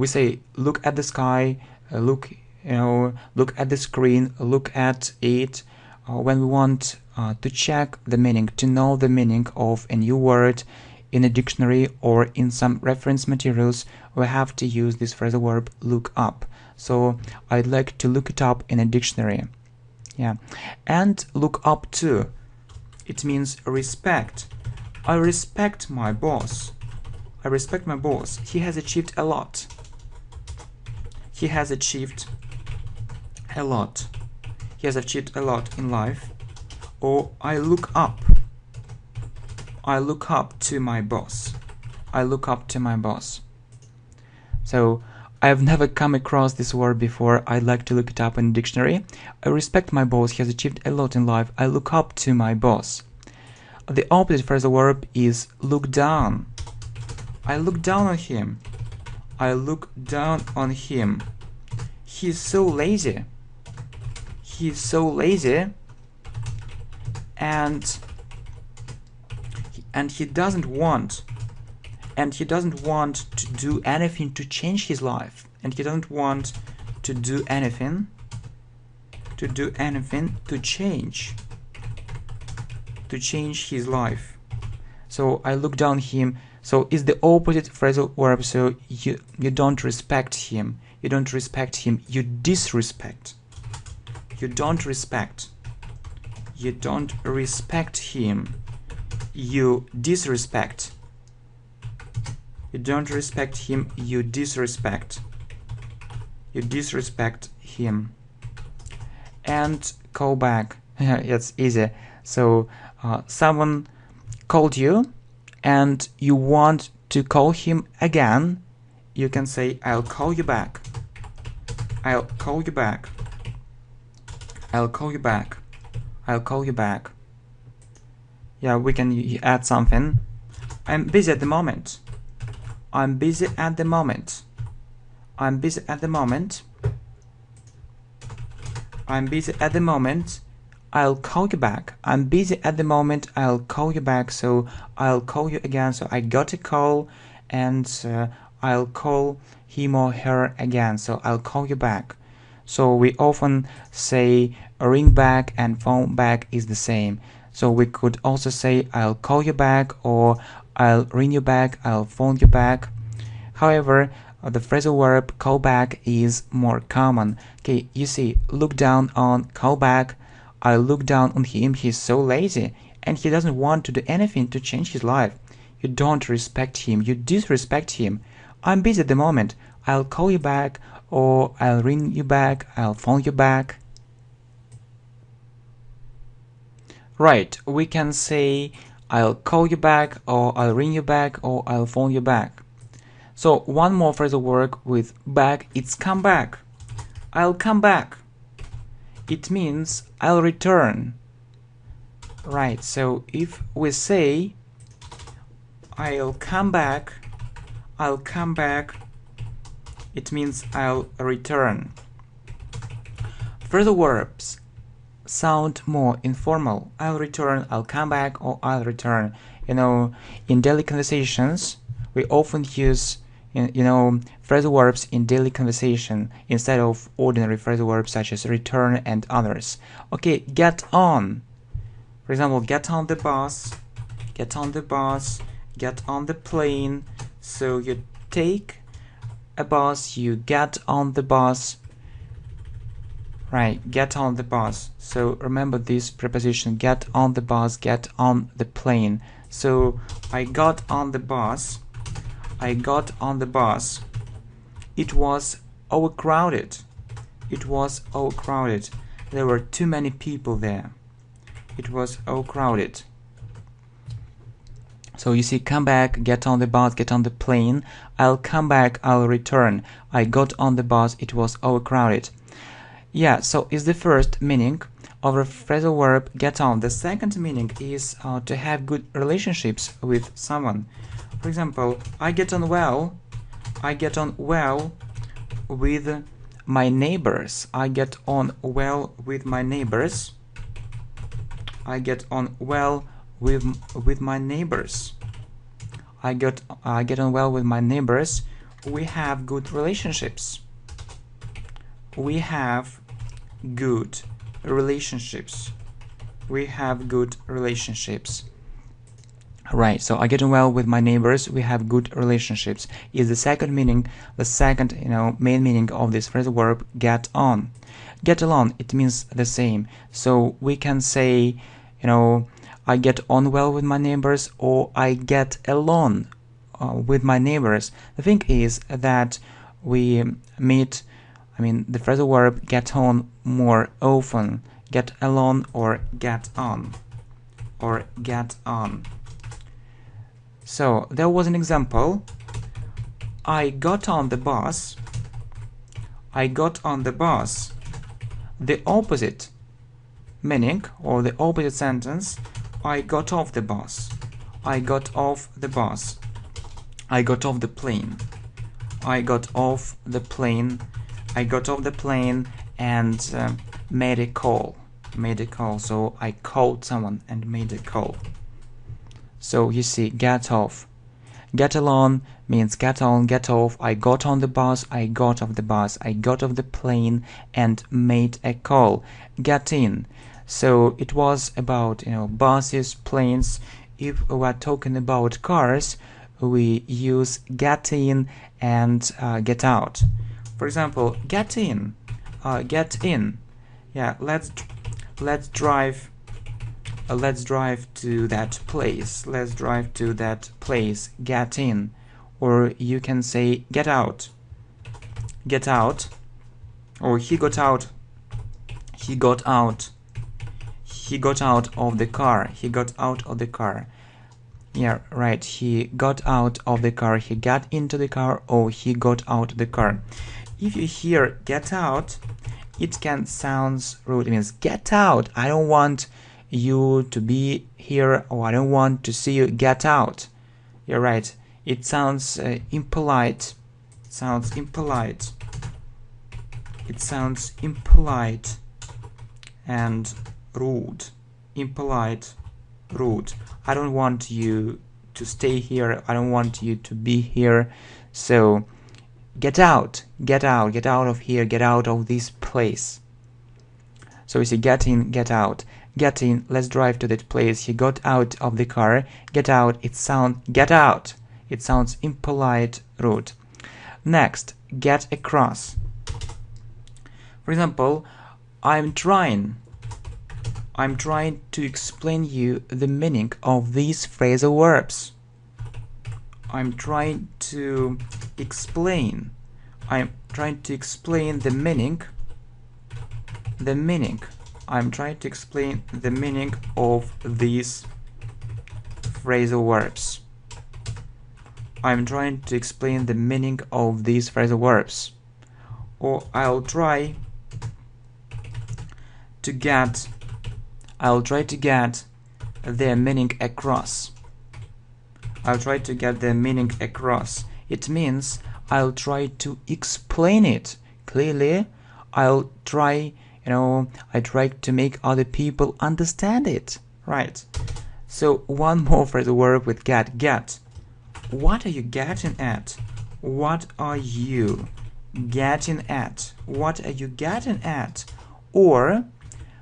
say look at the sky, look at the screen, look at it. When we want to check the meaning, to know the meaning of a new word in a dictionary or in some reference materials, we have to use this phrasal verb look up. So I'd like to look it up in a dictionary. Yeah. And look up to, it means respect. I respect my boss. I respect my boss. He has achieved a lot. He has achieved a lot. He has achieved a lot in life. Or I look up. I look up to my boss. I look up to my boss. So I've never come across this word before. I'd like to look it up in a dictionary. I respect my boss. He has achieved a lot in life. I look up to my boss. The opposite phrasal verb is look down. I look down on him. I look down on him. He's so lazy. He's so lazy. And he doesn't want to do anything to change his life, and he doesn't want to do anything to change his life. So I look down him. So it's the opposite phrasal verb. So you don't respect him. You don't respect him. You disrespect. You don't respect. You don't respect him. You disrespect. You don't respect him. You disrespect. You disrespect him. And call back. It's easy. So someone called you and you want to call him again. You can say I'll call you back. I'll call you back. I'll call you back. I'll call you back. Yeah, we can add something. I'm busy at the moment. I'm busy at the moment. I'm busy at the moment. I'm busy at the moment. I'll call you back. I'm busy at the moment. I'll call you back. So I'll call you again. So I got a call and I'll call him or her again. So I'll call you back. So we often say ring back and phone back is the same. So we could also say I'll call you back or I'll ring you back, I'll phone you back. However, the phrasal verb call back is more common. Okay, you see, look down on call back. I look down on him. He's so lazy and he doesn't want to do anything to change his life. You don't respect him. You disrespect him. I'm busy at the moment. I'll call you back or I'll ring you back. I'll phone you back. Right, we can say I'll call you back or I'll ring you back or I'll phone you back. So one more phrasal verb with back, it's come back. I'll come back. It means I'll return. Right, so if we say I'll come back, it means I'll return. Phrasal verbs sound more informal. I'll return, I'll come back, or I'll return. In daily conversations, we often use phrasal verbs in daily conversation instead of ordinary phrasal verbs such as return and others. Okay, get on. For example, get on the bus, get on the bus, get on the plane. So you take a bus, you get on the bus. Right, get on the bus. So remember this preposition, get on the bus, get on the plane. So I got on the bus. I got on the bus. It was overcrowded. It was overcrowded. There were too many people there. It was overcrowded. So you see, come back, get on the bus, get on the plane. I'll come back, I'll return. I got on the bus, it was overcrowded. Yeah, so is the first meaning of a phrasal verb get on. The second meaning is to have good relationships with someone. For example, I get on well with my neighbors. I get on well with my neighbors. I get on well with my neighbors. I get on well with my neighbors. We have good relationships. We have good relationships. We have good relationships. Right, so I get on well with my neighbors. We have good relationships is the second meaning, the second main meaning of this phrasal verb get on. Get along, it means the same. So we can say, I get on well with my neighbors, or I get along with my neighbors. The thing is that we meet, the phrasal verb get on more often. Get along or get on. Or get on. So there was an example. I got on the bus. I got on the bus. The opposite meaning or the opposite sentence, I got off the bus. I got off the bus. I got off the plane. I got off the plane. I got off the plane and made a call. Made a call. So I called someone and made a call. So you see, get off. Get along means get on, get off. I got on the bus. I got off the bus. I got off the plane and made a call. Get in. So it was about buses, planes. If we are talking about cars, we use get in and get out. For example, get in. Get in. Yeah, let's drive. Let's drive to that place. Let's drive to that place. Get in. Or you can say get out. Get out. Or he got out. He got out. He got out of the car. He got out of the car. Yeah, right. He got out of the car. He got into the car, or he got out of the car. If you hear get out, it can sound rude. It means get out. I don't want you to be here, or I don't want to see you. Get out. You're right. It sounds impolite. It sounds impolite. It sounds impolite and rude. Impolite, rude. I don't want you to stay here. I don't want you to be here. So get out. Get out. Get out of here. Get out of this place. So you see get in, get out. Get in, let's drive to that place. He got out of the car. Get out, get out. It sounds impolite, rude. Next, get across. For example, I'm trying to explain you the meaning of these phrasal verbs. I'm trying to explain the meaning. I'm trying to explain the meaning of these phrasal verbs. I'm trying to explain the meaning of these phrasal verbs. Or I'll try to get their meaning across. I'll try to get their meaning across. It means I'll try to explain it clearly. I'll try, I try to make other people understand it. Right. So one more phrasal verb with get. Get. What are you getting at? What are you getting at? What are you getting at? Or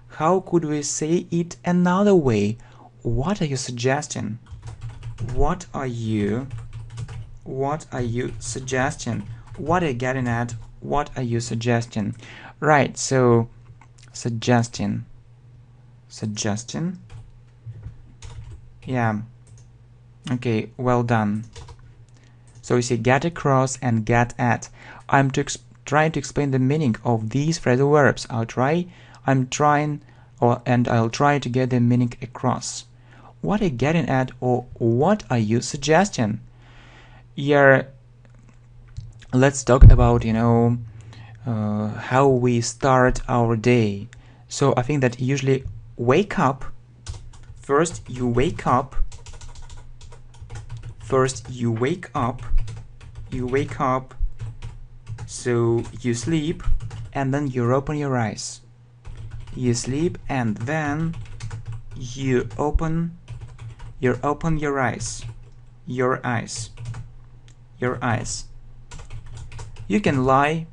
how could we say it another way? What are you suggesting? What are you suggesting? What are you getting at? What are you suggesting? Right, so suggesting. Yeah. Okay, well done. So you see get across and get at. I'm trying to explain the meaning of these phrasal verbs. I'll try to get the meaning across. What are you getting at, or what are you suggesting? Here, let's talk about how we start our day. So I think that usually wake up. First you wake up. So you sleep, and then you open your eyes. You sleep, and then you open your eyes. Your eyes. You can lie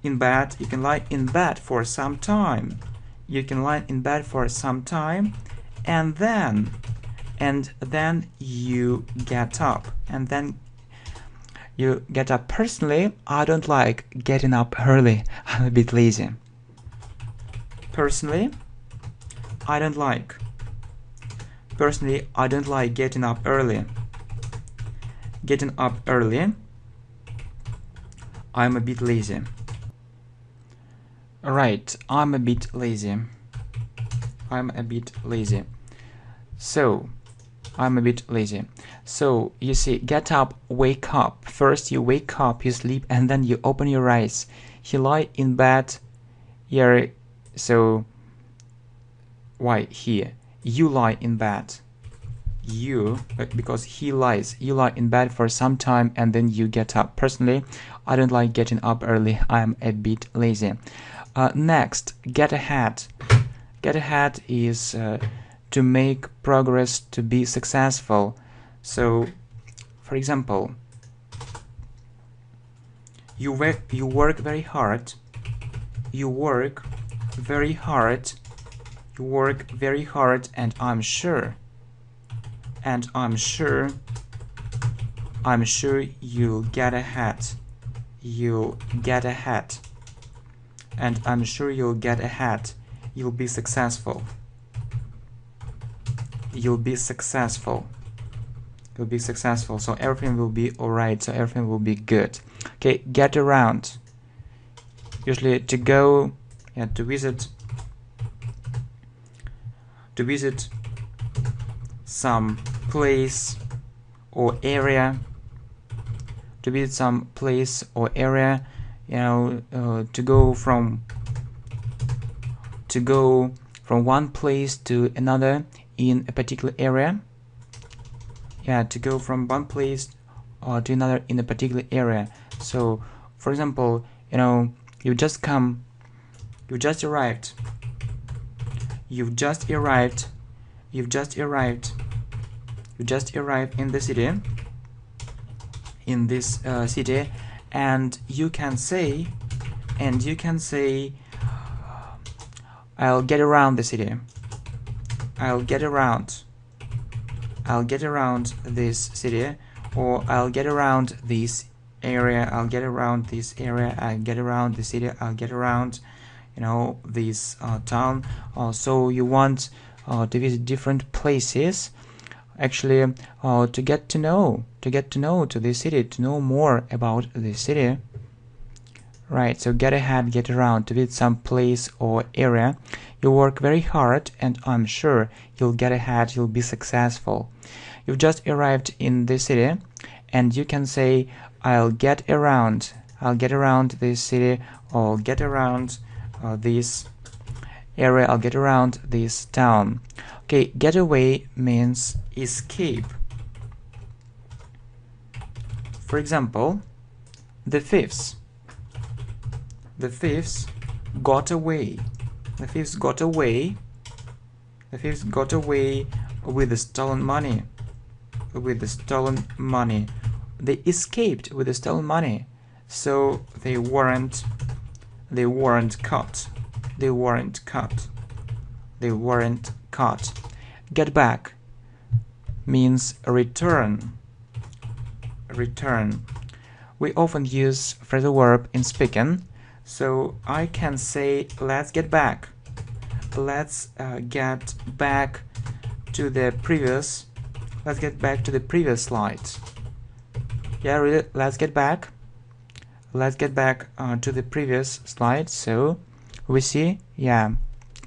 in bed. You can lie in bed for some time. And then you get up. Personally, I don't like getting up early. I'm a bit lazy. Personally, I don't like getting up early. I'm a bit lazy. Right, I'm a bit lazy. So, I'm a bit lazy. So, you see, get up, wake up. First you wake up, you sleep, and then you open your eyes. You lie in bed. Here, so, why here? You lie in bed. Because he lies. You lie in bed for some time, and then you get up. Personally, I don't like getting up early. I'm a bit lazy. Next, get ahead. Get ahead is to make progress, to be successful. So, for example, you work very hard. And I'm sure you'll get ahead. And I'm sure you'll get ahead. You'll be successful. So everything will be alright. So everything will be good. Okay, get around. Usually to go, to visit some place or area. To go from one place to another in a particular area. To go from one place to another in a particular area. So, for example, you just arrived in the city. And you can say, I'll get around the city. I'll get around this city, or I'll get around this area. I'll get around this area. I'll get around the city. I'll get around, this town. So you want to visit different places. Actually, to get to know to the city, to know more about the city. Right, so get ahead, get around, to visit some place or area. You work very hard, and I'm sure you'll get ahead, you'll be successful. You've just arrived in the city, and you can say, I'll get around this city, or get around this area. I'll get around this town. Okay, get away means escape. For example, the thieves got away. The thieves got away. The thieves got away with the stolen money. With the stolen money. They escaped with the stolen money, so they weren't caught. They weren't caught. They weren't caught. Get back means return. Return. We often use phrasal verb in speaking, so I can say let's get back. Let's get back to the previous. Let's get back to the previous slide. Yeah, really. Let's get back. Let's get back to the previous slide. So we see, yeah.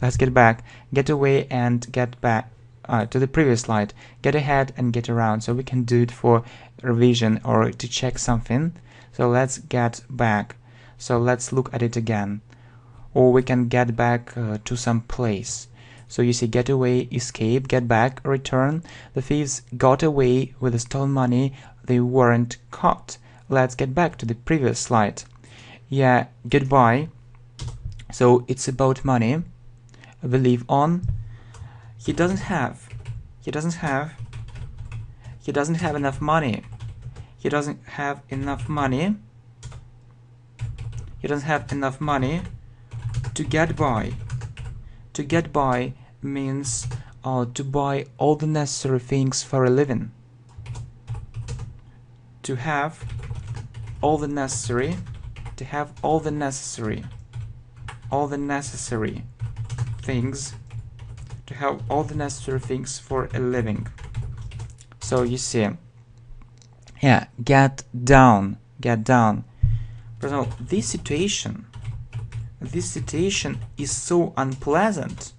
Let's get back. Get away and get back to the previous slide. Get ahead and get around. So we can do it for revision or to check something. So let's get back. So let's look at it again. Or we can get back to some place. So you see, get away, escape, get back, return. The thieves got away with the stolen money. They weren't caught. Let's get back to the previous slide. Yeah, goodbye. So it's about money. We leave on. He doesn't have enough money. He doesn't have enough money. He doesn't have enough money to get by. To get by means to buy all the necessary things for a living. To have all the necessary. To have all the necessary. All the necessary things. To have all the necessary things for a living. So you see, yeah, get down. Get down. For example, this situation is so unpleasant.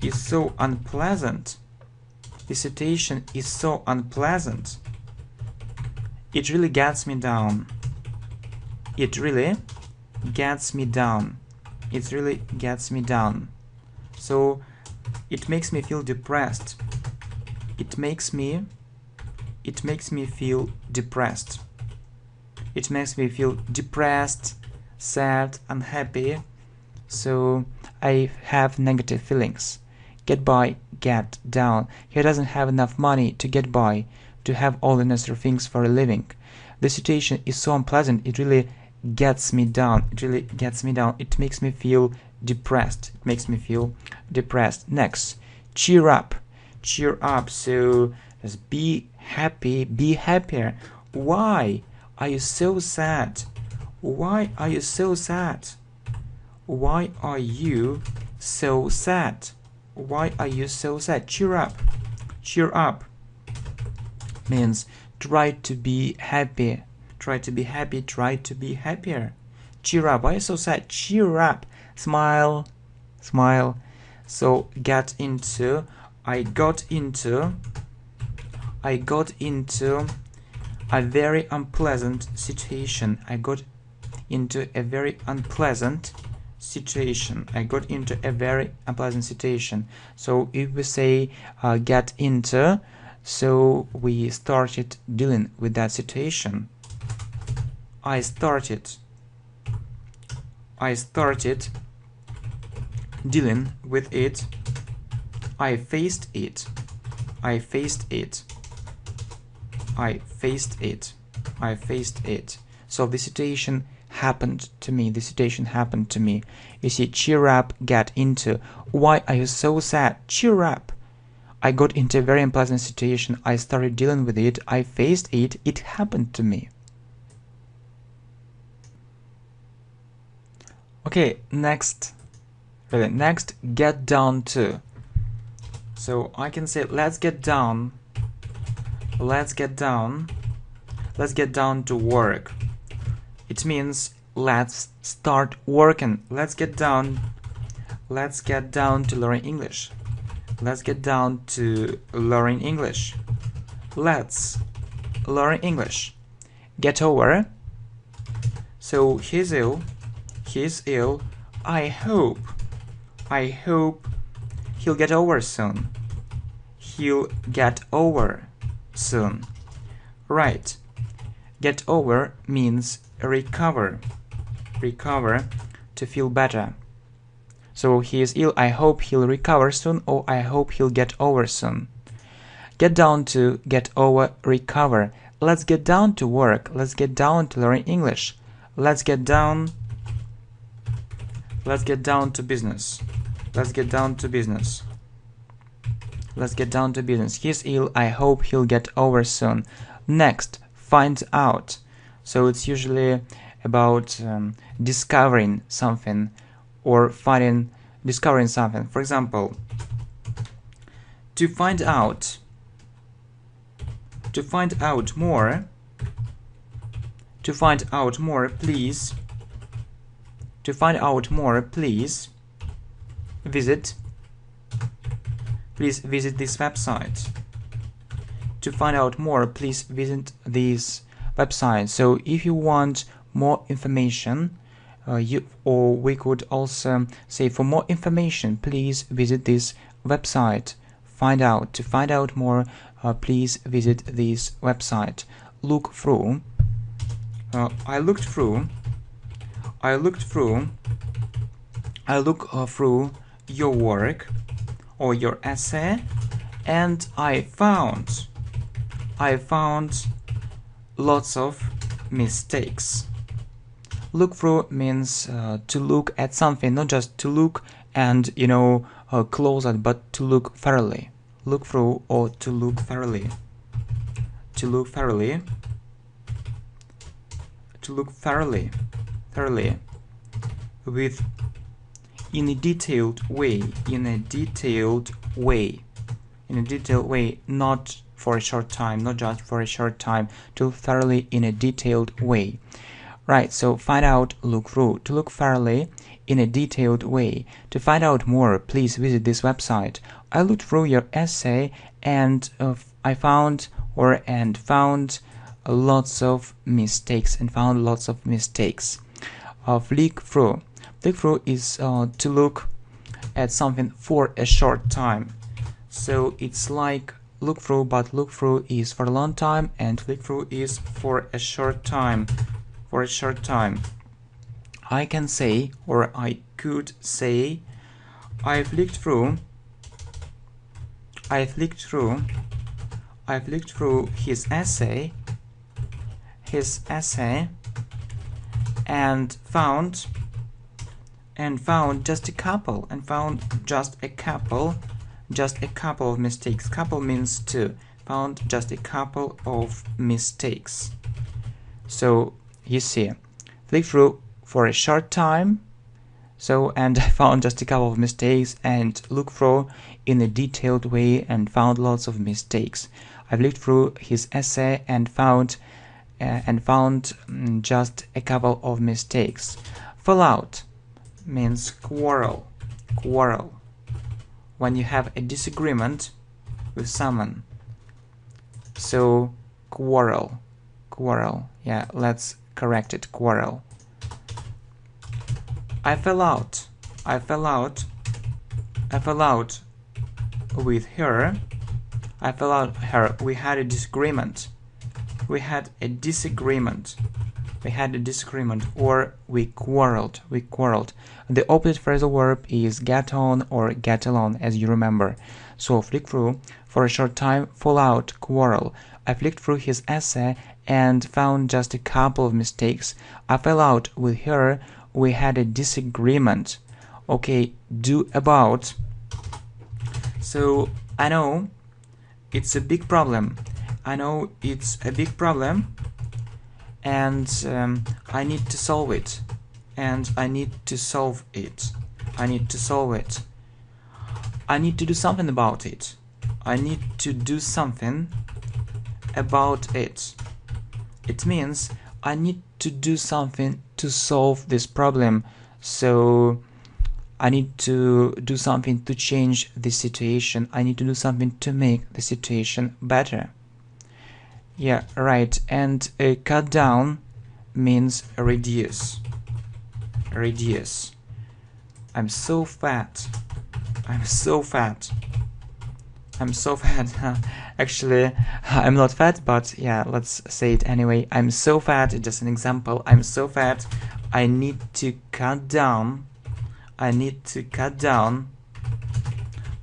Is so unpleasant. This situation is so unpleasant. It really gets me down. It really gets me down. It really gets me down. So it makes me feel depressed. It makes me feel depressed. It makes me feel depressed, sad, unhappy. So I have negative feelings. Get by, get down. He doesn't have enough money to get by, to have all the necessary things for a living. The situation is so unpleasant, it really gets me down. It really gets me down. It makes me feel depressed. It makes me feel depressed. Next, cheer up. Cheer up. So just be happy, be happier. Why are you so sad? Why are you so sad? Why are you so sad? Why are you so sad? Cheer up. Cheer up means try to be happy. Try to be happy. Try to be happier. Cheer up. Why are you so sad? Cheer up. Smile. Smile. So get into. I got into a very unpleasant situation. I got into a very unpleasant situation. I got into a very unpleasant situation. So if we say get into, so we started dealing with that situation. I started dealing with it. I faced it. I faced it. I faced it. I faced it. So the situation happened to me. The situation happened to me. You see, cheer up, get into. Why are you so sad? Cheer up. I got into a very unpleasant situation. I started dealing with it. I faced it. It happened to me. Okay, next, get down to. So I can say, let's get down. Let's get down to work. It means let's start working. Let's get down to learn English. Let's get down to learn English. Let's learn English. Get over. So he's ill. I hope I hope he'll get over soon. He'll get over soon. Right. Get over means recover. Recover, to feel better. So he is ill, I hope he'll recover soon, or I hope he'll get over soon. Get down to, get over, recover. Let's get down to work. Let's get down to learn English. Let's get down to business. Let's get down to business. Let's get down to business. He's ill, I hope he'll get over soon. Next, find out. So it's usually about discovering something or discovering something. For example, to find out more, please visit this website. To find out more, please visit this website. So if you want more information, or we could also say, for more information, please visit this website. To find out more, please visit this website. Look through. I looked through your work or your essay, and I found lots of mistakes. Look through means to look at something, not just to look and close it, but to look thoroughly. Look through, or to look thoroughly. To look thoroughly. To look thoroughly. With in a detailed way. Not for a short time, not just for a short time. To look thoroughly in a detailed way. Right, so find out, look through. To look thoroughly in a detailed way. To find out more, please visit this website. I looked through your essay and I found lots of mistakes. Flick through. Flick through is to look at something for a short time. So it's like look through, but look through is for a long time and flick through is for a short time. I can say, or I could say, I flicked through his essay and found just a couple of mistakes. Couple means two. Found just a couple of mistakes. So you see, flick through for a short time, and I found just a couple of mistakes, and look through in a detailed way and found lots of mistakes. I looked through his essay and found just a couple of mistakes. Fall out means quarrel. When you have a disagreement with someone. So quarrel. Yeah, let's correct it. Quarrel. I fell out with her. We had a disagreement. Or we quarreled. The opposite phrasal verb is get on or get along, as you remember. So flick through for a short time, fall out, quarrel. I flicked through his essay and found just a couple of mistakes. I fell out with her. We had a disagreement. Okay, do about. So I know it's a big problem. And I need to solve it. I need to do something about it. It means I need to do something to solve this problem. So I need to do something to change the situation. I need to do something to make the situation better. Yeah, right. And cut down means reduce. I'm so fat. I'm so fat. I'm so fat. Actually, I'm not fat, but yeah, let's say it anyway. I'm so fat. Just an example. I'm so fat. I need to cut down. I need to cut down.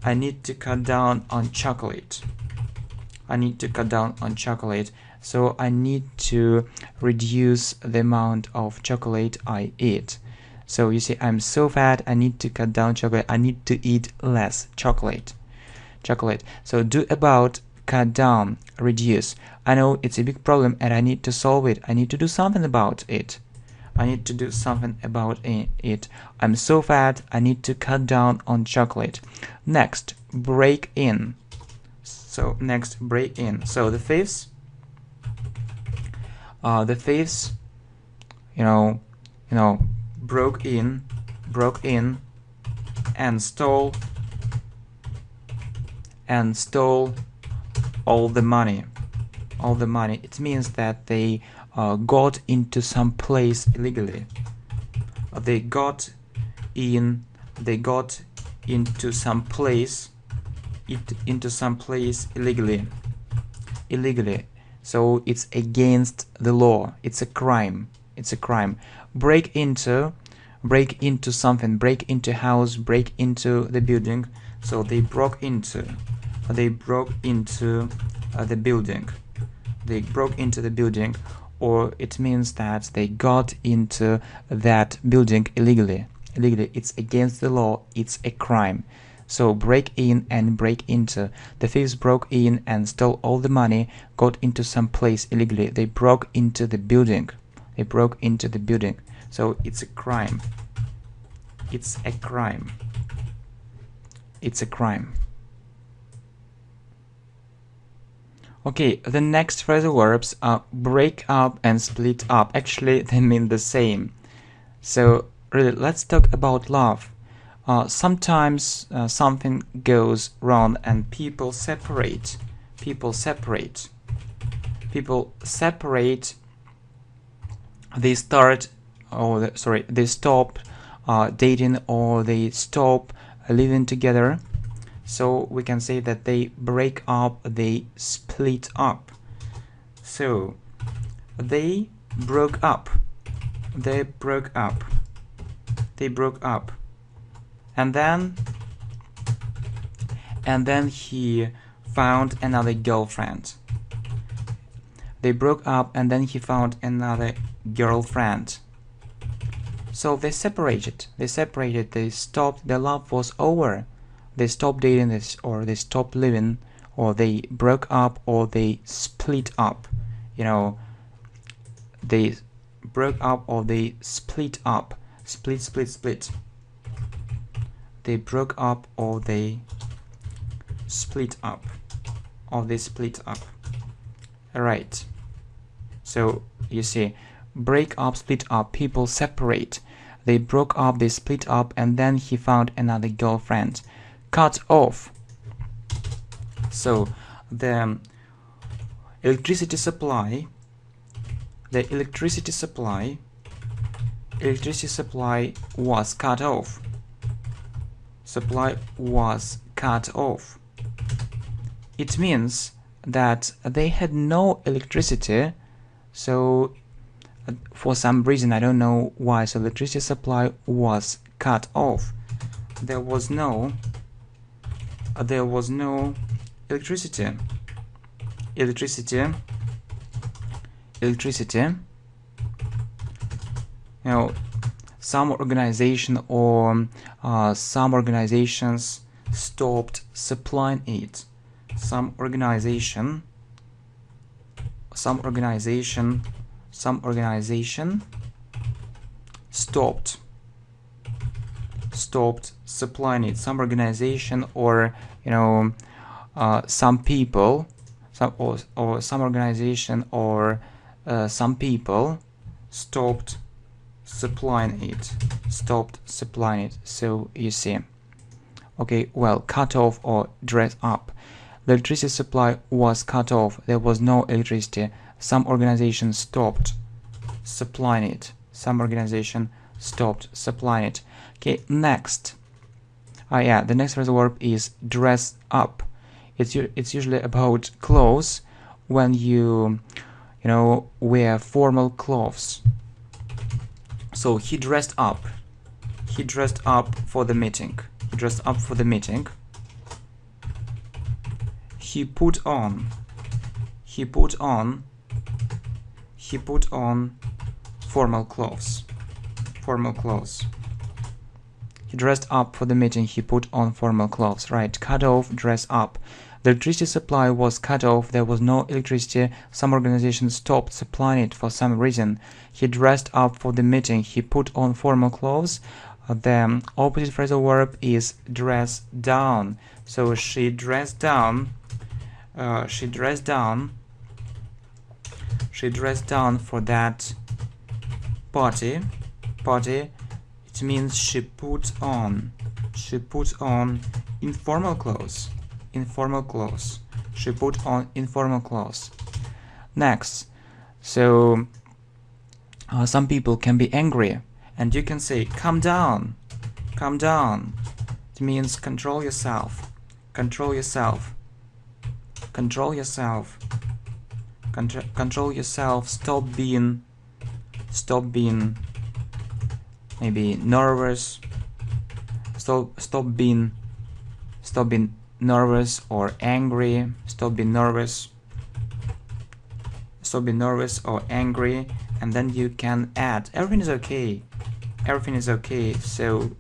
I need to cut down on chocolate. I need to cut down on chocolate. So I need to reduce the amount of chocolate I eat. So you see, I'm so fat. I need to cut down chocolate. I need to eat less chocolate. So do about, cut down, reduce. I know it's a big problem and I need to solve it. I need to do something about it. I need to do something about it. I'm so fat. I need to cut down on chocolate. Next, break in. So next, break in. So the fifths, broke in, and stole all the money. It means that they got into some place illegally. They got into some place illegally. So it's against the law. It's a crime. Break into something. Break into house. Break into the building. So they broke into the building. They broke into the building, or it means that they got into that building illegally. It's against the law. It's a crime. So break in and break into. The thieves broke in and stole all the money, got into some place illegally. They broke into the building. So it's a crime. It's a crime. Okay, the next phrasal verbs are break up and split up. Actually, they mean the same. So really, let's talk about love. Sometimes something goes wrong and people separate. They stop dating, or they stop living together. So we can say that they break up, they split up. So they broke up. And then he found another girlfriend. They broke up and then he found another girlfriend. So they separated. They stopped. Their love was over. They stopped dating this, or they stopped living, or they broke up, or they split up. They broke up or they split up. Split. They broke up or they split up. Alright. So you see, break up, split up, people separate. They broke up, they split up, and then he found another girlfriend. Cut off. So the electricity supply was cut off. It means that they had no electricity, so for some reason, I don't know why, so electricity supply was cut off. There was no electricity. Some organization or some organizations stopped supplying it. Some organization stopped supplying it. Some organization, or some people, some organization or some people stopped supplying it. So you see, okay, well, cut off or dress up. The electricity supply was cut off. There was no electricity. Some organization stopped supplying it. stopped supplying it. Okay, next. Yeah, the next phrasal verb is dress up. It's usually about clothes when you wear formal clothes. So he dressed up. He dressed up for the meeting. He dressed up for the meeting. He put on. He put on. He put on formal clothes. Formal clothes. He dressed up for the meeting. He put on formal clothes. Right. Cut off, dress up. The electricity supply was cut off. There was no electricity. Some organizations stopped supplying it for some reason. He dressed up for the meeting. He put on formal clothes. The opposite phrasal verb is dress down. So she dressed down. She dressed down. She dressed down for that party. It means she put on. She put on informal clothes. Informal clothes. She put on informal clothes. Next, so some people can be angry, and you can say calm down. Calm down. It means control yourself. Control yourself. Control yourself. Control yourself. Stop being maybe nervous. Stop being nervous or angry. Stop being nervous. Stop being nervous or angry, and then you can add everything is okay. Everything is okay. So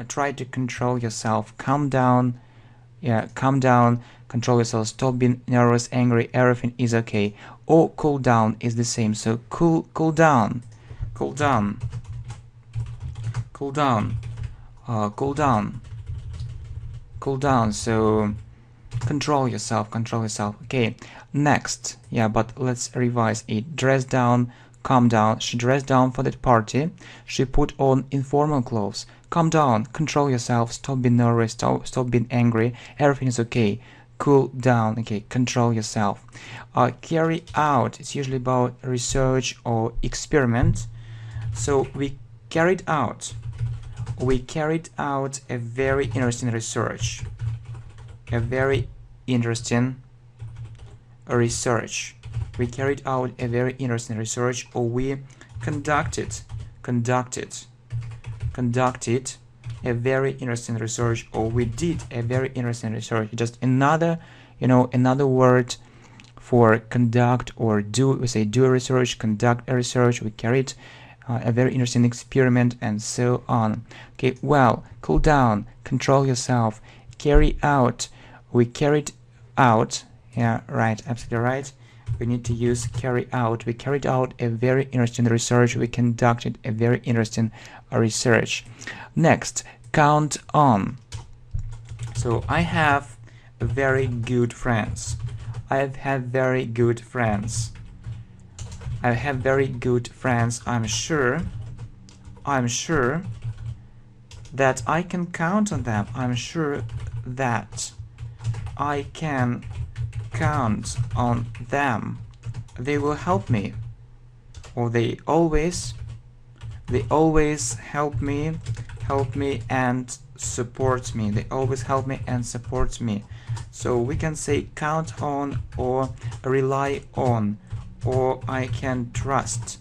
try to control yourself. Calm down. Yeah, calm down. Control yourself. Stop being nervous, angry. Everything is okay. Or cool down is the same. So cool down. Cool down. Cool down. Cool down. Cool down. So control yourself. Control yourself. Okay. Next. Yeah, but let's revise it. Dress down. Calm down. She dressed down for that party. She put on informal clothes. Calm down. Control yourself. Stop being nervous. Stop being angry. Everything is okay. Cool down. Okay. Control yourself. Carry out. It's usually about research or experiment. So we carried out a very interesting research. A very interesting research. We carried out a very interesting research, or we conducted a very interesting research, or we did a very interesting research. Just another word for conduct or do. We say do a research, conduct a research. We carried a very interesting experiment, and so on. Okay, well, cool down, control yourself, carry out. We carried out. Yeah, right, absolutely right. We need to use carry out. We carried out a very interesting research. We conducted a very interesting research. Next, count on. So I have very good friends. I've had very good friends. I have very good friends. I'm sure that I can count on them. I'm sure that I can count on them. They will help me, or they always help me and support me. They always help me and support me. So we can say count on, or rely on, or I can trust.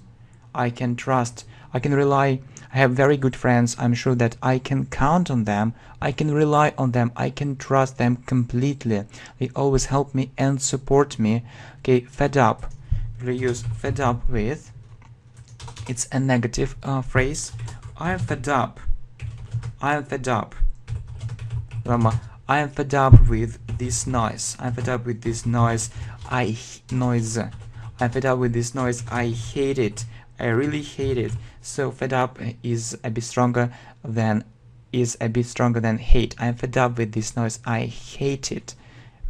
I can trust. I can rely. I have very good friends. I'm sure that I can count on them. I can rely on them. I can trust them completely. They always help me and support me. Okay, fed up. We use fed up with. It's a negative phrase. I am fed up. I am fed up. I am fed up with this noise. I'm fed up with this noise. I'm fed up with this noise. I hate it. I really hate it. So fed up is a bit stronger than hate. I'm fed up with this noise. I hate it.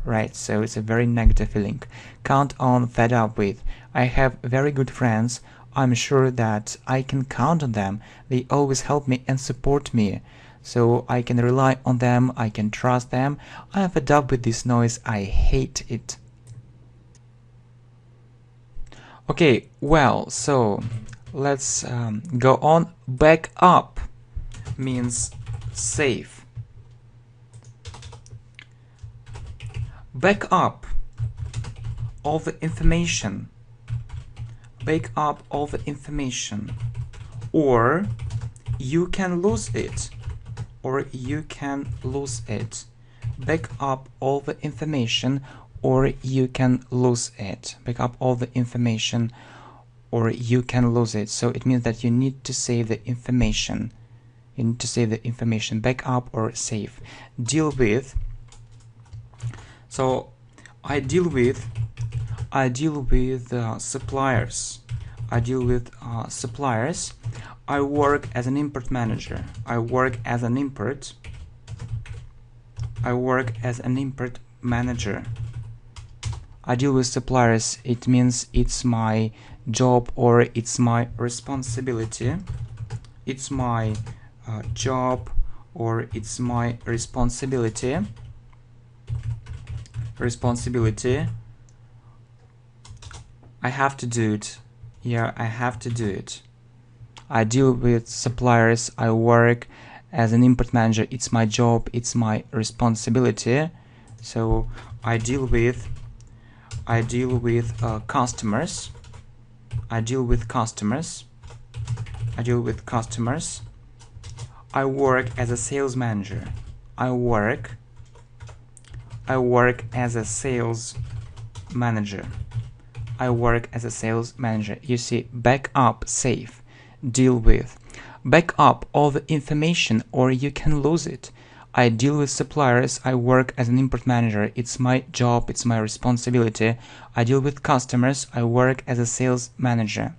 Right, so it's a very negative feeling. Count on, fed up with. I have very good friends. I'm sure that I can count on them. They always help me and support me. So I can rely on them. I can trust them. I am fed up with this noise. I hate it. Okay, well, so let's go on. Back up means save. Back up all the information. Back up all the information. Or you can lose it. Or you can lose it. Back up all the information, or you can lose it. Back up all the information, or you can lose it. So it means that you need to save the information. You need to save the information. Back up or save. Deal with. So I deal with suppliers. I deal with suppliers. I work as an import manager. I work as an import manager. I deal with suppliers. It means it's my job or it's my responsibility. It's my job or it's my responsibility. I have to do it. Yeah, I have to do it. I deal with suppliers. I work as an import manager. It's my job. It's my responsibility. So I deal with customers. I deal with customers. I work as a sales manager. I work as a sales manager. I work as a sales manager. You see, back up, save, deal with. Back up all the information or you can lose it. I deal with suppliers. I work as an import manager. It's my job. It's my responsibility. I deal with customers. I work as a sales manager.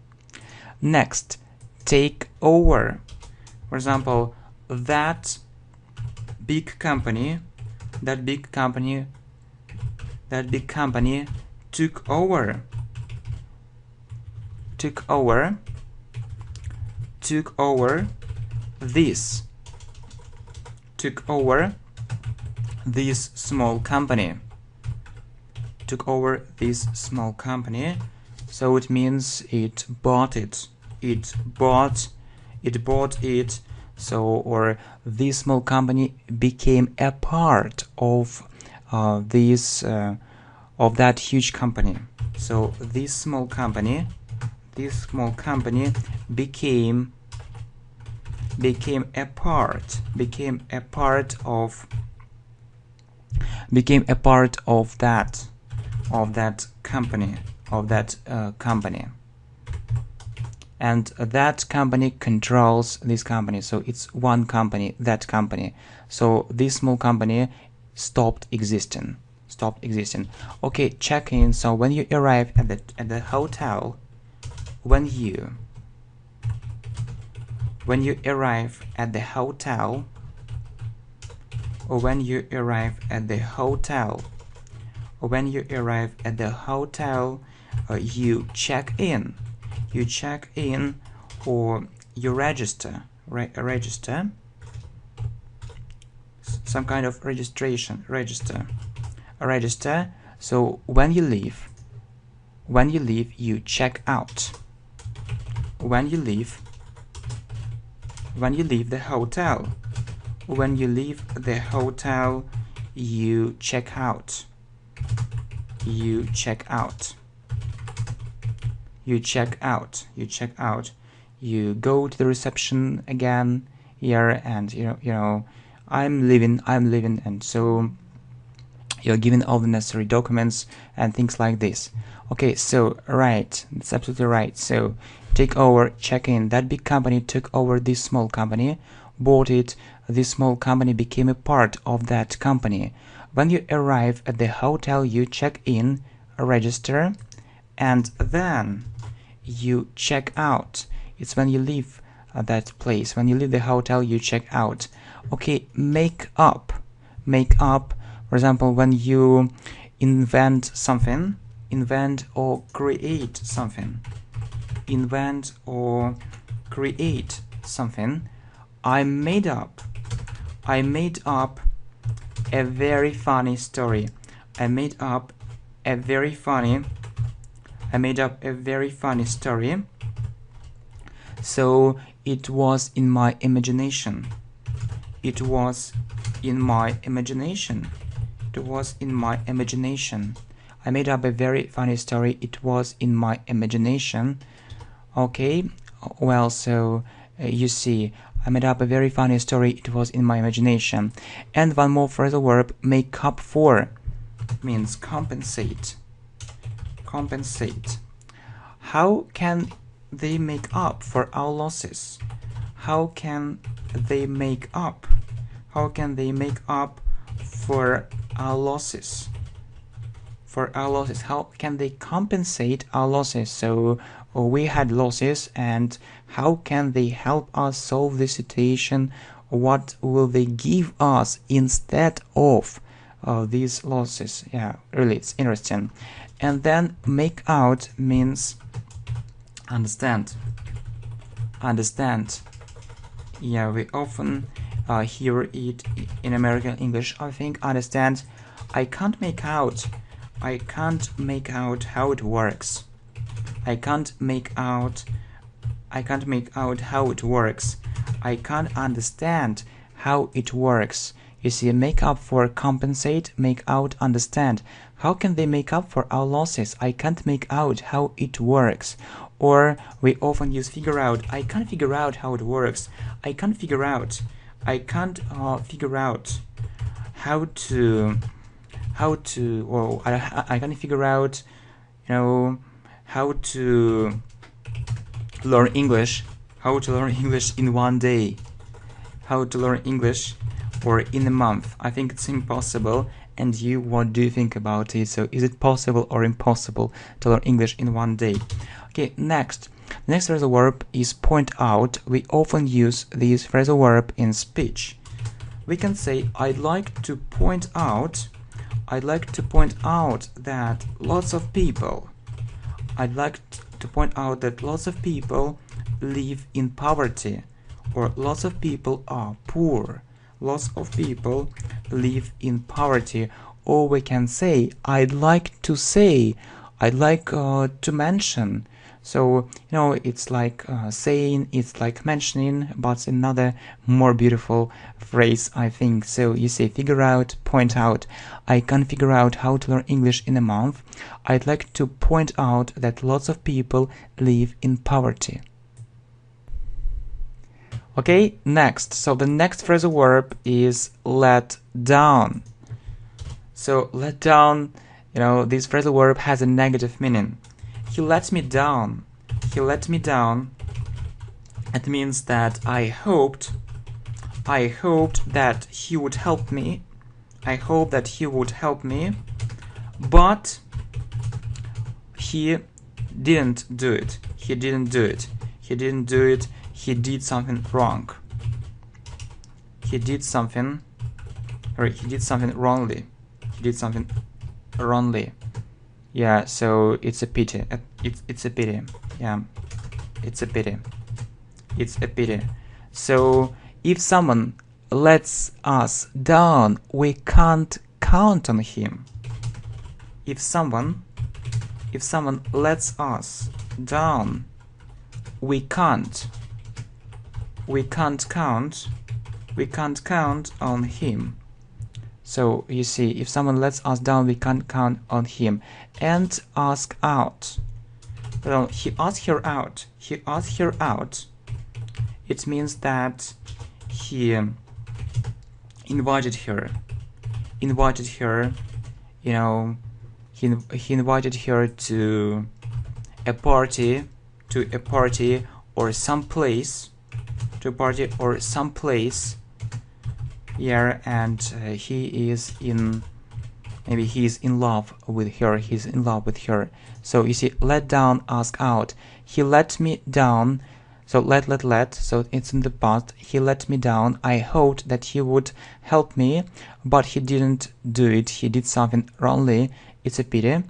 Next, take over. For example, that big company took over this small company. So it means it bought it. So, or this small company became a part of of that huge company. So this small company became a part of that company. And that company controls this company. So it's one company, that company. So this small company stopped existing. Okay, check in. So when you arrive at the hotel, when you arrive at the hotel, you check in. Or you register, right? Register, some kind of registration. Register. So when you leave, you check out. When you leave the hotel, you check out. You go to the reception again here, and you know I'm leaving, and so you're given all the necessary documents and things like this. Okay, so right, that's absolutely right. So take over, check in. That big company took over this small company, bought it. This small company became a part of that company. When you arrive at the hotel, you check in, register, and then you check out. It's when you leave that place. When you leave the hotel, you check out. Okay, make up. For example, when you invent or create something. I made up a very funny story. I made up a very funny story So it was in my imagination. It was in my imagination. It was in my imagination. I made up a very funny story. It was in my imagination. Okay, well, so you see, I made up a very funny story. It was in my imagination. And one more phrasal verb, make up for, means compensate. Compensate. How can they make up for our losses? How can they make up? How can they make up for our losses? For our losses, how can they compensate our losses? So we had losses, and how can they help us solve the situation? What will they give us instead of these losses? Yeah, really, it's interesting. And then make out means understand. Understand. Yeah, we often hear it in American English, I think. Understand. I can't make out how it works. I can't make out how it works. I can't understand how it works. You see, make up for compensate, make out, understand. How can they make up for our losses? I can't make out how it works. Or we often use figure out. I can't figure out how it works. I can't figure out how to or I can't figure out, how to learn English. How to learn English in one day. How to learn English or in a month. I think it's impossible. And you, what do you think about it? So is it possible or impossible to learn English in one day? Okay, next phrasal verb is point out. We often use this phrasal verb in speech. We can say, I'd like to point out that lots of people live in poverty, or lots of people are poor. Lots of people live in poverty. Or we can say, I'd like to mention. So, it's like saying, it's like mentioning, but another more beautiful phrase, I think. So you say, figure out, point out. I can't figure out how to learn English in a month. I'd like to point out that lots of people live in poverty. Okay, next. So the next phrasal verb is let down. So let down, this phrasal verb has a negative meaning. He let me down. He let me down. It means that I hoped that he would help me. I hope that he would help me, but he didn't do it. He didn't do it. He didn't do it. He did something wrong. He did something wrongly. He did something wrongly. Yeah, so it's a pity. It's a pity. Yeah, it's a pity. It's a pity. So if someone lets us down, we can't count on him. If someone lets us down, we can't count on him. So you see, if someone lets us down, we can't count on him. And ask out. Well, he asked her out. He asked her out. It means that he invited her. He invited her to a party, or some place. Yeah, and he is in love with her. He's in love with her. So you see, let down, ask out. He let me down. So let. So it's in the past. He let me down. I hoped that he would help me, but he didn't do it. He did something wrongly. It's a pity.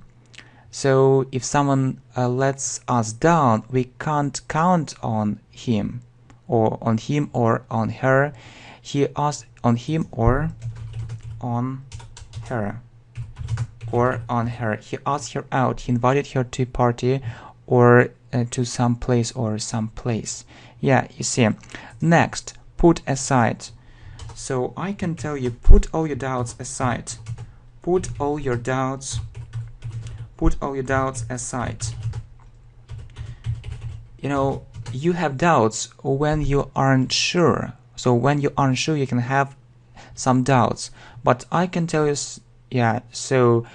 So if someone lets us down, we can't count on him, or on her. He asked on him or on her. He asked her out. He invited her to a party or to some place or some place. Yeah, you see. Next, put aside. So I can tell you, put all your doubts aside. Put all your doubts aside. You know, you have doubts when you aren't sure. So when you aren't sure, you can have some doubts. But I can tell you, yeah, so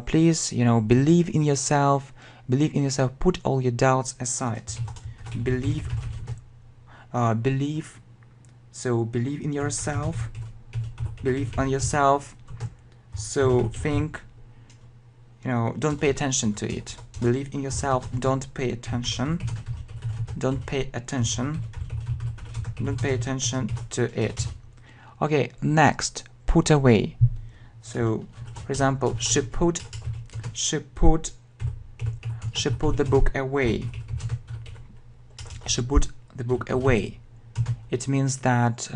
please, you know, believe in yourself. Believe in yourself. Put all your doubts aside. Believe. So believe in yourself. Believe on yourself. So think. You know, don't pay attention to it. Believe in yourself. Don't pay attention. Don't pay attention. Don't pay attention to it. Okay, next, put away. So, for example, she put the book away. She put the book away. It means that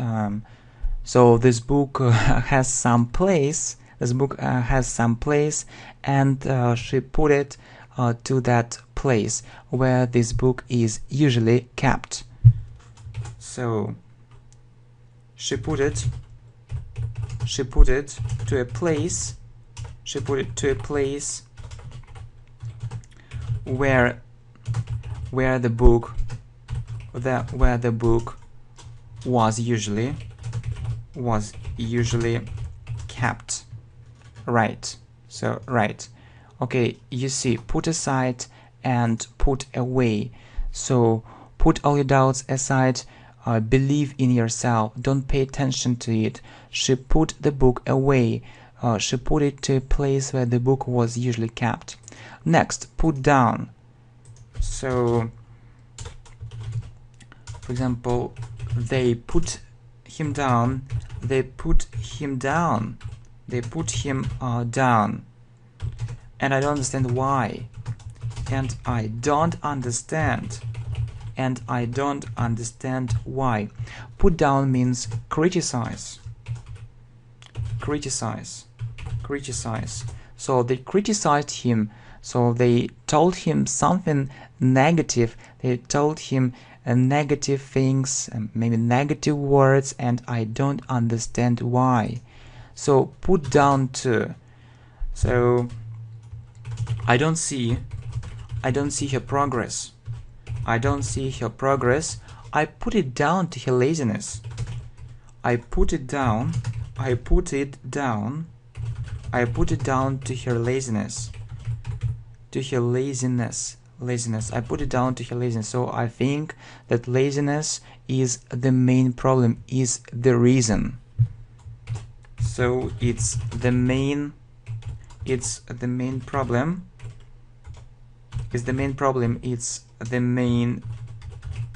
so this book has some place. This book has some place, and she put it to that place where this book is usually kept. So she put it to a place. She put it to a place where the book was usually kept. Right. So right. Okay, you see, put aside and put away. So put all your doubts aside. Believe in yourself. Don't pay attention to it. She put the book away. She put it to a place where the book was usually kept. Next, put down. So, for example, they put him down. They put him down. They put him down. And I don't understand why. And I don't understand. And I don't understand why. Put down means criticize. Criticize. Criticize. So they criticized him. So they told him something negative. They told him negative things, maybe negative words, and I don't understand why. So put down to. So I don't see her progress. I don't see her progress. I put it down to her laziness. I put it down. I put it down. I put it down to her laziness. To her laziness. Laziness. I put it down to her laziness. So I think that laziness is the main problem, is the reason. So it's the main problem. It's the main problem. It's the main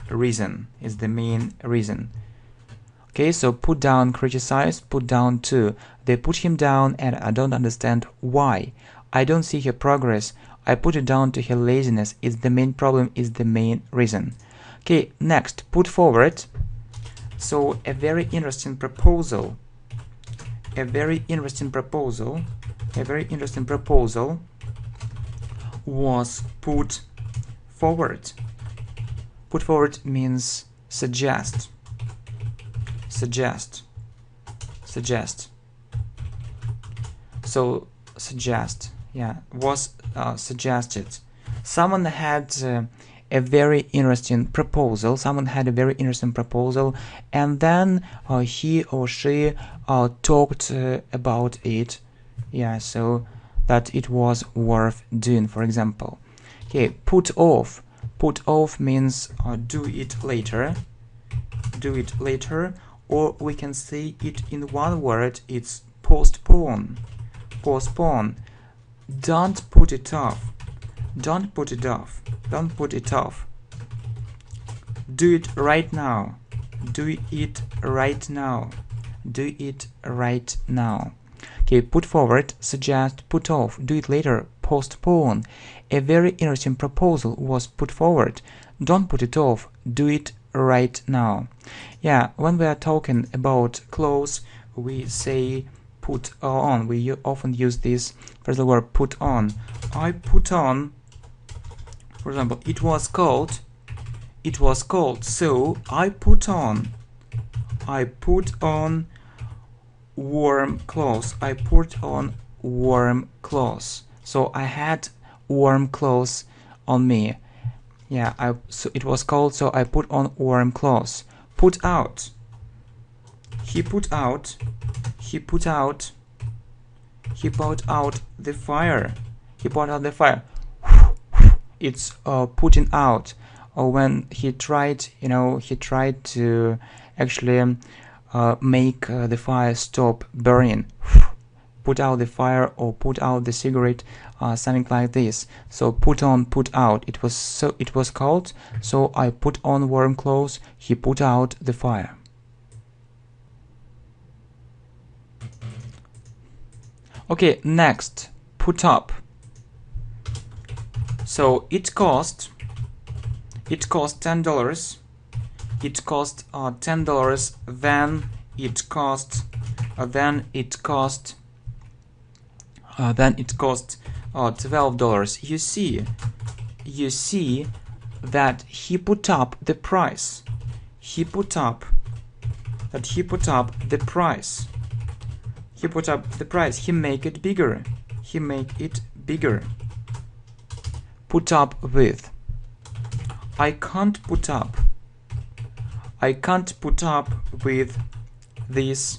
reason. It's the main reason. Okay, so put down, criticize, put down to. They put him down and I don't understand why. I don't see her progress. I put it down to her laziness. It's the main problem, is the main reason. Okay, next, put forward. So a very interesting proposal. A very interesting proposal. A very interesting proposal was put forward. Put forward means suggest. Suggest. Suggest. So suggest, yeah, was suggested. Someone had a very interesting proposal. Someone had a very interesting proposal, and then he or she talked about it. Yeah, so that it was worth doing, for example. Okay, put off. Put off means do it later. Do it later, or we can say it in one word, it's postpone. Postpone. Don't put it off. Don't put it off. Don't put it off. Do it right now. Do it right now. Do it right now. Okay, put forward, suggest, put off, do it later, postpone. A very interesting proposal was put forward. Don't put it off, do it right now. Yeah, when we are talking about clothes, we say put on. We often use this phrasal verb put on. I put on For example, it was cold, so I put on warm clothes. I put on warm clothes. So I had warm clothes on me. Yeah, so it was cold, so I put on warm clothes. Put out. He put out the fire. He put out the fire. It's putting out. Or when he tried to actually make the fire stop burning. Put out the fire or put out the cigarette, something like this. So put on, put out. It was cold, so I put on warm clothes. He put out the fire. Okay, next, put up. So it cost $10. It cost $10. Then it cost $12. You see that he put up the price. He put up the price. He make it bigger. Put up with. I can't put up with this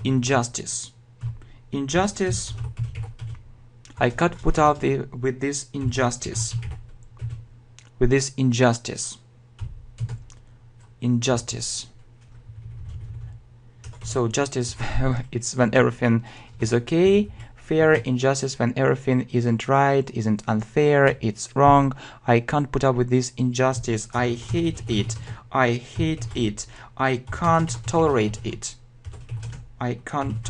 injustice. I can't put up with this injustice. So justice, it's when everything is okay. Fair. Injustice, when everything isn't right, isn't unfair, it's wrong. I can't put up with this injustice. I hate it. I can't tolerate it. I can't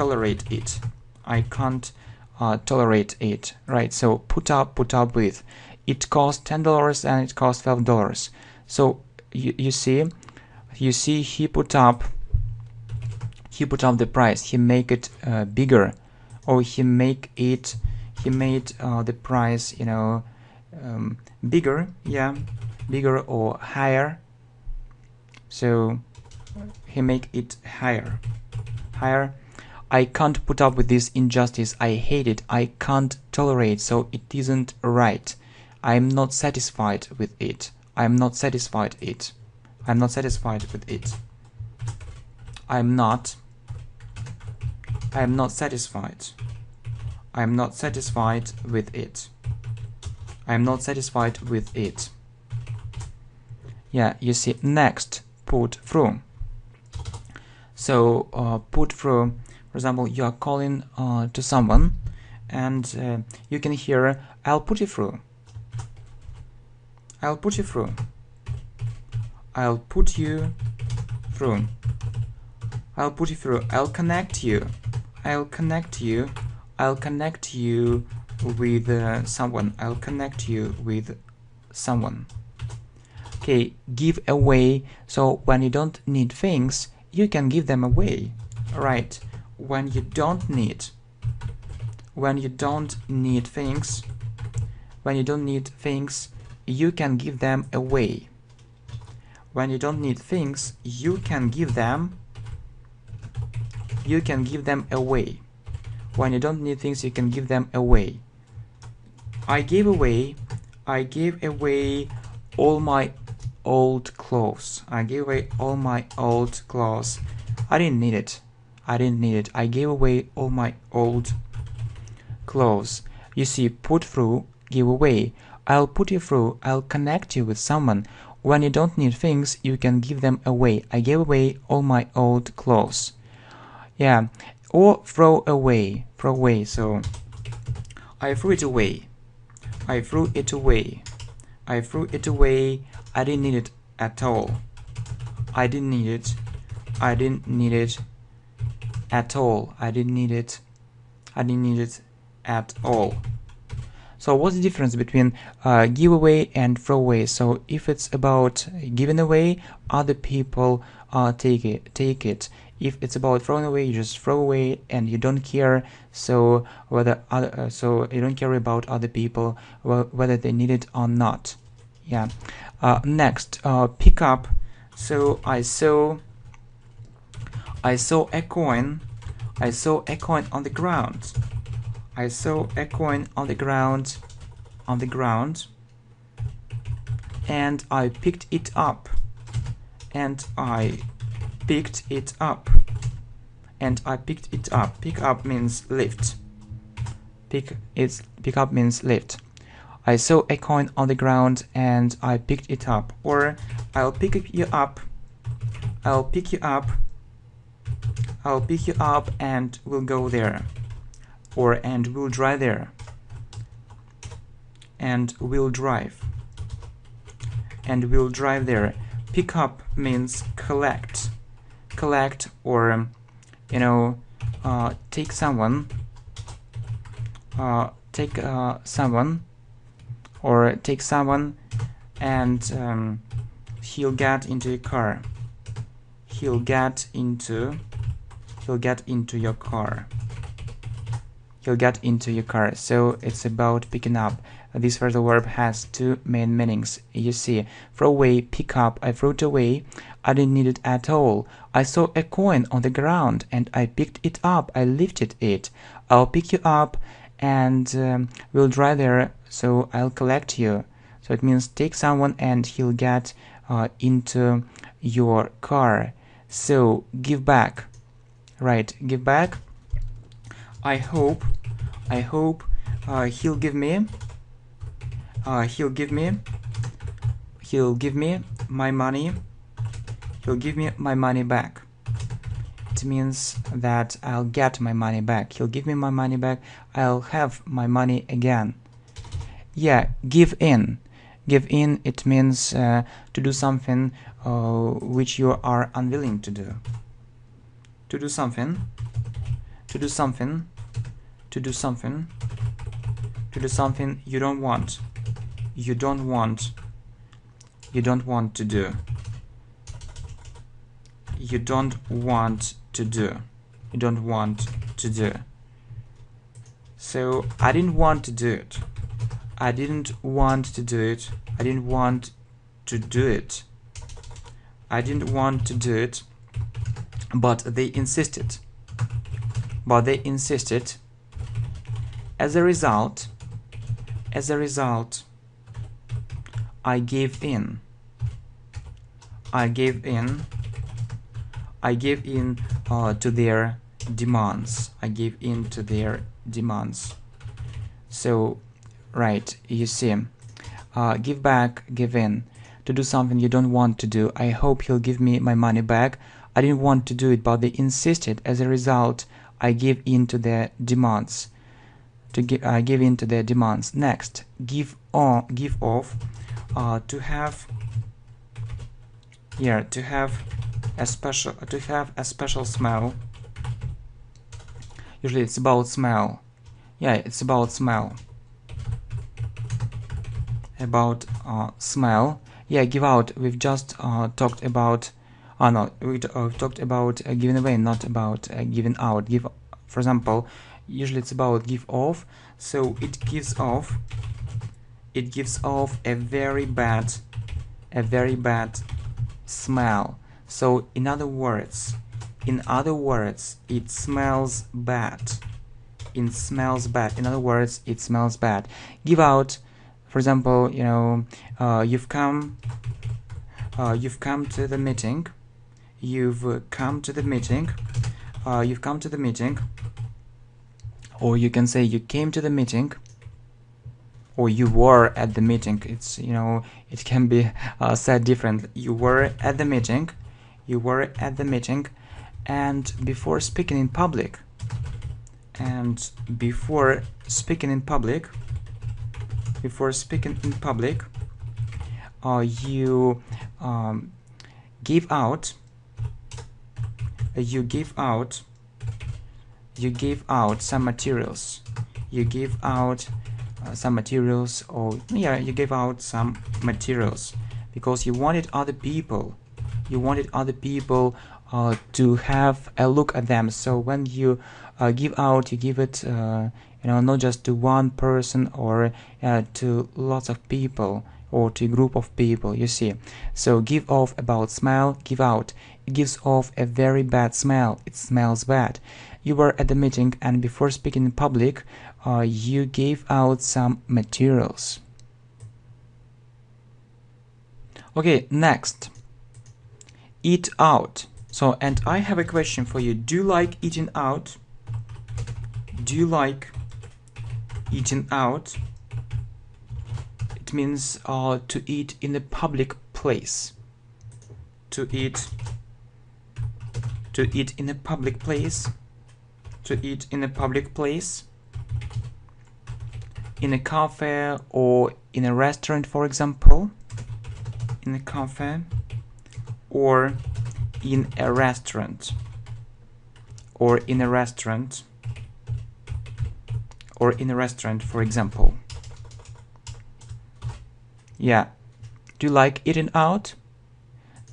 tolerate it. Right, so put up with. It cost $10 and it cost $12. So you see he put up the price. He make it bigger, or he made the price bigger, bigger or higher. So he make it higher. I can't put up with this injustice. I hate it. I can't tolerate. So it isn't right. I'm not satisfied with it. I'm not satisfied with it. I'm not satisfied with it. I'm not satisfied with it. Yeah, you see, next, put through. So put through, for example, you are calling to someone and you can hear, I'll put you through. I'll put you through. I'll put you through. I'll put you through. I'll connect you. I'll connect you. I'll connect you with someone. I'll connect you with someone. Okay, give away. So when you don't need things, you can give them away. Right. When you don't need things, you can give them away. When you don't need things, you can give them away. When you don't need things, you can give them away. I gave away all my old clothes. I gave away all my old clothes. I didn't need it. I gave away all my old clothes. You see, put through, give away. I'll put you through. I'll connect you with someone. When you don't need things, you can give them away. I gave away all my old clothes. Yeah, or throw away. So I threw it away. I threw it away. I didn't need it at all. I didn't need it at all. So what's the difference between give away and throw away? So if it's about giving away, other people take it. If it's about throwing away, you just throw away and you don't care. So you don't care about other people, whether they need it or not. Yeah. Next, pick up. So I saw a coin. I saw a coin on the ground. I saw a coin on the ground. And I picked it up. And I picked it up. And I picked it up. Pick up means lift. Pick up means lift. I saw a coin on the ground and I picked it up. Or I'll pick you up. I'll pick you up. I'll pick you up and we'll go there. Or and we'll drive there. And we'll drive. And we'll drive there. Pick up means collect. Collect or take someone. Take someone and he'll get into a car. He'll get into your car. He'll get into your car. So it's about picking up. This phrasal verb has two main meanings. You see, throw away, pick up. I threw it away. I didn't need it at all. I saw a coin on the ground and I picked it up. I lifted it. I'll pick you up and we'll drive there. So I'll collect you. So it means take someone and he'll get into your car. So give back. Right, give back. I hope he'll give me my money. He'll give me my money back. It means that I'll get my money back. He'll give me my money back. I'll have my money again. Yeah, give in. Give in, it means to do something which you are unwilling to do. To do something you don't want. You don't want to do. You don't want to do. So I didn't want to do it. I didn't want to do it. I didn't want to do it. I didn't want to do it. But they insisted. As a result, I gave in. I gave in to their demands. I gave in to their demands. So, right, you see, give back, give in. To do something you don't want to do. I hope he'll give me my money back. I didn't want to do it, but they insisted. As a result, I gave in to their demands. I gave in to their demands. Next, give off. To have a special smell. Usually it's about smell. Yeah, it's about smell. About smell. Yeah, give out. We've just talked about. No, we talked about giving away, not about giving out. Give, for example, usually it's about give off. So it gives off. It gives off a very bad smell. So in other words, it smells bad. It smells bad. In other words, it smells bad. Give out. For example, you've come to the meeting. You've come to the meeting. Or you can say you came to the meeting. Or you were at the meeting. It's it can be said differently. You were at the meeting. And before speaking in public. You give out some materials. You give out some materials, or you gave out some materials because you wanted other people to have a look at them. So when you give out, you give it not just to one person or to lots of people. or to a group of people, you see. So give off about smell, give out. It gives off a very bad smell. It smells bad. You were at the meeting and before speaking in public, you gave out some materials. Okay, next. Eat out. So, and I have a question for you. Do you like eating out? Do you like eating out? It means to eat in a public place. To eat in a public place. To eat in a public place. In a cafe or in a restaurant, for example. In a cafe or in a restaurant. Or in a restaurant. Or in a restaurant, for example. Yeah. Do you like eating out?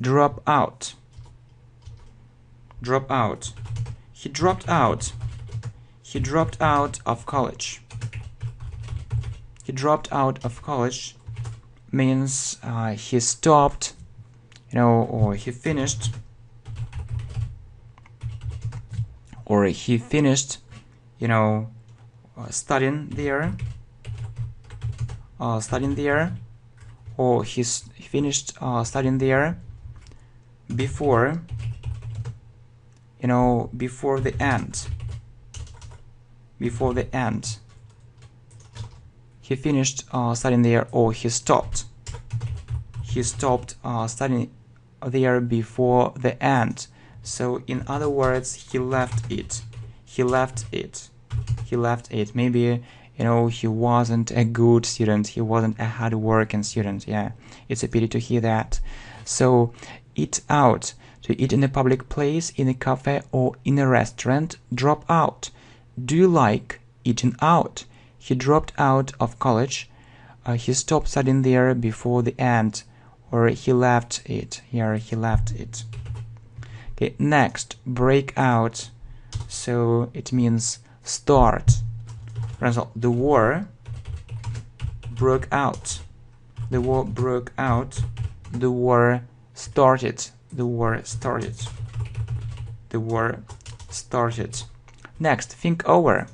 Drop out. Drop out. He dropped out. He dropped out of college. He dropped out of college means he stopped, or he finished. Or he finished, studying there. Or he finished studying there before, before the end. Before the end. He finished studying there, or he stopped. He stopped studying there before the end. So in other words, he left it. He left it. He left it. Maybe, he wasn't a good student. He wasn't a hard-working student. Yeah, it's a pity to hear that. So, eat out. To eat in a public place, in a cafe, or in a restaurant. Drop out. Do you like eating out? He dropped out of college. He stopped studying there before the end. Or he left it. Here, he left it. Okay, next, break out. So, it means start. For example, the war broke out. The war broke out. The war started. The war started. The war started. Next, think over.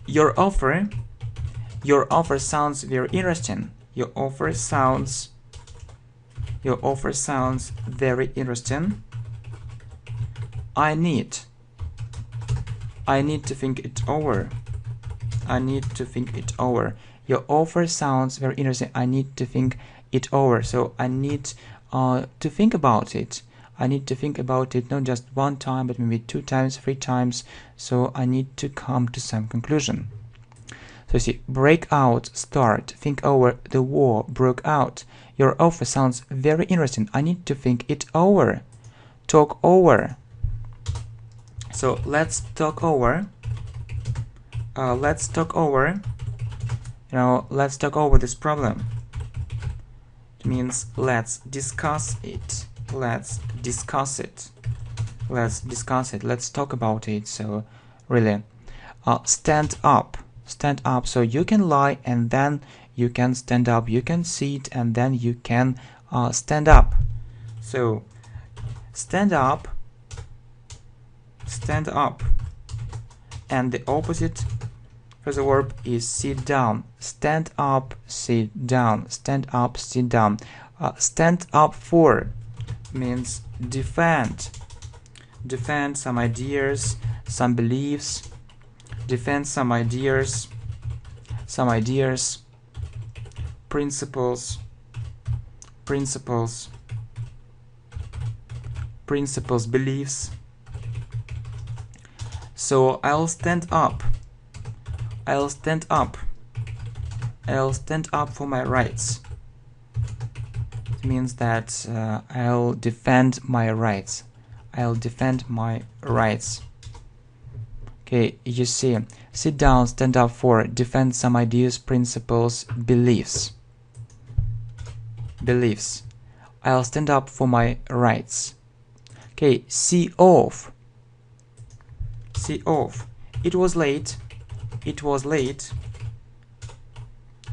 Your offer sounds very interesting. Your offer sounds very interesting. I need to think it over. I need to think it over. Your offer sounds very interesting. I need to think it over. So I need to think about it. I need to think about it not just one time, but maybe 2 times, 3 times. So I need to come to some conclusion. So see, break out, start, think over, the war broke out. Your offer sounds very interesting. I need to think it over. Talk over. So let's talk over. Let's talk over. Let's talk over this problem. It means let's discuss it. Let's discuss it. Let's discuss it. Let's talk about it. So really, stand up. Stand up. So you can lie and then you can stand up. You can sit and then you can stand up. So stand up. Stand up. And the opposite phrasal verb is sit down. Stand up, sit down. Stand up, sit down. Stand up for means defend. Defend some ideas, some beliefs. Defend some ideas, principles, beliefs. So I'll stand up. I'll stand up. I'll stand up for my rights. It means that I'll defend my rights. I'll defend my rights. Okay, you see, sit down, stand up for, defend some ideas, principles, beliefs. Beliefs. I'll stand up for my rights. Okay, see off. See off. It was late. It was late.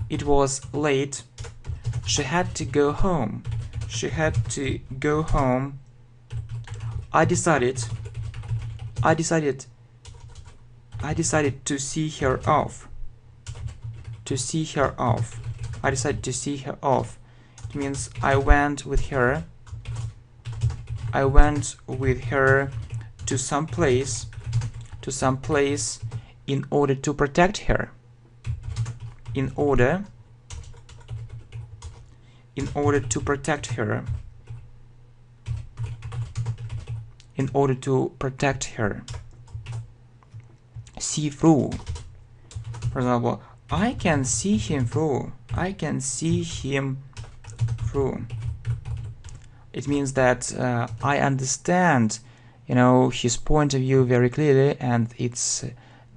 It was late. She had to go home. She had to go home. I decided to see her off. To see her off. I decided to see her off. It means I went with her. I went with her to some place in order to protect her. In order to protect her. In order to protect her. See through. For example, I can see him through. I can see him through. It means that I understand, his point of view very clearly, and it's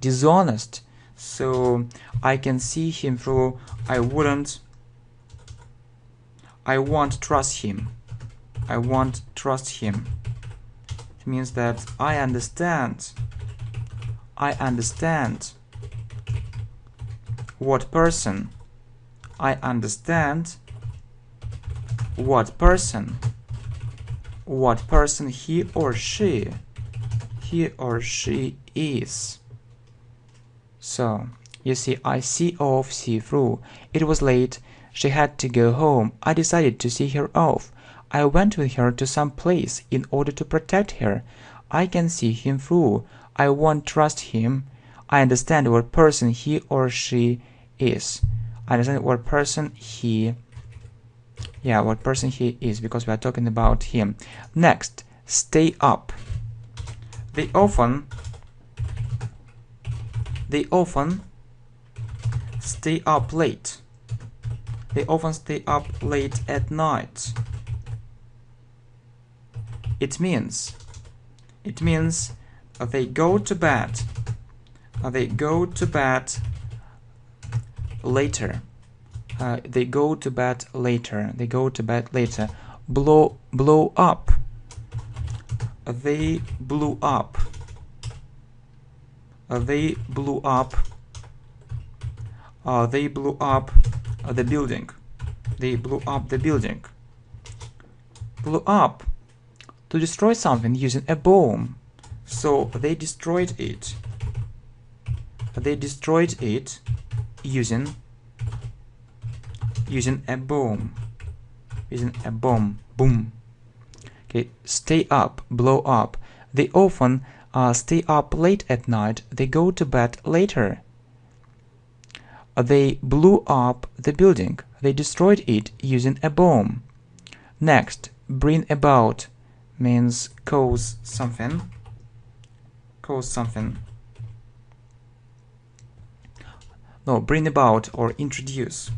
dishonest. So I can see him through. I won't trust him. I won't trust him. It means that I understand what person. I understand what person he or she is. So you see, I see off, see through. It was late. She had to go home. I decided to see her off. I went with her to some place in order to protect her. I can see him through. I won't trust him. I understand what person he or she is. I understand what person he is, because we are talking about him. Next, stay up. They often stay up late. They often stay up late at night. It means they go to bed. They go to bed later. They go to bed later. They go to bed later. Blow up. They blew up. They blew up. They blew up the building. They blew up the building. Blew up. To destroy something using a bomb. So they destroyed it. They destroyed it using a bomb. Using a bomb. Boom. Okay, stay up, blow up. They often stay up late at night. They go to bed later. They blew up the building. They destroyed it using a bomb. Next, bring about means cause something. Cause something. No, bring about or introduce.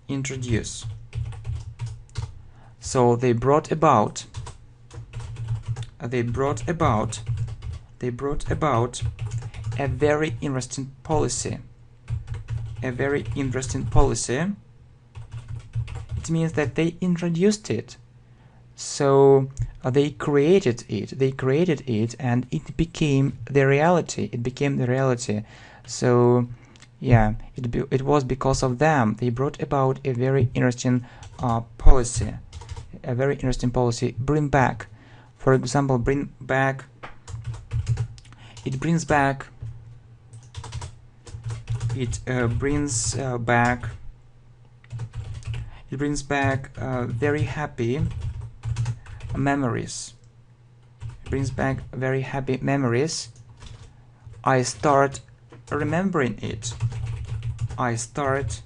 Introduce. So they brought about a very interesting policy. A very interesting policy. It means that they introduced it. So they created it and it became the reality. So yeah, it was because of them. They brought about a very interesting policy. A very interesting policy. Bring back. For example, bring back. It brings back. It brings back. It brings back very happy memories. It brings back very happy memories. I start remembering it. I start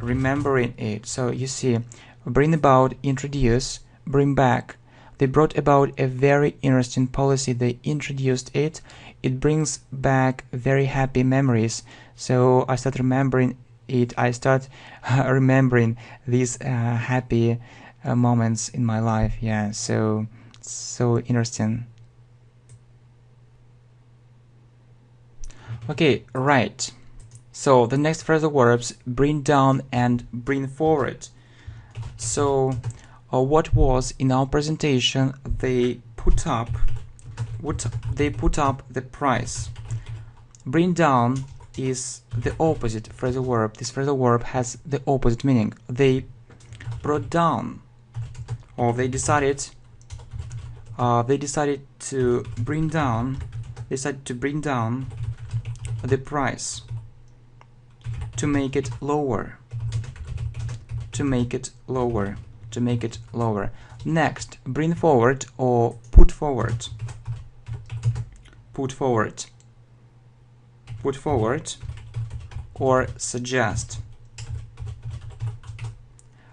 remembering it. So you see, bring about, introduce, bring back. They brought about a very interesting policy. They introduced it. It brings back very happy memories. So I start remembering it. I start remembering these happy moments in my life. Yeah, so interesting. Okay, right. So the next phrasal verbs, bring down and bring forward. So what was in our presentation? They put up the price. Bring down is the opposite phrasal verb. This phrasal verb has the opposite meaning. They brought down, or they decided to bring down the price, to make it lower, to make it lower, to make it lower. Next, bring forward or put forward, put forward, put forward, or suggest.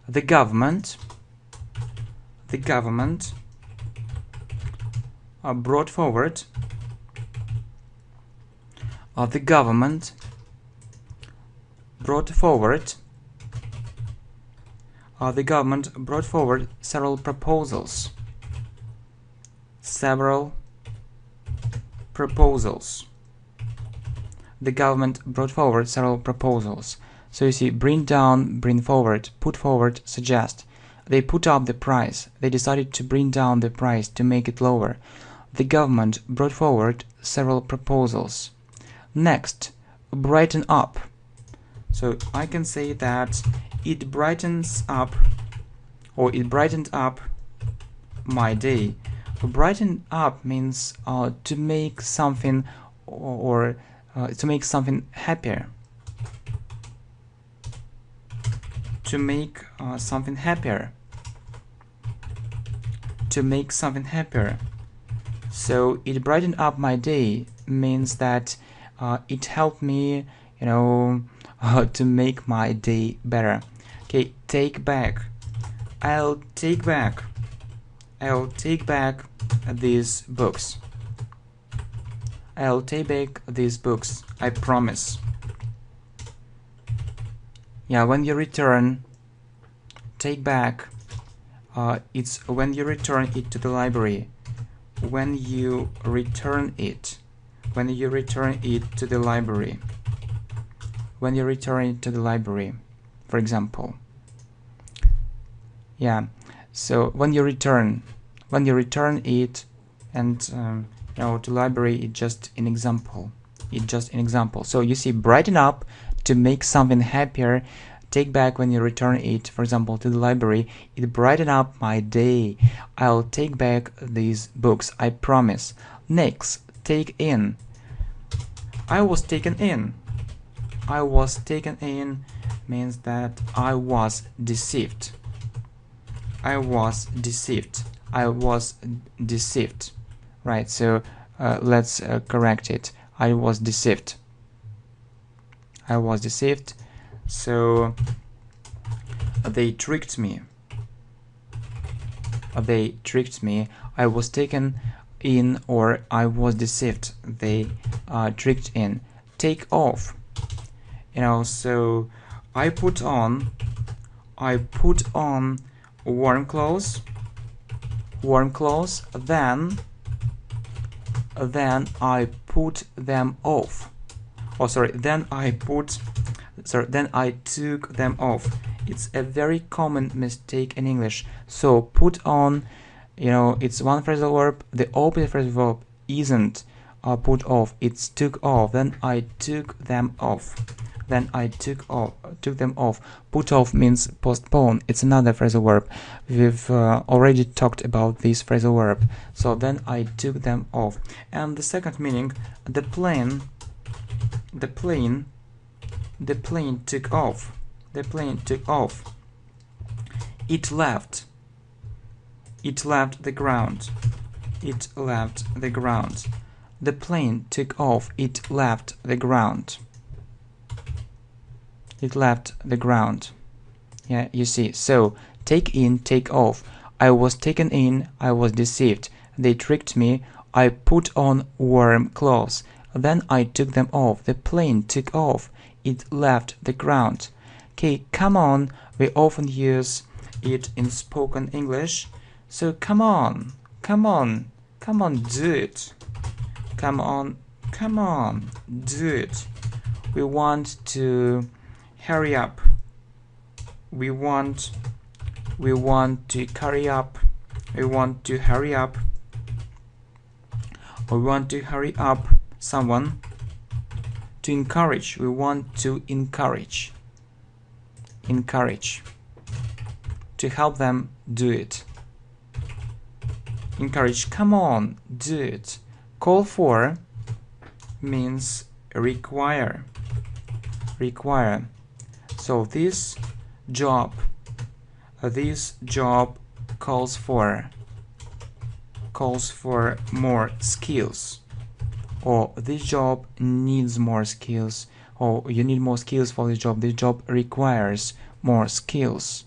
The government brought forward, the government brought forward, the government brought forward several proposals, several proposals. The government brought forward several proposals. So you see, bring down, bring forward, put forward, suggest. They put up the price. They decided to bring down the price, to make it lower. The government brought forward several proposals. Next, brighten up. So I can say that it brightens up, or it brightened up my day. Brighten up means to make something, or to make something happier. To make something happier. To make something happier. So it brightened up my day means that it helped me, to make my day better. Okay, take back. I'll take back these books. I'll take back these books, I promise. Yeah, when you return, take back, it's when you return it to the library. When you return it. When you return it to the library. When you return it to the library, for example. Yeah, so when you return it, and to library, it's just an example. It's just an example. So you see, brighten up, to make something happier. Take back when you return it, for example, to the library. It brightened up my day. I'll take back these books, I promise. Next, take in. I was taken in. I was taken in means that I was deceived. I was deceived. I was deceived. Right, so let's correct it. I was deceived. I was deceived. So they tricked me. They tricked me. I was taken in, or I was deceived. They tricked in. Take off. So I put on warm clothes. Then I put them off. Then I took them off. It's a very common mistake in English. So put on, it's one phrasal verb. The opposite phrasal verb isn't put off. It's took off. Then I took them off. Then I took them off. Put off means postpone. It's another phrasal verb. We've already talked about this phrasal verb. So then I took them off. And the second meaning, the plane took off. The plane took off. It left the ground. It left the ground. The plane took off. It left the ground. It left the ground. Yeah, you see. So take in, take off. I was taken in. I was deceived. They tricked me. I put on warm clothes. Then I took them off. The plane took off. It left the ground. Okay, come on. We often use it in spoken English. So come on, do it. Come on, do it. We want to hurry up. We want to hurry up. We want to hurry up. We want to hurry up someone. To encourage, we want to encourage. Encourage. To help them do it. Encourage, come on, do it. Call for means require. Require. So this job calls for more skills, or this job needs more skills, or you need more skills for this job requires more skills.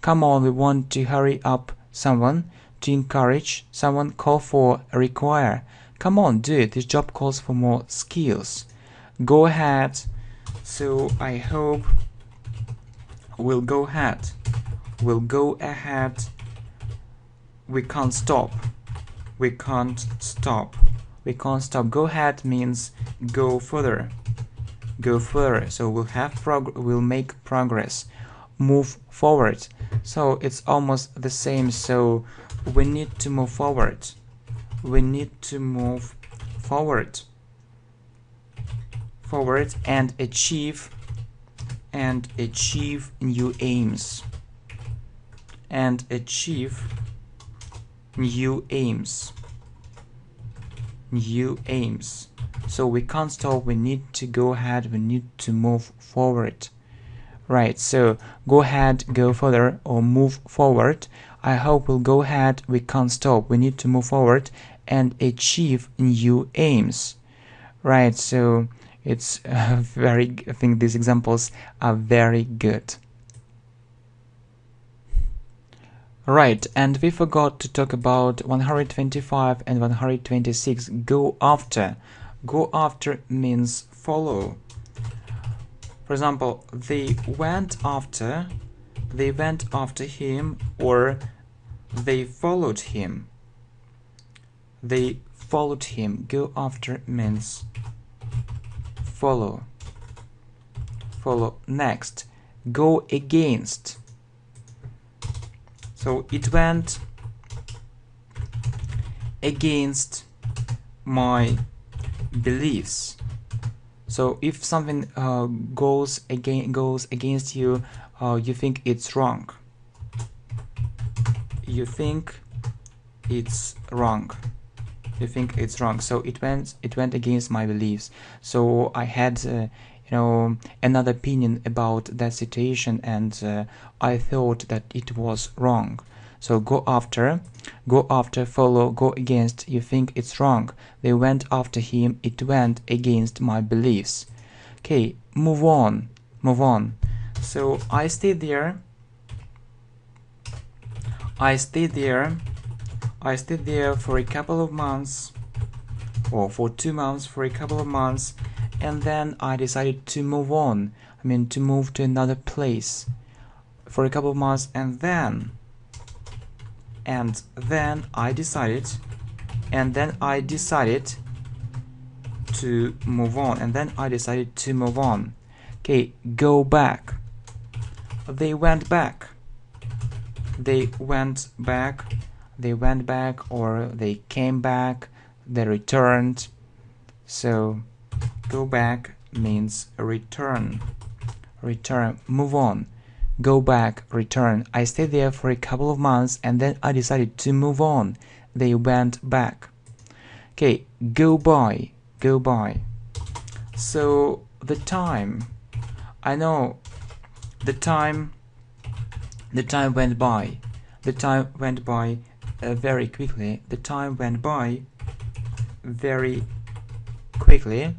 Come on, we want to hurry up someone. To encourage someone, call for, require. Come on, do it, this job calls for more skills. Go ahead, so I hope we'll go ahead. We'll go ahead. We can't stop. We can't stop. We can't stop. Go ahead means go further. Go further. So we'll make progress. Move forward. So it's almost the same. So we need to move forward. We need to move forward. Forward and achieve new aims. And achieve new aims. New aims. So we can't stop, we need to go ahead, we need to move forward. Right, so go ahead, go further, or move forward. I hope we'll go ahead, we can't stop, we need to move forward and achieve new aims. Right, so it's I think these examples are very good. Right, and we forgot to talk about 125 and 126. Go after. Go after means follow. For example, they went after him, or they followed him. They followed him. Go after means follow. Follow. Next, go against. So it went against my beliefs. So if something goes against you, you think it's wrong. You think it's wrong. You think it's wrong. So it went against my beliefs. So I had another opinion about that situation, and I thought that it was wrong. So go after, follow, go against, you think it's wrong. They went after him, it went against my beliefs. Okay, move on. So I stayed there for a couple of months, or for 2 months, for a couple of months, and then I decided to move on. To move to another place for a couple of months, and then I decided to move on. Okay, go back. They went back, or they came back, they returned. So go back means return. Move on. Go back, return. I stayed there for a couple of months, and then I decided to move on. They went back. Okay, go by. So the time, I know the time went by. The time went by very quickly. The time went by very quickly.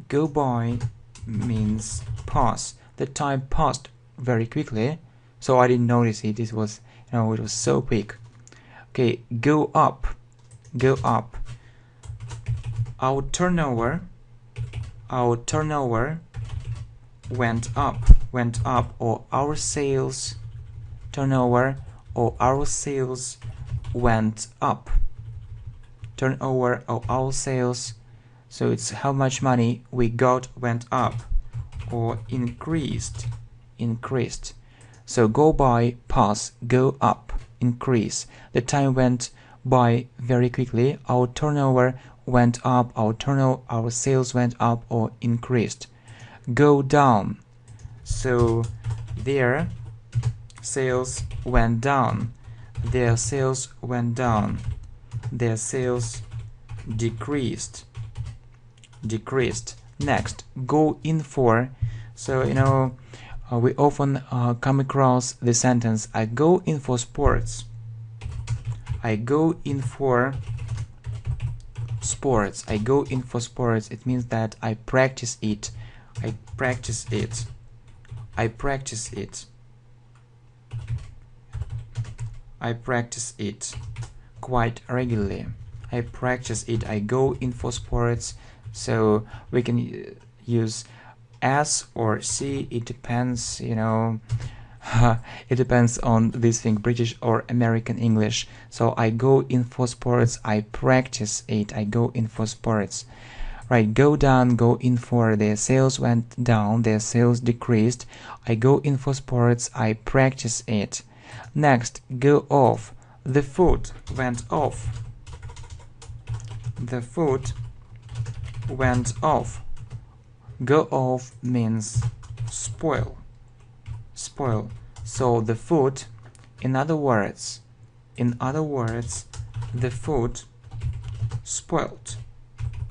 Go by means pass. The time passed very quickly, so I didn't notice it. It was, it was so quick. Okay, go up. Our turnover went up, or our sales turnover, or our sales went up. Turnover or our sales, so it's how much money we got went up, or increased. So go by, pass, go up, increase. The time went by very quickly. Our turnover went up, our sales went up or increased. Go down, so their sales went down, their sales went down, their sales decreased. Next, go in for. So we often come across the sentence, I go in for sports. I go in for sports. I go in for sports. It means that I practice it. I practice it. I practice it. I practice it quite regularly. I practice it. I go in for sports. So we can use S or C. It depends, it depends on this thing, British or American English. So I go in for sports. I practice it. I go in for sports. Right, go down, go in for. Their sales went down, their sales decreased. I go in for sports. I practice it. Next, go off. The food went off. The food went off. Go off means spoil. Spoil. So the food, in other words, the food spoiled.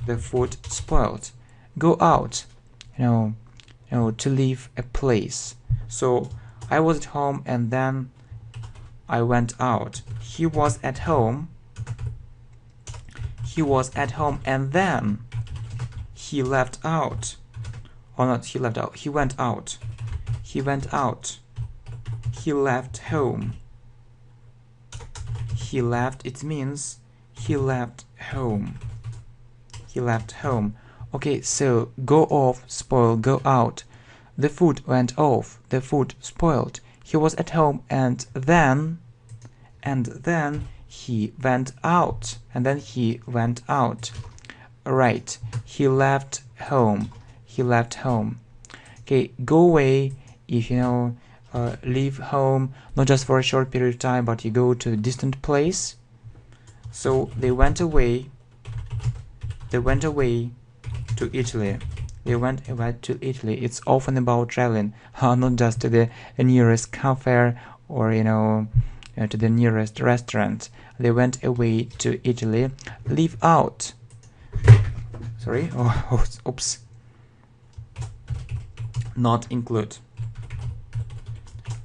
The food spoiled. Go out, to leave a place. So I was at home and then I went out. He was at home. He was at home and then he left out. Or not, he left out. He went out. He went out. He left home. He left, it means he left home. He left home. Okay, so go off, spoil, go out. The food went off. The food spoiled. He was at home and then he went out. And then he went out. Right. He left home. He left home. Okay, go away if leave home, not just for a short period of time, but you go to a distant place. So they went away. They went away to Italy. They went away to Italy. It's often about traveling, not just to the nearest cafe or to the nearest restaurant. They went away to Italy. Leave out. Sorry. Oops. Not include.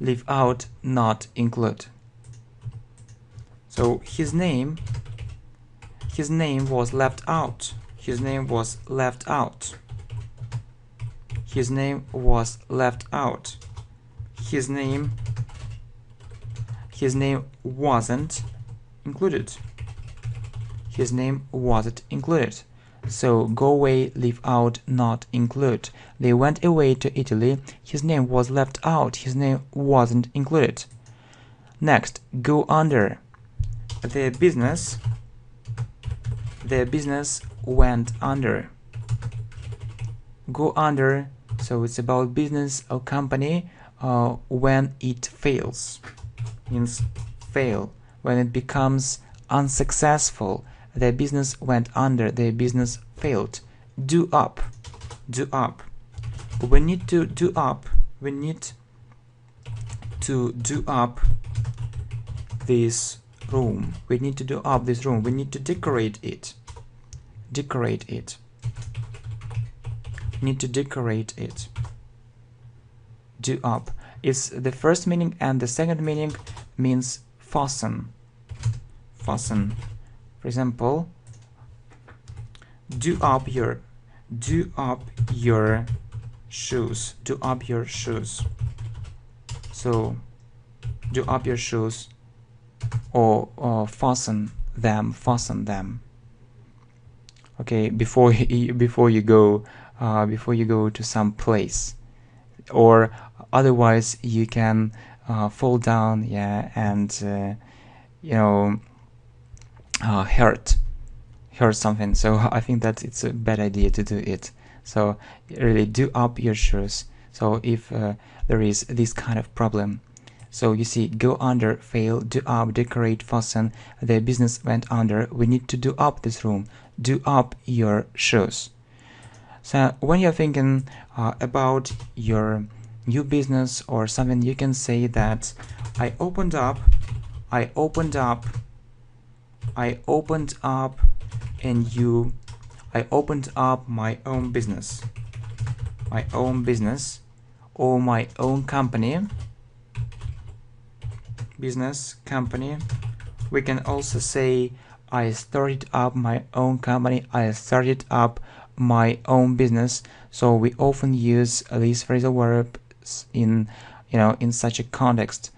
Leave out, not include. So his name was left out. His name was left out. His name was left out. His name wasn't included. His name wasn't included. So go away, leave out, not include. They went away to Italy. His name was left out. His name wasn't included. Next, go under. Their business went under. Go under, so it's about business or company when it fails. Means fail. When it becomes unsuccessful. Their business went under. Their business failed. Do up. Do up. We need to do up. We need to do up this room. We need to do up this room. We need to decorate it. Decorate it. Need to decorate it. Do up. It's the first meaning, and the second meaning means fasten. Fasten. For example, do up your shoes. Do up your shoes. So do up your shoes, or fasten them. Fasten them. Okay, before you go to some place, or otherwise you can fall down, and hurt something. So I think that it's a bad idea to do it. So really do up your shoes. So if there is this kind of problem, so you see, go under, fail, do up, decorate, fasten. Their business went under. We need to do up this room. do up your shoes. So when you're thinking about your new business or something, you can say that I opened up a new, I opened up my own business, or my own company, business company. We can also say I started up my own company, I started up my own business. So we often use these phrasal verbs in such a context,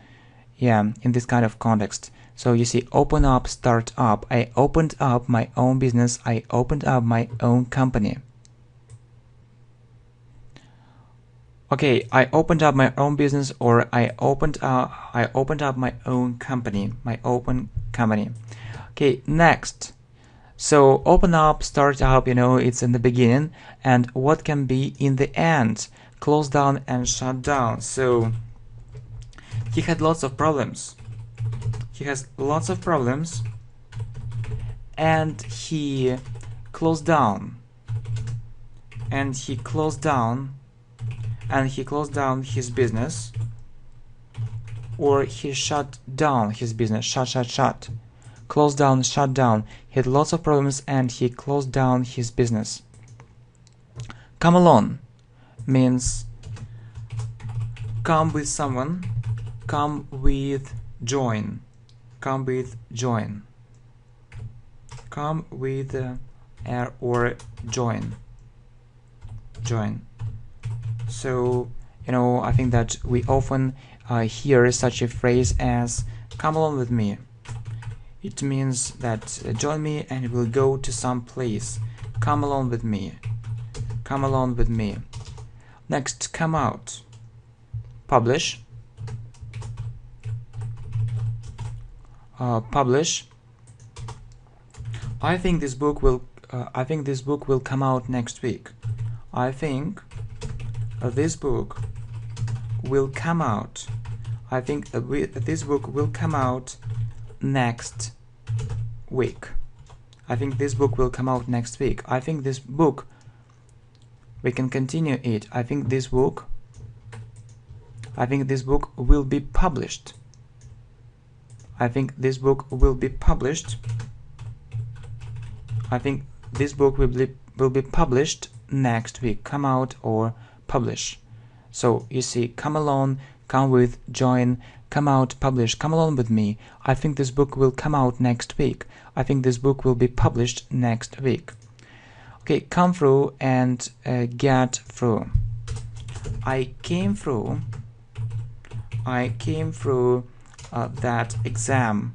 in this kind of context. So you see, open up, start up, I opened up my own business, I opened up my own company. Okay, I opened up my own business, or I opened up my own company, Okay, next. So open up, start up, it's in the beginning, and what can be in the end? Close down and shut down. So he had lots of problems. He has lots of problems, and he closed down. And he closed down his business, or he shut down his business. Shut. Close down, shut down. He had lots of problems and he closed down his business. Come along means come with someone, come with join, come with join, come with or join. So I think that we often hear such a phrase as come along with me. It means that join me and we'll go to some place. Come along with me. Come along with me. Next, come out. Publish. Publish. I think this book will come out next week. I think this book will come out. I think this book will come out next week. I think this book will come out next week. I think this book, we can continue it. I think this book will be published. I think this book will be published. I think this book will be published next week. Come out or publish. So you see, come along, come with, join, come out, publish, come along with me. I think this book will come out next week. I think this book will be published next week. Okay, come through and get through. I came through that exam.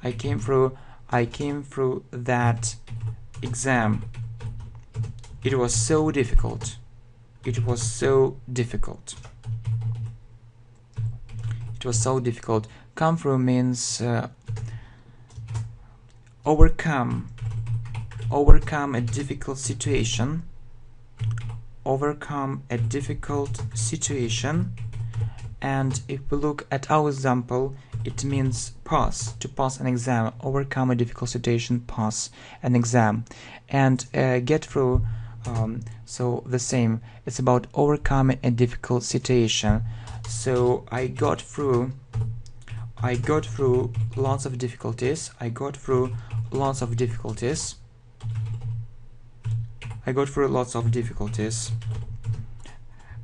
I came through that exam. It was so difficult. It was so difficult. It was so difficult. Come through means overcome a difficult situation. Overcome a difficult situation. And if we look at our example, it means pass, to pass an exam. Overcome a difficult situation, pass an exam. And get through, so the same. It's about overcoming a difficult situation. So I got through lots of difficulties. I got through lots of difficulties.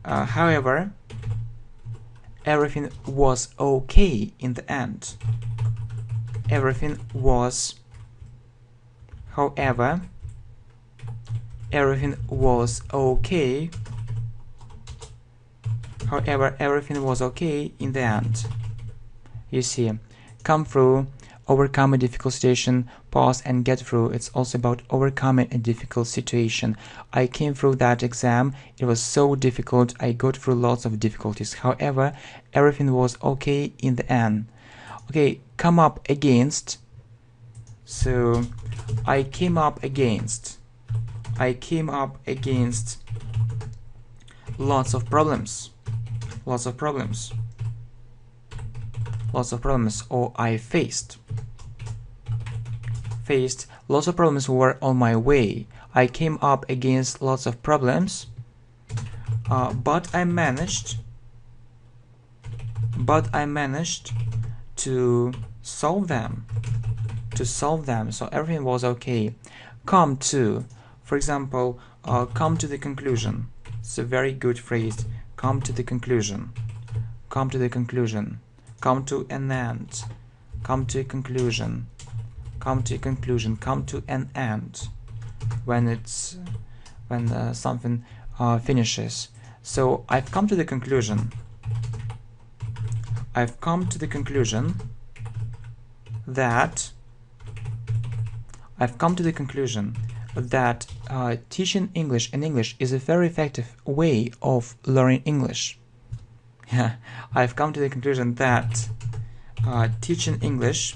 However, everything was okay in the end. Everything was okay. However, everything was okay in the end. You see, come through, overcome a difficult situation, pass and get through. It's also about overcoming a difficult situation. I came through that exam. It was so difficult. I got through lots of difficulties. However, everything was okay in the end. Okay, come up against. So, I came up against lots of problems. Or I faced Lots of problems were on my way. I came up against lots of problems, but I managed to solve them. So everything was okay. Come to, for example, come to the conclusion. It's a very good phrase. Come to the conclusion. Come to the conclusion. Come to an end. Come to a conclusion. Come to a conclusion. Come to an end. When something finishes. So I've come to the conclusion. I've come to the conclusion that teaching English in English is a very effective way of learning English. Yeah, I've come to the conclusion that teaching English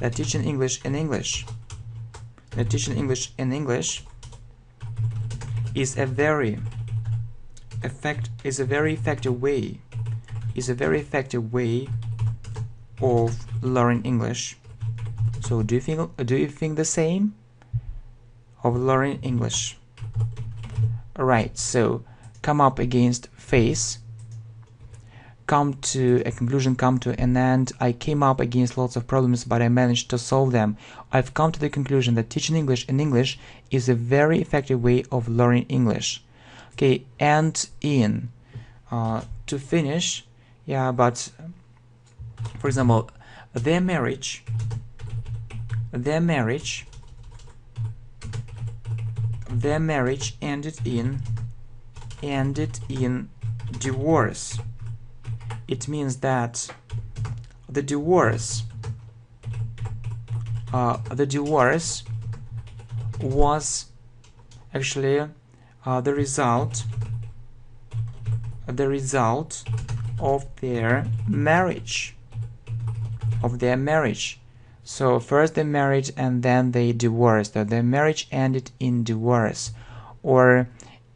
in English is a very effective way of learning English. So do you think the same of learning English? Alright, so come up against face, come to a conclusion, come to an end. I came up against lots of problems, but I managed to solve them. I've come to the conclusion that teaching English in English is a very effective way of learning English. Okay, and in to finish, yeah, but for example, their marriage ended in divorce. It means that the divorce was actually the result of their marriage. So first they married and then they divorced. So their marriage ended in divorce, or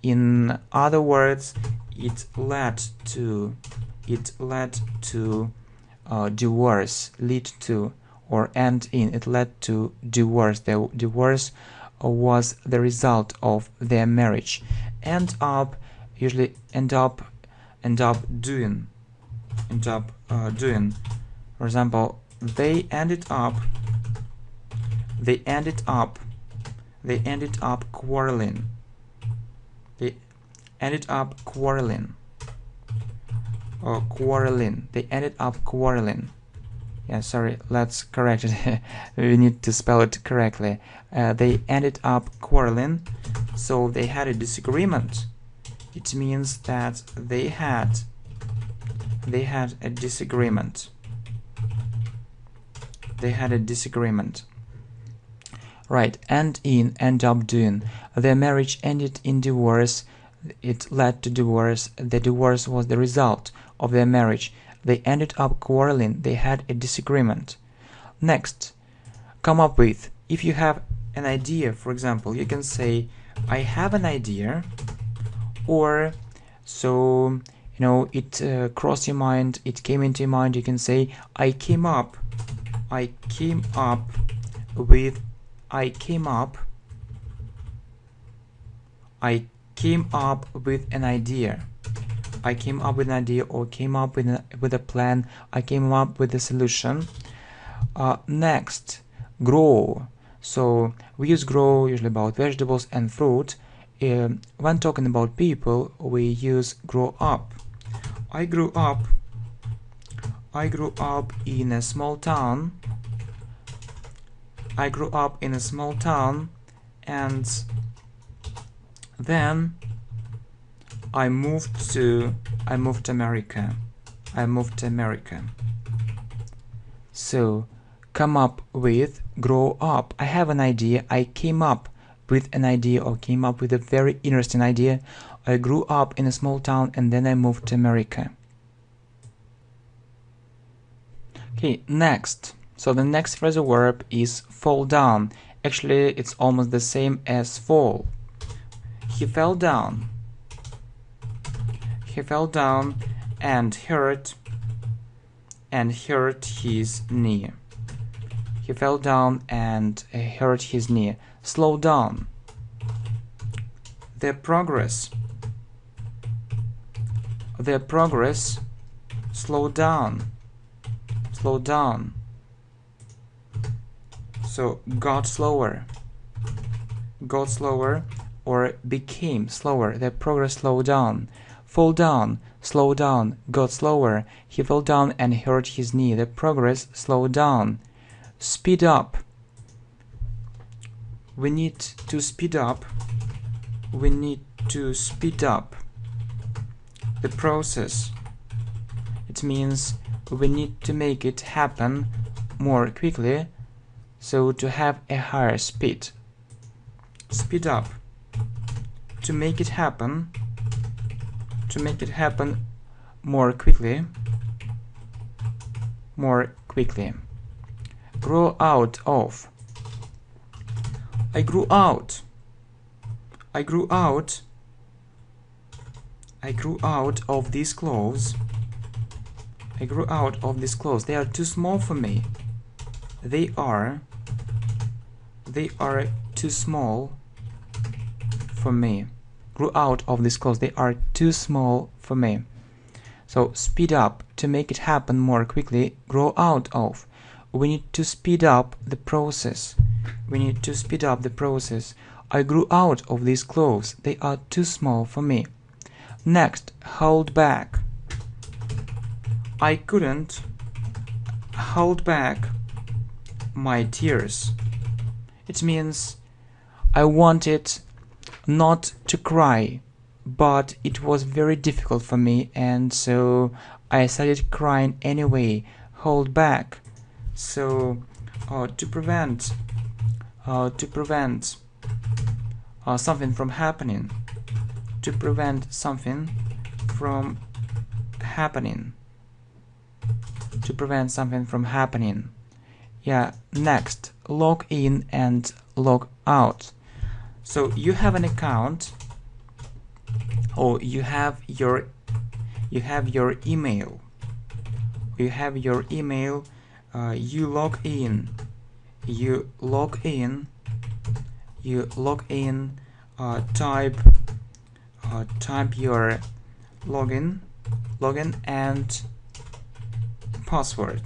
in other words, it led to divorce. Lead to or end in. It led to divorce. The divorce was the result of their marriage. Usually end up doing. For example, they ended up quarreling. They ended up quarreling. Yeah, sorry, let's correct it. We need to spell it correctly. They ended up quarreling, so they had a disagreement. It means that they had a disagreement. Right, end up doing. Their marriage ended in divorce. It led to divorce. The divorce was the result of their marriage. They ended up quarreling. They had a disagreement. Next, come up with. If you have an idea, for example, you can say, I have an idea, or so, it crossed your mind, it came into your mind. You can say, I came up with an idea. I came up with an idea, or came up with a plan. I came up with a solution. Next, grow. So we use grow usually about vegetables and fruit. When talking about people, we use grow up. I grew up in a small town. And then I moved to America. So come up with, grow up. I have an idea. I came up with an idea, or came up with a very interesting idea. I grew up in a small town and then I moved to America. Okay, next. So the next phrasal verb is fall down. Actually, it's almost the same as fall. He fell down. And hurt his knee. He fell down and hurt his knee. Slow down. Their progress slowed down. Slow down. So got slower, or became slower. Their progress slowed down. Fall down, slow down, got slower. He fell down and hurt his knee. Their progress slowed down. Speed up. We need to speed up. We need to speed up the process. It means we need to make it happen more quickly, so to have a higher speed. Speed up. To make it happen. To make it happen more quickly. More quickly. Grow out of. I grew out. I grew out. I grew out of these clothes. I grew out of these clothes. They are too small for me. They are too small for me. Grew out of these clothes. They are too small for me. So speed up. To make it happen more quickly. Grow out of. We need to speed up the process. We need to speed up the process. I grew out of these clothes. They are too small for me. Next, hold back. I couldn't hold back my tears. It means I wanted not to cry, but it was very difficult for me, and so I started crying anyway. Hold back. So to prevent something from happening. To prevent something from happening. To prevent something from happening. Yeah, next, log in and log out. So you have an account, or you have your email. You have your email. You log in. You log in. Type your login and password.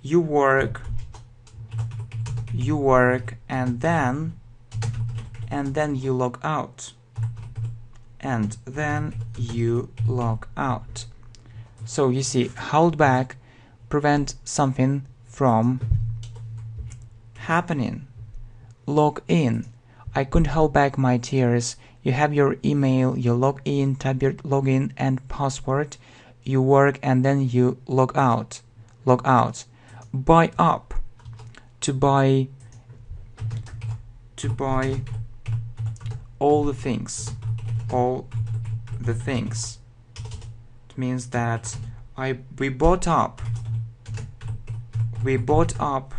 You work, and then you log out. And then you log out. So you see, hold back, prevent something from happening. Log in. I couldn't hold back my tears. You have your email, you log in, type your login and password, you work, and then you log out. Log out. Buy up. To buy all the things. All the things. It means that we bought up. We bought up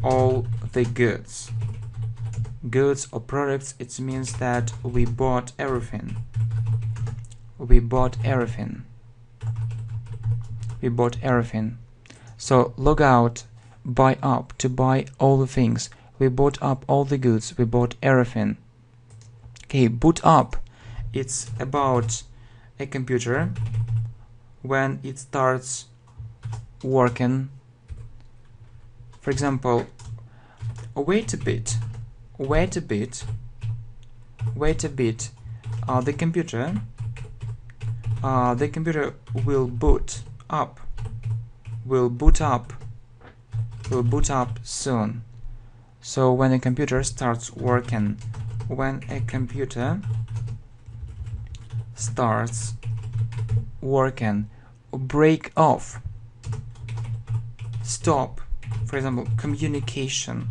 all the goods. Goods or products, it means that we bought everything. We bought everything. We bought everything. So log out, buy up, to buy all the things. We bought up all the goods. We bought everything. Okay, boot up. It's about a computer when it starts working. For example, wait a bit. The computer will boot up. Will boot up soon. So when a computer starts working, when a computer starts working, break off, stop. For example, communication.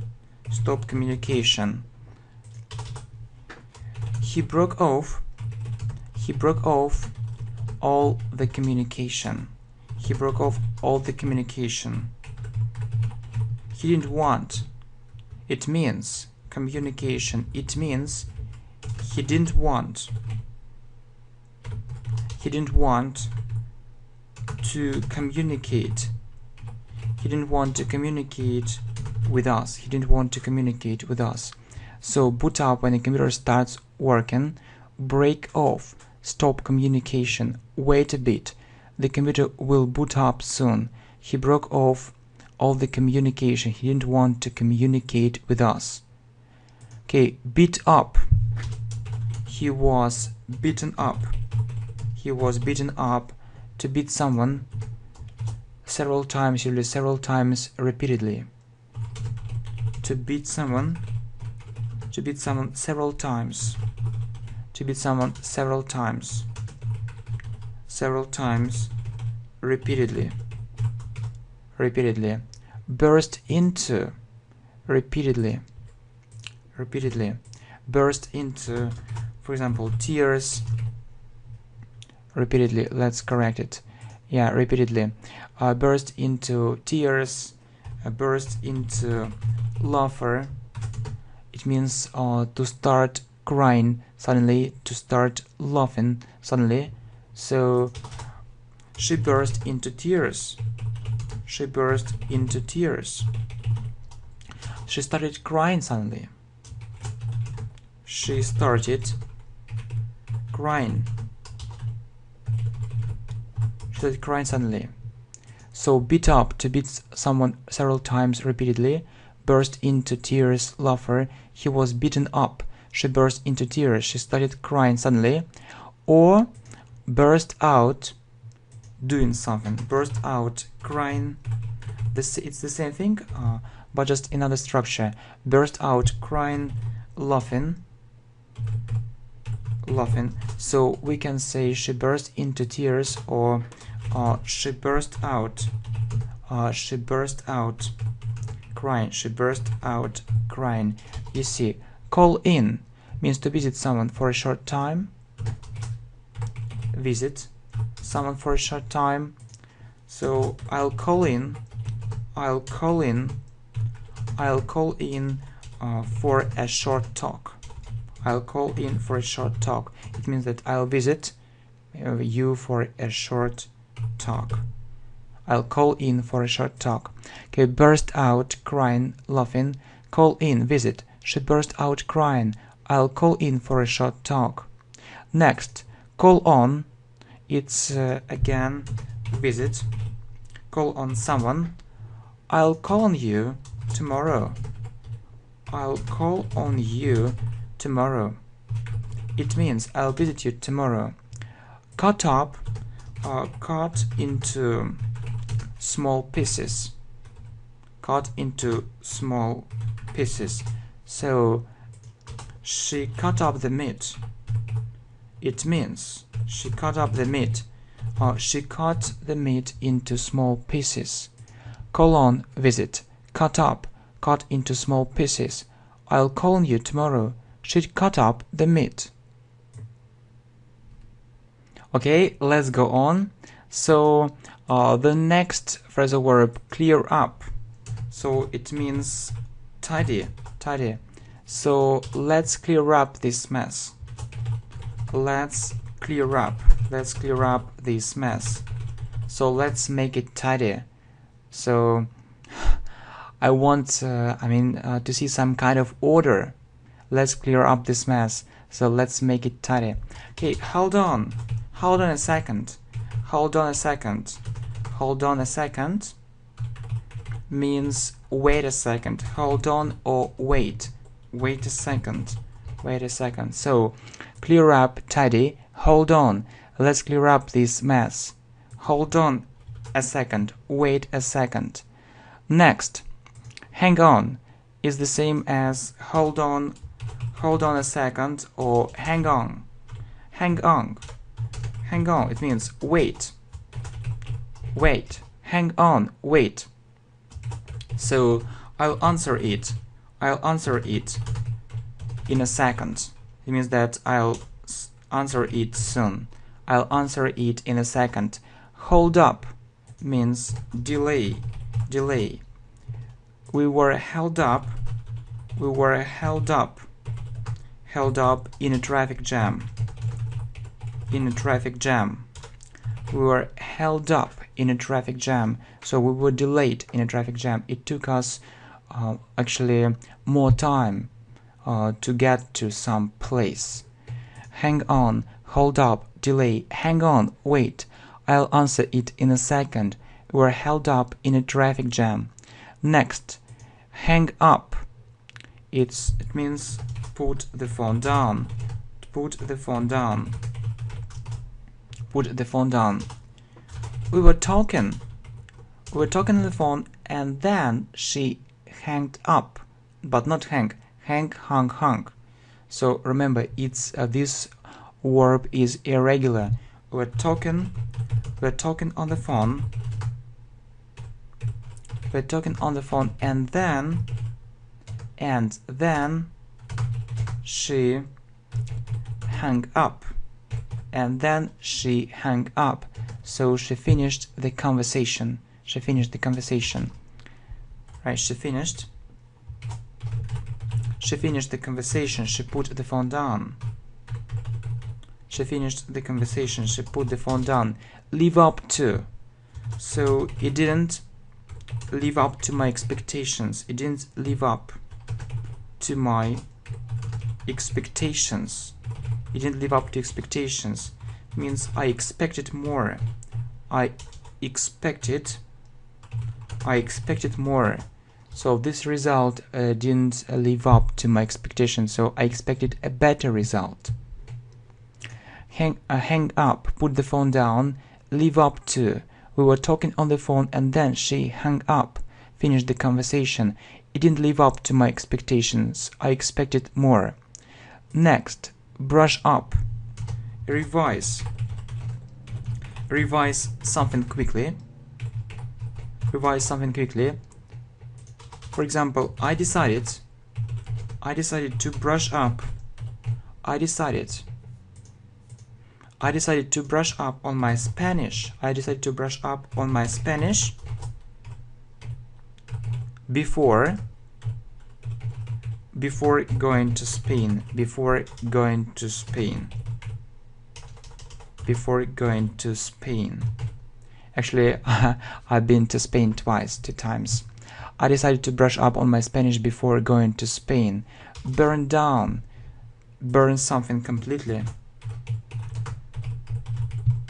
Stop communication. He broke off all the communication. He broke off all the communication. He didn't want. It means communication. It means he didn't want. He didn't want to communicate He didn't want to communicate with us. He didn't want to communicate with us. So boot up when the computer starts working. Break off. Stop communication. Wait a bit. The computer will boot up soon. He broke off all the communication. He didn't want to communicate with us. Okay, beat up. He was beaten up. He was beaten up. To beat someone several times, usually several times repeatedly. To beat someone several times. To beat someone several times. Several times repeatedly. Repeatedly. Burst into. Repeatedly. Repeatedly. Burst into, for example, tears. Repeatedly. Let's correct it. Yeah, repeatedly. Burst into tears. Burst into laughter. It means to start crying suddenly, to start laughing suddenly. So she burst into tears. She burst into tears. She started crying suddenly. She started crying. She started crying suddenly. So beat up, to beat someone several times repeatedly. Burst into tears, laughter. He was beaten up. She burst into tears. She started crying suddenly. Or burst out doing something. Burst out crying. It's the same thing, but just another structure. Burst out crying, laughing. Laughing. So we can say she burst into tears, or she burst out. She burst out crying. She burst out crying. You see, call in means to visit someone for a short time. Visit someone for a short time. So I'll call in. I'll call in. I'll call in for a short talk. I'll call in for a short talk. It means that I'll visit you for a short talk. I'll call in for a short talk. Okay, burst out crying, laughing. Call in, visit. She burst out crying. I'll call in for a short talk. Next, call on. It's again visit. Call on someone. I'll call on you tomorrow. I'll call on you tomorrow. It means I'll visit you tomorrow. Cut up, cut into small pieces. Cut into small pieces. So she cut up the meat. It means she cut up the meat. She cut the meat into small pieces. Call on, visit. Cut up, cut into small pieces. I'll call on you tomorrow. She'd cut up the meat. Okay, let's go on. So the next phrasal verb, clear up. So it means tidy, tidy. So let's clear up this mess. Let's clear up this mess. So let's make it tidy. So I want to see some kind of order. Let's clear up this mess. So let's make it tidy. Okay, hold on a second. Hold on a second. Hold on a second means wait a second. Hold on or wait. Wait a second. Wait a second. So clear up, tidy. Hold on. Let's clear up this mess. Hold on a second. Wait a second. Next, hang on is the same as hold on a second, or hang on. Hang on. Hang on. It means wait. Wait. Hang on. Wait. So I'll answer it. I'll answer it in a second. It means that I'll answer it soon. I'll answer it in a second. Hold up means delay. Delay. We were held up. We were held up. Held up in a traffic jam. In a traffic jam. We were held up in a traffic jam. So we were delayed in a traffic jam. It took us actually more time to get to some place. Hang on, hold up, delay, hang on, wait, I'll answer it in a second. We're held up in a traffic jam. Next, hang up. It means put the phone down. Put the phone down. Put the phone down. We were talking on the phone, and then she hanged up, but not hung. So remember, it's this verb is irregular. We're talking on the phone. We're talking on the phone, and then she hung up. And then she hung up. So she finished the conversation. She finished the conversation. Right, she finished the conversation. She put the phone down. She finished the conversation. She put the phone down. Live up to. So it didn't live up to my expectations. It didn't live up to my expectations. It didn't live up to expectations. Means I expected more. I expected more. So this result didn't live up to my expectations. So I expected a better result. Hang up, put the phone down, live up to. We were talking on the phone, and then she hung up. Finished the conversation. It didn't live up to my expectations. I expected more. Next, brush up. Revise. Revise something quickly. Revise something quickly. For example, I decided to brush up. I decided to brush up on my Spanish. I decided to brush up on my Spanish before going to Spain. Before going to Spain. Before going to Spain. Actually, I've been to Spain twice, 2 times. I decided to brush up on my Spanish before going to Spain. Burn down. Burn something completely.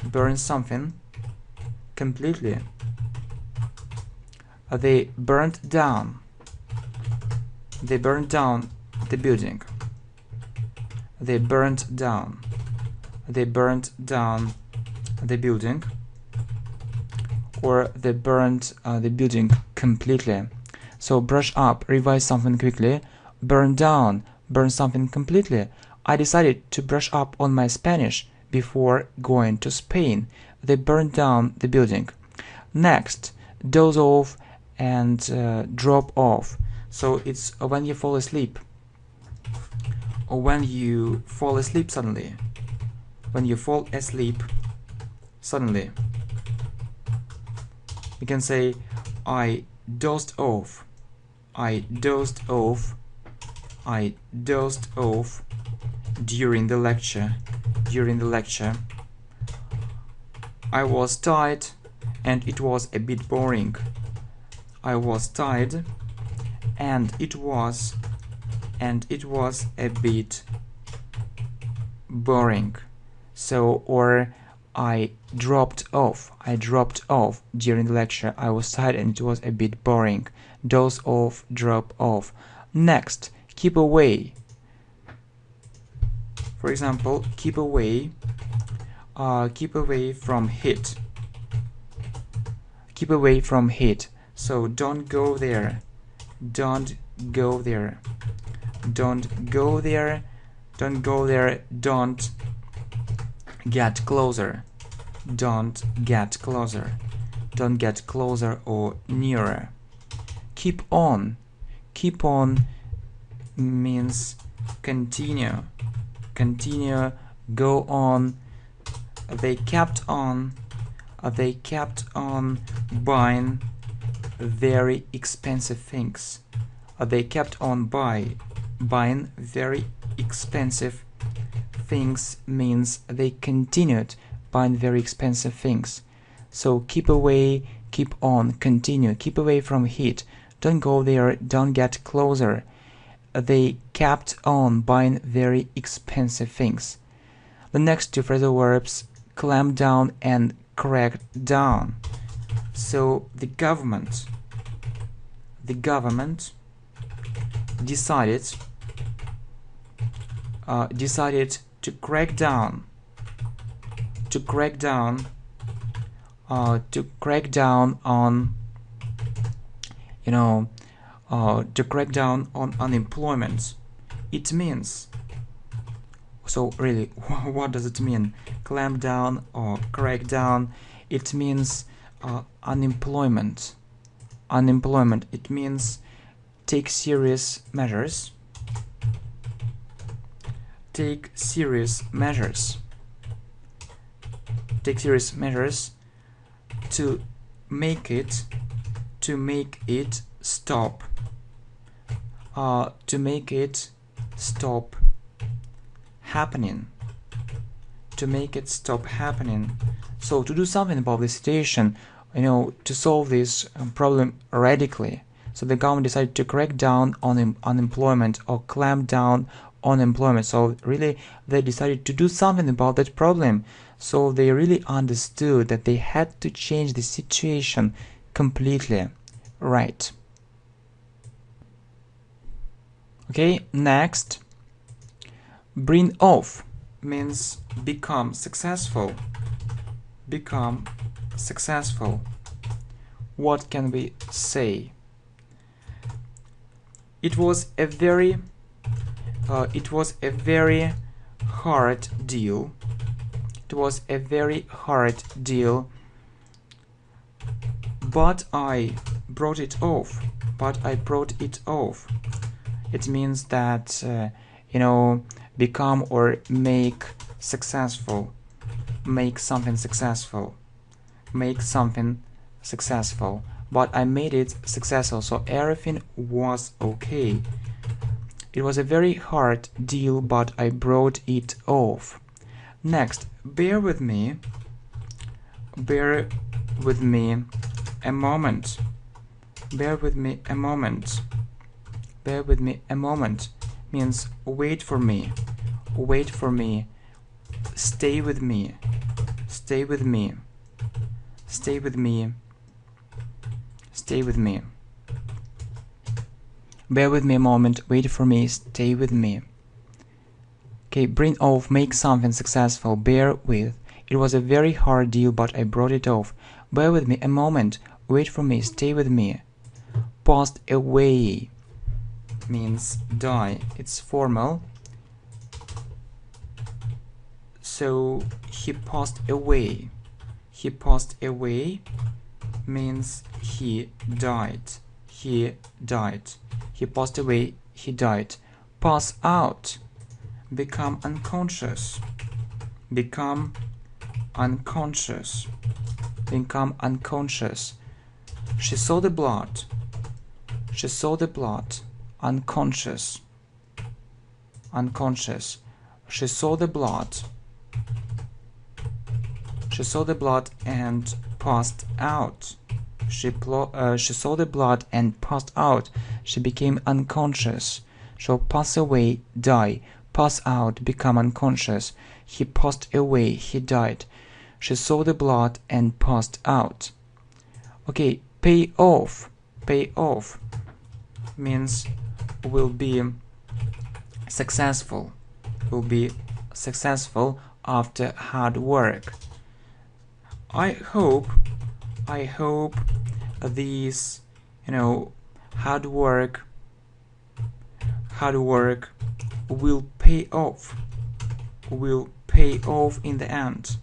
Burn something completely. They burned down. They burned down the building. They burned down. They burned down the building. Or they burned the building completely. So brush up, revise something quickly. Burn down, burn something completely. I decided to brush up on my Spanish before going to Spain. They burned down the building. Next, doze off and drop off. So it's when you fall asleep, or when you fall asleep suddenly. When you fall asleep suddenly. You can say, I dozed off. I dozed off. I dozed off during the lecture. During the lecture. I was tired and it was a bit boring. I was tired and it was a bit boring. So, or I dropped off. I dropped off during the lecture. I was tired and it was a bit boring. Doze off, drop off. Next, keep away. For example, keep away from heat. Keep away from heat. So don't go there. Don't go there. Don't go there. Don't go there. Don't get closer. Don't get closer. Don't get closer or nearer. Keep on. Keep on means continue. Continue, go on. They kept on buying very expensive things. They kept on buying very expensive things means they continued buying very expensive things. So keep away, keep on, continue, keep away from heat. Don't go there, don't get closer. They kept on buying very expensive things. The next two phrasal verbs, clamp down and crack down. So the government decided to crack down on to crack down on unemployment. It means, so really, what does it mean? Clamp down or crack down? It means unemployment. It means take serious measures. Take serious measures to make it stop. To make it stop happening. To make it stop happening. So to do something about the situation, to solve this problem radically. So the government decided to crack down on unemployment or clamp down on employment. So really they decided to do something about that problem. So they really understood that they had to change the situation completely. Right. Okay, next. Bring off means become successful. Become successful. What can we say? It was a very hard deal. It was a very hard deal, but I brought it off. It means that become or make successful. Make something successful. But I made it successful, so everything was okay. It was a very hard deal, but I brought it off. Next, bear with me a moment. Bear with me a moment means wait for me. Stay with me. Bear with me a moment, wait for me, stay with me. Okay, bring off, make something successful, bear with. It was a very hard deal, but I brought it off. Bear with me a moment, wait for me, stay with me. Passed away means die. It's formal. So he passed away. He passed away means he died. He passed away, he died. Pass out. Become unconscious. Become unconscious. She saw the blood. Unconscious. She saw the blood and passed out. She saw the blood and passed out. She became unconscious. So pass away, die. Pass out, become unconscious. He passed away, he died. She saw the blood and passed out. Okay, pay off. Pay off means will be successful. Will be successful after hard work. I hope these hard work will pay off in the end.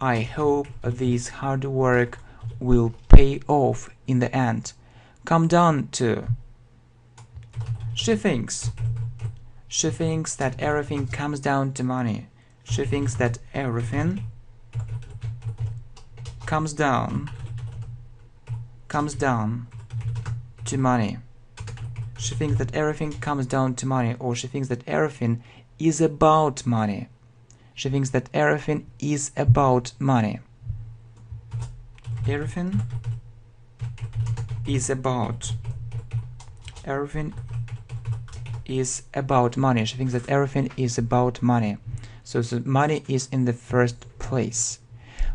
I hope this hard work will pay off in the end. Come down to. She thinks that everything comes down to money. She thinks that everything comes down to money. She thinks that everything comes down to money, or she thinks that everything is about money. She thinks that everything is about money. Everything is about money. She thinks that everything is about money. So the money is in the first place.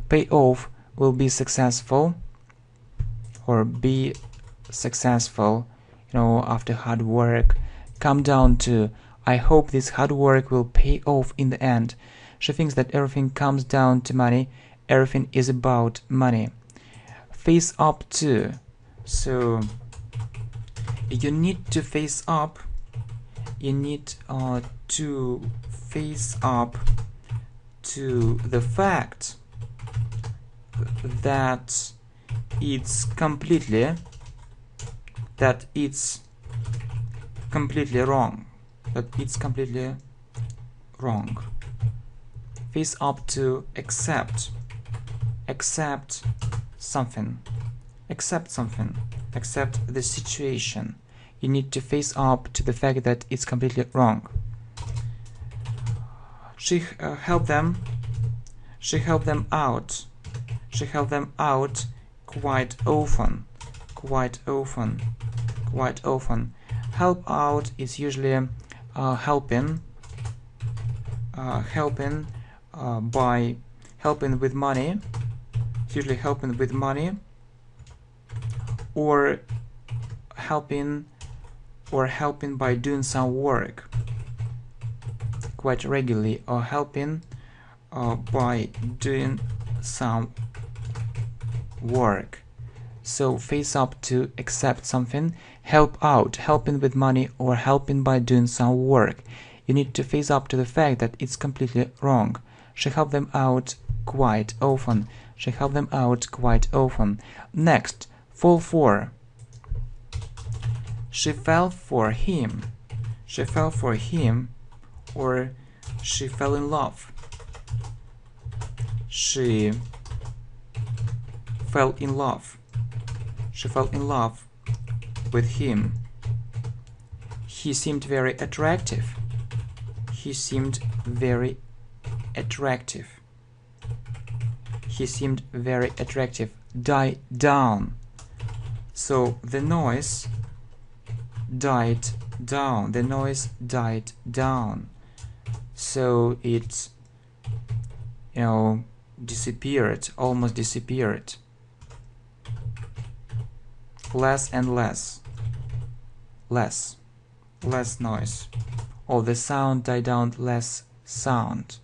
Pay off will be successful, or be successful, after hard work. Come down to, I hope this hard work will pay off in the end. She thinks that everything comes down to money. Everything is about money. Face up to. So you need to face up. You need to face up to the fact that it's completely wrong. Face up to accept something. Accept the situation. You need to face up to the fact that it's completely wrong. She helped them out. Quite often. Help out is usually helping by helping with money. It's usually helping with money, or helping by doing some work quite regularly, or helping by doing some work. So face up to accept something, help out, helping with money, or helping by doing some work. You need to face up to the fact that it's completely wrong. She helped them out quite often. Next, fall for. She fell for him. Or she fell in love. She fell in love with him. He seemed very attractive. Die down. So the noise died down. So it disappeared, almost disappeared. Less and less noise. Or the sound died down, less sound.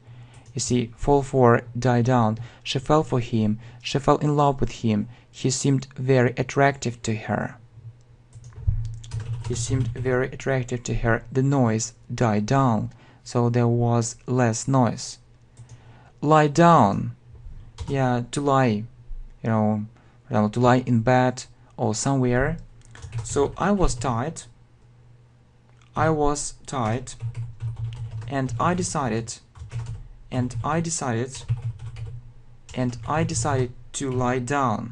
You see, fall for, die down. She fell for him. She fell in love with him. He seemed very attractive to her. The noise died down, so there was less noise. Lie down. Yeah, to lie. To lie in bed or somewhere. So I was tired, and I decided to lie down.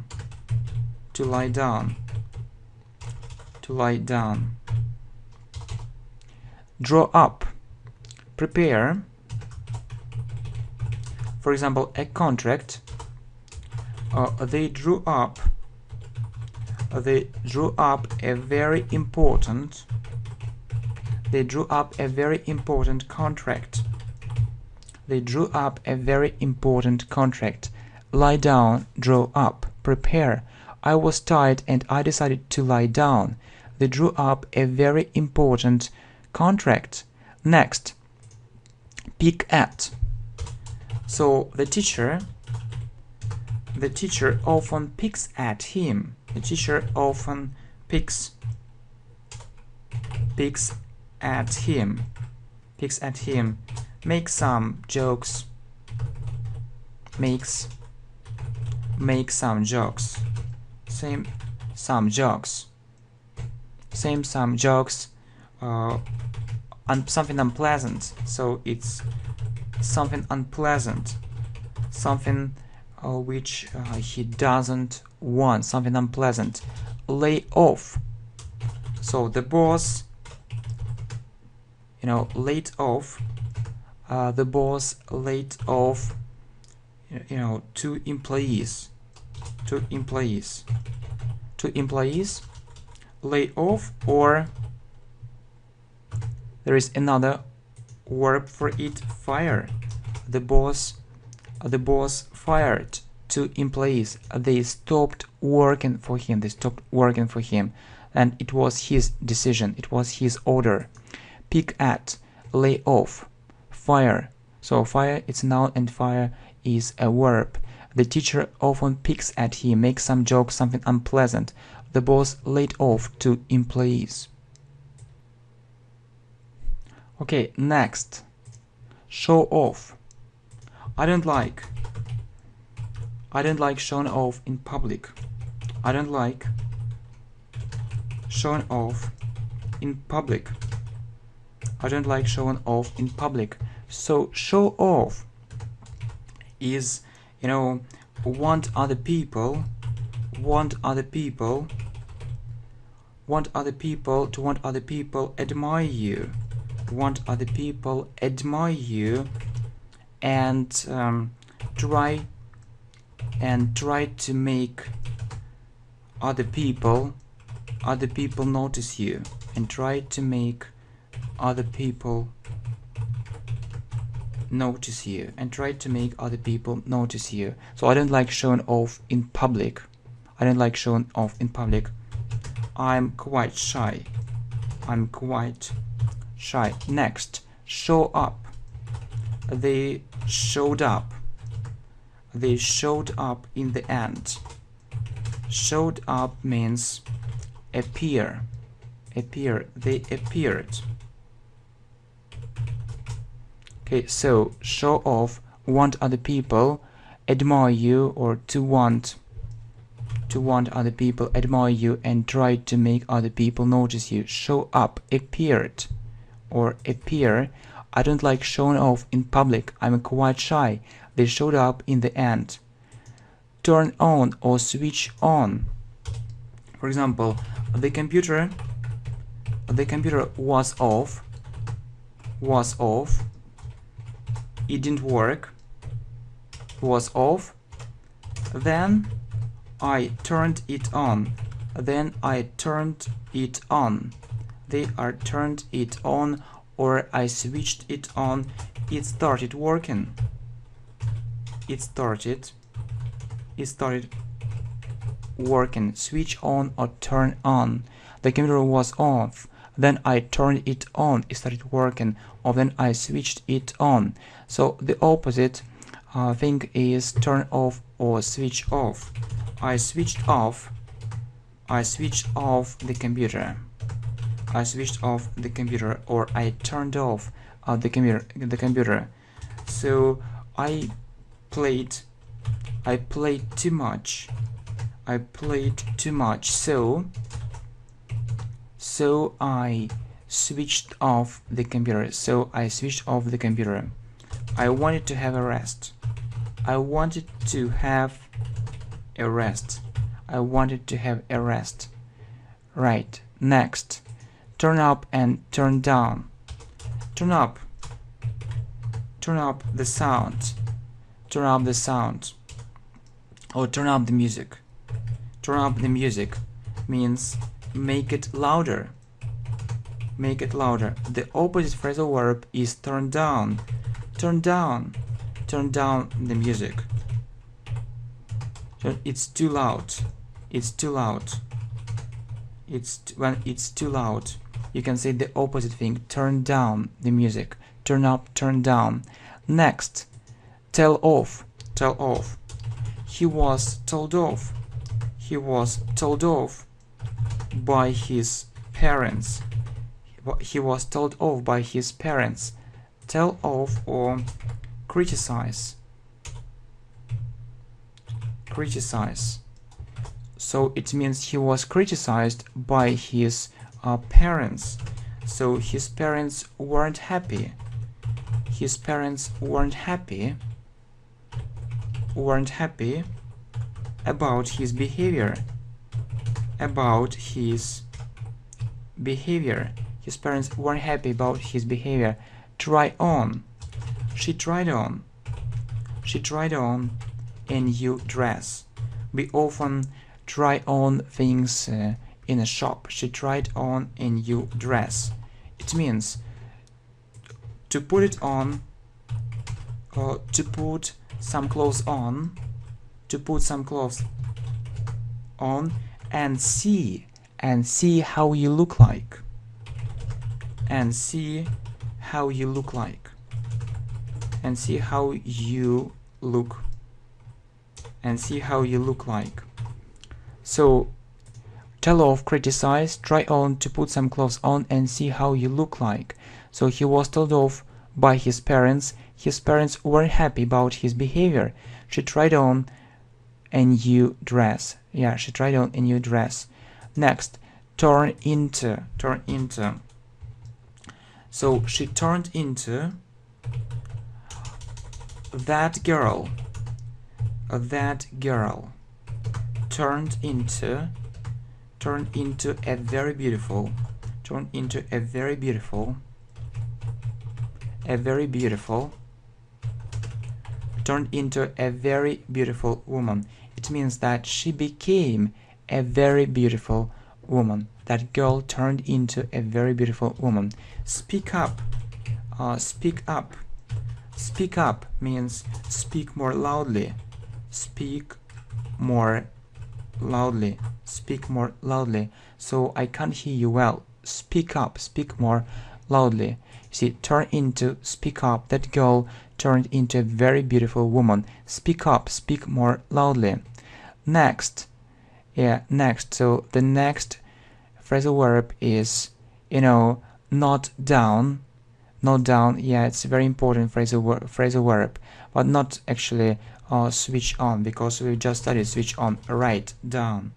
Draw up. Prepare. For example, a contract. They drew up a very important contract. Lie down, draw up, prepare. I was tired and I decided to lie down. They drew up a very important contract. Next, pick at. So the teacher often picks at him. The teacher often picks at him. Make some jokes. Make some jokes. Same some jokes. Something unpleasant. So it's something unpleasant. Something which he doesn't want. Something unpleasant. Lay off. So the boss, laid off. The boss laid off, 2 employees. to employees. To employees, lay off, or there is another verb for it, fire. The boss fired two employees. They stopped working for him. And it was his decision. It was his order. Pick at, lay off, fire. So fire, it's a noun, and fire is a verb. The teacher often picks at him, makes some joke, something unpleasant. The boss laid off two employees. Okay, next. Show off. I don't like showing off in public. I don't like showing off in public. I don't like showing off in public. So show off is, want other people admire you. Want other people admire you, and try to make other people notice you, and try to make other people notice you, and try to make other people notice you. So I don't like showing off in public. I'm quite shy. Next, show up. They showed up in the end. Showed up means appear. They appeared. Okay, so show off, want other people admire you, or to want other people admire you and try to make other people notice you. Show up, appeared, or appear. I don't like showing off in public. I'm quite shy. They showed up in the end. Turn on or switch on. For example, the computer was off. It didn't work. Was off. Then I turned it on. They are turned it on, or I switched it on. It started working. It started working. Switch on or turn on. The computer was off. Then I turned it on. It started working. Or then I switched it on. So the opposite thing is turn off or switch off. I switched off the computer. Or I turned off the computer. So I played too much. So I switched off the computer. I wanted to have a rest. Right. Next. Turn up and turn down. Turn up the sound. Or turn up the music. Turn up the music means make it louder. The opposite phrasal verb is turn down. Turn down the music. So it's too loud. When it's too loud, you can say the opposite thing. Turn down the music. Turn up, turn down. Next, tell off. He was told off. By his parents. Tell off or criticize. So it means he was criticized by his parents. So his parents weren't happy. About his behavior. His parents weren't happy about his behavior. Try on. She tried on a new dress. We often try on things in a shop. She tried on a new dress. It means to put it on, or to put some clothes on, to put some clothes on and see how you look like, and see how you look like, and see how you look, and see how you look like. So tell off, criticize, try on, to put some clothes on and see how you look like. So he was told off by his parents. His parents weren't happy about his behavior. She tried on a new dress. Yeah, she tried on a new dress. Next, turn into, turn into. So she turned into that girl. That girl turned into a very beautiful, turned into a very beautiful, turned into a very beautiful woman. It means that she became a very beautiful woman. That girl turned into a very beautiful woman. Speak up. Speak up. Speak up means speak more loudly. Speak more loudly. Speak more loudly. So I can't hear you well. Speak up. Speak more loudly. See, turn into, speak up. That girl turned into a very beautiful woman. Speak up. Speak more loudly. Next. Yeah, next. So the next phrasal verb is, not down. Not down. Yeah, it's a very important phrasal verb, but not actually switch on, because we just studied switch on. Write down.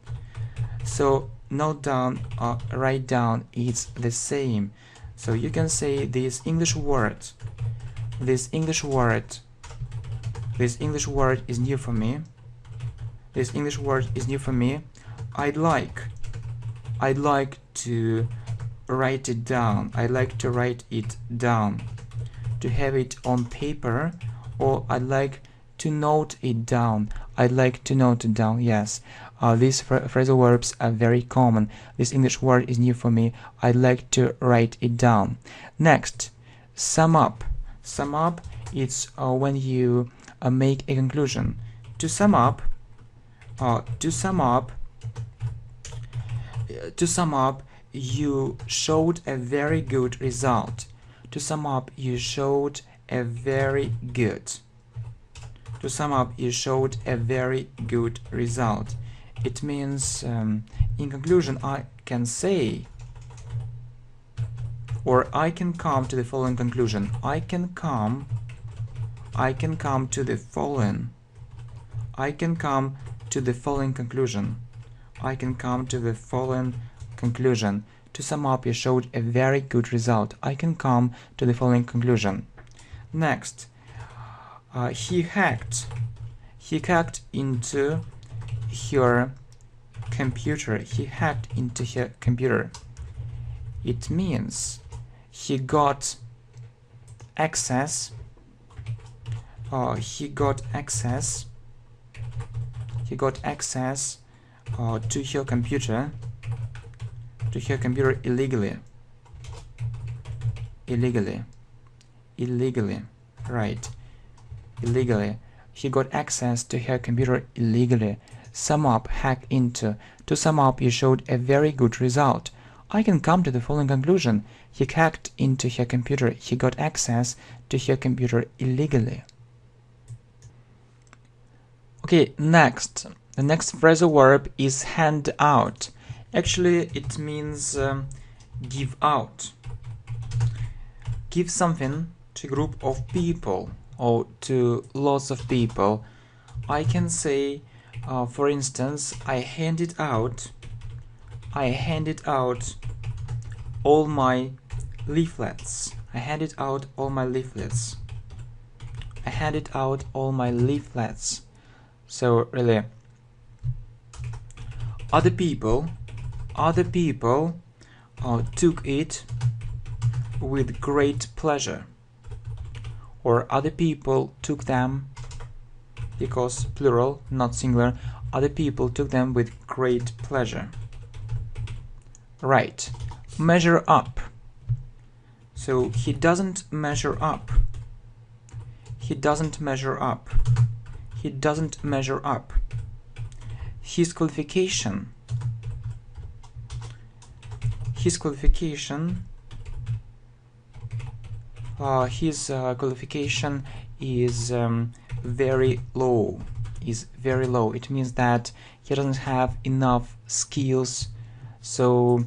So note down or write down, it's the same. So you can say this English word. This English word is new for me. This English word is new for me. I'd like to write it down. I'd like to write it down, to have it on paper, or I'd like to note it down. I'd like to note it down. Yes, these phrasal verbs are very common. This English word is new for me. I'd like to write it down. Next, sum up. Sum up, it's when you make a conclusion. To sum up, you showed a very good result. To sum up, you showed a very good. To sum up, you showed a very good result. It means, in conclusion, I can say, or I can come to the following conclusion. I can come to the following. I can come to the following conclusion. I can come to the following conclusion. To sum up, you showed a very good result. I can come to the following conclusion. Next, he hacked into her computer. He hacked into her computer. It means he got access. He got access to her computer. To her computer illegally. Right. Illegally. He got access to her computer illegally. Sum up, hack into. To sum up, you showed a very good result. I can come to the following conclusion. He hacked into her computer. He got access to her computer illegally. Okay, next. The next phrasal verb is hand out. Actually, it means give out. Give something to a group of people or to lots of people. I can say, for instance, I handed out all my leaflets. I handed out all my leaflets. I handed out all my leaflets. So really, other people took it with great pleasure, or other people took them, because plural, not singular, Other people took them with great pleasure. Right. Measure up. So he doesn't measure up. He doesn't measure up. He doesn't measure up. His qualification. His qualification. His qualification is very low. Is very low. It means that he doesn't have enough skills. So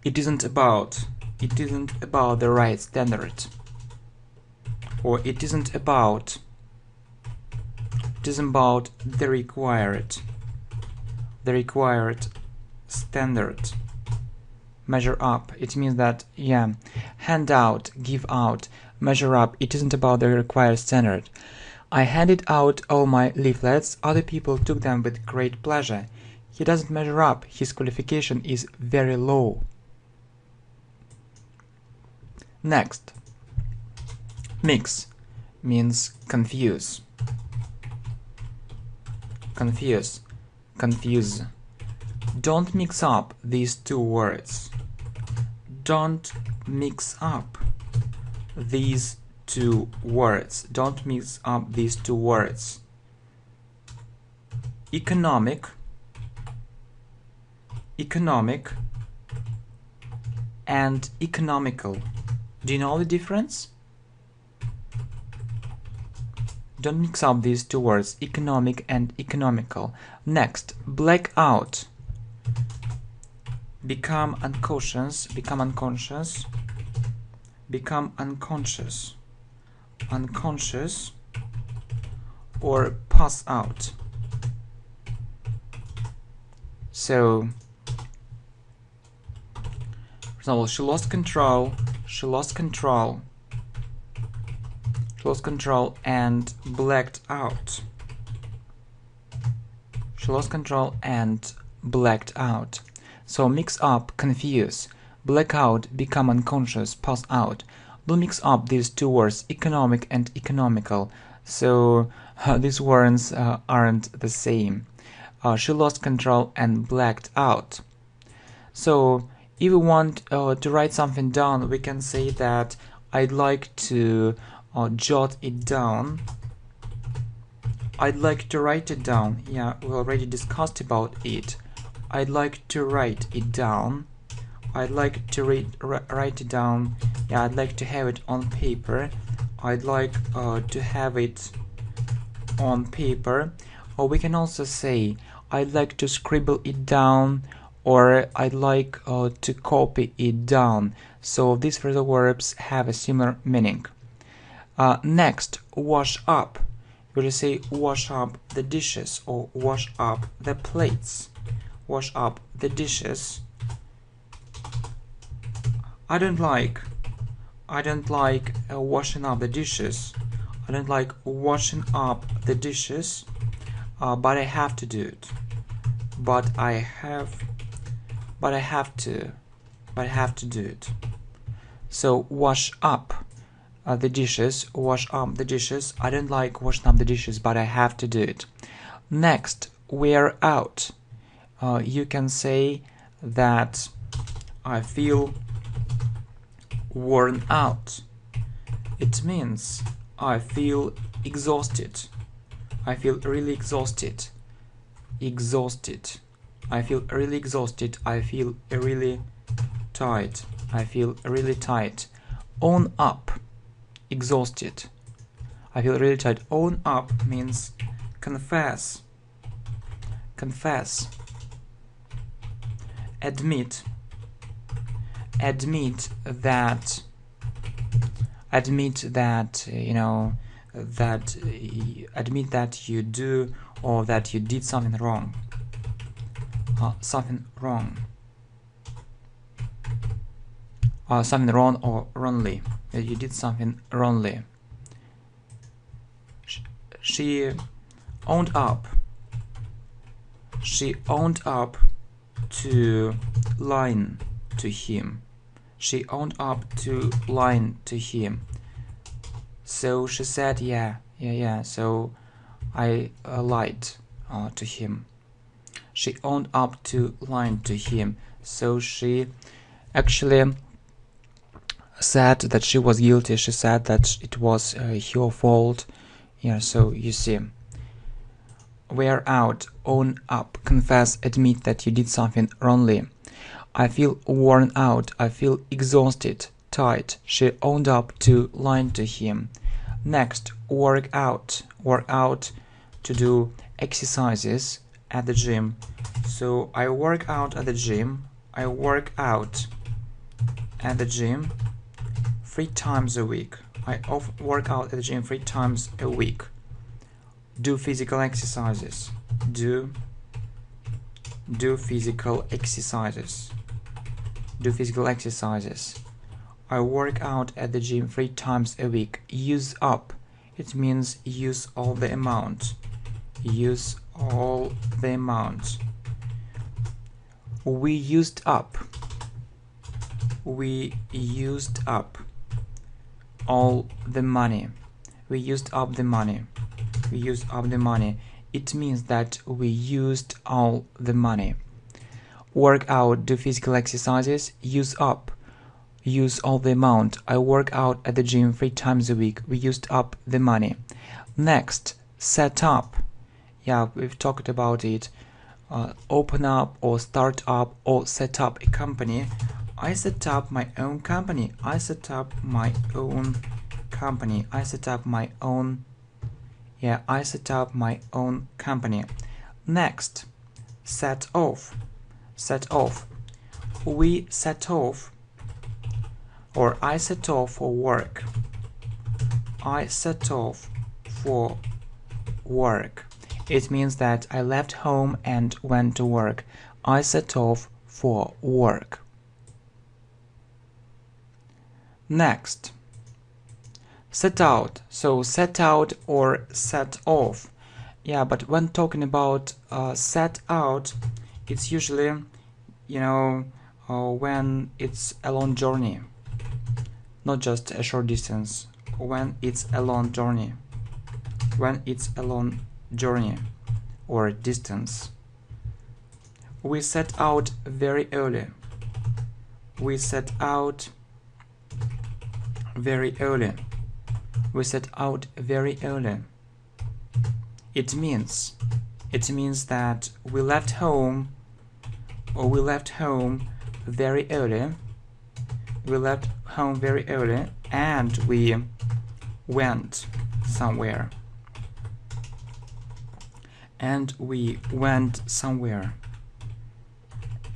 it isn't about the right standard, or it isn't about the required standard. Measure up. It means that, yeah, hand out, give out. Measure up. It isn't about the required standard. I handed out all my leaflets. Other people took them with great pleasure. He doesn't measure up. His qualification is very low. Next. Mix means confuse. Confuse. Confuse. Don't mix up these two words. Don't mix up these two words. Don't mix up these two words. Economic. Economic and economical. Do you know the difference? Don't mix up these two words, economic and economical. Next, black out. Become unconscious, become unconscious, become unconscious, unconscious, or pass out. So, for example, she lost control, she lost control, she lost control and blacked out. She lost control and blacked out. So mix up, confuse, black out, become unconscious, pass out. Don't mix up these two words, economic and economical. So these words aren't the same. She lost control and blacked out. So if we want to write something down, we can say that I'd like to jot it down. I'd like to write it down. Yeah, we already discussed about it. I'd like to write it down. I'd like to write it down. Yeah, I'd like to have it on paper. I'd like to have it on paper. Or we can also say I'd like to scribble it down, or I'd like to copy it down. So these phrasal verbs have a similar meaning. Next, wash up. You will say wash up the dishes or wash up the plates. Wash up the dishes. I don't like washing up the dishes. I don't like washing up the dishes, but I have to do it. But I have to do it. So wash up the dishes. Wash up the dishes. I don't like washing up the dishes, but I have to do it. Next, wear out. You can say that I feel worn out. It means I feel exhausted. I feel really exhausted. Exhausted. I feel really exhausted. I feel really tired. I feel really tired. Own up. Exhausted. I feel really tired. Own up means confess. Confess. Admit. Admit that you know admit that you do or that you did something wrong. Something wrong. Something wrong or wrongly. That you did something wrongly. She owned up. She owned up to lying to him. She owned up to lying to him. So she said, yeah. So I lied to him. She owned up to lying to him. So she actually said that she was guilty. She said that it was her fault. Yeah, so you see, wear out, own up, confess, admit that you did something wrongly. I feel worn out. I feel exhausted, tired. She owned up to lying to him. Next, work out. Work out, to do exercises at the gym. So I work out at the gym. I work out at the gym 3 times a week. I work out at the gym 3 times a week. Do physical exercises. Do physical exercises. Do physical exercises. I work out at the gym 3 times a week. Use up. It means use all the amount. Use all the amount. We used up. We used up all the money. We used up the money. We used up the money. It means that we used all the money. Work out, do physical exercises, use up. Use all the amount. I work out at the gym 3 times a week. We used up the money. Next, set up. Yeah, we've talked about it. Open up or start up or set up a company. I set up my own company. I set up my own company. I set up my own. Yeah, I set up my own company. Next, set off. Set off. We set off, or I set off for work. I set off for work. It means that I left home and went to work. I set off for work. Next, set out. So set out or set off. Yeah, but when talking about set out, it's usually, when it's a long journey, not just a short distance. When it's a long journey. When it's a long journey or distance. We set out very early. We set out very early. We set out very early. It means that we left home, or we left home very early. We left home very early and we went somewhere. And we went somewhere.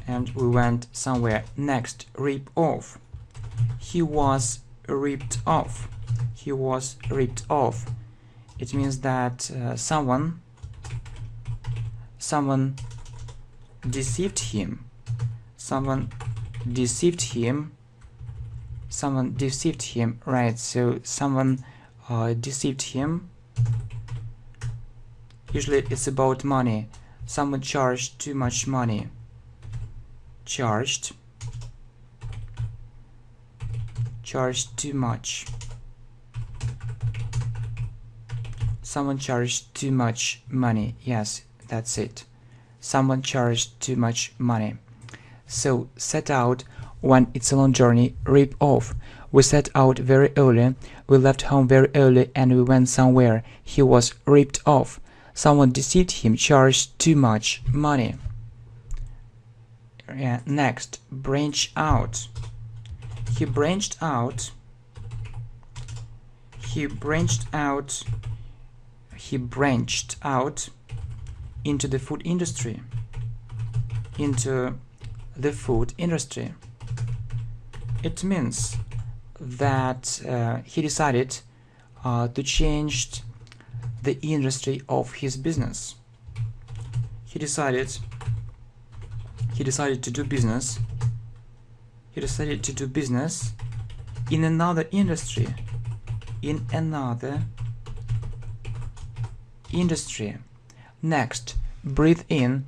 And we went somewhere. Next, rip off. He was ripped off. He was ripped off. It means that someone deceived him. Someone deceived him. Someone deceived him, right? So someone deceived him. Usually it's about money. Someone charged too much money. Charged too much. Someone charged too much money. Yes, that's it. Someone charged too much money. So set out when it's a long journey. Rip off. We set out very early. We left home very early and we went somewhere. He was ripped off. Someone deceived him, charged too much money. Yeah, next, branch out. He branched out. He branched out. He branched out into the food industry. Into the food industry. It means that he decided to change the industry of his business. He decided to do business. He decided to do business in another industry. In another industry. Next, breathe in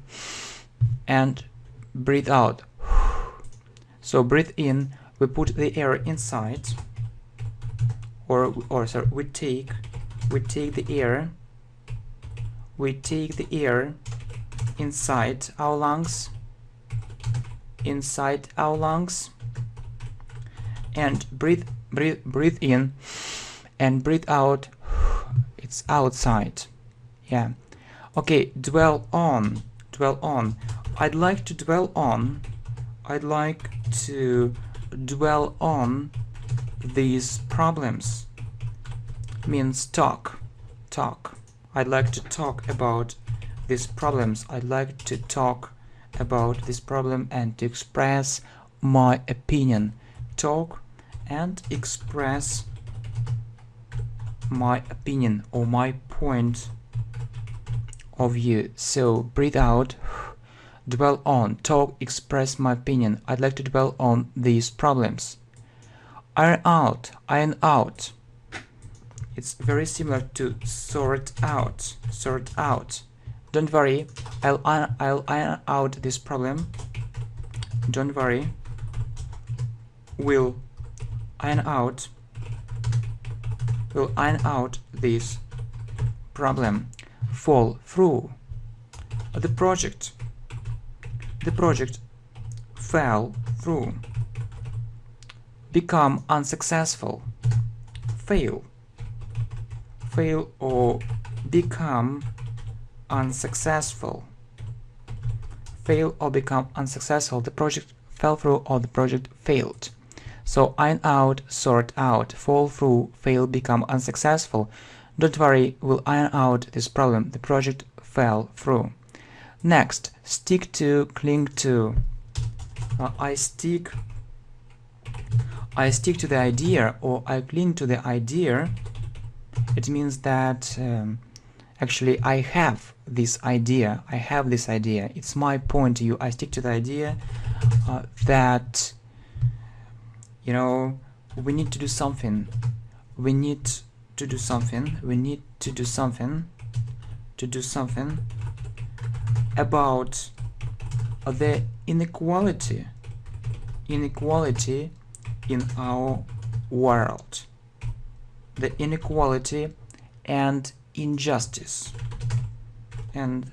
and breathe out. So breathe in, we put the air inside, or sorry, we take the air we take the air inside our lungs, and breathe in, and breathe out, it's outside. Yeah. Okay, dwell on. I'd like to dwell on these problems. Means talk. I'd like to talk about these problems. I'd like to talk about this problem and to express my opinion. Talk and express my opinion or my point of view. So breathe out, dwell on, talk, express my opinion. I'd like to dwell on these problems. Iron out. It's very similar to sort out. Don't worry, I'll iron out this problem. Don't worry, we'll iron out this problem. Fall through. The project fell through. Become unsuccessful. Fail or become unsuccessful. Fail or become unsuccessful. The project fell through or the project failed. So iron out, sort out, fall through, fail, become unsuccessful. Don't worry, we'll iron out this problem. The project fell through. Next, stick to, cling to. I stick to the idea, or I cling to the idea. It means that actually I have this idea. It's my point of view. I stick to the idea that, you know, we need to do something. We need to do something about the inequality in our world. The inequality and injustice in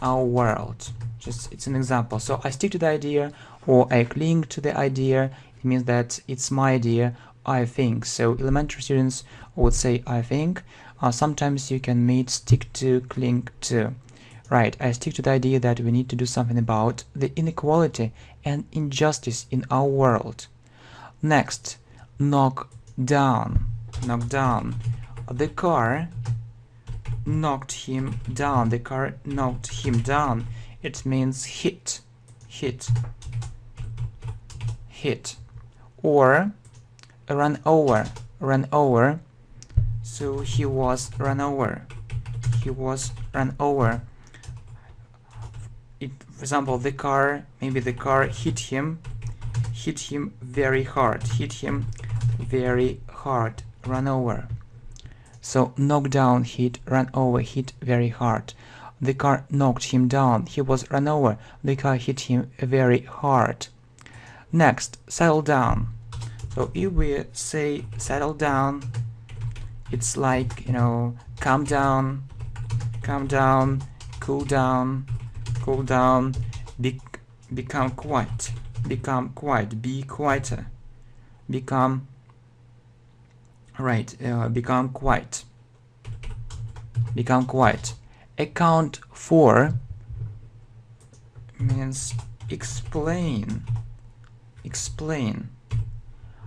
our world. It's an example. So I stick to the idea, or I cling to the idea. It means that it's my idea, I think. So elementary students would say I think. Sometimes you can meet stick to, cling to. Right, I stick to the idea that we need to do something about the inequality and injustice in our world. Next, knock down. The car knocked him down. It means hit. Or run over. So he was run over. For example, the car hit him very hard, run over. So knock down, hit, run over, hit very hard. The car knocked him down, he was run over. The car hit him very hard. Next, settle down. So if we say settle down, it's like, you know, calm down, cool down, become quiet, be quieter, become quiet. Account for means explain.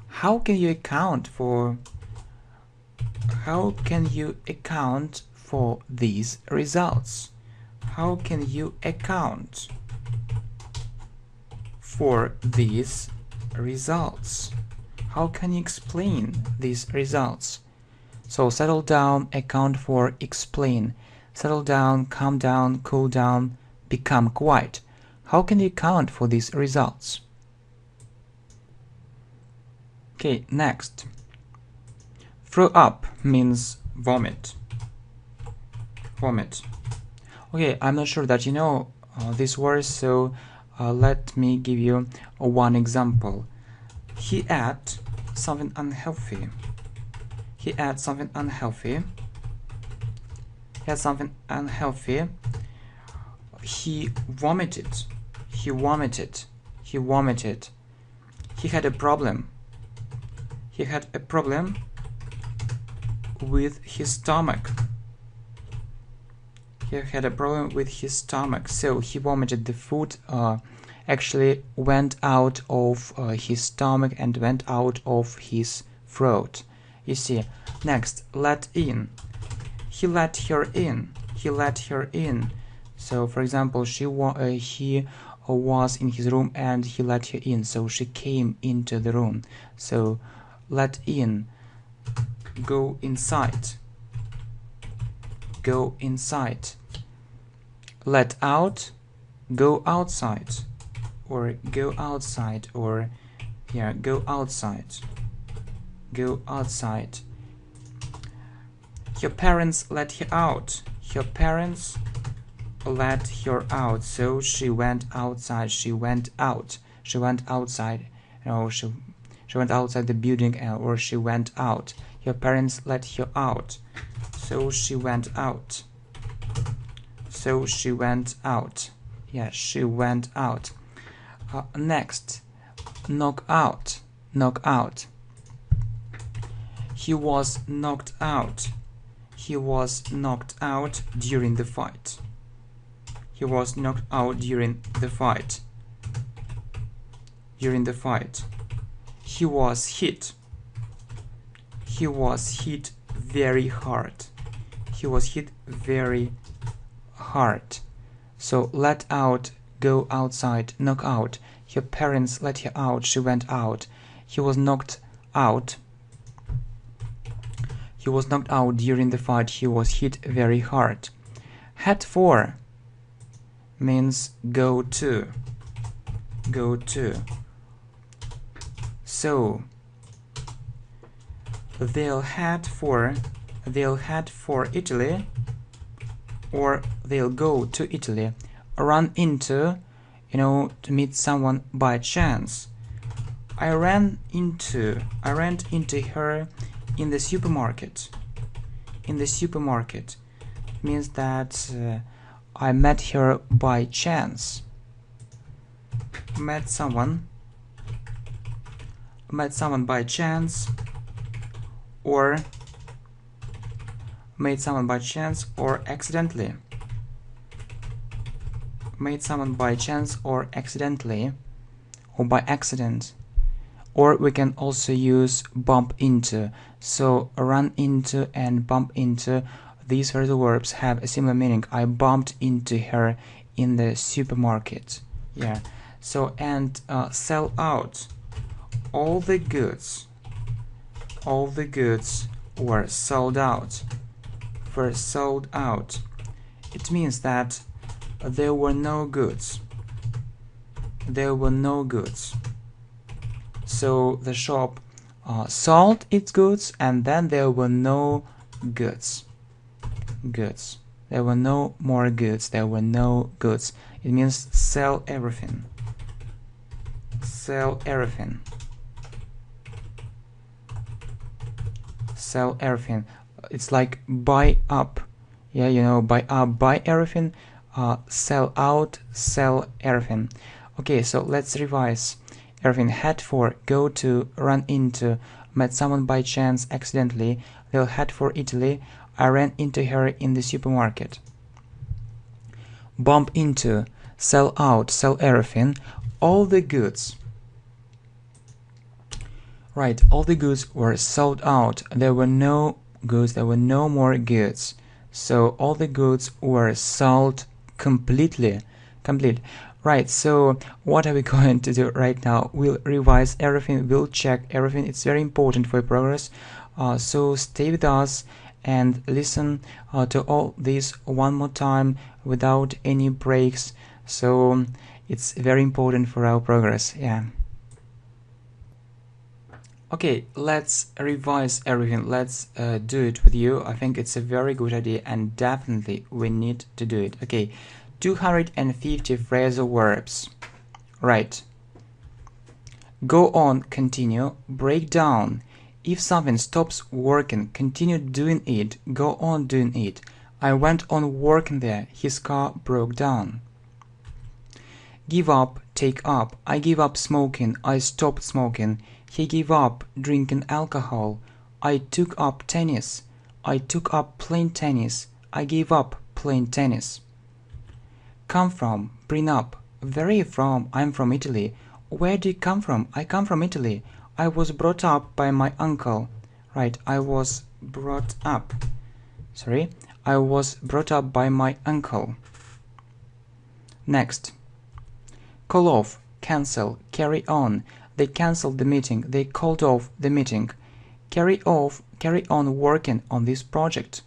How can you account for these results? How can you account for these results? How can you explain these results? So settle down, account for, explain. Settle down, calm down, cool down, become quiet. How can you account for these results? Okay, next. Throw up means vomit. Okay, I'm not sure that you know this word, so let me give you one example. He ate something unhealthy. He had something unhealthy. He had something unhealthy. He vomited. He vomited. He vomited. He had a problem. He had a problem with his stomach. He had a problem with his stomach. So he vomited. The food actually went out of his stomach and went out of his throat. You see. Next, let in. He let her in. He let her in. So, for example, he was in his room and he let her in. So she came into the room. So, let in. Go inside. Go inside. Let out. Go outside. Or go outside. Or, yeah, go outside. Go outside. Her parents let her out. Her parents let her out. So she went outside. She went out. She went outside. You know, she went outside the building, or she went out. Her parents let her out. So she went out. So she went out. Yeah, she went out. Next, knock out. Knock out. He was knocked out. He was knocked out during the fight. He was knocked out during the fight. During the fight. He was hit. He was hit very hard. He was hit very hard. So let out, go outside, knock out. Her parents let her out. She went out. He was knocked out. He was knocked out during the fight. He was hit very hard. Head for means go to. Go to. So they'll head for Italy, or they'll go to Italy. Run into, to meet someone by chance. I ran into her in the supermarket. In the supermarket means that I met her by chance. Met someone by chance, or made someone by chance or accidentally. Made someone by chance or accidentally, or by accident. Or we can also use bump into. So run into and bump into, these phrasal verbs have a similar meaning. I bumped into her in the supermarket. Yeah. So, and sell out. All the goods were sold out. Were sold out. It means that there were no goods. There were no goods. So the shop sold its goods, and then there were no goods. Goods. There were no more goods. There were no goods. It means sell everything. Sell everything. Sell everything. It's like buy up. Yeah, buy up, buy everything. Sell out, sell everything. Okay, so let's revise. Everything. Head for, go to, run into, met someone by chance, accidentally. They'll head for Italy. I ran into her in the supermarket. Bump into, sell out, sell everything. All the goods. Right, all the goods were sold out. There were no goods, there were no more goods. So all the goods were sold completely. Complete. Right, so what are we going to do right now? We'll revise everything, we'll check everything. It's very important for your progress. So stay with us and listen to all this one more time without any breaks. So it's very important for our progress. Yeah. Okay, let's revise everything. Let's do it with you. I think it's a very good idea, and definitely we need to do it. Okay, 250 phrasal verbs. Right. Go on, continue, break down, If something stops working, continue doing it, go on doing it. I went on working there, his car broke down. Give up, take up. I give up smoking, I stopped smoking. He gave up drinking alcohol. I took up tennis. I took up playing tennis. I gave up playing tennis. Come from, bring up. Where are you from? I'm from Italy. Where do you come from? I come from Italy. I was brought up by my uncle. Right, I was brought up. I was brought up by my uncle. Next. Call off, cancel, carry on. They canceled the meeting. They called off the meeting. Carry on working on this project.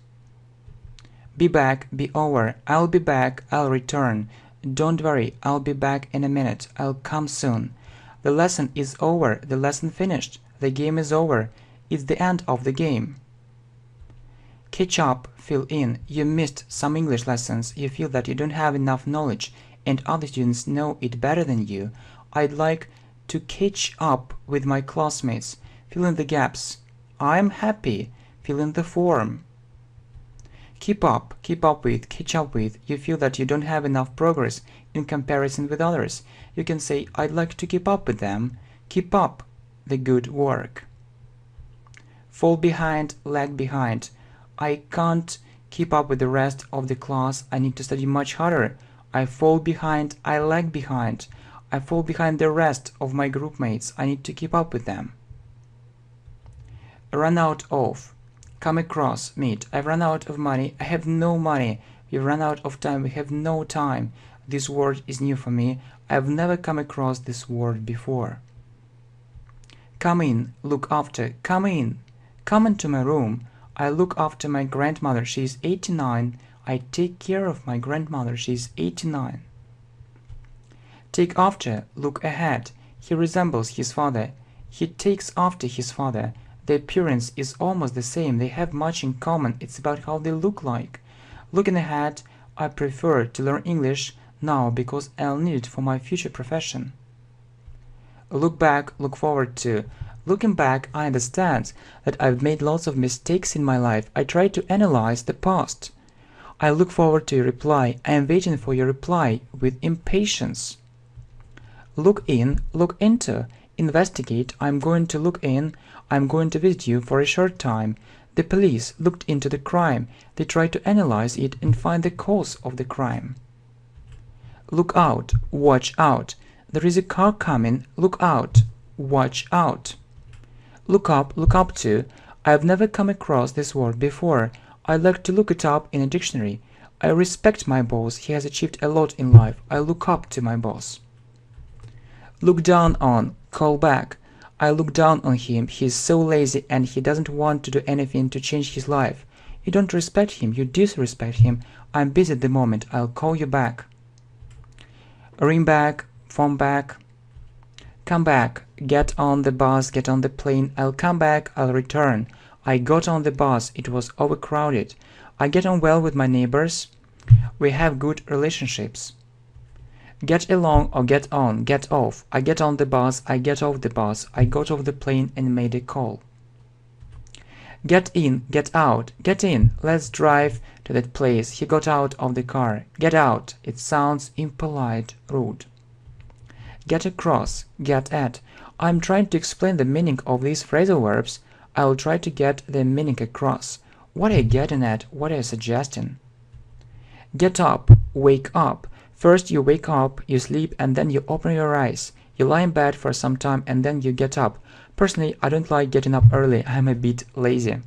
Be back, be over. I'll be back, I'll return. Don't worry, I'll be back in a minute. I'll come soon. The lesson is over, the lesson finished. The game is over. It's the end of the game. Catch up, fill in. You missed some English lessons. You feel that you don't have enough knowledge and other students know it better than you. I'd like to catch up with my classmates. Fill in the gaps. I'm happy. Fill in the form. Keep up with, catch up with. You feel that you don't have enough progress in comparison with others. You can say, I'd like to keep up with them. Keep up the good work. Fall behind, lag behind. I can't keep up with the rest of the class. I need to study much harder. I fall behind, I lag behind. I fall behind the rest of my group mates. I need to keep up with them. Run out of. Come across, meet. I've run out of money. I have no money. We've run out of time. We have no time. This word is new for me. I've never come across this word before. Come in, look after. Come in. Come into my room. I look after my grandmother. She's 89. I take care of my grandmother. She's 89. Take after, look ahead. He resembles his father. He takes after his father. The appearance is almost the same. They have much in common. It's about how they look like. Looking ahead, I prefer to learn English now because I'll need it for my future profession. Look back, look forward to. Looking back, I understand that I've made lots of mistakes in my life. I try to analyze the past. I look forward to your reply. I am waiting for your reply with impatience. Look in, look into. Investigate. I'm going to look in. I'm going to visit you for a short time. The police looked into the crime. They tried to analyze it and find the cause of the crime. Look out, watch out. There is a car coming. Look out, watch out. Look up to. I've never come across this word before. I'd like to look it up in a dictionary. I respect my boss. He has achieved a lot in life. I look up to my boss. Look down on, call back. I look down on him. He's so lazy and he doesn't want to do anything to change his life. You don't respect him. You disrespect him. I'm busy at the moment. I'll call you back. Ring back, phone back. Come back. Get on the bus, get on the plane. I'll come back. I'll return. I got on the bus. It was overcrowded. I get on well with my neighbors. We have good relationships. Get along or get on, get off. I get on the bus, I get off the bus. I got off the plane and made a call. Get in, get out. Get in, let's drive to that place. He got out of the car. Get out. It sounds impolite, rude. Get across, get at. I'm trying to explain the meaning of these phrasal verbs. I'll try to get the meaning across. What are you getting at? What are you suggesting? Get up, wake up. First you wake up, you sleep, and then you open your eyes. You lie in bed for some time and then you get up. Personally, I don't like getting up early. I'm a bit lazy.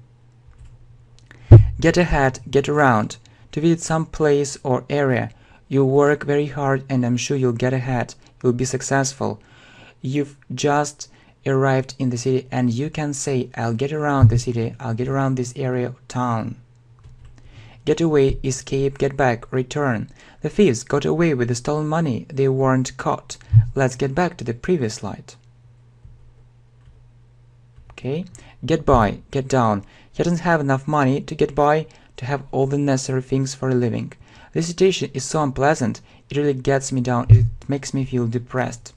Get ahead, get around. To visit some place or area. You work very hard and I'm sure you'll get ahead. You'll be successful. You've just arrived in the city and you can say, I'll get around the city, I'll get around this area or town. Get away, escape, get back, return. The thieves got away with the stolen money. They weren't caught. Let's get back to the previous slide. Okay, get by, get down. He doesn't have enough money to get by, to have all the necessary things for a living. This situation is so unpleasant. It really gets me down. It makes me feel depressed.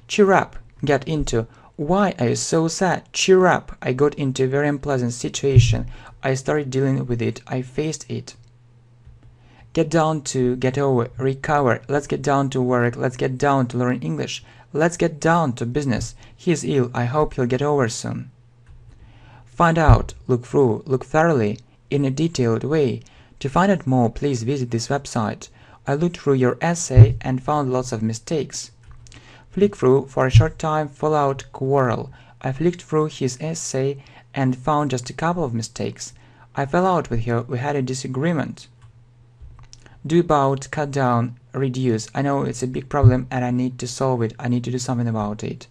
Cheer up, get into. Why are you so sad? Cheer up. I got into a very unpleasant situation. I started dealing with it. I faced it. Get down to, get over, recover. Let's get down to work. Let's get down to learn English. Let's get down to business. He is ill. I hope he'll get over soon. Find out, look through, look thoroughly, in a detailed way. To find out more, please visit this website. I looked through your essay and found lots of mistakes. Flick through for a short time, fall out, quarrel. I flicked through his essay and found just a couple of mistakes. I fell out with her, we had a disagreement. Do about, cut down, reduce. I know it's a big problem and I need to solve it. I need to do something about it.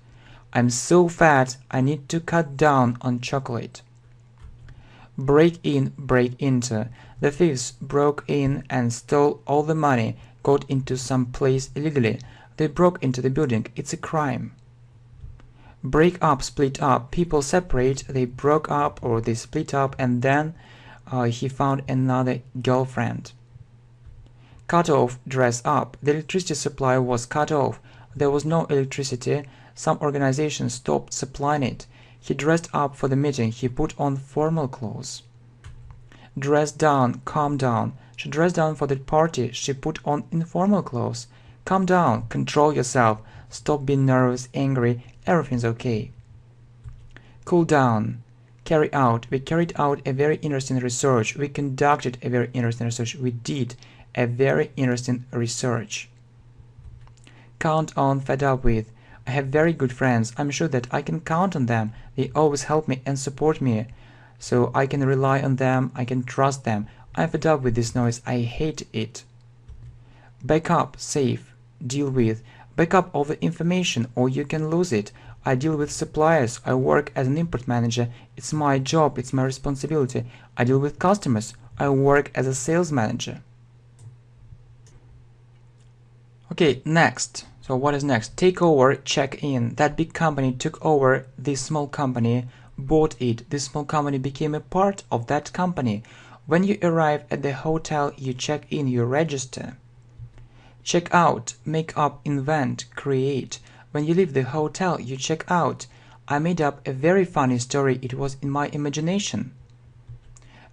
I'm so fat, I need to cut down on chocolate. Break in, break into. The thieves broke in and stole all the money, got into some place illegally. They broke into the building. It's a crime. Break up, split up. People separate. They broke up or they split up and then he found another girlfriend. Cut off, dress up. The electricity supply was cut off. There was no electricity. Some organizations stopped supplying it. He dressed up for the meeting. He put on formal clothes. Dress down, calm down. She dressed down for the party. She put on informal clothes. Calm down, control yourself, stop being nervous, angry, everything's okay. Cool down, carry out. We carried out a very interesting research. We conducted a very interesting research. We did a very interesting research. Count on, fed up with. I have very good friends. I'm sure that I can count on them. They always help me and support me. So I can rely on them. I can trust them. I'm fed up with this noise. I hate it. Back up, save. Deal with. Back up all the information or you can lose it. I deal with suppliers. I work as an import manager. It's my job. It's my responsibility. I deal with customers. I work as a sales manager. Okay, next. So what is next? Take over, check in. That big company took over this small company, bought it. This small company became a part of that company. When you arrive at the hotel, you check in, you register. Check out, make up, invent, create. When you leave the hotel, you check out. I made up a very funny story. It was in my imagination.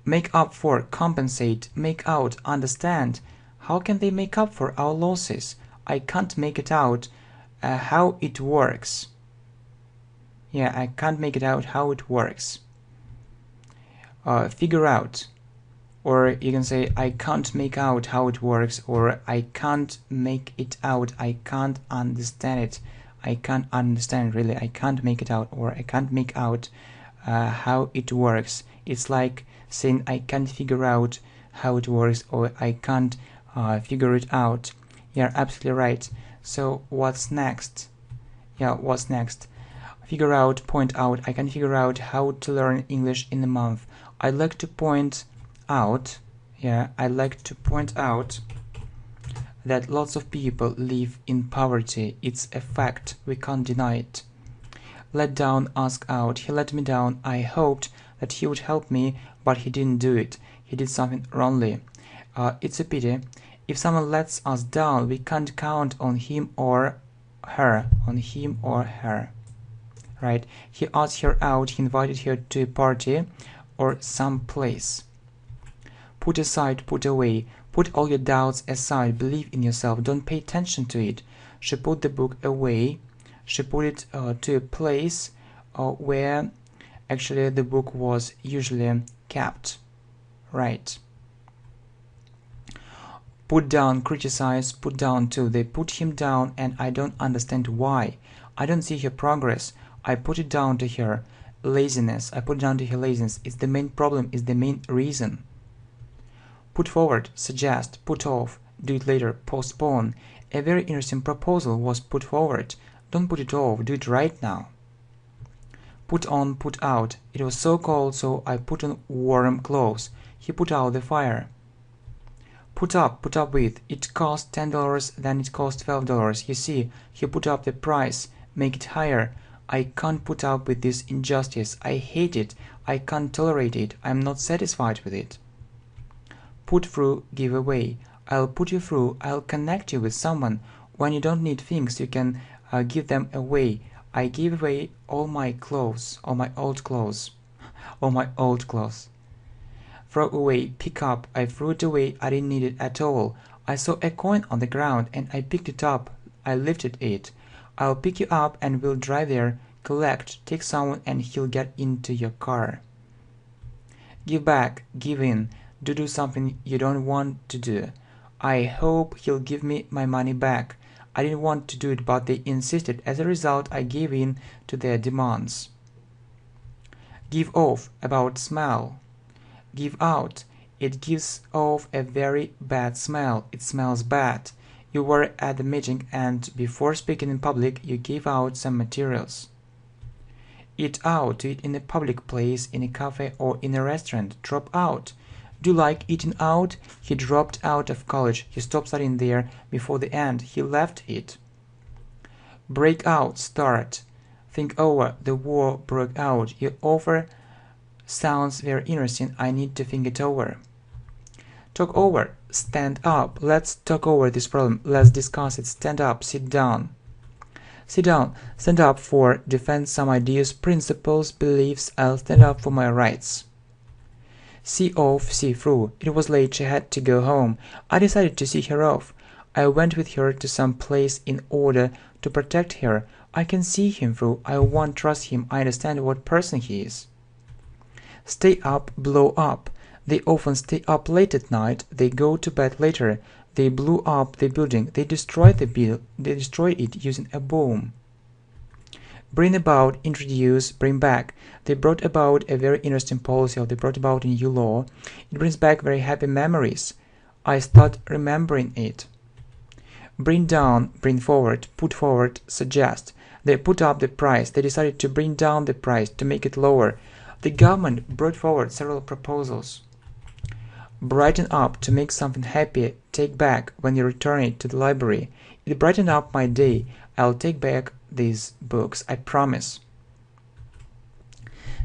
Make up for, compensate, make out, understand. How can they make up for our losses? I can't make it out how it works. Yeah, I can't make it out how it works. Figure out. Or you can say, I can't make out how it works, or I can't make it out, I can't understand it. I can't understand it, really. I can't make it out, or I can't make out how it works. It's like saying I can't figure out how it works, or I can't figure it out. You're absolutely right. So what's next? Yeah, what's next? Figure out, point out. I can figure out how to learn English in a month. I'd like to point out, I'd like to point out that lots of people live in poverty. It's a fact. We can't deny it. Let down, ask out. He let me down. I hoped that he would help me, but he didn't do it. He did something wrongly. It's a pity. If someone lets us down, we can't count on him or her. Right? He asked her out. He invited her to a party or some place. Put aside, put away. Put all your doubts aside. Believe in yourself. Don't pay attention to it. She put the book away. She put it to a place where actually the book was usually kept. Right. Put down, criticize, put down too. They put him down and I don't understand why. I don't see her progress. I put it down to her laziness. I put it down to her laziness. It's the main problem, it's the main reason. Put forward, suggest, put off, do it later, postpone. A very interesting proposal was put forward. Don't put it off, do it right now. Put on, put out. It was so cold, so I put on warm clothes. He put out the fire. Put up with. It cost $10, then it cost $12. You see, he put up the price, make it higher. I can't put up with this injustice. I hate it. I can't tolerate it. I'm not satisfied with it. Put through, give away. I'll put you through. I'll connect you with someone. When you don't need things, you can give them away. I gave away all my clothes, all my old clothes, all my old clothes. Throw away, pick up, I threw it away, I didn't need it at all. I saw a coin on the ground and I picked it up, I lifted it. I'll pick you up and we'll drive there, collect, take someone and he'll get into your car. Give back, give in, do something you don't want to do. I hope he'll give me my money back. I didn't want to do it, but they insisted. As a result, I gave in to their demands. Give off, about smell. Give out, it gives off a very bad smell. It smells bad. You were at the meeting and before speaking in public, you gave out some materials. Eat out, to eat in a public place, in a cafe or in a restaurant. Drop out. Do you like eating out? He dropped out of college. He stopped studying there before the end. He left it. Break out, start. Think over. The war broke out. Your offer sounds very interesting. I need to think it over. Talk over. Stand up. Let's talk over this problem. Let's discuss it. Stand up. Sit down. Sit down. Stand up for. Defend some ideas, principles, beliefs. I'll stand up for my rights. See off, see through. It was late, she had to go home. I decided to see her off. I went with her to some place in order to protect her. I can see him through. I won't trust him. I understand what person he is. Stay up, blow up. They often stay up late at night. They go to bed later. They blew up the building. They destroyed it using a bomb. Bring about, introduce, bring back. They brought about a very interesting policy, or they brought about a new law. It brings back very happy memories. I start remembering it. Bring down, bring forward, put forward, suggest. They put up the price. They decided to bring down the price, to make it lower. The government brought forward several proposals. Brighten up, to make something happy. Take back, when you return it to the library. It brightened up my day. I'll take back these books, I promise.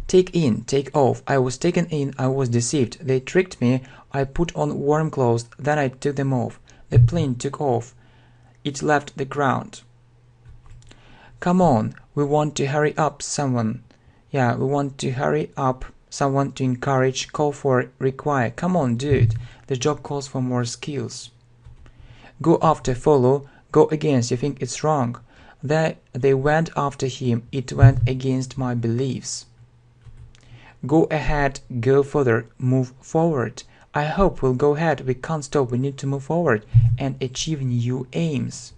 Take in, take off. I was taken in, I was deceived. They tricked me. I put on warm clothes, then I took them off. The plane took off. It left the ground. Come on, we want to hurry up someone. Yeah, we want to hurry up someone, to encourage, call for, require. Come on, do it. The job calls for more skills. Go after, follow. Go against, you think it's wrong. They went after him. It went against my beliefs. Go ahead, go further, move forward. I hope we'll go ahead. We can't stop. We need to move forward and achieve new aims.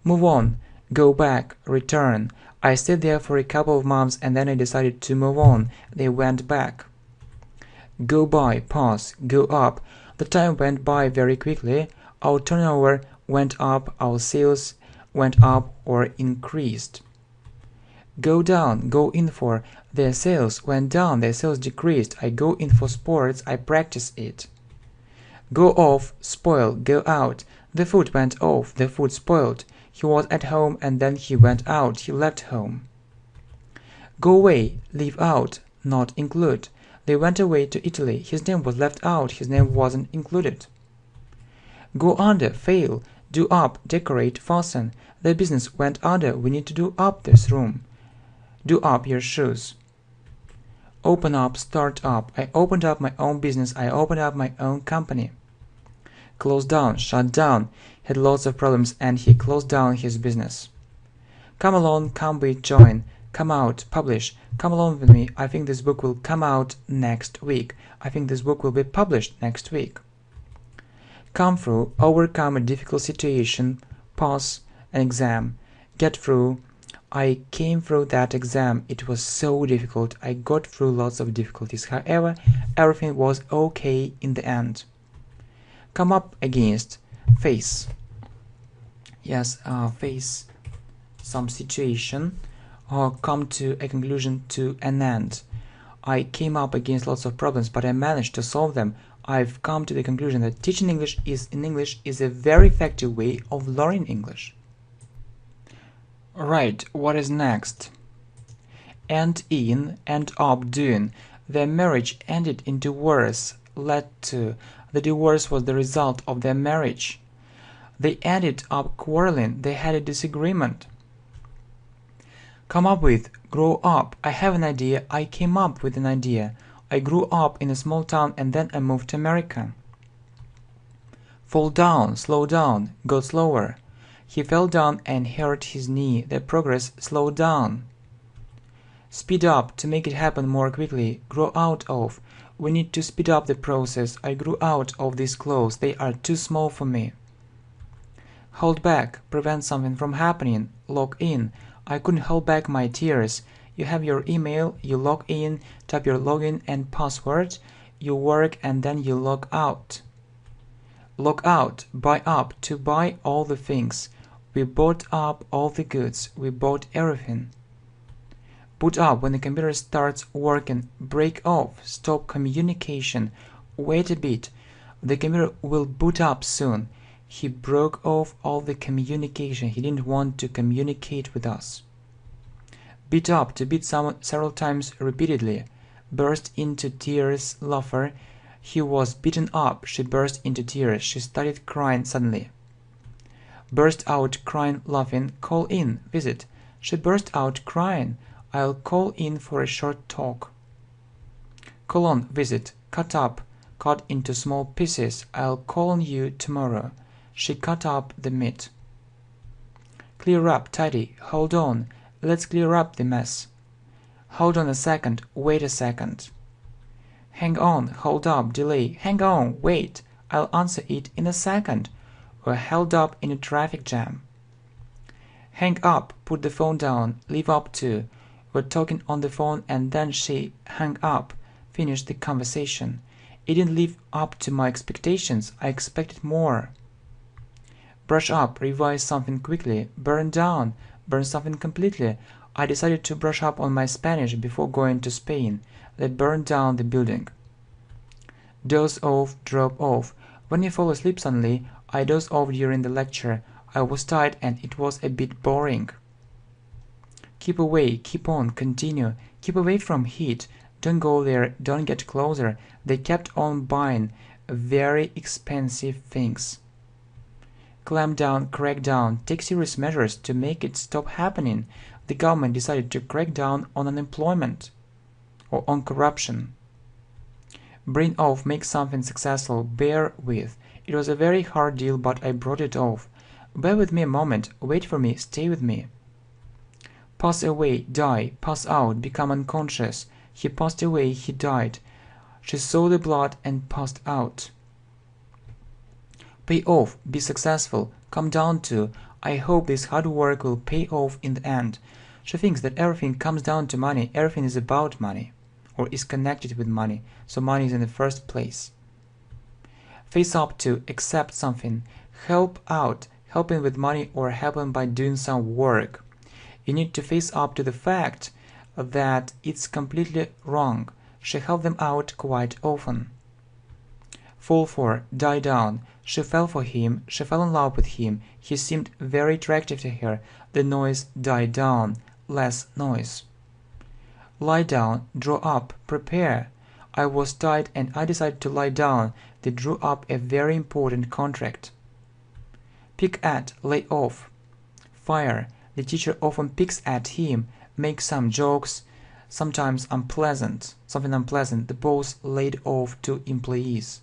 Move on, go back, return. I stayed there for a couple of months and then I decided to move on. They went back. Go by, pass, go up. The time went by very quickly. Our turnover went up, our sales went up or increased. Go down, go in for. Their sales went down, their sales decreased. I go in for sports, I practice it. Go off, spoil, go out. The food went off, the food spoiled. He was at home and then he went out, he left home. Go away, leave out, not include. They went away to Italy, his name was left out, his name wasn't included. Go under, fail, do up, decorate, fasten. The business went under, we need to do up this room. Do up your shoes. Open up, start up. I opened up my own business, I opened up my own company. Close down, shut down. Had lots of problems and he closed down his business. Come along, come with, join. Come out, publish. Come along with me. I think this book will come out next week. I think this book will be published next week. Come through, overcome a difficult situation, pass an exam, get through. I came through that exam. It was so difficult. I got through lots of difficulties. However, everything was okay in the end. Come up against, face. Yes, face some situation or come to a conclusion, to an end. I came up against lots of problems, but I managed to solve them. I've come to the conclusion that teaching English is a very effective way of learning English. Right, what is next? End in, end up doing. Their marriage ended in divorce, led to. The divorce was the result of their marriage. They ended up quarreling, they had a disagreement. Come up with, grow up. I have an idea. I came up with an idea. I grew up in a small town and then I moved to America. Fall down, slow down, go slower. He fell down and hurt his knee. The progress slowed down. Speed up, to make it happen more quickly. Grow out of. We need to speed up the process. I grew out of these clothes. They are too small for me. Hold back, prevent something from happening. Log in. I couldn't hold back my tears. You have your email, you log in, type your login and password, you work and then you log out. Log out, buy up, to buy all the things. We bought up all the goods. We bought everything. Boot up, when the computer starts working. Break off, stop communication. Wait a bit. The computer will boot up soon. He broke off all the communication. He didn't want to communicate with us. Beat up, to beat someone several times repeatedly. Burst into tears, laughter. He was beaten up. She burst into tears. She started crying suddenly. Burst out crying, laughing. Call in, visit. She burst out crying. I'll call in for a short talk. Call on, visit. Cut up, cut into small pieces. I'll call on you tomorrow. She cut up the meat. Clear up, tidy. Hold on. Let's clear up the mess. Hold on a second. Wait a second. Hang on, hold up, delay. Hang on, wait. I'll answer it in a second. We're held up in a traffic jam. Hang up, put the phone down. Leave up to. We're talking on the phone and then she hung up. Finished the conversation. It didn't live up to my expectations. I expected more. Brush up, revise something quickly. Burn down, burn something completely. I decided to brush up on my Spanish before going to Spain. They burned down the building. Doze off, drop off. When you fall asleep suddenly, I dozed off during the lecture. I was tired and it was a bit boring. Keep away, keep on, continue. Keep away from heat. Don't go there, don't get closer. They kept on buying very expensive things. Clamp down, crack down. Take serious measures to make it stop happening. The government decided to crack down on unemployment or on corruption. Bring off, make something successful. Bear with. It was a very hard deal, but I brought it off. Bear with me a moment. Wait for me. Stay with me. Pass away, die, pass out, become unconscious. He passed away, he died. She saw the blood and passed out. Pay off, be successful, come down to. I hope this hard work will pay off in the end. She thinks that everything comes down to money, everything is about money, or is connected with money, so money is in the first place. Face up to, accept something, help out, helping with money or helping by doing some work. You need to face up to the fact that it's completely wrong. She helped them out quite often. Fall for, die down. She fell for him, she fell in love with him. He seemed very attractive to her. The noise died down, less noise. Lie down, draw up, prepare. I was tired and I decided to lie down. They drew up a very important contract. Pick at, lay off. Fire. The teacher often picks at him, makes some jokes, sometimes something unpleasant. The boss laid off 2 employees.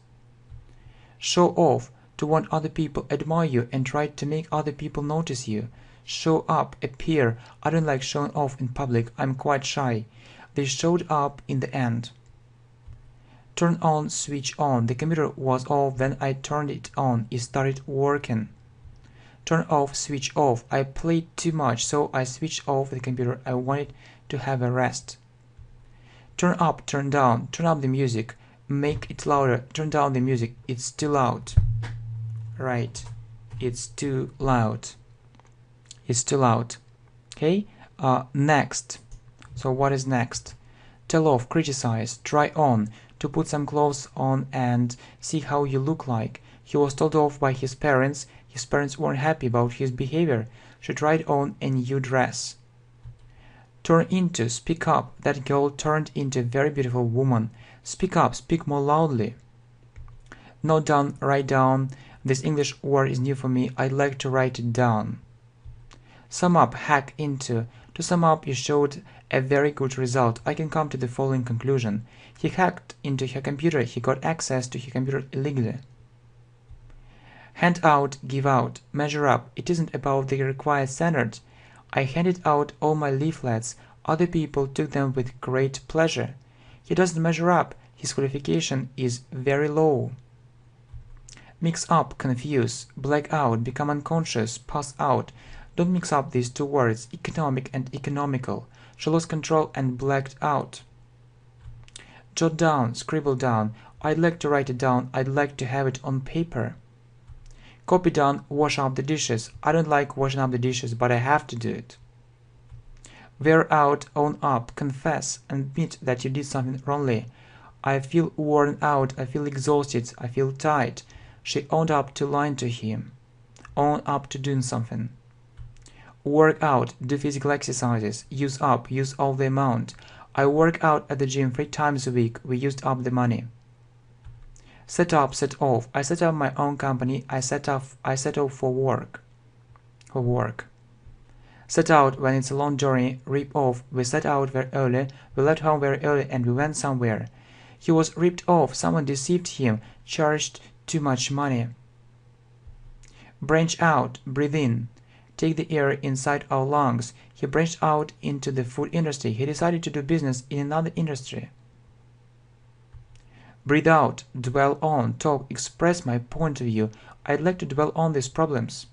Show off, to want other people admire you and try to make other people notice you. Show up, appear. I don't like showing off in public. I'm quite shy. They showed up in the end. Turn on, switch on. The computer was off, then I turned it on. It started working. Turn off, switch off. I played too much, so I switched off the computer. I wanted to have a rest. Turn up, turn down. Turn up the music. Make it louder. Turn down the music. It's too loud. Right. It's too loud. It's too loud. Okay? Next. So what is next? Tell off, criticize, try on, to put some clothes on and see how you look like. He was told off by his parents. His parents weren't happy about his behavior. She tried on a new dress. Turn into, speak up. That girl turned into a very beautiful woman. Speak up, speak more loudly. Note down, write down. This English word is new for me. I'd like to write it down. Sum up, hack into, to To sum up, you showed a very good result. I can come to the following conclusion. He hacked into her computer. He got access to her computer illegally. Hand out, give out, measure up. It isn't about the required standard. I handed out all my leaflets. Other people took them with great pleasure. He doesn't measure up. His qualification is very low. Mix up, confuse, black out, become unconscious, pass out. Don't mix up these two words, economic and economical. She lost control and blacked out. Jot down, scribble down. I'd like to write it down. I'd like to have it on paper. Copy down, wash up the dishes. I don't like washing up the dishes, but I have to do it. Wear out, own up, confess, admit that you did something wrongly. I feel worn out, I feel exhausted, I feel tired. She owned up to lying to him. Own up to doing something. Work out, do physical exercises. Use up, use all the amount. I work out at the gym 3 times a week. We used up the money. Set up, set off. I set up my own company. I set off for work. Set out when it's a long journey. Rip off. We set out very early. We left home very early and we went somewhere. He was ripped off. Someone deceived him. Charged too much money. Branch out, breathe in. Take the air inside our lungs. He branched out into the food industry. He decided to do business in another industry. Breathe out, dwell on, talk, express my point of view. I'd like to dwell on these problems.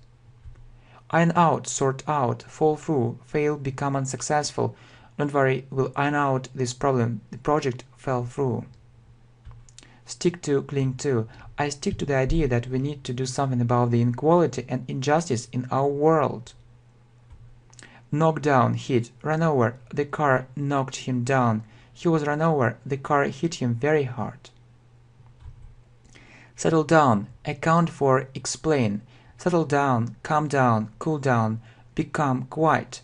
Iron out, sort out, fall through, fail, become unsuccessful. Don't worry, we'll iron out this problem. The project fell through. Stick to, cling to. I stick to the idea that we need to do something about the inequality and injustice in our world. Knock down, hit, run over. The car knocked him down. He was run over. The car hit him very hard. Settle down, account for, explain. Settle down, calm down, cool down, become quiet.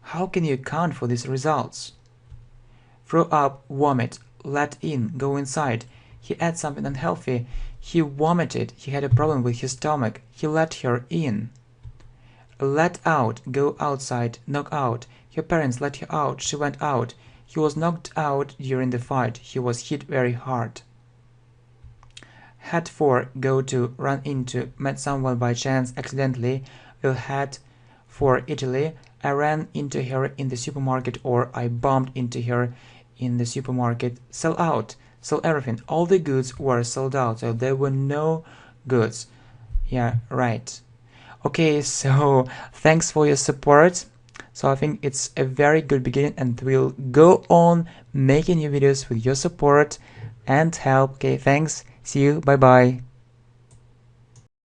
How can you account for these results? Throw up, vomit, let in, go inside. He ate something unhealthy. He vomited. He had a problem with his stomach. He let her in. Let out, go outside, knock out. Her parents let her out. She went out. He was knocked out during the fight. He was hit very hard. Head for, go to, run into, met someone by chance, accidentally. Will head for Italy. I ran into her in the supermarket, or I bumped into her in the supermarket. Sell out, sell everything. All the goods were sold out, so there were no goods. Yeah, right. Okay, so thanks for your support. So I think it's a very good beginning, and we'll go on making new videos with your support and help. Okay, thanks. See you. Bye bye.